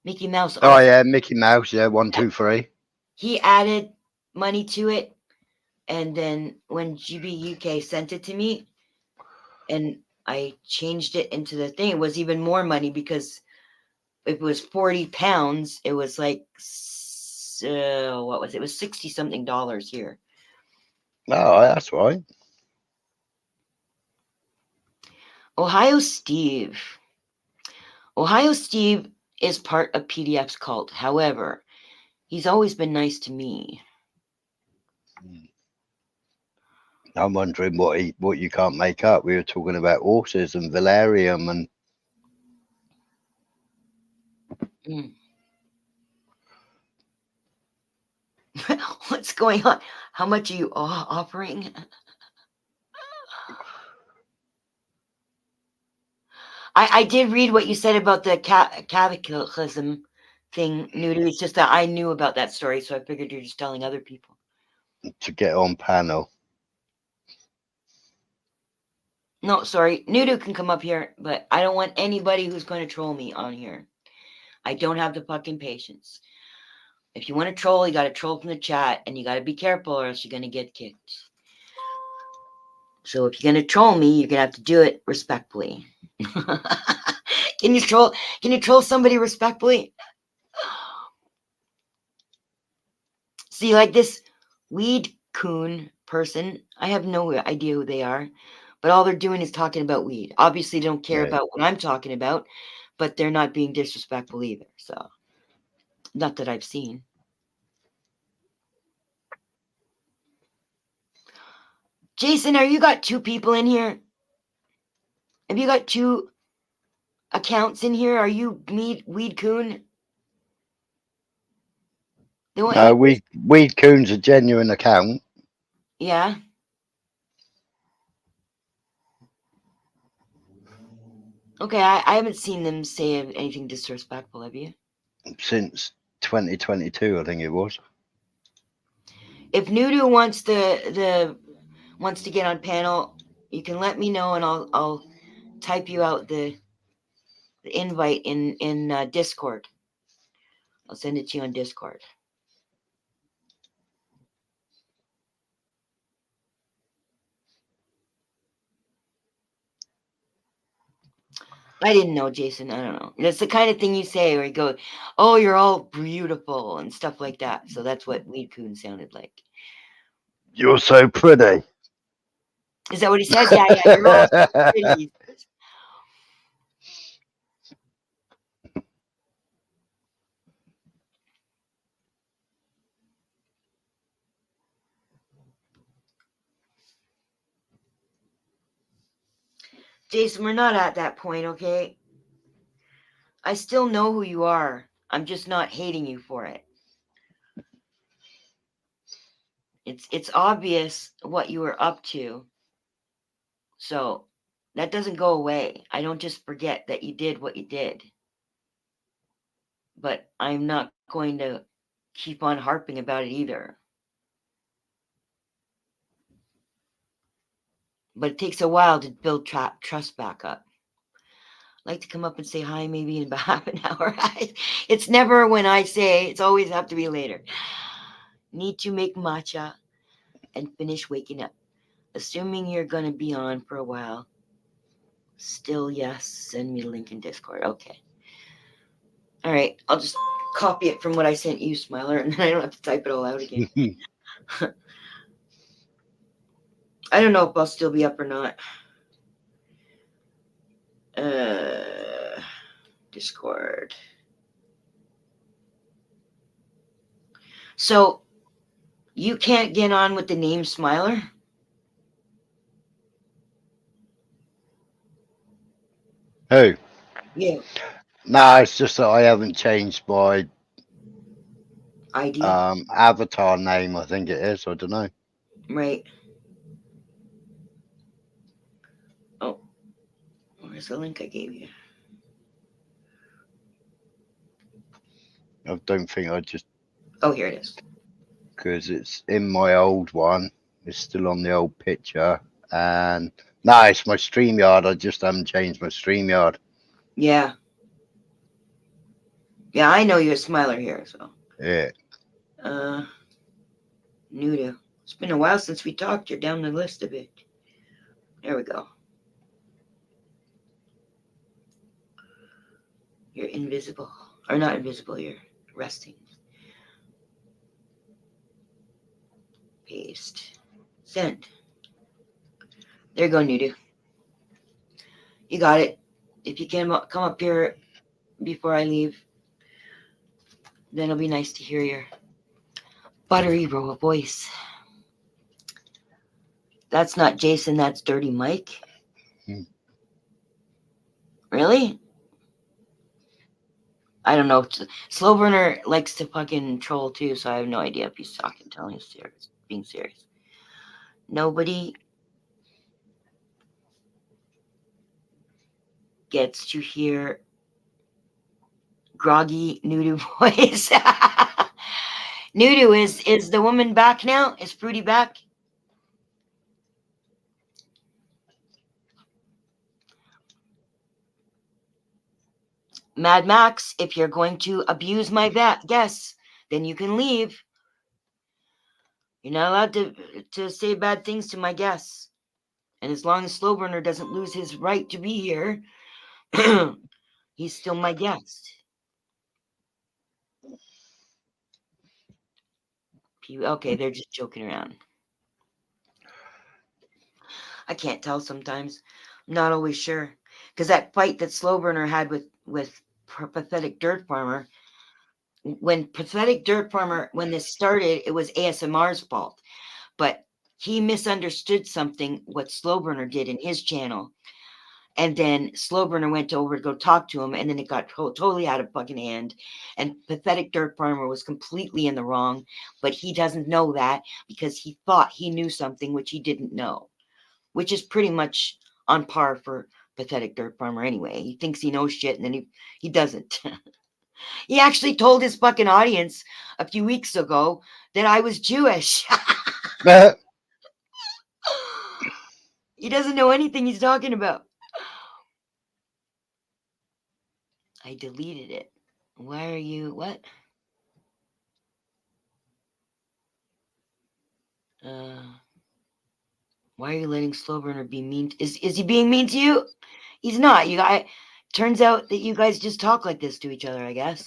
Mickey Mouse. Oh yeah, Mickey Mouse. Yeah, 1, 2, 3. He added money to it, and then when GB UK sent it to me, and I changed it into the thing, it was even more money because it was 40 pounds. It was like what was it? It was 60 something dollars here. Oh, that's right. Ohio Steve is part of PDF's cult. However, he's always been nice to me. I'm wondering what you can't make up. We were talking about horses and Valerium and. What's going on? How much are you offering? I did read what you said about the catechism thing, Nudie. It's just that I knew about that story, so I figured you're just telling other people. To get on panel. No, sorry. Nudu can come up here, but I don't want anybody who's going to troll me on here. I don't have the fucking patience. If you want to troll, you got to troll from the chat, and you got to be careful or else you're going to get kicked. So if you're going to troll me, you're going to have to do it respectfully. Can you troll somebody respectfully? See, like this weed coon person, I have no idea who they are, but all they're doing is talking about weed. Obviously, they don't care about what I'm talking about, but they're not being disrespectful either. So, not that I've seen. Jason, are you got 2 people in here? Have you got 2 accounts in here? Are you weed coon? Weed Coon's a genuine account. Yeah. Okay, I haven't seen them say anything disrespectful, have you? Since 2022, I think it was. If Nudu wants to get on panel, you can let me know, and I'll type you out the invite in Discord. I'll send it to you on Discord. I didn't know, Jason. I don't know. That's the kind of thing you say where you go, "Oh, you're all beautiful," and stuff like that. So that's what Weed Coon sounded like. You're so pretty. Is that what he says? Yeah, you're all so pretty. Jason, we're not at that point, okay? I still know who you are. I'm just not hating you for it. It's obvious what you were up to. So that doesn't go away. I don't just forget that you did what you did. But I'm not going to keep on harping about it either. But it takes a while to build trust back up. I'd like to come up and say hi maybe in about half an hour. It's never when I say, it's always have to be later. Need to make matcha and finish waking up. Assuming you're going to be on for a while. Still, yes. Send me the link in Discord. Okay. All right. I'll just copy it from what I sent you, Smiler, and then I don't have to type it all out again. I don't know if I'll still be up or not. Discord. So, you can't get on with the name Smiler? Who? Yeah. No, it's just that I haven't changed my ID? Avatar name, I think it is. I don't know. Right. Oh. Where's the link I gave you? I don't think I just. Oh, here it is. Because it's in my old one. It's still on the old picture. And no, it's my StreamYard. I just haven't changed my StreamYard. Yeah. Yeah, I know you're a smiler here, so. Yeah. Nuda. It's been a while since we talked. You're down the list a bit. There we go. You're invisible. Or not invisible, you're resting. Paste. Send. There you go, Nudu. You got it. If you can come up here before I leave, then it'll be nice to hear your buttery raw voice. That's not Jason, that's Dirty Mike. Really? I don't know. Slow Burner likes to fucking troll too, so I have no idea if he's telling us serious, being serious. Nobody gets to hear groggy Nudu voice. Nudu, is the woman back now? Is Fruity back? Mad Max, if you're going to abuse my guess, then you can leave. You're not allowed to say bad things to my guests. And as long as Slow Burner doesn't lose his right to be here, he's still my guest. Okay, they're just joking around. I can't tell sometimes. I'm not always sure. Because that fight that Slow Burner had with Pathetic Dirt Farmer, when Pathetic Dirt Farmer, when this started, it was ASMR's fault. But he misunderstood something, what Slow Burner did in his channel. And then Slow Burner went over to go talk to him, and then it got totally out of fucking hand. And Pathetic Dirt Farmer was completely in the wrong, but he doesn't know that because he thought he knew something which he didn't know, which is pretty much on par for Pathetic Dirt Farmer anyway. He thinks he knows shit, and then he doesn't. He actually told his fucking audience a few weeks ago that I was Jewish. He doesn't know anything he's talking about. I deleted it. Why are you, what? Why are you letting Slow Burner be mean? Is he being mean to you? He's not. Turns out that you guys just talk like this to each other, I guess.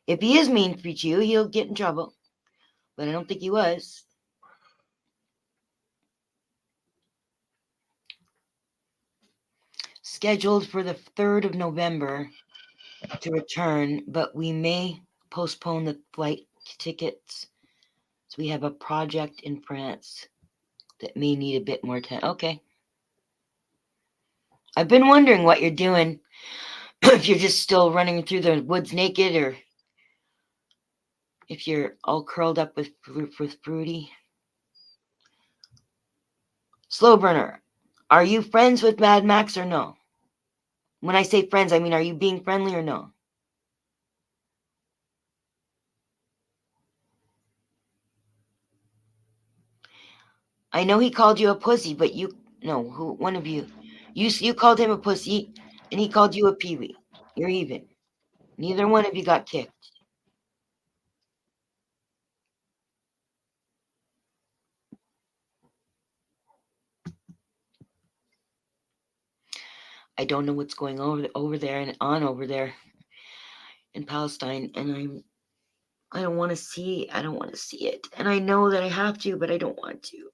If he is mean for you, he'll get in trouble. But I don't think he was. Scheduled for the 3rd of November to return, but we may postpone the flight tickets. So we have a project in France that may need a bit more time. Okay. I've been wondering what you're doing. If you're just still running through the woods naked, or if you're all curled up with Fruity. Slow Burner, are you friends with Mad Max or no? When I say friends, I mean, are you being friendly or no? I know he called you a pussy, but one of you, you called him a pussy, and he called you a peewee. You're even. Neither one of you got kicked. I don't know what's going over there and on over there in Palestine, and I don't want to see it. And I know that I have to, but I don't want to.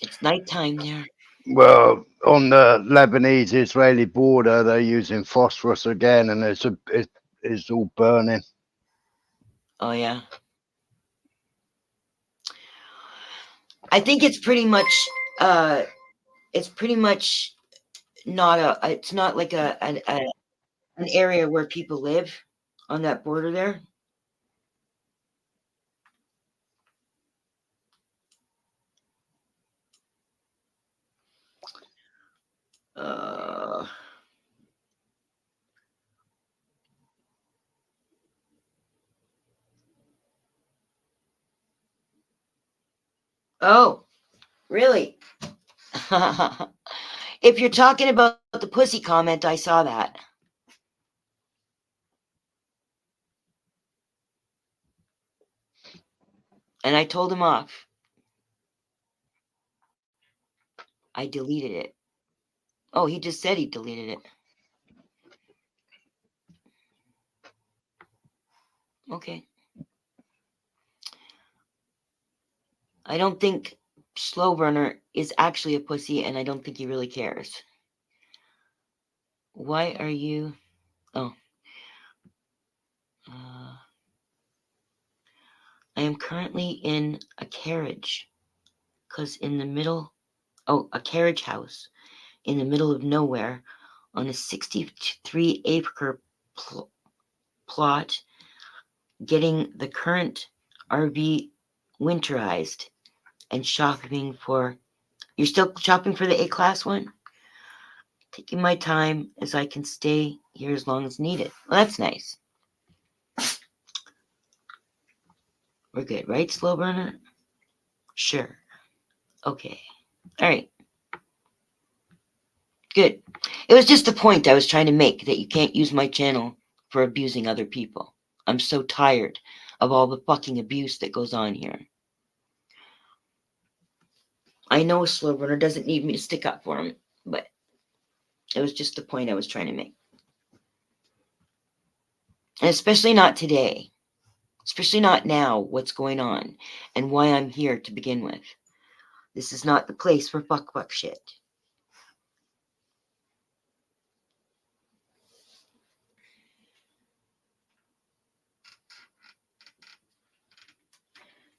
It's nighttime there. Well, on the Lebanese-Israeli border, they're using phosphorus again, and it's all burning. Oh yeah. I think it's pretty much not it's not like an area where people live on that border there. Oh, really? If you're talking about the pussy comment, I saw that. And I told him off. I deleted it. Oh, he just said he deleted it. Okay. I don't think Slow Burner is actually a pussy, and I don't think he really cares. Why are you... Oh. I am currently in a carriage. Because in the middle... Oh, a carriage house. In the middle of nowhere. On a 63-acre plot. Getting the current RV winterized. And shopping for... You're still shopping for the A-class one? Taking my time as I can stay here as long as needed. Well, that's nice. We're good, right, Slow Burner? Sure. Okay. All right. Good. It was just a point I was trying to make, that you can't use my channel for abusing other people. I'm so tired of all the fucking abuse that goes on here. I know Slow Burner doesn't need me to stick up for him, but it was just the point I was trying to make. And especially not today. Especially not now, what's going on, and why I'm here to begin with. This is not the place for fuck shit.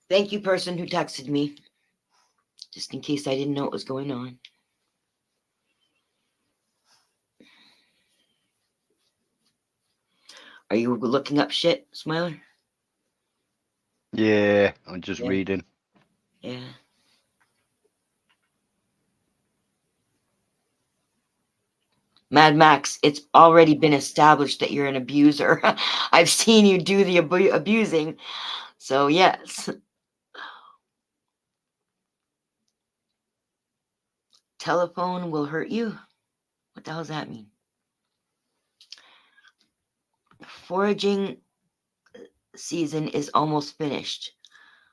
Thank you, person who texted me. Just in case I didn't know what was going on. Are you looking up shit, Smiler? Yeah, I'm just reading. Yeah. Mad Max, it's already been established that you're an abuser. I've seen you do the abusing. So, yes. Telephone will hurt you? What the hell does that mean? Foraging season is almost finished.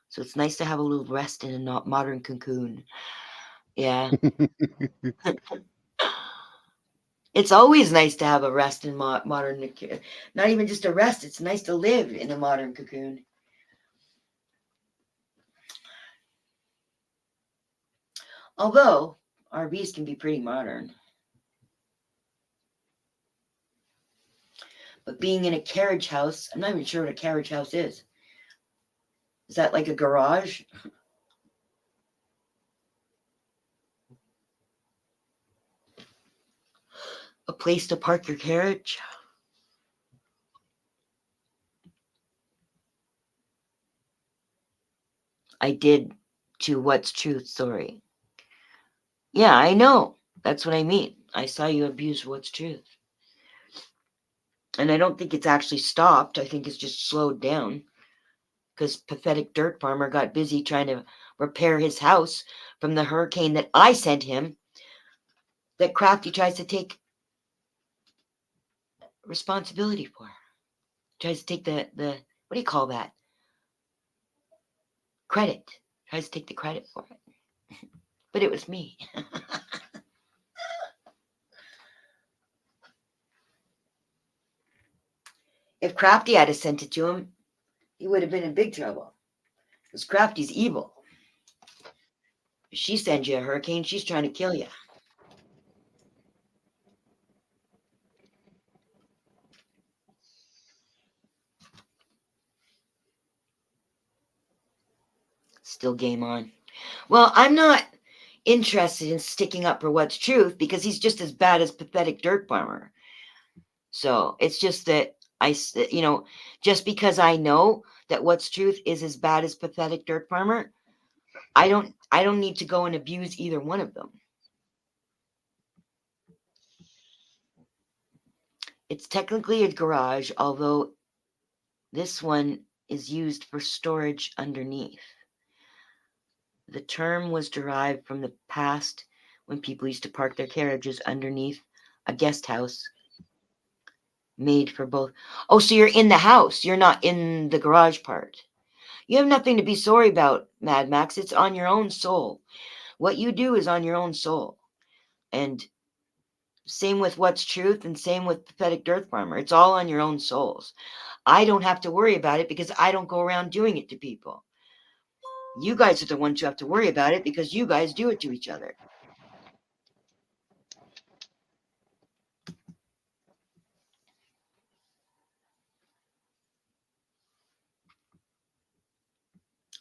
So it's nice to have a little rest in a modern cocoon. Yeah. It's always nice to have a rest in modern, not even just a rest, it's nice to live in a modern cocoon. Although, RVs can be pretty modern. But being in a carriage house, I'm not even sure what a carriage house is. Is that like a garage? A place to park your carriage? I did to What's Truth story. Yeah, I know. That's what I mean. I saw you abuse What's Truth. And I don't think it's actually stopped. I think it's just slowed down. Because pathetic dirt farmer got busy trying to repair his house from the hurricane that I sent him. That Crafty tries to take responsibility for. Tries to take the what do you call that? Credit. Tries to take the credit for it. But it was me. If Crafty had sent it to him, he would have been in big trouble. Because Crafty's evil. If she sends you a hurricane, she's trying to kill you. Still game on. Well, I'm not interested in sticking up for What's Truth because he's just as bad as pathetic dirt farmer. So it's just that just because I know that What's Truth is as bad as pathetic dirt farmer, I don't need to go and abuse either one of them. It's technically a garage, although this one is used for storage underneath. The term was derived from the past when people used to park their carriages underneath a guest house made for both. Oh, so you're in the house. You're not in the garage part. You have nothing to be sorry about, Mad Max. It's on your own soul. What you do is on your own soul. And same with What's Truth and same with Pathetic Dirt Farmer. It's all on your own souls. I don't have to worry about it because I don't go around doing it to people. You guys are the ones who have to worry about it because you guys do it to each other.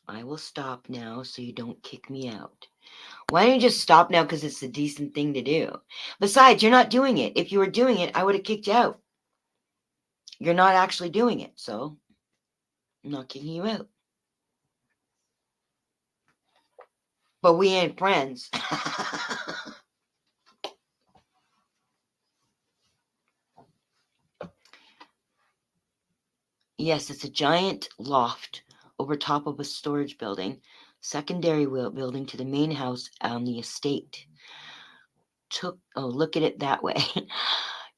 I will stop now so you don't kick me out. Why don't you just stop now because it's a decent thing to do? Besides, you're not doing it. If you were doing it, I would have kicked you out. You're not actually doing it, so I'm not kicking you out. But we ain't friends. Yes, it's a giant loft over top of a storage building, secondary building to the main house on the estate. Look at it that way.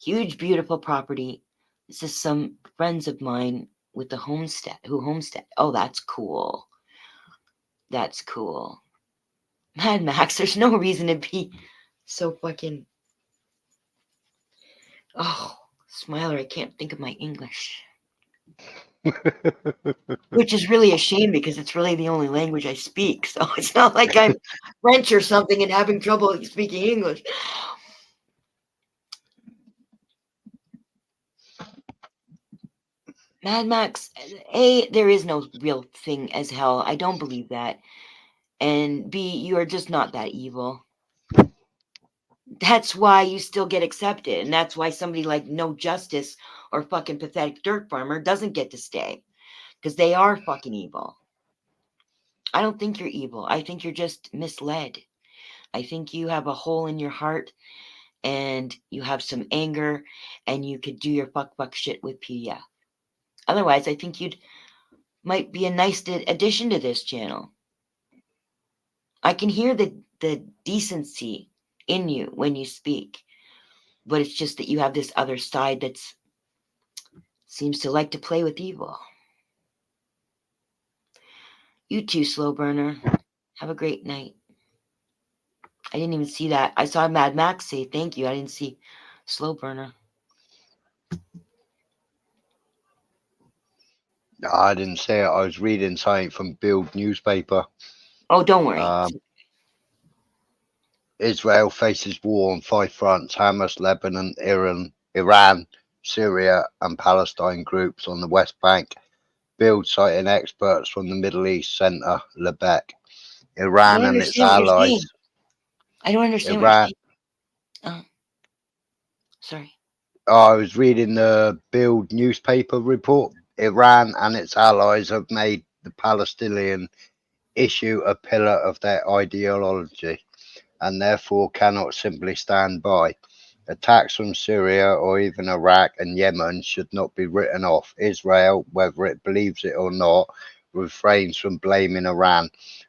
Huge, beautiful property. This is some friends of mine with the homestead, who homestead. Oh, that's cool. That's cool. Mad Max, there's no reason to be so fucking... Oh, Smiler, I can't think of my English. Which is really a shame because it's really the only language I speak. So it's not like I'm French or something and having trouble speaking English. Mad Max, A, there is no real thing as hell. I don't believe that. And B, you are just not that evil. That's why you still get accepted. And that's why somebody like No Justice or fucking Pathetic Dirt Farmer doesn't get to stay. Because they are fucking evil. I don't think you're evil. I think you're just misled. I think you have a hole in your heart and you have some anger and you could do your fuck shit with PDF. Otherwise, I think you'd might be a nice addition to this channel. I can hear the decency in you when you speak, but it's just that you have this other side that seems to like to play with evil. You too, Slow Burner. Have a great night. I didn't even see that. I saw Mad Max say thank you. I didn't see Slow Burner. I didn't say it. I was reading something from Build newspaper. Oh, don't worry. Israel faces war on 5 fronts: Hamas, Lebanon, Iran, Syria, and Palestine groups on the West Bank. Build citing experts from the Middle East Center, Lebec. Iran and its allies. I don't understand what you're saying. Sorry. I was reading the Build newspaper report. Iran and its allies have made the Palestinian issue a pillar of their ideology and therefore cannot simply stand by. Attacks from Syria or even Iraq and Yemen should not be written off. Israel, whether it believes it or not, refrains from blaming Iran,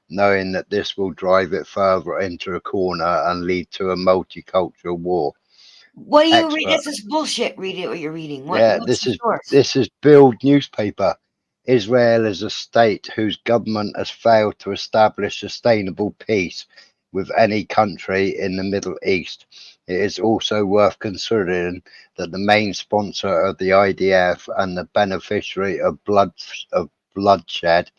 knowing that this will drive it further into a corner and lead to a multicultural war. What do you read? This is bullshit. Read it what you're reading. This is Build newspaper. Israel is a state whose government has failed to establish sustainable peace with any country in the Middle East. It is also worth considering that the main sponsor of the IDF and the beneficiary of bloodshed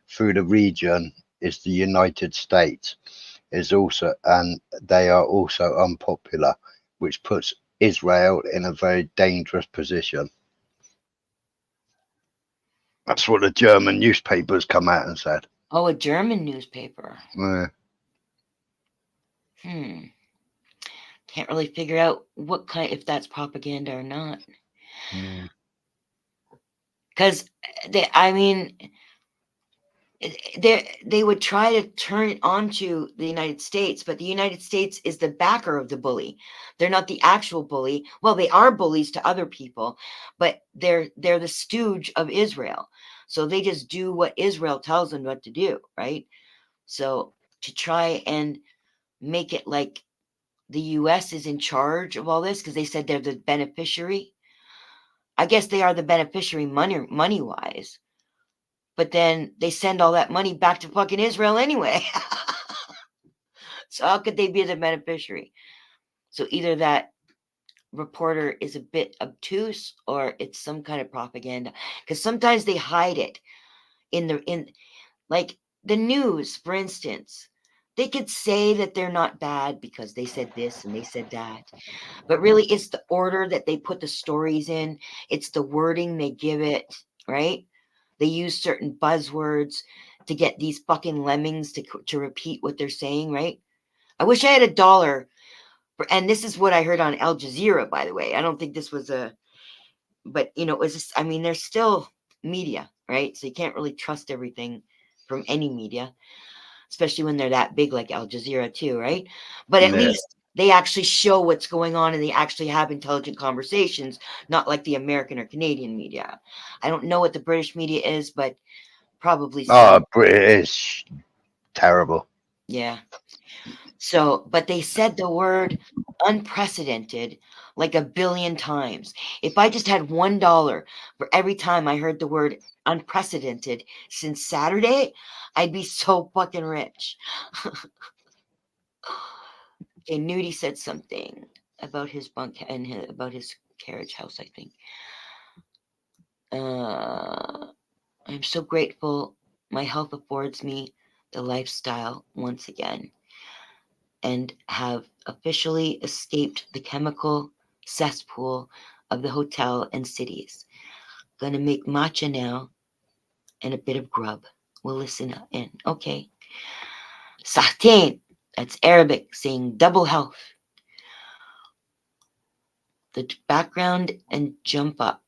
through the region is the United States. And they are also unpopular, which puts Israel in a very dangerous position. That's what the German newspapers come out and said. Oh, a German newspaper. Yeah. Can't really figure out what kind, if that's propaganda or not. Because, I mean, they would try to turn it onto the United States, but the United States is the backer of the bully. They're not the actual bully. Well, they are bullies to other people, but they're the stooge of Israel. So they just do what Israel tells them what to do, right? So to try and make it like the US is in charge of all this because they said they're the beneficiary. I guess they are the beneficiary money wise. But then they send all that money back to fucking Israel anyway. So how could they be the beneficiary? So either that reporter is a bit obtuse or it's some kind of propaganda. Because sometimes they hide it in like the news, for instance. They could say that they're not bad because they said this and they said that. But really, it's the order that they put the stories in. It's the wording they give it, right? They use certain buzzwords to get these fucking lemmings to repeat what they're saying, right? I wish I had $1 for, and this is what I heard on Al Jazeera, by the way. I don't think this was but it was just, I mean, there's still media, right? So you can't really trust everything from any media, especially when they're that big like Al Jazeera too, right? But at least they actually show what's going on and they actually have intelligent conversations, not like the American or Canadian media. I don't know what the British media is, but probably Oh, some. British, terrible. Yeah. So, but they said the word unprecedented like 1,000,000,000 times. If I just had $1 for every time I heard the word unprecedented since Saturday, I'd be so fucking rich. Okay, Nudie said something about his bunk and about his carriage house, I think. I'm so grateful my health affords me the lifestyle once again and have officially escaped the chemical cesspool of the hotel and cities. Gonna make matcha now and a bit of grub. We'll listen in. Okay. Sahtain, that's Arabic saying double health. The background and jump up.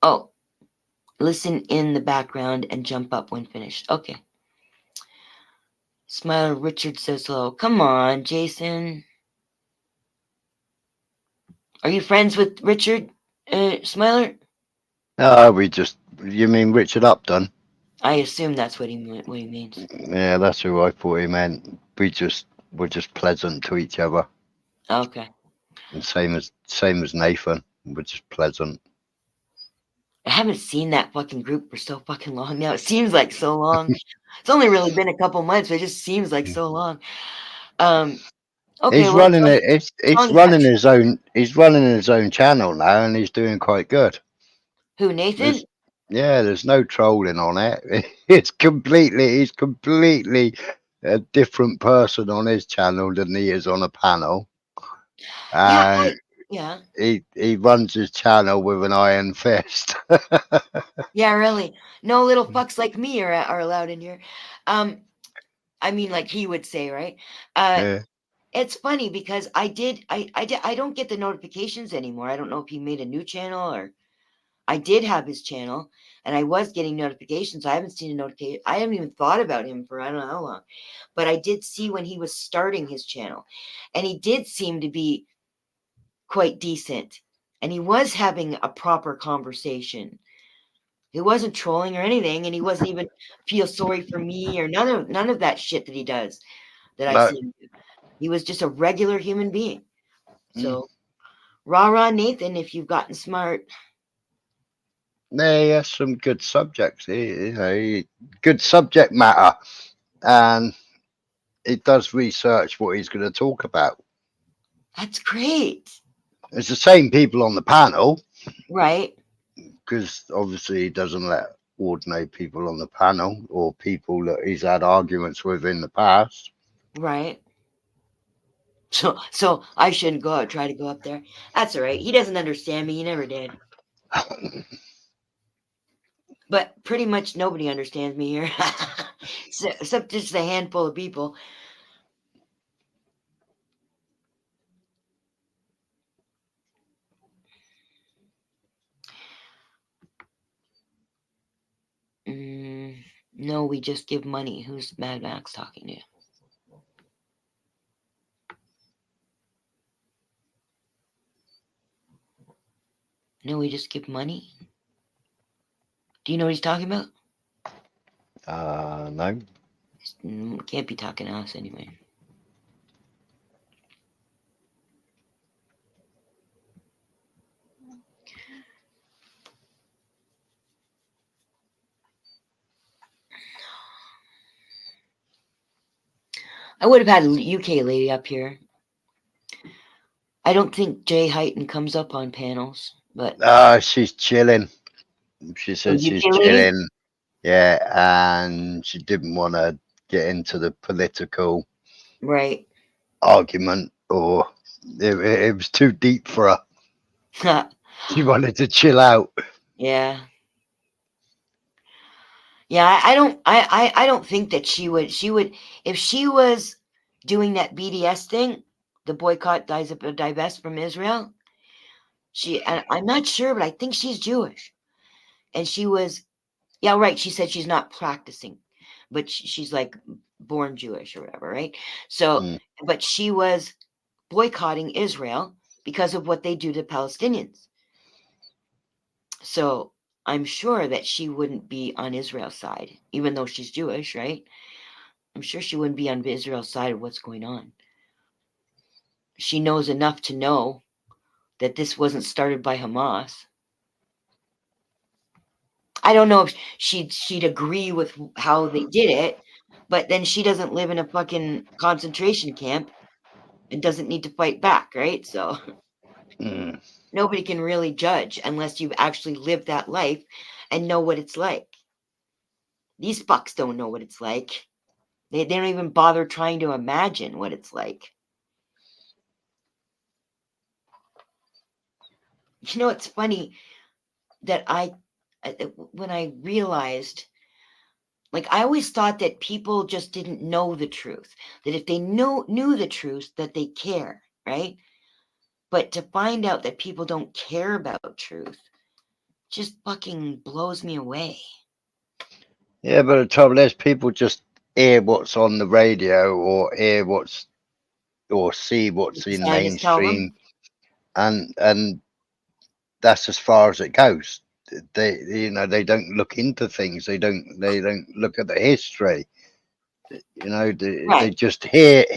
Oh, listen in the background and jump up when finished. Okay. Smiler Richard says hello. Come on, Jason. Are you friends with Richard Smiler? You mean Richard Upton? I assume that's what he means. Yeah, that's who I thought he meant. We're just pleasant to each other. Okay. And same as Nathan. We're just pleasant. I haven't seen that fucking group for so fucking long now. It seems like so long. It's only really been a couple months, but it just seems like so long. Okay, He's well, running it. He's running his own. He's running his own channel now, and he's doing quite good. Who, Nathan? There's no trolling on it. He's completely a different person on his channel than he is on a panel. Yeah, He runs his channel with an iron fist. Yeah, really. No little fucks like me are allowed in here. I mean, like he would say, right? Yeah. It's funny because I don't get the notifications anymore. I don't know if he made a new channel or I did have his channel and I was getting notifications. I haven't seen a notification. I haven't even thought about him for I don't know how long. But I did see when he was starting his channel. And he did seem to be quite decent. And he was having a proper conversation. He wasn't trolling or anything, and he wasn't even feel sorry for me or none of that shit that he does that I see him do. He was just a regular human being. So rah Nathan, if you've gotten smart. Yeah, he has some good subjects. Good subject matter, and he does research what he's going to talk about. That's great. It's the same people on the panel, right? Because obviously he doesn't let ordinary people on the panel or people that he's had arguments with in the past. Right. So I shouldn't try to go up there. That's all right. He doesn't understand me. He never did. But pretty much nobody understands me here, except just a handful of people. No, we just give money. Who's Mad Max talking to? No, we just give money. Do you know what he's talking about? No. Can't be talking to us anyway. I would have had a UK lady up here. I don't think Jay Heighton comes up on panels, but She's chilling. She said she's UK lady? chilling. Yeah, and she didn't want to get into the political argument, or it was too deep for her. She wanted to chill out. Yeah. Yeah, I don't think that she would if she was doing that BDS thing, the boycott divest from Israel. I'm not sure, but I think she's Jewish. And she was, yeah, right. She said she's not practicing, but she's like born Jewish or whatever, right? So, but she was boycotting Israel because of what they do to Palestinians. So I'm sure that she wouldn't be on Israel's side, even though she's Jewish, right? I'm sure she wouldn't be on Israel's side of what's going on. She knows enough to know that this wasn't started by Hamas. I don't know if she'd agree with how they did it, but then she doesn't live in a fucking concentration camp and doesn't need to fight back, right? So nobody can really judge unless you've actually lived that life and know what it's like. These fucks don't know what it's like. They don't even bother trying to imagine what it's like. You know, it's funny that when I realized, like, I always thought that people just didn't know the truth, that if they knew the truth, that they care, right? But to find out that people don't care about truth just fucking blows me away. Yeah, but the trouble is, people just hear what's on the radio or hear or see what's in mainstream, and that's as far as it goes. They don't look into things. They don't look at the history. They just hear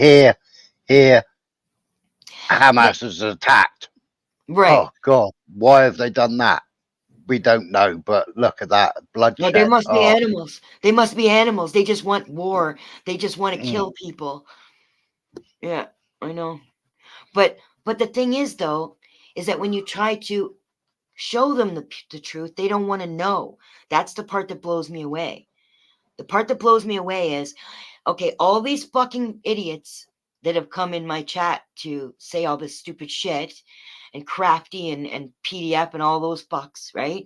Hamas has attacked. Right. Oh God, why have they done that? We don't know, but look at that bloodshed. No, there must be animals. They must be animals. They just want war. They just want to kill people. Yeah, I know. But the thing is, though, is that when you try to show them the truth, they don't want to know. That's the part that blows me away. The part that blows me away is, okay, all these fucking idiots that have come in my chat to say all this stupid shit, and Crafty and PDF and all those fucks, right?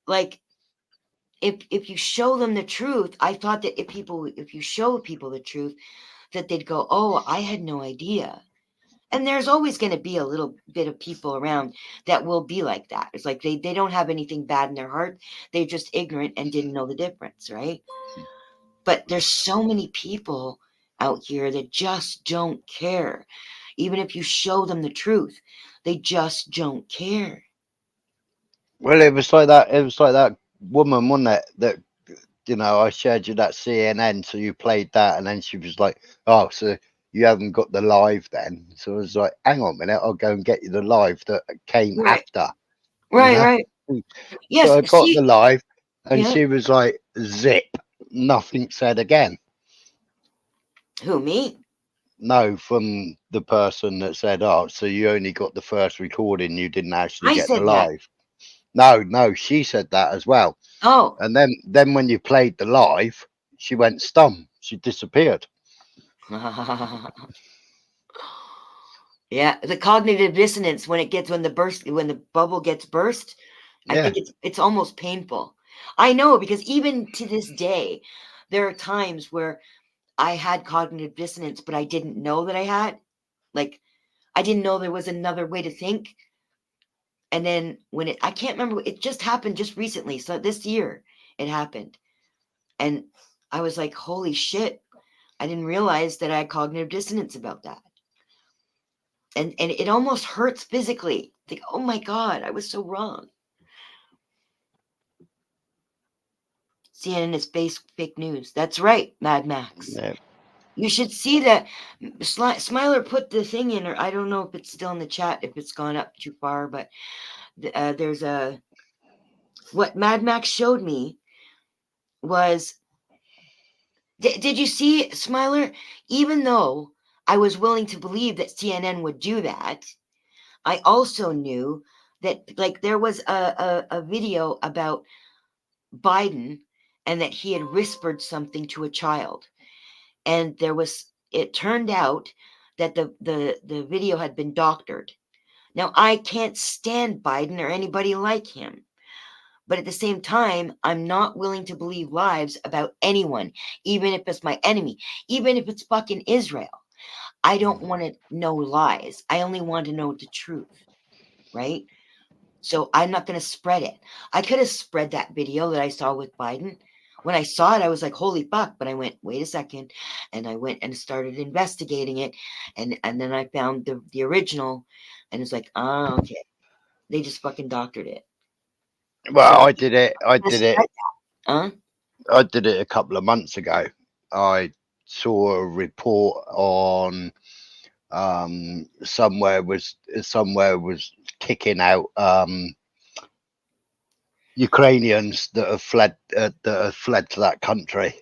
Like, if you show them the truth, I thought that if you show people the truth, that they'd go, oh, I had no idea. And there's always going to be a little bit of people around that will be like that. It's like they don't have anything bad in their heart. They're just ignorant and didn't know the difference, right? But there's so many people out here that just don't care. Even if you show them the truth, they just don't care. Well, it was like that. It was like that woman, wasn't it? That I shared you that CNN, so you played that, and then she was like, "Oh, so you haven't got the live then?" So I was like, "Hang on a minute, I'll go and get you the live that came after." Right. Yes. So I got the live, and yeah. she was like, "Zip, nothing said again." Who, me? No, from the person that said, "Oh, so you only got the first recording, you didn't actually get the live." No, she said that as well. Oh. And then when you played the live, she went stum. She disappeared. Yeah, the cognitive dissonance when the bubble gets burst, I think it's almost painful. I know, because even to this day, there are times where I had cognitive dissonance, but I didn't know that I had. Like, I didn't know there was another way to think. And then I can't remember, it just happened just recently. So this year, it happened. And I was like, holy shit. I didn't realize that I had cognitive dissonance about that. And it almost hurts physically. Like, oh my God, I was so wrong. CNN is fake news. That's right, Mad Max. Yeah. You should see that. Smiler put the thing in, or I don't know if it's still in the chat, if it's gone up too far, but there's what Mad Max showed me was, did you see, Smiler? Even though I was willing to believe that CNN would do that, I also knew that, like, there was a video about Biden and that he had whispered something to a child. And it turned out that the video had been doctored. Now, I can't stand Biden or anybody like him. But at the same time, I'm not willing to believe lies about anyone, even if it's my enemy, even if it's fucking Israel. I don't want to know lies. I only want to know the truth, right? So I'm not going to spread it. I could have spread that video that I saw with Biden. When I saw it, I was like, holy fuck. But I went, wait a second. And I went and started investigating it. And then I found the original. And it's like, okay. They just fucking doctored it. Well, So I did it. I did it a couple of months ago. I saw a report on somewhere was kicking out Ukrainians that have fled to that country,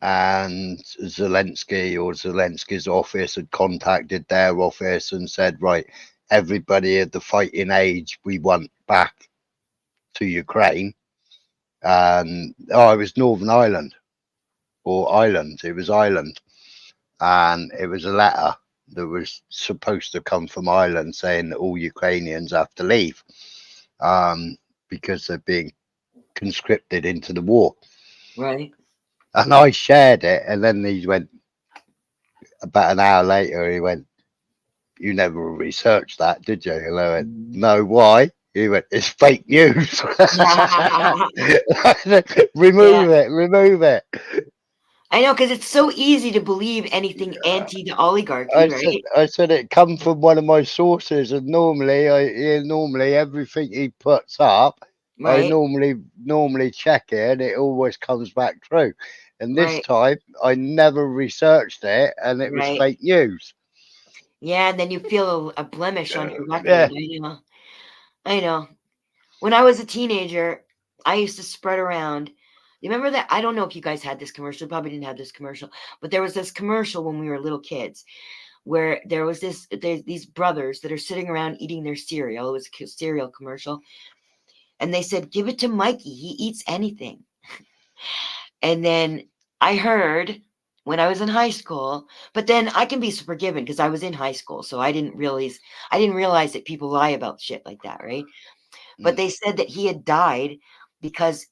and Zelensky's office had contacted their office and said, right, everybody at the fighting age we want back to Ukraine. And it was Northern Ireland, or Ireland. It was Ireland, and it was a letter that was supposed to come from Ireland saying that all Ukrainians have to leave because they're being conscripted into the war. Right. And I shared it, and then he went, about an hour later, he went, you never researched that, did you? And I went, no, why? He went, it's fake news. Remove it. I know, because it's so easy to believe anything anti the oligarchy, right? I said it come from one of my sources, and normally everything he puts up, Right. I normally check it, and it always comes back true. And this time, I never researched it, and it was fake news. Yeah, and then you feel a blemish on your record. Yeah. I know. When I was a teenager, I used to spread around. You remember that? I don't know if you guys had this commercial. Probably didn't have this commercial, but there was this commercial when we were little kids, where there was these brothers that are sitting around eating their cereal. It was a cereal commercial, and they said, "Give it to Mikey. He eats anything." And then I heard when I was in high school, but then I can be forgiven because I was in high school, so I didn't realize that people lie about shit like that, right? But they said that he had died because,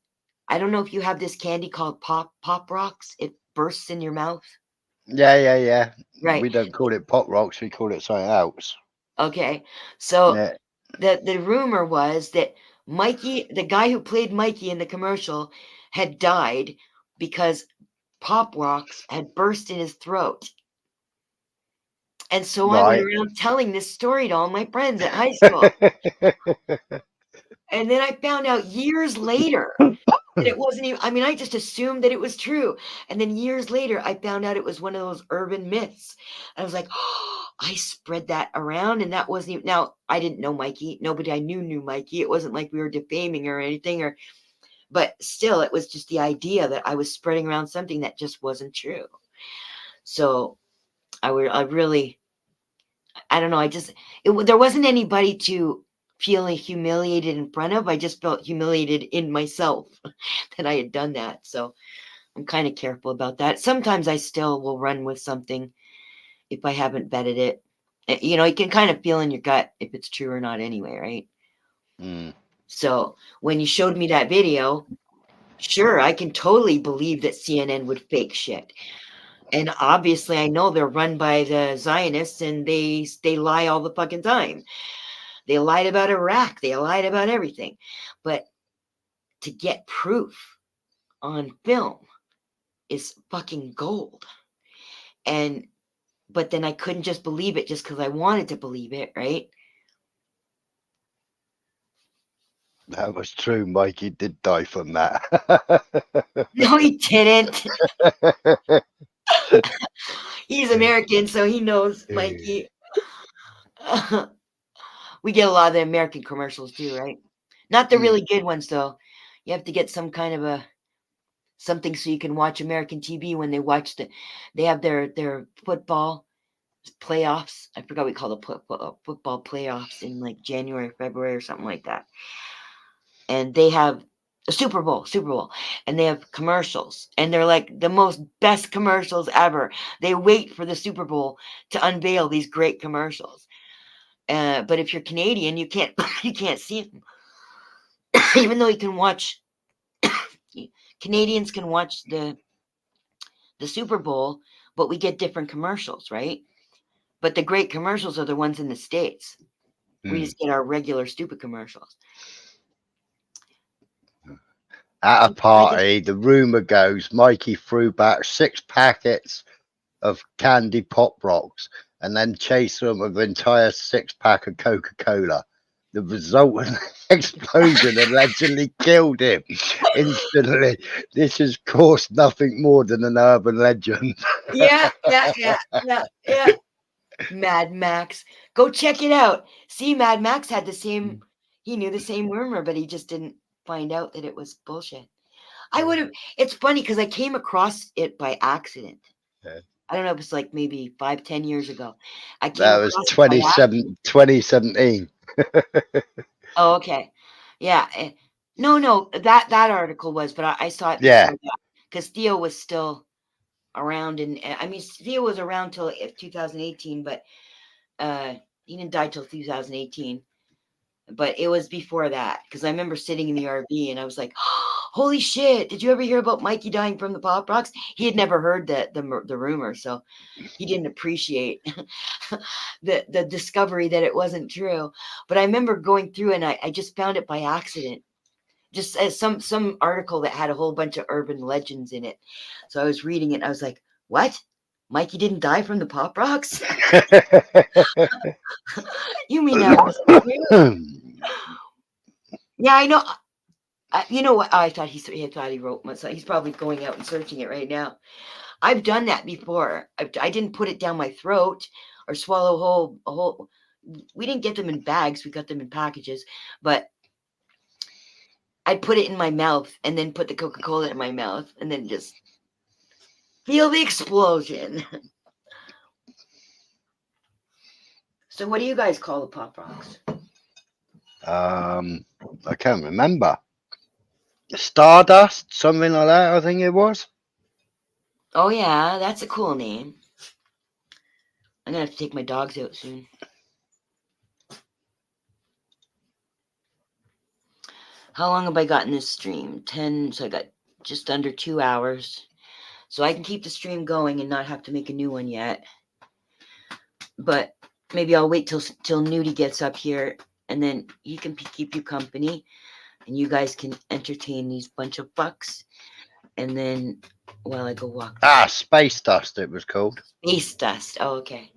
I don't know if you have this candy called Pop Rocks. It bursts in your mouth. Yeah. Right. We don't call it Pop Rocks. We call it something else. Okay. So Yeah. the rumor was that Mikey, the guy who played Mikey in the commercial, had died because Pop Rocks had burst in his throat. And so I went around telling this story to all my friends at high school. And then I found out years later that it wasn't even, I mean, I just assumed that it was true. And then years later, I found out it was one of those urban myths. I was like, oh, I spread that around, and that wasn't even, now I didn't know Mikey. Nobody I knew Mikey. It wasn't like we were defaming or anything, but still, it was just the idea that I was spreading around something that just wasn't true. So I really, I don't know. There wasn't anybody to feeling humiliated in front of. I just felt humiliated in myself that I had done that. So I'm kind of careful about that. Sometimes I still will run with something if I haven't vetted it. You know, you can kind of feel in your gut if it's true or not anyway, right? So when you showed me that video, sure, I can totally believe that CNN would fake shit. And obviously I know they're run by the Zionists, and they lie all the fucking time. They lied about Iraq. They lied about everything. But to get proof on film is fucking gold. But then I couldn't just believe it just because I wanted to believe it, right? That was true. Mikey did die from that. No, he didn't. He's American, so he knows, Mikey. We get a lot of the American commercials too, right? Not the really good ones, though. You have to get some kind of something so you can watch American TV when they have their football playoffs. I forgot we call the football playoffs in like January, February, or something like that. And they have a Super Bowl, and they have commercials, and they're like the most best commercials ever. They wait for the Super Bowl to unveil these great commercials. But if you're Canadian, you can't you can't see them. Even though you can watch, Canadians can watch the Super Bowl, but we get different commercials, right? But the great commercials are the ones in the States. We just get our regular stupid commercials. At a party, the rumor goes Mikey threw back 6 packets of candy Pop Rocks and then chased them with an entire 6-pack of Coca-Cola. The resultant explosion allegedly killed him instantly. This has caused nothing more than an urban legend. Yeah. Mad Max. Go check it out. See, Mad Max had the same, he knew the same rumor, but he just didn't find out that it was bullshit. It's funny because I came across it by accident. Yeah. I don't know, it was like maybe 5-10 years ago. That was 2017. Oh, okay. Yeah. No, that article was, but I saw it Yeah. before that because Theo was still around, and I mean, Theo was around till 2018, but he didn't die till 2018. But it was before that because I remember sitting in the RV and I was like, "Holy shit! Did you ever hear about Mikey dying from the Pop Rocks?" He had never heard the rumor, so he didn't appreciate the discovery that it wasn't true. But I remember going through and I just found it by accident, just as some article that had a whole bunch of urban legends in it. So I was reading it and I was like, "What? Mikey didn't die from the Pop Rocks?" You mean that wasn't true? Yeah, I know. You know what? I thought he wrote one, so he's probably going out and searching it right now. I've done that before. I didn't put it down my throat or swallow a whole. We didn't get them in bags. We got them in packages, but I'd put it in my mouth and then put the Coca-Cola in my mouth and then just feel the explosion. So what do you guys call the Pop Rocks? I can't remember. Stardust, something like that, I think it was. Oh yeah, that's a cool name. I'm gonna have to take my dogs out soon. How long have I got in this stream? 10, so I got just under 2 hours. So I can keep the stream going and not have to make a new one yet. But maybe I'll wait till Nudie gets up here and then he can keep you company and you guys can entertain these bunch of fucks. And then while I go walk. Space Dust it was called. Space Dust. Oh, okay.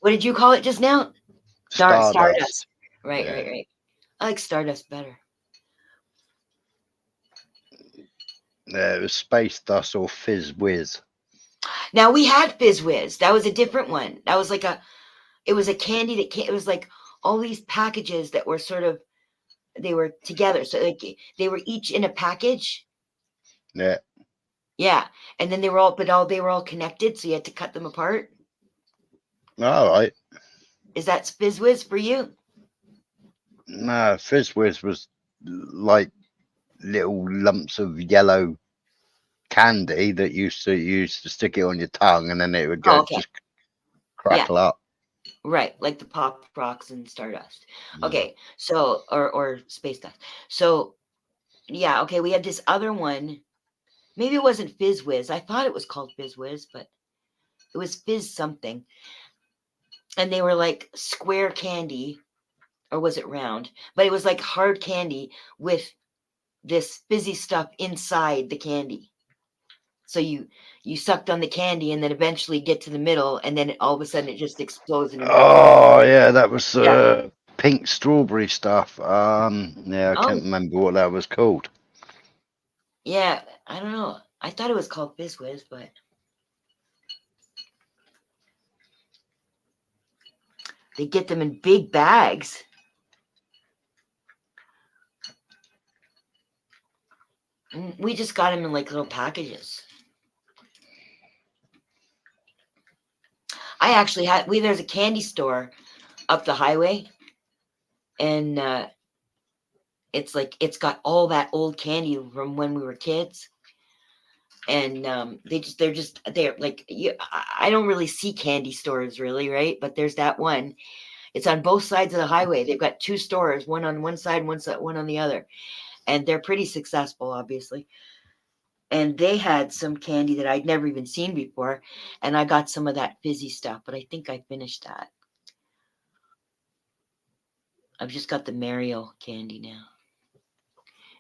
What did you call it just now? Stardust. Right, yeah. Right. I like Stardust better. Yeah, it was Space Dust or Fizz Whiz. Now we had Fizz Whiz. That was a different one. That was like it was a candy that it was like all these packages that were they were together. So like they were each in a package. Yeah. Yeah. And then they were all connected. So you had to cut them apart. All right. Is that Fizz Whiz for you? No, Fizz Whiz was like little lumps of yellow candy that you used to stick it on your tongue and then it would go just crackle up. Right, like the Pop Rocks and Stardust. Okay, so or Space Dust. So yeah, okay, we had this other one. Maybe it wasn't Fizz Whiz. I thought it was called Fizz Whiz, but it was Fizz something. And they were like square candy, or was it round? But it was like hard candy with this fizzy stuff inside the candy. So you sucked on the candy and then eventually get to the middle, and then all of a sudden it just explodes in your mouth. Oh yeah, that was Yeah. pink strawberry stuff. Yeah, I Oh. can't remember what that was called. Yeah, I don't know. I thought it was called Fizz Whiz, but they get them in big bags. We just got them in like little packages. I actually had there's a candy store up the highway, and it's like it's got all that old candy from when we were kids. And they're like, I don't really see candy stores really, right? But there's that one. It's on both sides of the highway. They've got two stores, one on one side, one on the other, and they're pretty successful, obviously. And they had some candy that I'd never even seen before, and I got some of that fizzy stuff, but I think I finished that. I've just got the Mario candy now.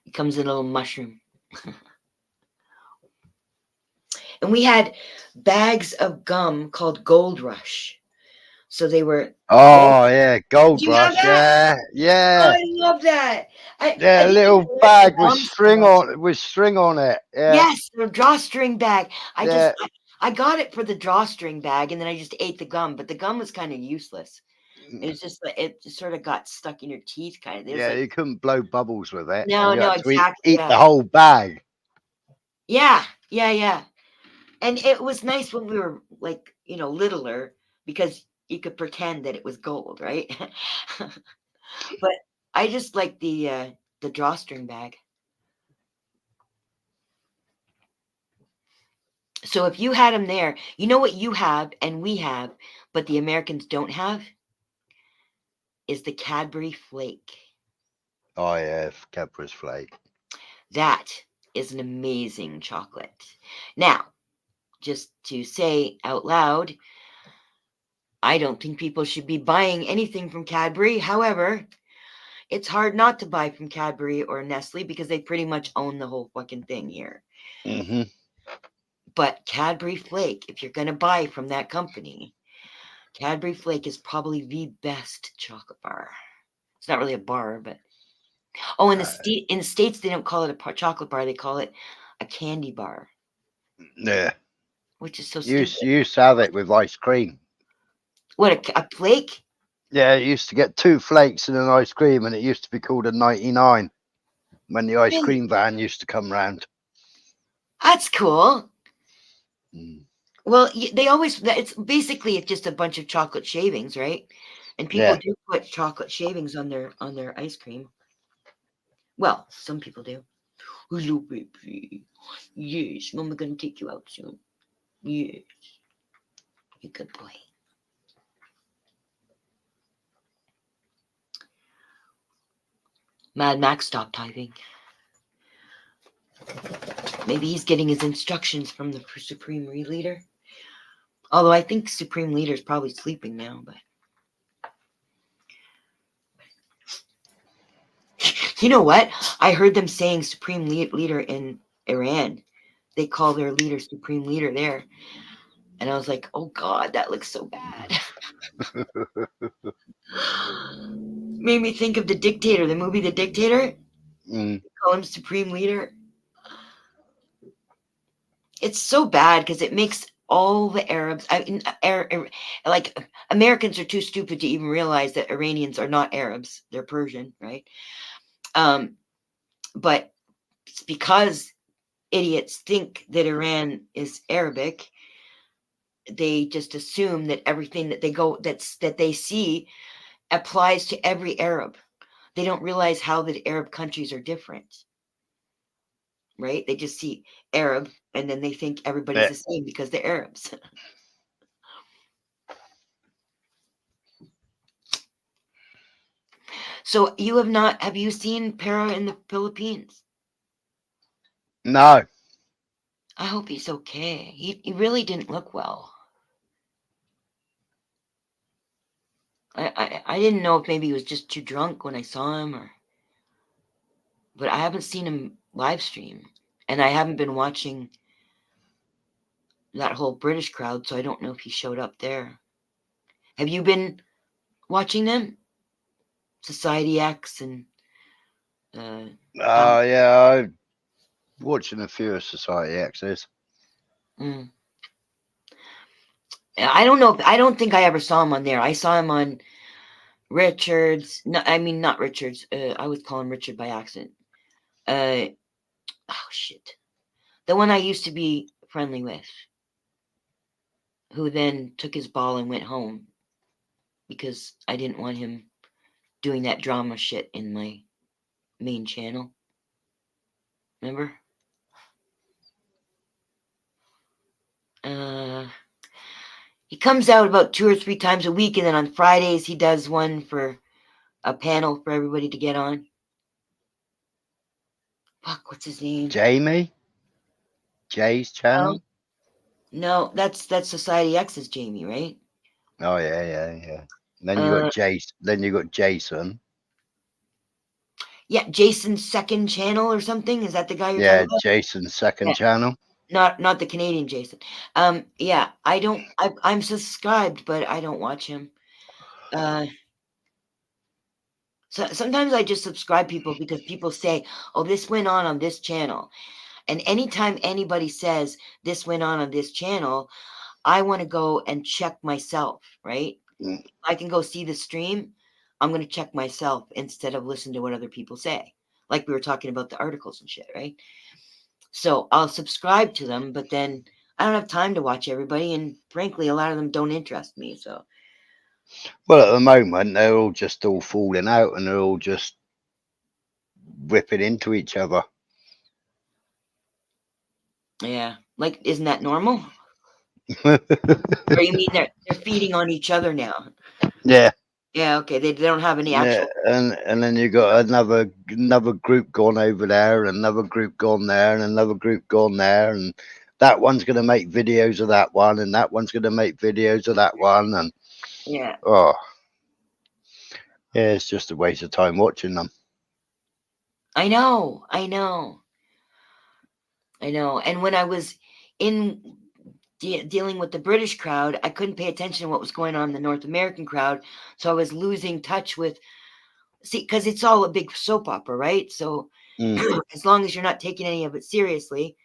It comes in a little mushroom. And we had bags of gum called Gold Rush. So they were. Oh yeah, Gold You have Rush. that? Yeah. Oh, I love that. Yeah, I a think little it's bag with mom's string house. on it. Yeah. Yes, the drawstring bag. Yeah. I got it for the drawstring bag, and then I just ate the gum. But the gum was kind of useless. It was just like it just sort of got stuck in your teeth, kind of. Yeah, you couldn't blow bubbles with it, No, and you no, had to exactly. eat Yeah. the whole bag. Yeah. And it was nice when we were like, littler, because you could pretend that it was gold, right? But I just like the drawstring bag. So if you had them there, you know what you have and we have, but the Americans don't have, is the Cadbury Flake. Oh yeah, Cadbury's Flake. That is an amazing chocolate. Now, just to say out loud, I don't think people should be buying anything from Cadbury. However, it's hard not to buy from Cadbury or Nestle because they pretty much own the whole fucking thing here. Mm-hmm. But Cadbury Flake, if you're going to buy from that company, Cadbury Flake is probably the best chocolate bar. It's not really a bar, but in the States they don't call it a chocolate bar; they call it a candy bar. Yeah. Which is so You stupid. used to have it with ice cream. What, a flake? Yeah, you used to get 2 flakes and an ice cream, and it used to be called a 99 when the ice cream van used to come round. That's cool. Well, it's just a bunch of chocolate shavings, right? And people do put chocolate shavings on their ice cream. Well, some people do. Hello, baby. Yes, Mama gonna take you out soon. Yes. You good boy. Mad Max stopped typing. Maybe he's getting his instructions from the Supreme Leader. Although I think Supreme Leader is probably sleeping now, but you know what? I heard them saying Supreme Leader in Iran. They call their leader Supreme Leader there. And I was like, oh God, that looks so bad. Made me think of The Dictator, the movie The Dictator. Call him Supreme Leader. It's so bad because it makes all the Arabs, like Americans are too stupid to even realize that Iranians are not Arabs. They're Persian, right? But it's because idiots think that Iran is Arabic, they just assume that everything that they see applies to every Arab. They don't realize how the Arab countries are different, right? They just see Arab and then they think everybody's the same because they're Arabs. So have you seen Para in the Philippines? No. I hope he's okay. He really didn't look well. I didn't know if maybe he was just too drunk when I saw him, or but I haven't seen him live stream, and I haven't been watching that whole British crowd, so I don't know if he showed up there. Have you been watching them? Society X and yeah, I'm watching a few of Society X's. I don't know. I don't think I ever saw him on there. I saw him on Richard's. No, I mean not Richard's. I was calling Richard by accident. Oh shit, the one I used to be friendly with, who then took his ball and went home because I didn't want him doing that drama shit in my main channel. Remember? He comes out about 2 or 3 times a week, and then on Fridays he does one for a panel for everybody to get on. Fuck, what's his name? Jamie? Jay's channel? No, that's Society X's Jamie, right? Oh yeah. Then you got Jason. Then you got Jason. Yeah, Jason's second channel or something. Is that the guy you're Yeah, talking about? Jason's second channel. Not the Canadian Jason. Yeah, I don't. I'm subscribed, but I don't watch him. So sometimes I just subscribe people because people say, "Oh, this went on this channel," and anytime anybody says this went on this channel, I want to go and check myself. Right? I can go see the stream. I'm going to check myself instead of listen to what other people say. Like we were talking about the articles and shit, right? So I'll subscribe to them, but then I don't have time to watch everybody, and frankly, a lot of them don't interest me. So, well, at the moment, they're all falling out, and they're all just ripping into each other. Yeah, like, isn't that normal? Or you mean they're feeding on each other now? Yeah. Yeah. Okay. They don't have any actual. Yeah, and then you got another group gone over there, and another group gone there, and another group gone there, and that one's going to make videos of that one, and that one's going to make videos of that one, and yeah. Oh, yeah, it's just a waste of time watching them. I know. And when I was in dealing with the British crowd, I couldn't pay attention to what was going on in the North American crowd, so I was losing touch with. See, because it's all a big soap opera, right? So as long as you're not taking any of it seriously,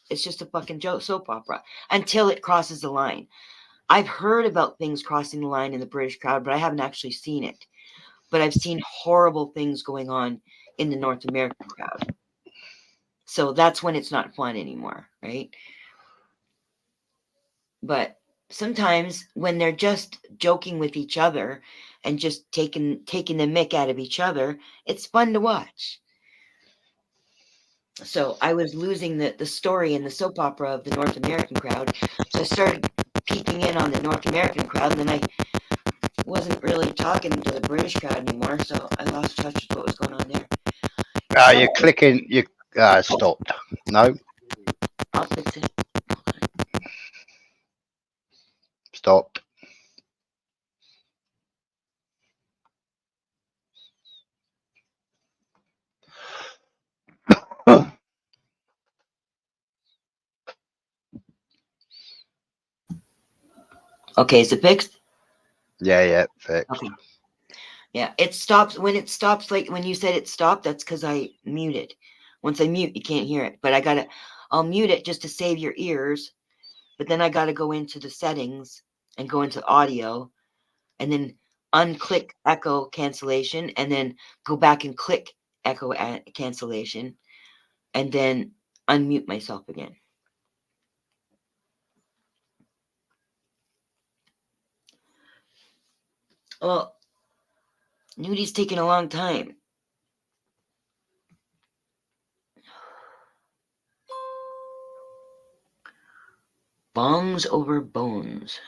it's just a fucking soap opera until it crosses the line. I've heard about things crossing the line in the British crowd, but I haven't actually seen it. But I've seen horrible things going on in the North American crowd. So that's when it's not fun anymore, right? But sometimes when they're just joking with each other and just taking the mick out of each other, it's fun to watch. So I was losing the story in the soap opera of the North American crowd. So I started peeking in on the North American crowd, and then I wasn't really talking to the British crowd anymore, so I lost touch with what was going on there. You're clicking. You stopped. No. I'll fix it. Stopped. Okay, is it fixed? Yeah, fixed. Okay. Yeah, it stops when it stops. Like when you said it stopped, that's because I muted. Once I mute, you can't hear it. But I'll mute it just to save your ears. But then I gotta go into the settings and go into audio, and then unclick echo cancellation, and then go back and click echo cancellation, and then unmute myself again. Well, Nudie's taking a long time. Bongs over bones.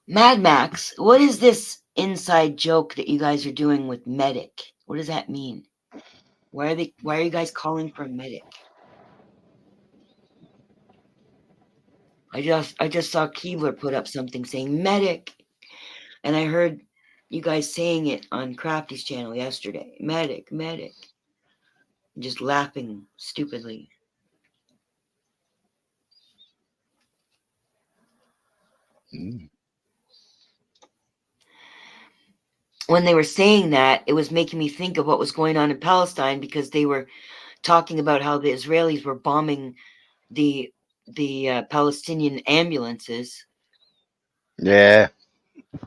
Mad Max, what is this inside joke that you guys are doing with medic. What does that mean? Why are you guys calling for a medic? I just saw Keebler put up something saying medic, and I heard you guys saying it on Crafty's channel yesterday. Medic, medic. Just laughing stupidly. When they were saying that, it was making me think of what was going on in Palestine, because they were talking about how the Israelis were bombing the Palestinian ambulances. Yeah.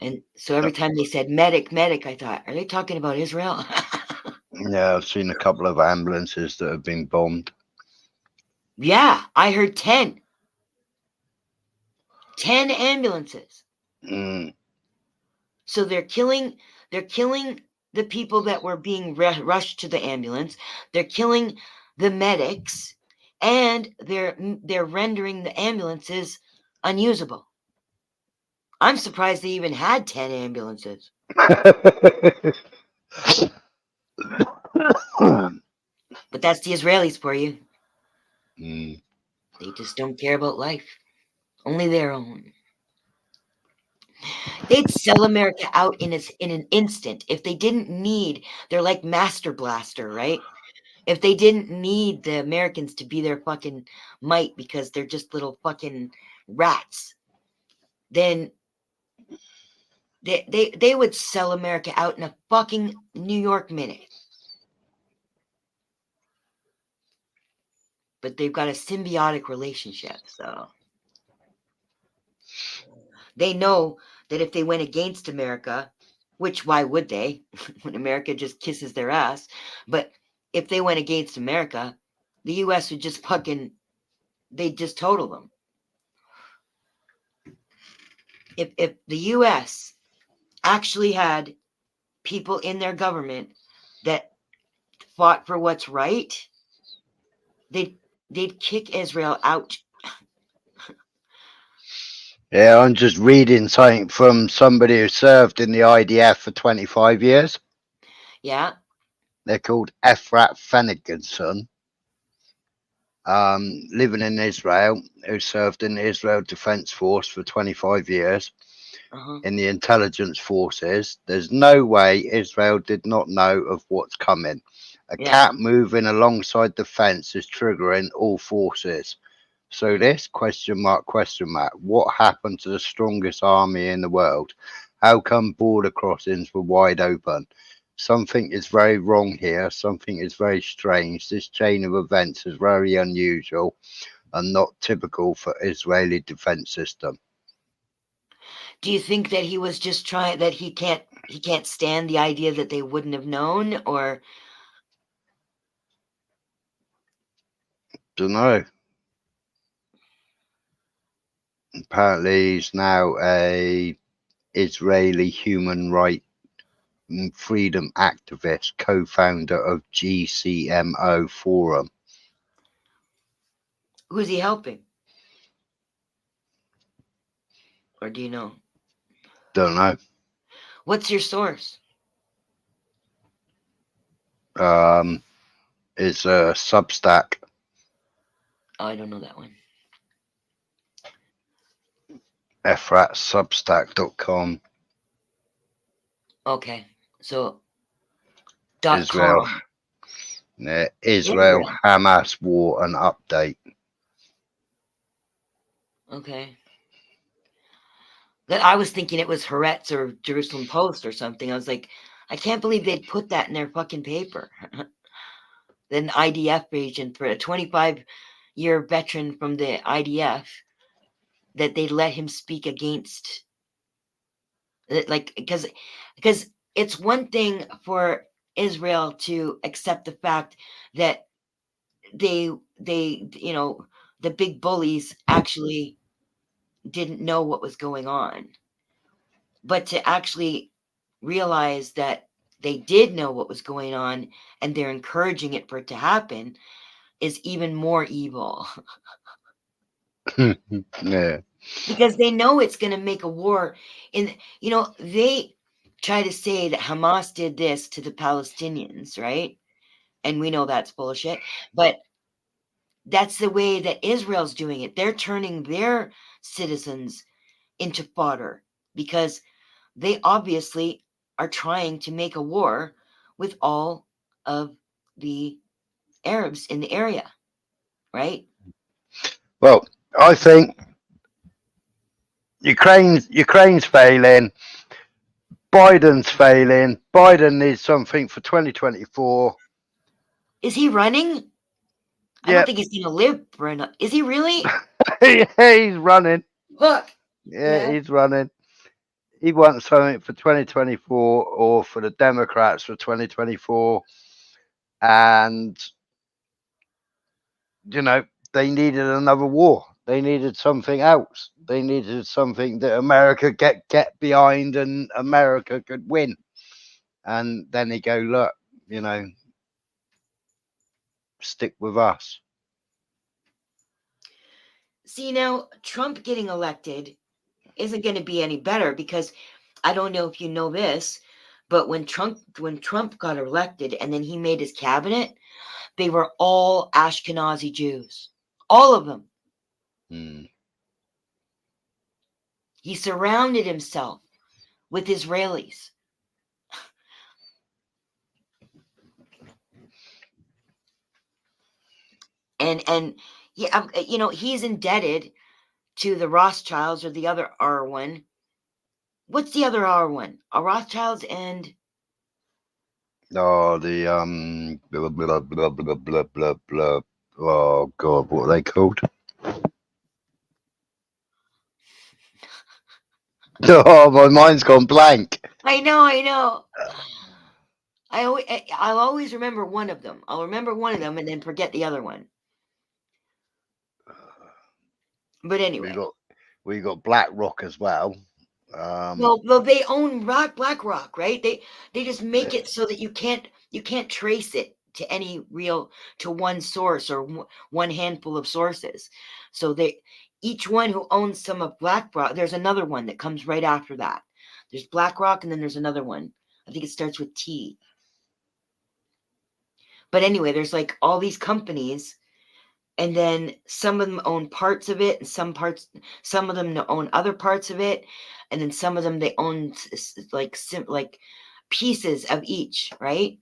And so every time they said medic, medic, I thought, are they talking about Israel? Yeah, I've seen a couple of ambulances that have been bombed. Yeah, I heard 10. 10 ambulances. Mm. So they're killing the people that were being rushed to the ambulance. They're killing the medics, and they're rendering the ambulances unusable. I'm surprised they even had 10 ambulances. But that's the Israelis for you. Mm. They just don't care about life. Only their own. They'd sell America out in an instant if they didn't need. They're like Master Blaster, right? If they didn't need the Americans to be their fucking might because they're just little fucking rats, then they would sell America out in a fucking New York minute. But they've got a symbiotic relationship, so they know that if they went against America, which why would they when America just kisses their ass? But if they went against America, the US would just fucking, they'd just total them. If the US actually had people in their government that fought for what's right, they'd kick Israel out. Yeah, I'm just reading something from somebody who served in the IDF for 25 years. Yeah. They're called Efrat Fenniganson. Living in Israel, who served in the Israel Defense Force for 25 years in the intelligence forces. There's no way Israel did not know of what's coming. A cat moving alongside the fence is triggering all forces. So this question mark, what happened to the strongest army in the world? How come border crossings were wide open? Something is very wrong here. Something is very strange. This chain of events is very unusual and not typical for Israeli defense system. Do you think that he was just trying, that he can't stand the idea that they wouldn't have known, or? Don't know. Apparently he's now a Israeli human rights and freedom activist, co-founder of GCMO Forum. Who's he helping? Or do you know? Don't know. What's your source? It's a Substack. Oh, I don't know that one. efratsubstack.com. Okay, so Israel. .com. Israel Hamas war and update. Okay. That I was thinking it was Haaretz or Jerusalem Post or something. I was like, I can't believe they'd put that in their fucking paper. An IDF agent, for a 25-year veteran from the IDF, that they let him speak against, like, because it's one thing for Israel to accept the fact that they the big bullies actually didn't know what was going on, but to actually realize that they did know what was going on and they're encouraging it for it to happen is even more evil. Yeah. Because they know it's going to make a war in, try to say that Hamas did this to the Palestinians, right? And we know that's bullshit. But that's the way that Israel's doing it. They're turning their citizens into fodder because they obviously are trying to make a war with all of the Arabs in the area, right? Well, I think Ukraine's failing. Biden's failing. Biden needs something for 2024. Is he running? I don't think he's going to live for enough. Is he really? Yeah, he's running. Look. Yeah, he's running. He wants something for 2024 or for the Democrats for 2024. And, you know, they needed another war. They needed something else. They needed something that America get behind and America could win. And then they go, look, you know, stick with us. See, now Trump getting elected isn't going to be any better because I don't know if you know this, but when Trump got elected and then he made his cabinet, they were all Ashkenazi Jews, all of them. He surrounded himself with Israelis. And yeah, you know, he's indebted to the Rothschilds or the other R one. What's the other R one? A Rothschilds and Oh, the blah blah blah blah blah blah blah. Oh God, what are they called? Oh, my mind's gone blank. I know. I'll always remember one of them. I'll remember one of them and then forget the other one. But anyway, we got BlackRock as well. well, they own BlackRock, right? They just make it so that you can't trace it to any to one source or one handful of sources. So each one who owns some of BlackRock, there's another one that comes right after that. There's BlackRock, and then there's another one. I think it starts with T. But anyway, there's like all these companies, and then some of them own parts of it, and some of them own other parts of it, and then some of them they own like pieces of each, right?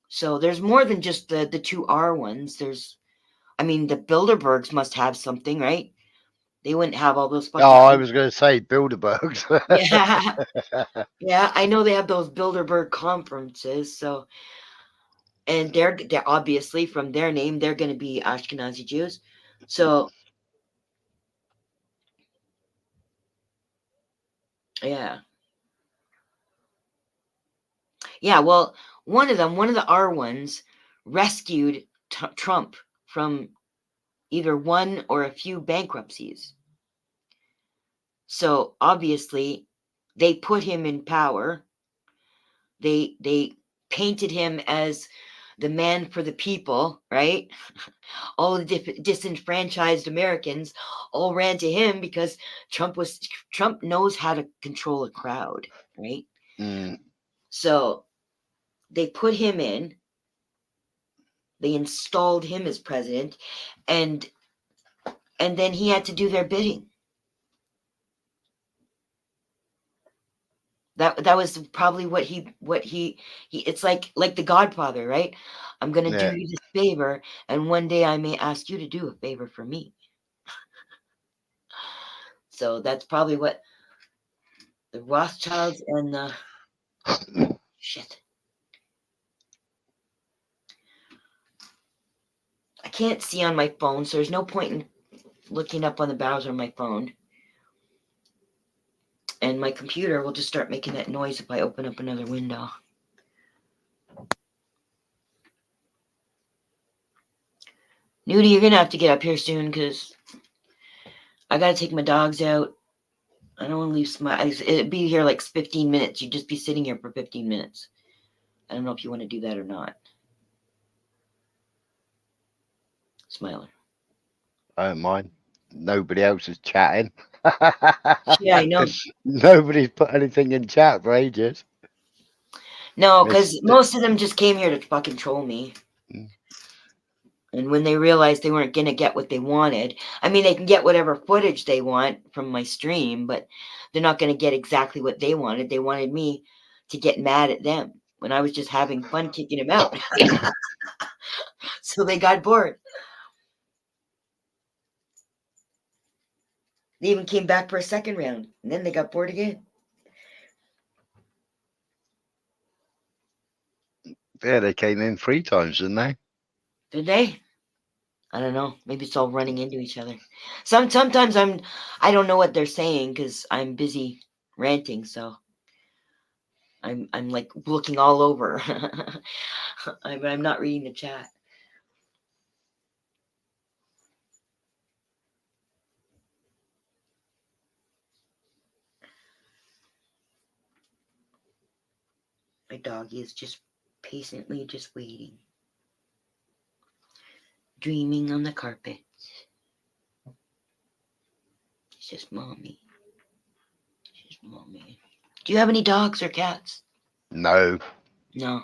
So there's more than just the two R ones. I mean, the Bilderbergs must have something, right? They wouldn't have all those fucking. Oh, I was going to say Bilderbergs. Yeah, I know they have those Bilderberg conferences. So, and they're obviously from their name, they're going to be Ashkenazi Jews. So, yeah. Yeah, well, one of the R ones rescued Trump from either one or a few bankruptcies. So obviously, they put him in power. They painted him as the man for the people, right? All the disenfranchised Americans all ran to him because Trump knows how to control a crowd, right? So they put him in. They installed him as president, and then he had to do their bidding. That was probably what he it's like the Godfather, right? I'm going to do you this favor, and one day I may ask you to do a favor for me. So that's probably what the Rothschilds and the shit. I can't see on my phone, so there's no point in looking up on the browser on my phone. And my computer will just start making that noise if I open up another window. Nudie, you're going to have to get up here soon because I got to take my dogs out. I don't want to leave it'd be here like 15 minutes. You'd just be sitting here for 15 minutes. I don't know if you want to do that or not. Smiler. I don't mind. Nobody else is chatting. Yeah, I know. Nobody's put anything in chat for ages. No, because most of them just came here to fucking troll me. And when they realized they weren't going to get what they wanted, I mean, they can get whatever footage they want from my stream, but they're not going to get exactly what they wanted. They wanted me to get mad at them when I was just having fun kicking them out. So they got bored. They even came back for a second round, and then they got bored again. Yeah, they came in 3 times, didn't they? Did they? I don't know. Maybe it's all running into each other. Sometimes I don't know what they're saying because I'm busy ranting. So I'm like looking all over. I'm not reading the chat. My doggy is just patiently just waiting, dreaming on the carpet. It's just mommy. Just mommy. Do you have any dogs or cats? No. No.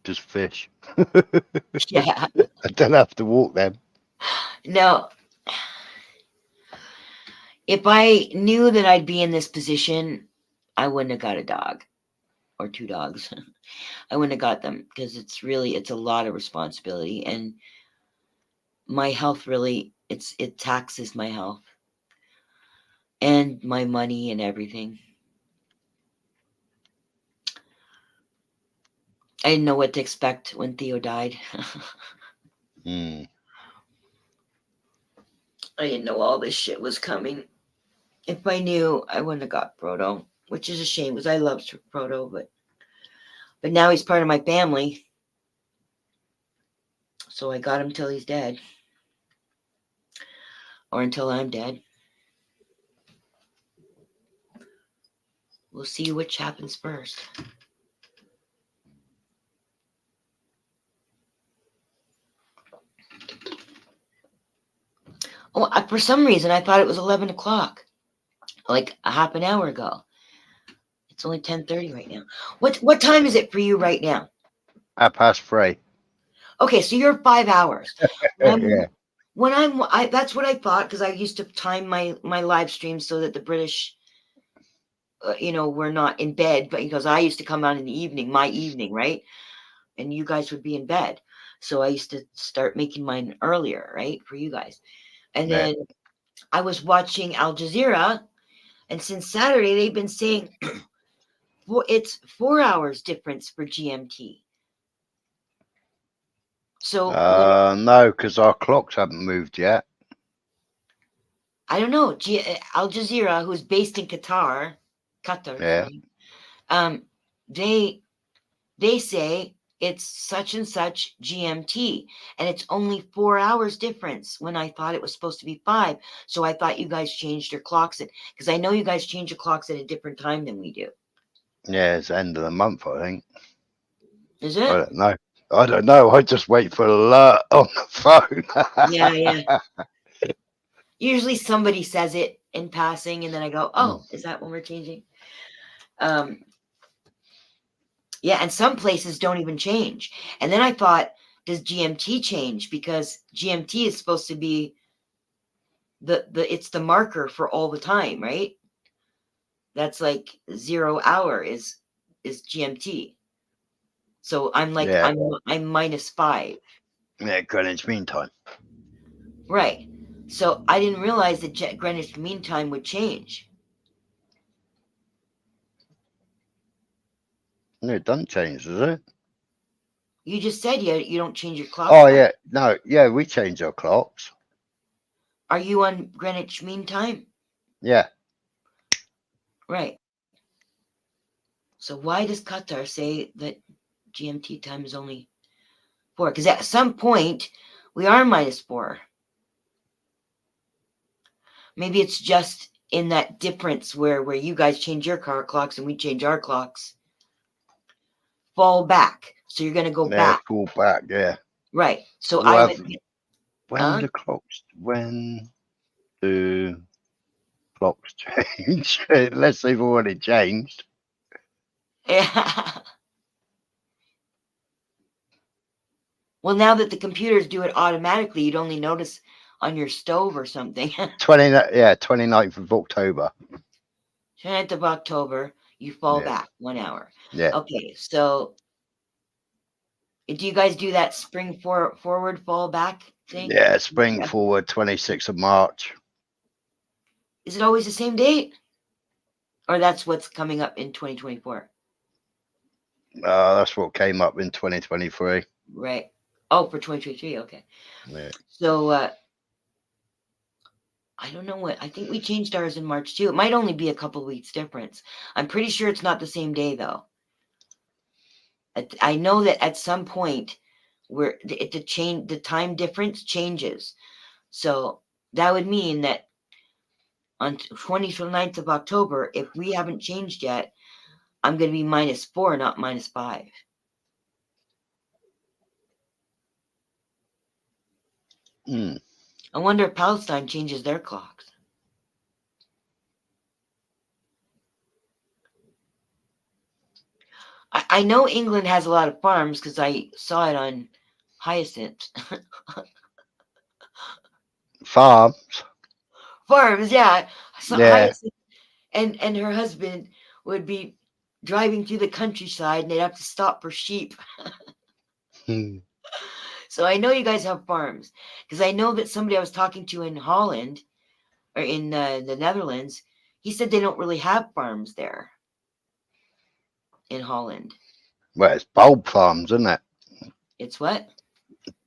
Just fish. Yeah. I don't have to walk them. No. If I knew that I'd be in this position, I wouldn't have got a dog or 2 dogs. I wouldn't have got them because it's a lot of responsibility, and my health really, it taxes my health and my money and everything. I didn't know what to expect when Theo died. I didn't know all this shit was coming. If I knew, I wouldn't have got Proto, which is a shame because I love Proto, but now he's part of my family. So I got him till he's dead. Or until I'm dead. We'll see which happens first. Oh, for some reason, I thought it was 11 o'clock. Like a half an hour ago. It's only 10:30 right now. What time is it for you right now? 3:30. Okay, so you're 5 hours. Yeah. That's what I thought, because I used to time my live stream so that the British, were not in bed, but because I used to come out in the evening, my evening, right? And you guys would be in bed. So I used to start making mine earlier, right? For you guys. And then I was watching Al Jazeera, and since Saturday, they've been saying it's 4 hours difference for GMT. So No, because our clocks haven't moved yet. I don't know. Al Jazeera, who's based in Qatar, Yeah. They say it's such and such GMT, and it's only 4 hours difference when I thought it was supposed to be 5. So I thought you guys changed your clocks, because I know you guys change your clocks at a different time than we do. Yeah, it's the end of the month, I think. Is it? I don't know. I just wait for an alert on the phone. Yeah. Usually somebody says it in passing, and then I go, oh, is that when we're changing? Yeah, and some places don't even change. And then I thought, does GMT change? Because GMT is supposed to be it's the marker for all the time, right? That's like 0 hour is GMT. So I'm like, Yeah. I'm -5. Yeah, Greenwich Mean Time. Right. So I didn't realize that Greenwich Mean Time would change. No, it doesn't change, does it? You just said you don't change your clock. Oh, yeah. No, yeah, we change our clocks. Are you on Greenwich Mean Time? Yeah. Right. So why does Qatar say that GMT time is only 4? Because at some point we are -4. Maybe it's just in that difference where you guys change your car clocks and we change our clocks. Fall back. So you're going to go back. Fall back, yeah. Right. So When do clocks change unless they've already changed. Yeah. Well, now that the computers do it automatically, you'd only notice on your stove or something. 29th of October. 10th of October, you fall Yeah. back 1 hour. Yeah. Okay, so do you guys do that spring forward fall back thing? Yeah, spring forward, 26th of March. Is it always the same date? Or that's what's coming up in 2024? That's what came up in 2023. Right. Oh, for 2023, okay. Yeah. So I don't know what, I think we changed ours in March too. It might only be a couple weeks difference. I'm pretty sure it's not the same day though. I know that at some point where the time difference changes. So that would mean that on 29th of October, if we haven't changed yet, I'm going to be -4, not -5. Mm. I wonder if Palestine changes their clocks. I know England has a lot of farms because I saw it on Hyacinth. Farms. Farms, yeah. So Yeah. Hyacinth and her husband would be driving through the countryside and they'd have to stop for sheep. So I know you guys have farms because I know that somebody I was talking to in Holland or in the Netherlands, he said they don't really have farms there in Holland. Well, it's bulb farms, isn't it? It's what?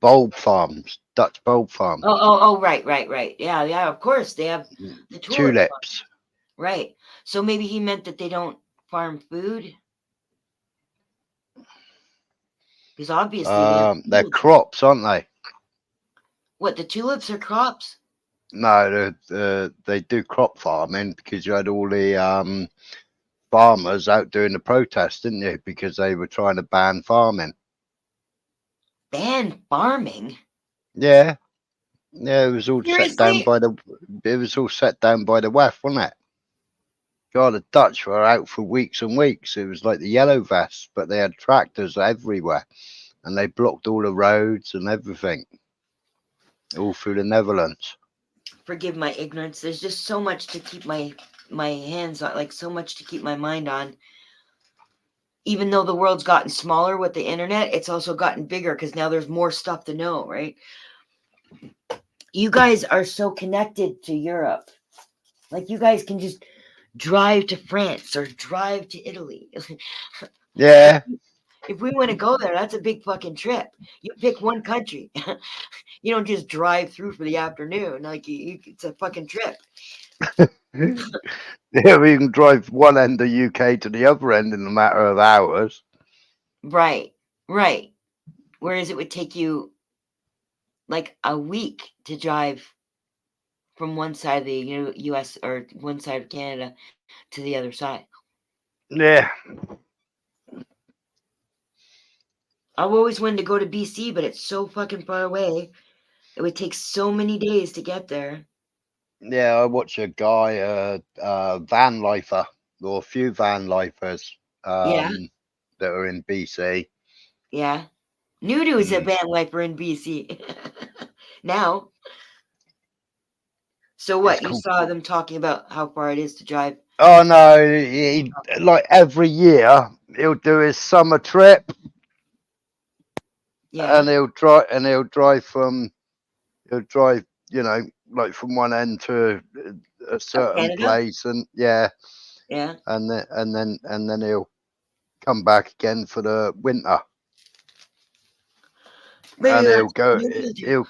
Bulb farms, Dutch bulb farm. Oh, right. Yeah, of course. They have the Tulips. Right. So maybe he meant that they don't farm food. Because obviously They're crops, aren't they? What, the tulips are crops? No, they do crop farming because you had all the farmers out doing the protest, didn't you? Because they were trying to ban farming. Ban farming? Yeah. Yeah, it was all set down Seriously? by the WEF, wasn't it? God, the Dutch were out for weeks and weeks. It was like the yellow vests, but they had tractors everywhere and they blocked all the roads and everything. All through the Netherlands. Forgive my ignorance. There's just so much to keep my hands on, like so much to keep my mind on. Even though the world's gotten smaller with the internet, it's also gotten bigger because now there's more stuff to know, right? You guys are so connected to Europe. Like you guys can just drive to France or drive to Italy. Yeah. If we want to go there, that's a big fucking trip. You pick one country. You don't just drive through for the afternoon. Like it's a fucking trip. Yeah, we can drive one end of UK to the other end in a matter of hours. Right. Whereas it would take you like a week to drive from one side of the US or one side of Canada to the other side. Yeah. I've always wanted to go to BC, but it's so fucking far away. It would take so many days to get there. Yeah, I watch a guy, van lifer, or a few van lifers Yeah. that are in BC. Yeah. Nudu is a van lifer in BC. Now. So what? You saw them talking about how far it is to drive? Oh no, he like every year he'll do his summer trip. Yeah. And he'll drive from like from one end to a certain place, and yeah. And then he'll come back again for the winter. Maybe and he'll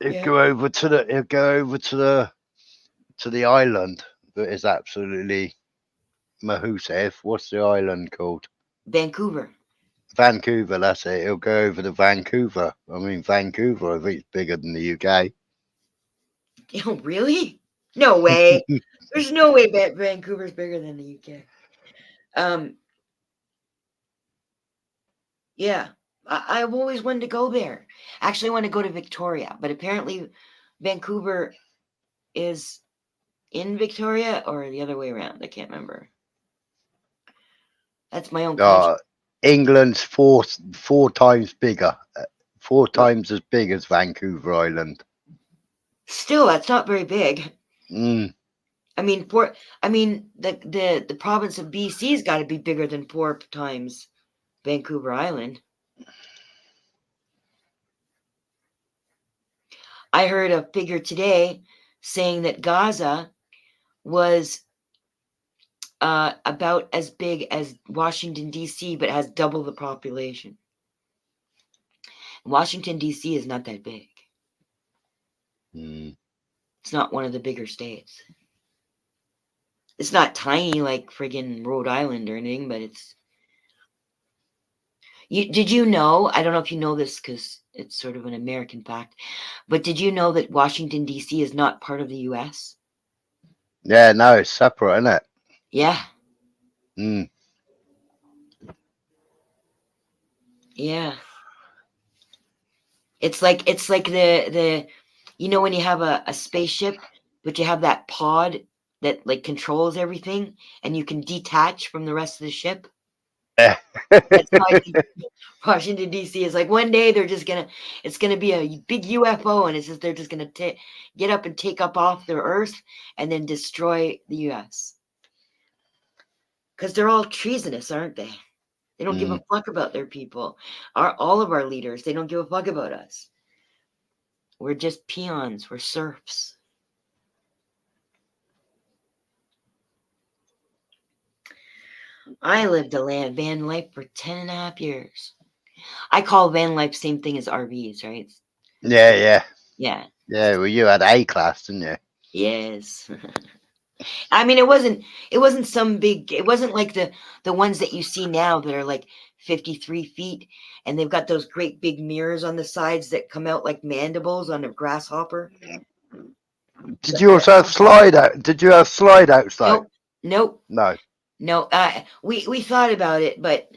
Yeah. go over to the island that is absolutely massive. What's the island called? Vancouver. Vancouver, that's it. He'll go over to Vancouver. I mean, Vancouver, I think it's bigger than the UK. Oh, really? No way. There's no way Vancouver's bigger than the UK. Yeah. I've always wanted to go there. Actually, I want to go to Victoria, but apparently Vancouver is in Victoria or the other way around? I can't remember. That's my own country. England's four times bigger, 4 times as big as Vancouver Island. Still, that's not very big. Mm. I mean, the province of BC's got to be bigger than 4 times Vancouver Island. I heard a figure today saying that Gaza was about as big as Washington, D.C., but has double the population. Washington, D.C. is not that big. Mm. It's not one of the bigger states. It's not tiny like friggin' Rhode Island or anything, but it's... Did you know, I don't know if you know this because it's sort of an American fact, but did you know that Washington, D.C. is not part of the U.S.? Yeah, no, it's separate, isn't it? Yeah. Mm. Yeah. It's like the you know when you have a spaceship, but you have that pod that like controls everything and you can detach from the rest of the ship? Yeah. That's how I think Washington, D.C. is like one day it's gonna be a big UFO and they're just gonna get up and take up off the Earth and then destroy the U.S. Because they're all treasonous, aren't they? They don't give a fuck about their people. All of our leaders, they don't give a fuck about us. We're just peons. We're serfs. I lived a van life for 10.5 years. I call van life same thing as RVs, right? Yeah. Yeah. Yeah, well, you had A class, didn't you? Yes. I mean, it wasn't some big, it wasn't like the ones that you see now that are like 53 feet and they've got those great big mirrors on the sides that come out like mandibles on a grasshopper. Did you also have slide out? Did you have slide outs though? Nope. No. No. We thought about it, but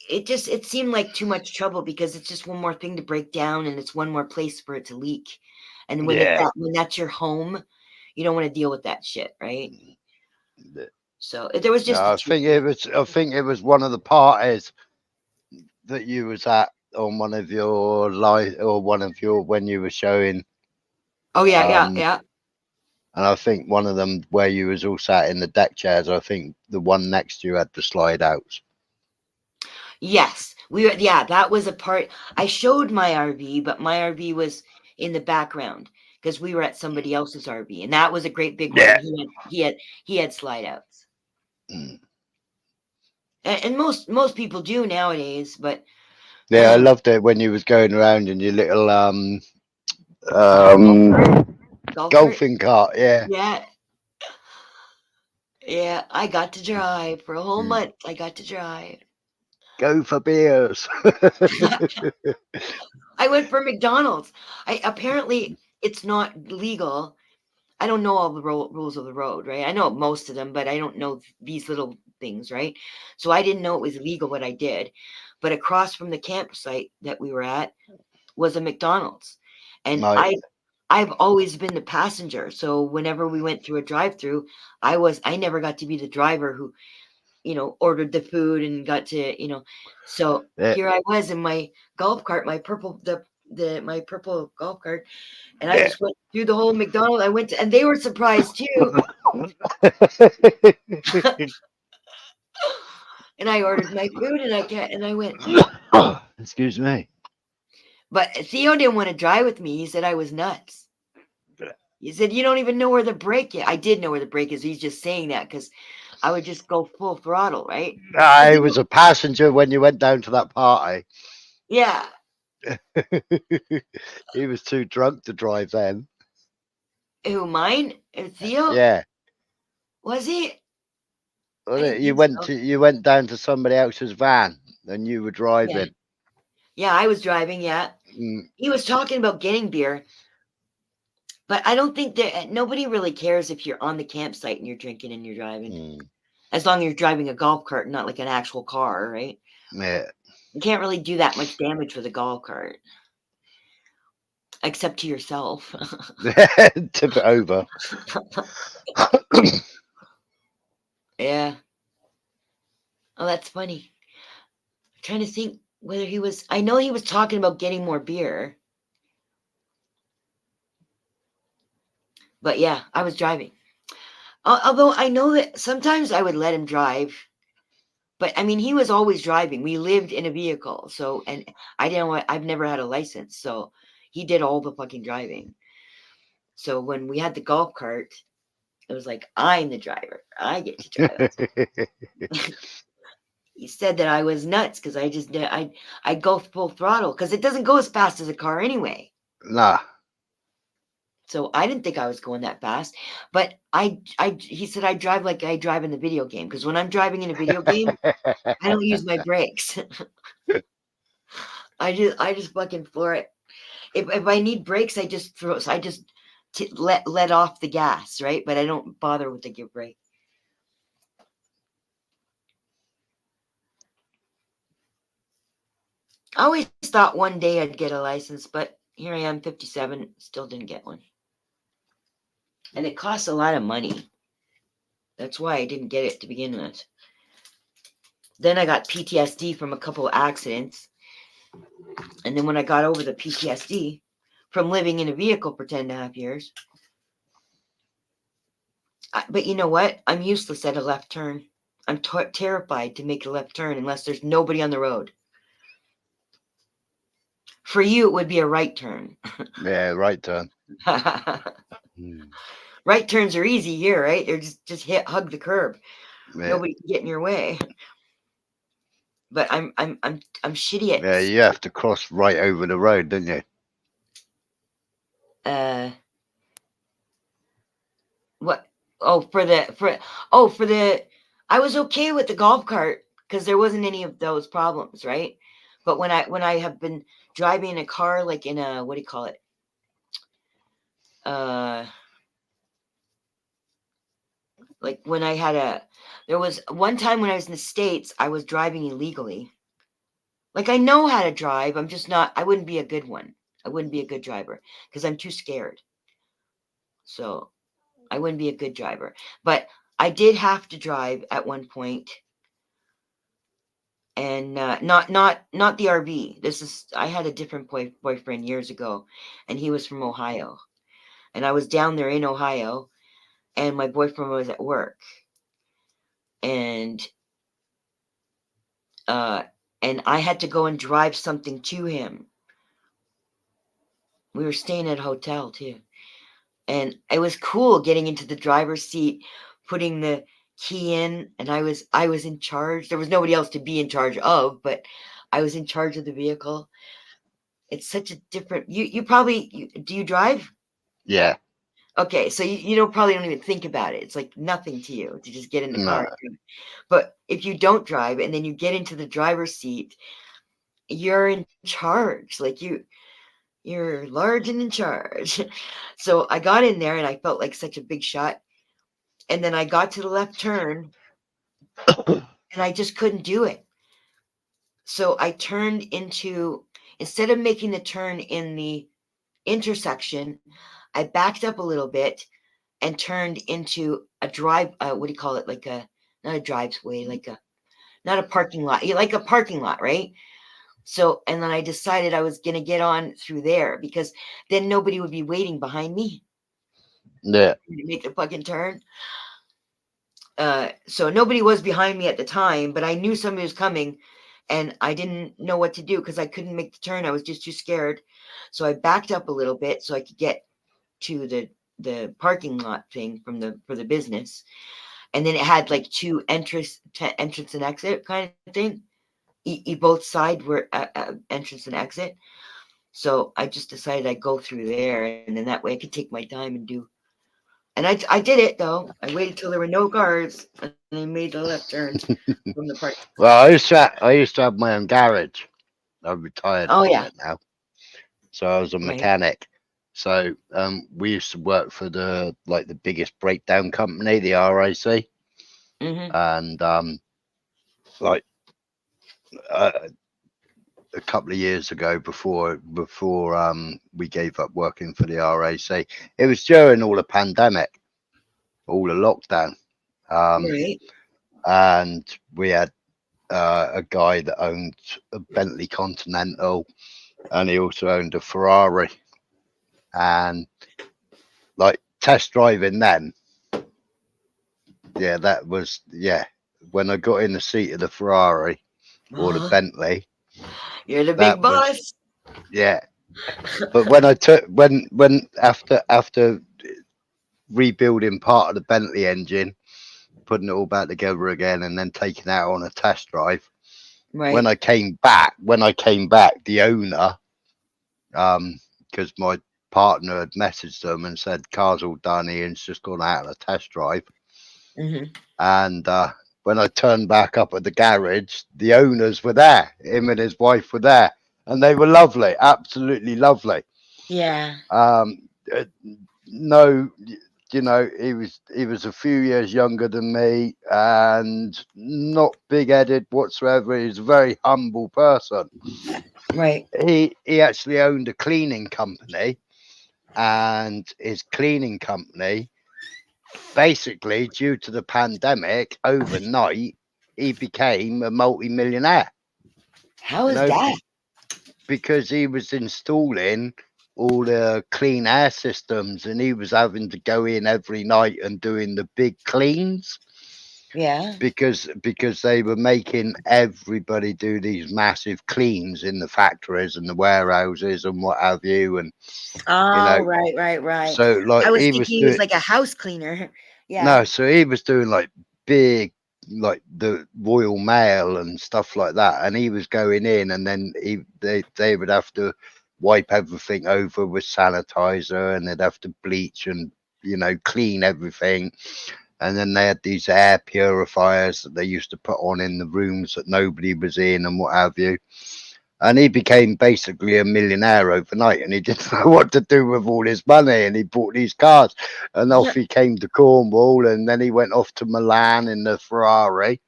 it seemed like too much trouble because it's just one more thing to break down and it's one more place for it to leak. And when that's your home, you don't want to deal with that shit, right? So there was just. No, I think it was one of the parties that you was at on one of your live or one of your when you were showing. Oh yeah. And I think one of them where you was all sat in the deck chairs. I think the one next to you had the slide outs. Yes, that was a part. I showed my RV, but my RV was in the background because we were at somebody else's RV, and that was a great big one. He had slide outs, and most people do nowadays. But yeah, I loved it when you was going around in your little golfing cart. Yeah, I got to drive for a whole month. I got to drive. Go for beers. I went for McDonald's. Apparently it's not legal. I don't know all the rules of the road, right? I know most of them, but I don't know these little things, right? So I didn't know it was illegal what I did. But across from the campsite that we were at was a McDonald's. And I've always been the passenger. So whenever we went through a drive-through, I never got to be the driver who, ordered the food and got to, so here I was in my golf cart, my purple my purple golf cart, and I just went through the whole McDonald's. And they were surprised too. And I ordered my food and I went. Excuse me. But Theo didn't want to drive with me. He said I was nuts. He said, you don't even know where the brake is. I did know where the brake is. He's just saying that because I would just go full throttle, right? I was a passenger when you went down to that party. Yeah. He was too drunk to drive then. Who, mine? Theo? Yeah. Was he? You went down to somebody else's van and you were driving. Yeah, I was driving, yeah. He was talking about getting beer. But I don't think that nobody really cares if you're on the campsite and you're drinking and you're driving. As long as you're driving a golf cart, not like an actual car, right? Yeah. You can't really do that much damage with a golf cart. except to yourself. Tip it over. Yeah. Oh, that's funny. I'm trying to think whether he was. I know he was talking about getting more beer. But yeah, I was driving. Although I know that sometimes I would let him drive. But I mean, he was always driving. We lived in a vehicle. So, and I didn't want, I've never had a license. So he did all the fucking driving. So when we had the golf cart, it was like, I'm the driver. I get to drive. He said that I was nuts because I just did, I'd go full throttle because it doesn't go as fast as a car anyway. Nah. So I didn't think I was going that fast, but he said I drive like I drive in the video game because when I'm driving in a video game, I don't use my brakes. I just fucking floor it. If I need brakes, I just throw. So I just let off the gas, right? But I don't bother with the give brake. I always thought one day I'd get a license, but here I am, 57, still didn't get one. And it costs a lot of money. That's why I didn't get it to begin with. Then I got PTSD from a couple of accidents. And then when I got over the PTSD from living in a vehicle for 10.5 years. But you know what? I'm useless at a left turn. I'm terrified to make a left turn unless there's nobody on the road. For you, it would be a right turn. Yeah, right turn. Right turns are easy here, right? They're just hug the curb. Yeah. Nobody can get in your way. But I'm shitty at. Yeah, you have to cross right over the road, don't you? What? Oh, for the I was okay with the golf cart because there wasn't any of those problems, right? But when I have been driving a car like in a, what do you call it? Like when I had there was one time when I was in the States, I was driving illegally. Like I know how to drive. I'm just not, I wouldn't be a good one. I wouldn't be a good driver because I'm too scared. So I wouldn't be a good driver. But I did have to drive at one point. And not the RV. I had a different boyfriend years ago, and he was from Ohio. And I was down there in Ohio, and my boyfriend was at work. And I had to go and drive something to him. We were staying at a hotel too. And it was cool getting into the driver's seat, putting the key in, and I was in charge. There was nobody else to be in charge of, but I was in charge of the vehicle. It's such a different, you probably, do you drive? Yeah. Okay, so you probably don't even think about it. It's like nothing to you to just get in the car. But if you don't drive and then you get into the driver's seat, you're in charge. Like you're large and in charge. So I got in there and I felt like such a big shot. And then I got to the left turn and I just couldn't do it. So I turned into, instead of making the turn in the intersection, I backed up a little bit and turned into a drive, what do you call it? Like not a driveway, like not a parking lot, like a parking lot, right? So, and then I decided I was going to get on through there because then nobody would be waiting behind me. Yeah. To make the fucking turn. So nobody was behind me at the time, but I knew somebody was coming and I didn't know what to do because I couldn't make the turn. I was just too scared. So I backed up a little bit so I could get to the parking lot thing for the business. And then it had like two entrance and exit kind of thing. Both sides were entrance and exit. So I just decided I'd go through there, and then that way I could take my time and do. And I did it though. I waited till there were no cars, and I made the left turn from the park. Well, I used to have my own garage. I'm retired from it now. So I was a mechanic. So we used to work for the biggest breakdown company, the RAC. Mm-hmm. And a couple of years ago before we gave up working for the RAC. It was during all the pandemic, all the lockdown, Right. and we had a guy that owned a Bentley Continental, and he also owned a Ferrari, and like test driving them. Yeah, that was when I got in the seat of the Ferrari or the Bentley. You're the that big boss. was, yeah. But when I took when after rebuilding part of the Bentley engine, putting it all back together again, and then taking it out on a test drive. Right. When I came back, the owner, because my partner had messaged them and said, "Car's all done. Ian's just gone out on a test drive." And when I turned back up at the garage, the owners were there. Him and his wife were there, and they were lovely, absolutely lovely. Yeah. No, you know, he was a few years younger than me and not big-headed whatsoever. He's a very humble person. Right. He actually owned a cleaning company, and his cleaning company, basically, due to the pandemic, overnight he became a multi-millionaire. How is that? Because he was installing all the clean air systems, and he was having to go in every night and doing the big cleans. Yeah. Because they were making everybody do these massive cleans in the factories and the warehouses and what have you. And right. So like I was he thinking was he was doing, like a house cleaner. Yeah. no, so he was doing like big, like the Royal Mail and stuff like that, and he was going in, and then they would have to wipe everything over with sanitizer, and they'd have to bleach and clean everything. And then they had these air purifiers that they used to put on in the rooms that nobody was in and what have you. And he became basically a millionaire overnight, and he didn't know what to do with all his money. And he bought these cars, and off he came to Cornwall, and then he went off to Milan in the Ferrari.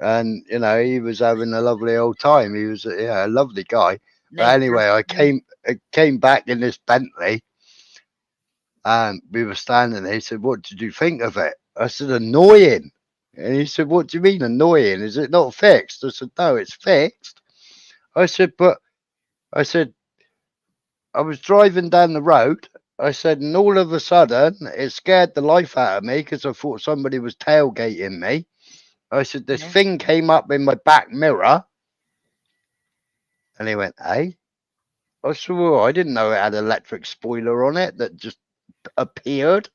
And he was having a lovely old time. He was a lovely guy. But anyway, I came back in this Bentley, and we were standing there. He said, "What did you think of it?" I said, "Annoying." And he said, "What do you mean annoying? Is it not fixed?" I said, "No, it's fixed." I said, I was driving down the road. I said, and all of a sudden, it scared the life out of me because I thought somebody was tailgating me. I said, this thing came up in my back mirror. And he went, "Hey?" I said, "Well, I didn't know it had an electric spoiler on it that just appeared."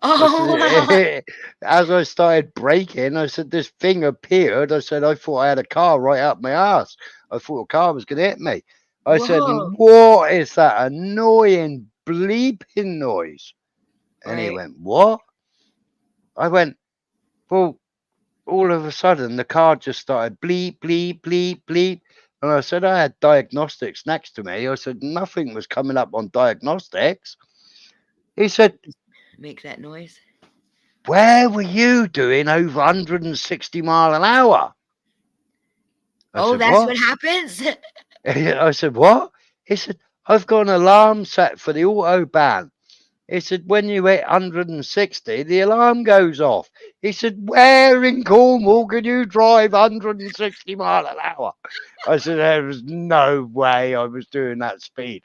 Oh. As I started braking, I said, "This thing appeared." I said, "I thought I had a car right up my ass. I thought a car was going to hit me." I said, "What is that annoying bleeping noise?" And he went, "What?" I went, "Well, all of a sudden the car just started bleep, bleep, bleep, bleep." And I said, "I had diagnostics next to me." I said, "Nothing was coming up on diagnostics." He said, "Make that noise." "Where were you doing over 160 mile an hour?" Oh, that's what happens? I said, "What?" He said, "I've got an alarm set for the autobahn." He said, "When you hit 160, the alarm goes off." He said, "Where in Cornwall can you drive 160 mile an hour?" I said, "There was no way I was doing that speed."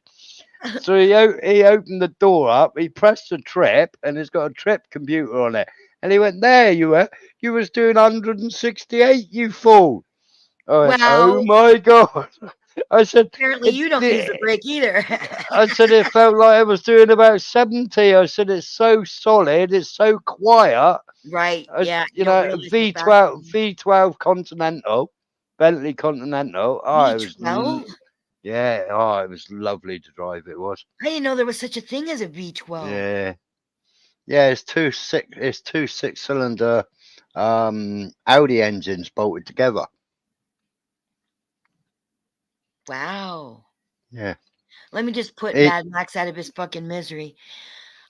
So he opened the door up, he pressed a trip, and it's got a trip computer on it. And he went, "There you were. You was doing 168, you fool." I went, "Oh my God." I said, apparently you don't use the brake either. I said, "It felt like I was doing about 70. I said, "It's so solid. It's so quiet." Right. Yeah. V12 Continental, Bentley Continental. Oh, it was, V12? yeah. Oh, it was lovely to drive. It was. I didn't know there was such a thing as a V12. Yeah. Yeah. It's two 6-cylinder Audi engines bolted together. Wow. Yeah. Let me just put Mad Max out of his fucking misery.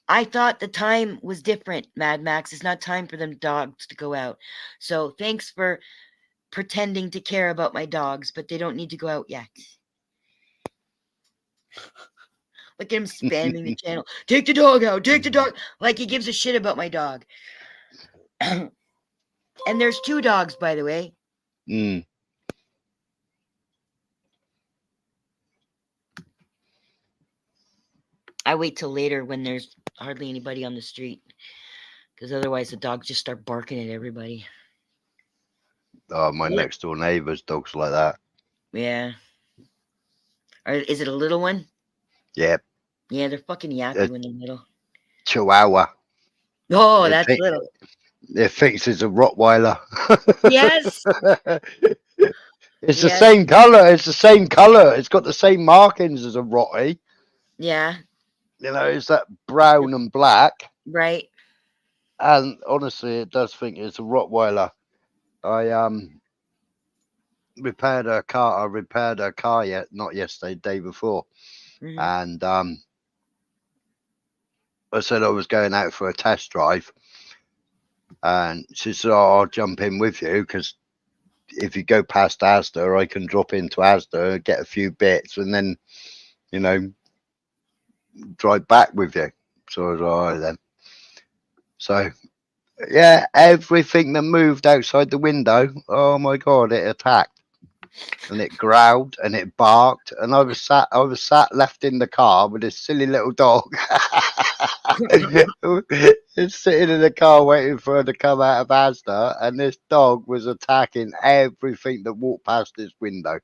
I thought the time was different, Mad Max. It's not time for them dogs to go out. So thanks for pretending to care about my dogs, but they don't need to go out yet. Look at him spamming the channel. Take the dog out. Take the dog. Like he gives a shit about my dog. And there's 2 dogs, by the way. Mm. I wait till later when there's hardly anybody on the street, because otherwise the dogs just start barking at everybody. Oh, my next door neighbour's dog's like that. Yeah. Or is it a little one? Yep. Yeah, they're fucking yappy when they're little. Chihuahua. Oh, It that's think- little. It thinks it's a Rottweiler. Yes. It's the Yes. same colour. It's the same colour. It's got the same markings as a Rottie. Yeah. You know, it's that brown and black. Right. And honestly, it does think it's a Rottweiler. I repaired her car. I repaired her car not yesterday, day before. Mhm. And I said I was going out for a test drive. And she said, "Oh, I'll jump in with you because if you go past Asda, I can drop into Asda, get a few bits, and then, you know, drive back with you." So I was all right then. So, yeah, everything that moved outside the window, oh my God, it attacked. And it growled and it barked, and I was sat left in the car with this silly little dog. It's sitting in the car waiting for her to come out of Asda, and this dog was attacking everything that walked past this window,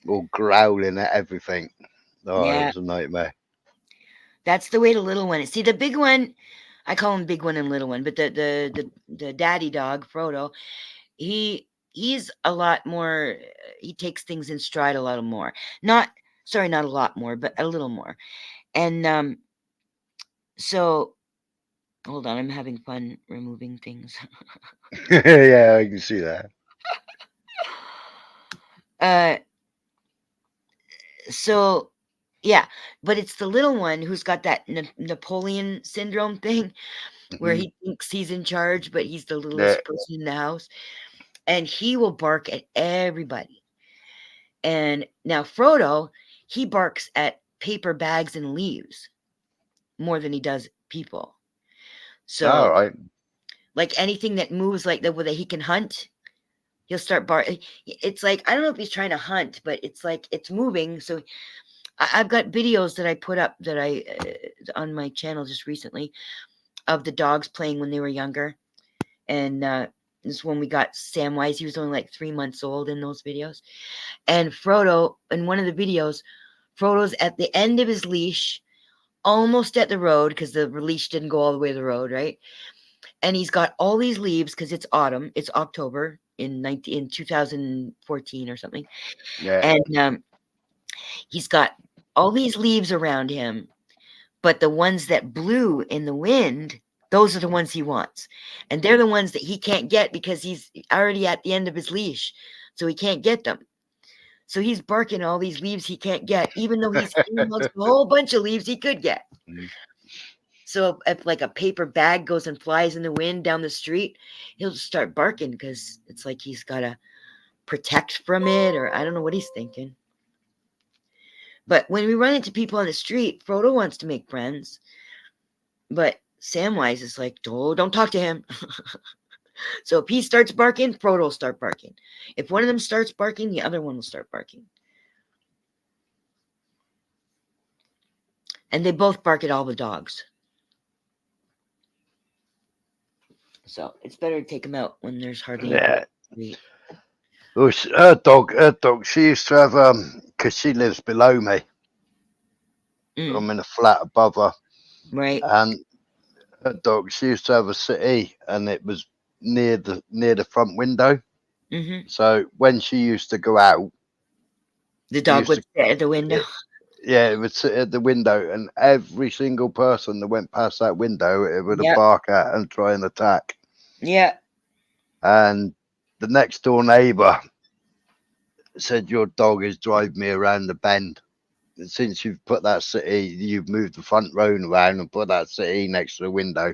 or growling at everything. Oh, Yeah. it was a nightmare. That's the way the little one is. See, the big one, I call him big one and little one, but the daddy dog, Frodo, he's a lot more, he takes things in stride a lot more. Not a lot more, but a little more. And so hold on, I'm having fun removing things. Yeah, I can see that. So yeah, but it's the little one who's got that Napoleon syndrome thing where he thinks he's in charge, but he's the littlest person in the house, and he will bark at everybody. And now Frodo, he barks at paper bags and leaves more than he does people. So, all right. Like anything that moves like that he can hunt, he'll start barking. It's like, I don't know if he's trying to hunt, but it's like it's moving. So I've got videos that I put up that I on my channel just recently of the dogs playing when they were younger. And this is when we got Samwise. He was only like 3 months old in those videos. And Frodo, in one of the videos, Frodo's at the end of his leash, almost at the road, because the leash didn't go all the way to the road, right? And he's got all these leaves because it's autumn. It's October in 2014 or something. Yeah. And he's got all these leaves around him, but the ones that blew in the wind, those are the ones he wants. And they're the ones that he can't get because he's already at the end of his leash. So he can't get them. So he's barking all these leaves he can't get, even though he's wants a whole bunch of leaves he could get. So if like a paper bag goes and flies in the wind down the street, he'll just start barking because it's like he's got to protect from it, or I don't know what he's thinking. But when we run into people on the street, Frodo wants to make friends. But Samwise is like, oh, don't talk to him. So if he starts barking, Frodo will start barking. If one of them starts barking, the other one will start barking. And they both bark at all the dogs. So it's better to take them out when there's hardly Yeah. Oh, her dog, she used to have, because she lives below me. I'm in a flat above her. Right. And her dog, she used to have a city, and it was near the front window. Mm-hmm. So when she used to go out, the dog would sit at the window. Yeah, it would sit at the window, and every single person that went past that window, it would Yep. bark at and try and attack. Yeah. And the next door neighbour said, "Your dog is driving me around the bend. Since you've put that city, you've moved the front row around and put that city next to the window.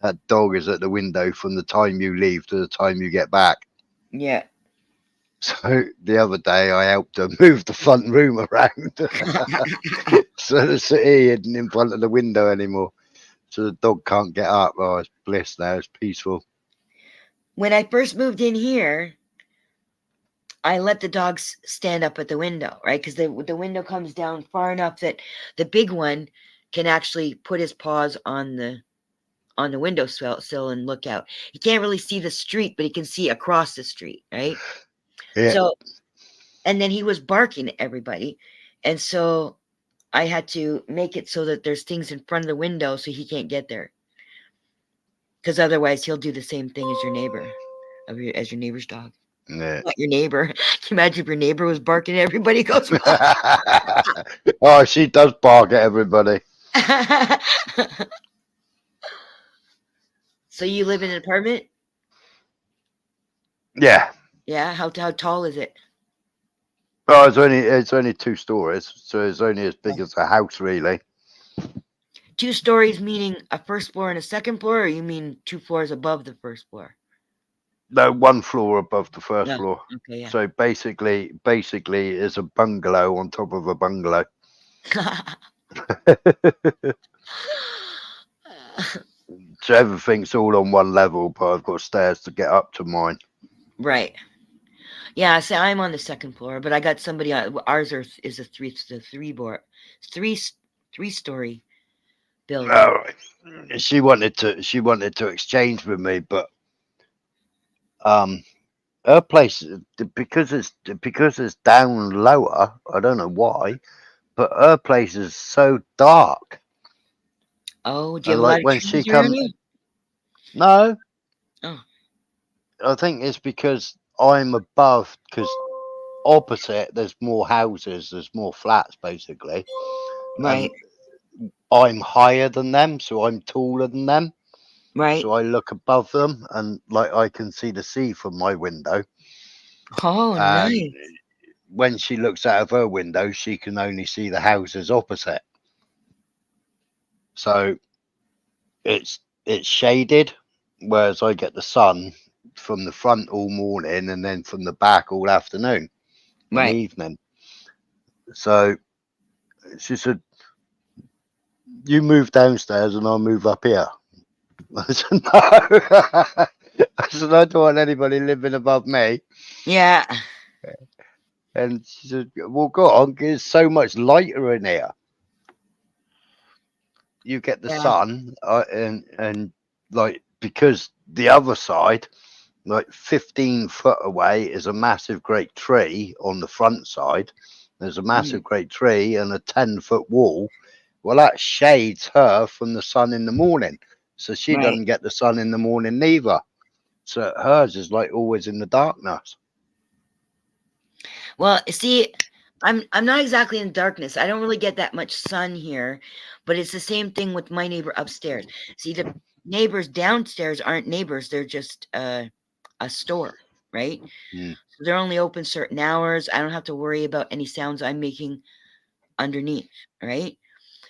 That dog is at the window from the time you leave to the time you get back." Yeah. So the other day I helped her move the front room around so the city isn't in front of the window anymore. So the dog can't get up. Oh, it's bliss now. It's peaceful. When I first moved in here, I let the dogs stand up at the window, right? Because the window comes down far enough that the big one can actually put his paws on the windowsill and look out. He can't really see the street, but he can see across the street, right? Yeah. So, and then he was barking at everybody. And so I had to make it so that there's things in front of the window so he can't get there. Because otherwise he'll do the same thing as your neighbor, as your neighbor's dog. Yeah. Not your neighbor. Can you imagine if your neighbor was barking at everybody goes by? Oh, she does bark at everybody. So you live in an apartment? Yeah. Yeah. How tall is it? Oh, it's only 2 stories, so it's only as big as a house, really. 2 stories meaning a first floor and a second floor, or you mean 2 floors above the first floor? No, 1 floor above the first No. floor. Okay, yeah. So basically, it's a bungalow on top of a bungalow. So everything's all on one level, but I've got stairs to get up to mine. Right. Yeah, so I'm on the second floor, but I got somebody on. Ours is a three-story building. All right. She wanted to exchange with me, but her place, because it's down lower. I don't know why, but her place is so dark. Oh, do you have And a lot like of when she trees around comes, you? no, Oh, I think it's because I'm above. Because opposite, there's more houses, there's more flats, basically. right, And I'm higher than them, so I'm taller than them. right. So I look above them, and like I can see the sea from my window. Oh, And nice. when she looks out of her window, she can only see the houses opposite. So it's shaded, whereas I get the sun from the front all morning and then from the back all afternoon and Right. evening. So she said, "You move downstairs and I'll move up here." I said, "No." I said, "I don't want anybody living above me." Yeah. And she said, "Well, go on, 'cause it's so much lighter in here. You get the Yeah. sun, and like, because the other side, like 15 foot away, is a massive great tree on the front side. There's a massive great tree and a 10-foot wall. Well, that shades her from the sun in the morning, so she Right. doesn't get the sun in the morning neither. So hers is like always in the darkness. Well, see, I'm not exactly in darkness. I don't really get that much sun here, but it's the same thing with my neighbor upstairs. See, the neighbors downstairs aren't neighbors; they're just a store, right? Mm. So they're only open certain hours. I don't have to worry about any sounds I'm making underneath, right?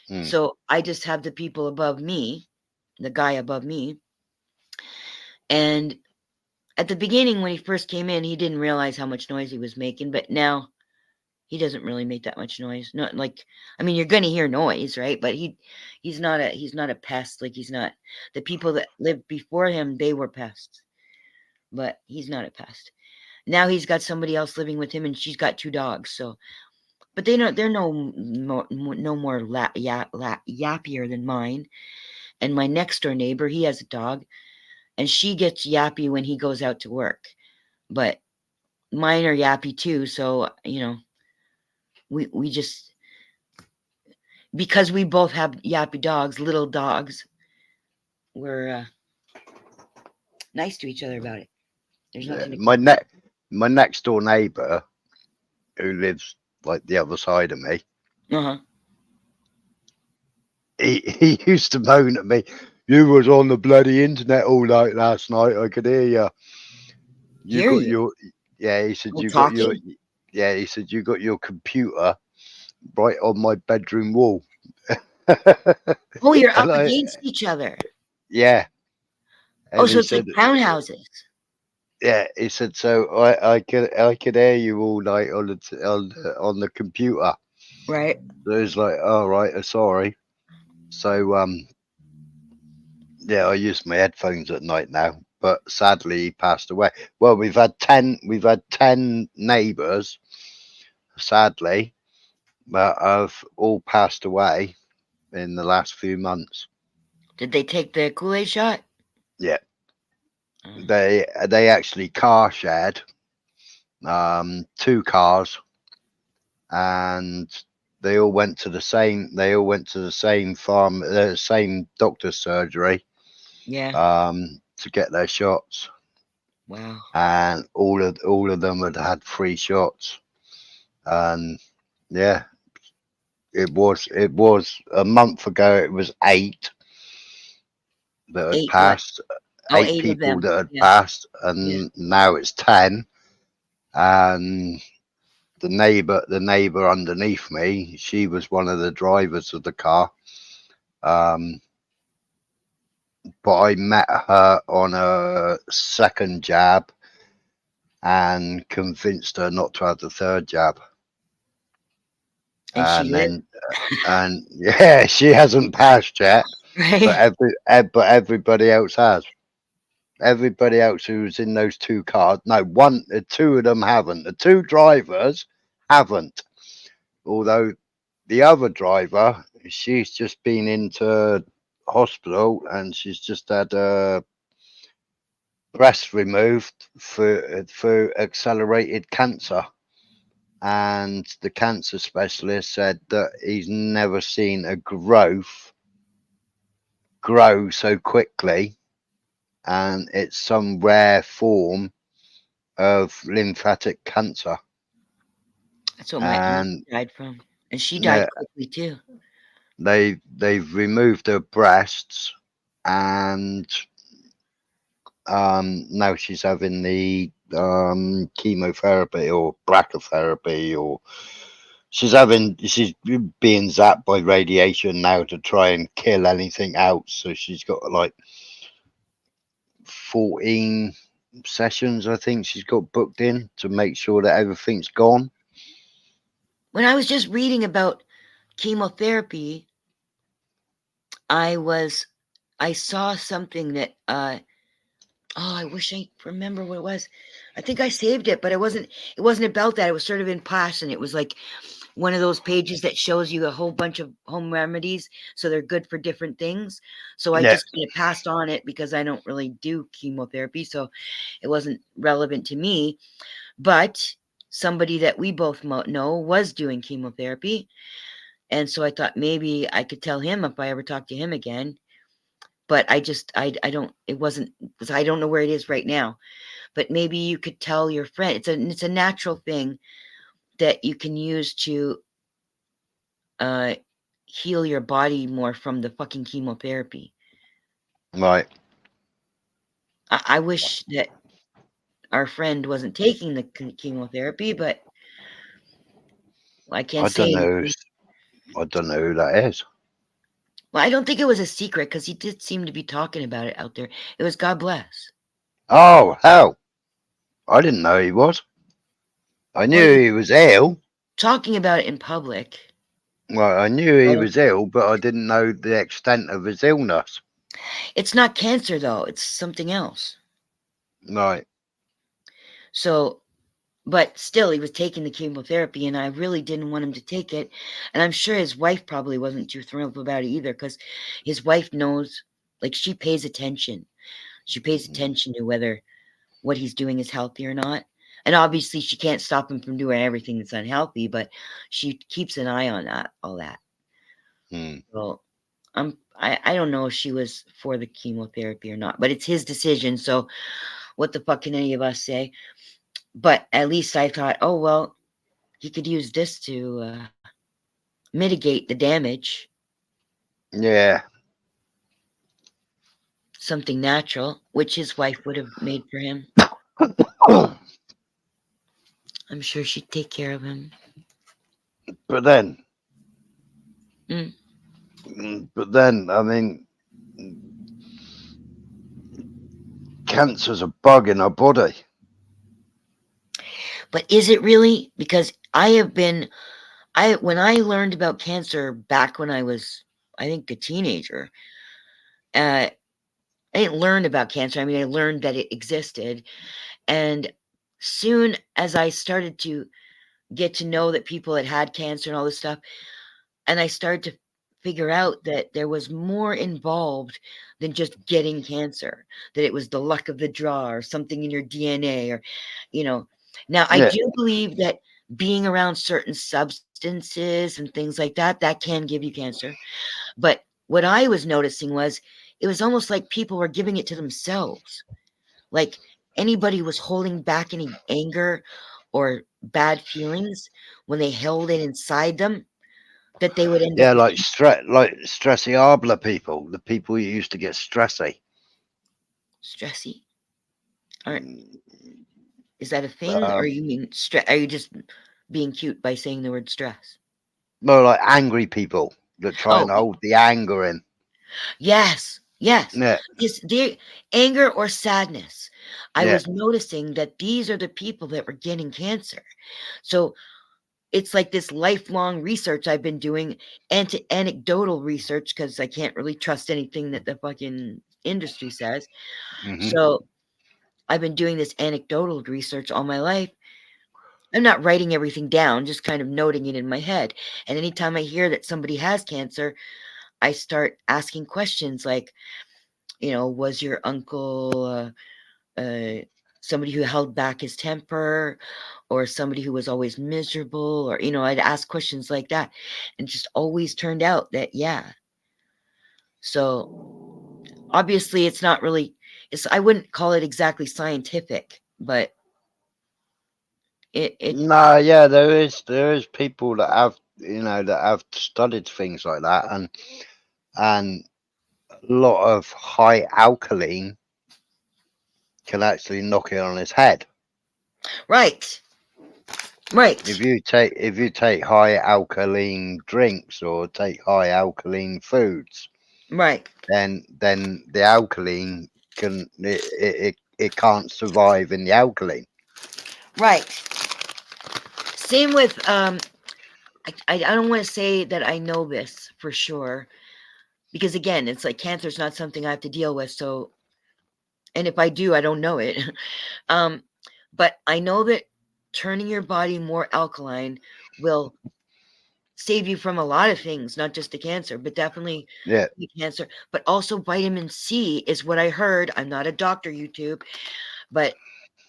Mm. So I just have the people above me, the guy above me, and at the beginning when he first came in, he didn't realize how much noise he was making, but now he doesn't really make that much noise. Not like, I mean, you're going to hear noise, right? But he's not a pest. Like, he's not. The people that lived before him, they were pests, but he's not a pest. Now he's got somebody else living with him, and she's got 2 dogs. So, but they're no more yappier than mine. And my next door neighbor, he has a dog, and she gets yappy when he goes out to work. But mine are yappy too. So, we just, because we both have yappy dogs, little dogs, we're nice to each other about it. There's Yeah. nothing to My next door neighbor, who lives like the other side of me, he used to moan at me. "You was on the bloody internet all night last night. I could hear you. Hear you? Yeah." He said, Oh, "You got your." talking? Yeah, he said, "You got your computer right on my bedroom wall." Oh, you're up And against each other. yeah. Oh, And so he it's like said, townhouses. Yeah, he said. So I could hear you all night on on the computer. Right. So he's like, all right, sorry. So yeah, I use my headphones at night now. But sadly, he passed away. Well, we've had 10 neighbours, sadly, that have all passed away in the last few months. Did they take the Kool-Aid shot? Yeah. They actually car shared 2 cars, and they all went to the same farm, same doctor's surgery. Yeah. To get their shots. Wow. And all of them had 3 shots. And yeah, it was a month ago, it was 8 that had 8 what? passed. Oh, 8 8 of people them. that had Yeah. passed, Yeah. and now it's 10. And the neighbor underneath me, she was one of the drivers of the car. But I met her on a second jab and convinced her not to have the 3rd jab. And she And lived? then and yeah, she hasn't passed yet. Right. But everybody else has. Everybody else who was in those 2 cars, no, 2 of them haven't. The 2 drivers haven't. Although the other driver, she's just been into hospital and she's just had a breast removed for accelerated cancer. And the cancer specialist said that he's never seen a growth grow so quickly, and it's some rare form of lymphatic cancer. That's what my aunt died from. And she died quickly too. They've removed her breasts, and now she's having the chemotherapy or brachytherapy, or she's being zapped by radiation now to try and kill anything else. So she's got like 14 sessions, I think she's got booked in to make sure that everything's gone. When I was just reading about chemotherapy, I saw something that I wish I remember what it was. I think I saved it, but it wasn't about that. It was sort of in passing. It was like one of those pages that shows you a whole bunch of home remedies, so they're good for different things. So I just kind of passed on it because I don't really do chemotherapy, so it wasn't relevant to me. But somebody that we both know was doing chemotherapy, and so I thought maybe I could tell him if I ever talk to him again. But I don't, it wasn't, because I don't know where it is right now. But maybe you could tell your friend. It's a natural thing that you can use to heal your body more from the fucking chemotherapy. Right. I wish that our friend wasn't taking the chemotherapy, but I can't say anything. I don't know who that is. Well, I don't think it was a secret because he did seem to be talking about it out there. It was God Bless. Oh, hell. I didn't know he was. I knew he was ill. Talking about it in public. Well, I knew he was ill, but I didn't know the extent of his illness. It's not cancer, though. It's something else. Right. So, but still, he was taking the chemotherapy, and I really didn't want him to take it. And I'm sure his wife probably wasn't too thrilled about it either, because his wife knows, like, she pays attention. She pays attention to whether what he's doing is healthy or not. And obviously, she can't stop him from doing everything that's unhealthy, but she keeps an eye on that, all that. So I don't know if she was for the chemotherapy or not, but it's his decision. So what the fuck can any of us say? But at least I thought, oh, well, he could use this to mitigate the damage. Yeah. Something natural, which his wife would have made for him. I'm sure she'd take care of him. But then, Mm. but then, I mean, cancer's a bug in our body. But is it really? Because when I learned about cancer back when I was, I think, a teenager, I didn't learn about cancer. I mean, I learned that it existed. And soon as I started to get to know that people had cancer and all this stuff, and I started to figure out that there was more involved than just getting cancer, that it was the luck of the draw or something in your DNA or, Now, I Yeah. do believe that being around certain substances and things like that, that can give you cancer. But what I was noticing was it was almost like people were giving it to themselves. Like anybody was holding back any anger or bad feelings when they held it inside them, that they would end up Yeah, like stressiable people, the people who used to get stressy. stressy. Is that a thing, or you mean are you just being cute by saying the word stress? More like angry people that try and hold the anger in. Yes. Yeah. It's the anger or sadness. I Yeah. was noticing that these are the people that were getting cancer. So it's like this lifelong research I've been doing, anecdotal research, because I can't really trust anything that the fucking industry says. Mhm. So I've been doing this anecdotal research all my life. I'm not writing everything down, just kind of noting it in my head. And anytime I hear that somebody has cancer, I start asking questions like, was your uncle somebody who held back his temper, or somebody who was always miserable, or I'd ask questions like that, and just always turned out that So obviously it's not really, I wouldn't call it exactly scientific, but it No, yeah, there is people that have that have studied things like that, and a lot of high alkaline can actually knock it on its head. Right. If you take high alkaline drinks or take high alkaline foods, Right. then the alkaline it can't survive in the alkaline. Right. Same with I don't want to say that I know this for sure, because again, it's like cancer is not something I have to deal with. So, and if I do, I don't know it. But I know that turning your body more alkaline will save you from a lot of things, not just the cancer, but definitely Yeah. the cancer. But also vitamin C is what I heard. I'm not a doctor, YouTube, but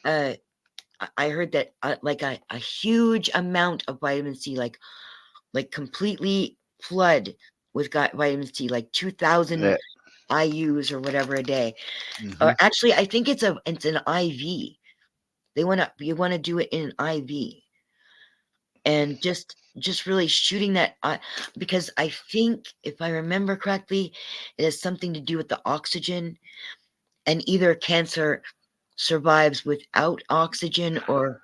I heard that like a huge amount of vitamin C, like completely flood with vitamin C, like 2,000 IUs or whatever a day. Or Mhm. actually, I think it's an IV. You want to do it in an IV, and just really shooting that, because I think if I remember correctly, it has something to do with the oxygen, and either cancer survives without oxygen, or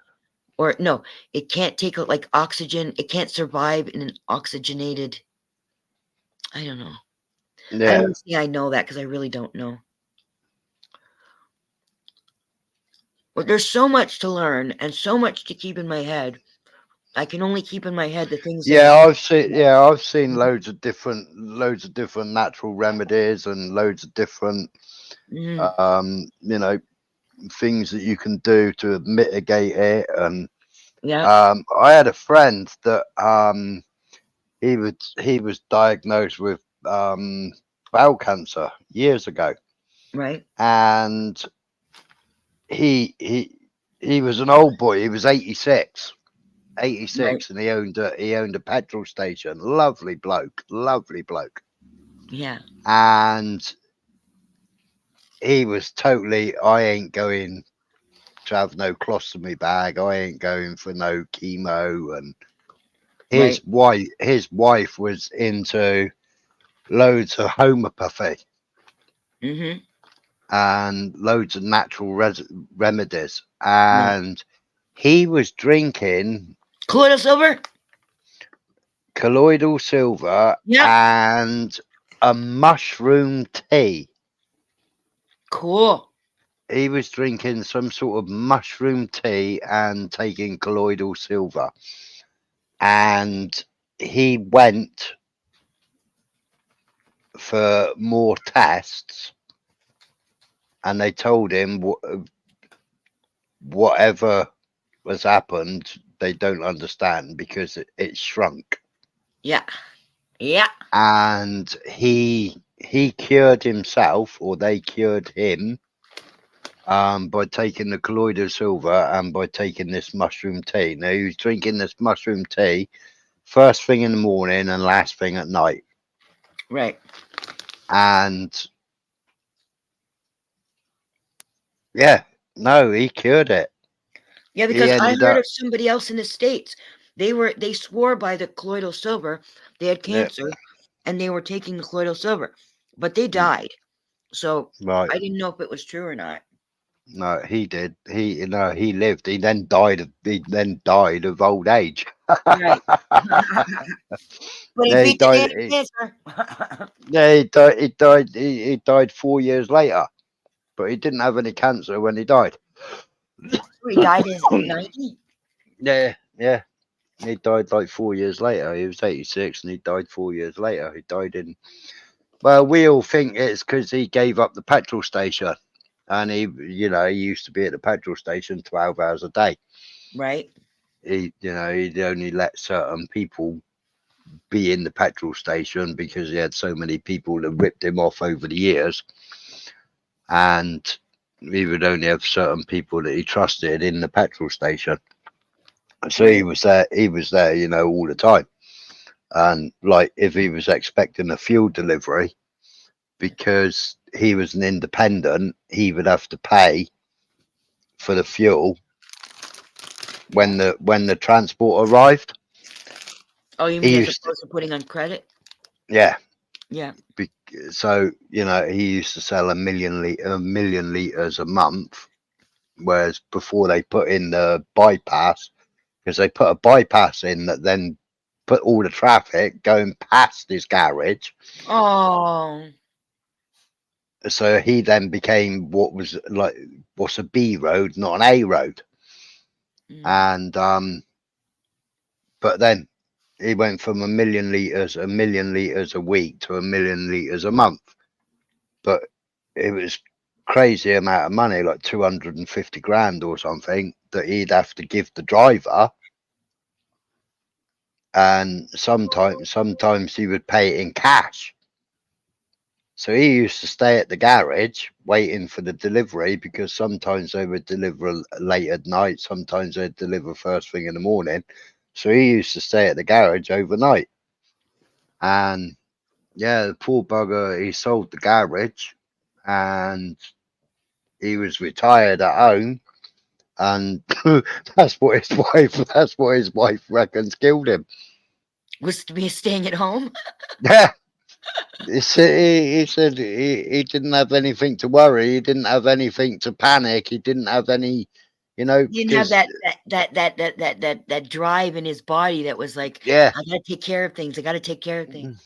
no, it can't take like oxygen. It can't survive in an oxygenated. I don't know. I Yeah. don't say I know that because I really don't know. But there's so much to learn and so much to keep in my head. I can only keep in my head the things that Yeah, I've seen loads of different natural remedies and loads of different things that you can do to mitigate it. And I had a friend that he was diagnosed with bowel cancer years ago. Right. And he was an old boy. He was 86. 86, and he owned a petrol station. Lovely bloke. Yeah. And he was totally, I ain't going to have no colostomy bag. I ain't going for no chemo. And his wife was into loads of homeopathy and loads of natural remedies. And he was drinking colloidal silver and a mushroom tea. Cool. he was drinking some sort of mushroom tea and taking colloidal silver. And he went for more tests, and they told him whatever has happened, they don't understand because it shrunk. Yeah. Yeah. And he cured himself, or they cured him, by taking the colloidal silver and by taking this mushroom tea. Now, he was drinking this mushroom tea first thing in the morning and last thing at night. Right. And yeah, no, he cured it. Yeah, He because I ended heard up, of somebody else in the States. They swore by the colloidal silver. They had yeah, cancer and they were taking the colloidal silver, but they died. So right. I didn't know if it was true or not. No, he did. He lived. He then died of old age. Right. But he Yeah, he beat the died. damn cancer. Yeah, he died 4 years later, but he didn't have any cancer when he died. He died at 90. Yeah, yeah. He died like 4 years later. He was 86 and he died 4 years later. He died in. Well, we all think it's because he gave up the petrol station, and he used to be at the petrol station 12 hours a day. Right. He'd only let certain people be in the petrol station because he had so many people that ripped him off over the years, and he would only have certain people that he trusted in the petrol station. So Right. he was there, all the time. And like if he was expecting a fuel delivery, because he was an independent, he would have to pay for the fuel when the transport arrived. Oh, you He mean as used to, opposed to putting on credit? yeah. Yeah. So he used to sell a million liters a month, whereas before they put in the bypass, because they put a bypass in that then put all the traffic going past his garage. Oh. So he then became what's a B road, not an A road. And but then he went from a million liters a week to a million liters a month. But it was crazy amount of money, like 250 grand or something, that he'd have to give the driver. And sometimes he would pay it in cash. So he used to stay at the garage waiting for the delivery, because sometimes they would deliver late at night, sometimes they'd deliver first thing in the morning. So he used to stay at the garage overnight. And yeah, the poor bugger, he sold the garage and he was retired at home. And that's what his wife reckons killed him. Was to be staying at home? Yeah. He said he didn't have anything to worry. He didn't have anything to panic. He didn't have any, He didn't have that drive in his body that was like, yeah. I gotta take care of things. I gotta take care of things.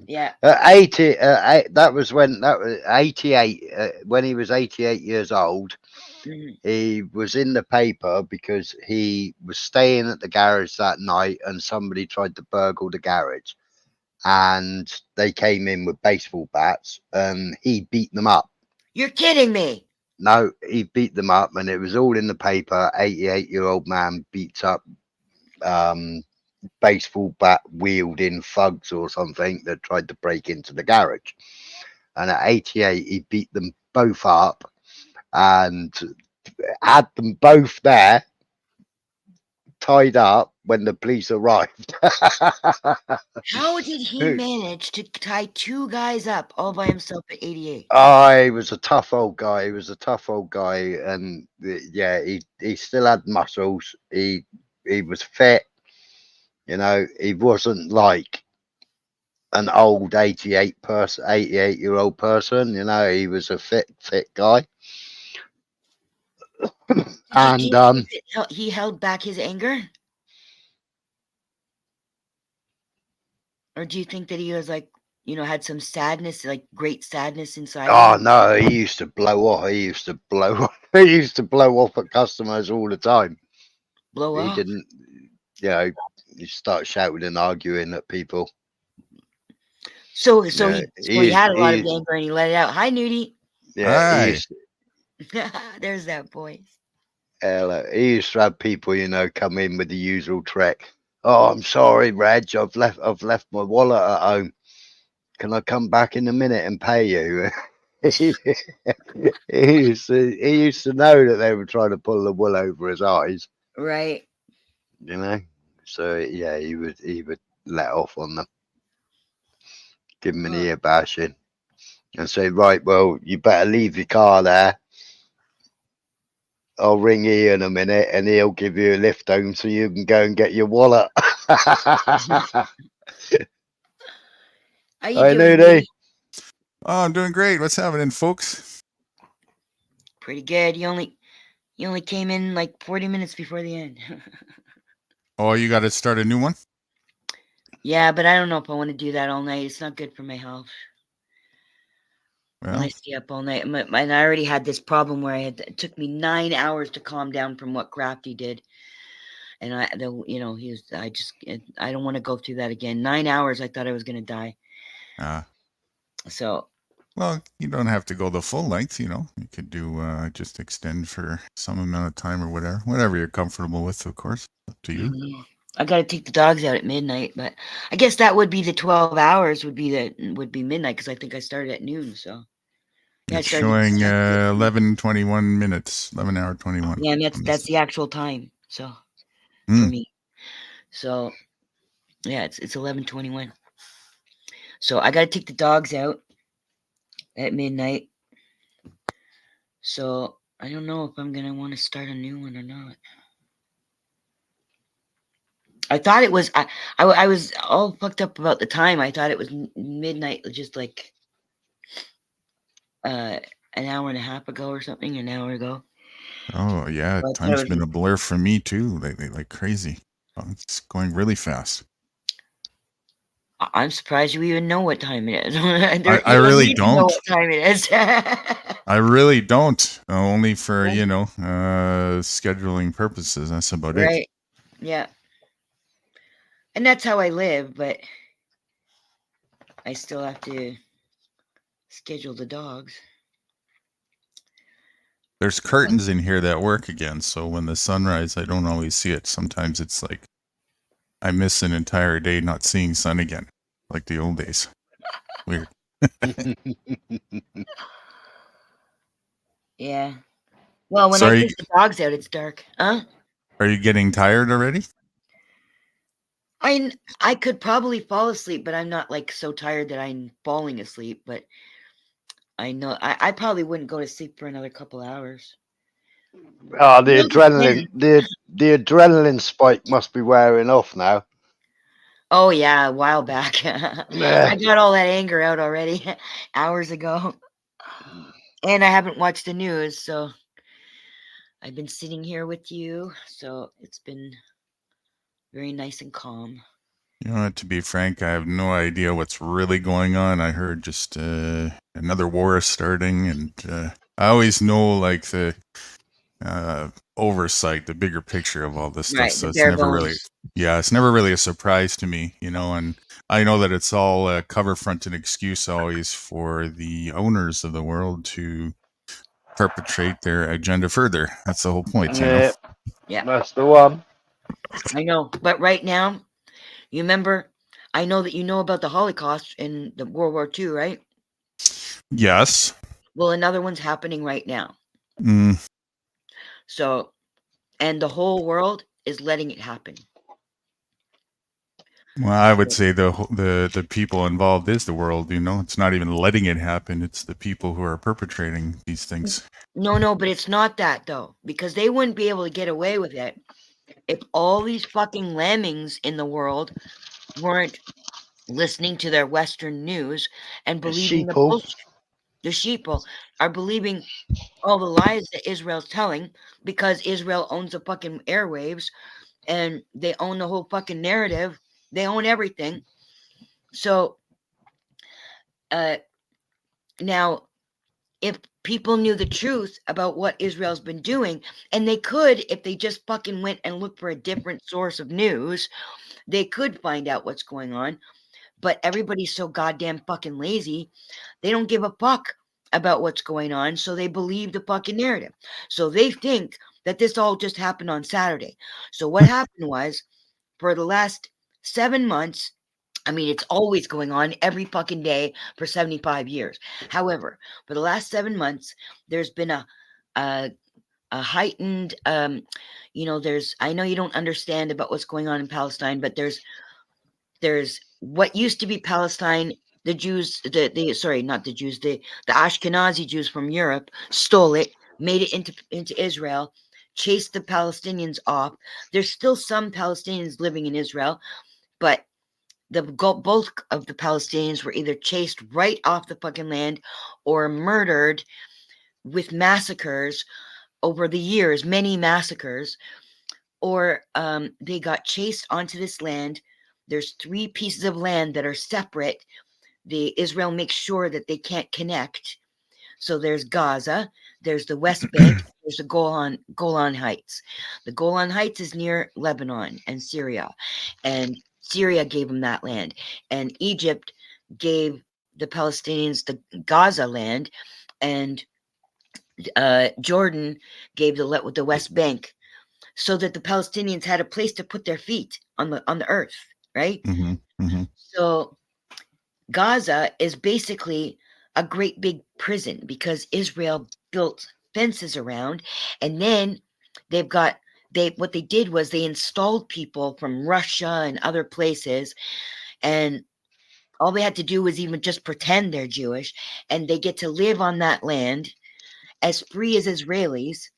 Yeah. 80. That was 88. When he was 88 years old, he was in the paper because he was staying at the garage that night, and somebody tried to burgle the garage. And they came in with baseball bats and he beat them up. You're kidding me. No, he beat them up, and it was all in the paper. 88-year-old man beats up baseball bat wielding thugs or something that tried to break into the garage. And at 88, he beat them both up and had them both there tied up when the police arrived. How did he manage to tie two guys up all by himself at 88? He was a tough old guy. And yeah, he still had muscles. He was fit. He wasn't like an old 88-year-old person. He was a fit guy. And do you think that he held back his anger? Or do you think that he was like you know, had some sadness, like great sadness inside Oh him? no, he used to blow off. He used to blow. He used to blow off at customers all the time. Blow He off? didn't. You know, he start shouting and arguing at people. So Yeah, he had a lot of anger and he let it out. Hi, Nudie. Yeah, he Hi. used. There's that voice. He used to have people, you know, come in with the usual trick. Oh, I'm sorry, Reg. I've left my wallet at home. Can I come back in a minute and pay you? he used to know that they were trying to pull the wool over his eyes. Right. You know. So yeah, he would let off on them, give him an ear bashing, and say, right, well, you better leave your car there. I'll ring Ian in a minute and he'll give you a lift home so you can go and get your wallet. How you I doing, knew Nudie? Oh, I'm doing great. What's happening, folks? Pretty good. You only came in like 40 minutes before the end. Oh, you got to start a new one? Yeah, but I don't know if I want to do that all night. It's not good for my health. When I Well, stay up all night, and I already had this problem where it took me 9 hours to calm down from what Crafty did, and I don't want to go through that again. 9 hours, I thought I was gonna die. So well, you don't have to go the full length, you know. You could do just extend for some amount of time or whatever you're comfortable with, of course. Up to you. I got to take the dogs out at midnight, but I guess that would be the 12 hours would be midnight because I think I started at noon. So yeah, I It's started at showing 7. 11 hour 21. Yeah, and that's the actual time. So for Mm. me, so yeah, it's 11:21. So I got to take the dogs out at midnight. So I don't know if I'm gonna want to start a new one or not. I thought it was I was all fucked up about the time. I thought it was midnight, just like an hour and a half ago or something, an hour ago. Oh yeah, So I thought it time's was been a blur for me too lately, like crazy. Oh, it's going really fast. I'm surprised you even know what time it is. I You don't really need to know don't. what time it is. I really don't. Only for, you know, scheduling purposes. That's about it. Right. Yeah. And that's how I live, but I still have to schedule the dogs. There's curtains in here that work again, so when the sunrise, I don't always see it. Sometimes it's like I miss an entire day not seeing sun again, like the old days. Weird. Yeah. Well, when So I are you, take the dogs out, it's dark. Huh? are you getting tired already? I could probably fall asleep, but I'm not like so tired that I'm falling asleep. But I know I probably wouldn't go to sleep for another couple hours. Oh, the You'll just adrenaline, win. the adrenaline spike must be wearing off now. Oh yeah, a while back. Yeah. I got all that anger out already hours ago. And I haven't watched the news, so I've been sitting here with you, so it's been very nice and calm. You know, to be frank, I have no idea what's really going on. I heard just another war is starting, and I always know like the oversight, the bigger picture of all this stuff. Right, So the it's bare never really, bones. it's never really a surprise to me, you know. And I know that it's all a cover front and excuse always for the owners of the world to perpetrate their agenda further. That's the whole point, you know. Yeah. Yeah. That's the one. I know, but right now, you remember, I know that you know about the Holocaust in the World War II, right? Yes. Well, another one's happening right now. Mm. So, and the whole world is letting it happen. Well, I would say the people involved is the world. You know, it's not even letting it happen. It's the people who are perpetrating these things. No, but it's not that though, because they wouldn't be able to get away with it if all these fucking lemmings in the world weren't listening to their Western news and believing the Sheeple. bullshit. The sheeple are believing all the lies that Israel's telling because Israel owns the fucking airwaves and they own the whole fucking narrative. They own everything. So Now, if people knew the truth about what Israel's been doing, and they could, if they just fucking went and looked for a different source of news, they could find out what's going on. But everybody's so goddamn fucking lazy, they don't give a fuck about what's going on, so they believe the fucking narrative. So they think that this all just happened on Saturday. So what happened was, for the last 7 months, I mean, it's always going on every fucking day for 75 years. However, for the last 7 months, there's been a heightened, I know you don't understand about what's going on in Palestine, but there's what used to be Palestine. The Jews, not the Jews, the Ashkenazi Jews from Europe stole it, made it into Israel, chased the Palestinians off. There's still some Palestinians living in Israel, but both of the Palestinians were either chased right off the fucking land or murdered with massacres over the years, many massacres, or they got chased onto this land. There's 3 pieces of land that are separate. Israel makes sure that they can't connect. So there's Gaza, there's the West Bank, there's the Golan Heights. The Golan Heights is near Lebanon and Syria, and Syria gave them that land, and Egypt gave the Palestinians the Gaza land, and Jordan gave the West Bank, so that the Palestinians had a place to put their feet on the earth, right? So Gaza is basically a great big prison because Israel built fences around, and then what they did was they installed people from Russia and other places, and all they had to do was even just pretend they're Jewish, and they get to live on that land as free as Israelis.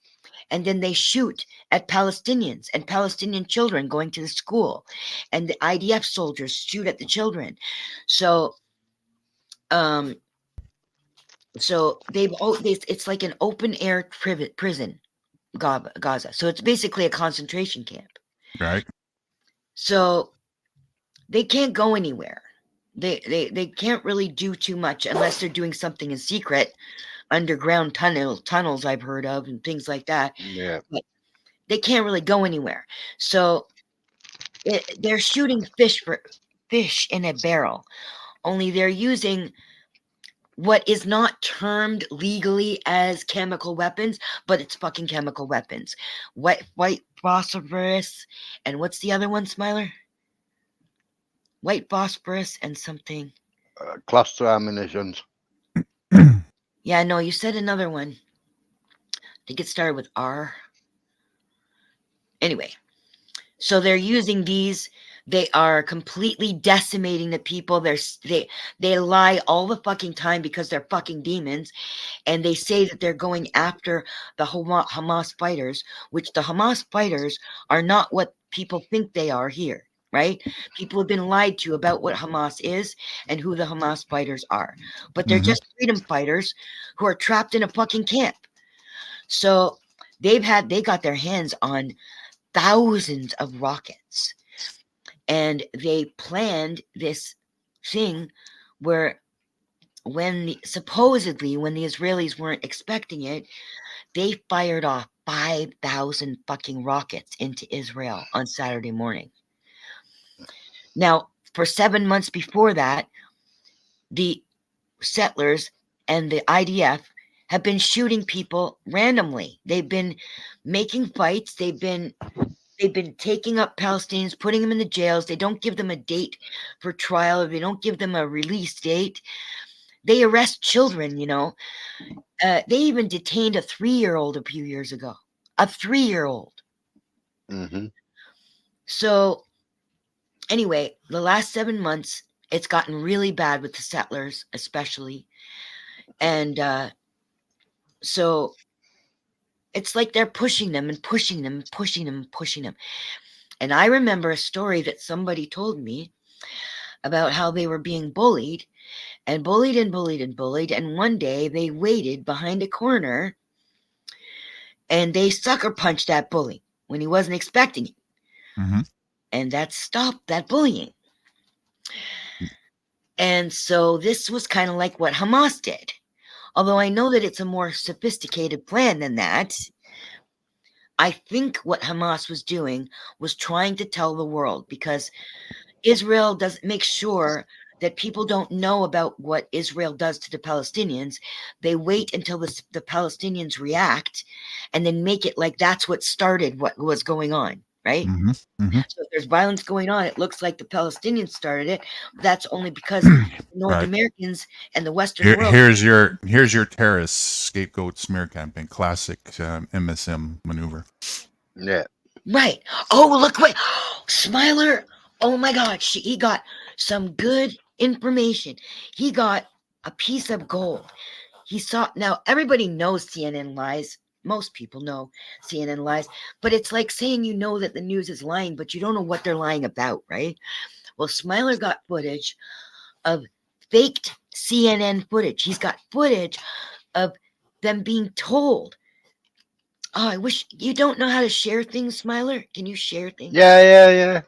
And then they shoot at Palestinians and Palestinian children going to the school, and the IDF soldiers shoot at the children. So it's like an open air prison, Gaza. So it's basically a concentration camp. Right. So they can't go anywhere. They can't really do too much unless they're doing something in secret, underground tunnels I've heard of and things like that. Yeah. But they can't really go anywhere. So they're shooting fish in a barrel. Only they're using what is not termed legally as chemical weapons, but it's fucking chemical weapons. White phosphorus, and what's the other one, Smiler? White phosphorus and something. Cluster ammunitions. Yeah, no, you said another one. I think it started with R. Anyway, so they're using these. They are completely decimating the people. They lie all the fucking time because they're fucking demons, and they say that they're going after the Hamas fighters, which the Hamas fighters are not what people think they are here, right? People have been lied to about what Hamas is and who the Hamas fighters are, but they're just freedom fighters who are trapped in a fucking camp. So they got their hands on thousands of rockets, and they planned this thing where supposedly when the Israelis weren't expecting it, they fired off 5,000 fucking rockets into Israel on Saturday morning. Now, for 7 months before that, the settlers and the IDF have been shooting people randomly. They've been making fights. They've been taking up Palestinians, putting them in the jails. They don't give them a date for trial. They don't give them a release date. They arrest children, They even detained a 3-year-old a few years ago. A 3-year-old. So anyway, the last 7 months, it's gotten really bad with the settlers, especially. And so it's like they're pushing them and pushing them and pushing them and pushing them. And I remember a story that somebody told me about how they were being bullied and bullied and bullied and bullied. And one day they waited behind a corner and they sucker punched that bully when he wasn't expecting it. And that stopped that bullying. And so this was kind of like what Hamas did. Although I know that it's a more sophisticated plan than that. I think what Hamas was doing was trying to tell the world, because Israel doesn't make sure that people don't know about what Israel does to the Palestinians. They wait until the Palestinians react and then make it like that's what started what was going on, right? Mm-hmm. Mm-hmm. So if there's violence going on, it looks like the Palestinians started it. That's only because the North Right. Americans and the Western world. Here's your terrorist scapegoat smear campaign. Classic MSM maneuver. Yeah. Right. Oh, look what Smiler. Oh my God. He got some good information. He got a piece of gold. He saw. Now everybody knows CNN lies. Most people know CNN lies, but it's like saying you know that the news is lying, but you don't know what they're lying about, right? Well, Smiler got footage of faked CNN footage. He's got footage of them being told. Oh, I wish you don't know how to share things, Smiler. Can you share things? Yeah.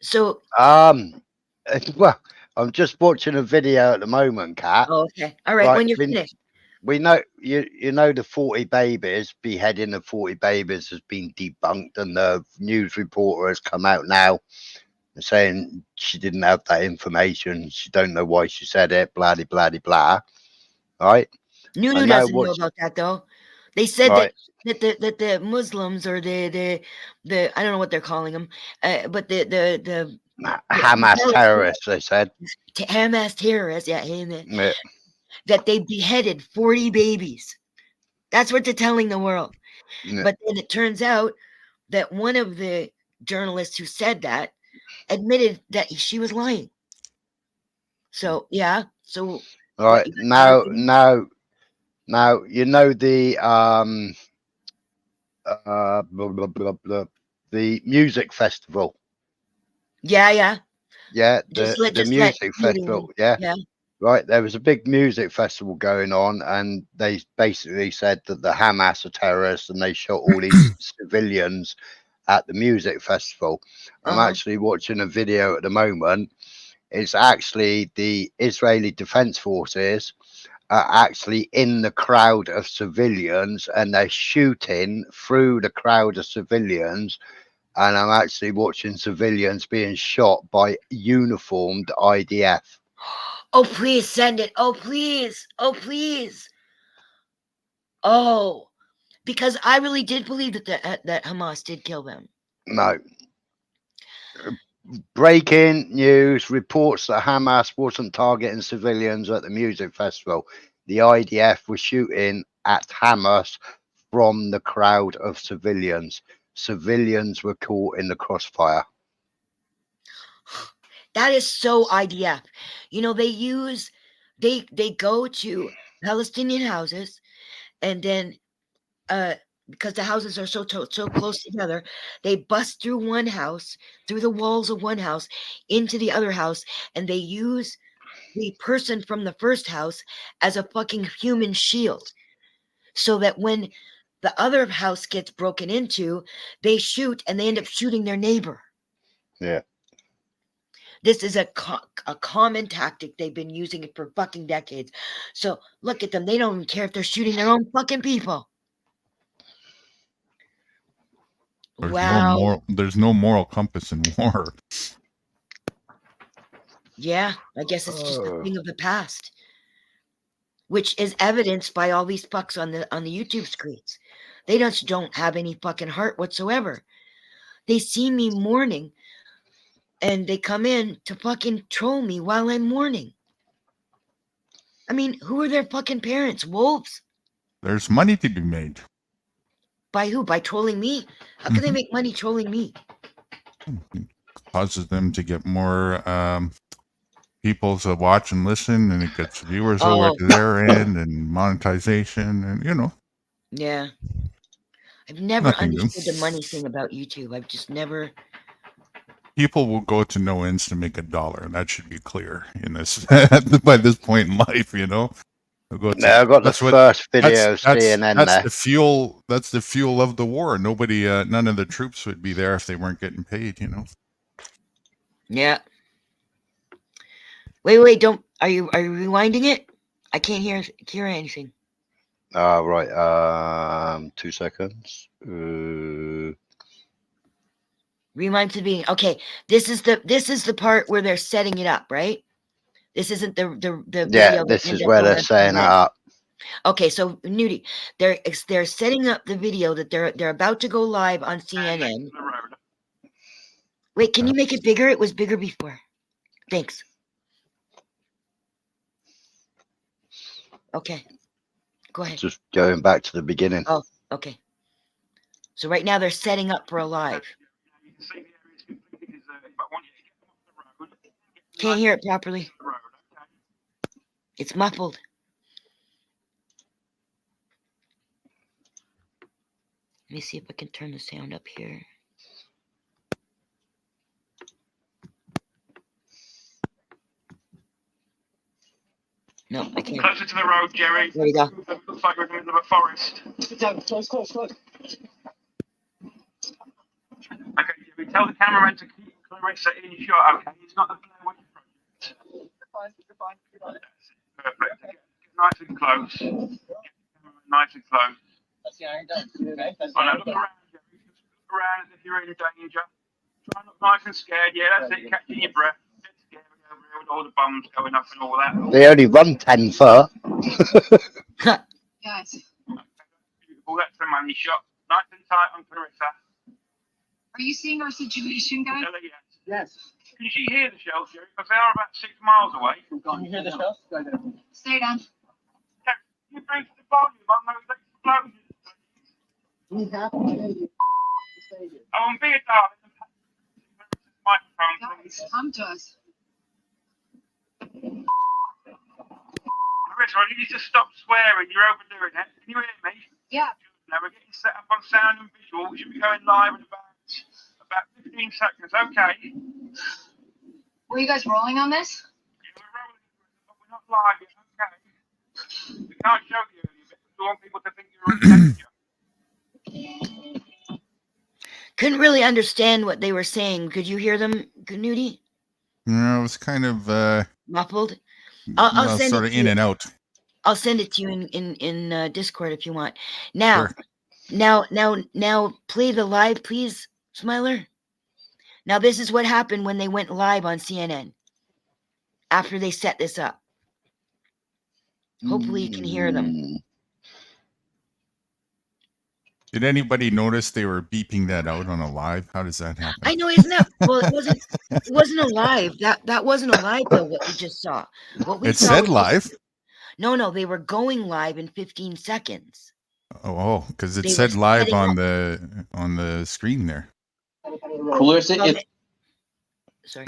So, well, I'm just watching a video at the moment, Kat. oh, okay. All right. When you're finished. We know you know the 40 babies, beheading of 40 babies has been debunked, and the news reporter has come out now saying she didn't have that information. She don't know why she said it, blah blah blah blah. Right? Nunu doesn't know about that though. They said right. that the Muslims or the I don't know what they're calling them, but the Hamas terrorists, they said. Hamas terrorists, yeah, Yeah. that they beheaded 40 babies. That's what they're telling the world. Yeah. But then it turns out that one of the journalists who said that admitted that she was lying. So yeah. So right now you know the blah, blah, blah, blah, the music festival. Yeah. The music festival. Yeah. Right, there was a big music festival going on, and they basically said that the Hamas are terrorists, and they shot all these civilians at the music festival. I'm actually watching a video at the moment. It's actually the Israeli Defense Forces are actually in the crowd of civilians, and they're shooting through the crowd of civilians. And I'm actually watching civilians being shot by uniformed IDF. Oh, please send it. Oh, please. Oh, please. Oh, because I really did believe that Hamas did kill them. No. Breaking news reports that Hamas wasn't targeting civilians at the music festival. The IDF was shooting at Hamas from the crowd of civilians. Civilians were caught in the crossfire. That is so IDF. You know, they go to Palestinian houses, and then because the houses are so close together, they bust through one house, through the walls of one house, into the other house, and they use the person from the first house as a fucking human shield, so that when the other house gets broken into, they shoot and they end up shooting their neighbor. Yeah. This is a common tactic. They've been using it for fucking decades. So look at them. They don't even care if they're shooting their own fucking people. There's no moral compass in war. Yeah, I guess it's just a thing of the past, which is evidenced by all these fucks on the YouTube screens. They just don't have any fucking heart whatsoever. They see me mourning, and they come in to fucking troll me while I'm mourning. I mean, who are their fucking parents? Wolves? There's money to be made. By who? By trolling me? How can they make money trolling me? Causes them to get more people to watch and listen, and it gets viewers over to their end, and monetization, and you know. Yeah. I've never understood the money thing about YouTube. I've just never. People will go to no ends to make $1. That should be clear in this by this point in life, you know. I got the first video CNN that's there. the fuel. That's the fuel of the war. Nobody, none of the troops would be there if they weren't getting paid, you know. Yeah. Wait, don't. Are you rewinding it? I can't hear anything. Right. 2 seconds. Rewind to the beginning. Okay, this is the part where they're setting it up, right? This isn't the Yeah, video. this is where they're setting it up. Okay, so Nudie, they're setting up the video that they're about to go live on CNN. Wait, can you make it bigger? It was bigger before. Thanks. Okay, go ahead. Just going back to the beginning. Oh, okay. So right now they're setting up for a live. Can't hear it properly. It's muffled. Let me see if I can turn the sound up here. No, I can't. Closer to the road, Jerry. There you go. Looks like we're in the middle of a forest. Close. Okay, Jerry, tell the cameraman to keep Clarissa in shot, okay? It's not the Blair Witch Project. Goodbye. Perfect. Get nice and close. Get the cameraman nice and close. That's the iron done. Okay. Look around, Jerry. Just look around as if you're in danger. Try not nice and scared. Yeah, that's it. Catching your breath. Get scared over here with all the bombs going off and all that. They only run 10 foot. Guys. Beautiful. That's the money shot. Nice and tight on Clarissa. Are you seeing our situation, guys? Yes. Can she hear the shells, Jerry? Because they are about 6 miles away. Can you hear the shells? Stay down. Can you boost the volume on those explosions? We have to hear you. Oh, and be a darling. Microphone, please. Come to us. Clarissa, I need you to stop swearing. You're overdoing it. Can you hear me? Yeah. Now we're getting set up on sound and visual. We should be going live in about 15 seconds. Okay. Were you guys rolling on this? Yeah, we're rolling, but we're not live yet. Okay. We can't show you any of it. We want people to think you're in danger. Couldn't really understand what they were saying. Could you hear them, Nudie? No, it was kind of Muffled. I'll well, send sort it of to in you. and out. I'll send it to you in Discord if you want. Now, Sure. now, play the live, please, Smiler. Now, this is what happened when they went live on CNN after they set this up. Hopefully, you can hear them. Did anybody notice they were beeping that out on a live? How does that happen? I know, isn't that? Well, it wasn't a live. That wasn't a live though. What we just saw. What we It saw said was live. No, they were going live in 15 seconds. Oh, because it They said were live setting on up. the screen there. Sorry.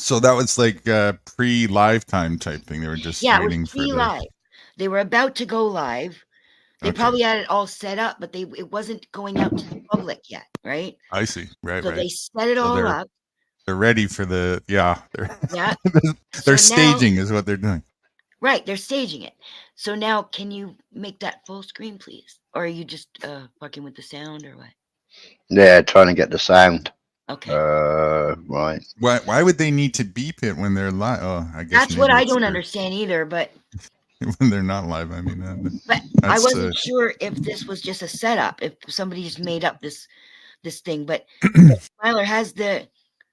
So that was like pre-live time type thing. They were just Yeah, it waiting was for the. pre-live. They were about to go live. They Okay. probably had it all set up, but it wasn't going out to the public yet, right? I see. Right. So right. they set it So all up. They're ready for the. Yeah. Yeah. They're So now- staging is what they're doing. Right, they're staging it. So now, can you make that full screen, please? Or are you just fucking with the sound, or what? Yeah, trying to get the sound. Okay. Right. Why would they need to beep it when they're live? Oh, I guess That's what maybe I it's don't for- understand either. But when they're not live. I mean, but I that's, wasn't sure if this was just a setup, if somebody just made up this thing. But Tyler has the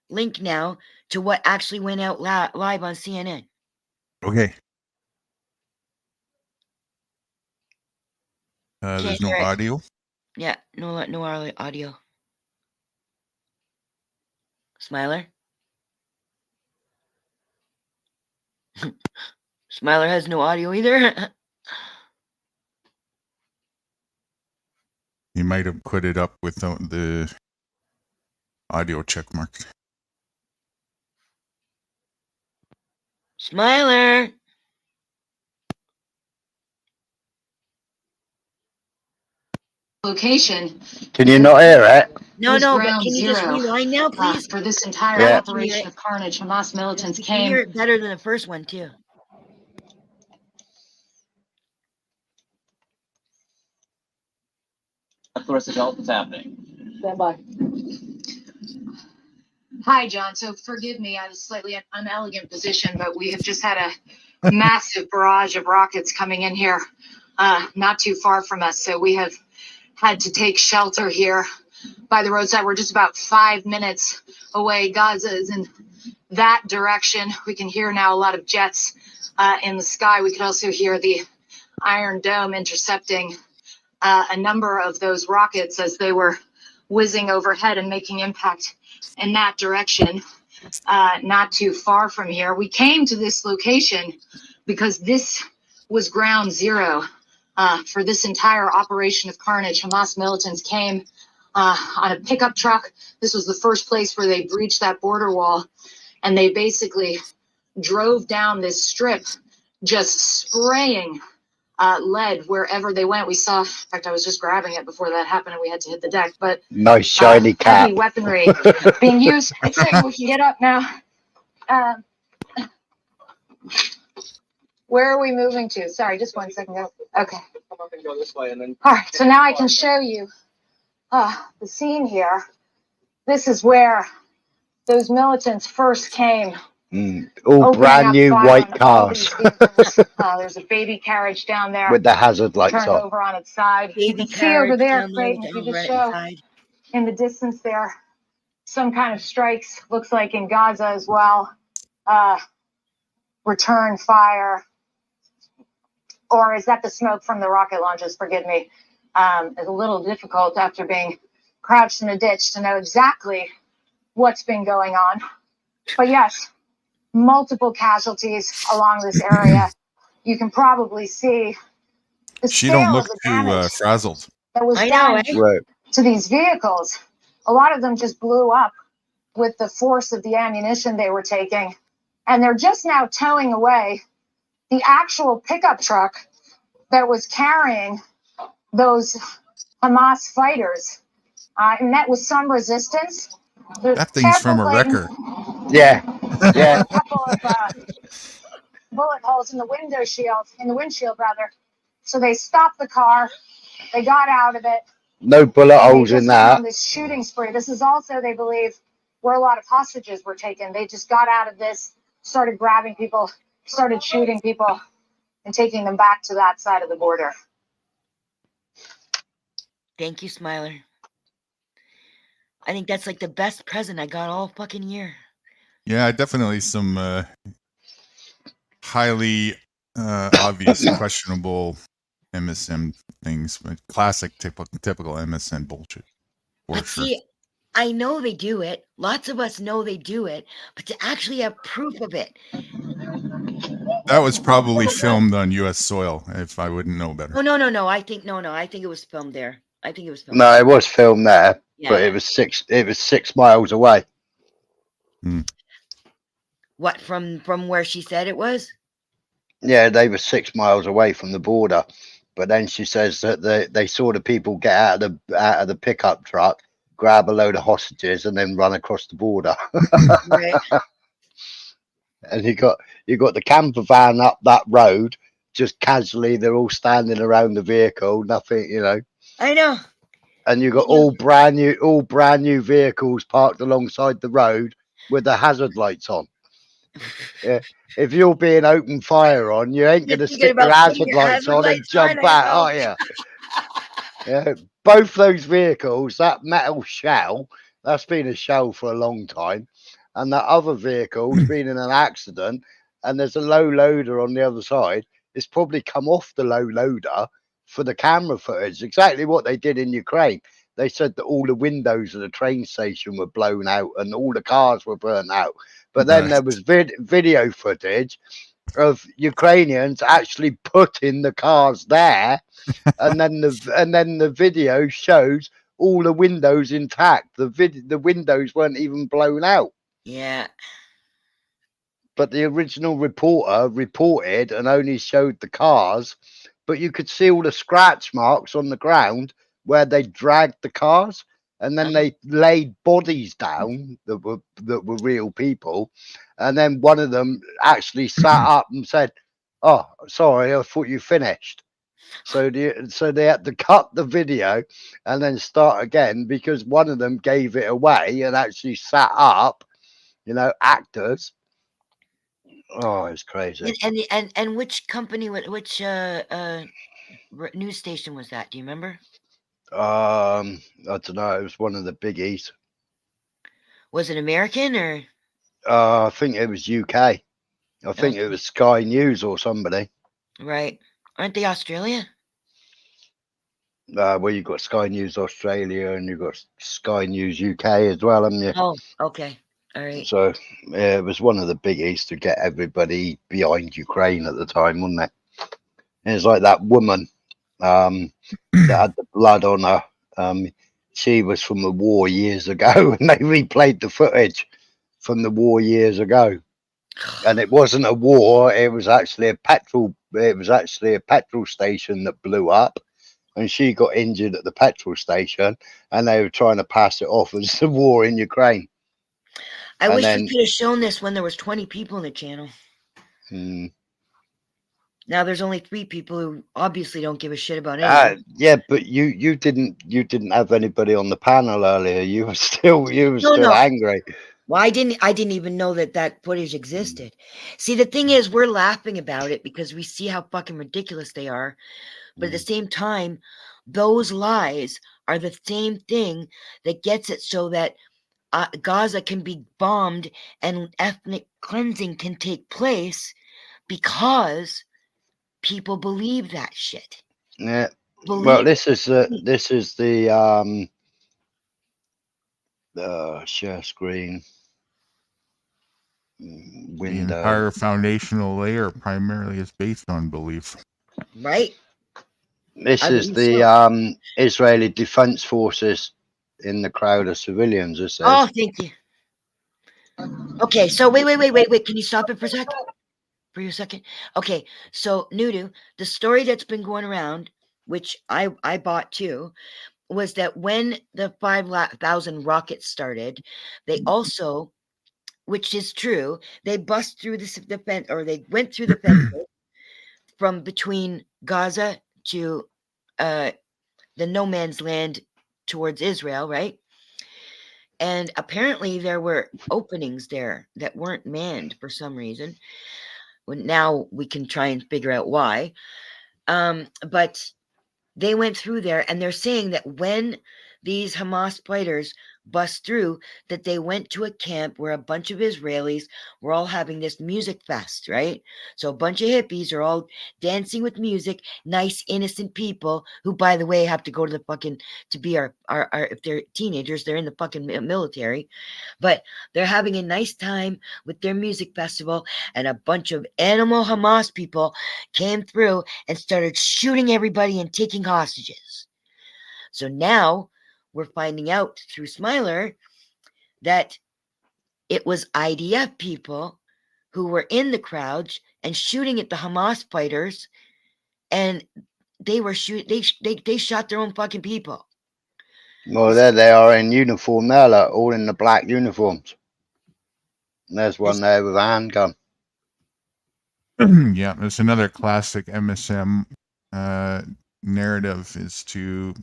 link now to what actually went out live on CNN. Okay. Can't There's no hear it. audio. Yeah, no audio. Smiler? Smiler has no audio either. You might have put it up without the audio check mark. Smiler. Location. Can you not hear it? No, was but ground can you just zero. rewind now, please? For this entire Yeah. operation of carnage, Hamas militants You can hear came. it better than the first one, too. Clarissa, tell us what's happening. Stand by. Hi, John. So forgive me, I was slightly unelegant position, but we have just had a massive barrage of rockets coming in here, not too far from us. So we have had to take shelter here by the roadside. We're just about 5 minutes away. Gaza is in that direction. We can hear now a lot of jets in the sky. We could also hear the Iron Dome intercepting a number of those rockets as they were whizzing overhead and making impact in that direction, not too far from here. We came to this location because this was ground zero for this entire operation of carnage. Hamas militants came on a pickup truck. This was the first place where they breached that border wall, and they basically drove down this strip, just spraying lead wherever they went. We saw, in fact, I was just grabbing it before that happened and we had to hit the deck, but Nice shiny cap. heavy weaponry being used. It's like we can get up now. Where are we moving to? Sorry, just 1 second. Okay. Come up and go this way, and then. All right, so now I can show you the scene here. This is where those militants first came. All opening brand up new fire white on all cars these vehicles. There's a baby carriage down there with the hazard lights turned on. over on its side. You Baby can see over carriage there, down there Clayton, with if the you just umbrella show inside. in the distance there, some kind of strikes, looks like in Gaza as well. Return fire. Or is that the smoke from the rocket launches? Forgive me. It's a little difficult after being crouched in a ditch to know exactly what's been going on. But yes, multiple casualties along this area. You can probably see the She don't scale look of the too damage frazzled. that was I know, done eh? Right. to these vehicles. A lot of them just blew up with the force of the ammunition they were taking. And they're just now towing away the actual pickup truck that was carrying those Hamas fighters. It met with some resistance. That thing's from a wrecker. Yeah. Yeah. A couple of bullet holes in the windshield rather. So they stopped the car. They got out of it. No bullet And they holes in just went that. on this shooting spree. This is also, they believe, where a lot of hostages were taken. They just got out of this, started grabbing people, started shooting people, and taking them back to that side of the border. Thank you, Smiler. I think that's like the best present I got all fucking year. Yeah, definitely some highly obvious, questionable MSM things, but classic typical MSN bullshit. For But sure. see, I know they do it. Lots of us know they do it, but to actually have proof of it. That was probably filmed on U.S. soil, if I wouldn't know better. Oh no. I think it was filmed there. I think it was filmed. No, it was filmed there, Yeah, but yeah. it was 6 miles away. What from where she said it was? Yeah, they were 6 miles away from the border. But then she says that they saw the people get out of the pickup truck, grab a load of hostages, and then run across the border. Right. And you got the camper van up that road, just casually. They're all standing around the vehicle, nothing, you know. I know. And you got all brand new vehicles parked alongside the road with the hazard lights on. Yeah. If you're being open fire on, you ain't going to stick your hazard lights on and jump out, are you? Yeah. Both those vehicles, that metal shell, that's been a shell for a long time. And that other vehicle's been in an accident, and there's a low loader on the other side. It's probably come off the low loader for the camera footage. Exactly what they did in Ukraine. They said that all the windows of the train station were blown out and all the cars were burnt out. But then there was video footage of Ukrainians actually putting the cars there, and then the video shows all the windows intact. The windows weren't even blown out. Yeah. But the original reporter reported and only showed the cars, but you could see all the scratch marks on the ground where they dragged the cars, and then they laid bodies down that were real people, and then one of them actually sat up and said, "Oh, sorry, I thought you finished." So they had to cut the video and then start again because one of them gave it away and actually sat up you know, actors. Oh, it's crazy. And which company, which news station was that? Do you remember? I don't know. It was one of the biggies. Was it American or? I think it was UK. I think it was Sky News or somebody. Right. Aren't they Australia? Well, you've got Sky News Australia and you've got Sky News UK as well, haven't you? Oh, okay. All right. So yeah, it was one of the biggies to get everybody behind Ukraine at the time, wasn't it? And it's like that woman that had the blood on her. She was from the war years ago, and they replayed the footage from the war years ago. And it wasn't a war; it was actually a petrol. It was actually a petrol station that blew up, and she got injured at the petrol station, and they were trying to pass it off as the war in Ukraine. I wish we could have shown this when there was 20 people in the channel. Now there's only 3 people who obviously don't give a shit about anything. Yeah, but you didn't have anybody on the panel earlier. You were still angry. Well, I didn't even know that footage existed. See, the thing is, we're laughing about it because we see how fucking ridiculous they are. But at the same time, those lies are the same thing that gets it so that Gaza can be bombed and ethnic cleansing can take place because people believe that shit. Yeah. Well, this is the share screen window. The entire foundational layer primarily is based on belief. Right. This is the Israeli Defense Forces in the crowd of civilians. It says. Oh, thank you. Okay, so wait. Can you stop it for a sec? For a second? Okay, so Nudu, the story that's been going around, which I bought too, was that when the 5,000 rockets started, they also, which is true, they bust through the fence, or they went through the fence from between Gaza to the no man's land towards Israel, right? And apparently there were openings there that weren't manned for some reason. Well, now we can try and figure out why. But they went through there, and they're saying that when these Hamas fighters bust through, that they went to a camp where a bunch of Israelis were all having this music fest, right? So a bunch of hippies are all dancing with music, nice, innocent people who, by the way, have to go to the fucking, to be our if they're teenagers, they're in the fucking military, but they're having a nice time with their music festival, and a bunch of animal Hamas people came through and started shooting everybody and taking hostages. So now we're finding out through Smiler that it was IDF people who were in the crowds and shooting at the Hamas fighters, and they were they shot their own fucking people. Well, there they are in uniform there, like, all in the black uniforms. And there's one there with a handgun. Yeah, it's another classic MSM narrative, is to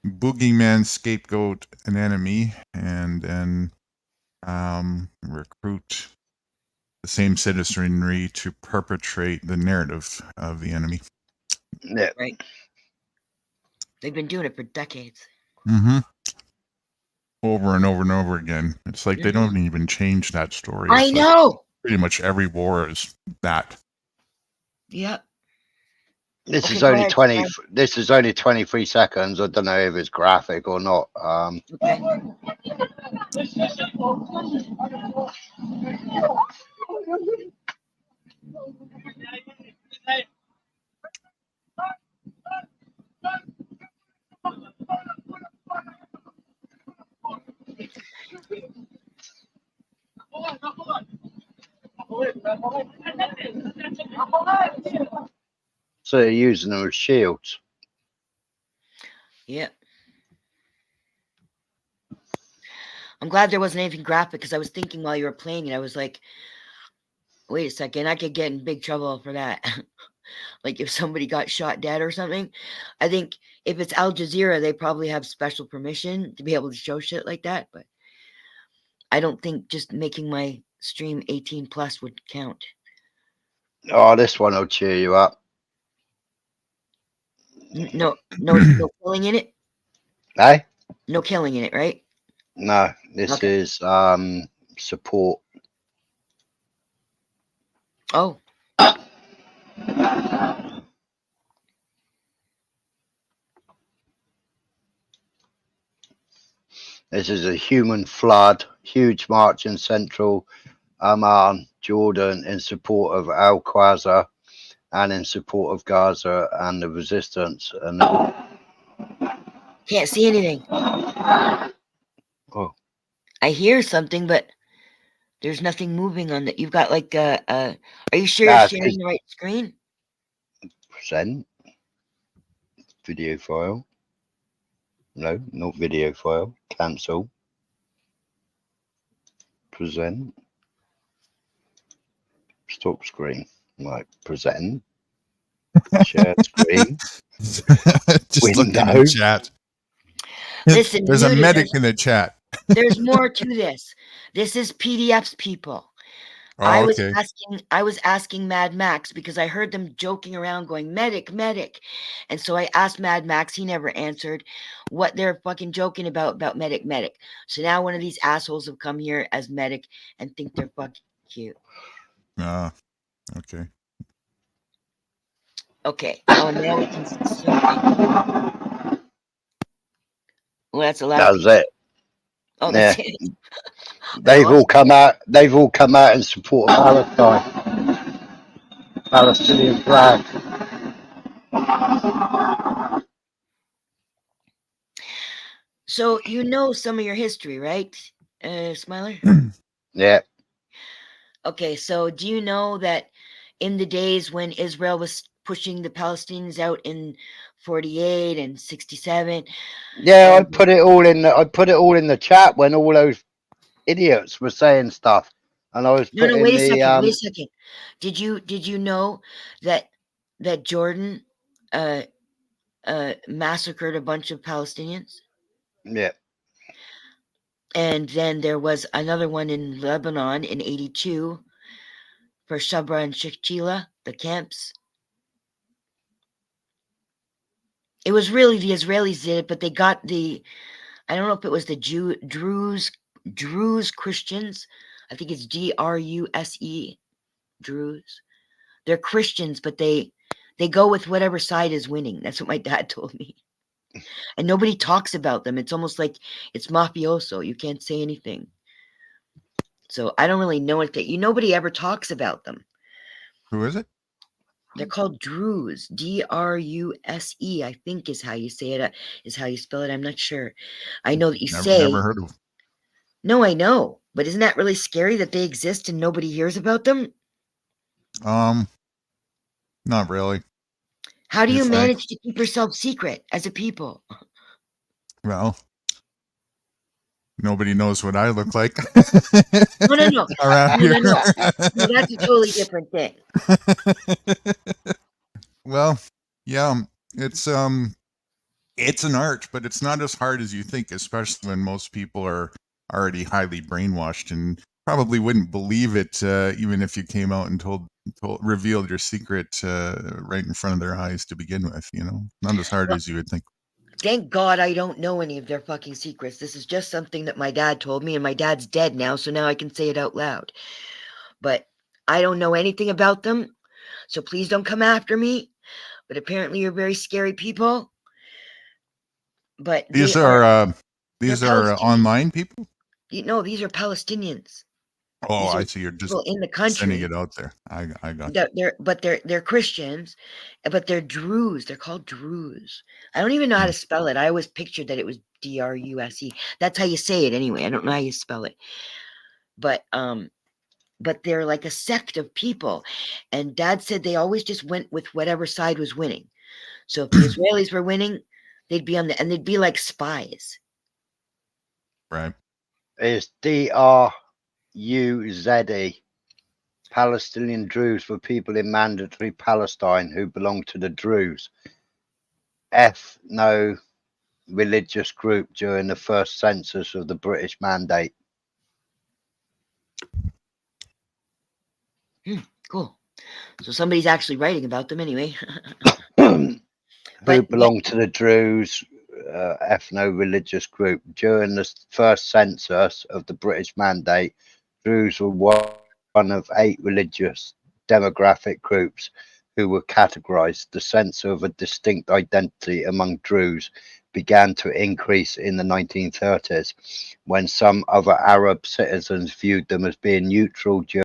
boogeyman, scapegoat an enemy, and then recruit the same citizenry to perpetrate the narrative of the enemy. Yeah. Right. They've been doing it for decades. Mm-hmm. Over and over and over again. It's like they don't even change that story. I It's know. Like pretty much every war is that. Yep. This is only 20. This is only 23 seconds. I don't know if it's graphic or not. Okay. So they're using them as shields. Yep. I'm glad there wasn't anything graphic, because I was thinking while you were playing it, I was like, wait a second, I could get in big trouble for that. Like if somebody got shot dead or something. I think if it's Al Jazeera, they probably have special permission to be able to show shit like that. But I don't think just making my stream 18 plus would count. Oh, this one will cheer you up. No killing in it. Eh? No killing in it, right? No, this Okay. is support. Oh. This is a human flood, huge march in central Amman, Jordan, in support of Al Qaeda and in support of Gaza and the resistance. And Can't see anything. Oh. I hear something, but there's nothing moving on that. You've got like are you sure Nah, you're sharing the right screen? Present. Video file. No, not video file. Cancel. Present. Stop screen. Right, present. Share screen. Just looking in chat. Listen, There's a muted, medic in the chat. There's more to this. This is PDFs, people. Oh, I okay. was asking Mad Max because I heard them joking around going, medic, medic. And so I asked Mad Max, he never answered what they're fucking joking about medic, medic. So now one of these assholes have come here as medic and think they're fucking cute. Ah, okay. Okay. Oh, now we can see. Well, that's a lot of That's it. Oh, Yeah. that's it. They've all come out. They've all come out in support of Palestine. Palestinian flag. So you know some of your history, right, Smiler? Yeah. Okay, so do you know that in the days when Israel was pushing the Palestinians out in 48 and 67? Yeah, I put it all in. I put it all in the chat when all those idiots were saying stuff, and I was No, putting wait a the. second. Wait a second. Did you know that Jordan massacred a bunch of Palestinians? Yeah. And then there was another one in Lebanon in 82 for Sabra and Shechila, the camps. It was really the Israelis did it, but they got I don't know if it was the Druze Christians. I think it's Druse, Druze. They're Christians, but they go with whatever side is winning. That's what my dad told me. And nobody talks about them. It's almost like it's mafioso. You can't say anything. So I don't really know anything. Nobody ever talks about them. Who is it? They're called Druze, Druse, I think is how you say it, is how you spell it. I'm not sure. I know that you Never heard of them. No, I know. But isn't that really scary that they exist and nobody hears about them? Not really. How do you manage to keep yourself secret as a people? Well, nobody knows what I look like. No. Around here. No, that's a totally different thing. Well, yeah, it's an art, but it's not as hard as you think, especially when most people are already highly brainwashed and probably wouldn't believe it, even if you came out and revealed your secret right in front of their eyes to begin with. Not as hard as you would think. Thank God I don't know any of their fucking secrets. This is just something that my dad told me, and my dad's dead now, so now I can say it out loud. But I don't know anything about them, so please don't come after me. But apparently you're very scary people. But these are online people? No, these are Palestinians. Oh, I see. You're just in the country sending it out there. I got they're Christians, but they're Druze. They're called Druze. I don't even know how to spell it. I always pictured that it was Druse. That's how you say it anyway. I don't know how you spell it. But they're like a sect of people. And Dad said they always just went with whatever side was winning. So if the Israelis were winning, they'd be and they'd be like spies. Right. It's DRUZE. Palestinian Druze for people in mandatory Palestine who belong to the Druze. Ethno-religious group during the first census of the British Mandate. Cool. So somebody's actually writing about them anyway. Who But belong to the Druze ethno-religious group. During the first census of the British Mandate, Druze were one of 8 religious demographic groups who were categorized. The sense of a distinct identity among Druze began to increase in the 1930s, when some other Arab citizens viewed them as being neutral